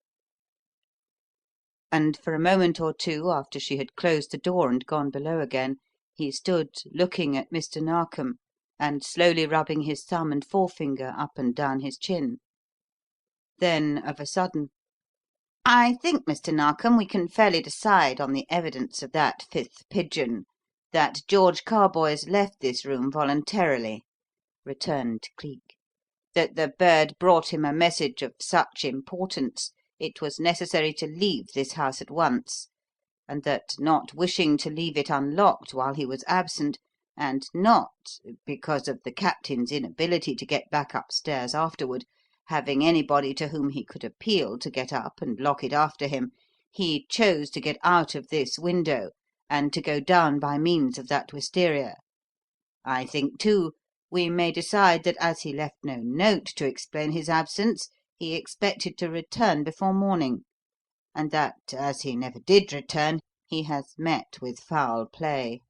And for a moment or two after she had closed the door and gone below again, he stood looking at Mr. Narkom and slowly rubbing his thumb and forefinger up and down his chin. Then, of a sudden, "I think, Mr. Narkom, we can fairly decide on the evidence of that 5th pigeon that George Carboys left this room voluntarily," returned Cleek. "That the bird brought him a message of such importance it was necessary to leave this house at once, and that, not wishing to leave it unlocked while he was absent, and not, because of the captain's inability to get back upstairs afterward, having anybody to whom he could appeal to get up and lock it after him, he chose to get out of this window and to go down by means of that wisteria. I think, too, we may decide that as he left no note to explain his absence, he expected to return before morning, and that, as he never did return, he has met with foul play.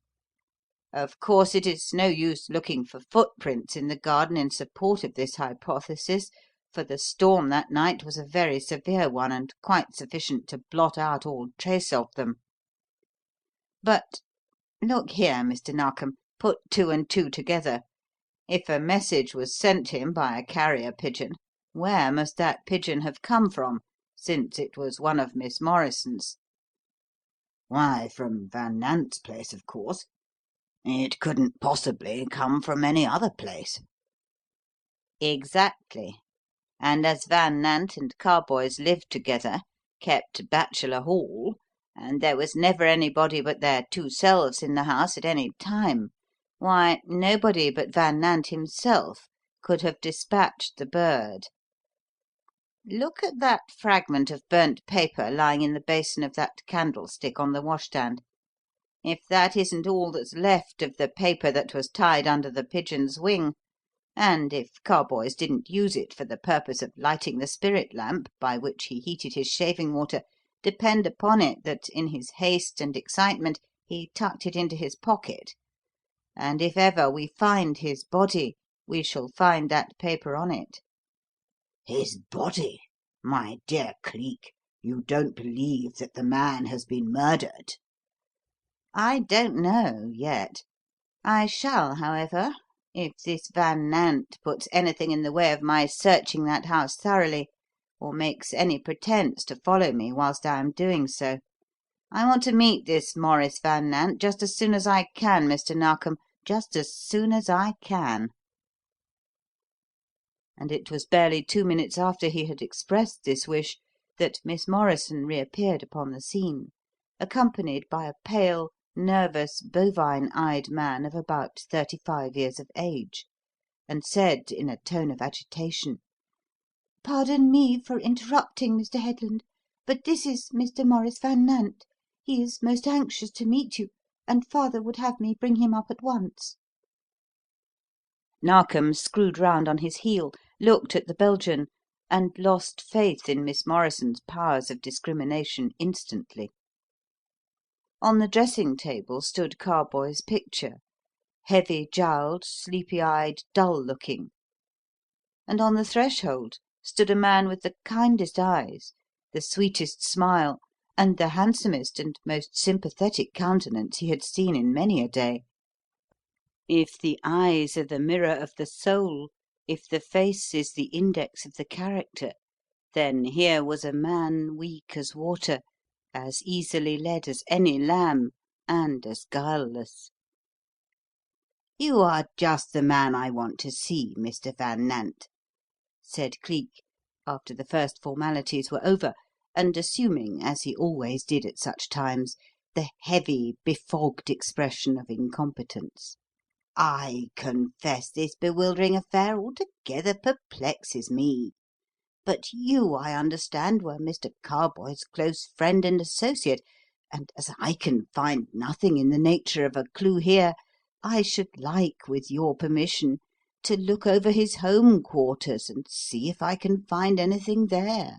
Of course, it is no use looking for footprints in the garden in support of this hypothesis, for the storm that night was a very severe one and quite sufficient to blot out all trace of them. But look here, Mr. Narkom, put 2 and 2 together. If a message was sent him by a carrier pigeon, where must that pigeon have come from, since it was one of Miss Morrison's?" "Why, from Van Nant's place, of course. It couldn't possibly come from any other place." "Exactly. And as Van Nant and Carboys lived together, kept bachelor hall, and there was never anybody but their 2 selves in the house at any time, why, nobody but Van Nant himself could have dispatched the bird. Look at that fragment of burnt paper lying in the basin of that candlestick on the washstand. If that isn't all that's left of the paper that was tied under the pigeon's wing, and if Carboys didn't use it for the purpose of lighting the spirit lamp by which he heated his shaving water, depend upon it that in his haste and excitement he tucked it into his pocket, and if ever we find his body, we shall find that paper on it." His body? My dear Cleek, you don't believe that the man has been murdered?" "I don't know yet. I shall, however, if this Van Nant puts anything in the way of my searching that house thoroughly, or makes any pretence to follow me whilst I am doing so. I want to meet this Maurice Van Nant just as soon as I can, Mr. Narkom, just as soon as I can." And it was barely 2 minutes after he had expressed this wish that Miss Morrison reappeared upon the scene, accompanied by a pale, nervous, bovine-eyed man of about 35 years of age, and said in a tone of agitation, "Pardon me for interrupting, Mr. Headland, but this is Mr. Maurice Van Nant. He is most anxious to meet you, and father would have me bring him up at once." Narkom screwed round on his heel, looked at the Belgian, and lost faith in Miss Morrison's powers of discrimination instantly. On the dressing table stood Carboys' picture, heavy-jowled, sleepy-eyed, dull-looking, and on the threshold stood a man with the kindest eyes, the sweetest smile, and the handsomest and most sympathetic countenance he had seen in many a day. If the eyes are the mirror of the soul, if the face is the index of the character, then here was a man weak as water, as easily led as any lamb, and as guileless. "You are just the man I want to see, Mr. Van Nant," said Cleek, after the first formalities were over, and assuming, as he always did at such times, the heavy, befogged expression of incompetence. "I confess this bewildering affair altogether perplexes me. But you, I understand, were Mr. Carboy's close friend and associate, and as I can find nothing in the nature of a clue here, I should like, with your permission, to look over his home quarters and see if I can find anything there."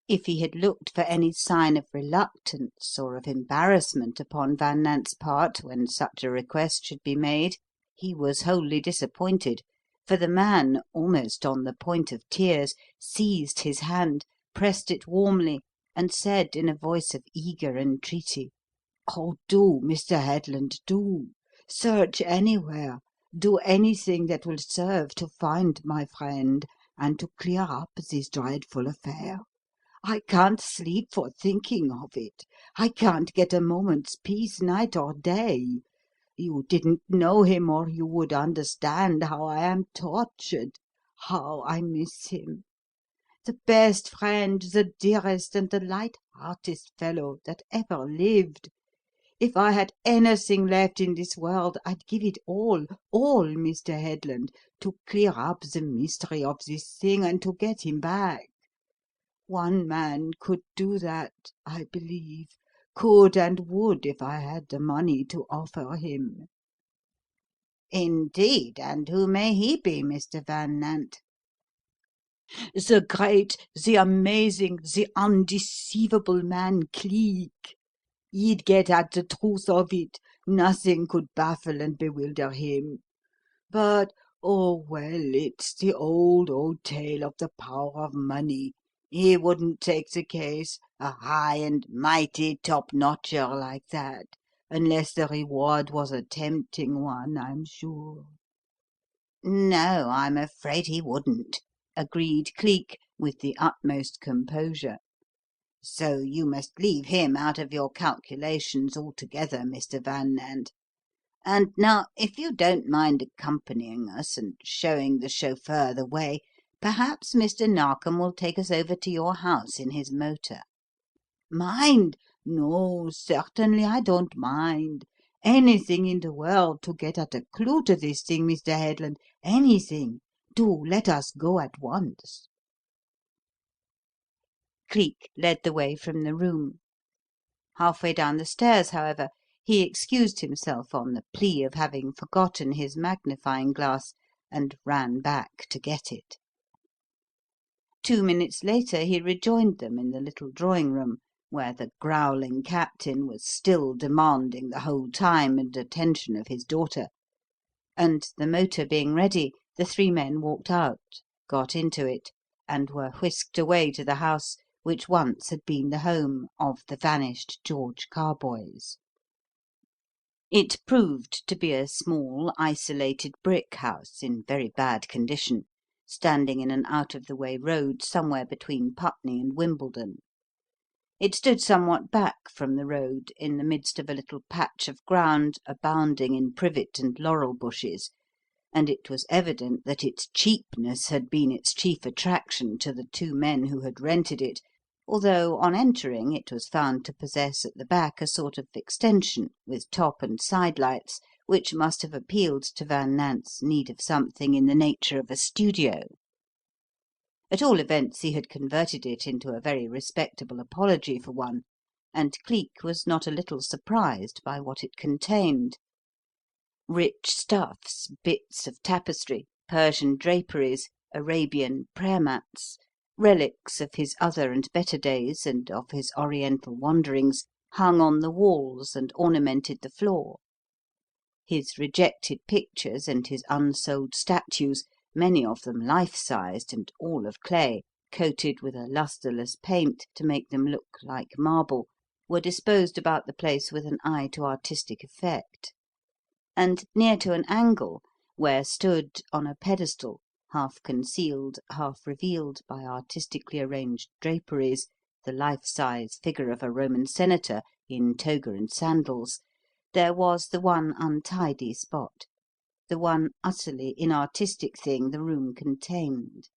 If he had looked for any sign of reluctance or of embarrassment upon Van Nant's part when such a request should be made, he was wholly disappointed, for the man, almost on the point of tears, seized his hand, pressed it warmly, and said in a voice of eager entreaty, "Oh, do, Mr. Headland, do! Search anywhere! Do anything that will serve to find my friend and to clear up this dreadful affair. I can't sleep for thinking of it. I can't get a moment's peace night or day. You didn't know him, or you would understand how I am tortured, how I miss him. The best friend, the dearest and the light-heartedest fellow that ever lived. If I had anything left in this world, I'd give it all, Mr. Headland, to clear up the mystery of this thing and to get him back. One man could do that, I believe, could and would if I had the money to offer him." "Indeed, and who may he be, Mr. Van Nant?" "The great, the amazing, the undeceivable man Cleek. He'd get at the truth of it. Nothing could baffle and bewilder him. But, oh, well, it's the old tale of the power of money. He wouldn't take the case, a high and mighty top-notcher like that, unless the reward was a tempting one, I'm sure." "No, I'm afraid he wouldn't," agreed Cleek, with the utmost composure. "So you must leave him out of your calculations altogether, Mr. Van Nant. And now, if you don't mind accompanying us and showing the chauffeur the way, perhaps Mr. Narkom will take us over to your house in his motor." "Mind? No, certainly I don't mind. Anything in the world to get at a clue to this thing, Mr. Headland. Anything. Do let us go at once." Cleek led the way from the room. Halfway down the stairs, however, he excused himself on the plea of having forgotten his magnifying glass, and ran back to get it. 2 minutes later he rejoined them in the little drawing-room, where the growling captain was still demanding the whole time and attention of his daughter, and, the motor being ready, the three men walked out, got into it, and were whisked away to the house which once had been the home of the vanished George Carboys. It proved to be a small, isolated brick house in very bad condition, standing in an out-of-the-way road somewhere between Putney and Wimbledon. It stood somewhat back from the road, in the midst of a little patch of ground abounding in privet and laurel bushes, and it was evident that its cheapness had been its chief attraction to the two men who had rented it, although on entering it was found to possess at the back a sort of extension, with top and side lights, which must have appealed to Van Nant's need of something in the nature of a studio. At all events, he had converted it into a very respectable apology for one, and Cleek was not a little surprised by what it contained. Rich stuffs, bits of tapestry, Persian draperies, Arabian prayer mats, relics of his other and better days and of his Oriental wanderings, hung on the walls and ornamented the floor. His rejected pictures and his unsold statues, many of them life-sized and all of clay, coated with a lustreless paint to make them look like marble, were disposed about the place with an eye to artistic effect. And near to an angle, where stood, on a pedestal, half concealed, half revealed by artistically arranged draperies, the life-size figure of a Roman senator in toga and sandals, there was the one untidy spot, the one utterly inartistic thing the room contained.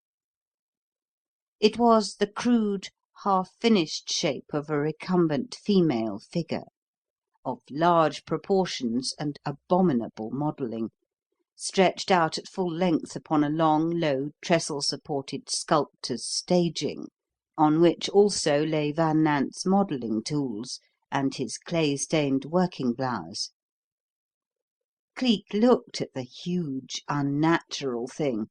It was the crude, half-finished shape of a recumbent female figure, of large proportions and abominable modelling, stretched out at full length upon a long, low, trestle-supported sculptor's staging, on which also lay Van Nant's modelling tools and his clay-stained working blouse. Cleek looked at the huge, unnatural thing,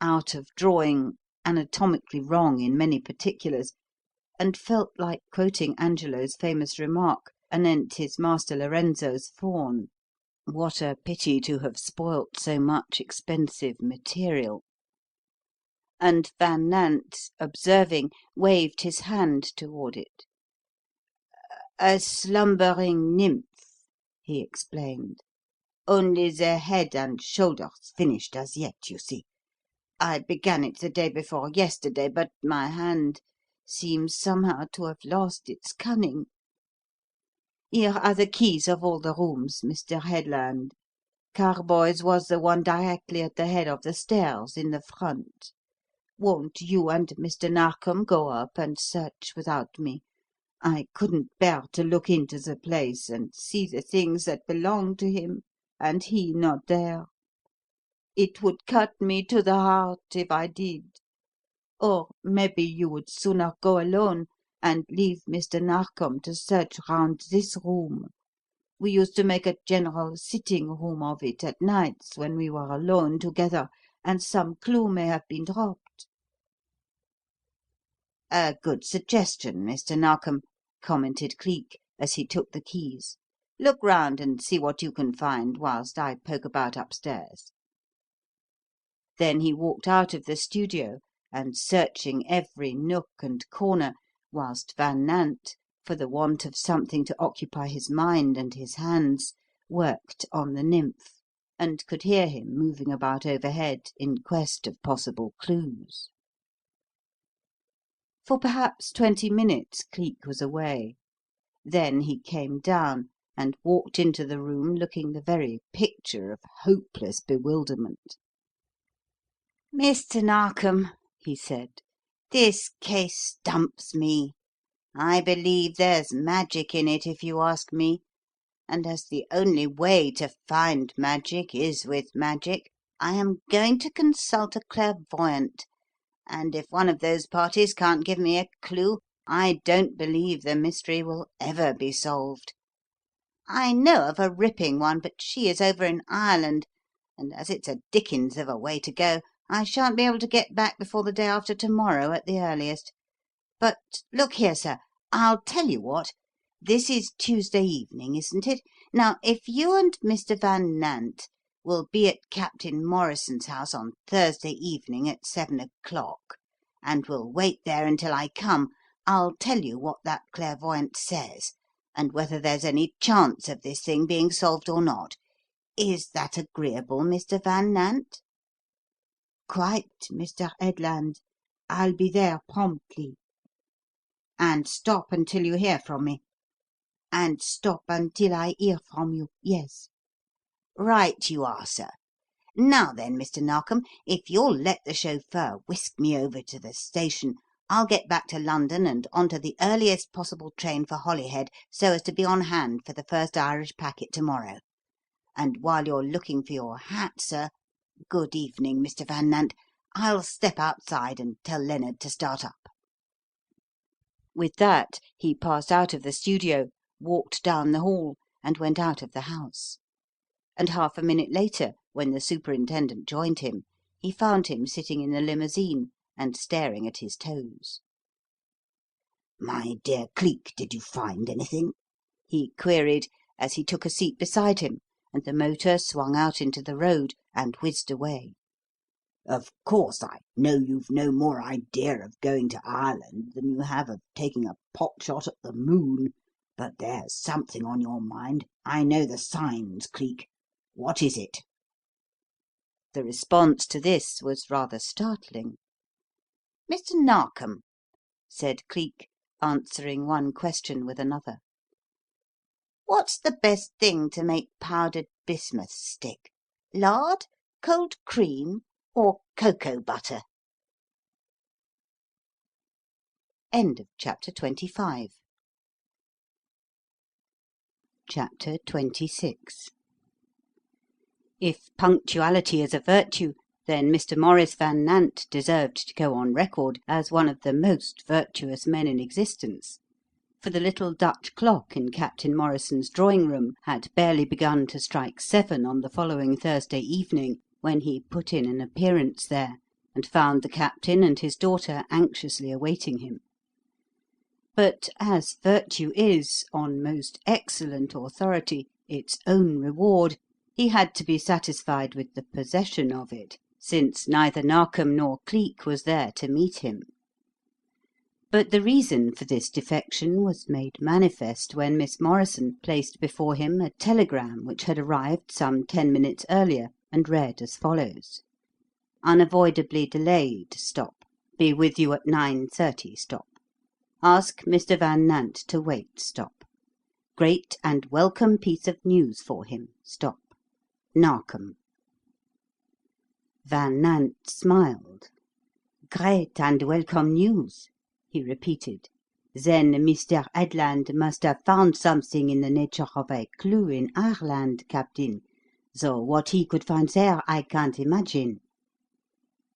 out of drawing, anatomically wrong in many particulars, and felt like quoting Angelo's famous remark anent his master Lorenzo's faun: "What a pity to have spoilt so much expensive material!" And Van Nant, observing, waved his hand toward it. "A slumbering nymph," he explained. "Only the head and shoulders finished as yet, you see. I began it the day before yesterday, but my hand seems somehow to have lost its cunning. Here are the keys of all the rooms, Mr. Headland. Carboys was the one directly at the head of the stairs in the front. Won't you and Mr. Narkom go up and search without me? I couldn't bear to look into the place and see the things that belong to him, and he not there. It would cut me to the heart if I did. Or maybe you would sooner go alone and leave Mr. Narkom to search round this room. We used to make a general sitting room of it at nights when we were alone together, and some clue may have been dropped." "A good suggestion, Mr. Narkom," commented Cleek, as he took the keys. "Look round and see what you can find whilst I poke about upstairs." Then he walked out of the studio, and, searching every nook and corner, whilst Van Nant, for the want of something to occupy his mind and his hands, worked on the nymph, and could hear him moving about overhead in quest of possible clues. For perhaps 20 minutes Cleek was away. Then he came down and walked into the room looking the very picture of hopeless bewilderment. "Mr. Narkom," he said, "this case stumps me. I believe there's magic in it, if you ask me, and as the only way to find magic is with magic, I am going to consult a clairvoyant, and if one of those parties can't give me a clue, I don't believe the mystery will ever be solved. I know of a ripping one, but she is over in Ireland, and as it's a dickens of a way to go, I shan't be able to get back before the day after to-morrow at the earliest. But look here, sir, I'll tell you what. This is Tuesday evening, isn't it? Now, if you and Mr. Van Nant will be at Captain Morrison's house on Thursday evening at 7 o'clock, and will wait there until I come, I'll tell you what that clairvoyant says, and whether there's any chance of this thing being solved or not. Is that agreeable, Mr. Van Nant?" "Quite, Mr. Headland. I'll be there promptly." "And stop until you hear from me." "And stop until I hear from you, yes." "Right you are, sir. Now then, Mr. Narkom, if you'll let the chauffeur whisk me over to the station, I'll get back to London and on to the earliest possible train for Holyhead, so as to be on hand for the first Irish packet to-morrow. And while you're looking for your hat, sir, good evening, Mr. Van Nant. I'll step outside and tell Lennard to start up." With that, he passed out of the studio, walked down the hall, and went out of the house. And half a minute later, when the superintendent joined him, he found him sitting in the limousine and staring at his toes. "My dear Cleek, did you find anything?" he queried as he took a seat beside him and the motor swung out into the road and whizzed away. Of course, I know you've no more idea of going to Ireland than you have of taking a pot shot at the moon, but there's something on your mind. I know the signs, Cleek. What is it?" The response to this was rather startling. "Mr. Narkom," said Cleek, answering one question with another, "what's the best thing to make powdered bismuth stick? Lard, cold cream, or cocoa butter?" End of chapter 25. Chapter 26. If punctuality is a virtue, then Mr. Maurice Van Nant deserved to go on record as one of the most virtuous men in existence, for the little Dutch clock in Captain Morrison's drawing-room had barely begun to strike 7 on the following Thursday evening when he put in an appearance there, and found the captain and his daughter anxiously awaiting him. But as virtue is, on most excellent authority, its own reward, he had to be satisfied with the possession of it, since neither Narkom nor Cleek was there to meet him. But the reason for this defection was made manifest when Miss Morrison placed before him a telegram which had arrived some 10 minutes earlier, and read as follows: "Unavoidably delayed. Stop. Be with you at 9:30. Stop. Ask Mr. Van Nant to wait. Stop. Great and welcome piece of news for him. Stop. Narkom." Van Nant smiled. "Great and welcome news," he repeated. "Then Mr. Headland must have found something in the nature of a clue in Ireland, Captain, though what he could find there I can't imagine.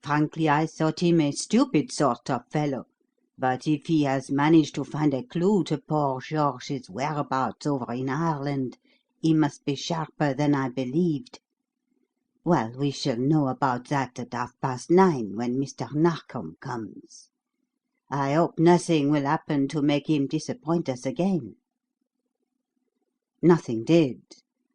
Frankly, I thought him a stupid sort of fellow, but if he has managed to find a clue to poor George's whereabouts over in Ireland, he must be sharper than I believed. Well, we shall know about that at 9:30 when Mr. Narkom comes. I hope nothing will happen to make him disappoint us again." Nothing did.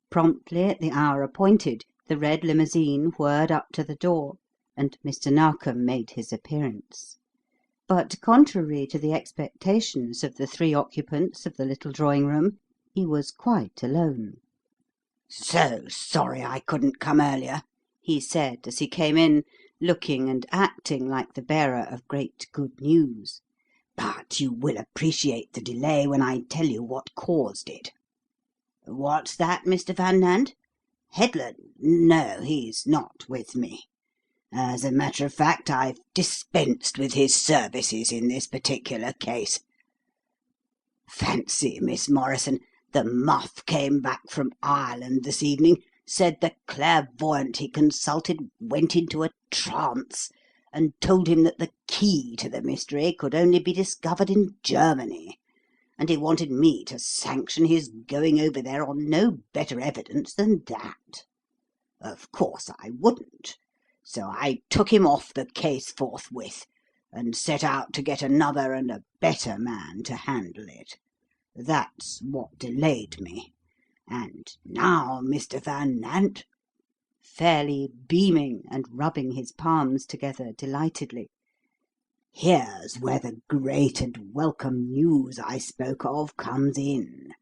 Promptly at the hour appointed, the red limousine whirred up to the door, and Mr. Narkom made his appearance. But contrary to the expectations of the 3 occupants of the little drawing-room, he was quite alone. "So sorry I couldn't come earlier," he said as he came in, looking and acting like the bearer of great good news. "But you will appreciate the delay when I tell you what caused it." "What's that, Mr. Van Nant?" "Headland? No, he's not with me. As a matter of fact, I've dispensed with his services in this particular case. Fancy, Miss Morrison, the muff came back from Ireland this evening, said the clairvoyant he consulted went into a trance, and told him that the key to the mystery could only be discovered in Germany, and he wanted me to sanction his going over there on no better evidence than that. Of course I wouldn't, so I took him off the case forthwith, and set out to get another and a better man to handle it. That's what delayed me. And now, Mr. Van Nant," fairly beaming and rubbing his palms together delightedly, "here's where the great and welcome news I spoke of comes in.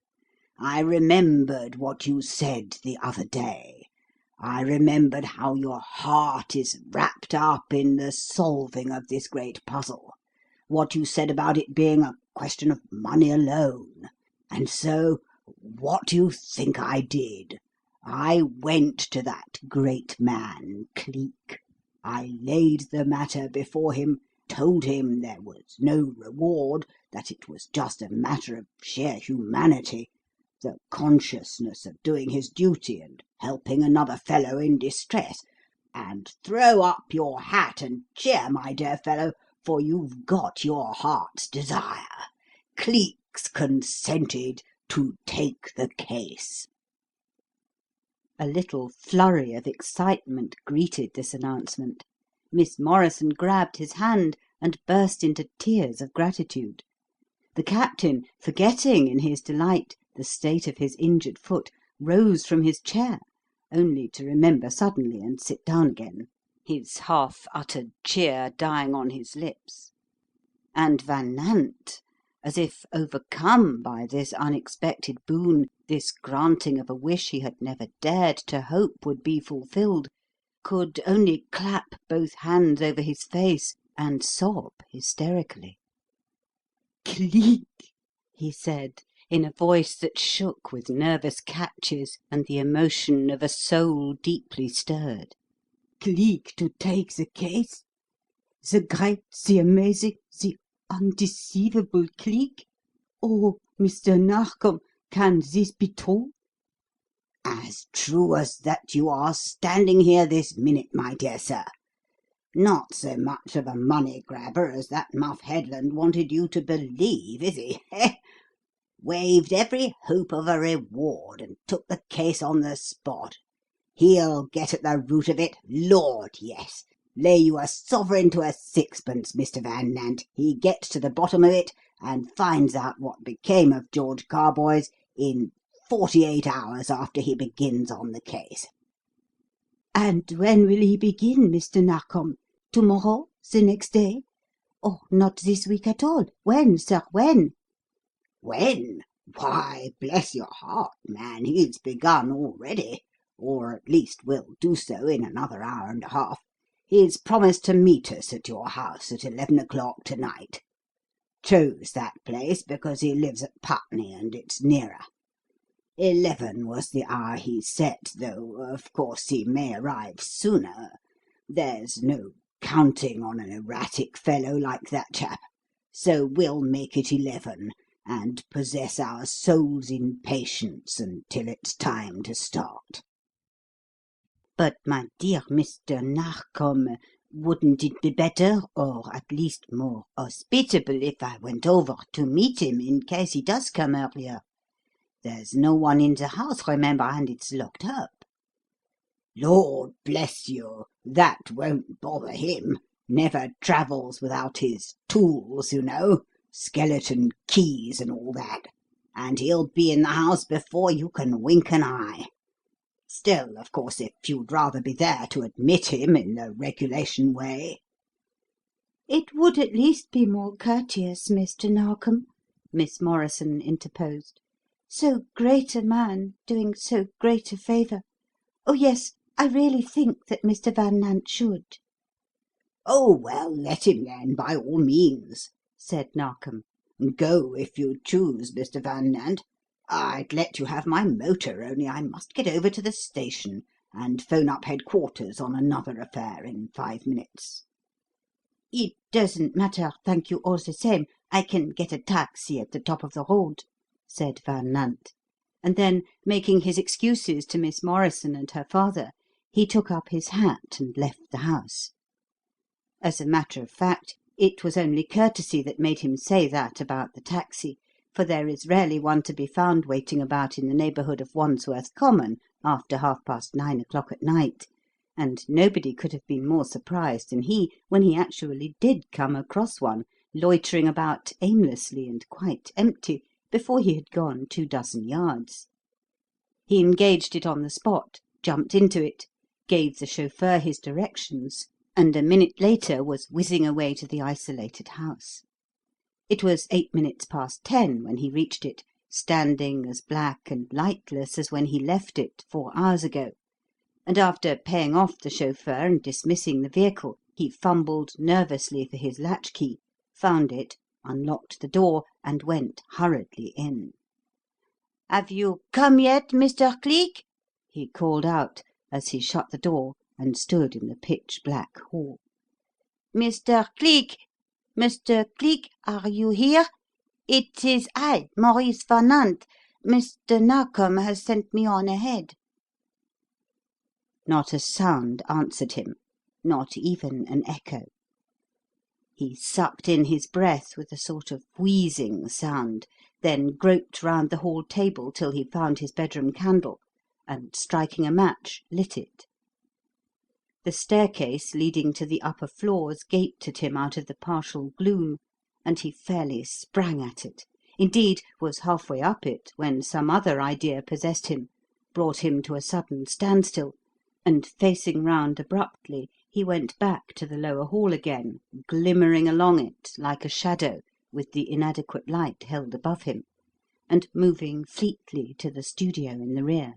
I remembered what you said the other day. I remembered how your heart is wrapped up in the solving of this great puzzle, what you said about it being a question of money alone. And so, what do you think I did? I went to that great man, Cleek. I laid the matter before him, told him there was no reward, that it was just a matter of sheer humanity, the consciousness of doing his duty and helping another fellow in distress. And throw up your hat and cheer, my dear fellow, for you've got your heart's desire. Cleek's consented to take the case." A little flurry of excitement greeted this announcement. Miss Morrison grabbed his hand and burst into tears of gratitude. The captain, forgetting in his delight the state of his injured foot, rose from his chair, only to remember suddenly and sit down again, his half-uttered cheer dying on his lips. And Van Nant, as if overcome by this unexpected boon, this granting of a wish he had never dared to hope would be fulfilled, could only clap both hands over his face and sob hysterically. "Cleek!" he said, in a voice that shook with nervous catches and the emotion of a soul deeply stirred. "Cleek to take the case? The great, the amazing, the undeceivable Cleek? Oh, Mr. Narkom, can this be true?" As true as that you are standing here this minute, my dear sir. Not so much of a money grabber as that muff Headland wanted you to believe, is he? Waived every hope of a reward and took the case on the spot. He'll get at the root of it, Lord, yes. Lay you a sovereign to a sixpence, Mr. Van Nant, he gets to the bottom of it and finds out what became of George Carboys in 48 hours after he begins on the case. "And when will he begin, Mr. Narkom? Tomorrow? The next day? Oh, not this week at all. When, sir, when?" When? Why, bless your heart, man, he's begun already, or at least will do so in another hour and a half. He's promised to meet us at your house at 11 o'clock to-night. Chose that place because he lives at Putney and it's nearer. 11 was the hour he set, though of course he may arrive sooner. There's no counting on an erratic fellow like that chap. So we'll make it 11 and possess our souls in patience until it's time to start." "But, my dear Mr. Narkom, wouldn't it be better, or at least more hospitable, if I went over to meet him in case he does come earlier? There's no one in the house, remember, and it's locked up." Lord bless you, that won't bother him. Never travels without his tools, you know, skeleton keys and all that, and he'll be in the house before you can wink an eye. Still, of course, if you'd rather be there to admit him in the regulation way—" "It would at least be more courteous, Mr. Narkom," Miss Morrison interposed. "So great a man doing so great a favour. Oh, yes, I really think that Mr. Van Nant should." "Oh, well, let him then, by all means," said Narkom. "Go if you choose, Mr. Van Nant. I'd let you have my motor, only I must get over to the station and phone up headquarters on another affair in 5 minutes." "It doesn't matter, thank you all the same. I can get a taxi at the top of the road," said Van Nant; and then, making his excuses to Miss Morrison and her father, he took up his hat and left the house. As a matter of fact, it was only courtesy that made him say that about the taxi, for there is rarely one to be found waiting about in the neighbourhood of Wandsworth Common after 9:30 o'clock at night, and nobody could have been more surprised than he when he actually did come across one loitering about aimlessly and quite empty before he had gone 24 yards. He engaged it on the spot, jumped into it, gave the chauffeur his directions, and a minute later was whizzing away to the isolated house. It was 10 when he reached it, standing as black and lightless as when he left it 4 hours ago, and after paying off the chauffeur and dismissing the vehicle, he fumbled nervously for his latchkey, found it, unlocked the door, and went hurriedly in. "Have you come yet, Mr. Cleek?" he called out as he shut the door and stood in the pitch-black hall. "Mr. Cleek! Mr. Cleek, are you here? It is I, Maurice Van Nant. Mr. Narkom has sent me on ahead." Not a sound answered him, not even an echo. He sucked in his breath with a sort of wheezing sound, then groped round the hall table till he found his bedroom candle, and, striking a match, lit it. The staircase leading to the upper floors gaped at him out of the partial gloom, and he fairly sprang at it, indeed was half-way up it when some other idea possessed him, brought him to a sudden standstill, and, facing round abruptly, he went back to the lower hall again, glimmering along it like a shadow with the inadequate light held above him, and moving fleetly to the studio in the rear.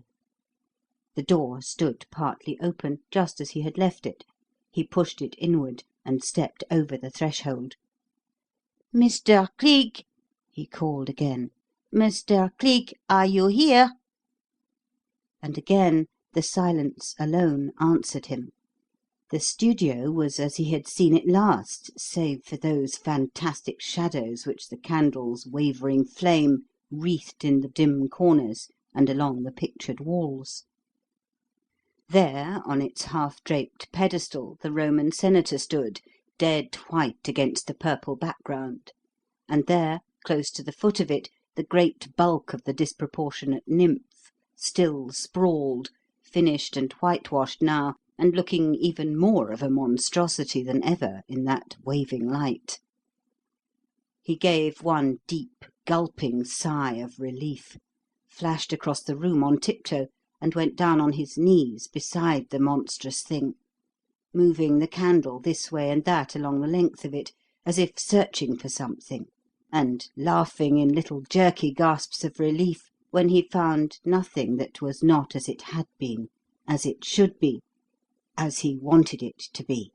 The door stood partly open, just as he had left it. He pushed it inward and stepped over the threshold. "Mr. Cleek," he called again. "Mr. Cleek, are you here?" And again the silence alone answered him. The studio was as he had seen it last, save for those fantastic shadows which the candle's wavering flame wreathed in the dim corners and along the pictured walls. There, on its half-draped pedestal, the Roman senator stood, dead white against the purple background, and there, close to the foot of it, the great bulk of the disproportionate nymph, still sprawled, finished and whitewashed now, and looking even more of a monstrosity than ever in that waving light. He gave one deep, gulping sigh of relief, flashed across the room on tiptoe, and went down on his knees beside the monstrous thing, moving the candle this way and that along the length of it, as if searching for something, and laughing in little jerky gasps of relief when he found nothing that was not as it had been, as it should be, as he wanted it to be.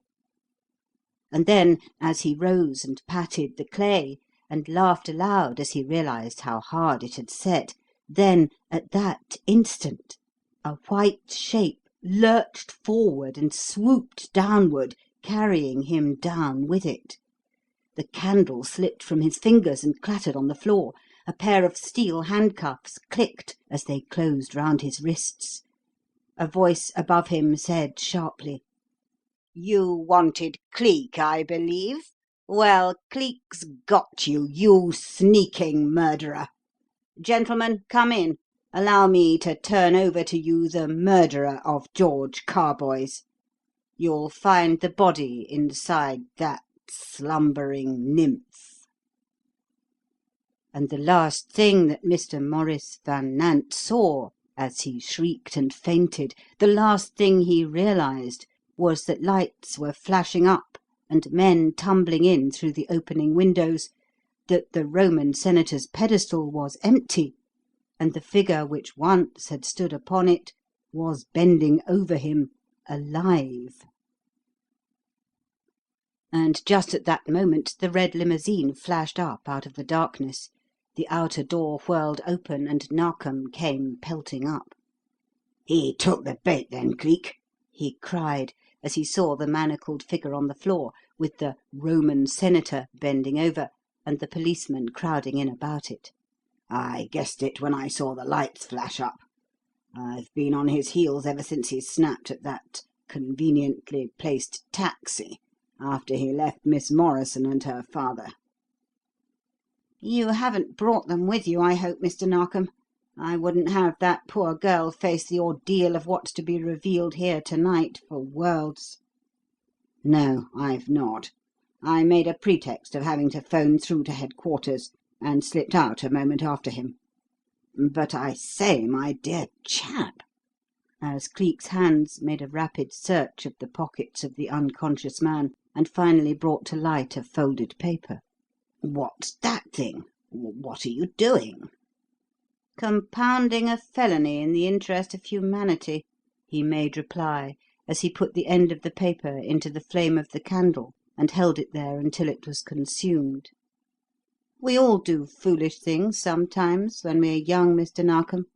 And then, as he rose and patted the clay, and laughed aloud as he realized how hard it had set, then, at that instant, a white shape lurched forward and swooped downward, carrying him down with it. The candle slipped from his fingers and clattered on the floor. A pair of steel handcuffs clicked as they closed round his wrists. A voice above him said sharply, "You wanted Cleek, I believe? Well, Cleek's got you, you sneaking murderer. Gentlemen, come in. Allow me to turn over to you the murderer of George Carboys. You'll find the body inside that slumbering nymph." And the last thing that Mr. Maurice Van Nant saw as he shrieked and fainted, the last thing he realized, was that lights were flashing up and men tumbling in through the opening windows, that the Roman senator's pedestal was empty, and the figure which once had stood upon it was bending over him, alive. And just at that moment the red limousine flashed up out of the darkness. The outer door whirled open, and Narkom came pelting up. "He took the bait then, Cleek," he cried, as he saw the manacled figure on the floor, with the Roman senator bending over, and the policemen crowding in about it. "I guessed it when I saw the lights flash up. I've been on his heels ever since he snapped at that conveniently placed taxi after he left Miss Morrison and her father." "You haven't brought them with you, I hope, Mr. Narkom? I wouldn't have that poor girl face the ordeal of what's to be revealed here to-night for worlds." "No, I've not. I made a pretext of having to phone through to headquarters, and slipped out a moment after him. But I say, my dear chap," as Cleek's hands made a rapid search of the pockets of the unconscious man, and finally brought to light a folded paper, "what's that thing? What are you doing?" "Compounding a felony in the interest of humanity," he made reply, as he put the end of the paper into the flame of the candle and held it there until it was consumed. "We all do foolish things sometimes when we're young, Mr. Narkom,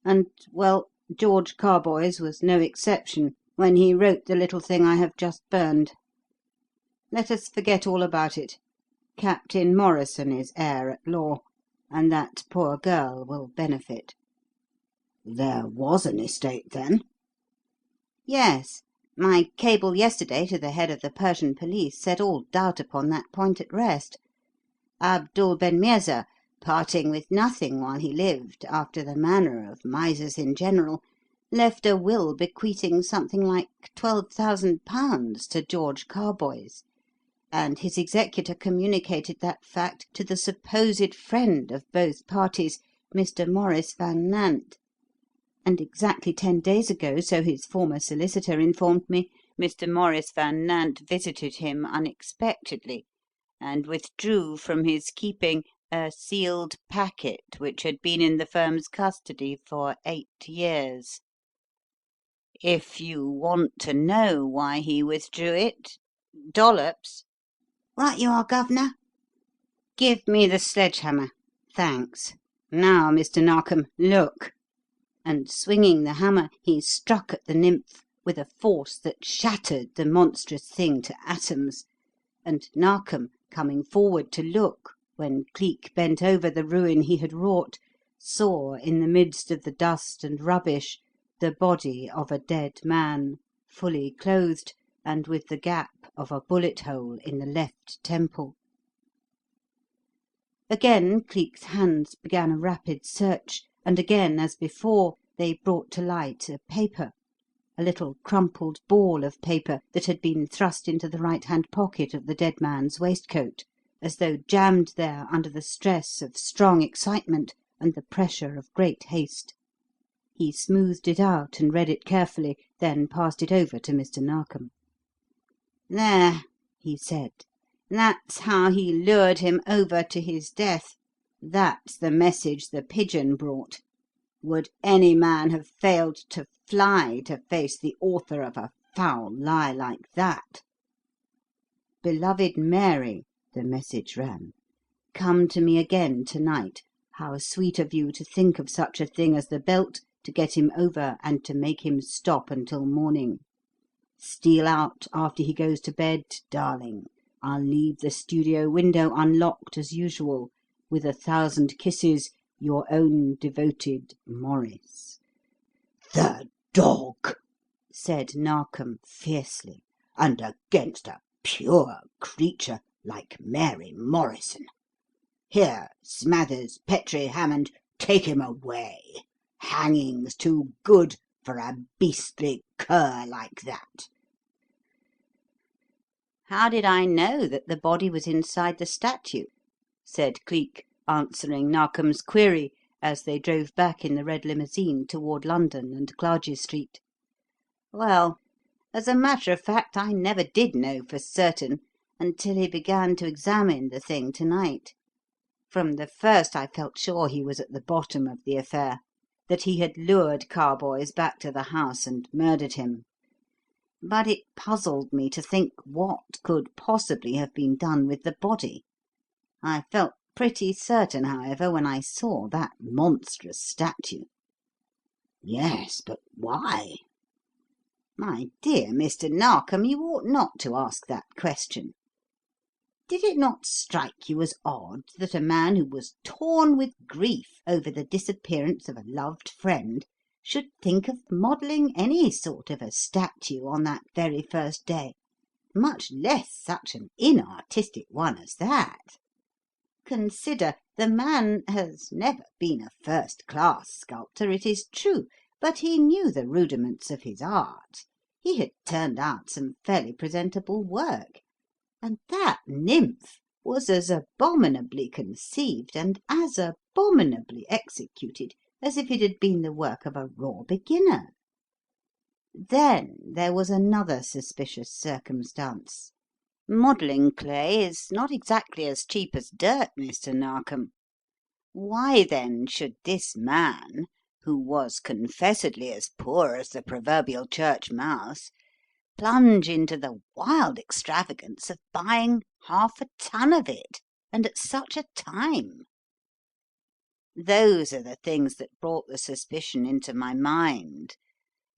and, well, George Carboys was no exception when he wrote the little thing I have just burned. Let us forget all about it. Captain Morrison is heir at law, and that poor girl will benefit." "There was an estate, then?" "Yes. My cable yesterday to the head of the Persian police set all doubt upon that point at rest. Abdul Ben Meerza, parting with nothing while he lived, after the manner of misers in general, left a will bequeathing something like £12,000 to George Carboys, and his executor communicated that fact to the supposed friend of both parties, Mr. Maurice Van Nant. and exactly 10 days ago, so his former solicitor informed me, Mr. Maurice Van Nant visited him unexpectedly, and withdrew from his keeping a sealed packet which had been in the firm's custody for 8 years. If you want to know why he withdrew it, Dollops, Right you are, Governor. give me the sledge-hammer. Thanks. Now, Mr. Narkom, look." And swinging the hammer, he struck at the nymph with a force that shattered the monstrous thing to atoms, and Narkom, coming forward to look when Cleek bent over the ruin he had wrought, saw in the midst of the dust and rubbish the body of a dead man, fully clothed, and with the gap of a bullet hole in the left temple. Again Cleek's hands began a rapid search, and again, as before, they brought to light a paper, a little crumpled ball of paper that had been thrust into the right-hand pocket of the dead man's waistcoat, as though jammed there under the stress of strong excitement and the pressure of great haste. He smoothed it out and read it carefully, then passed it over to Mr. Narkom. "There," he said. "That's how he lured him over to his death. That's the message the pigeon brought. Would any man have failed to fly to face the author of a foul lie like that? 'Beloved Mary,' the message ran, 'come to me again to-night. How sweet of you to think of such a thing as the belt, to get him over and to make him stop until morning. Steal out after he goes to bed, darling. I'll leave the studio window unlocked as usual. With 1,000 kisses, your own devoted Maurice.'" The dog! said Narkom fiercely. And against a pure creature like Mary Morrison. Here, Smathers, Petrie, Hammond, take him away. Hanging's too good for a beastly cur like that. "How did I know that the body was inside the statue?" said Cleek, answering Narkom's query as they drove back in the red limousine toward London and Clarges Street. "Well, as a matter of fact, I never did know for certain until he began to examine the thing to-night. From the first I felt sure he was at the bottom of the affair, that he had lured Carboys back to the house and murdered him. But it puzzled me to think what could possibly have been done with the body. I felt pretty certain, however, when I saw that monstrous statue." Yes, but why? "My dear Mr. Narkom, you ought not to ask that question. Did it not strike you as odd that a man who was torn with grief over the disappearance of a loved friend should think of modelling any sort of a statue on that very first day, much less such an inartistic one as that? Consider, the man has never been a first-class sculptor, it is true, but he knew the rudiments of his art. He had turned out some fairly presentable work. And that nymph was as abominably conceived and as abominably executed as if it had been the work of a raw beginner. Then there was another suspicious circumstance. Modelling clay is not exactly as cheap as dirt, Mr. Narkom. Why, then, should this man, who was confessedly as poor as the proverbial church mouse, plunge into the wild extravagance of buying 1/2 ton of it, and at such a time? Those are the things that brought the suspicion into my mind.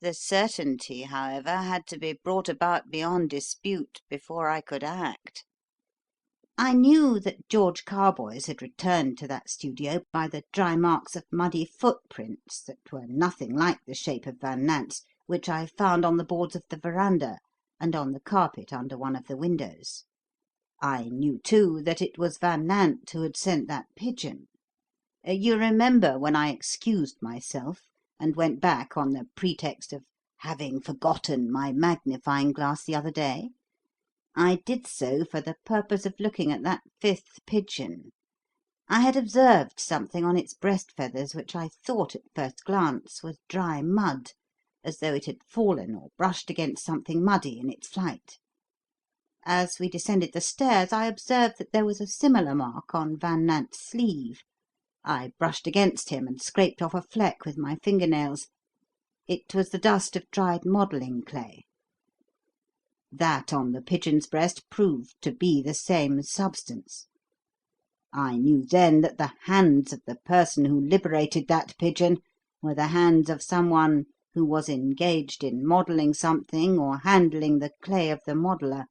The certainty, however, had to be brought about beyond dispute before I could act. I knew that George Carboys had returned to that studio by the dry marks of muddy footprints that were nothing like the shape of Van Nant's, which I found on the boards of the veranda and on the carpet under one of the windows. I knew, too, that it was Van Nant who had sent that pigeon. You remember when I excused myself and went back on the pretext of having forgotten my magnifying glass the other day? I did so for the purpose of looking at that 5th pigeon. I had observed something on its breast feathers which I thought at first glance was dry mud, as though it had fallen or brushed against something muddy in its flight. As we descended the stairs, I observed that there was a similar mark on Van Nant's sleeve. I brushed against him and scraped off a fleck with my fingernails. It was the dust of dried modelling clay. That on the pigeon's breast proved to be the same substance. I knew then that the hands of the person who liberated that pigeon were the hands of someone who was engaged in modelling something or handling the clay of the modeller,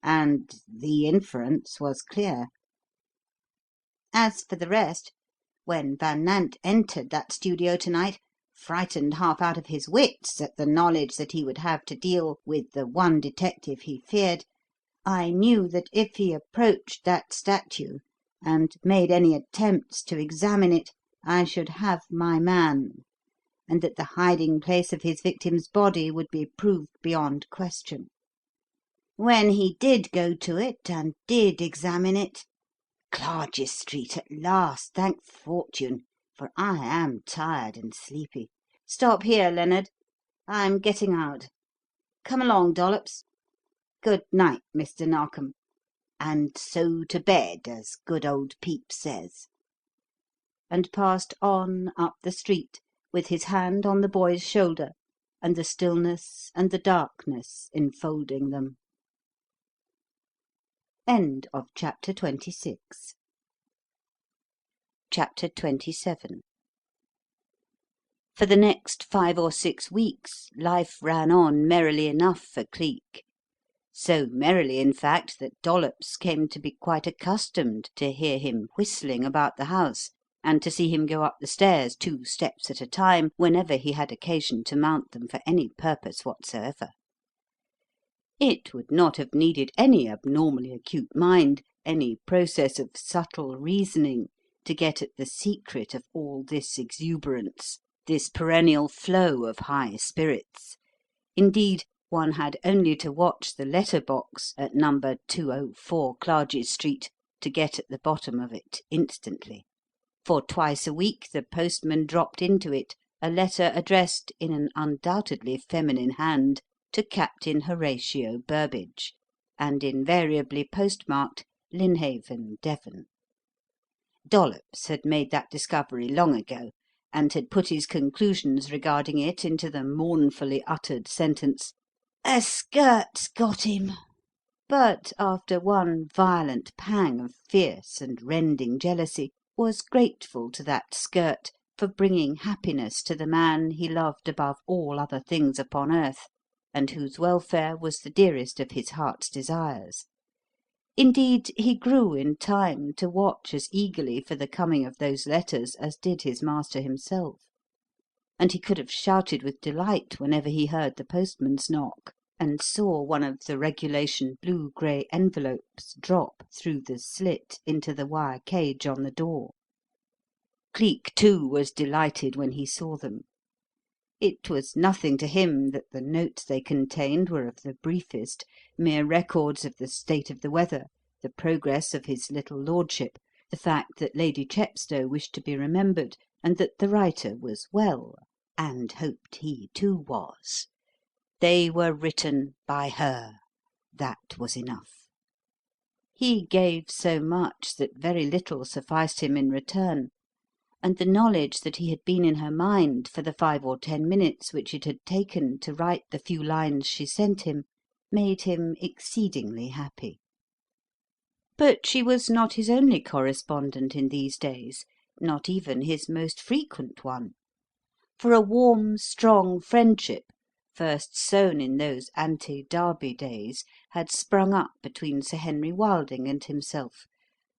and the inference was clear. As for the rest, when Van Nant entered that studio to-night, frightened half out of his wits at the knowledge that he would have to deal with the one detective he feared, I knew that if he approached that statue and made any attempts to examine it, I should have my man, and that the hiding-place of his victim's body would be proved beyond question. When he did go to it and did examine it, Clarges Street at last, thank fortune, for I am tired and sleepy. Stop here, Leonard. I'm getting out. Come along, Dollops. Good night, Mr. Narkom. And so to bed, as good old Pepys says." And passed on up the street, with his hand on the boy's shoulder, and the stillness and the darkness enfolding them. End of chapter 26. Chapter 27. For the next 5 or 6 weeks life ran on merrily enough for Cleek. So merrily, in fact, that Dollops came to be quite accustomed to hear him whistling about the house, and to see him go up the stairs 2 steps at a time whenever he had occasion to mount them for any purpose whatsoever. It would not have needed any abnormally acute mind, any process of subtle reasoning, to get at the secret of all this exuberance, this perennial flow of high spirits. Indeed, one had only to watch the letter-box at number 204 Clarges Street to get at the bottom of it instantly. For twice a week the postman dropped into it a letter addressed in an undoubtedly feminine hand to Captain Horatio Burbage, and invariably postmarked Lynhaven, Devon. Dollops had made that discovery long ago, and had put his conclusions regarding it into the mournfully uttered sentence, "A skirt's got him," but after one violent pang of fierce and rending jealousy, was grateful to that skirt for bringing happiness to the man he loved above all other things upon earth, and whose welfare was the dearest of his heart's desires. Indeed, he grew in time to watch as eagerly for the coming of those letters as did his master himself, and he could have shouted with delight whenever he heard the postman's knock, and saw one of the regulation blue-grey envelopes drop through the slit into the wire cage on the door. Cleek, too, was delighted when he saw them. It was nothing to him that the notes they contained were of the briefest, mere records of the state of the weather, the progress of his little lordship, the fact that Lady Chepstow wished to be remembered, and that the writer was well, and hoped he too was. They were written by her. That was enough. He gave so much that very little sufficed him in return, and the knowledge that he had been in her mind for the 5 or 10 minutes which it had taken to write the few lines she sent him made him exceedingly happy. But she was not his only correspondent in these days, not even his most frequent one. For a warm, strong friendship, first sown in those ante-Derby days, had sprung up between Sir Henry Wilding and himself,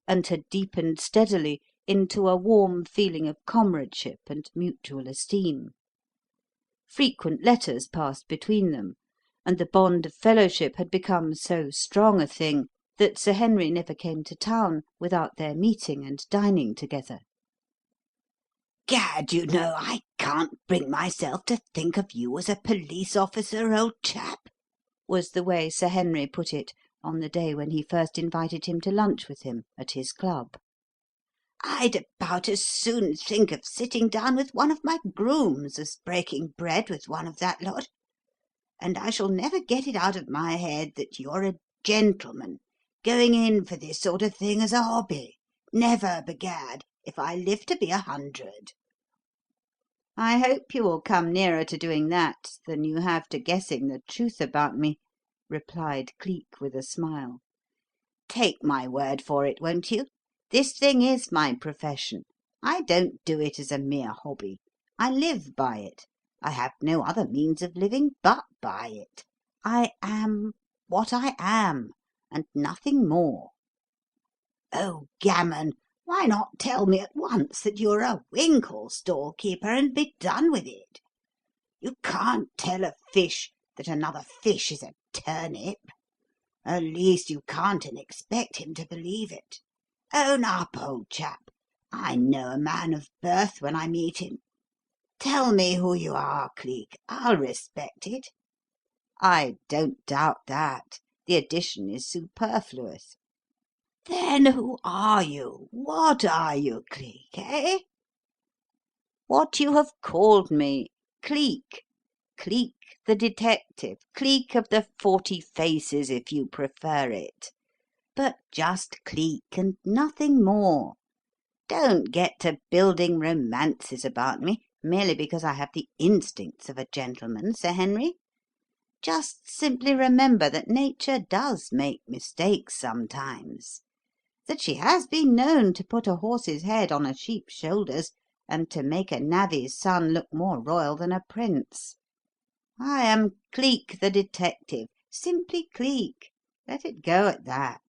and had deepened steadily into a warm feeling of comradeship and mutual esteem. Frequent letters passed between them, and the bond of fellowship had become so strong a thing that Sir Henry never came to town without their meeting and dining together. "Gad, you know, I can't bring myself to think of you as a police officer, old chap," was the way Sir Henry put it on the day when he first invited him to lunch with him at his club. I'd about as soon think of sitting down with one of my grooms as breaking bread with one of that lot. And I shall never get it out of my head that you're a gentleman going in for this sort of thing as a hobby. Never, begad, if I live to be 100. I hope you will come nearer to doing that than you have to guessing the truth about me, replied Cleek with a smile. Take my word for it, won't you? This thing is my profession. I don't do it as a mere hobby. I live by it. I have no other means of living but by it. I am what I am, and nothing more. Oh, gammon! Why not tell me at once that you're a winkle storekeeper and be done with it? You can't tell a fish that another fish is a turnip. At least you can't and expect him to believe it. Own up, old chap. I know a man of birth when I meet him. Tell me who you are, Cleek. I'll respect it. I don't doubt that. The addition is superfluous. Then who are you? What are you, Cleek, eh? What you have called me. Cleek. Cleek the detective. Cleek of the 40 Faces, if you prefer it. But just Cleek and nothing more. Don't get to building romances about me merely because I have the instincts of a gentleman, Sir Henry. Just simply remember that Nature does make mistakes sometimes, that she has been known to put a horse's head on a sheep's shoulders and to make a navvy's son look more royal than a prince. I am Cleek the detective, simply Cleek. Let it go at that.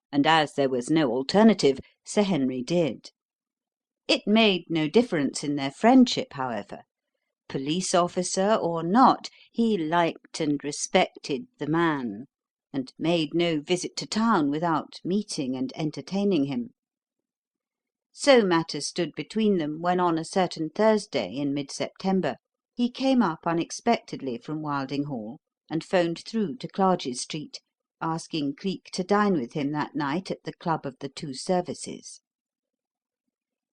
And as there was no alternative, Sir Henry did. It made no difference in their friendship, however. Police officer or not, he liked and respected the man, and made no visit to town without meeting and entertaining him. So matters stood between them when on a certain Thursday in mid-September he came up unexpectedly from Wilding Hall and phoned through to Clarges Street, asking Cleek to dine with him that night at the Club of the Two Services.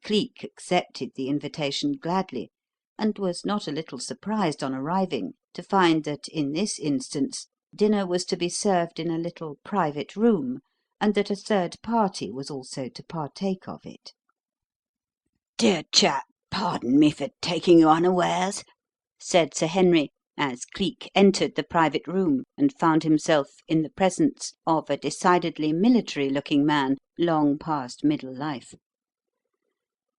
Cleek accepted the invitation gladly, and was not a little surprised on arriving to find that in this instance dinner was to be served in a little private room, and that a third party was also to partake of it. Dear chap, pardon me for taking you unawares, said Sir Henry, as Cleek entered the private room and found himself in the presence of a decidedly military-looking man, long past middle life.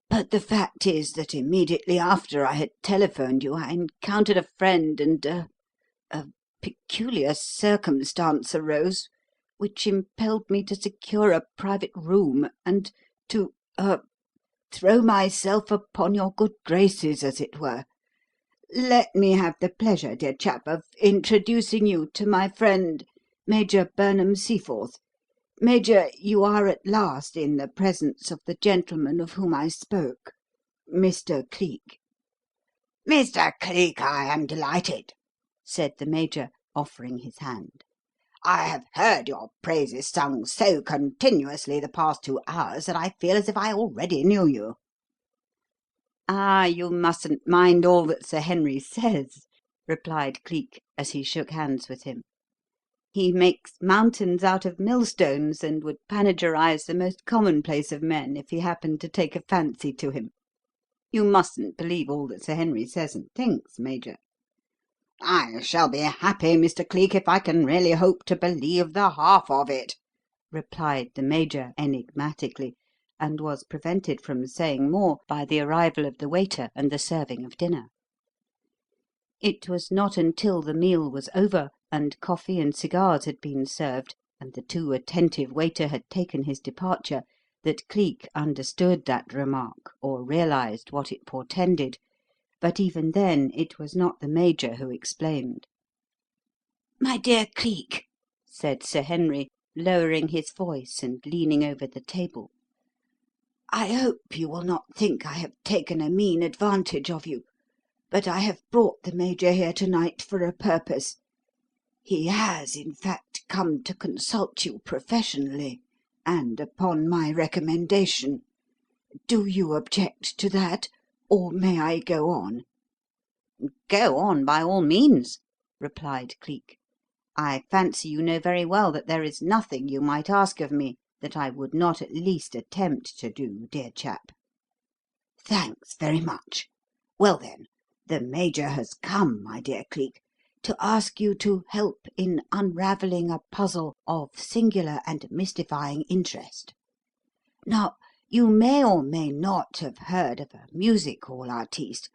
But the fact is that immediately after I had telephoned you, I encountered a friend and a peculiar circumstance arose which impelled me to secure a private room and to throw myself upon your good graces, as it were. Let me have the pleasure, dear chap, of introducing you to my friend, Major Burnham Seaforth. Major, you are at last in the presence of the gentleman of whom I spoke, Mr. Cleek." "Mr. Cleek, I am delighted," said the Major, offering his hand. "I have heard your praises sung so continuously the past 2 hours that I feel as if I already knew you." "Ah, you mustn't mind all that Sir Henry says," replied Cleek, as he shook hands with him. "He makes mountains out of millstones, and would panegyrize the most commonplace of men if he happened to take a fancy to him. You mustn't believe all that Sir Henry says and thinks, Major." "I shall be happy, Mr. Cleek, if I can really hope to believe the half of it," replied the Major enigmatically, and was prevented from saying more by the arrival of the waiter and the serving of dinner. It was not until the meal was over and coffee and cigars had been served and the too attentive waiter had taken his departure that Cleek understood that remark or realized what it portended, but even then it was not the Major who explained. "My dear Cleek," said Sir Henry, lowering his voice and leaning over the table, "I hope you will not think I have taken a mean advantage of you, but I have brought the Major here to-night for a purpose. He has, in fact, come to consult you professionally, and upon my recommendation. Do you object to that, or may I go on?" "Go on, by all means," replied Cleek. "I fancy you know very well that there is nothing you might ask of me that I would not at least attempt to do, dear chap." "Thanks very much. Well, then, the Major has come, my dear Cleek, to ask you to help in unravelling a puzzle of singular and mystifying interest. Now, you may or may not have heard of a music hall artiste,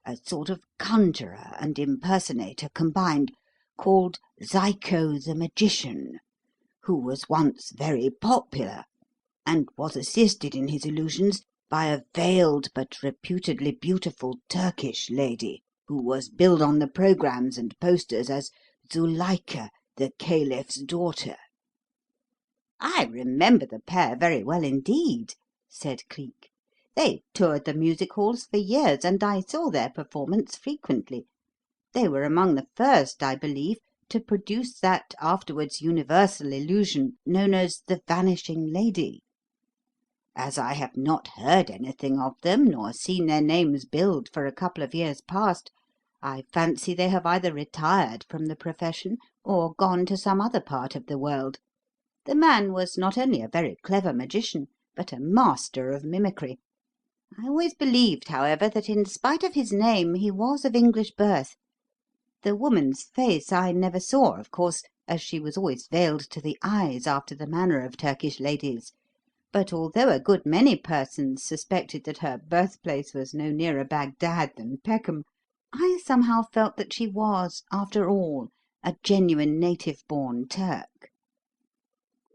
a sort of conjurer and impersonator combined, called Zyco the Magician, who was once very popular, and was assisted in his illusions by a veiled but reputedly beautiful Turkish lady, who was billed on the programmes and posters as Zuleika, the Caliph's daughter." "I remember the pair very well indeed," said Cleek. "They toured the music halls for years, and I saw their performance frequently. They were among the first, I believe, to produce that afterwards universal illusion known as the Vanishing Lady. As I have not heard anything of them, nor seen their names billed for a couple of years past, I fancy they have either retired from the profession or gone to some other part of the world. The man was not only a very clever magician, but a master of mimicry. I always believed, however, that in spite of his name he was of English birth. The woman's face I never saw, of course, as she was always veiled to the eyes after the manner of Turkish ladies, but although a good many persons suspected that her birthplace was no nearer Baghdad than Peckham, I somehow felt that she was, after all, a genuine native-born Turk."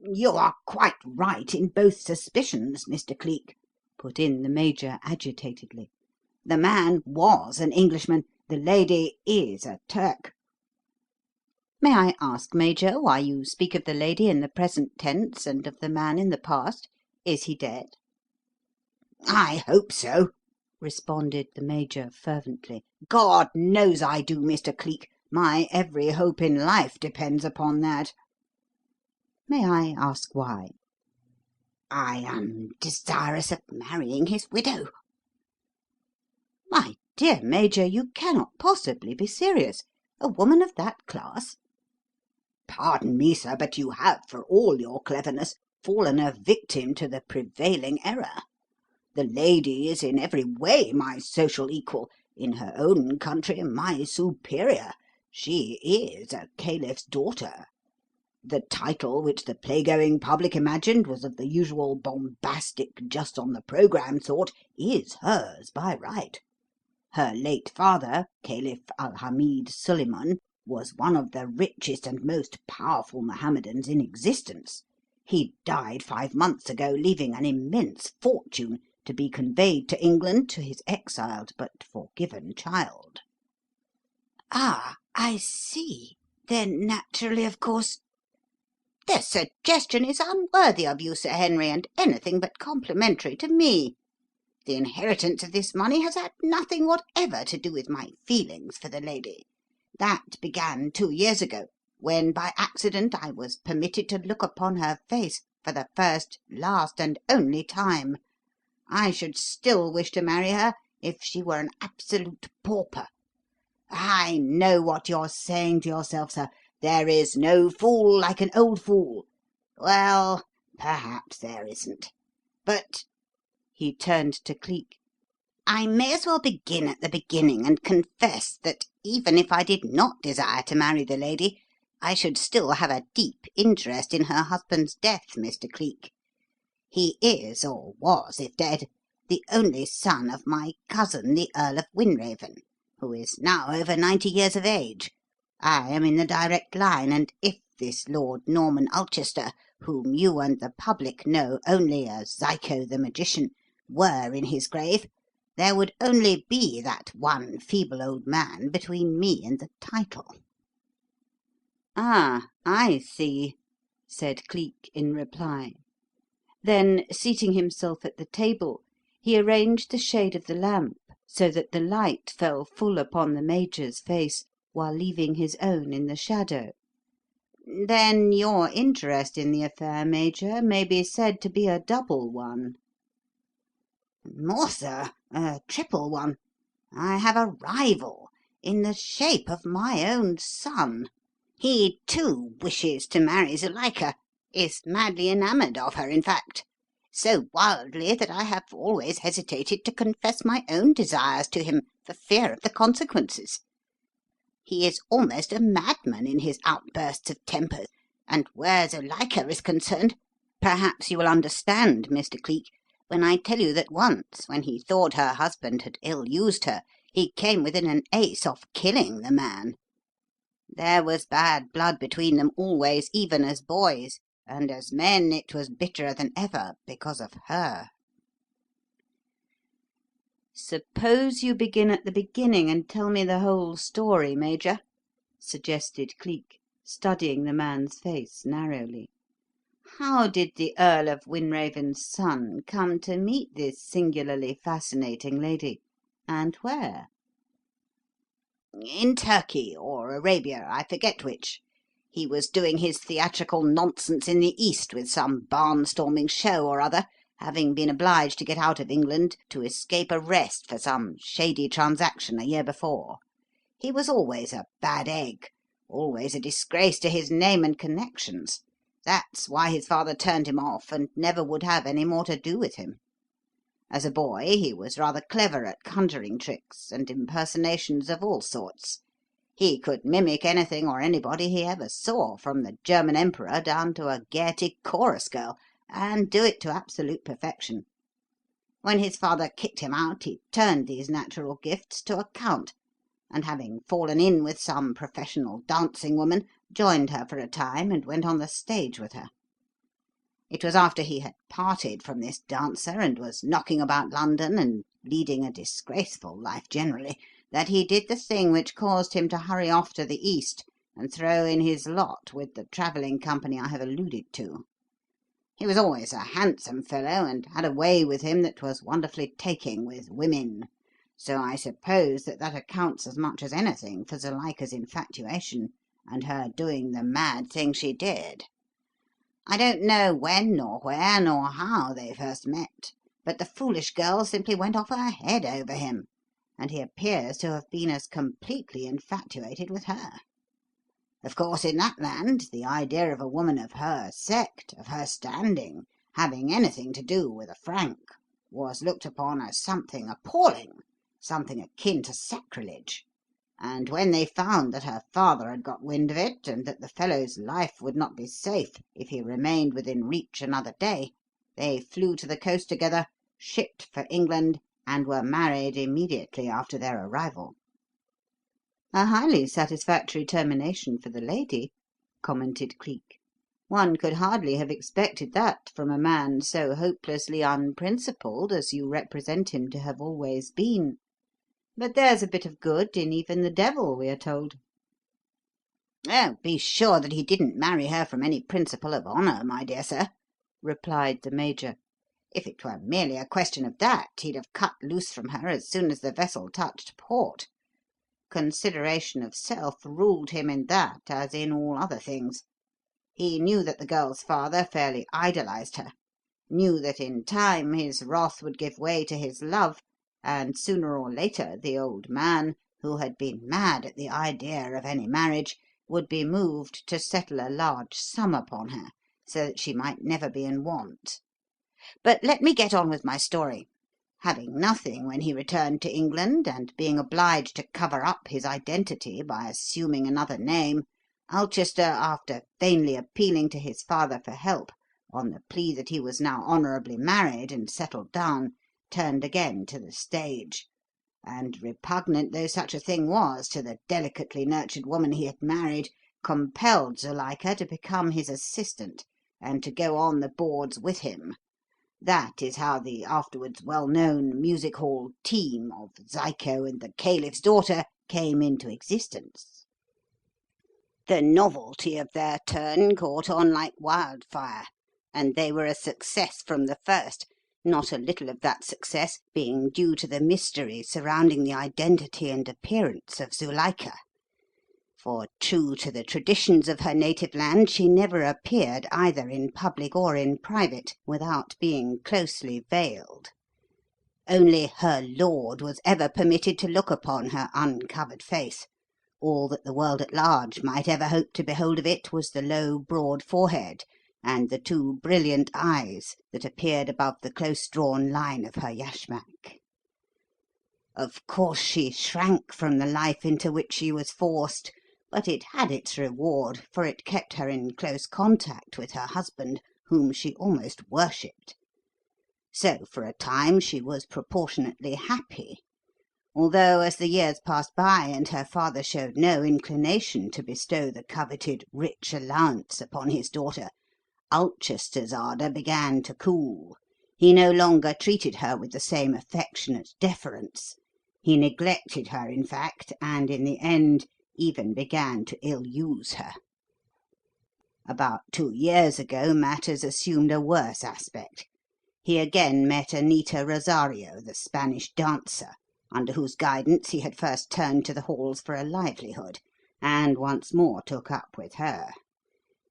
"You are quite right in both suspicions, Mr. Cleek," put in the Major agitatedly. "The man was an Englishman. The lady is a Turk." "May I ask, Major, why you speak of the lady in the present tense and of the man in the past? Is he dead?" "I hope so," responded the Major fervently. "God knows I do, Mr. Cleek. My every hope in life depends upon that." "May I ask why?" "I am desirous of marrying his widow." "My dear Major, you cannot possibly be serious. A woman of that class?" "Pardon me, sir, but you have, for all your cleverness, fallen a victim to the prevailing error. The lady is in every way my social equal, in her own country my superior. She is a caliph's daughter. The title which the playgoing public imagined was of the usual bombastic, just on the programme sort, is hers by right. Her late father, Caliph Al-Hamid Suleiman, was one of the richest and most powerful Mohammedans in existence. He died 5 months ago, leaving an immense fortune to be conveyed to England to his exiled but forgiven child." Ah, I see. Then naturally, of course—" "The suggestion is unworthy of you, Sir Henry, and anything but complimentary to me. The inheritance of this money has had nothing whatever to do with my feelings for the lady. That began 2 years ago, when by accident I was permitted to look upon her face for the first, last, and only time. I should still wish to marry her if she were an absolute pauper. I know what you're saying to yourself, sir. There is no fool like an old fool. Well, perhaps there isn't. But," he turned to Cleek, "I may as well begin at the beginning and confess that even if I did not desire to marry the lady, I should still have a deep interest in her husband's death, Mr. Cleek. He is, or was if dead, the only son of my cousin, the Earl of Wynraven, who is now over 90 years of age. I am in the direct line, and if this Lord Norman Ulchester, whom you and the public know only as Zyco the Magician, were in his grave, there would only be that one feeble old man between me and the title." "Ah, I see," said Cleek in reply. Then, seating himself at the table, he arranged the shade of the lamp so that the light fell full upon the Major's face, while leaving his own in the shadow. Then your interest in the affair, Major, may be said to be a double one." "More, sir, a triple one. I have a rival in the shape of my own son. He, too, wishes to marry Zuilika, is madly enamoured of her, in fact, so wildly that I have always hesitated to confess my own desires to him for fear of the consequences. He is almost a madman in his outbursts of temper, and where Zuilika is concerned, perhaps you will understand, Mr. Cleek, when I tell you that once, when he thought her husband had ill-used her, he came within an ace of killing the man. There was bad blood between them always, even as boys, and as men it was bitterer than ever because of her." "Suppose you begin at the beginning and tell me the whole story, Major," suggested Cleek, studying the man's face narrowly. "How did the Earl of Wynraven's son come to meet this singularly fascinating lady, and where?" "In Turkey or Arabia, I forget which. He was doing his theatrical nonsense in the East with some barnstorming show or other, having been obliged to get out of England to escape arrest for some shady transaction a year before. He was always a bad egg, always a disgrace to his name and connections. That's why his father turned him off and never would have any more to do with him. As a boy he was rather clever at conjuring tricks and impersonations of all sorts. He could mimic anything or anybody he ever saw, from the German Emperor down to a Gaiety chorus girl, and do it to absolute perfection. When his father kicked him out, he turned these natural gifts to account, and having fallen in with some professional dancing woman, joined her for a time and went on the stage with her. It was after he had parted from this dancer and was knocking about London and leading a disgraceful life generally, that he did the thing which caused him to hurry off to the East and throw in his lot with the travelling company I have alluded to. He was always a handsome fellow, and had a way with him that was wonderfully taking with women, so I suppose that accounts as much as anything for Zuilika's infatuation and her doing the mad thing she did. I don't know when nor where nor how they first met, but the foolish girl simply went off her head over him, and he appears to have been as completely infatuated with her. Of course, in that land, the idea of a woman of her sect, of her standing, having anything to do with a Frank, was looked upon as something appalling, something akin to sacrilege, and when they found that her father had got wind of it, and that the fellow's life would not be safe if he remained within reach another day, they flew to the coast together, shipped for England, and were married immediately after their arrival." "A highly satisfactory termination for the lady," commented Cleek. "One could hardly have expected that from a man so hopelessly unprincipled as you represent him to have always been. But there's a bit of good in even the devil, we are told." "Oh, be sure that he didn't marry her from any principle of honour, my dear sir," replied the Major. "If it were merely a question of that, he'd have cut loose from her as soon as the vessel touched port. Consideration of self ruled him in that as in all other things. He knew that the girl's father fairly idolised her, knew that in time his wrath would give way to his love, and sooner or later the old man, who had been mad at the idea of any marriage, would be moved to settle a large sum upon her, so that she might never be in want. But let me get on with my story. Having nothing when he returned to England, and being obliged to cover up his identity by assuming another name, Ulchester, after vainly appealing to his father for help, on the plea that he was now honourably married and settled down, turned again to the stage, and, repugnant though such a thing was to the delicately nurtured woman he had married, compelled Zuilika to become his assistant and to go on the boards with him. That is how the afterwards well-known music-hall team of Zyco and the Caliph's Daughter came into existence. The novelty of their turn caught on like wildfire, and they were a success from the first, not a little of that success being due to the mystery surrounding the identity and appearance of Zuilika. for, true to the traditions of her native land, she never appeared either in public or in private without being closely veiled. Only her lord was ever permitted to look upon her uncovered face. All that the world at large might ever hope to behold of it was the low, broad forehead and the two brilliant eyes that appeared above the close-drawn line of her yashmak. Of course she shrank from the life into which she was forced, but it had its reward, for it kept her in close contact with her husband, whom she almost worshipped. So for a time she was proportionately happy, although as the years passed by and her father showed no inclination to bestow the coveted rich allowance upon his daughter, Ulchester's ardour began to cool. He no longer treated her with the same affectionate deference. He neglected her, in fact, and in the end even began to ill-use her. About 2 years ago matters assumed a worse aspect. He again met Anita Rosario, the Spanish dancer, under whose guidance he had first turned to the halls for a livelihood, and once more took up with her.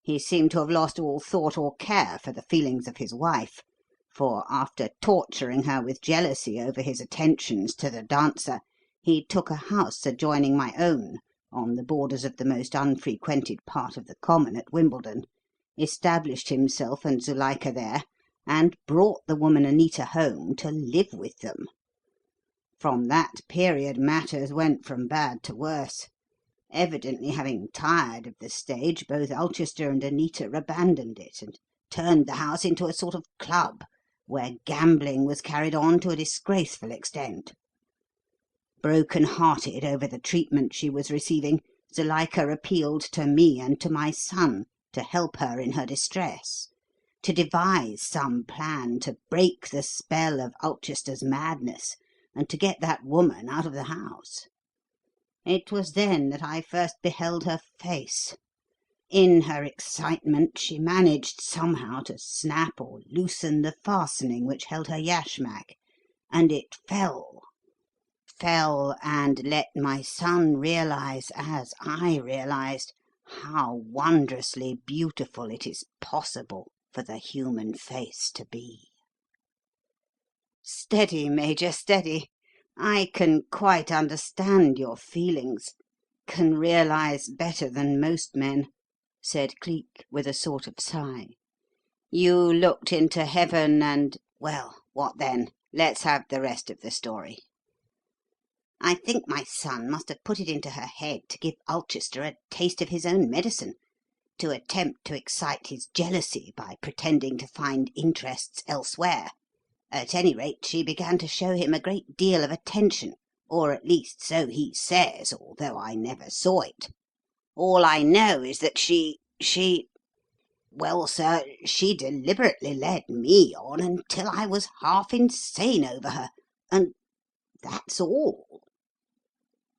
He seemed to have lost all thought or care for the feelings of his wife, for after torturing her with jealousy over his attentions to the dancer, he took a house adjoining my own, on the borders of the most unfrequented part of the common at Wimbledon, established himself and Zuilika there, and brought the woman Anita home to live with them. From that period matters went from bad to worse. Evidently having tired of the stage, both Ulchester and Anita abandoned it, and turned the house into a sort of club, where gambling was carried on to a disgraceful extent. Broken-hearted over the treatment she was receiving, Zuilika appealed to me and to my son to help her in her distress, to devise some plan to break the spell of Ulchester's madness, and to get that woman out of the house. It was then that I first beheld her face. In her excitement she managed somehow to snap or loosen the fastening which held her yashmak, and it fell and let my son realize, as I realized, how wondrously beautiful it is possible for the human face to be. Steady, Major, steady. I can quite understand your feelings, can realize better than most men, said Cleek with a sort of sigh. You looked into heaven and, well, what then? Let's have the rest of the story. I think my son must have put it into her head to give Ulchester a taste of his own medicine, to attempt to excite his jealousy by pretending to find interests elsewhere. At any rate, she began to show him a great deal of attention, or at least so he says, although I never saw it. All I know is that well, sir, she deliberately led me on until I was half insane over her, and that's all.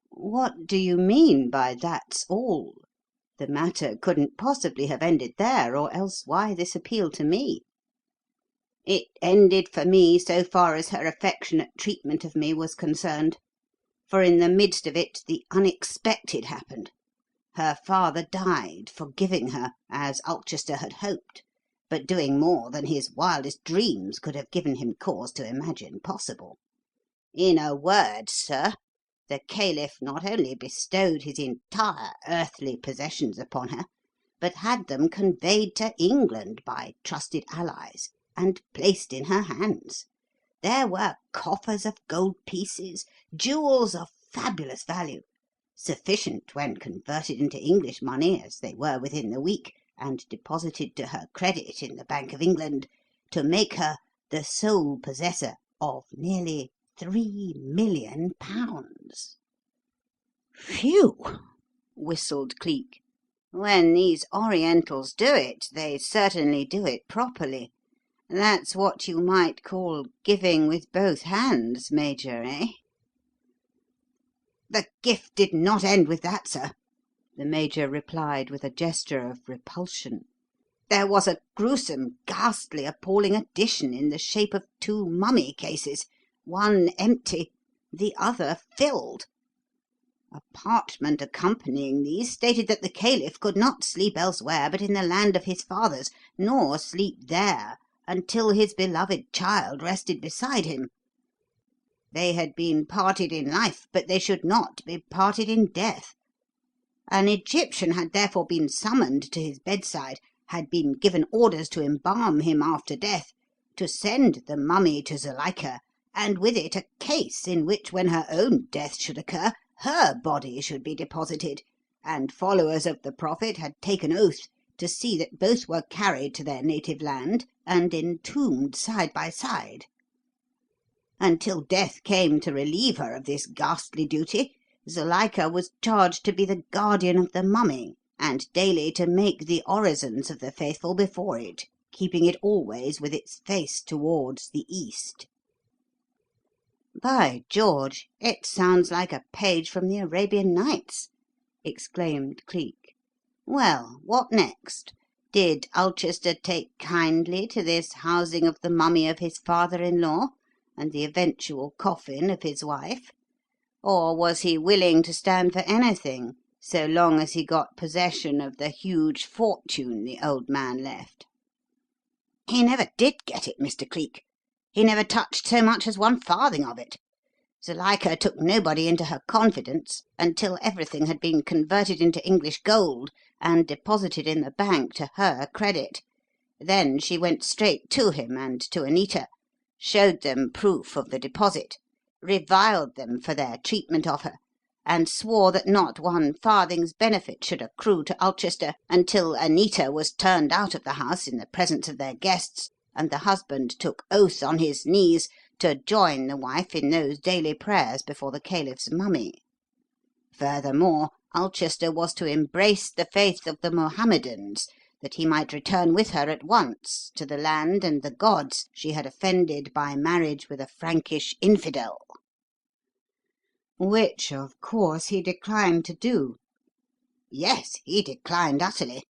What do you mean by that's all? The matter couldn't possibly have ended there, or else why this appeal to me? It ended for me so far as her affectionate treatment of me was concerned, for in the midst of it the unexpected happened. Her father died, forgiving her, as Ulchester had hoped, but doing more than his wildest dreams could have given him cause to imagine possible. In a word, sir, the Caliph not only bestowed his entire earthly possessions upon her, but had them conveyed to England by trusted allies, and placed in her hands. There were coffers of gold pieces, jewels of fabulous value, sufficient when converted into English money, as they were within the week, and deposited to her credit in the Bank of England, to make her the sole possessor of nearly £3,000,000. Phew! Whistled Cleek. When these Orientals do it, they certainly do it properly. That's what you might call giving with both hands, Major, eh? The gift did not end with that, sir, the Major replied with a gesture of repulsion. There was a gruesome, ghastly, appalling addition in the shape of 2 mummy cases, one empty, the other filled. A parchment accompanying these stated that the Caliph could not sleep elsewhere but in the land of his fathers, nor sleep there until his beloved child rested beside him. They had been parted in life, but they should not be parted in death. An Egyptian had therefore been summoned to his bedside, had been given orders to embalm him after death, to send the mummy to Zuilika, and with it a case in which, when her own death should occur, her body should be deposited, and followers of the Prophet had taken oath to see that both were carried to their native land and entombed side by side. Until death came to relieve her of this ghastly duty, Zuilika was charged to be the guardian of the mummy, and daily to make the orisons of the faithful before it, keeping it always with its face towards the east. "By George, it sounds like a page from the Arabian Nights!" exclaimed Cleek. "Well, what next? Did Ulchester take kindly to this housing of the mummy of his father-in-law and the eventual coffin of his wife? Or was he willing to stand for anything so long as he got possession of the huge fortune the old man left?" "He never did get it, Mr. Cleek. He never touched so much as one farthing of it. Zuilika took nobody into her confidence until everything had been converted into English gold and deposited in the bank to her credit. Then she went straight to him and to Anita, showed them proof of the deposit, reviled them for their treatment of her, and swore that not one farthing's benefit should accrue to Ulchester until Anita was turned out of the house in the presence of their guests, and the husband took oath on his knees to join the wife in those daily prayers before the Caliph's mummy. Furthermore, Ulchester was to embrace the faith of the Mohammedans, that he might return with her at once to the land and the gods she had offended by marriage with a Frankish infidel." "Which, of course, he declined to do." "Yes, he declined utterly.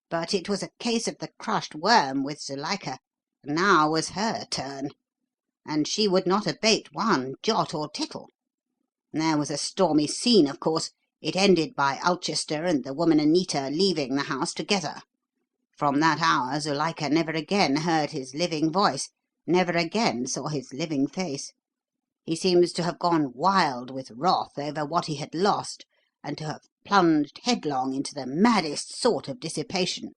But it was a case of the crushed worm with Zuilika. Now was her turn. And she would not abate one jot or tittle. There was a stormy scene, of course. It ended by Ulchester and the woman Anita leaving the house together. From that hour Zuilika never again heard his living voice, never again saw his living face. He seems to have gone wild with wrath over what he had lost, and to have plunged headlong into the maddest sort of dissipation.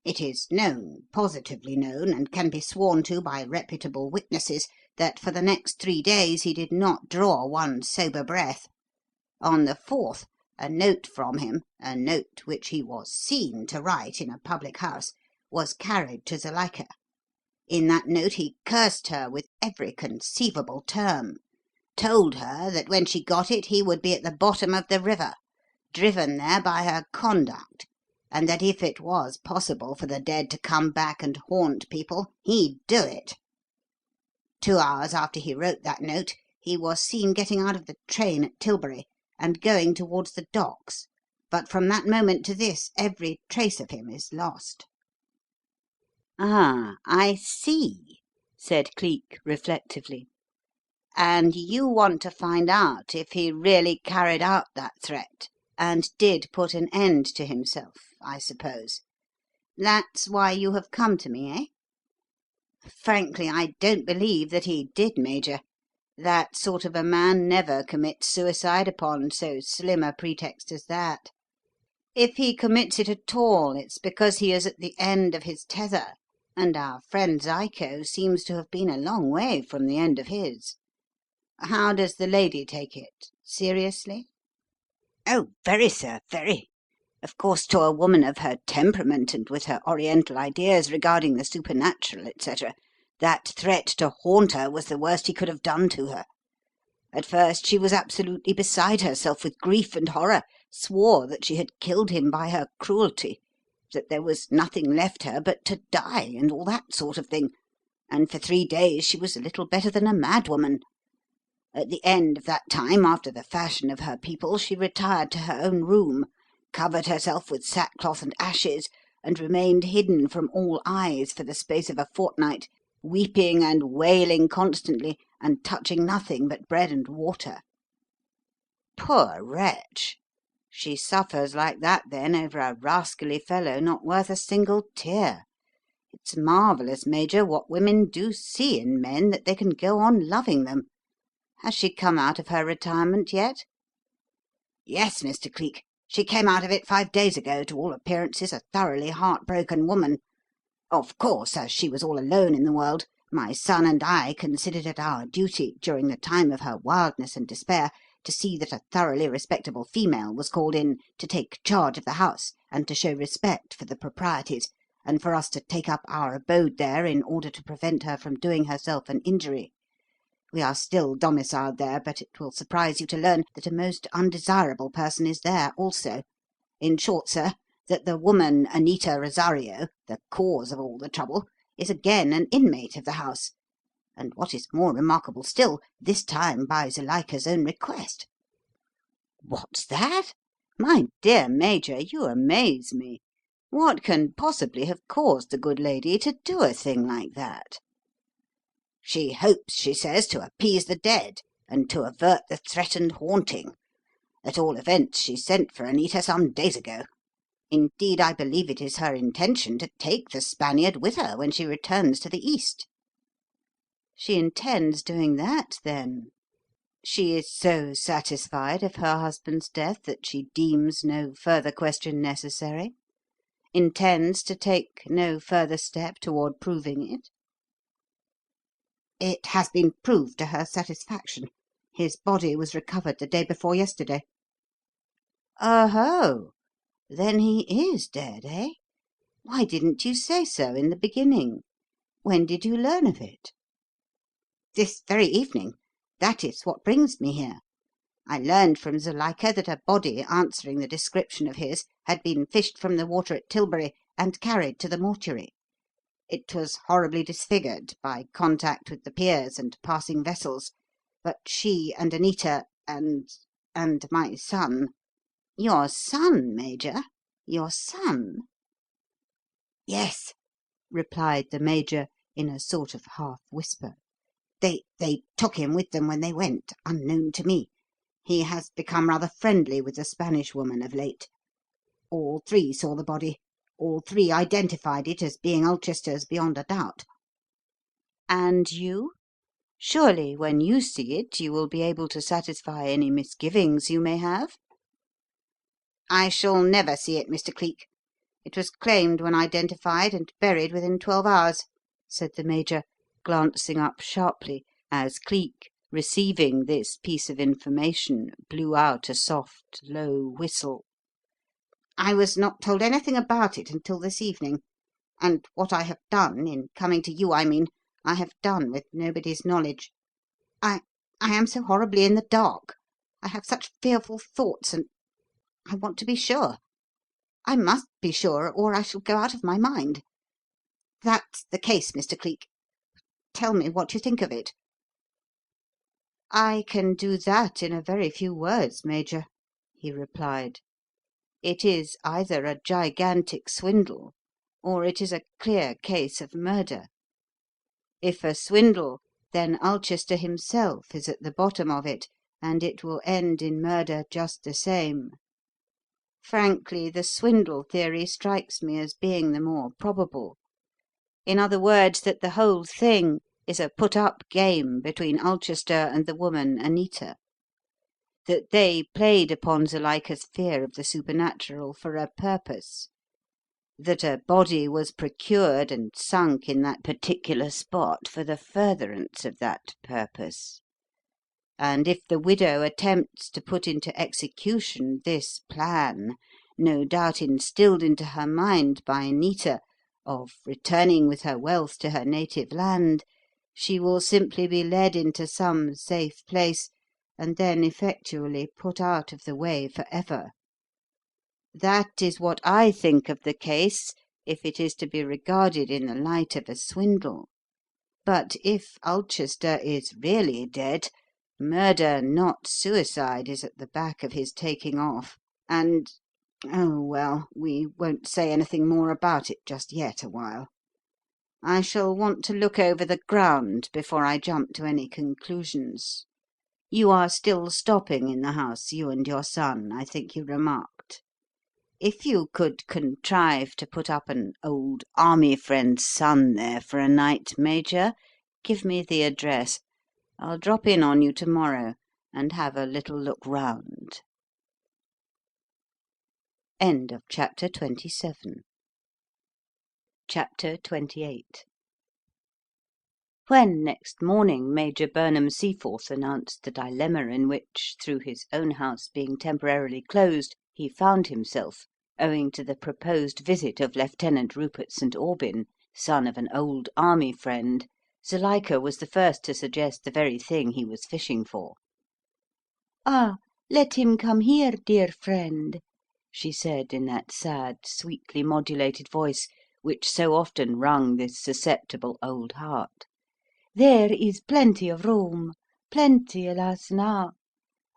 It is known, positively known, and can be sworn to by reputable witnesses, that for the next 3 days he did not draw one sober breath. On the 4th, a note from him, a note which he was seen to write in a public house, was carried to Zuilika. In that note he cursed her with every conceivable term, told her that when she got it he would be at the bottom of the river, driven there by her conduct, and that if it was possible for the dead to come back and haunt people, he'd do it. 2 hours after he wrote that note, he was seen getting out of the train at Tilbury and going towards the docks, but from that moment to this every trace of him is lost." "Ah, I see," said Cleek reflectively. "And you want to find out if he really carried out that threat and did put an end to himself, I suppose. That's why you have come to me, eh?" "Frankly, I don't believe that he did, Major. That sort of a man never commits suicide upon so slim a pretext as that. If he commits it at all, it's because he is at the end of his tether, and our friend Zyco seems to have been a long way from the end of his. How does the lady take it? Seriously?" "Oh, very, sir, very. Of course, to a woman of her temperament and with her Oriental ideas regarding the supernatural, etc., that threat to haunt her was the worst he could have done to her. At first she was absolutely beside herself with grief and horror, swore that she had killed him by her cruelty, that there was nothing left her but to die, and all that sort of thing, and for 3 days she was a little better than a madwoman. At the end of that time, after the fashion of her people, she retired to her own room, covered herself with sackcloth and ashes, and remained hidden from all eyes for the space of a fortnight, weeping and wailing constantly, and touching nothing but bread and water." Poor wretch! She suffers like that, then, over a rascally fellow not worth a single tear. It's marvellous, Major, what women do see in men that they can go on loving them. Has she come out of her retirement yet?" "Yes, Mr. Cleek. She came out of it 5 days ago, to all appearances a thoroughly heartbroken woman. Of course, as she was all alone in the world, my son and I considered it our duty, during the time of her wildness and despair, to see that a thoroughly respectable female was called in to take charge of the house and to show respect for the proprieties, and for us to take up our abode there in order to prevent her from doing herself an injury. We are still domiciled there, but it will surprise you to learn that a most undesirable person is there also. In short, sir, that the woman Anita Rosario, the cause of all the trouble, is again an inmate of the house, and what is more remarkable still, this time by Zuilika's own request." "What's that? My dear Major, you amaze me. What can possibly have caused the good lady to do a thing like that?" "She hopes, she says, to appease the dead, and to avert the threatened haunting. At all events, she sent for Anita some days ago. Indeed, I believe it is her intention to take the Spaniard with her when she returns to the East." "She intends doing that, then? She is so satisfied of her husband's death that she deems no further question necessary? Intends to take no further step toward proving it?" "It has been proved to her satisfaction. His body was recovered the day before yesterday." "Oho! Then he is dead, eh? Why didn't you say so in the beginning? When did you learn of it?" "This very evening. That is what brings me here. I learned from Zuilika that a body answering the description of his had been fished from the water at Tilbury and carried to the mortuary. It was horribly disfigured by contact with the piers and passing vessels, but she and Anita and my son—" "Your son, Major? Your son?" "Yes," replied the Major in a sort of half whisper. They took him with them when they went, unknown to me. He has become rather friendly with the Spanish woman of late. All three saw the body. All three identified it as being Ulchester's beyond a doubt." "And you? Surely when you see it you will be able to satisfy any misgivings you may have?" "I shall never see it, Mr. Cleek. It was claimed when identified and buried within 12 hours," said the Major, glancing up sharply as Cleek, receiving this piece of information, blew out a soft, low whistle. "I was not told anything about it until this evening, and what I have done, in coming to you, I mean, I have done with nobody's knowledge. I am so horribly in the dark. I have such fearful thoughts, and I want to be sure. I must be sure, or I shall go out of my mind. That's the case, Mr. Cleek. Tell me what you think of it." "I can do that in a very few words, Major," he replied. "It is either a gigantic swindle, or it is a clear case of murder. If a swindle, then Ulchester himself is at the bottom of it, and it will end in murder just the same. Frankly, the swindle theory strikes me as being the more probable. In other words, that the whole thing is a put-up game between Ulchester and the woman Anita. That they played upon Zuilika's fear of the supernatural for a purpose. That a body was procured and sunk in that particular spot for the furtherance of that purpose. And if the widow attempts to put into execution this plan, no doubt instilled into her mind by Anita, of returning with her wealth to her native land, she will simply be led into some safe place and then effectually put out of the way for ever. That is what I think of the case if it is to be regarded in the light of a swindle. But if Ulchester is really dead, murder, not suicide, is at the back of his taking off, and oh, well, we won't say anything more about it just yet awhile. I shall want to look over the ground before I jump to any conclusions. You are still stopping in the house, you and your son, I think you remarked. If you could contrive to put up an old army friend's son there for a night, Major, give me the address. I'll drop in on you to-morrow and have a little look round. End of chapter 27. Chapter 28. When next morning Major Burnham Seaforth announced the dilemma in which, through his own house being temporarily closed, he found himself, owing to the proposed visit of Lieutenant Rupert St. Aubyn, son of an old army friend, Zuilika was the first to suggest the very thing he was fishing for. "Ah, let him come here, dear friend," she said in that sad, sweetly modulated voice which so often wrung this susceptible old heart. "There is plenty of room, plenty, alas now,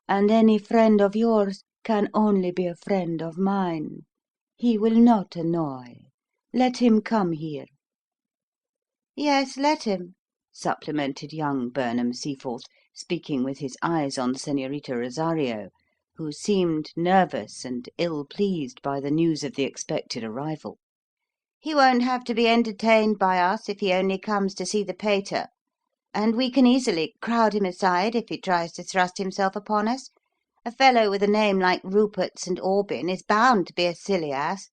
and any friend of yours can only be a friend of mine. He will not annoy. Let him come here." "Yes, let him," supplemented young Burnham Seaforth, speaking with his eyes on Señorita Rosario, who seemed nervous and ill-pleased by the news of the expected arrival. "He won't have to be entertained by us if he only comes to see the pater, and we can easily crowd him aside if he tries to thrust himself upon us. A fellow with a name like Rupert St. Aubyn is bound to be a silly ass."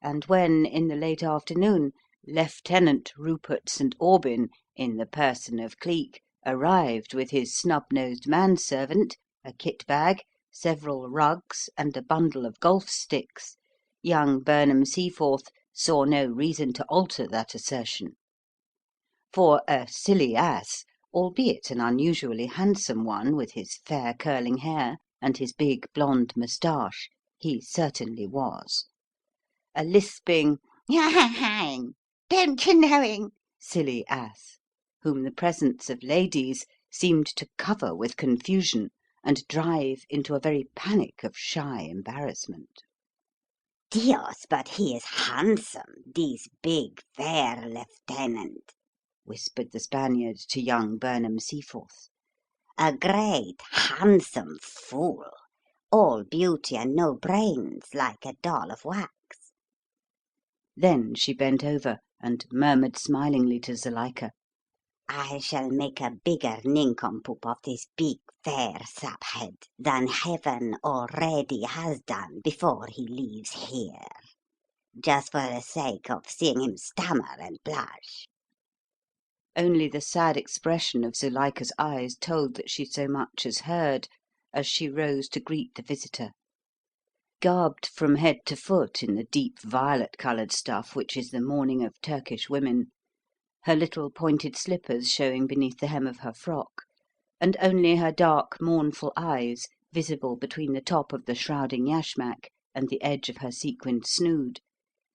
And when, in the late afternoon, Lieutenant Rupert St. Aubyn, in the person of Cleek, arrived with his snub-nosed manservant, a kit-bag, several rugs, and a bundle of golf sticks, young Burnham Seaforth saw no reason to alter that assertion. For a silly ass, albeit an unusually handsome one with his fair curling hair and his big blonde moustache, he certainly was. A lisping, "Don't you know him?" silly ass, whom the presence of ladies seemed to cover with confusion and drive into a very panic of shy embarrassment. "Dios, but he is handsome, this big, fair lieutenant," whispered the Spaniard to young Burnham Seaforth. "A great, handsome fool, all beauty and no brains, like a doll of wax." Then she bent over and murmured smilingly to Zuilika, "I shall make a bigger nincompoop of this big, fair saphead than heaven already has done before he leaves here, just for the sake of seeing him stammer and blush." Only the sad expression of Zuilika's eyes told that she so much as heard, as she rose to greet the visitor. Garbed from head to foot in the deep violet-coloured stuff which is the mourning of Turkish women, her little pointed slippers showing beneath the hem of her frock, and only her dark, mournful eyes visible between the top of the shrouding yashmak and the edge of her sequined snood,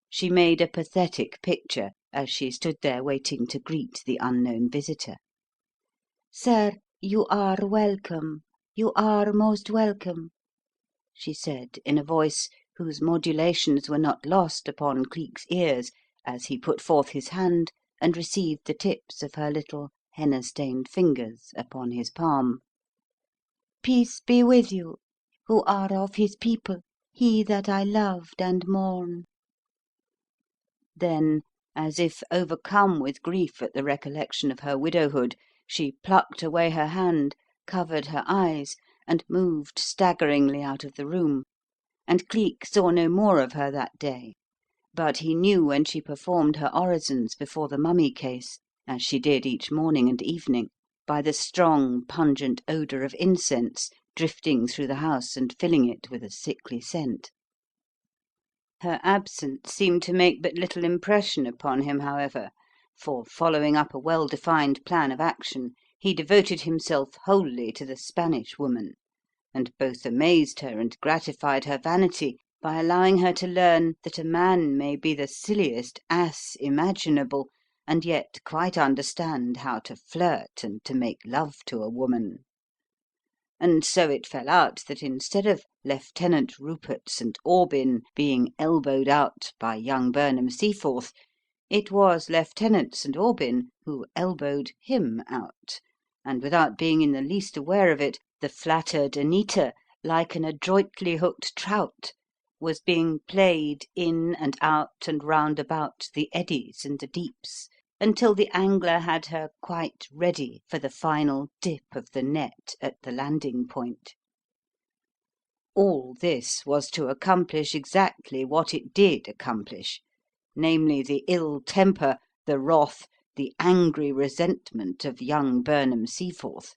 she made a pathetic picture as she stood there waiting to greet the unknown visitor. "Sir, you are welcome. You are most welcome," she said in a voice whose modulations were not lost upon Cleek's ears as he put forth his hand and received the tips of her little henna-stained fingers upon his palm. "Peace be with you, who are of his people, he that I loved and mourn." Then, as if overcome with grief at the recollection of her widowhood, she plucked away her hand, covered her eyes, and moved staggeringly out of the room, and Cleek saw no more of her that day, but he knew when she performed her orisons before the mummy case, as she did each morning and evening, by the strong, pungent odour of incense drifting through the house and filling it with a sickly scent. Her absence seemed to make but little impression upon him, however, for, following up a well-defined plan of action, he devoted himself wholly to the Spanish woman, and both amazed her and gratified her vanity by allowing her to learn that a man may be the silliest ass imaginable, and yet quite understand how to flirt and to make love to a woman. And so it fell out that instead of Lieutenant Rupert St. Aubyn being elbowed out by young Burnham Seaforth, it was Lieutenant St. Aubyn who elbowed him out, and without being in the least aware of it, the flattered Anita, like an adroitly hooked trout, was being played in and out and round about the eddies and the deeps, until the angler had her quite ready for the final dip of the net at the landing point. All this was to accomplish exactly what it did accomplish, namely the ill temper, the wrath, the angry resentment of young Burnham Seaforth;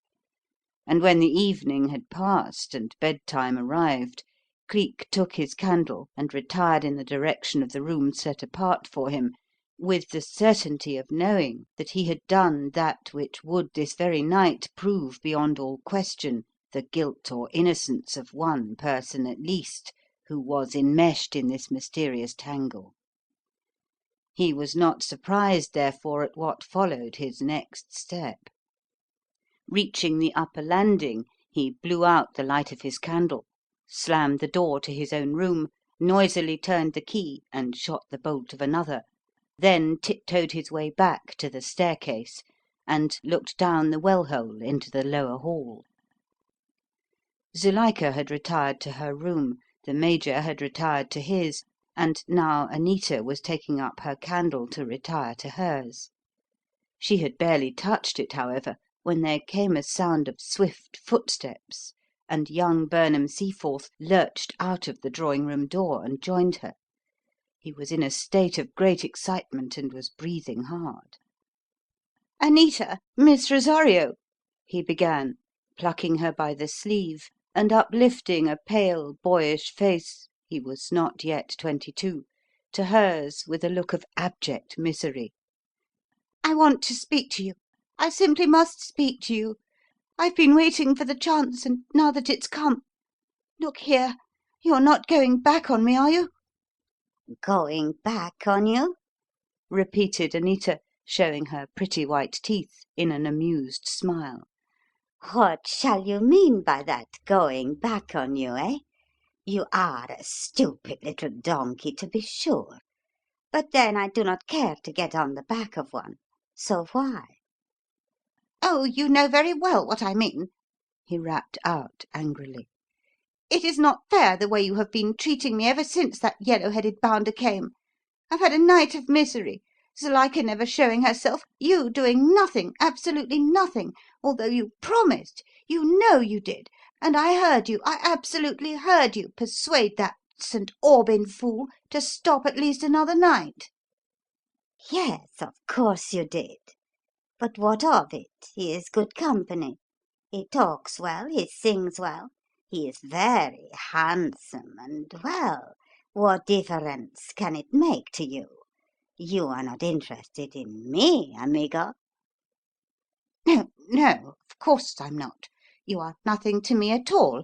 and when the evening had passed and bedtime arrived, Cleek took his candle and retired in the direction of the room set apart for him, with the certainty of knowing that he had done that which would this very night prove beyond all question the guilt or innocence of one person at least who was enmeshed in this mysterious tangle. He was not surprised, therefore, at what followed his next step. Reaching the upper landing, he blew out the light of his candle, slammed the door to his own room, noisily turned the key and shot the bolt of another, then tiptoed his way back to the staircase and looked down the well-hole into the lower hall. Zuilika had retired to her room, the Major had retired to his, and now Anita was taking up her candle to retire to hers. She had barely touched it, however, when there came a sound of swift footsteps, and young Burnham Seaforth lurched out of the drawing-room door and joined her. He was in a state of great excitement and was breathing hard. "Anita, Miss Rosario," he began, plucking her by the sleeve and uplifting a pale, boyish face (he was not yet 22) to hers with a look of abject misery. "I want to speak to you. I simply must speak to you. I've been waiting for the chance, and now that it's come. Look here, you're not going back on me, are you?" Going back on you? repeated Anita, showing her pretty white teeth in an amused smile. What shall you mean by that, going back on you, eh? You are a stupid little donkey, to be sure. But then I do not care to get on the back of one. So why? "Oh, you know very well what I mean," he rapped out angrily. "It is not fair the way you have been treating me ever since that yellow-headed bounder came. I've had a night of misery. Zuilika never showing herself, you doing nothing, absolutely nothing, although you promised, you know you did, and I heard you, I absolutely heard you persuade that St. Aubyn fool to stop at least another night." Yes, of course you did. But what of it? He is good company. He talks well, he sings well, he is very handsome, and, well, what difference can it make to you? You are not interested in me, amigo. No, no, of course I'm not. You are nothing to me at all.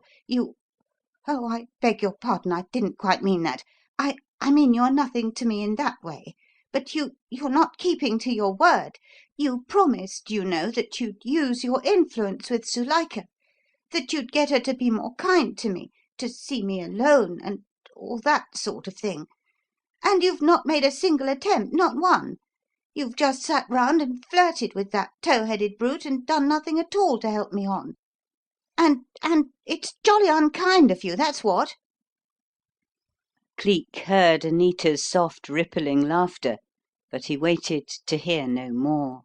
Oh, I beg your pardon, I didn't quite mean that. I mean you're nothing to me in that way. But you're not keeping to your word. You promised, you know, that you'd use your influence with Zuilika, that you'd get her to be more kind to me, to see me alone, and all that sort of thing. And you've not made a single attempt, not one. You've just sat round and flirted with that tow-headed brute and done nothing at all to help me on. And it's jolly unkind of you, that's what." Cleek heard Anita's soft rippling laughter, but he waited to hear no more.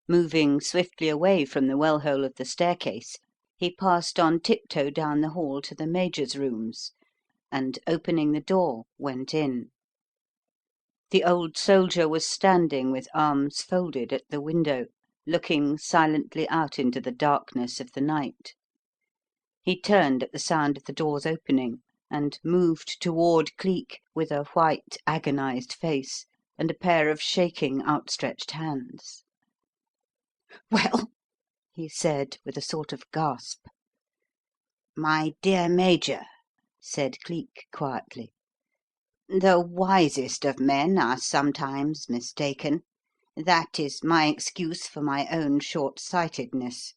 Moving swiftly away from the well-hole of the staircase, he passed on tiptoe down the hall to the Major's rooms, and, opening the door, went in. The old soldier was standing with arms folded at the window, looking silently out into the darkness of the night. He turned at the sound of the door's opening, and moved toward Cleek with a white, agonized face and a pair of shaking, outstretched hands. "Well," he said with a sort of gasp. My dear Major, said Cleek quietly, the wisest of men are sometimes mistaken. That is my excuse for my own short-sightedness.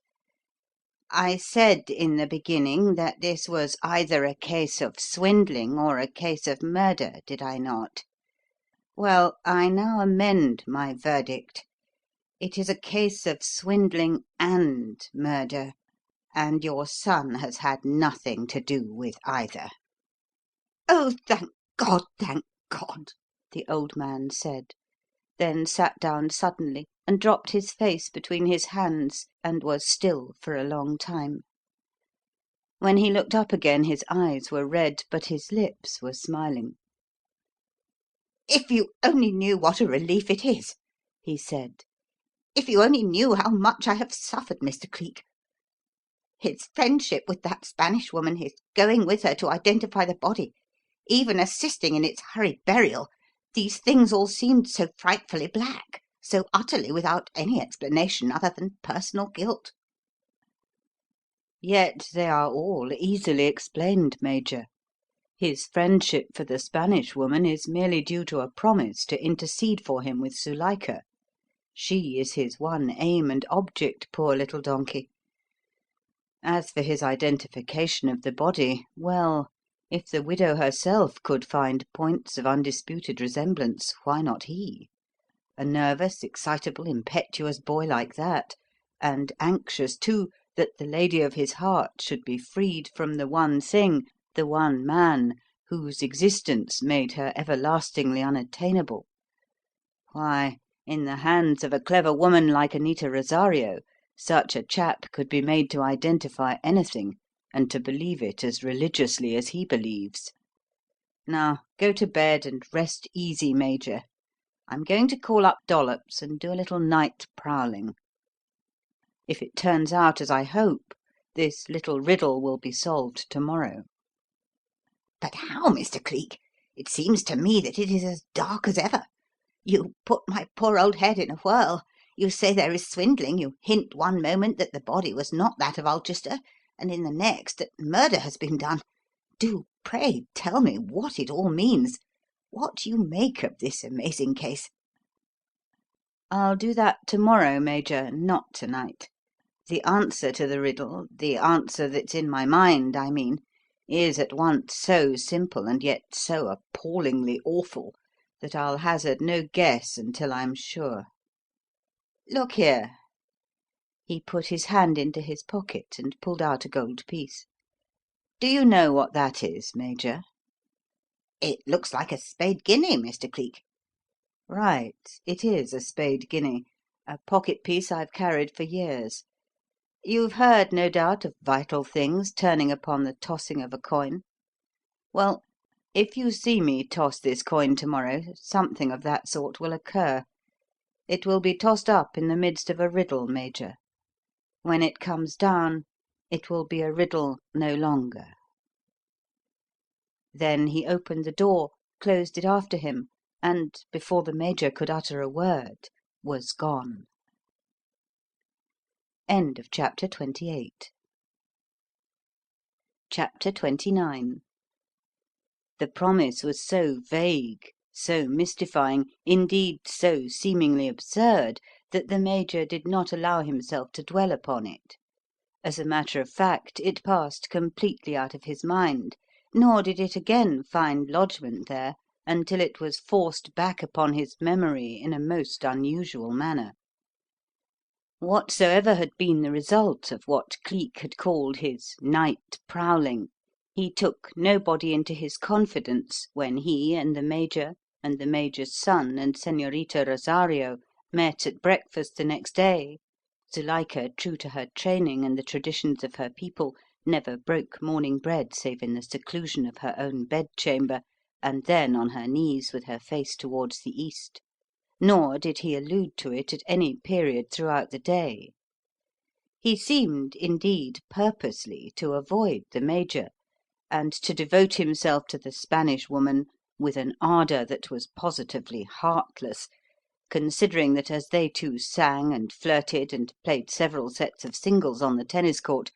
I said in the beginning that this was either a case of swindling or a case of murder, did I not? Well, I now amend my verdict. It is a case of swindling and murder, and your son has had nothing to do with either." "Oh, thank God," the old man said, then sat down suddenly and dropped his face between his hands and was still for a long time. When he looked up again his eyes were red, but his lips were smiling. "If you only knew what a relief it is," he said. "If you only knew how much I have suffered, Mr. Cleek. His friendship with that Spanish woman, his going with her to identify the body, even assisting in its hurried burial, these things all seemed so frightfully black, so utterly without any explanation other than personal guilt." "Yet they are all easily explained, Major. His friendship for the Spanish woman is merely due to a promise to intercede for him with Zuilika. She is his one aim and object, poor little donkey. As for his identification of the body, well, if the widow herself could find points of undisputed resemblance, why not he? A nervous, excitable, impetuous boy like that, and anxious, too, that the lady of his heart should be freed from the one thing, the one man, whose existence made her everlastingly unattainable. Why, in the hands of a clever woman like Anita Rosario, such a chap could be made to identify anything, and to believe it as religiously as he believes. Now, go to bed and rest easy, Major. I'm going to call up Dollops and do a little night prowling. If it turns out as I hope, this little riddle will be solved to-morrow." "But how, Mr. Cleek? It seems to me that it is as dark as ever. You put my poor old head in a whirl. You say there is swindling, you hint one moment that the body was not that of Ulchester, and in the next that murder has been done. Do pray tell me what it all means, what you make of this amazing case." "I'll do that to-morrow, Major, not to-night. The answer to the riddle, the answer that's in my mind, I mean, is at once so simple and yet so appallingly awful that I'll hazard no guess until I'm sure. Look here." He put his hand into his pocket and pulled out a gold piece. "Do you know what that is, Major?" "It looks like a spade guinea, Mr. Cleek." "Right. It is a spade guinea, a pocket piece I've carried for years. You've heard, no doubt, of vital things turning upon the tossing of a coin. Well, if you see me toss this coin to-morrow, something of that sort will occur. It will be tossed up in the midst of a riddle, Major. When it comes down, it will be a riddle no longer." Then he opened the door, closed it after him, and, before the Major could utter a word, was gone. End of Chapter 28. Chapter 29. The promise was so vague, so mystifying, indeed so seemingly absurd, that the Major did not allow himself to dwell upon it. As a matter of fact, it passed completely out of his mind, nor did it again find lodgment there until it was forced back upon his memory in a most unusual manner. Whatsoever had been the result of what Cleek had called his night prowling, he took nobody into his confidence when he and the Major and the Major's son and Señorita Rosario met at breakfast the next day. Zuilika, true to her training and the traditions of her people, never broke morning bread save in the seclusion of her own bedchamber, and then on her knees with her face towards the east. Nor did he allude to it at any period throughout the day. He seemed, indeed, purposely to avoid the Major, and to devote himself to the Spanish woman with an ardour that was positively heartless, considering that as they two sang and flirted and played several sets of singles on the tennis court,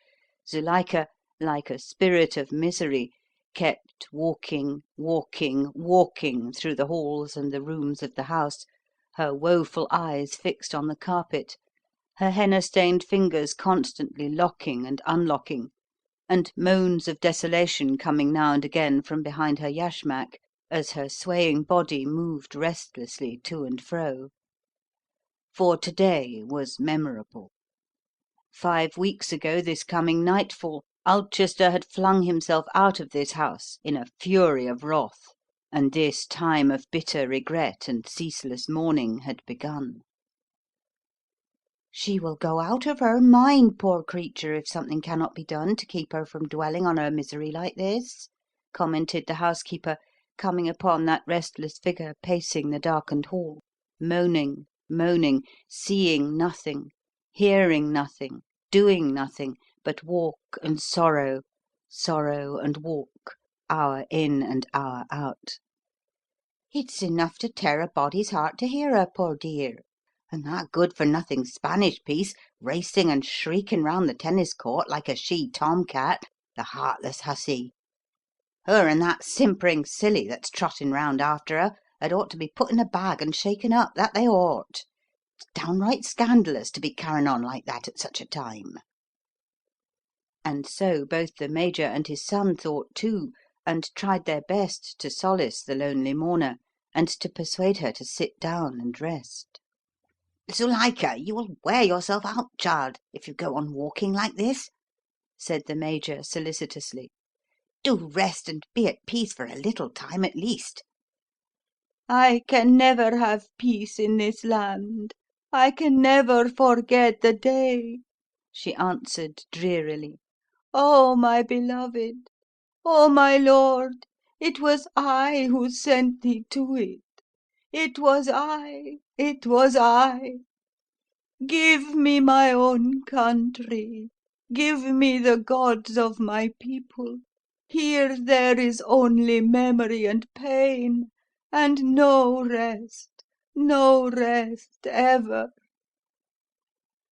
Zuilika, like a spirit of misery, kept walking, walking, walking through the halls and the rooms of the house, her woeful eyes fixed on the carpet, her henna-stained fingers constantly locking and unlocking, and moans of desolation coming now and again from behind her yashmak as her swaying body moved restlessly to and fro. for today was memorable. 5 weeks ago this coming nightfall, Ulchester had flung himself out of this house in a fury of wrath, and this time of bitter regret and ceaseless mourning had begun. "She will go out of her mind, poor creature, if something cannot be done to keep her from dwelling on her misery like this," commented the housekeeper, coming upon that restless figure pacing the darkened hall, moaning, moaning, seeing nothing, hearing nothing, doing nothing, but walk and sorrow, sorrow and walk, hour in and hour out. "It's enough to tear a body's heart to hear her, poor dear. And that good-for-nothing Spanish piece racing and shrieking round the tennis court like a she-tom-cat, the heartless hussy. Her and that simpering silly that's trotting round after her had ought to be put in a bag and shaken up, that they ought. It's downright scandalous to be carrying on like that at such a time." And so both the Major and his son thought too, and tried their best to solace the lonely mourner, and to persuade her to sit down and rest. "Zuilika, you will wear yourself out, child, if you go on walking like this," said the Major solicitously. "Do rest and be at peace for a little time at least." I can never have peace in this land. I can never forget the day," she answered drearily. "Oh, my beloved! Oh, my lord! It was I who sent thee to it. It was I! It was I! Give me my own country. Give me the gods of my people. Here there is only memory and pain, and no rest ever."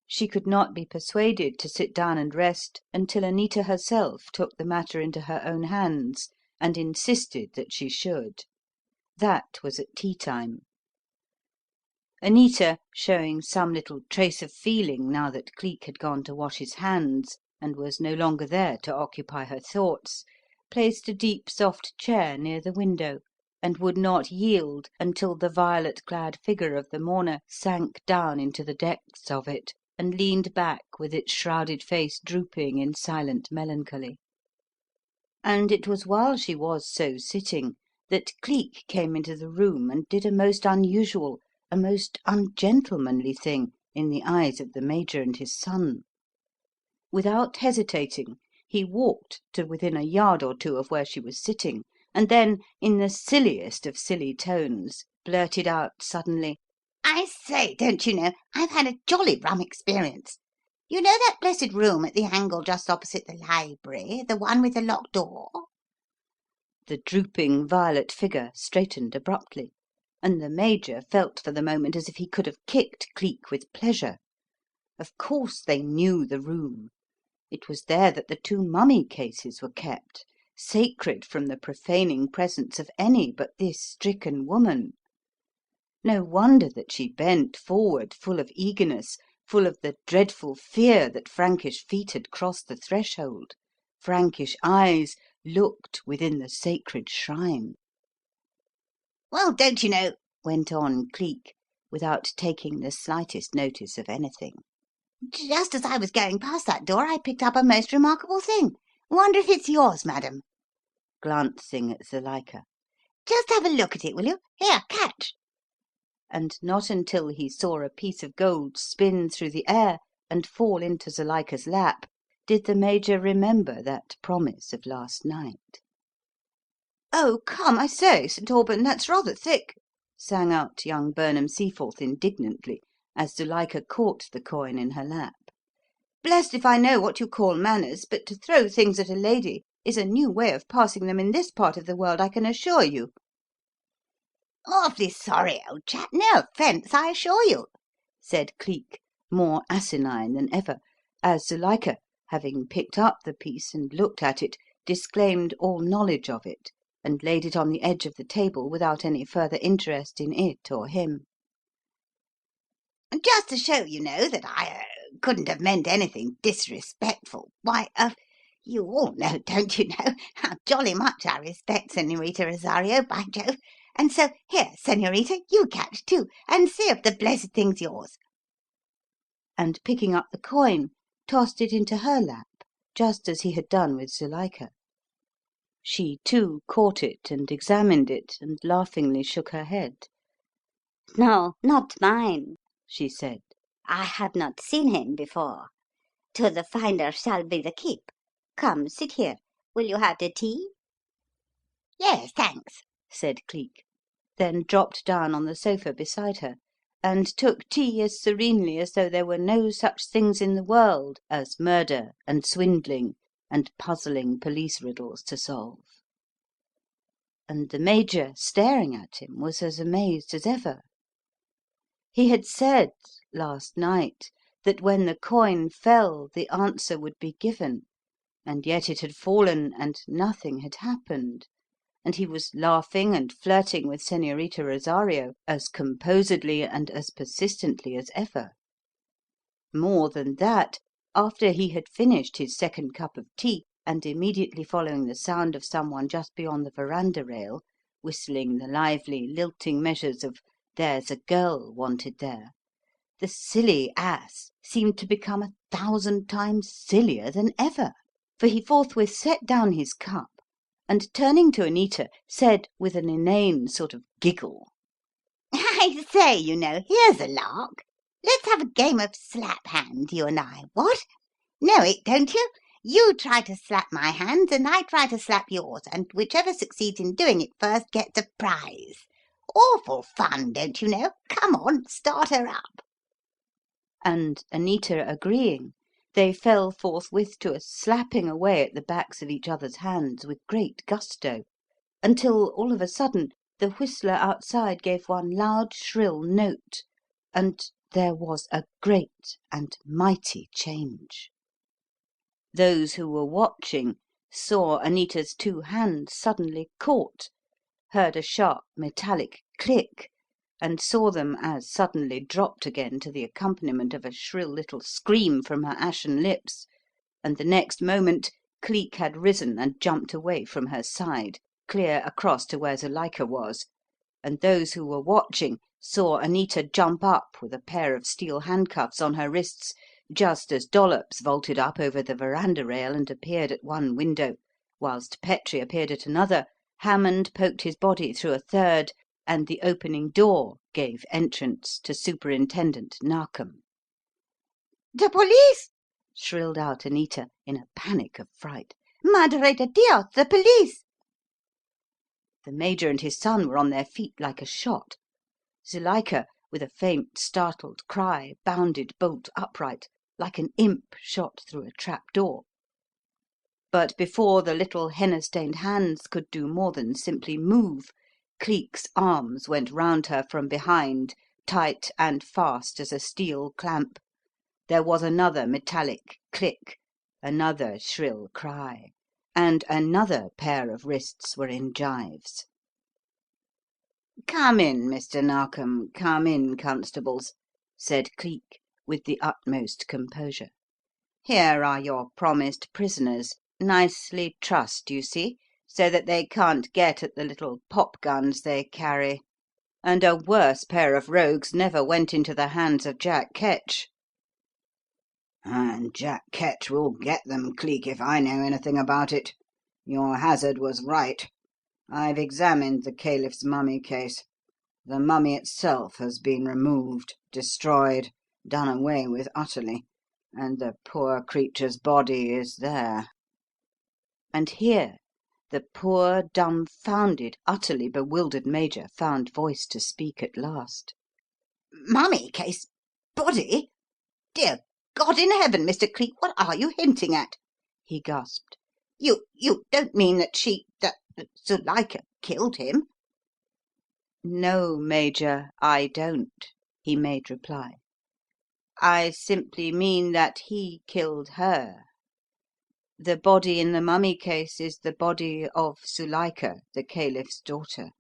She could not be persuaded to sit down and rest until Anita herself took the matter into her own hands and insisted that she should. That was at tea-time. Anita, showing some little trace of feeling now that Cleek had gone to wash his hands and was no longer there to occupy her thoughts, placed a deep soft chair near the window, and would not yield until the violet-clad figure of the mourner sank down into the depths of it, and leaned back with its shrouded face drooping in silent melancholy. And it was while she was so sitting that Cleek came into the room and did a most unusual, a most ungentlemanly thing in the eyes of the Major and his son. Without hesitating, he walked to within a yard or two of where she was sitting, and then, in the silliest of silly tones, blurted out suddenly, I say, don't you know, I've had a jolly rum experience. You know that blessed room at the angle just opposite the library, the one with the locked door?" The drooping violet figure straightened abruptly, and the Major felt for the moment as if he could have kicked Cleek with pleasure. Of course they knew the room. It was there that the two mummy cases were kept, sacred from the profaning presence of any but this stricken woman. No wonder that she bent forward full of eagerness, full of the dreadful fear that Frankish feet had crossed the threshold, Frankish eyes looked within the sacred shrine. "Well, don't you know," Went on Cleek, without taking the slightest notice of anything, "just as I was going past that door I picked up a most remarkable thing. Wonder if it's yours, madam?" glancing at Zuilika. "Just have a look at it, will you? Here, catch!" And not until he saw a piece of gold spin through the air and fall into Zuilika's lap did the Major remember that promise of last night. "Oh, come, I say, St. Aubyn, that's rather thick," sang out young Burnham Seaforth indignantly, as Zuilika caught the coin in her lap. "Blest if I know what you call manners, but to throw things at a lady is a new way of passing them in this part of the world, I can assure you." "Awfully sorry, old chap. No offence, I assure you," said Cleek, more asinine than ever, as Zuilika, having picked up the piece and looked at it, disclaimed all knowledge of it, and laid it on the edge of the table without any further interest in it or him. "Just to show, you know, that I couldn't have meant anything disrespectful. Why, you all know, don't you know, how jolly much I respect Senorita Rosario, by Jove. And so, here, Senorita, you catch too, and see if the blessed thing's yours. and picking up the coin, tossed it into her lap, just as he had done with Zuilika. She, too, caught it and examined it, and laughingly shook her head. "No, not mine," she said. "I have not seen him before. To the finder shall be the keep. Come, sit here. Will you have the tea?" "Yes, thanks," said Cleek, then dropped down on the sofa beside her, and took tea as serenely as though there were no such things in the world as murder and swindling and puzzling police riddles to solve. And the Major, staring at him, was as amazed as ever. He had said last night that when the coin fell the answer would be given, and yet it had fallen and nothing had happened, and he was laughing and flirting with Señorita Rosario as composedly and as persistently as ever. More than that, after he had finished his second cup of tea, and immediately following the sound of someone just beyond the verandah rail, whistling the lively, lilting measures of "There's a Girl Wanted There," the silly ass seemed to become 1,000 times sillier than ever, for he forthwith set down his cup, and turning to Anita, said with an inane sort of giggle, "I say, you know, here's a lark. Let's have a game of slap hand, you and I, what? Know it, don't you? You try to slap my hands and I try to slap yours, and whichever succeeds in doing it first gets a prize. Awful fun, don't you know? Come on, start her up." and Anita agreeing, they fell forthwith to a slapping away at the backs of each other's hands with great gusto, until all of a sudden the whistler outside gave one loud shrill note, and there was a great and mighty change. Those who were watching saw Anita's two hands suddenly caught, heard a sharp metallic click, and saw them as suddenly dropped again to the accompaniment of a shrill little scream from her ashen lips, and the next moment Cleek had risen and jumped away from her side, clear across to where Zuilika was, and those who were watching saw Anita jump up with a pair of steel handcuffs on her wrists just as Dollops vaulted up over the verandah rail and appeared at one window, whilst Petrie appeared at another, Hammond poked his body through a third, and the opening door gave entrance to Superintendent Narkom. "The police!" shrilled out Anita in a panic of fright. "Madre de Dios, the police!" The Major and his son were on their feet like a shot. Zuilika, with a faint, startled cry, bounded bolt upright, like an imp shot through a trap-door. But before the little henna-stained hands could do more than simply move, Cleek's arms went round her from behind, tight and fast as a steel clamp. There was another metallic click, another shrill cry, and another pair of wrists were in gyves. "Come in, Mr. Narkom, come in, constables," said Cleek, with the utmost composure. "Here are your promised prisoners, nicely trussed, you see, so that they can't get at the little pop guns they carry. And a worse pair of rogues never went into the hands of Jack Ketch." "And Jack Ketch will get them, Cleek, if I know anything about it. Your hazard was right. I've examined the caliph's mummy case. The mummy itself has been removed, destroyed, done away with utterly, and the poor creature's body is there." And here the poor, dumbfounded, utterly bewildered Major found voice to speak at last. "Mummy case? Body? Dear God in heaven, Mr. Cleek, what are you hinting at?" he gasped. You don't mean that that Zuilika killed him?" "No, Major, I don't," he made reply. "I simply mean that he killed her. The body in the mummy case is the body of Zuilika, the caliph's daughter.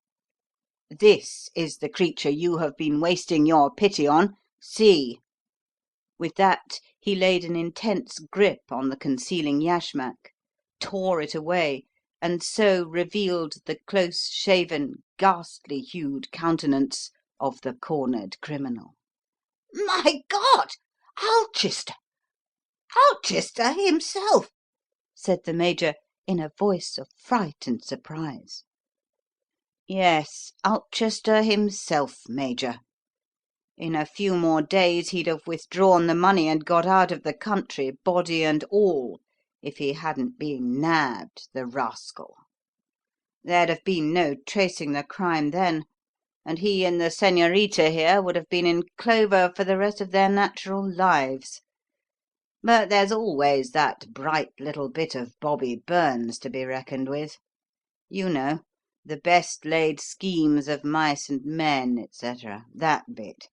This is the creature you have been wasting your pity on. See!" With that he laid an intense grip on the concealing yashmak, tore it away, and so revealed the close-shaven, ghastly-hued countenance of the cornered criminal. "My God! Ulchester! Ulchester himself!" said the Major in a voice of fright and surprise. "Yes, Ulchester himself, Major. In a few more days he'd have withdrawn the money and got out of the country, body and all, if he hadn't been nabbed, the rascal. There'd have been no tracing the crime then, and he and the señorita here would have been in clover for the rest of their natural lives. But there's always that bright little bit of Bobby Burns to be reckoned with. You know, the best laid schemes of mice and men, etc., that bit.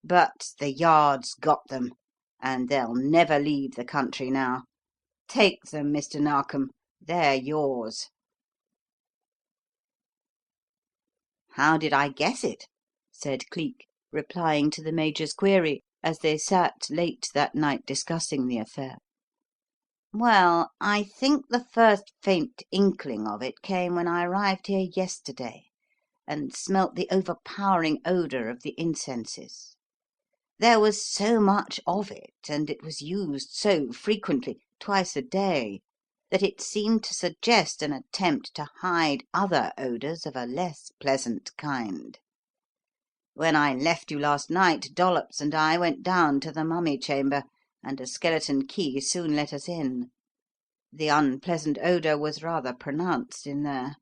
But the Yard's got them, and they'll never leave the country now. Take them, Mr. Narkom. They're yours." "How did I guess it?" said Cleek, replying to the Major's query as they sat late that night discussing the affair. "Well, I think the first faint inkling of it came when I arrived here yesterday and smelt the overpowering odour of the incenses. There was so much of it, and it was used so frequently, twice a day, that it seemed to suggest an attempt to hide other odours of a less pleasant kind. When I left you last night, Dollops and I went down to the mummy chamber, and a skeleton key soon let us in. The unpleasant odour was rather pronounced in there,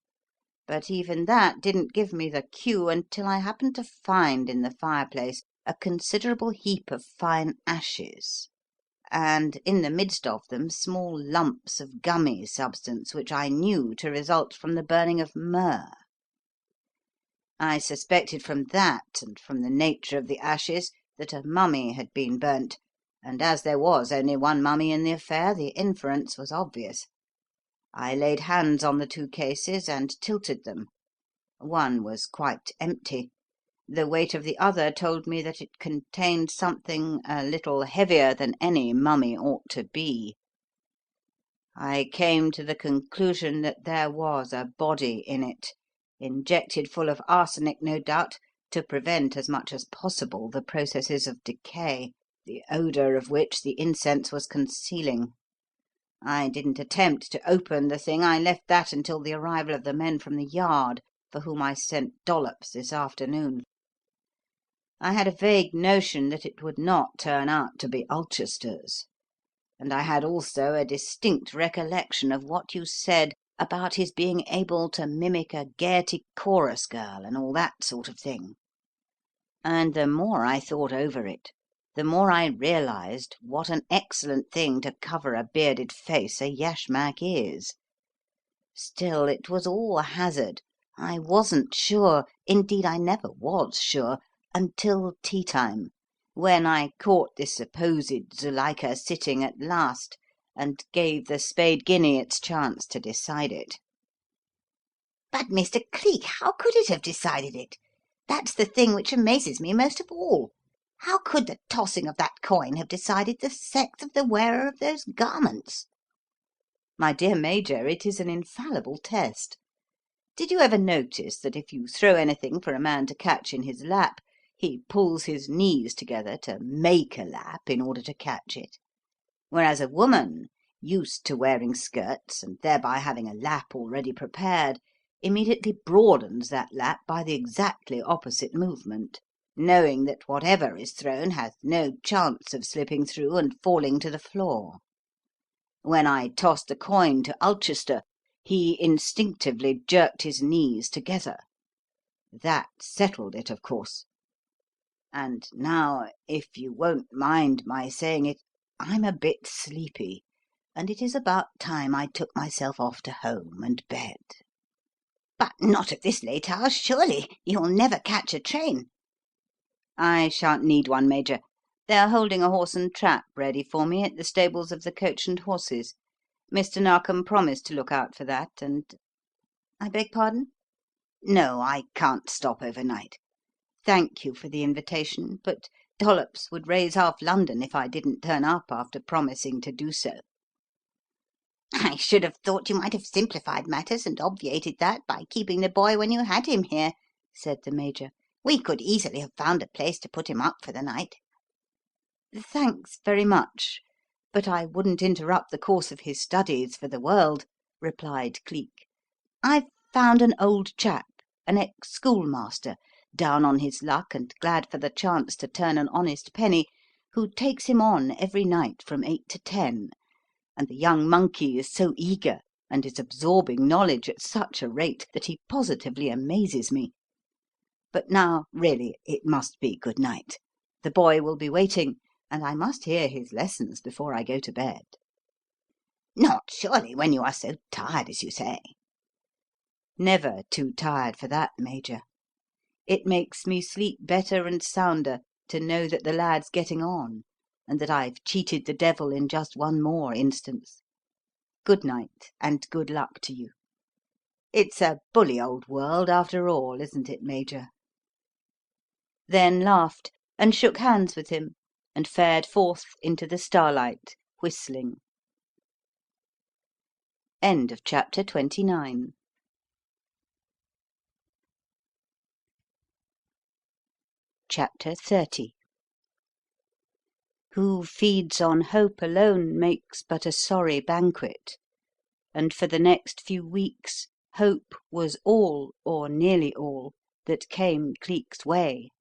but even that didn't give me the cue until I happened to find in the fireplace a considerable heap of fine ashes, and in the midst of them small lumps of gummy substance which I knew to result from the burning of myrrh. I suspected from that, and from the nature of the ashes, that a mummy had been burnt, and as there was only one mummy in the affair, the inference was obvious. I laid hands on the two cases and tilted them. One was quite empty. The weight of the other told me that it contained something a little heavier than any mummy ought to be. I came to the conclusion that there was a body in it, injected full of arsenic, no doubt, to prevent as much as possible the processes of decay, the odour of which the incense was concealing. I didn't attempt to open the thing. I left that until the arrival of the men from the Yard, for whom I sent Dollops this afternoon. I had a vague notion that it would not turn out to be Ulchester's, and I had also a distinct recollection of what you said about his being able to mimic a Gaiety chorus girl and all that sort of thing. And the more I thought over it, the more I realized what an excellent thing to cover a bearded face a yashmak is. Still, it was all hazard. I wasn't sure, indeed I never was sure, until tea time, when I caught this supposed Zuilika sitting at last, and gave the spade guinea its chance to decide it." But, Mr. Cleek, how could it have decided it? That's the thing which amazes me most of all. How could the tossing of that coin have decided the sex of the wearer of those garments?" "My dear Major, it is an infallible test. Did you ever notice that if you throw anything for a man to catch in his lap, he pulls his knees together to make a lap in order to catch it? Whereas a woman, used to wearing skirts, and thereby having a lap already prepared, immediately broadens that lap by the exactly opposite movement, knowing that whatever is thrown has no chance of slipping through and falling to the floor. When I tossed the coin to Ulchester, he instinctively jerked his knees together. That settled it, of course. And now, if you won't mind my saying it, I'm a bit sleepy, and it is about time I took myself off to home and bed." "But not at this late hour, surely? You'll never catch a train." "I shan't need one, Major. They are holding a horse and trap ready for me at the stables of the Coach and Horses. Mr. Narkom promised to look out for that, and I beg pardon? No, I can't stop overnight. Thank you for the invitation, but Dollops would raise half London if I didn't turn up after promising to do so." "I should have thought you might have simplified matters and obviated that by keeping the boy when you had him here," said the Major. "We could easily have found a place to put him up for the night." Thanks very much, but I wouldn't interrupt the course of his studies for the world," replied Cleek. "I've found an old chap, an ex-schoolmaster, down on his luck and glad for the chance to turn an honest penny, who takes him on every night from 8 to 10, and the young monkey is so eager and is absorbing knowledge at such a rate that he positively amazes me. But now, really, it must be good night. The boy will be waiting, and I must hear his lessons before I go to bed." Not surely when you are so tired as you say. Never too tired for that, Major. It makes me sleep better and sounder to know that the lad's getting on, and that I've cheated the devil in just one more instance. Good night, and good luck to you. It's a bully old world after all, isn't it, Major?" Then laughed, and shook hands with him, and fared forth into the starlight, whistling. End of chapter 29. Chapter 30. Who feeds on hope alone makes but a sorry banquet, and for the next few weeks hope was all, or nearly all, that came Cleek's way.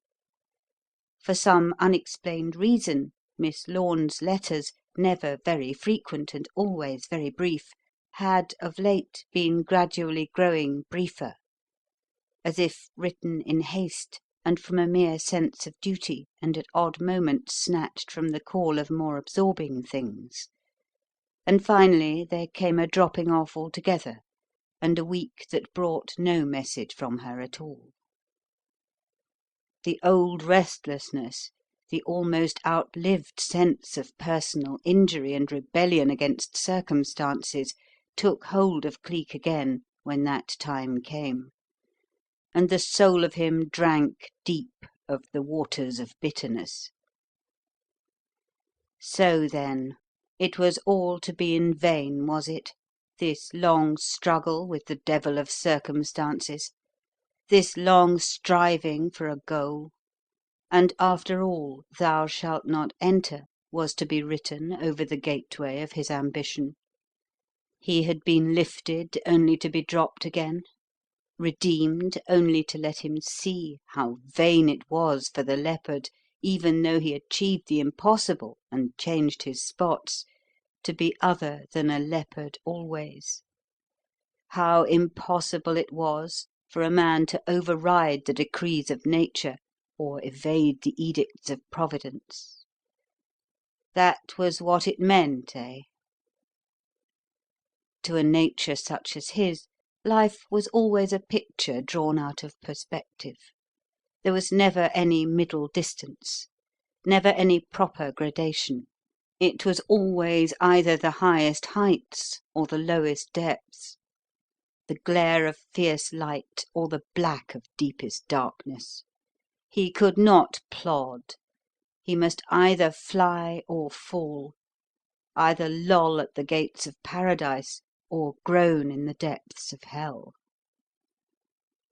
For some unexplained reason, Miss Lorne's letters, never very frequent and always very brief, had of late been gradually growing briefer, as if written in haste and from a mere sense of duty and at odd moments snatched from the call of more absorbing things. And finally there came a dropping off altogether, and a week that brought no message from her at all. The old restlessness, the almost outlived sense of personal injury and rebellion against circumstances, took hold of Cleek again when that time came, and the soul of him drank deep of the waters of bitterness. So then, it was all to be in vain, was it, this long struggle with the devil of circumstances, this long striving for a goal? And after all, "Thou shalt not enter" was to be written over the gateway of his ambition. He had been lifted only to be dropped again, redeemed only to let him see how vain it was for the leopard, even though he achieved the impossible and changed his spots, to be other than a leopard always. How impossible it was for a man to override the decrees of nature or evade the edicts of Providence. That was what it meant, eh? To a nature such as his, life was always a picture drawn out of perspective. There was never any middle distance, never any proper gradation. It was always either the highest heights or the lowest depths, the glare of fierce light or the black of deepest darkness. He could not plod. He must either fly or fall, either loll at the gates of paradise or groan in the depths of hell.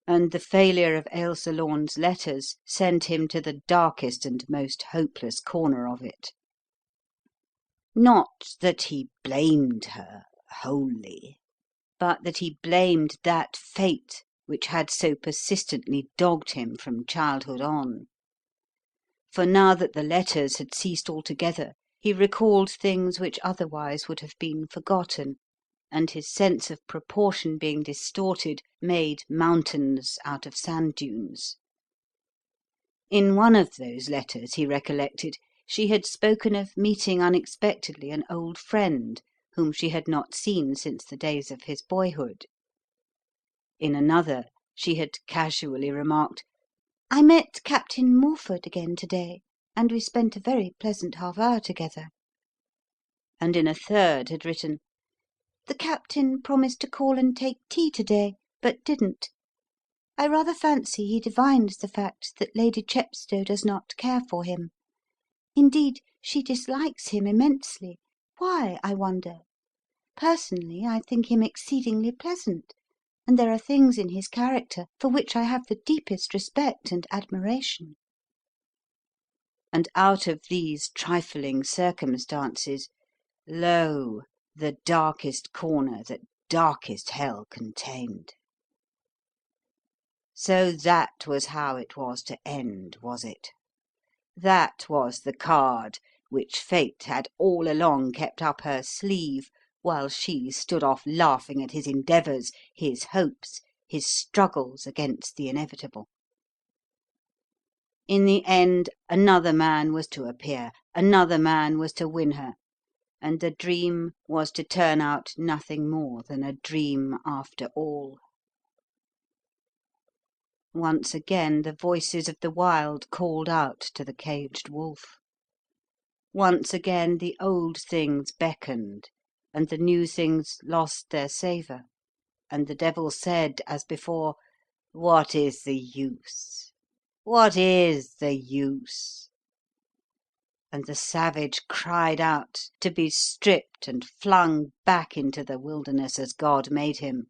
And the failure of Ailsa Lorne's letters sent him to the darkest and most hopeless corner of it. Not that he blamed her wholly, but that he blamed that fate which had so persistently dogged him from childhood on. For now that the letters had ceased altogether, he recalled things which otherwise would have been forgotten, and his sense of proportion being distorted, made mountains out of sand dunes. In one of those letters, he recollected, she had spoken of meeting unexpectedly an old friend whom she had not seen since the days of his boyhood. In another, she had casually remarked, "I met Captain Morford again to-day, and we spent a very pleasant half-hour together." And in a third had written, "The Captain promised to call and take tea to-day, but didn't. I rather fancy he divines the fact that Lady Chepstow does not care for him. Indeed, she dislikes him immensely. Why, I wonder? Personally, I think him exceedingly pleasant, and there are things in his character for which I have the deepest respect and admiration." And out of these trifling circumstances, lo, the darkest corner that darkest hell contained. So that was how it was to end, was it? That was the card which Fate had all along kept up her sleeve, while she stood off laughing at his endeavours, his hopes, his struggles against the inevitable. In the end, another man was to appear, another man was to win her, and the dream was to turn out nothing more than a dream after all. Once again the voices of the wild called out to the caged wolf. Once again the old things beckoned, and the new things lost their savour, and the devil said, as before, "What is the use? What is the use?" And the savage cried out to be stripped and flung back into the wilderness as God made him,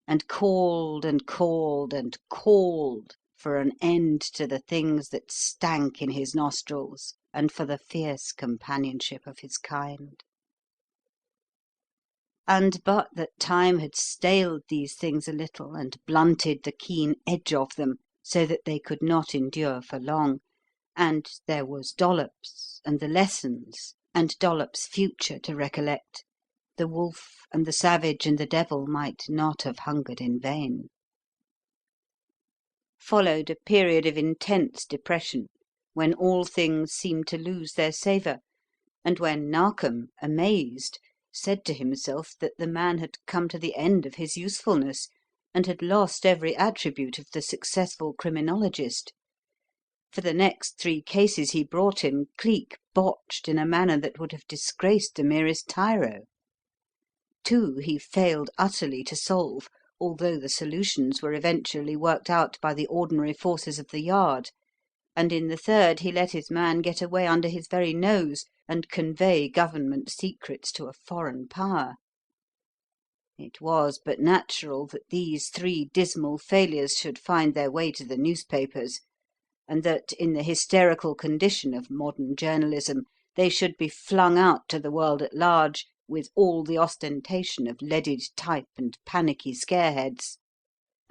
and called and called and called for an end to the things that stank in his nostrils, and for the fierce companionship of his kind. And but that time had staled these things a little, and blunted the keen edge of them, so that they could not endure for long, and there was Dollops, and the lessons, and Dollops' future to recollect, the wolf and the savage and the devil might not have hungered in vain. Followed a period of intense depression, when all things seemed to lose their savour, and when Narkom, amazed, said to himself that the man had come to the end of his usefulness, and had lost every attribute of the successful criminologist. For the next 3 cases he brought him, Cleek botched in a manner that would have disgraced the merest tyro. 2 he failed utterly to solve, although the solutions were eventually worked out by the ordinary forces of the Yard, and in the 3rd he let his man get away under his very nose and convey government secrets to a foreign power. It was but natural that these 3 dismal failures should find their way to the newspapers, and that, in the hysterical condition of modern journalism, they should be flung out to the world at large with all the ostentation of leaded type and panicky scareheads,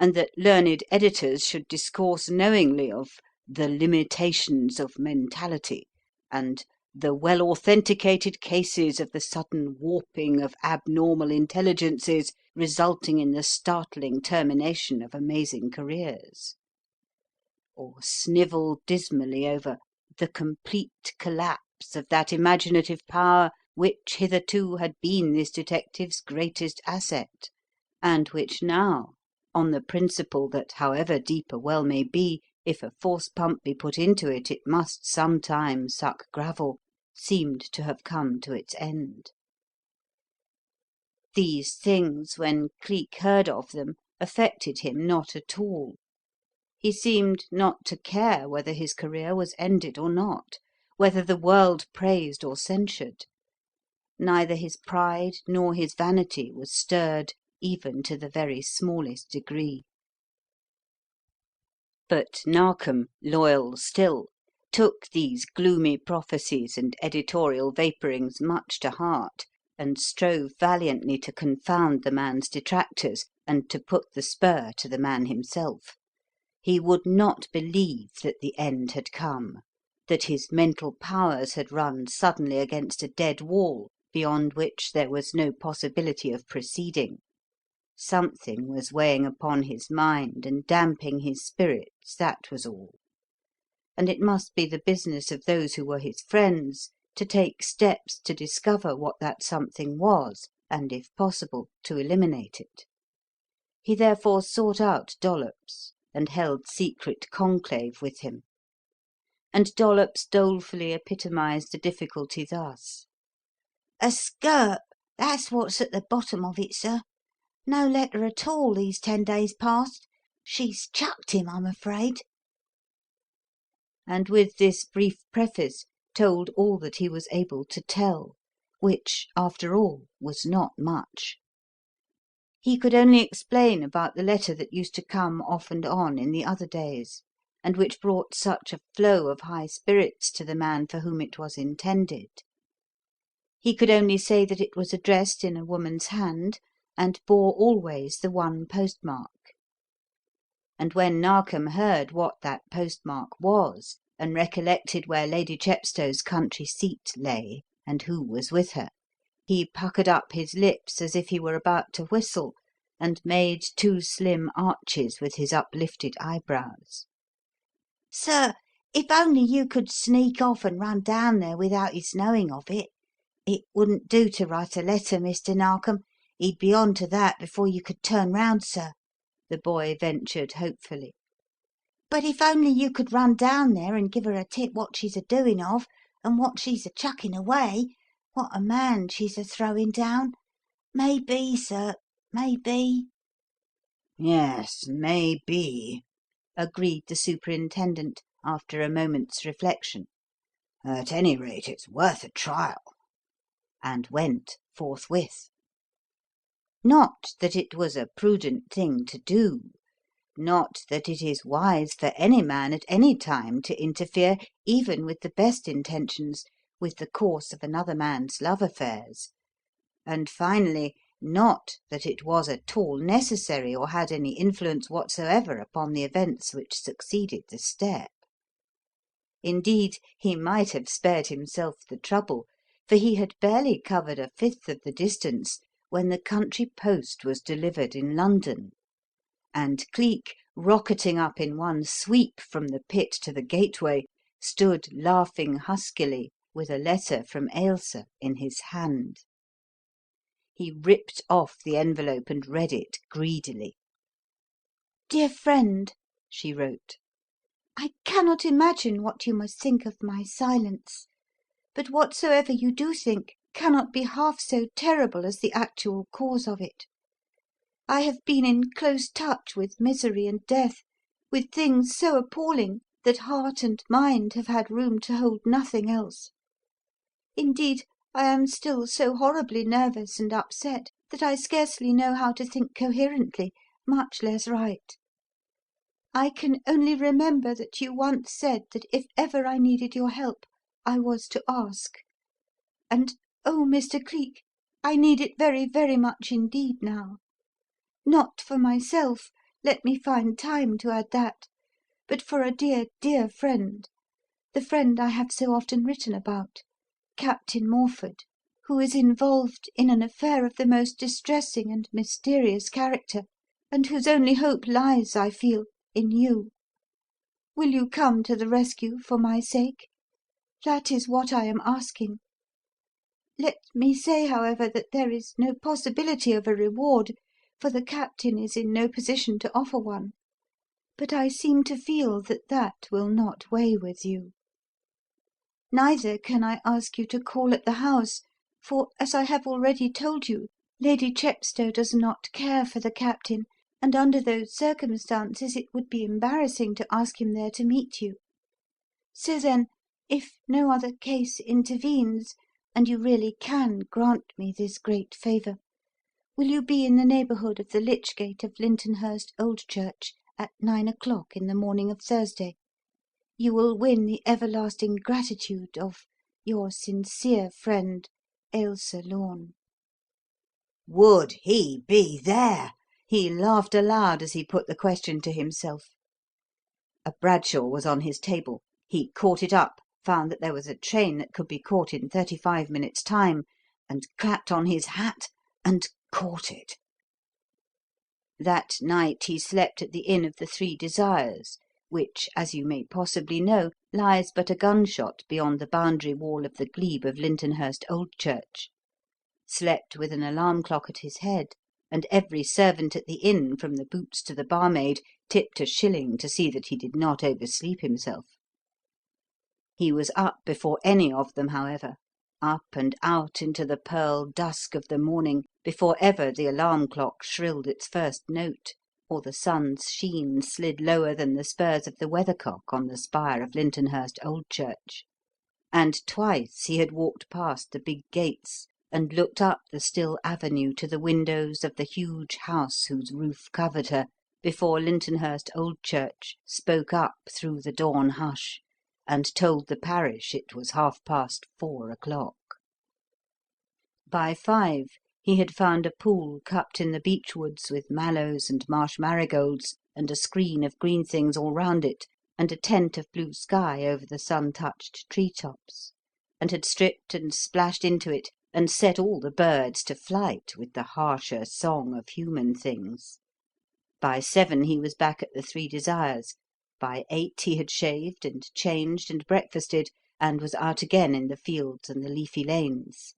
and that learned editors should discourse knowingly of "the limitations of mentality" and "the well-authenticated cases of the sudden warping of abnormal intelligences resulting in the startling termination of amazing careers," or snivel dismally over "the complete collapse of that imaginative power which hitherto had been this detective's greatest asset, and which now, on the principle that however deep a well may be, if a force pump be put into it, it must sometime suck gravel, seemed to have come to its end." These things, when Cleek heard of them, affected him not at all. He seemed not to care whether his career was ended or not, whether the world praised or censured. Neither his pride nor his vanity was stirred even to the very smallest degree. But Narkom, loyal still, took these gloomy prophecies and editorial vapourings much to heart, and strove valiantly to confound the man's detractors and to put the spur to the man himself. He would not believe that the end had come, that his mental powers had run suddenly against a dead wall beyond which there was no possibility of proceeding. Something was weighing upon his mind and damping his spirits, that was all. And it must be the business of those who were his friends to take steps to discover what that something was, and, if possible, to eliminate it. He therefore sought out Dollops and held secret conclave with him. And Dollops dolefully epitomised the difficulty thus: A skirt, that's what's at the bottom of it, sir. No letter at all these 10 days past. She's chucked him, I'm afraid." And with this brief preface told all that he was able to tell, which, after all, was not much. He could only explain about the letter that used to come off and on in the other days. and which brought such a flow of high spirits to the man for whom it was intended. He could only say that it was addressed in a woman's hand, and bore always the one postmark. And when Narkom heard what that postmark was, and recollected where Lady Chepstow's country seat lay, and who was with her, he puckered up his lips as if he were about to whistle, and made two slim arches with his uplifted eyebrows. Sir, if only you could sneak off and run down there without his knowing of it. It wouldn't do to write a letter, Mr. Narkom. He'd be on to that before you could turn round, sir," the boy ventured hopefully. "But if only you could run down there and give her a tip what she's a-doing of, and what she's a-chucking away, what a man she's a-throwing down. Maybe, sir, maybe." Yes, maybe, agreed the superintendent after a moment's reflection. At any rate, it's worth a trial. And went forthwith. Not that it was a prudent thing to do, not that it is wise for any man at any time to interfere, even with the best intentions, with the course of another man's love affairs, and finally, not that it was at all necessary or had any influence whatsoever upon the events which succeeded the step. Indeed, he might have spared himself the trouble, for he had barely covered a fifth of the distance when the country post was delivered in London, and Cleek, rocketing up in one sweep from the pit to the gateway, stood laughing huskily with a letter from Ailsa in his hand. He ripped off the envelope and read it greedily. "Dear friend," she wrote, "I cannot imagine what you must think of my silence, but whatsoever you do think cannot be half so terrible as the actual cause of it. I have been in close touch with misery and death, with things so appalling that heart and mind have had room to hold nothing else. Indeed, I am still so horribly nervous and upset that I scarcely know how to think coherently, much less write. I can only remember that you once said that if ever I needed your help, I was to ask. And, oh, Mr. Cleek, I need it very, very much indeed now. Not for myself, let me find time to add that, but for a dear, dear friend, the friend I have so often written about, Captain Morford, who is involved in an affair of the most distressing and mysterious character, and whose only hope lies, I feel, in you. Will you come to the rescue for my sake? That is what I am asking. Let me say, however, that there is no possibility of a reward, for the captain is in no position to offer one. But I seem to feel that that will not weigh with you. Neither can I ask you to call at the house, for, as I have already told you, Lady Chepstow does not care for the captain, and under those circumstances it would be embarrassing to ask him there to meet you. So then, if no other case intervenes, and you really can grant me this great favour, will you be in the neighbourhood of the lich gate of Lyntonhurst Old Church at 9 o'clock in the morning of Thursday? You will win the everlasting gratitude of your sincere friend, Ailsa Lorne." Would he be there? He laughed aloud as he put the question to himself. A Bradshaw was on his table. He caught it up, found that there was a train that could be caught in 35 minutes' time, and clapped on his hat and caught it. That night he slept at the Inn of the Three Desires, which, as you may possibly know, lies but a gunshot beyond the boundary wall of the glebe of Lyntonhurst Old Church, slept with an alarm clock at his head, and every servant at the inn, from the boots to the barmaid, tipped a shilling to see that he did not oversleep himself. He was up before any of them, however, up and out into the pearl dusk of the morning, before ever the alarm clock shrilled its first note, or the sun's sheen slid lower than the spurs of the weathercock on the spire of Lyntonhurst Old Church, and twice he had walked past the big gates and looked up the still avenue to the windows of the huge house whose roof covered her, before Lyntonhurst Old Church spoke up through the dawn hush and told the parish it was 4:30. By 5 he had found a pool cupped in the beechwoods with mallows and marsh marigolds and a screen of green things all round it, and a tent of blue sky over the sun-touched tree-tops, and had stripped and splashed into it and set all the birds to flight with the harsher song of human things. By 7 he was back at the Three Desires. By 8 he had shaved and changed and breakfasted, and was out again in the fields and the leafy lanes.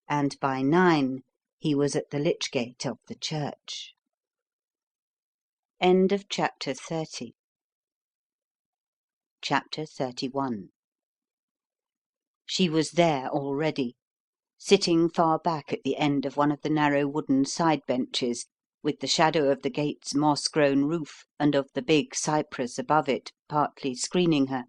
And by 9 he was at the lich gate of the church. End of chapter 30. Chapter 31. She was there already, sitting far back at the end of one of the narrow wooden side benches, with the shadow of the gate's moss-grown roof and of the big cypress above it partly screening her,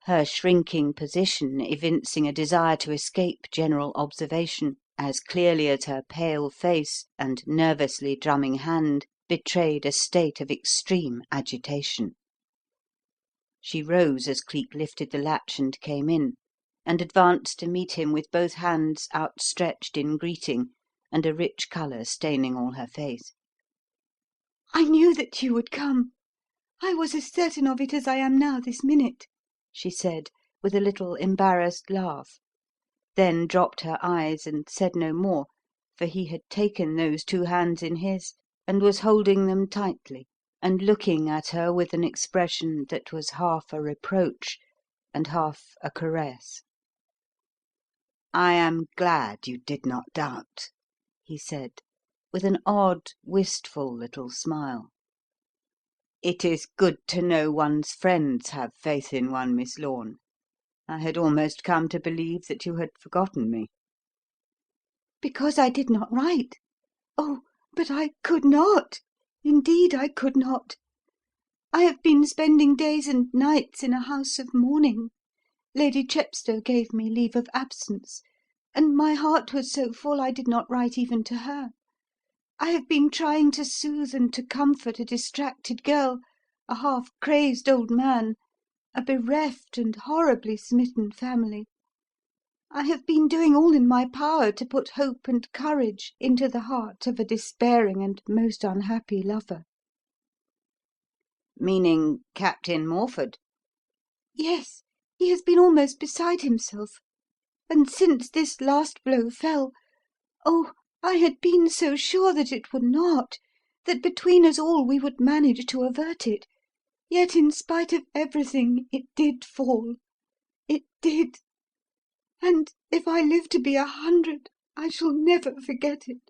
her shrinking position evincing a desire to escape general observation as clearly as her pale face and nervously drumming hand betrayed a state of extreme agitation. She rose as Cleek lifted the latch and came in, and advanced to meet him with both hands outstretched in greeting and a rich colour staining all her face. "I knew that you would come. I was as certain of it as I am now this minute," she said, with a little embarrassed laugh, then dropped her eyes and said no more, for he had taken those two hands in his and was holding them tightly and looking at her with an expression that was half a reproach and half a caress. "I am glad you did not doubt," he said, with an odd, wistful little smile. "It is good to know one's friends have faith in one, Miss Lorne. I had almost come to believe that you had forgotten me." "Because I did not write? Oh, but I could not. Indeed, I could not. I have been spending days and nights in a house of mourning. Lady Chepstow gave me leave of absence, and my heart was so full I did not write even to her. I have been trying to soothe and to comfort a distracted girl, a half-crazed old man, a bereft and horribly smitten family. I have been doing all in my power to put hope and courage into the heart of a despairing and most unhappy lover." "Meaning Captain Morford?" "Yes, he has been almost beside himself. And since this last blow fell, oh, I had been so sure that it would not, that between us all we would manage to avert it. Yet in spite of everything, it did fall. It did. And if I live to be 100, I shall never forget it."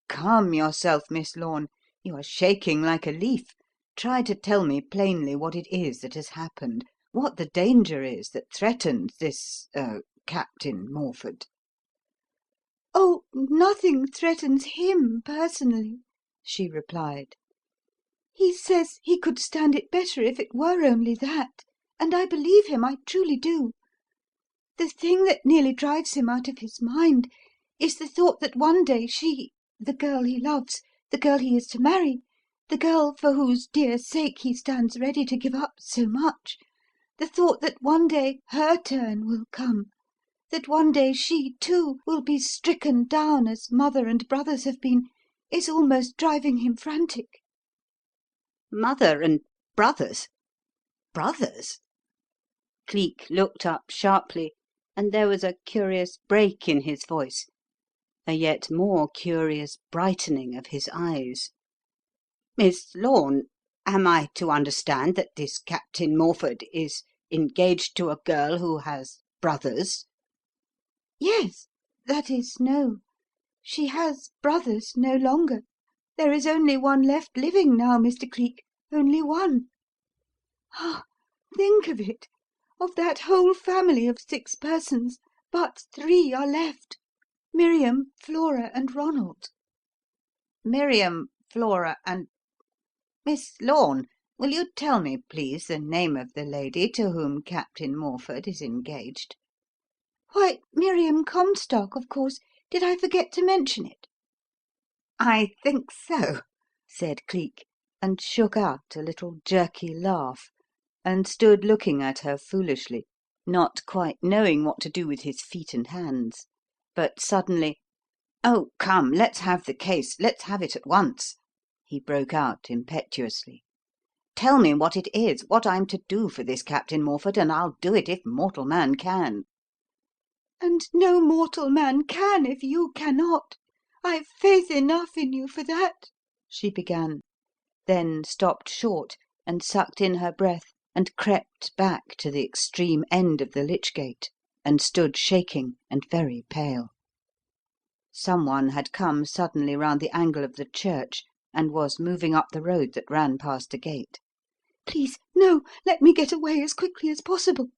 "Calm yourself, Miss Lorne. You are shaking like a leaf. Try to tell me plainly what it is that has happened, what the danger is that threatens this Captain Morford." "Oh, nothing threatens him personally," she replied. "He says he could stand it better if it were only that, and I believe him, I truly do. The thing that nearly drives him out of his mind is the thought that one day she, the girl he loves, the girl he is to marry, the girl for whose dear sake he stands ready to give up so much, the thought that one day her turn will come, that one day she, too, will be stricken down as mother and brothers have been, is almost driving him frantic." "Mother and brothers? Brothers?" Cleek looked up sharply, and there was a curious break in his voice, a yet more curious brightening of his eyes. "Miss Lorne, am I to understand that this Captain Morford is engaged to a girl who has brothers?" "Yes. That is, no. She has brothers no longer. There is only one left living now, Mr. Cleek, only one. Ah, think of it! Of that whole family of 6 persons, but 3 are left: Miriam, Flora, and Ronald." "Miriam, Flora, and Miss Lorne, will you tell me, please, the name of the lady to whom Captain Morford is engaged?" "Why, Miriam Comstock, of course. Did I forget to mention it?" "I think so. said Cleek, and shook out a little jerky laugh, and stood looking at her foolishly, not quite knowing what to do with his feet and hands. But suddenly, "Oh, come, let's have the case. Let's have it at once," he broke out impetuously. "Tell me what it is, what I'm to do for this Captain Morford, and I'll do it if mortal man can." And no mortal man can if you cannot. I've faith enough in you for that," she began, then stopped short and sucked in her breath and crept back to the extreme end of the lich gate and stood shaking and very pale. Someone had come suddenly round the angle of the church and was moving up the road that ran past the gate. "Please, no, let me get away as quickly as possible,"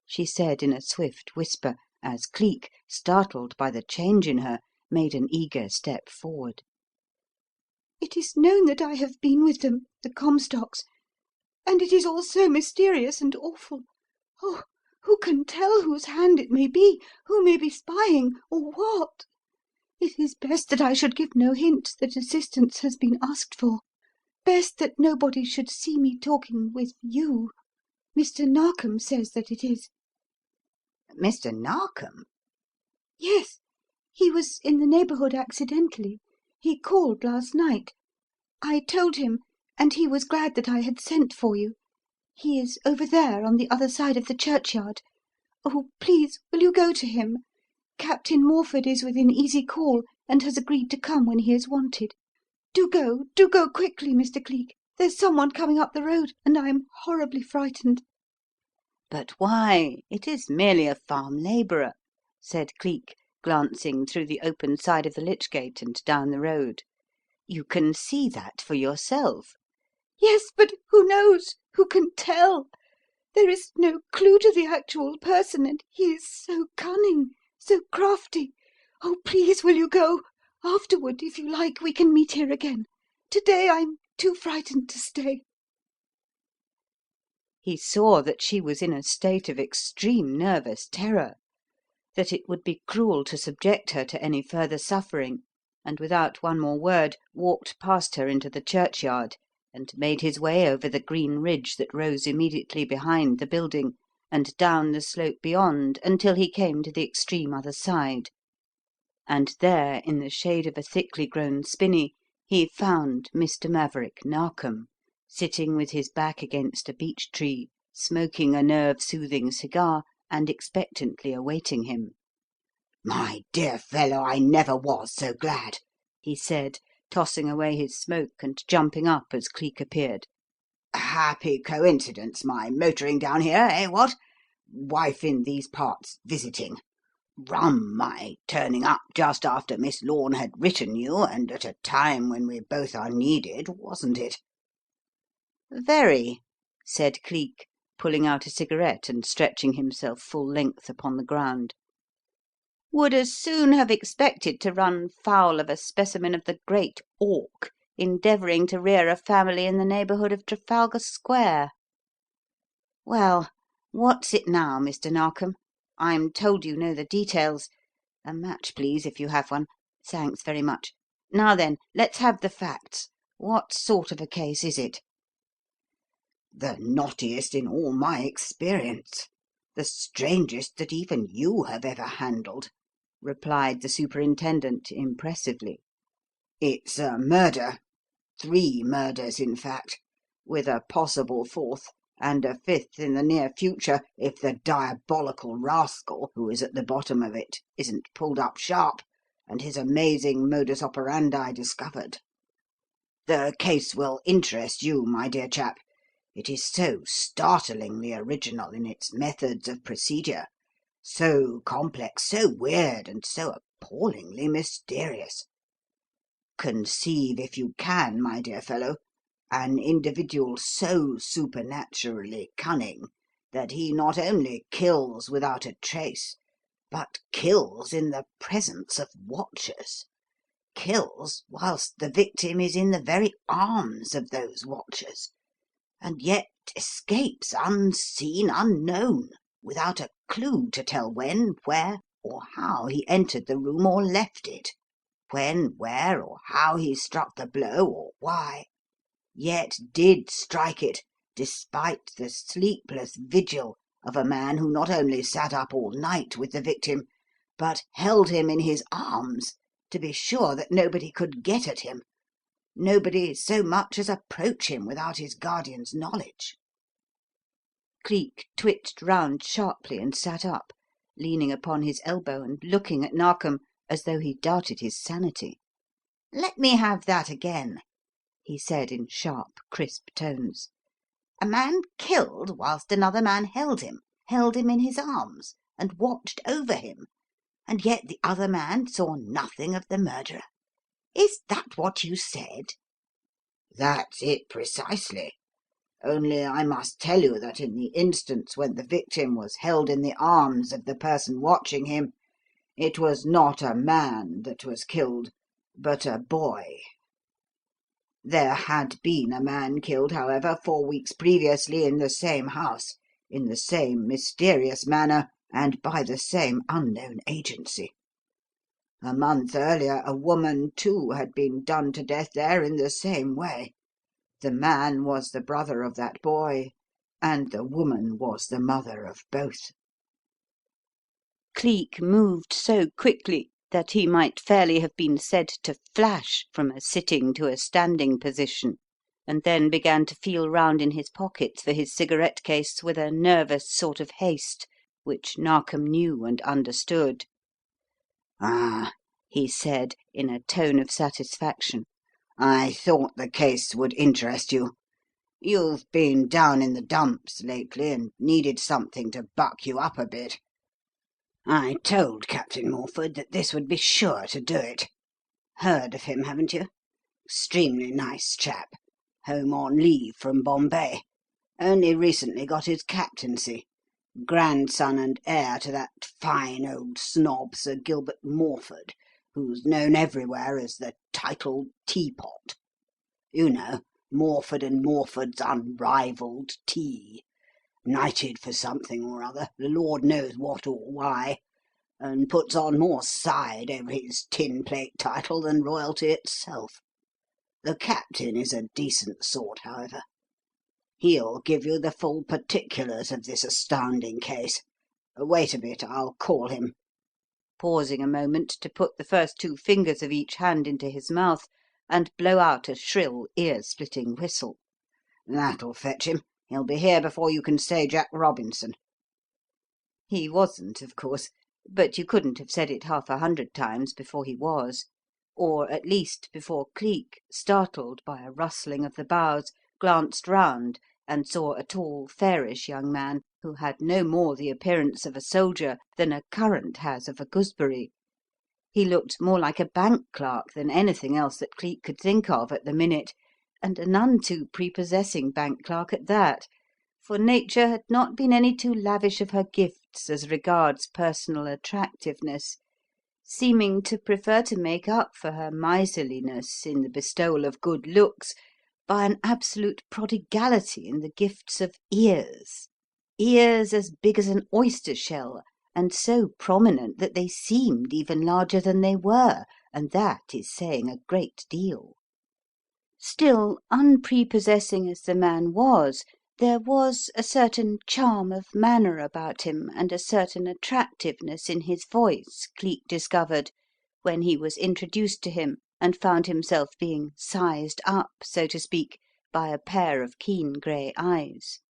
she said in a swift whisper, as Cleek, startled by the change in her, made an eager step forward. "It is known that I have been with them, the Comstocks, and it is all so mysterious and awful. Oh, who can tell whose hand it may be, who may be spying, or what? It is best that I should give no hint that assistance has been asked for. Best that nobody should see me talking with you. Mr. Narkom says that it is." Mr. Narkom? "Yes. He was in the neighbourhood accidentally. He called last night. I told him, and he was glad that I had sent for you. He is over there on the other side of the churchyard. Oh, please, will you go to him? Captain Morford is within easy call, and has agreed to come when he is wanted. Do go quickly, Mr. Cleek. There's someone coming up the road, and I am horribly frightened." "But why? It is merely a farm labourer," said Cleek, glancing through the open side of the lich gate and down the road. "You can see that for yourself." "Yes, but who knows? Who can tell? There is no clue to the actual person, and he is so cunning, so crafty. Oh, please, will you go? Afterward, if you like, we can meet here again. Today I'm too frightened to stay." He saw that she was in a state of extreme nervous terror, that it would be cruel to subject her to any further suffering, and without one more word walked past her into the churchyard and made his way over the green ridge that rose immediately behind the building and down the slope beyond until he came to the extreme other side. And there, in the shade of a thickly grown spinney, he found Mr. Maverick Narkom, sitting with his back against a beech tree, smoking a nerve-soothing cigar and expectantly awaiting him. "My dear fellow, I never was so glad," he said, tossing away his smoke and jumping up as Cleek appeared. "Happy coincidence, my motoring down here, eh, what? Wife in these parts visiting. Rum, my turning up just after Miss Lorne had written you, and at a time when we both are needed, wasn't it?" "Very," said Cleek, pulling out a cigarette and stretching himself full length upon the ground. "Would as soon have expected to run foul of a specimen of the great auk endeavouring to rear a family in the neighbourhood of Trafalgar Square. Well, what's it now, Mr. Narkom? I'm told you know the details. A match, please, if you have one. Thanks very much. Now then, let's have the facts. What sort of a case is it?" "The knottiest in all my experience. The strangest that even you have ever handled," replied the Superintendent impressively. "It's a murder. 3 murders, in fact, with a possible 4th, and a 5th in the near future if the diabolical rascal who is at the bottom of it isn't pulled up sharp and his amazing modus operandi discovered. The case will interest you, my dear chap. It is so startlingly original in its methods of procedure, so complex, so weird, and so appallingly mysterious. Conceive, if you can, my dear fellow, an individual so supernaturally cunning that he not only kills without a trace, but kills in the presence of watchers, kills whilst the victim is in the very arms of those watchers, and yet escapes unseen, unknown, without a clue to tell when, where, or how he entered the room or left it. when, where, or how he struck the blow, or why, yet did strike it, despite the sleepless vigil of a man who not only sat up all night with the victim, but held him in his arms to be sure that nobody could get at him, nobody so much as approach him without his guardian's knowledge." Cleek twitched round sharply and sat up, leaning upon his elbow and looking at Narkom as though he doubted his sanity. "Let me have that again," he said in sharp, crisp tones. "A man killed whilst another man held him in his arms, and watched over him, and yet the other man saw nothing of the murderer. Is that what you said?" "That's it precisely. Only I must tell you that in the instance when the victim was held in the arms of the person watching him, it was not a man that was killed, but a boy. There had been a man killed, however, 4 weeks previously in the same house, in the same mysterious manner, and by the same unknown agency. A month earlier a woman, too, had been done to death there in the same way. The man was the brother of that boy, and the woman was the mother of both." Cleek moved so quickly that he might fairly have been said to flash from a sitting to a standing position, and then began to feel round in his pockets for his cigarette case with a nervous sort of haste which Narkom knew and understood. "Ah," he said in a tone of satisfaction, "I thought the case would interest you. You've been down in the dumps lately and needed something to buck you up a bit. I told Captain Morford that this would be sure to do it. Heard of him, haven't you? Extremely nice chap. Home on leave from Bombay. Only recently got his captaincy. Grandson and heir to that fine old snob, Sir Gilbert Morford, who's known everywhere as the titled Teapot. You know, Morford and Morford's unrivalled tea. Knighted for something or other, the Lord knows what or why, and puts on more side over his tin plate title than royalty itself. The captain is a decent sort, however. He'll give you the full particulars of this astounding case. Wait a bit, I'll call him," pausing a moment to put the first 2 fingers of each hand into his mouth and blow out a shrill, ear-splitting whistle. "That'll fetch him. He'll be here before you can say Jack Robinson." He wasn't, of course, but you couldn't have said it half 100 times before he was, or at least before Cleek, startled by a rustling of the boughs, glanced round and saw a tall, fairish young man who had no more the appearance of a soldier than a currant has of a gooseberry. He looked more like a bank clerk than anything else that Cleek could think of at the minute, and a none too prepossessing bank clerk at that, for Nature had not been any too lavish of her gifts as regards personal attractiveness, seeming to prefer to make up for her miserliness in the bestowal of good looks by an absolute prodigality in the gifts of ears. Ears as big as an oyster shell, and so prominent that they seemed even larger than they were, and that is saying a great deal. Still, unprepossessing as the man was, there was a certain charm of manner about him and a certain attractiveness in his voice, Cleek discovered, when he was introduced to him and found himself being sized up, so to speak, by a pair of keen grey eyes.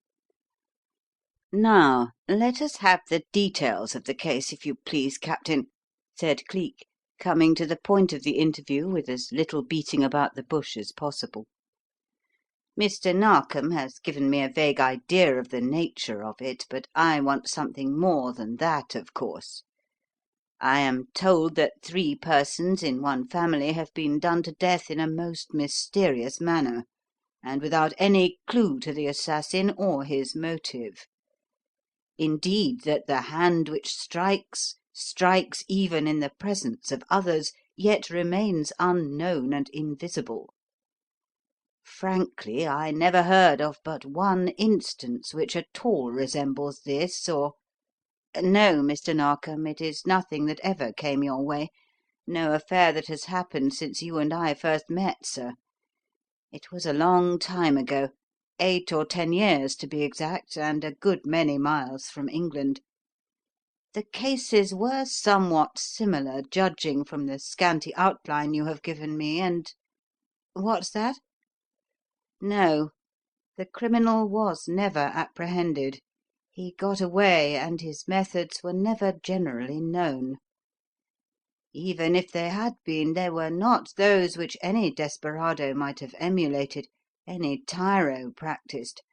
"Now, let us have the details of the case, if you please, Captain," said Cleek, coming to the point of the interview with as little beating about the bush as possible. "Mr. Narkom has given me a vague idea of the nature of it, but I want something more than that, of course. I am told that 3 persons in one family have been done to death in a most mysterious manner, and without any clue to the assassin or his motive. Indeed, that the hand which strikes, strikes even in the presence of others, yet remains unknown and invisible. Frankly, I never heard of but one instance which at all resembles this, or No, Mr. Narkom, it is nothing that ever came your way. No affair that has happened since you and I first met, sir. It was a long time ago, 8 or 10 years to be exact, and a good many miles from England. The cases were somewhat similar, judging from the scanty outline you have given me, and what's that? No, the criminal was never apprehended. He got away, and his methods were never generally known. Even if they had been, they were not those which any desperado might have emulated, any tyro practised.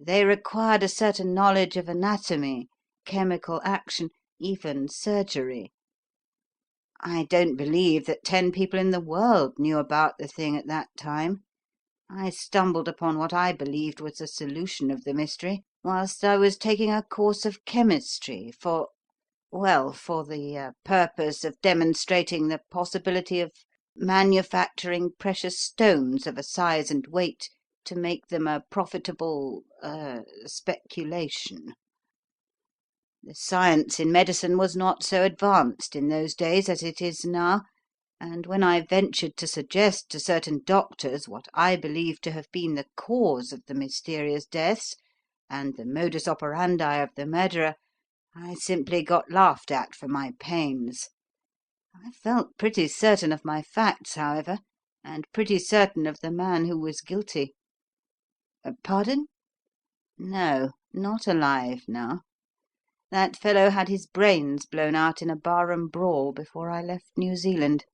They required a certain knowledge of anatomy, chemical action, even surgery. I don't believe that 10 people in the world knew about the thing at that time. I stumbled upon what I believed was the solution of the mystery whilst I was taking a course of chemistry for the purpose of demonstrating the possibility of manufacturing precious stones of a size and weight to make them a profitable speculation. The science in medicine was not so advanced in those days as it is now, and when I ventured to suggest to certain doctors what I believed to have been the cause of the mysterious deaths and the modus operandi of the murderer, I simply got laughed at for my pains. I felt pretty certain of my facts, however, and pretty certain of the man who was guilty. Pardon? No, not alive now. That fellow had his brains blown out in a barroom brawl before I left New Zealand."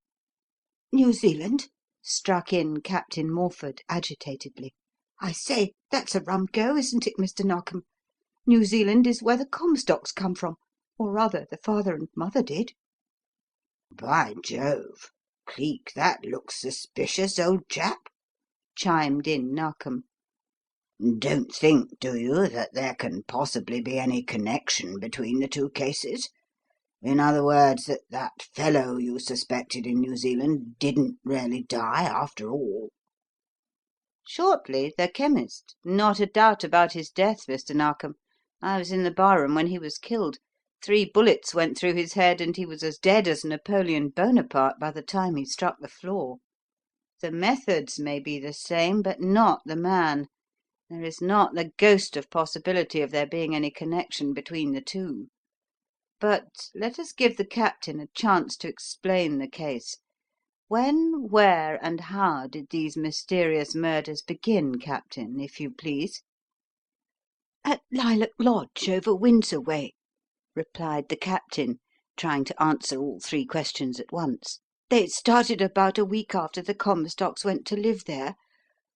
"New Zealand?" struck in Captain Morford agitatedly. "I say, that's a rum go, isn't it, Mr. Narkom? New Zealand is where the Comstocks come from, or rather the father and mother did." "By Jove! Cleek, that looks suspicious, old chap," chimed in Narkom. "Don't think, do you, that there can possibly be any connection between the two cases? In other words, that that fellow you suspected in New Zealand didn't really die after all?" "Shortly, the chemist. Not a doubt about his death, Mr. Narkom. I was in the barroom when he was killed. 3 bullets went through his head, and he was as dead as Napoleon Bonaparte by the time he struck the floor. The methods may be the same, but not the man. There is not the ghost of possibility of there being any connection between the two. But let us give the Captain a chance to explain the case. When, where, and how did these mysterious murders begin, Captain, if you please?" "At Lilac Lodge, over Windsor way," replied the Captain, trying to answer all 3 questions at once. "They started about a week after the Comstocks went to live there,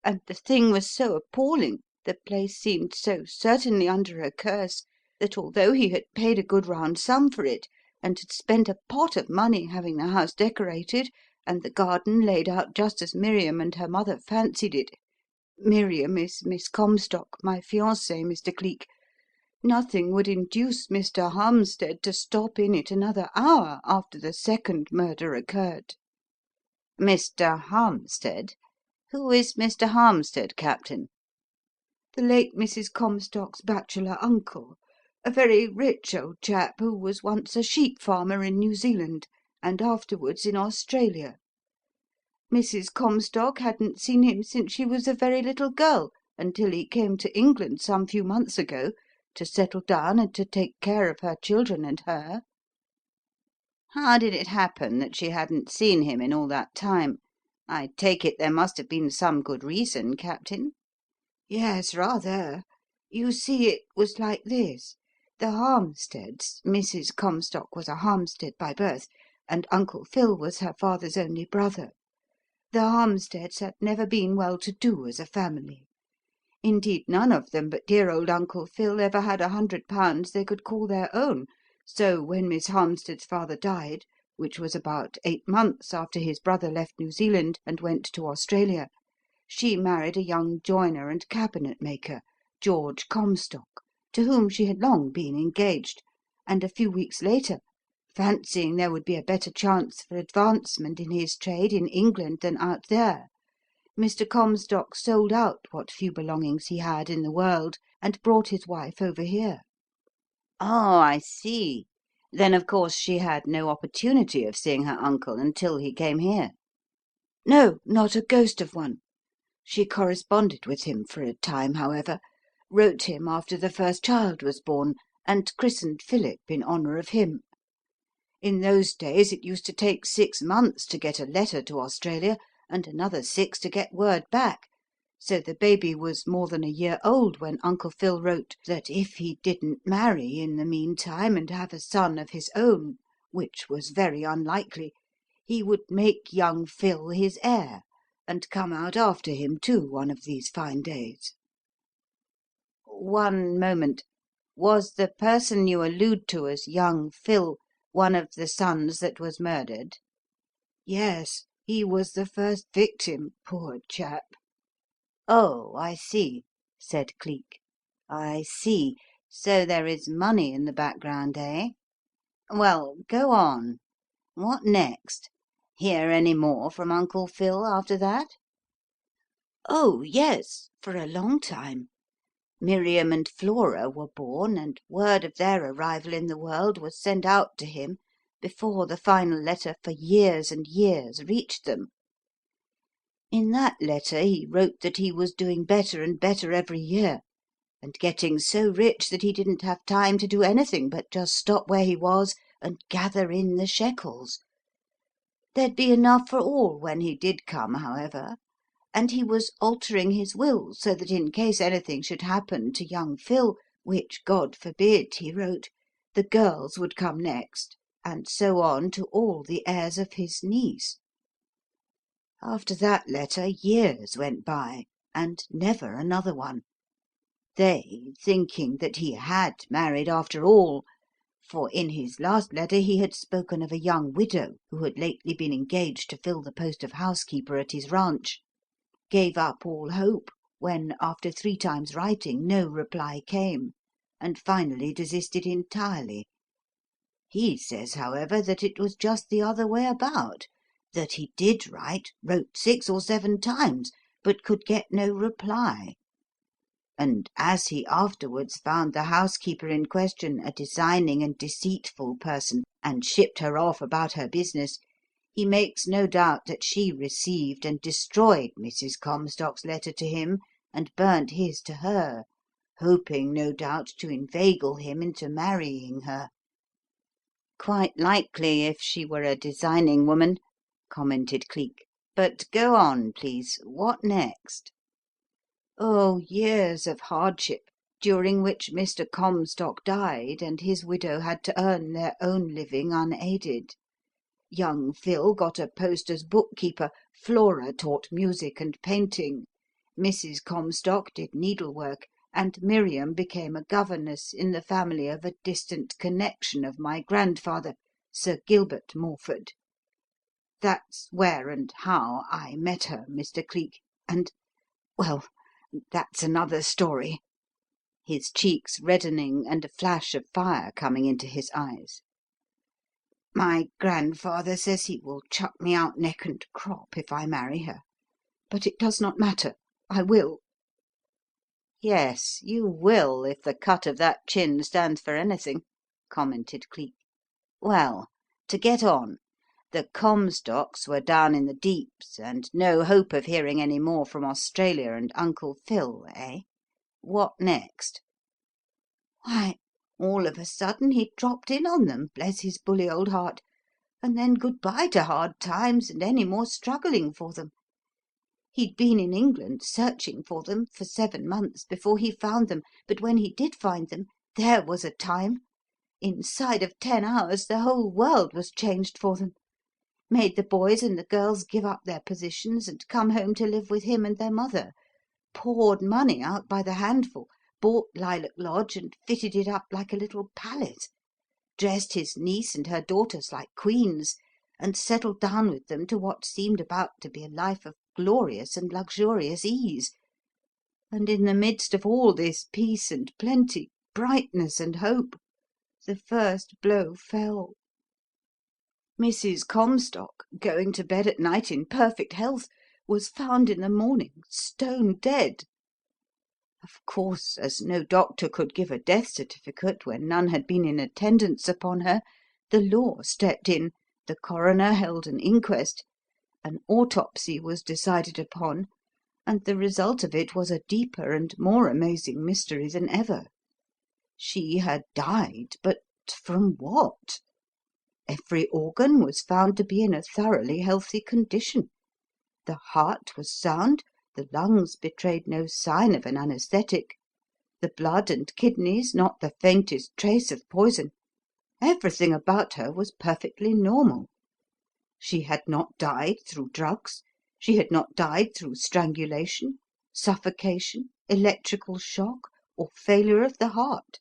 and the thing was so appalling, the place seemed so certainly under a curse, that although he had paid a good round sum for it, and had spent a pot of money having the house decorated and the garden laid out just as Miriam and her mother fancied it, Miriam is Miss Comstock, my fiancée, Mr. Cleek, nothing would induce Mr. Harmstead to stop in it another hour after the second murder occurred." "Mr. Harmstead? Who is Mr. Harmstead, Captain?" "The late Mrs. Comstock's bachelor uncle, a very rich old chap who was once a sheep farmer in New Zealand and afterwards in Australia. Mrs. Comstock hadn't seen him since she was a very little girl, until he came to England some few months ago to settle down and to take care of her children and her." "How did it happen that she hadn't seen him in all that time? I take it there must have been some good reason, Captain?" "Yes, rather. You see, it was like this. The Harmsteads Mrs. Comstock was a Harmstead by birth, and Uncle Phil was her father's only brother. The Harmsteads had never been well to do as a family. Indeed, none of them but dear old Uncle Phil ever had £100 they could call their own, so when Miss Harmstead's father died, which was about 8 months after his brother left New Zealand and went to Australia, she married a young joiner and cabinet maker, George Comstock, to whom she had long been engaged, and a few weeks later, fancying there would be a better chance for advancement in his trade in England than out there, Mr. Comstock sold out what few belongings he had in the world and brought his wife over here." "Oh, I see. Then, of course, she had no opportunity of seeing her uncle until he came here?" "No, not a ghost of one. She corresponded with him for a time, however, wrote him after the first child was born, and christened Philip in honour of him. In those days it used to take 6 months to get a letter to Australia, and another 6 to get word back, so the baby was more than a year old when Uncle Phil wrote that if he didn't marry in the meantime and have a son of his own, which was very unlikely, he would make young Phil his heir, and come out after him too one of these fine days." "One moment. Was the person you allude to as young Phil one of the sons that was murdered?" Yes, he was the first victim, poor chap. "Oh, I see," said Cleek. "I see. So there is money in the background, eh? Well, go on. What next? Hear any more from Uncle Phil after that?" Oh, yes, for a long time. Miriam and Flora were born, and word of their arrival in the world was sent out to him before the final letter for years and years reached them. In that letter he wrote that he was doing better and better every year, and getting so rich that he didn't have time to do anything but just stop where he was and gather in the shekels. There'd be enough for all when he did come, however, and he was altering his will so that in case anything should happen to young Phil, which God forbid, he wrote, the girls would come next, and so on to all the heirs of his niece. After that letter years went by, and never another one. They thinking that he had married after all, for in his last letter he had spoken of a young widow who had lately been engaged to fill the post of housekeeper at his ranch, gave up all hope when, after 3 times writing, no reply came, and finally desisted entirely. He says, however, that it was just the other way about, that he did write, wrote 6 or 7 times, but could get no reply. And as he afterwards found the housekeeper in question a designing and deceitful person, and shipped her off about her business, he makes no doubt that she received and destroyed Mrs. Comstock's letter to him and burnt his to her, hoping, no doubt, to inveigle him into marrying her." "Quite likely, if she were a designing woman," commented Cleek. "But go on, please. What next?" Oh, years of hardship, during which Mr. Comstock died and his widow had to earn their own living unaided. Young Phil got a post as bookkeeper, Flora taught music and painting, Mrs. Comstock did needlework, and Miriam became a governess in the family of a distant connection of my grandfather, Sir Gilbert Morford. That's where and how I met her, Mr. Cleek, and, well, that's another story," his cheeks reddening and a flash of fire coming into his eyes. "My grandfather says he will chuck me out neck and crop if I marry her. But it does not matter. I will." "Yes, you will, if the cut of that chin stands for anything," commented Cleek. "Well, to get on. The Comstocks were down in the deeps, and no hope of hearing any more from Australia and Uncle Phil, eh? What next?" Why, all of a sudden he dropped in on them, bless his bully old heart, and then good-bye to hard times and any more struggling for them. He'd been in England searching for them for 7 months before he found them, but when he did find them, there was a time! Inside of 10 hours the whole world was changed for them. Made the boys and the girls give up their positions and come home to live with him and their mother. Poured money out by the handful, bought Lilac Lodge and fitted it up like a little palace. Dressed his niece and her daughters like queens, and settled down with them to what seemed about to be a life of glorious and luxurious ease. And in the midst of all this peace and plenty, brightness and hope, the first blow fell. Mrs. Comstock, going to bed at night in perfect health, was found in the morning stone dead. Of course, as no doctor could give a death certificate when none had been in attendance upon her, The law stepped in, the coroner held an inquest, an autopsy was decided upon, and the result of it was a deeper and more amazing mystery than ever. She had died, but from what? Every organ was found to be in a thoroughly healthy condition. The heart was sound, the lungs betrayed no sign of an anaesthetic, the blood and kidneys not the faintest trace of poison. Everything about her was perfectly normal. She had not died through drugs, she had not died through strangulation, suffocation, electrical shock, or failure of the heart.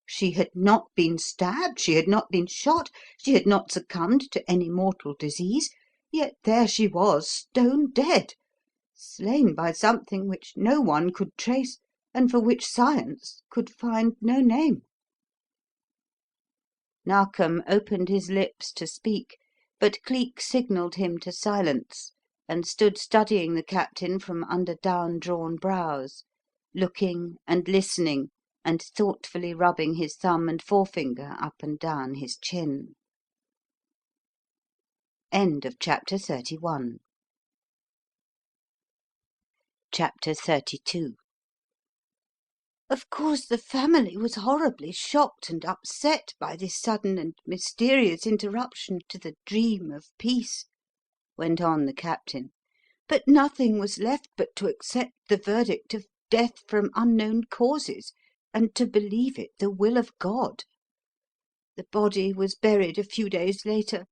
She had not been stabbed, she had not been shot, she had not succumbed to any mortal disease, yet there she was, stone dead, slain by something which no one could trace, and for which science could find no name. Narkom opened his lips to speak, but Cleek signalled him to silence, and stood studying the Captain from under down-drawn brows, looking and listening and thoughtfully rubbing his thumb and forefinger up and down his chin. Chapter 32. Of course the family was horribly shocked and upset by this sudden and mysterious interruption to the dream of peace, went on the Captain, but nothing was left but to accept the verdict of death from unknown causes, and to believe it the will of God. The body was buried a few days later,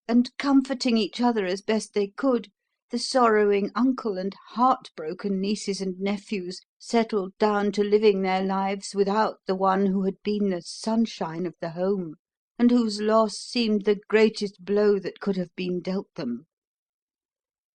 and comforting each other as best they could, the sorrowing uncle and heart-broken nieces and nephews settled down to living their lives without the one who had been the sunshine of the home, and whose loss seemed the greatest blow that could have been dealt them.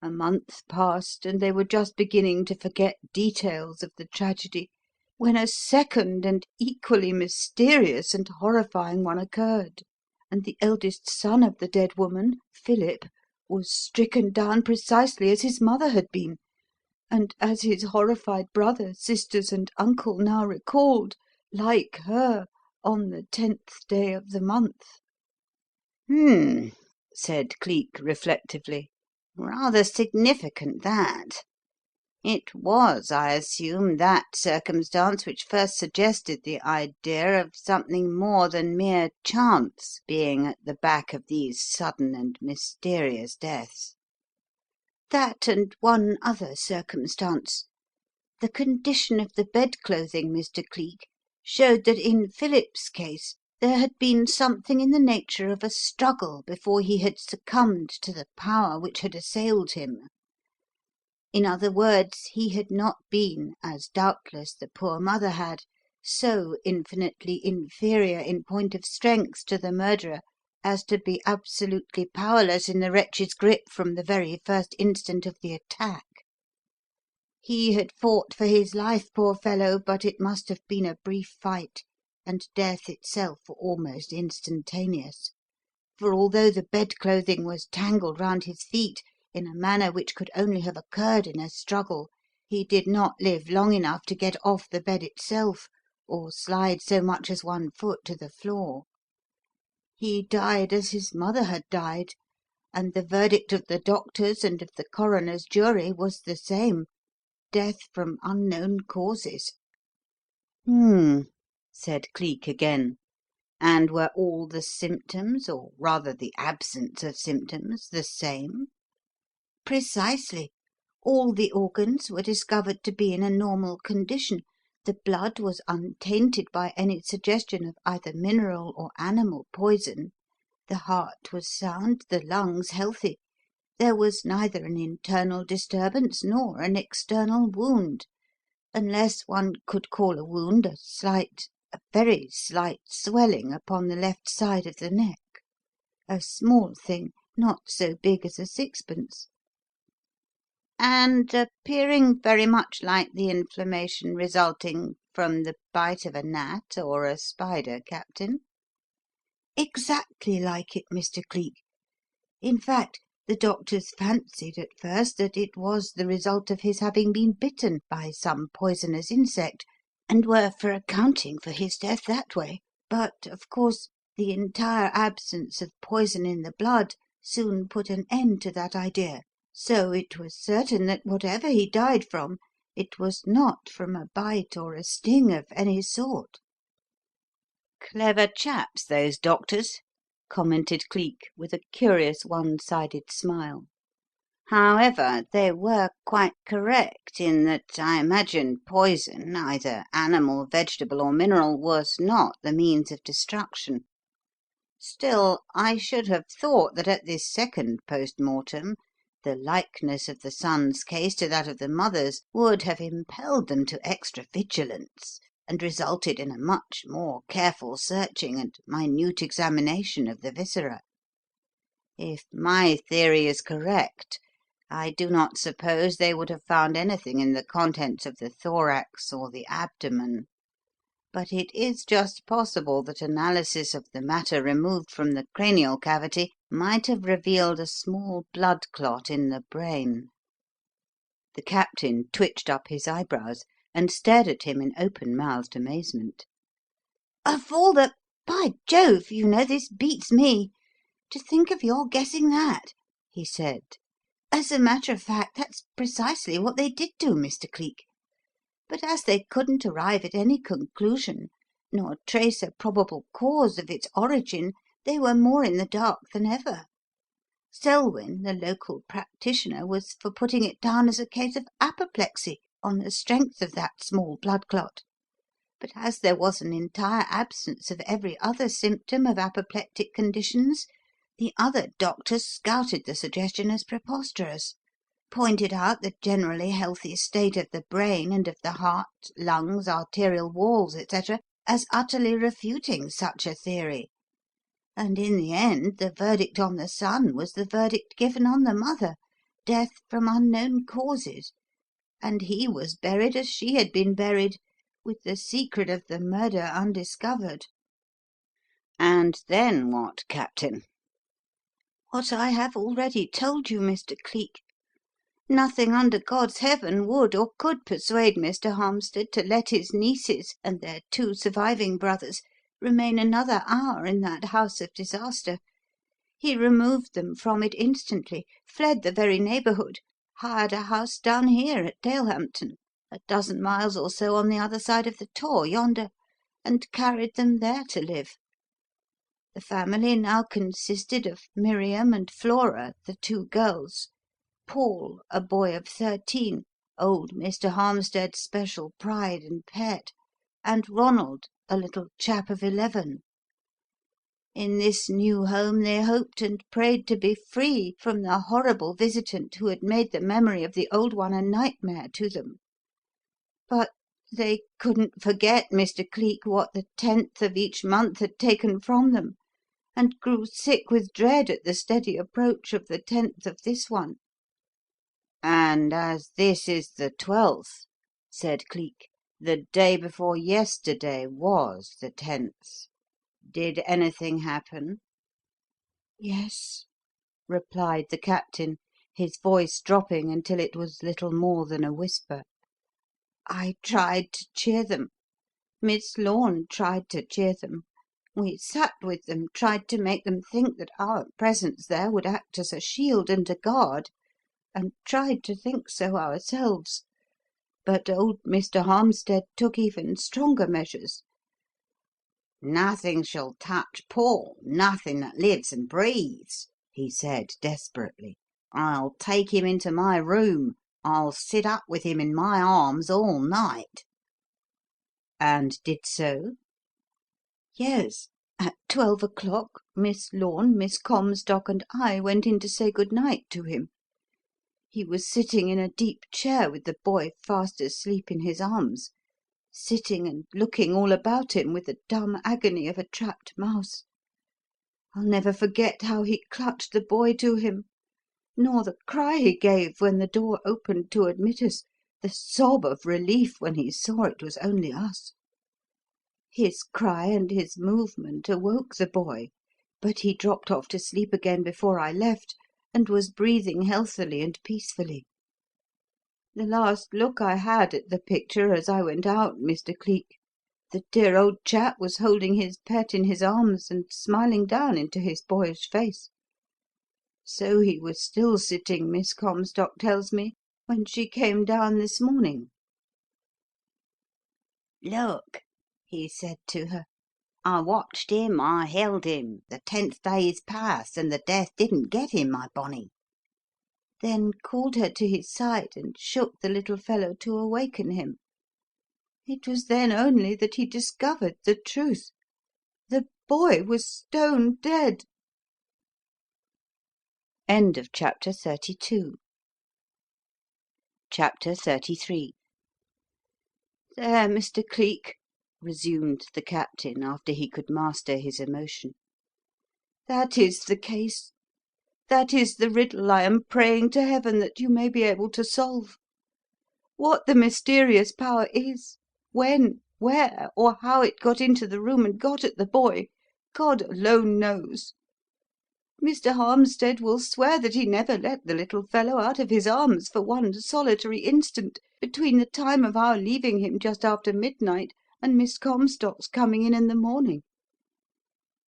A month passed, and they were just beginning to forget details of the tragedy, when a second and equally mysterious and horrifying one occurred, and the eldest son of the dead woman, Philip, was stricken down precisely as his mother had been, and as his horrified brother, sisters, and uncle now recalled, like her, on the 10th day of the month. Said Cleek reflectively. Rather significant, that. It was, I assume, that circumstance which first suggested the idea of something more than mere chance being at the back of these sudden and mysterious deaths. That and one other circumstance. The condition of the bed-clothing, Mr. Cleek, showed that in Philip's case there had been something in the nature of a struggle before he had succumbed to the power which had assailed him. In other words, he had not been, as doubtless the poor mother had, so infinitely inferior in point of strength to the murderer as to be absolutely powerless in the wretch's grip from the very first instant of the attack. He had fought for his life, poor fellow, but it must have been a brief fight, and death itself almost instantaneous. For although the bed-clothing was tangled round his feet in a manner which could only have occurred in a struggle, he did not live long enough to get off the bed itself, or slide so much as one foot to the floor. He died as his mother had died, and the verdict of the doctors and of the coroner's jury was the same: death from unknown causes. Said Cleek again. And were all the symptoms, or rather the absence of symptoms, the same? Precisely. All the organs were discovered to be in a normal condition. The blood was untainted by any suggestion of either mineral or animal poison. The heart was sound, the lungs healthy. There was neither an internal disturbance nor an external wound, unless one could call a wound a very slight swelling upon the left side of the neck. A small thing, not so big as a sixpence. And appearing very much like the inflammation resulting from the bite of a gnat or a spider, Captain? Exactly like it, Mr. Cleek. In fact, the doctors fancied at first that it was the result of his having been bitten by some poisonous insect, and were for accounting for his death that way. But, of course, The entire absence of poison in the blood soon put an end to that idea, so it was certain that whatever he died from, it was not from a bite or a sting of any sort." "Clever chaps, those doctors," commented Cleek, with a curious one-sided smile. "However, they were quite correct in that I imagine poison, either animal, vegetable, or mineral, was not the means of destruction. Still, I should have thought that at this second post mortem the likeness of the son's case to that of the mother's would have impelled them to extra vigilance and resulted in a much more careful searching and minute examination of the viscera. If my theory is correct, I do not suppose they would have found anything in the contents of the thorax or the abdomen. But it is just possible that analysis of the matter removed from the cranial cavity might have revealed a small blood clot in the brain." The Captain twitched up his eyebrows and stared at him in open-mouthed amazement. "Of all the By Jove, you know, this beats me! To think of your guessing that!" he said. "As a matter of fact, that's precisely what they did do, Mr. Cleek. But as they couldn't arrive at any conclusion, nor trace a probable cause of its origin, they were more in the dark than ever. Selwyn, the local practitioner, was for putting it down as a case of apoplexy on the strength of that small blood clot. But as there was an entire absence of every other symptom of apoplectic conditions, the other doctors scouted the suggestion as preposterous, pointed out the generally healthy state of the brain and of the heart, lungs, arterial walls, etc., as utterly refuting such a theory, and in the end the verdict on the son was the verdict given on the mother, death from unknown causes, and he was buried as she had been buried, with the secret of the murder undiscovered." "And then what, Captain?" "What I have already told you, Mr. Cleek. Nothing under God's heaven would or could persuade Mr. Harmstead to let his nieces and their 2 surviving brothers remain another hour in that house of disaster. He removed them from it instantly, fled the very neighbourhood, hired a house down here at Dalehampton, a dozen miles or so on the other side of the Tor yonder, and carried them there to live. The family now consisted of Miriam and Flora, the 2 girls, Paul, a boy of 13, old Mr. Harmstead's special pride and pet, and Ronald, a little chap of 11. In this new home they hoped and prayed to be free from the horrible visitant who had made the memory of the old one a nightmare to them. But they couldn't forget, Mr. Cleek, what the 10th of each month had taken from them, and grew sick with dread at the steady approach of the 10th of this one." "And as this is the 12th," said Cleek, "the day before yesterday was the 10th. Did anything happen?" "Yes," replied the Captain, his voice dropping until it was little more than a whisper. "I tried to cheer them. Miss Lorne tried to cheer them. We sat with them, tried to make them think that our presence there would act as a shield and a guard, and tried to think so ourselves. But old Mr. Harmstead took even stronger measures. 'Nothing shall touch Paul, nothing that lives and breathes,' he said desperately. 'I'll take him into my room. I'll sit up with him in my arms all night.'" "And did so?" "Yes. At 12 o'clock, Miss Lorne, Miss Comstock, and I went in to say good night to him. He was sitting in a deep chair with the boy fast asleep in his arms, sitting and looking all about him with the dumb agony of a trapped mouse. I'll never forget how he clutched the boy to him, nor the cry he gave when the door opened to admit us, the sob of relief when he saw it was only us. His cry and his movement awoke the boy, but he dropped off to sleep again before I left, and was breathing healthily and peacefully. The last look I had at the picture as I went out, Mr. Cleek, the dear old chap was holding his pet in his arms and smiling down into his boyish face. So he was still sitting, Miss Comstock tells me, when she came down this morning. 'Look,' he said to her, 'I watched him, I held him, the 10th day is past, and the death didn't get him, my bonny,' then called her to his side and shook the little fellow to awaken him. It was then only that he discovered the truth. The boy was stone dead." End of chapter 32. Chapter 33. "There, Mr. Cleek," resumed the Captain, after he could master his emotion, "that is the case. That is the riddle I am praying to heaven that you may be able to solve. What the mysterious power is, when, where, or how it got into the room and got at the boy, God alone knows. Mr. Harmstead will swear that he never let the little fellow out of his arms for one solitary instant between the time of our leaving him just after midnight and Miss Comstock's coming in the morning.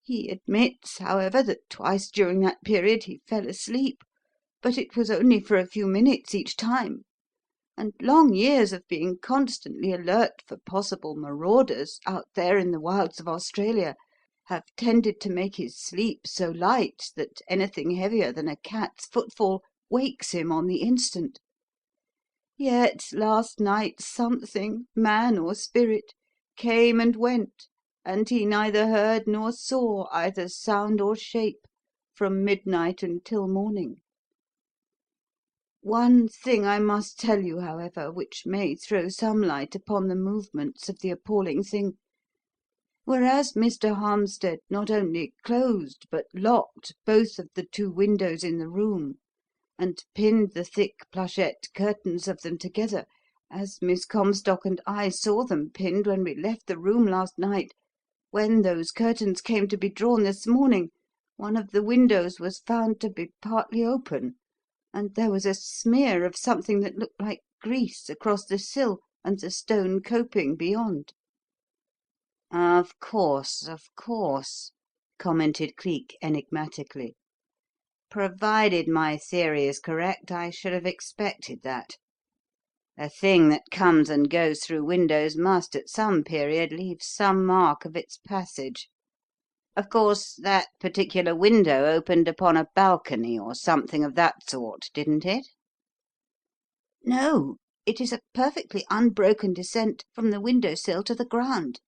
He admits, however, that twice during that period he fell asleep, but it was only for a few minutes each time, and long years of being constantly alert for possible marauders out there in the wilds of Australia have tended to make his sleep so light that anything heavier than a cat's footfall wakes him on the instant. Yet last night something, man or spirit, came and went, and he neither heard nor saw either sound or shape from midnight until morning. One thing I must tell you, however, which may throw some light upon the movements of the appalling thing. Whereas Mr. Harmstead not only closed but locked both of the 2 windows in the room, and pinned the thick plushette curtains of them together, as Miss Comstock and I saw them pinned when we left the room last night, when those curtains came to be drawn this morning, one of the windows was found to be partly open, and there was a smear of something that looked like grease across the sill and the stone coping beyond." Of course," commented Cleek enigmatically. "Provided my theory is correct, I should have expected that. A thing that comes and goes through windows must, at some period, leave some mark of its passage. Of course, that particular window opened upon a balcony or something of that sort, didn't it?" "No, it is a perfectly unbroken descent from the window sill to the ground.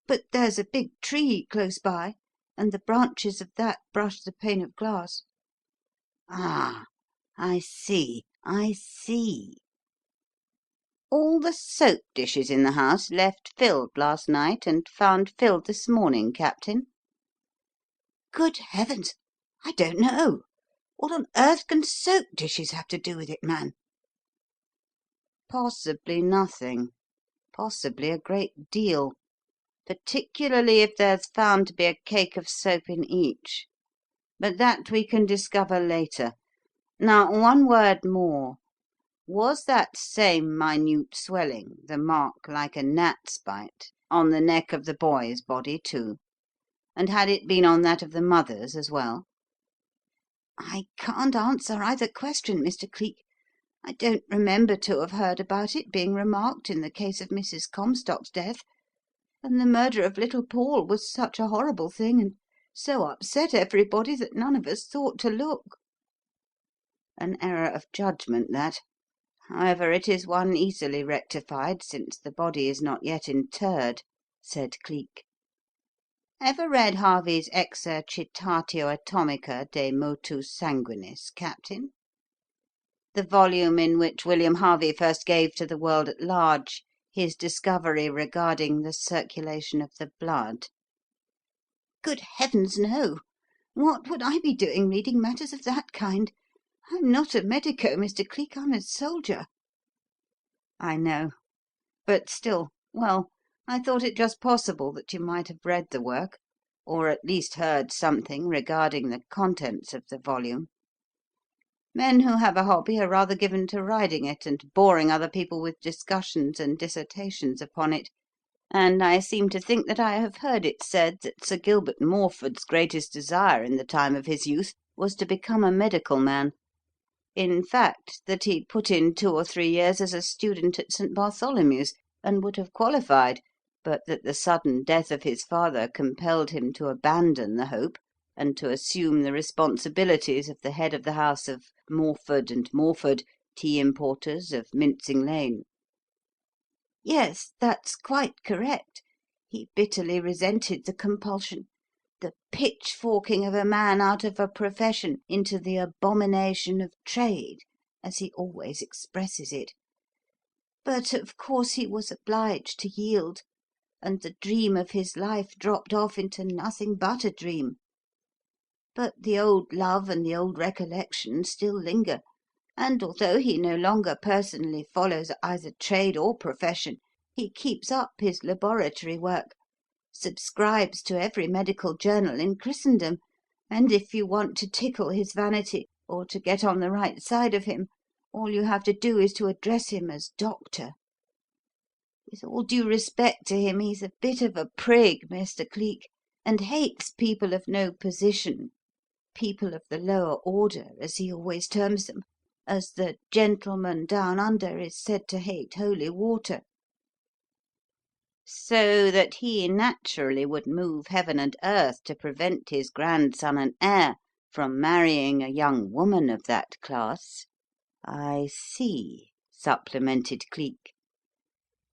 But there's a big tree close by, and the branches of that brush the pane of glass." "Ah, I see, I see. All the soap dishes in the house left filled last night and found filled this morning, Captain?" "Good heavens! I don't know. What on earth can soap dishes have to do with it, man?" "Possibly nothing. Possibly a great deal. Particularly if there's found to be a cake of soap in each. But that we can discover later. Now, one word more. Was that same minute swelling, the mark like a gnat's bite, on the neck of the boy's body, too? And had it been on that of the mother's as well?" "I can't answer either question, Mr. Cleek. I don't remember to have heard about it being remarked in the case of Mrs. Comstock's death. And the murder of little Paul was such a horrible thing, and so upset everybody, that none of us thought to look." "An error of judgment, that. However, it is one easily rectified, since the body is not yet interred," said Cleek. "Ever read Harvey's Exercitatio Atomica de Motu Sanguinis, Captain? The volume in which William Harvey first gave to the world at large his discovery regarding the circulation of the blood?" "Good heavens, no! What would I be doing reading matters of that kind? I'm not a medico, Mr. Cleek. I'm a soldier." "I know. But still, well, I thought it just possible that you might have read the work, or at least heard something regarding the contents of the volume. Men who have a hobby are rather given to writing it and boring other people with discussions and dissertations upon it. and I seem to think that I have heard it said that Sir Gilbert Morford's greatest desire in the time of his youth was to become a medical man. In fact, that he put in 2 or 3 years as a student at St. Bartholomew's, and would have qualified, but that the sudden death of his father compelled him to abandon the hope, and to assume the responsibilities of the head of the house of Morford and Morford, tea importers of Mincing Lane. Yes, that's quite correct. He bitterly resented the compulsion, the pitchforking of a man out of a profession into the abomination of trade, as he always expresses it. But of course he was obliged to yield, and the dream of his life dropped off into nothing but a dream. But the old love and the old recollection still linger, and although he no longer personally follows either trade or profession, he keeps up his laboratory work, subscribes to every medical journal in Christendom, and if you want to tickle his vanity, or to get on the right side of him, all you have to do is to address him as Doctor. With all due respect to him, he's a bit of a prig, Mr. Cleek, and hates people of no position, people of the lower order, as he always terms them, as the gentleman down under is said to hate holy water. So that he naturally would move heaven and earth to prevent his grandson and heir from marrying a young woman of that class. I see, supplemented Cleek.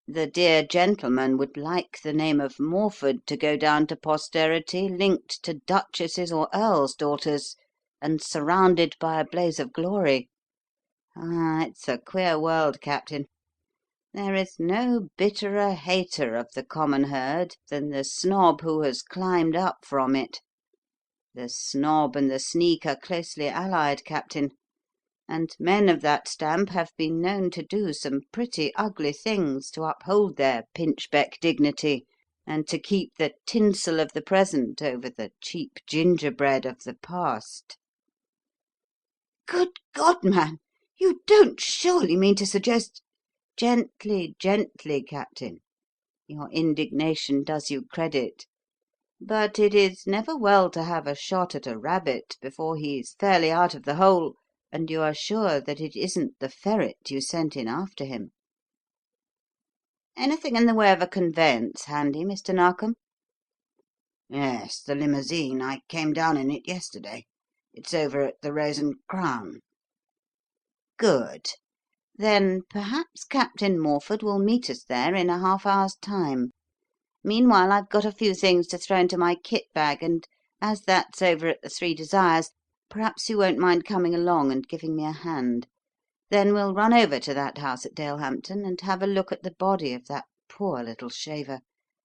The dear gentleman would like the name of Morford to go down to posterity linked to duchesses or earls' daughters, and surrounded by a blaze of glory. Ah, it's a queer world, Captain. There is no bitterer hater of the common herd than the snob who has climbed up from it. The snob and the sneak are closely allied, Captain, and men of that stamp have been known to do some pretty ugly things to uphold their pinchbeck dignity and to keep the tinsel of the present over the cheap gingerbread of the past. Good God, man! You don't surely mean to suggest— Gently, gently, Captain. Your indignation does you credit. But it is never well to have a shot at a rabbit before he's fairly out of the hole, and you are sure that it isn't the ferret you sent in after him. Anything in the way of a conveyance handy, Mr. Narkom? Yes, the limousine. I came down in it yesterday. It's over at the Rose and Crown. Good. Then perhaps Captain Morford will meet us there in a half-hour's time. Meanwhile, I've got a few things to throw into my kit bag, and as that's over at the Three Desires, perhaps you won't mind coming along and giving me a hand. Then we'll run over to that house at Dalehampton and have a look at the body of that poor little shaver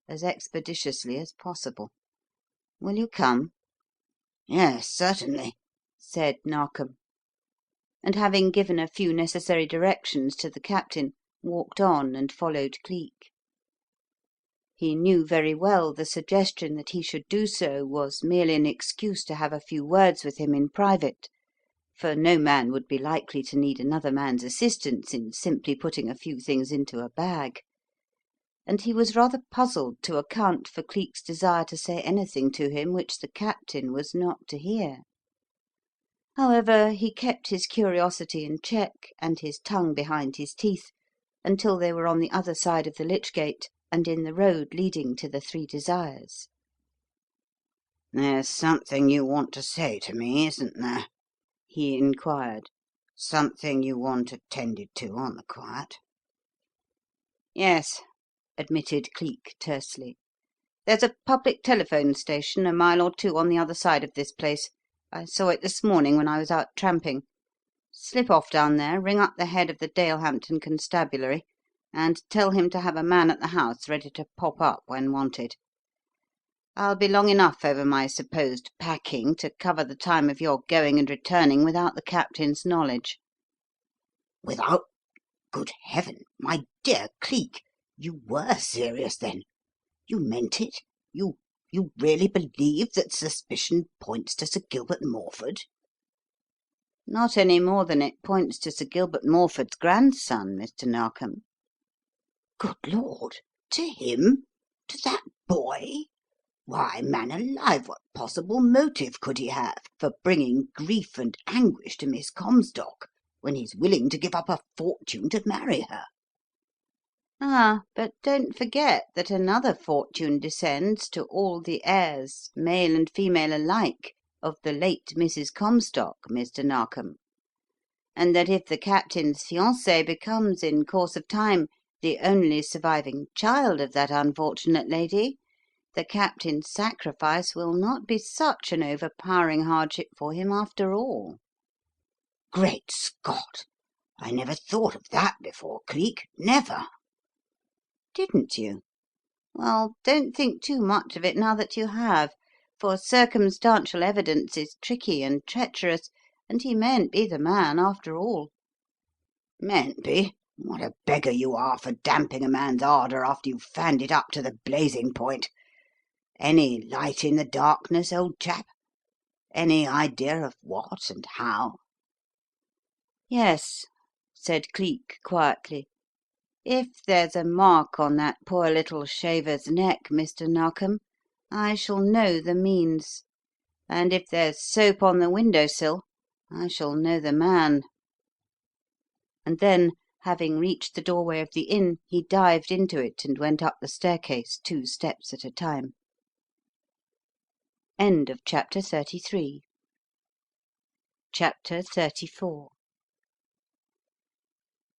as expeditiously as possible. Will you come?" Yes, certainly," said Narkom, and having given a few necessary directions to the captain, walked on and followed Cleek. He knew very well the suggestion that he should do so was merely an excuse to have a few words with him in private, for no man would be likely to need another man's assistance in simply putting a few things into a bag, and he was rather puzzled to account for Cleek's desire to say anything to him which the captain was not to hear. However, he kept his curiosity in check and his tongue behind his teeth until they were on the other side of the lich gate and in the road leading to the Three Desires. "There's something you want to say to me, isn't there?" he inquired. "Something you want attended to on the quiet?" "Yes," admitted Cleek tersely. "There's a public telephone station a mile or two on the other side of this place. I saw it this morning when I was out tramping. Slip off down there, ring up the head of the Dalehampton Constabulary, and tell him to have a man at the house ready to pop up when wanted. I'll be long enough over my supposed packing to cover the time of your going and returning without the captain's knowledge." "Without? Good heaven! My dear Cleek, you were serious then? You meant it? You really believe that suspicion points to Sir Gilbert Morford?" "Not any more than it points to Sir Gilbert Morford's grandson, Mr. Narkom." "Good Lord! To him? To that boy? Why, man alive, what possible motive could he have for bringing grief and anguish to Miss Comstock when he's willing to give up a fortune to marry her? Ah, but don't forget that another fortune descends to all the heirs, male and female alike, of the late Mrs. Comstock, Mr. Narkom, and that if the captain's fiancée becomes in course of time the only surviving child of that unfortunate lady, the captain's sacrifice will not be such an overpowering hardship for him after all." Great Scott! I never thought of that before, Cleek. Never. Didn't you? Well, don't think too much of it now that you have, for circumstantial evidence is tricky and treacherous, and he mayn't be the man after all. Mayn't be? What a beggar you are for damping a man's ardour after you've fanned it up to the blazing point. Any light in the darkness, old chap? Any idea of what and how? Yes, said Cleek quietly. If there's a mark on that poor little shaver's neck, Mr. Narkom, I shall know the means, and if there's soap on the window sill, I shall know the man. And then, having reached the doorway of the inn, he dived into it and went up the staircase 2 steps at a time. End of chapter 33. Chapter 34.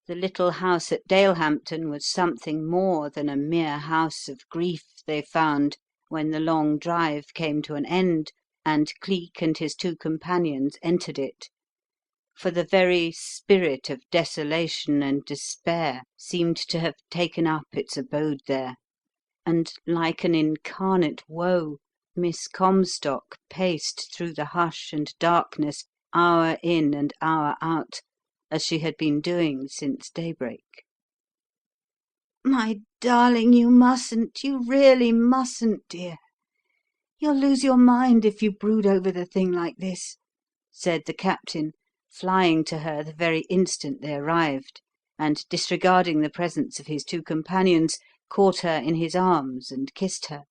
The little house at Dalehampton was something more than a mere house of grief, they found, when the long drive came to an end and Cleek and his 2 companions entered it, for the very spirit of desolation and despair seemed to have taken up its abode there, and like an incarnate woe, Miss Comstock paced through the hush and darkness, hour in and hour out, as she had been doing since daybreak. "My darling, you mustn't, you really mustn't, dear. You'll lose your mind if you brood over the thing like this," said the captain, flying to her the very instant they arrived, and, disregarding the presence of his 2 companions, caught her in his arms and kissed her.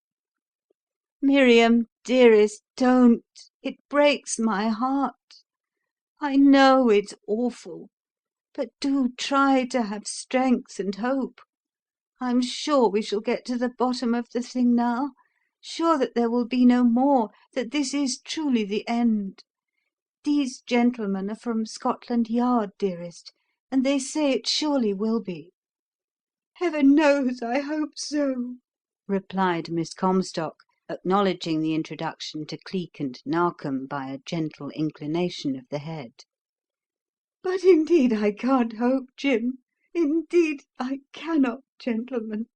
"Miriam, dearest, don't. It breaks my heart. I know it's awful, but do try to have strength and hope. I'm sure we shall get to the bottom of the thing now, sure that there will be no more, that this is truly the end. These gentlemen are from Scotland Yard, dearest, and they say it surely will be." Heaven knows I hope so, replied Miss Comstock, acknowledging the introduction to Cleek and Narkom by a gentle inclination of the head. but indeed I can't hope, Jim. Indeed I cannot, gentlemen.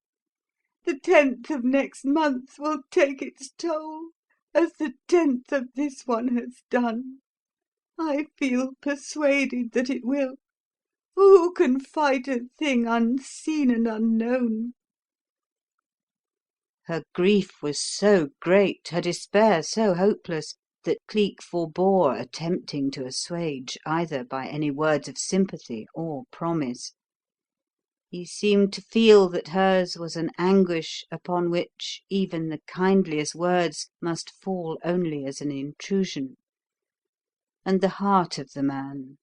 The 10th of next month will take its toll, as the 10th of this one has done. I feel persuaded that it will. For who can fight a thing unseen and unknown? Her grief was so great, her despair so hopeless, that Cleek forbore attempting to assuage either by any words of sympathy or promise. He seemed to feel that hers was an anguish upon which even the kindliest words must fall only as an intrusion. And the heart of the man,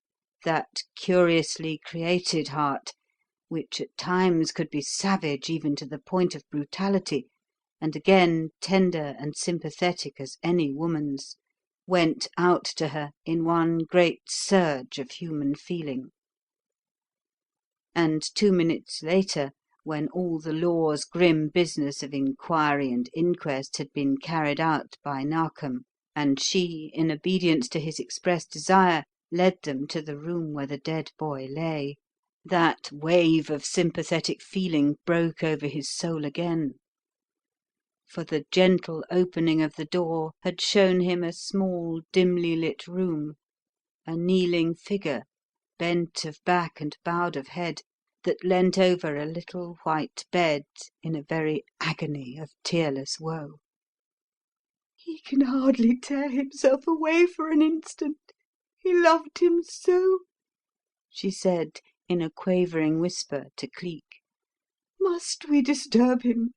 that curiously created heart, which at times could be savage even to the point of brutality, and again tender and sympathetic as any woman's, went out to her in one great surge of human feeling. And 2 minutes later, when all the law's grim business of inquiry and inquest had been carried out by Narkom, and she, in obedience to his expressed desire, led them to the room where the dead boy lay, that wave of sympathetic feeling broke over his soul again. For the gentle opening of the door had shown him a small, dimly lit room, a kneeling figure, bent of back and bowed of head, that leant over a little white bed in a very agony of tearless woe. He can hardly tear himself away for an instant. He loved him so, she said in a quavering whisper to Cleek. Must we disturb him?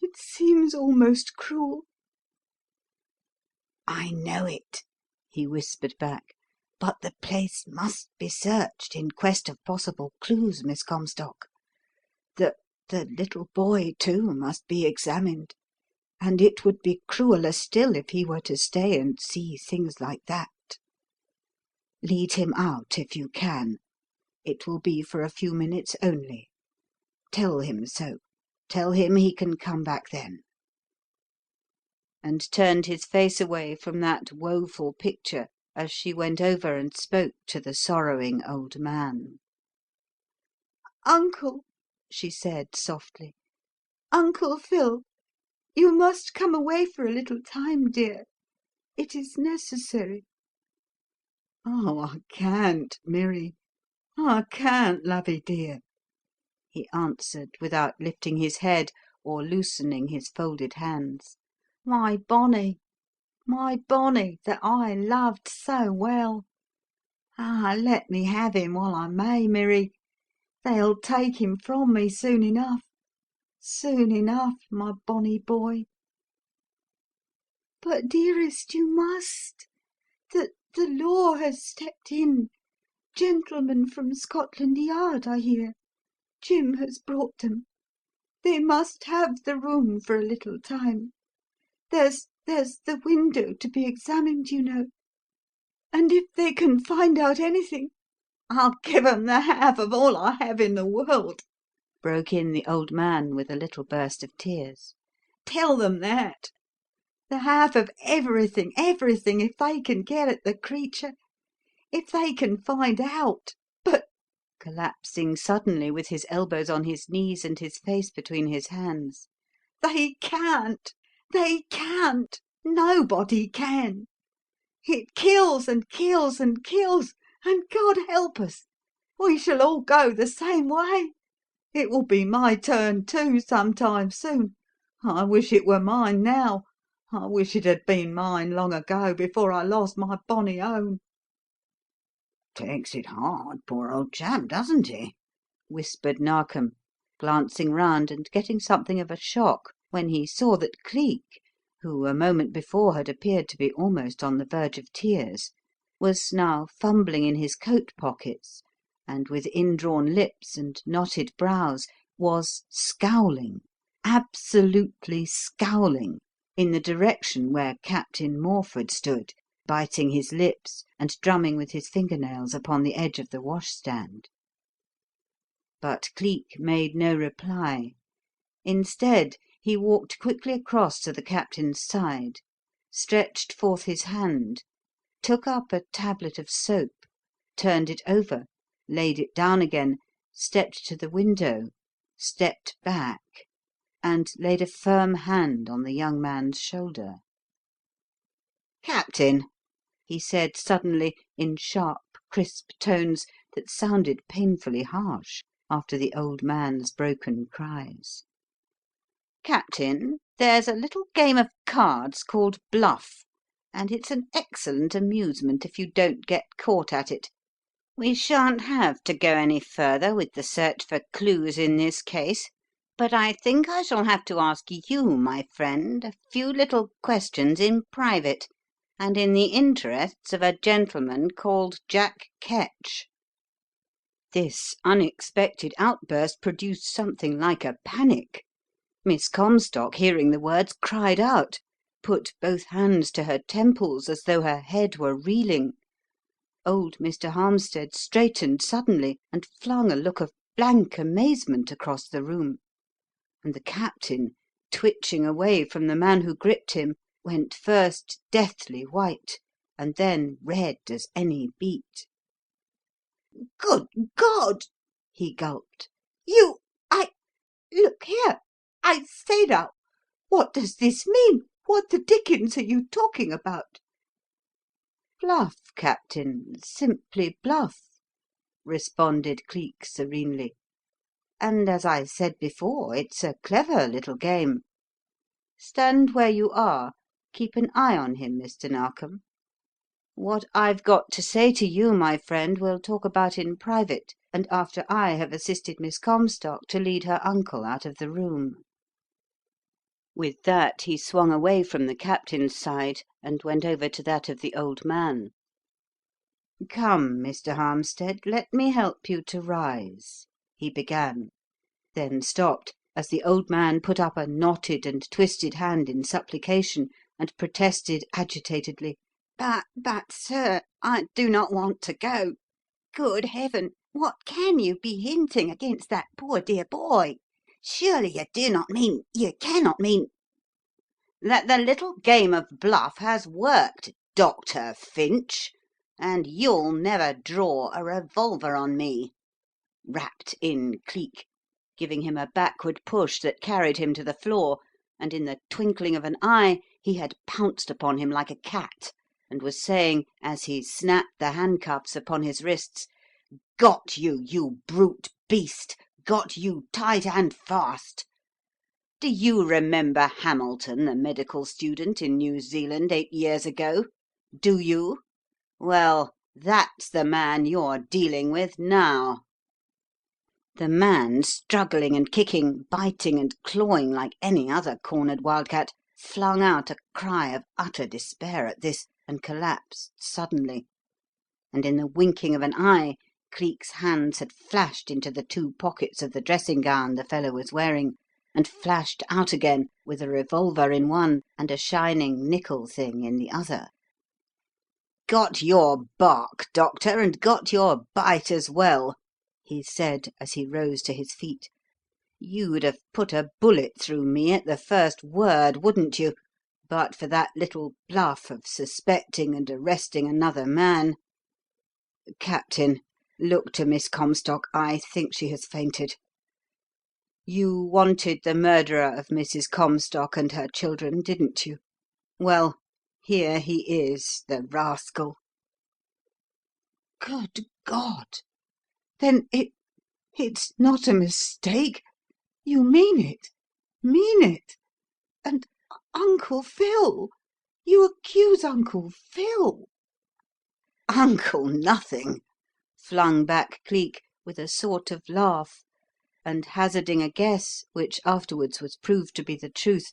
It seems almost cruel." "I know it," he whispered back. "But the place must be searched in quest of possible clues, Miss Comstock. The little boy, too, must be examined, and it would be crueller still if he were to stay and see things like that. Lead him out if you can. It will be for a few minutes only. Tell him so. Tell him he can come back then." And turned his face away from that woeful picture as she went over and spoke to the sorrowing old man. "Uncle," she said softly, "Uncle Phil, you must come away for a little time, dear. It is necessary." "Oh, I can't, Mirry. I can't, lovey dear," he answered without lifting his head or loosening his folded hands. My Bonnie that I loved so well. Ah, let me have him while I may, Mirry. They'll take him from me soon enough, my bonny boy." "But, dearest, you must. The law has stepped in. Gentlemen from Scotland Yard, I hear. Jim has brought them. They must have the room for a little time. There's the window to be examined, you know. And if they can find out anything, I'll give 'em the half of all I have in the world," broke in the old man with a little burst of tears. "Tell them that. The half of everything, if they can get at the creature. If they can find out. But," collapsing suddenly with his elbows on his knees and his face between his hands, "they can't. They can't. Nobody can. It kills and kills and kills, and God help us, we shall all go the same way. It will be my turn too, sometime soon. I wish it were mine now. I wish it had been mine long ago, before I lost my bonny own." "Takes it hard, poor old chap, doesn't he?" whispered Narkom, glancing round and getting something of a shock when he saw that Cleek, who a moment before had appeared to be almost on the verge of tears, was now fumbling in his coat pockets and, with indrawn lips and knotted brows, was scowling, absolutely scowling, in the direction where Captain Morford stood, biting his lips and drumming with his fingernails upon the edge of the washstand. But Cleek made no reply. Instead, he walked quickly across to the captain's side, stretched forth his hand, took up a tablet of soap, turned it over, laid it down again, stepped to the window, stepped back, and laid a firm hand on the young man's shoulder. "Captain," he said suddenly, in sharp, crisp tones that sounded painfully harsh after the old man's broken cries, "Captain, there's a little game of cards called bluff, and it's an excellent amusement if you don't get caught at it. We shan't have to go any further with the search for clues in this case, but I think I shall have to ask you, my friend, a few little questions in private, and in the interests of a gentleman called Jack Ketch." This unexpected outburst produced something like a panic. Miss Comstock, hearing the words, cried out, put both hands to her temples as though her head were reeling. Old Mr. Harmstead straightened suddenly and flung a look of blank amazement across the room, and the captain, twitching away from the man who gripped him, went first deathly white and then red as any beet. "Good God!" he gulped. Look here! I say now, what does this mean? What the dickens are you talking about?" "Bluff, Captain, simply bluff," responded Cleek serenely. "And as I said before, it's a clever little game. Stand where you are. Keep an eye on him, Mr. Narkom. What I've got to say to you, my friend, we'll talk about in private, and after I have assisted Miss Comstock to lead her uncle out of the room." With that he swung away from the captain's side and went over to that of the old man. "Come, Mr. Harmstead, let me help you to rise," he began, then stopped as the old man put up a knotted and twisted hand in supplication and protested agitatedly, But, sir, I do not want to go. Good heaven, what can you be hinting against that poor dear boy? Surely you cannot mean—" "That the little game of bluff has worked, Dr. Finch, and you'll never draw a revolver on me," rapped in Cleek, giving him a backward push that carried him to the floor, and in the twinkling of an eye he had pounced upon him like a cat, and was saying, as he snapped the handcuffs upon his wrists, "Got you, you brute beast! Got you tight and fast! Do you remember Hamilton, the medical student in New Zealand 8 years ago? Do you? Well, that's the man you're dealing with now." The man, struggling and kicking, biting and clawing like any other cornered wildcat, flung out a cry of utter despair at this, and collapsed suddenly. And in the winking of an eye Cleek's hands had flashed into the 2 pockets of the dressing gown the fellow was wearing, and flashed out again with a revolver in one and a shining nickel thing in the other. "Got your bark, Doctor, and got your bite as well," he said as he rose to his feet. "You'd have put a bullet through me at the first word, wouldn't you, but for that little bluff of suspecting and arresting another man? Captain, look to Miss Comstock. I think she has fainted. You wanted the murderer of Mrs. Comstock and her children, didn't you? Well, here he is, the rascal." Good God! Then it's not a mistake? You mean it? Mean it? And Uncle Phil? You accuse Uncle Phil? "Uncle nothing!" flung back Cleek with a sort of laugh, and hazarding a guess, which afterwards was proved to be the truth.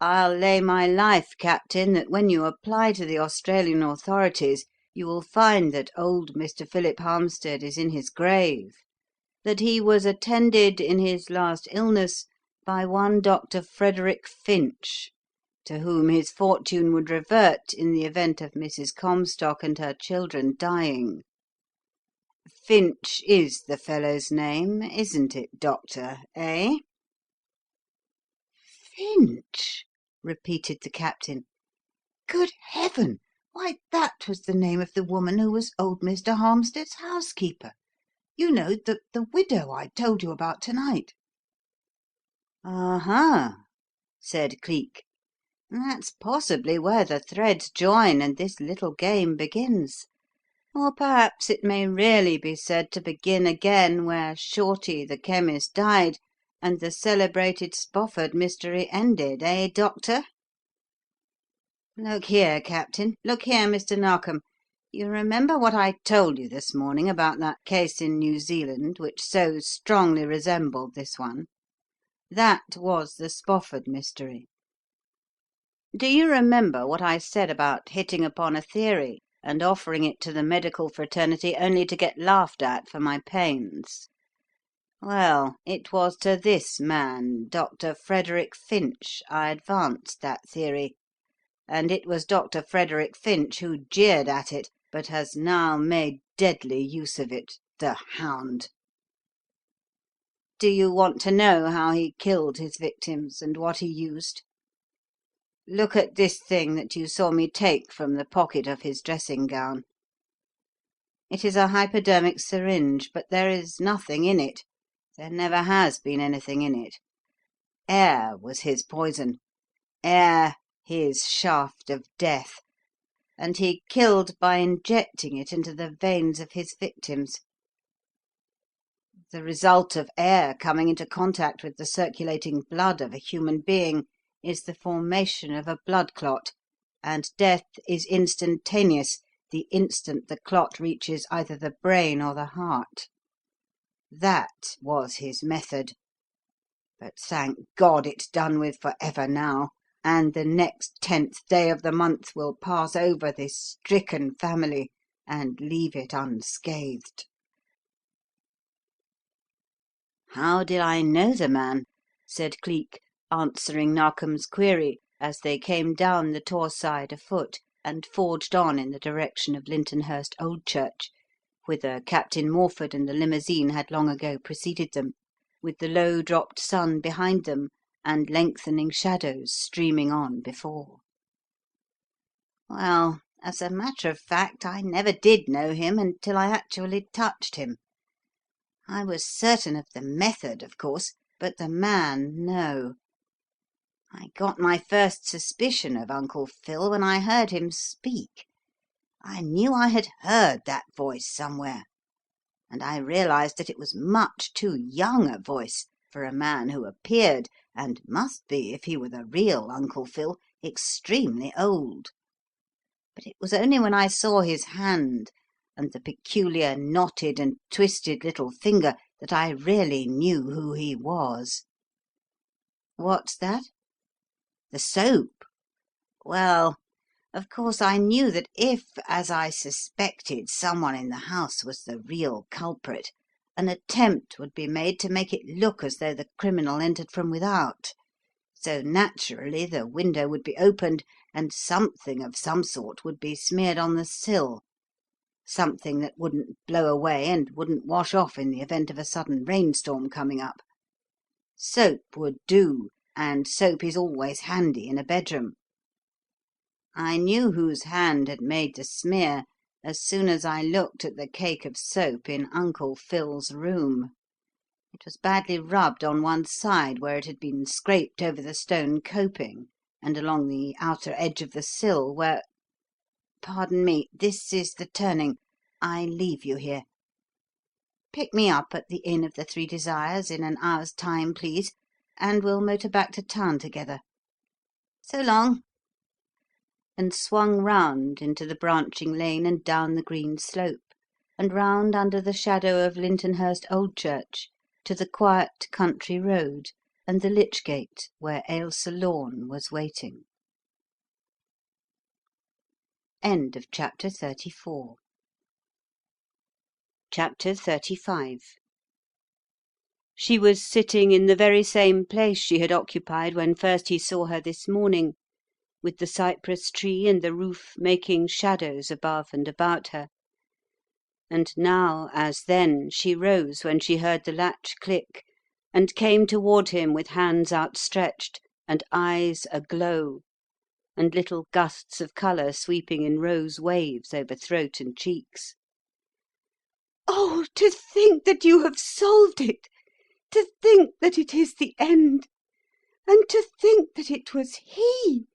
"I'll lay my life, Captain, that when you apply to the Australian authorities you will find that old Mr. Philip Harmstead is in his grave, that he was attended in his last illness by one Dr. Frederick Finch, to whom his fortune would revert in the event of Mrs. Comstock and her children dying. Finch is the fellow's name, isn't it, Doctor, eh?" Finch? Repeated the Captain. Good heaven! Why, that was the name of the woman who was old Mr. Harmstead's housekeeper. You know, the widow I told you about to-night. "Uh-huh," said Cleek. "That's possibly where the threads join and this little game begins. Or perhaps it may really be said to begin again where Shorty the chemist died and the celebrated Spofford mystery ended, eh, Doctor? Look here, Captain. Look here, Mr. Narkom. You remember what I told you this morning about that case in New Zealand which so strongly resembled this one? That was the Spofford mystery. Do you remember what I said about hitting upon a theory and offering it to the medical fraternity only to get laughed at for my pains? Well, it was to this man, Dr. Frederick Finch, I advanced that theory, and it was Dr. Frederick Finch who jeered at it, but has now made deadly use of it, the hound. Do you want to know how he killed his victims and what he used? Look at this thing that you saw me take from the pocket of his dressing gown. It is a hypodermic syringe, but there is nothing in it. There never has been anything in it. Air was his poison. Air, his shaft of death. And he killed by injecting it into the veins of his victims. The result of air coming into contact with the circulating blood of a human being is the formation of a blood clot, and death is instantaneous the instant the clot reaches either the brain or the heart. That was his method. But thank God it's done with for ever now, and the next 10th day of the month will pass over this stricken family and leave it unscathed." "How did I know the man?" said Cleek, answering Narkom's query as they came down the Tor side afoot and forged on in the direction of Lyntonhurst Old Church, whither Captain Morford and the limousine had long ago preceded them, with the low dropped sun behind them and lengthening shadows streaming on before. "Well, as a matter of fact, I never did know him until I actually touched him. I was certain of the method, of course, but the man, no. I got my first suspicion of Uncle Phil when I heard him speak. I knew I had heard that voice somewhere, and I realized that it was much too young a voice for a man who appeared, and must be, if he were the real Uncle Phil, extremely old. But it was only when I saw his hand and the peculiar knotted and twisted little finger that I really knew who he was." "What's that?" "The soap. Well, of course I knew that if, as I suspected, someone in the house was the real culprit, an attempt would be made to make it look as though the criminal entered from without. So naturally the window would be opened and something of some sort would be smeared on the sill. Something that wouldn't blow away and wouldn't wash off in the event of a sudden rainstorm coming up. Soap would do, and soap is always handy in a bedroom. I knew whose hand had made the smear as soon as I looked at the cake of soap in Uncle Phil's room. It was badly rubbed on one side where it had been scraped over the stone coping, and along the outer edge of the sill where— Pardon me, this is the turning. I leave you here. Pick me up at the Inn of the Three Desires in an hour's time, please, and we'll motor back to town together. So long," and swung round into the branching lane and down the green slope, and round under the shadow of Lyntonhurst Old Church to the quiet country road and the lich gate where Ailsa Lorne was waiting. End of chapter 34. Chapter 35. She was sitting in the very same place she had occupied when first he saw her this morning, with the cypress tree and the roof making shadows above and about her. And now, as then, she rose when she heard the latch click, and came toward him with hands outstretched and eyes aglow, and little gusts of colour sweeping in rose waves over throat and cheeks. "Oh, to think that you have solved it! To think that it is the end! And to think that it was he,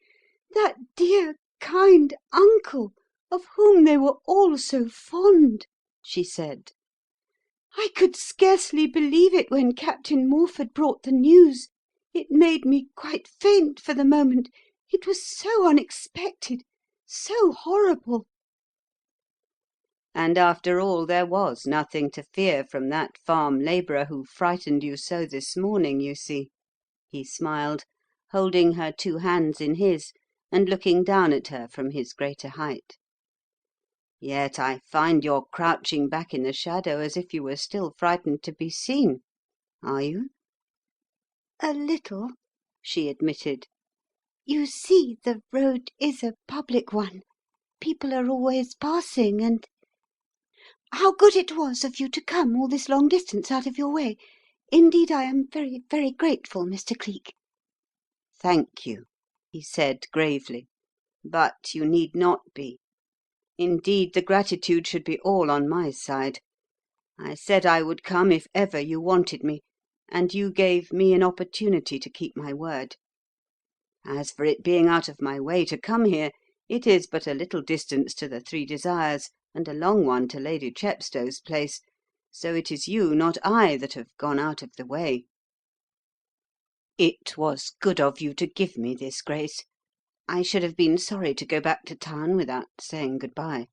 that dear, kind uncle, of whom they were all so fond!" she said. "I could scarcely believe it when Captain Morford brought the news. It made me quite faint for the moment. It was so unexpected, so horrible." "And after all, there was nothing to fear from that farm labourer who frightened you so this morning, you see," he smiled, holding her two hands in his and looking down at her from his greater height. "Yet I find you're crouching back in the shadow as if you were still frightened to be seen. Are you?" "A little," she admitted. "You see, the road is a public one. People are always passing, and— How good it was of you to come all this long distance out of your way. Indeed, I am very, very grateful, Mr. Cleek." "Thank you," he said gravely, "but you need not be. Indeed, the gratitude should be all on my side. I said I would come if ever you wanted me, and you gave me an opportunity to keep my word. As for it being out of my way to come here, it is but a little distance to the Three Desires, and a long one to Lady Chepstow's place, so it is you, not I, that have gone out of the way. It was good of you to give me this grace. I should have been sorry to go back to town without saying good-bye."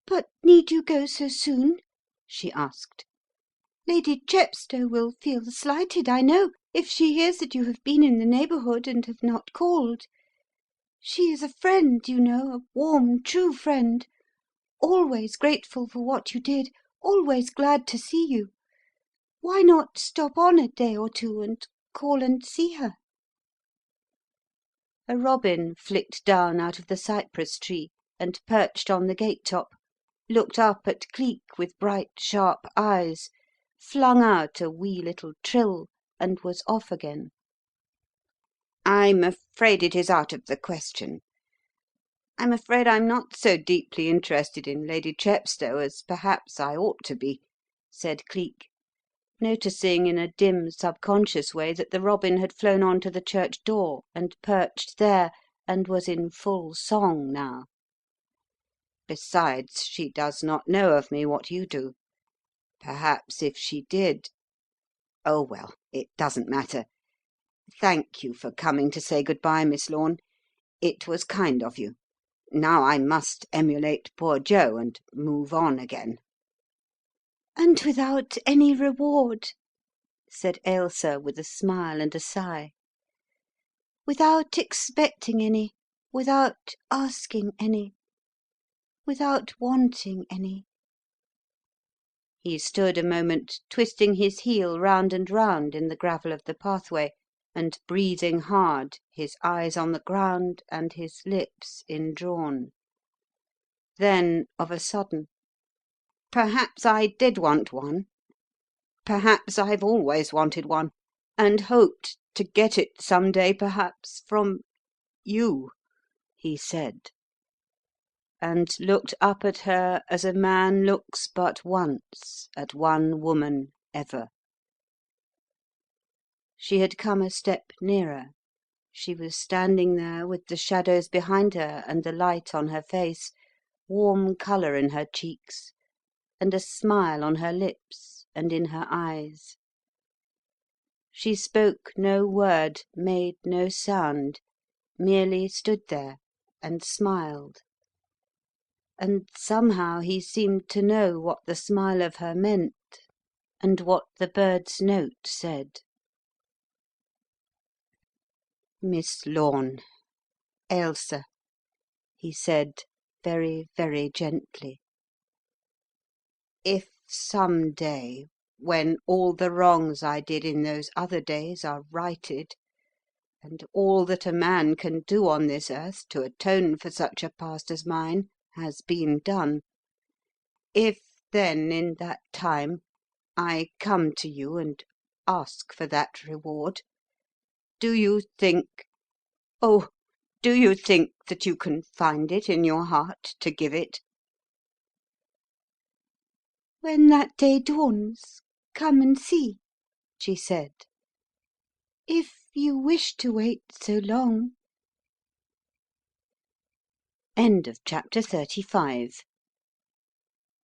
"But need you go so soon?" she asked. Lady Chepstow will feel slighted, I know, if she hears that you have been in the neighbourhood and have not called. She is a friend, you know, a warm, true friend, always grateful for what you did, always glad to see you. Why not stop on a day or two and call and see her?" A robin flicked down out of the cypress tree and perched on the gate top, looked up at Cleek with bright, sharp eyes, flung out a wee little trill, and was off again. "I'm afraid it is out of the question. I'm afraid I'm not so deeply interested in Lady Chepstow as perhaps I ought to be," said Cleek, noticing in a dim, subconscious way that the robin had flown on to the church door and perched there and was in full song now. "Besides, she does not know of me what you do. Perhaps if she did— Oh, well, it doesn't matter. Thank you for coming to say good-bye, Miss Lorne. It was kind of you. Now I must emulate poor Joe and move on again." "And without any reward," said Ailsa with a smile and a sigh. "Without expecting any, without asking any, without wanting any." He stood a moment twisting his heel round and round in the gravel of the pathway, and breathing hard, his eyes on the ground and his lips indrawn. Then, of a sudden, "Perhaps I did want one. Perhaps I've always wanted one, and hoped to get it some day, perhaps, from you," he said, and looked up at her as a man looks but once at one woman ever. She had come a step nearer. She was standing there with the shadows behind her and the light on her face, warm colour in her cheeks, and a smile on her lips and in her eyes. She spoke no word, made no sound, merely stood there and smiled. And somehow he seemed to know what the smile of her meant, and what the bird's note said. "Miss Lorne, Ailsa," he said very, very gently, "if some day, when all the wrongs I did in those other days are righted, and all that a man can do on this earth to atone for such a past as mine has been done, if then in that time I come to you and ask for that reward, do you think— oh, do you think that you can find it in your heart to give it?" "When that day dawns, come and see," she said. "If you wish to wait so long." End of chapter 35.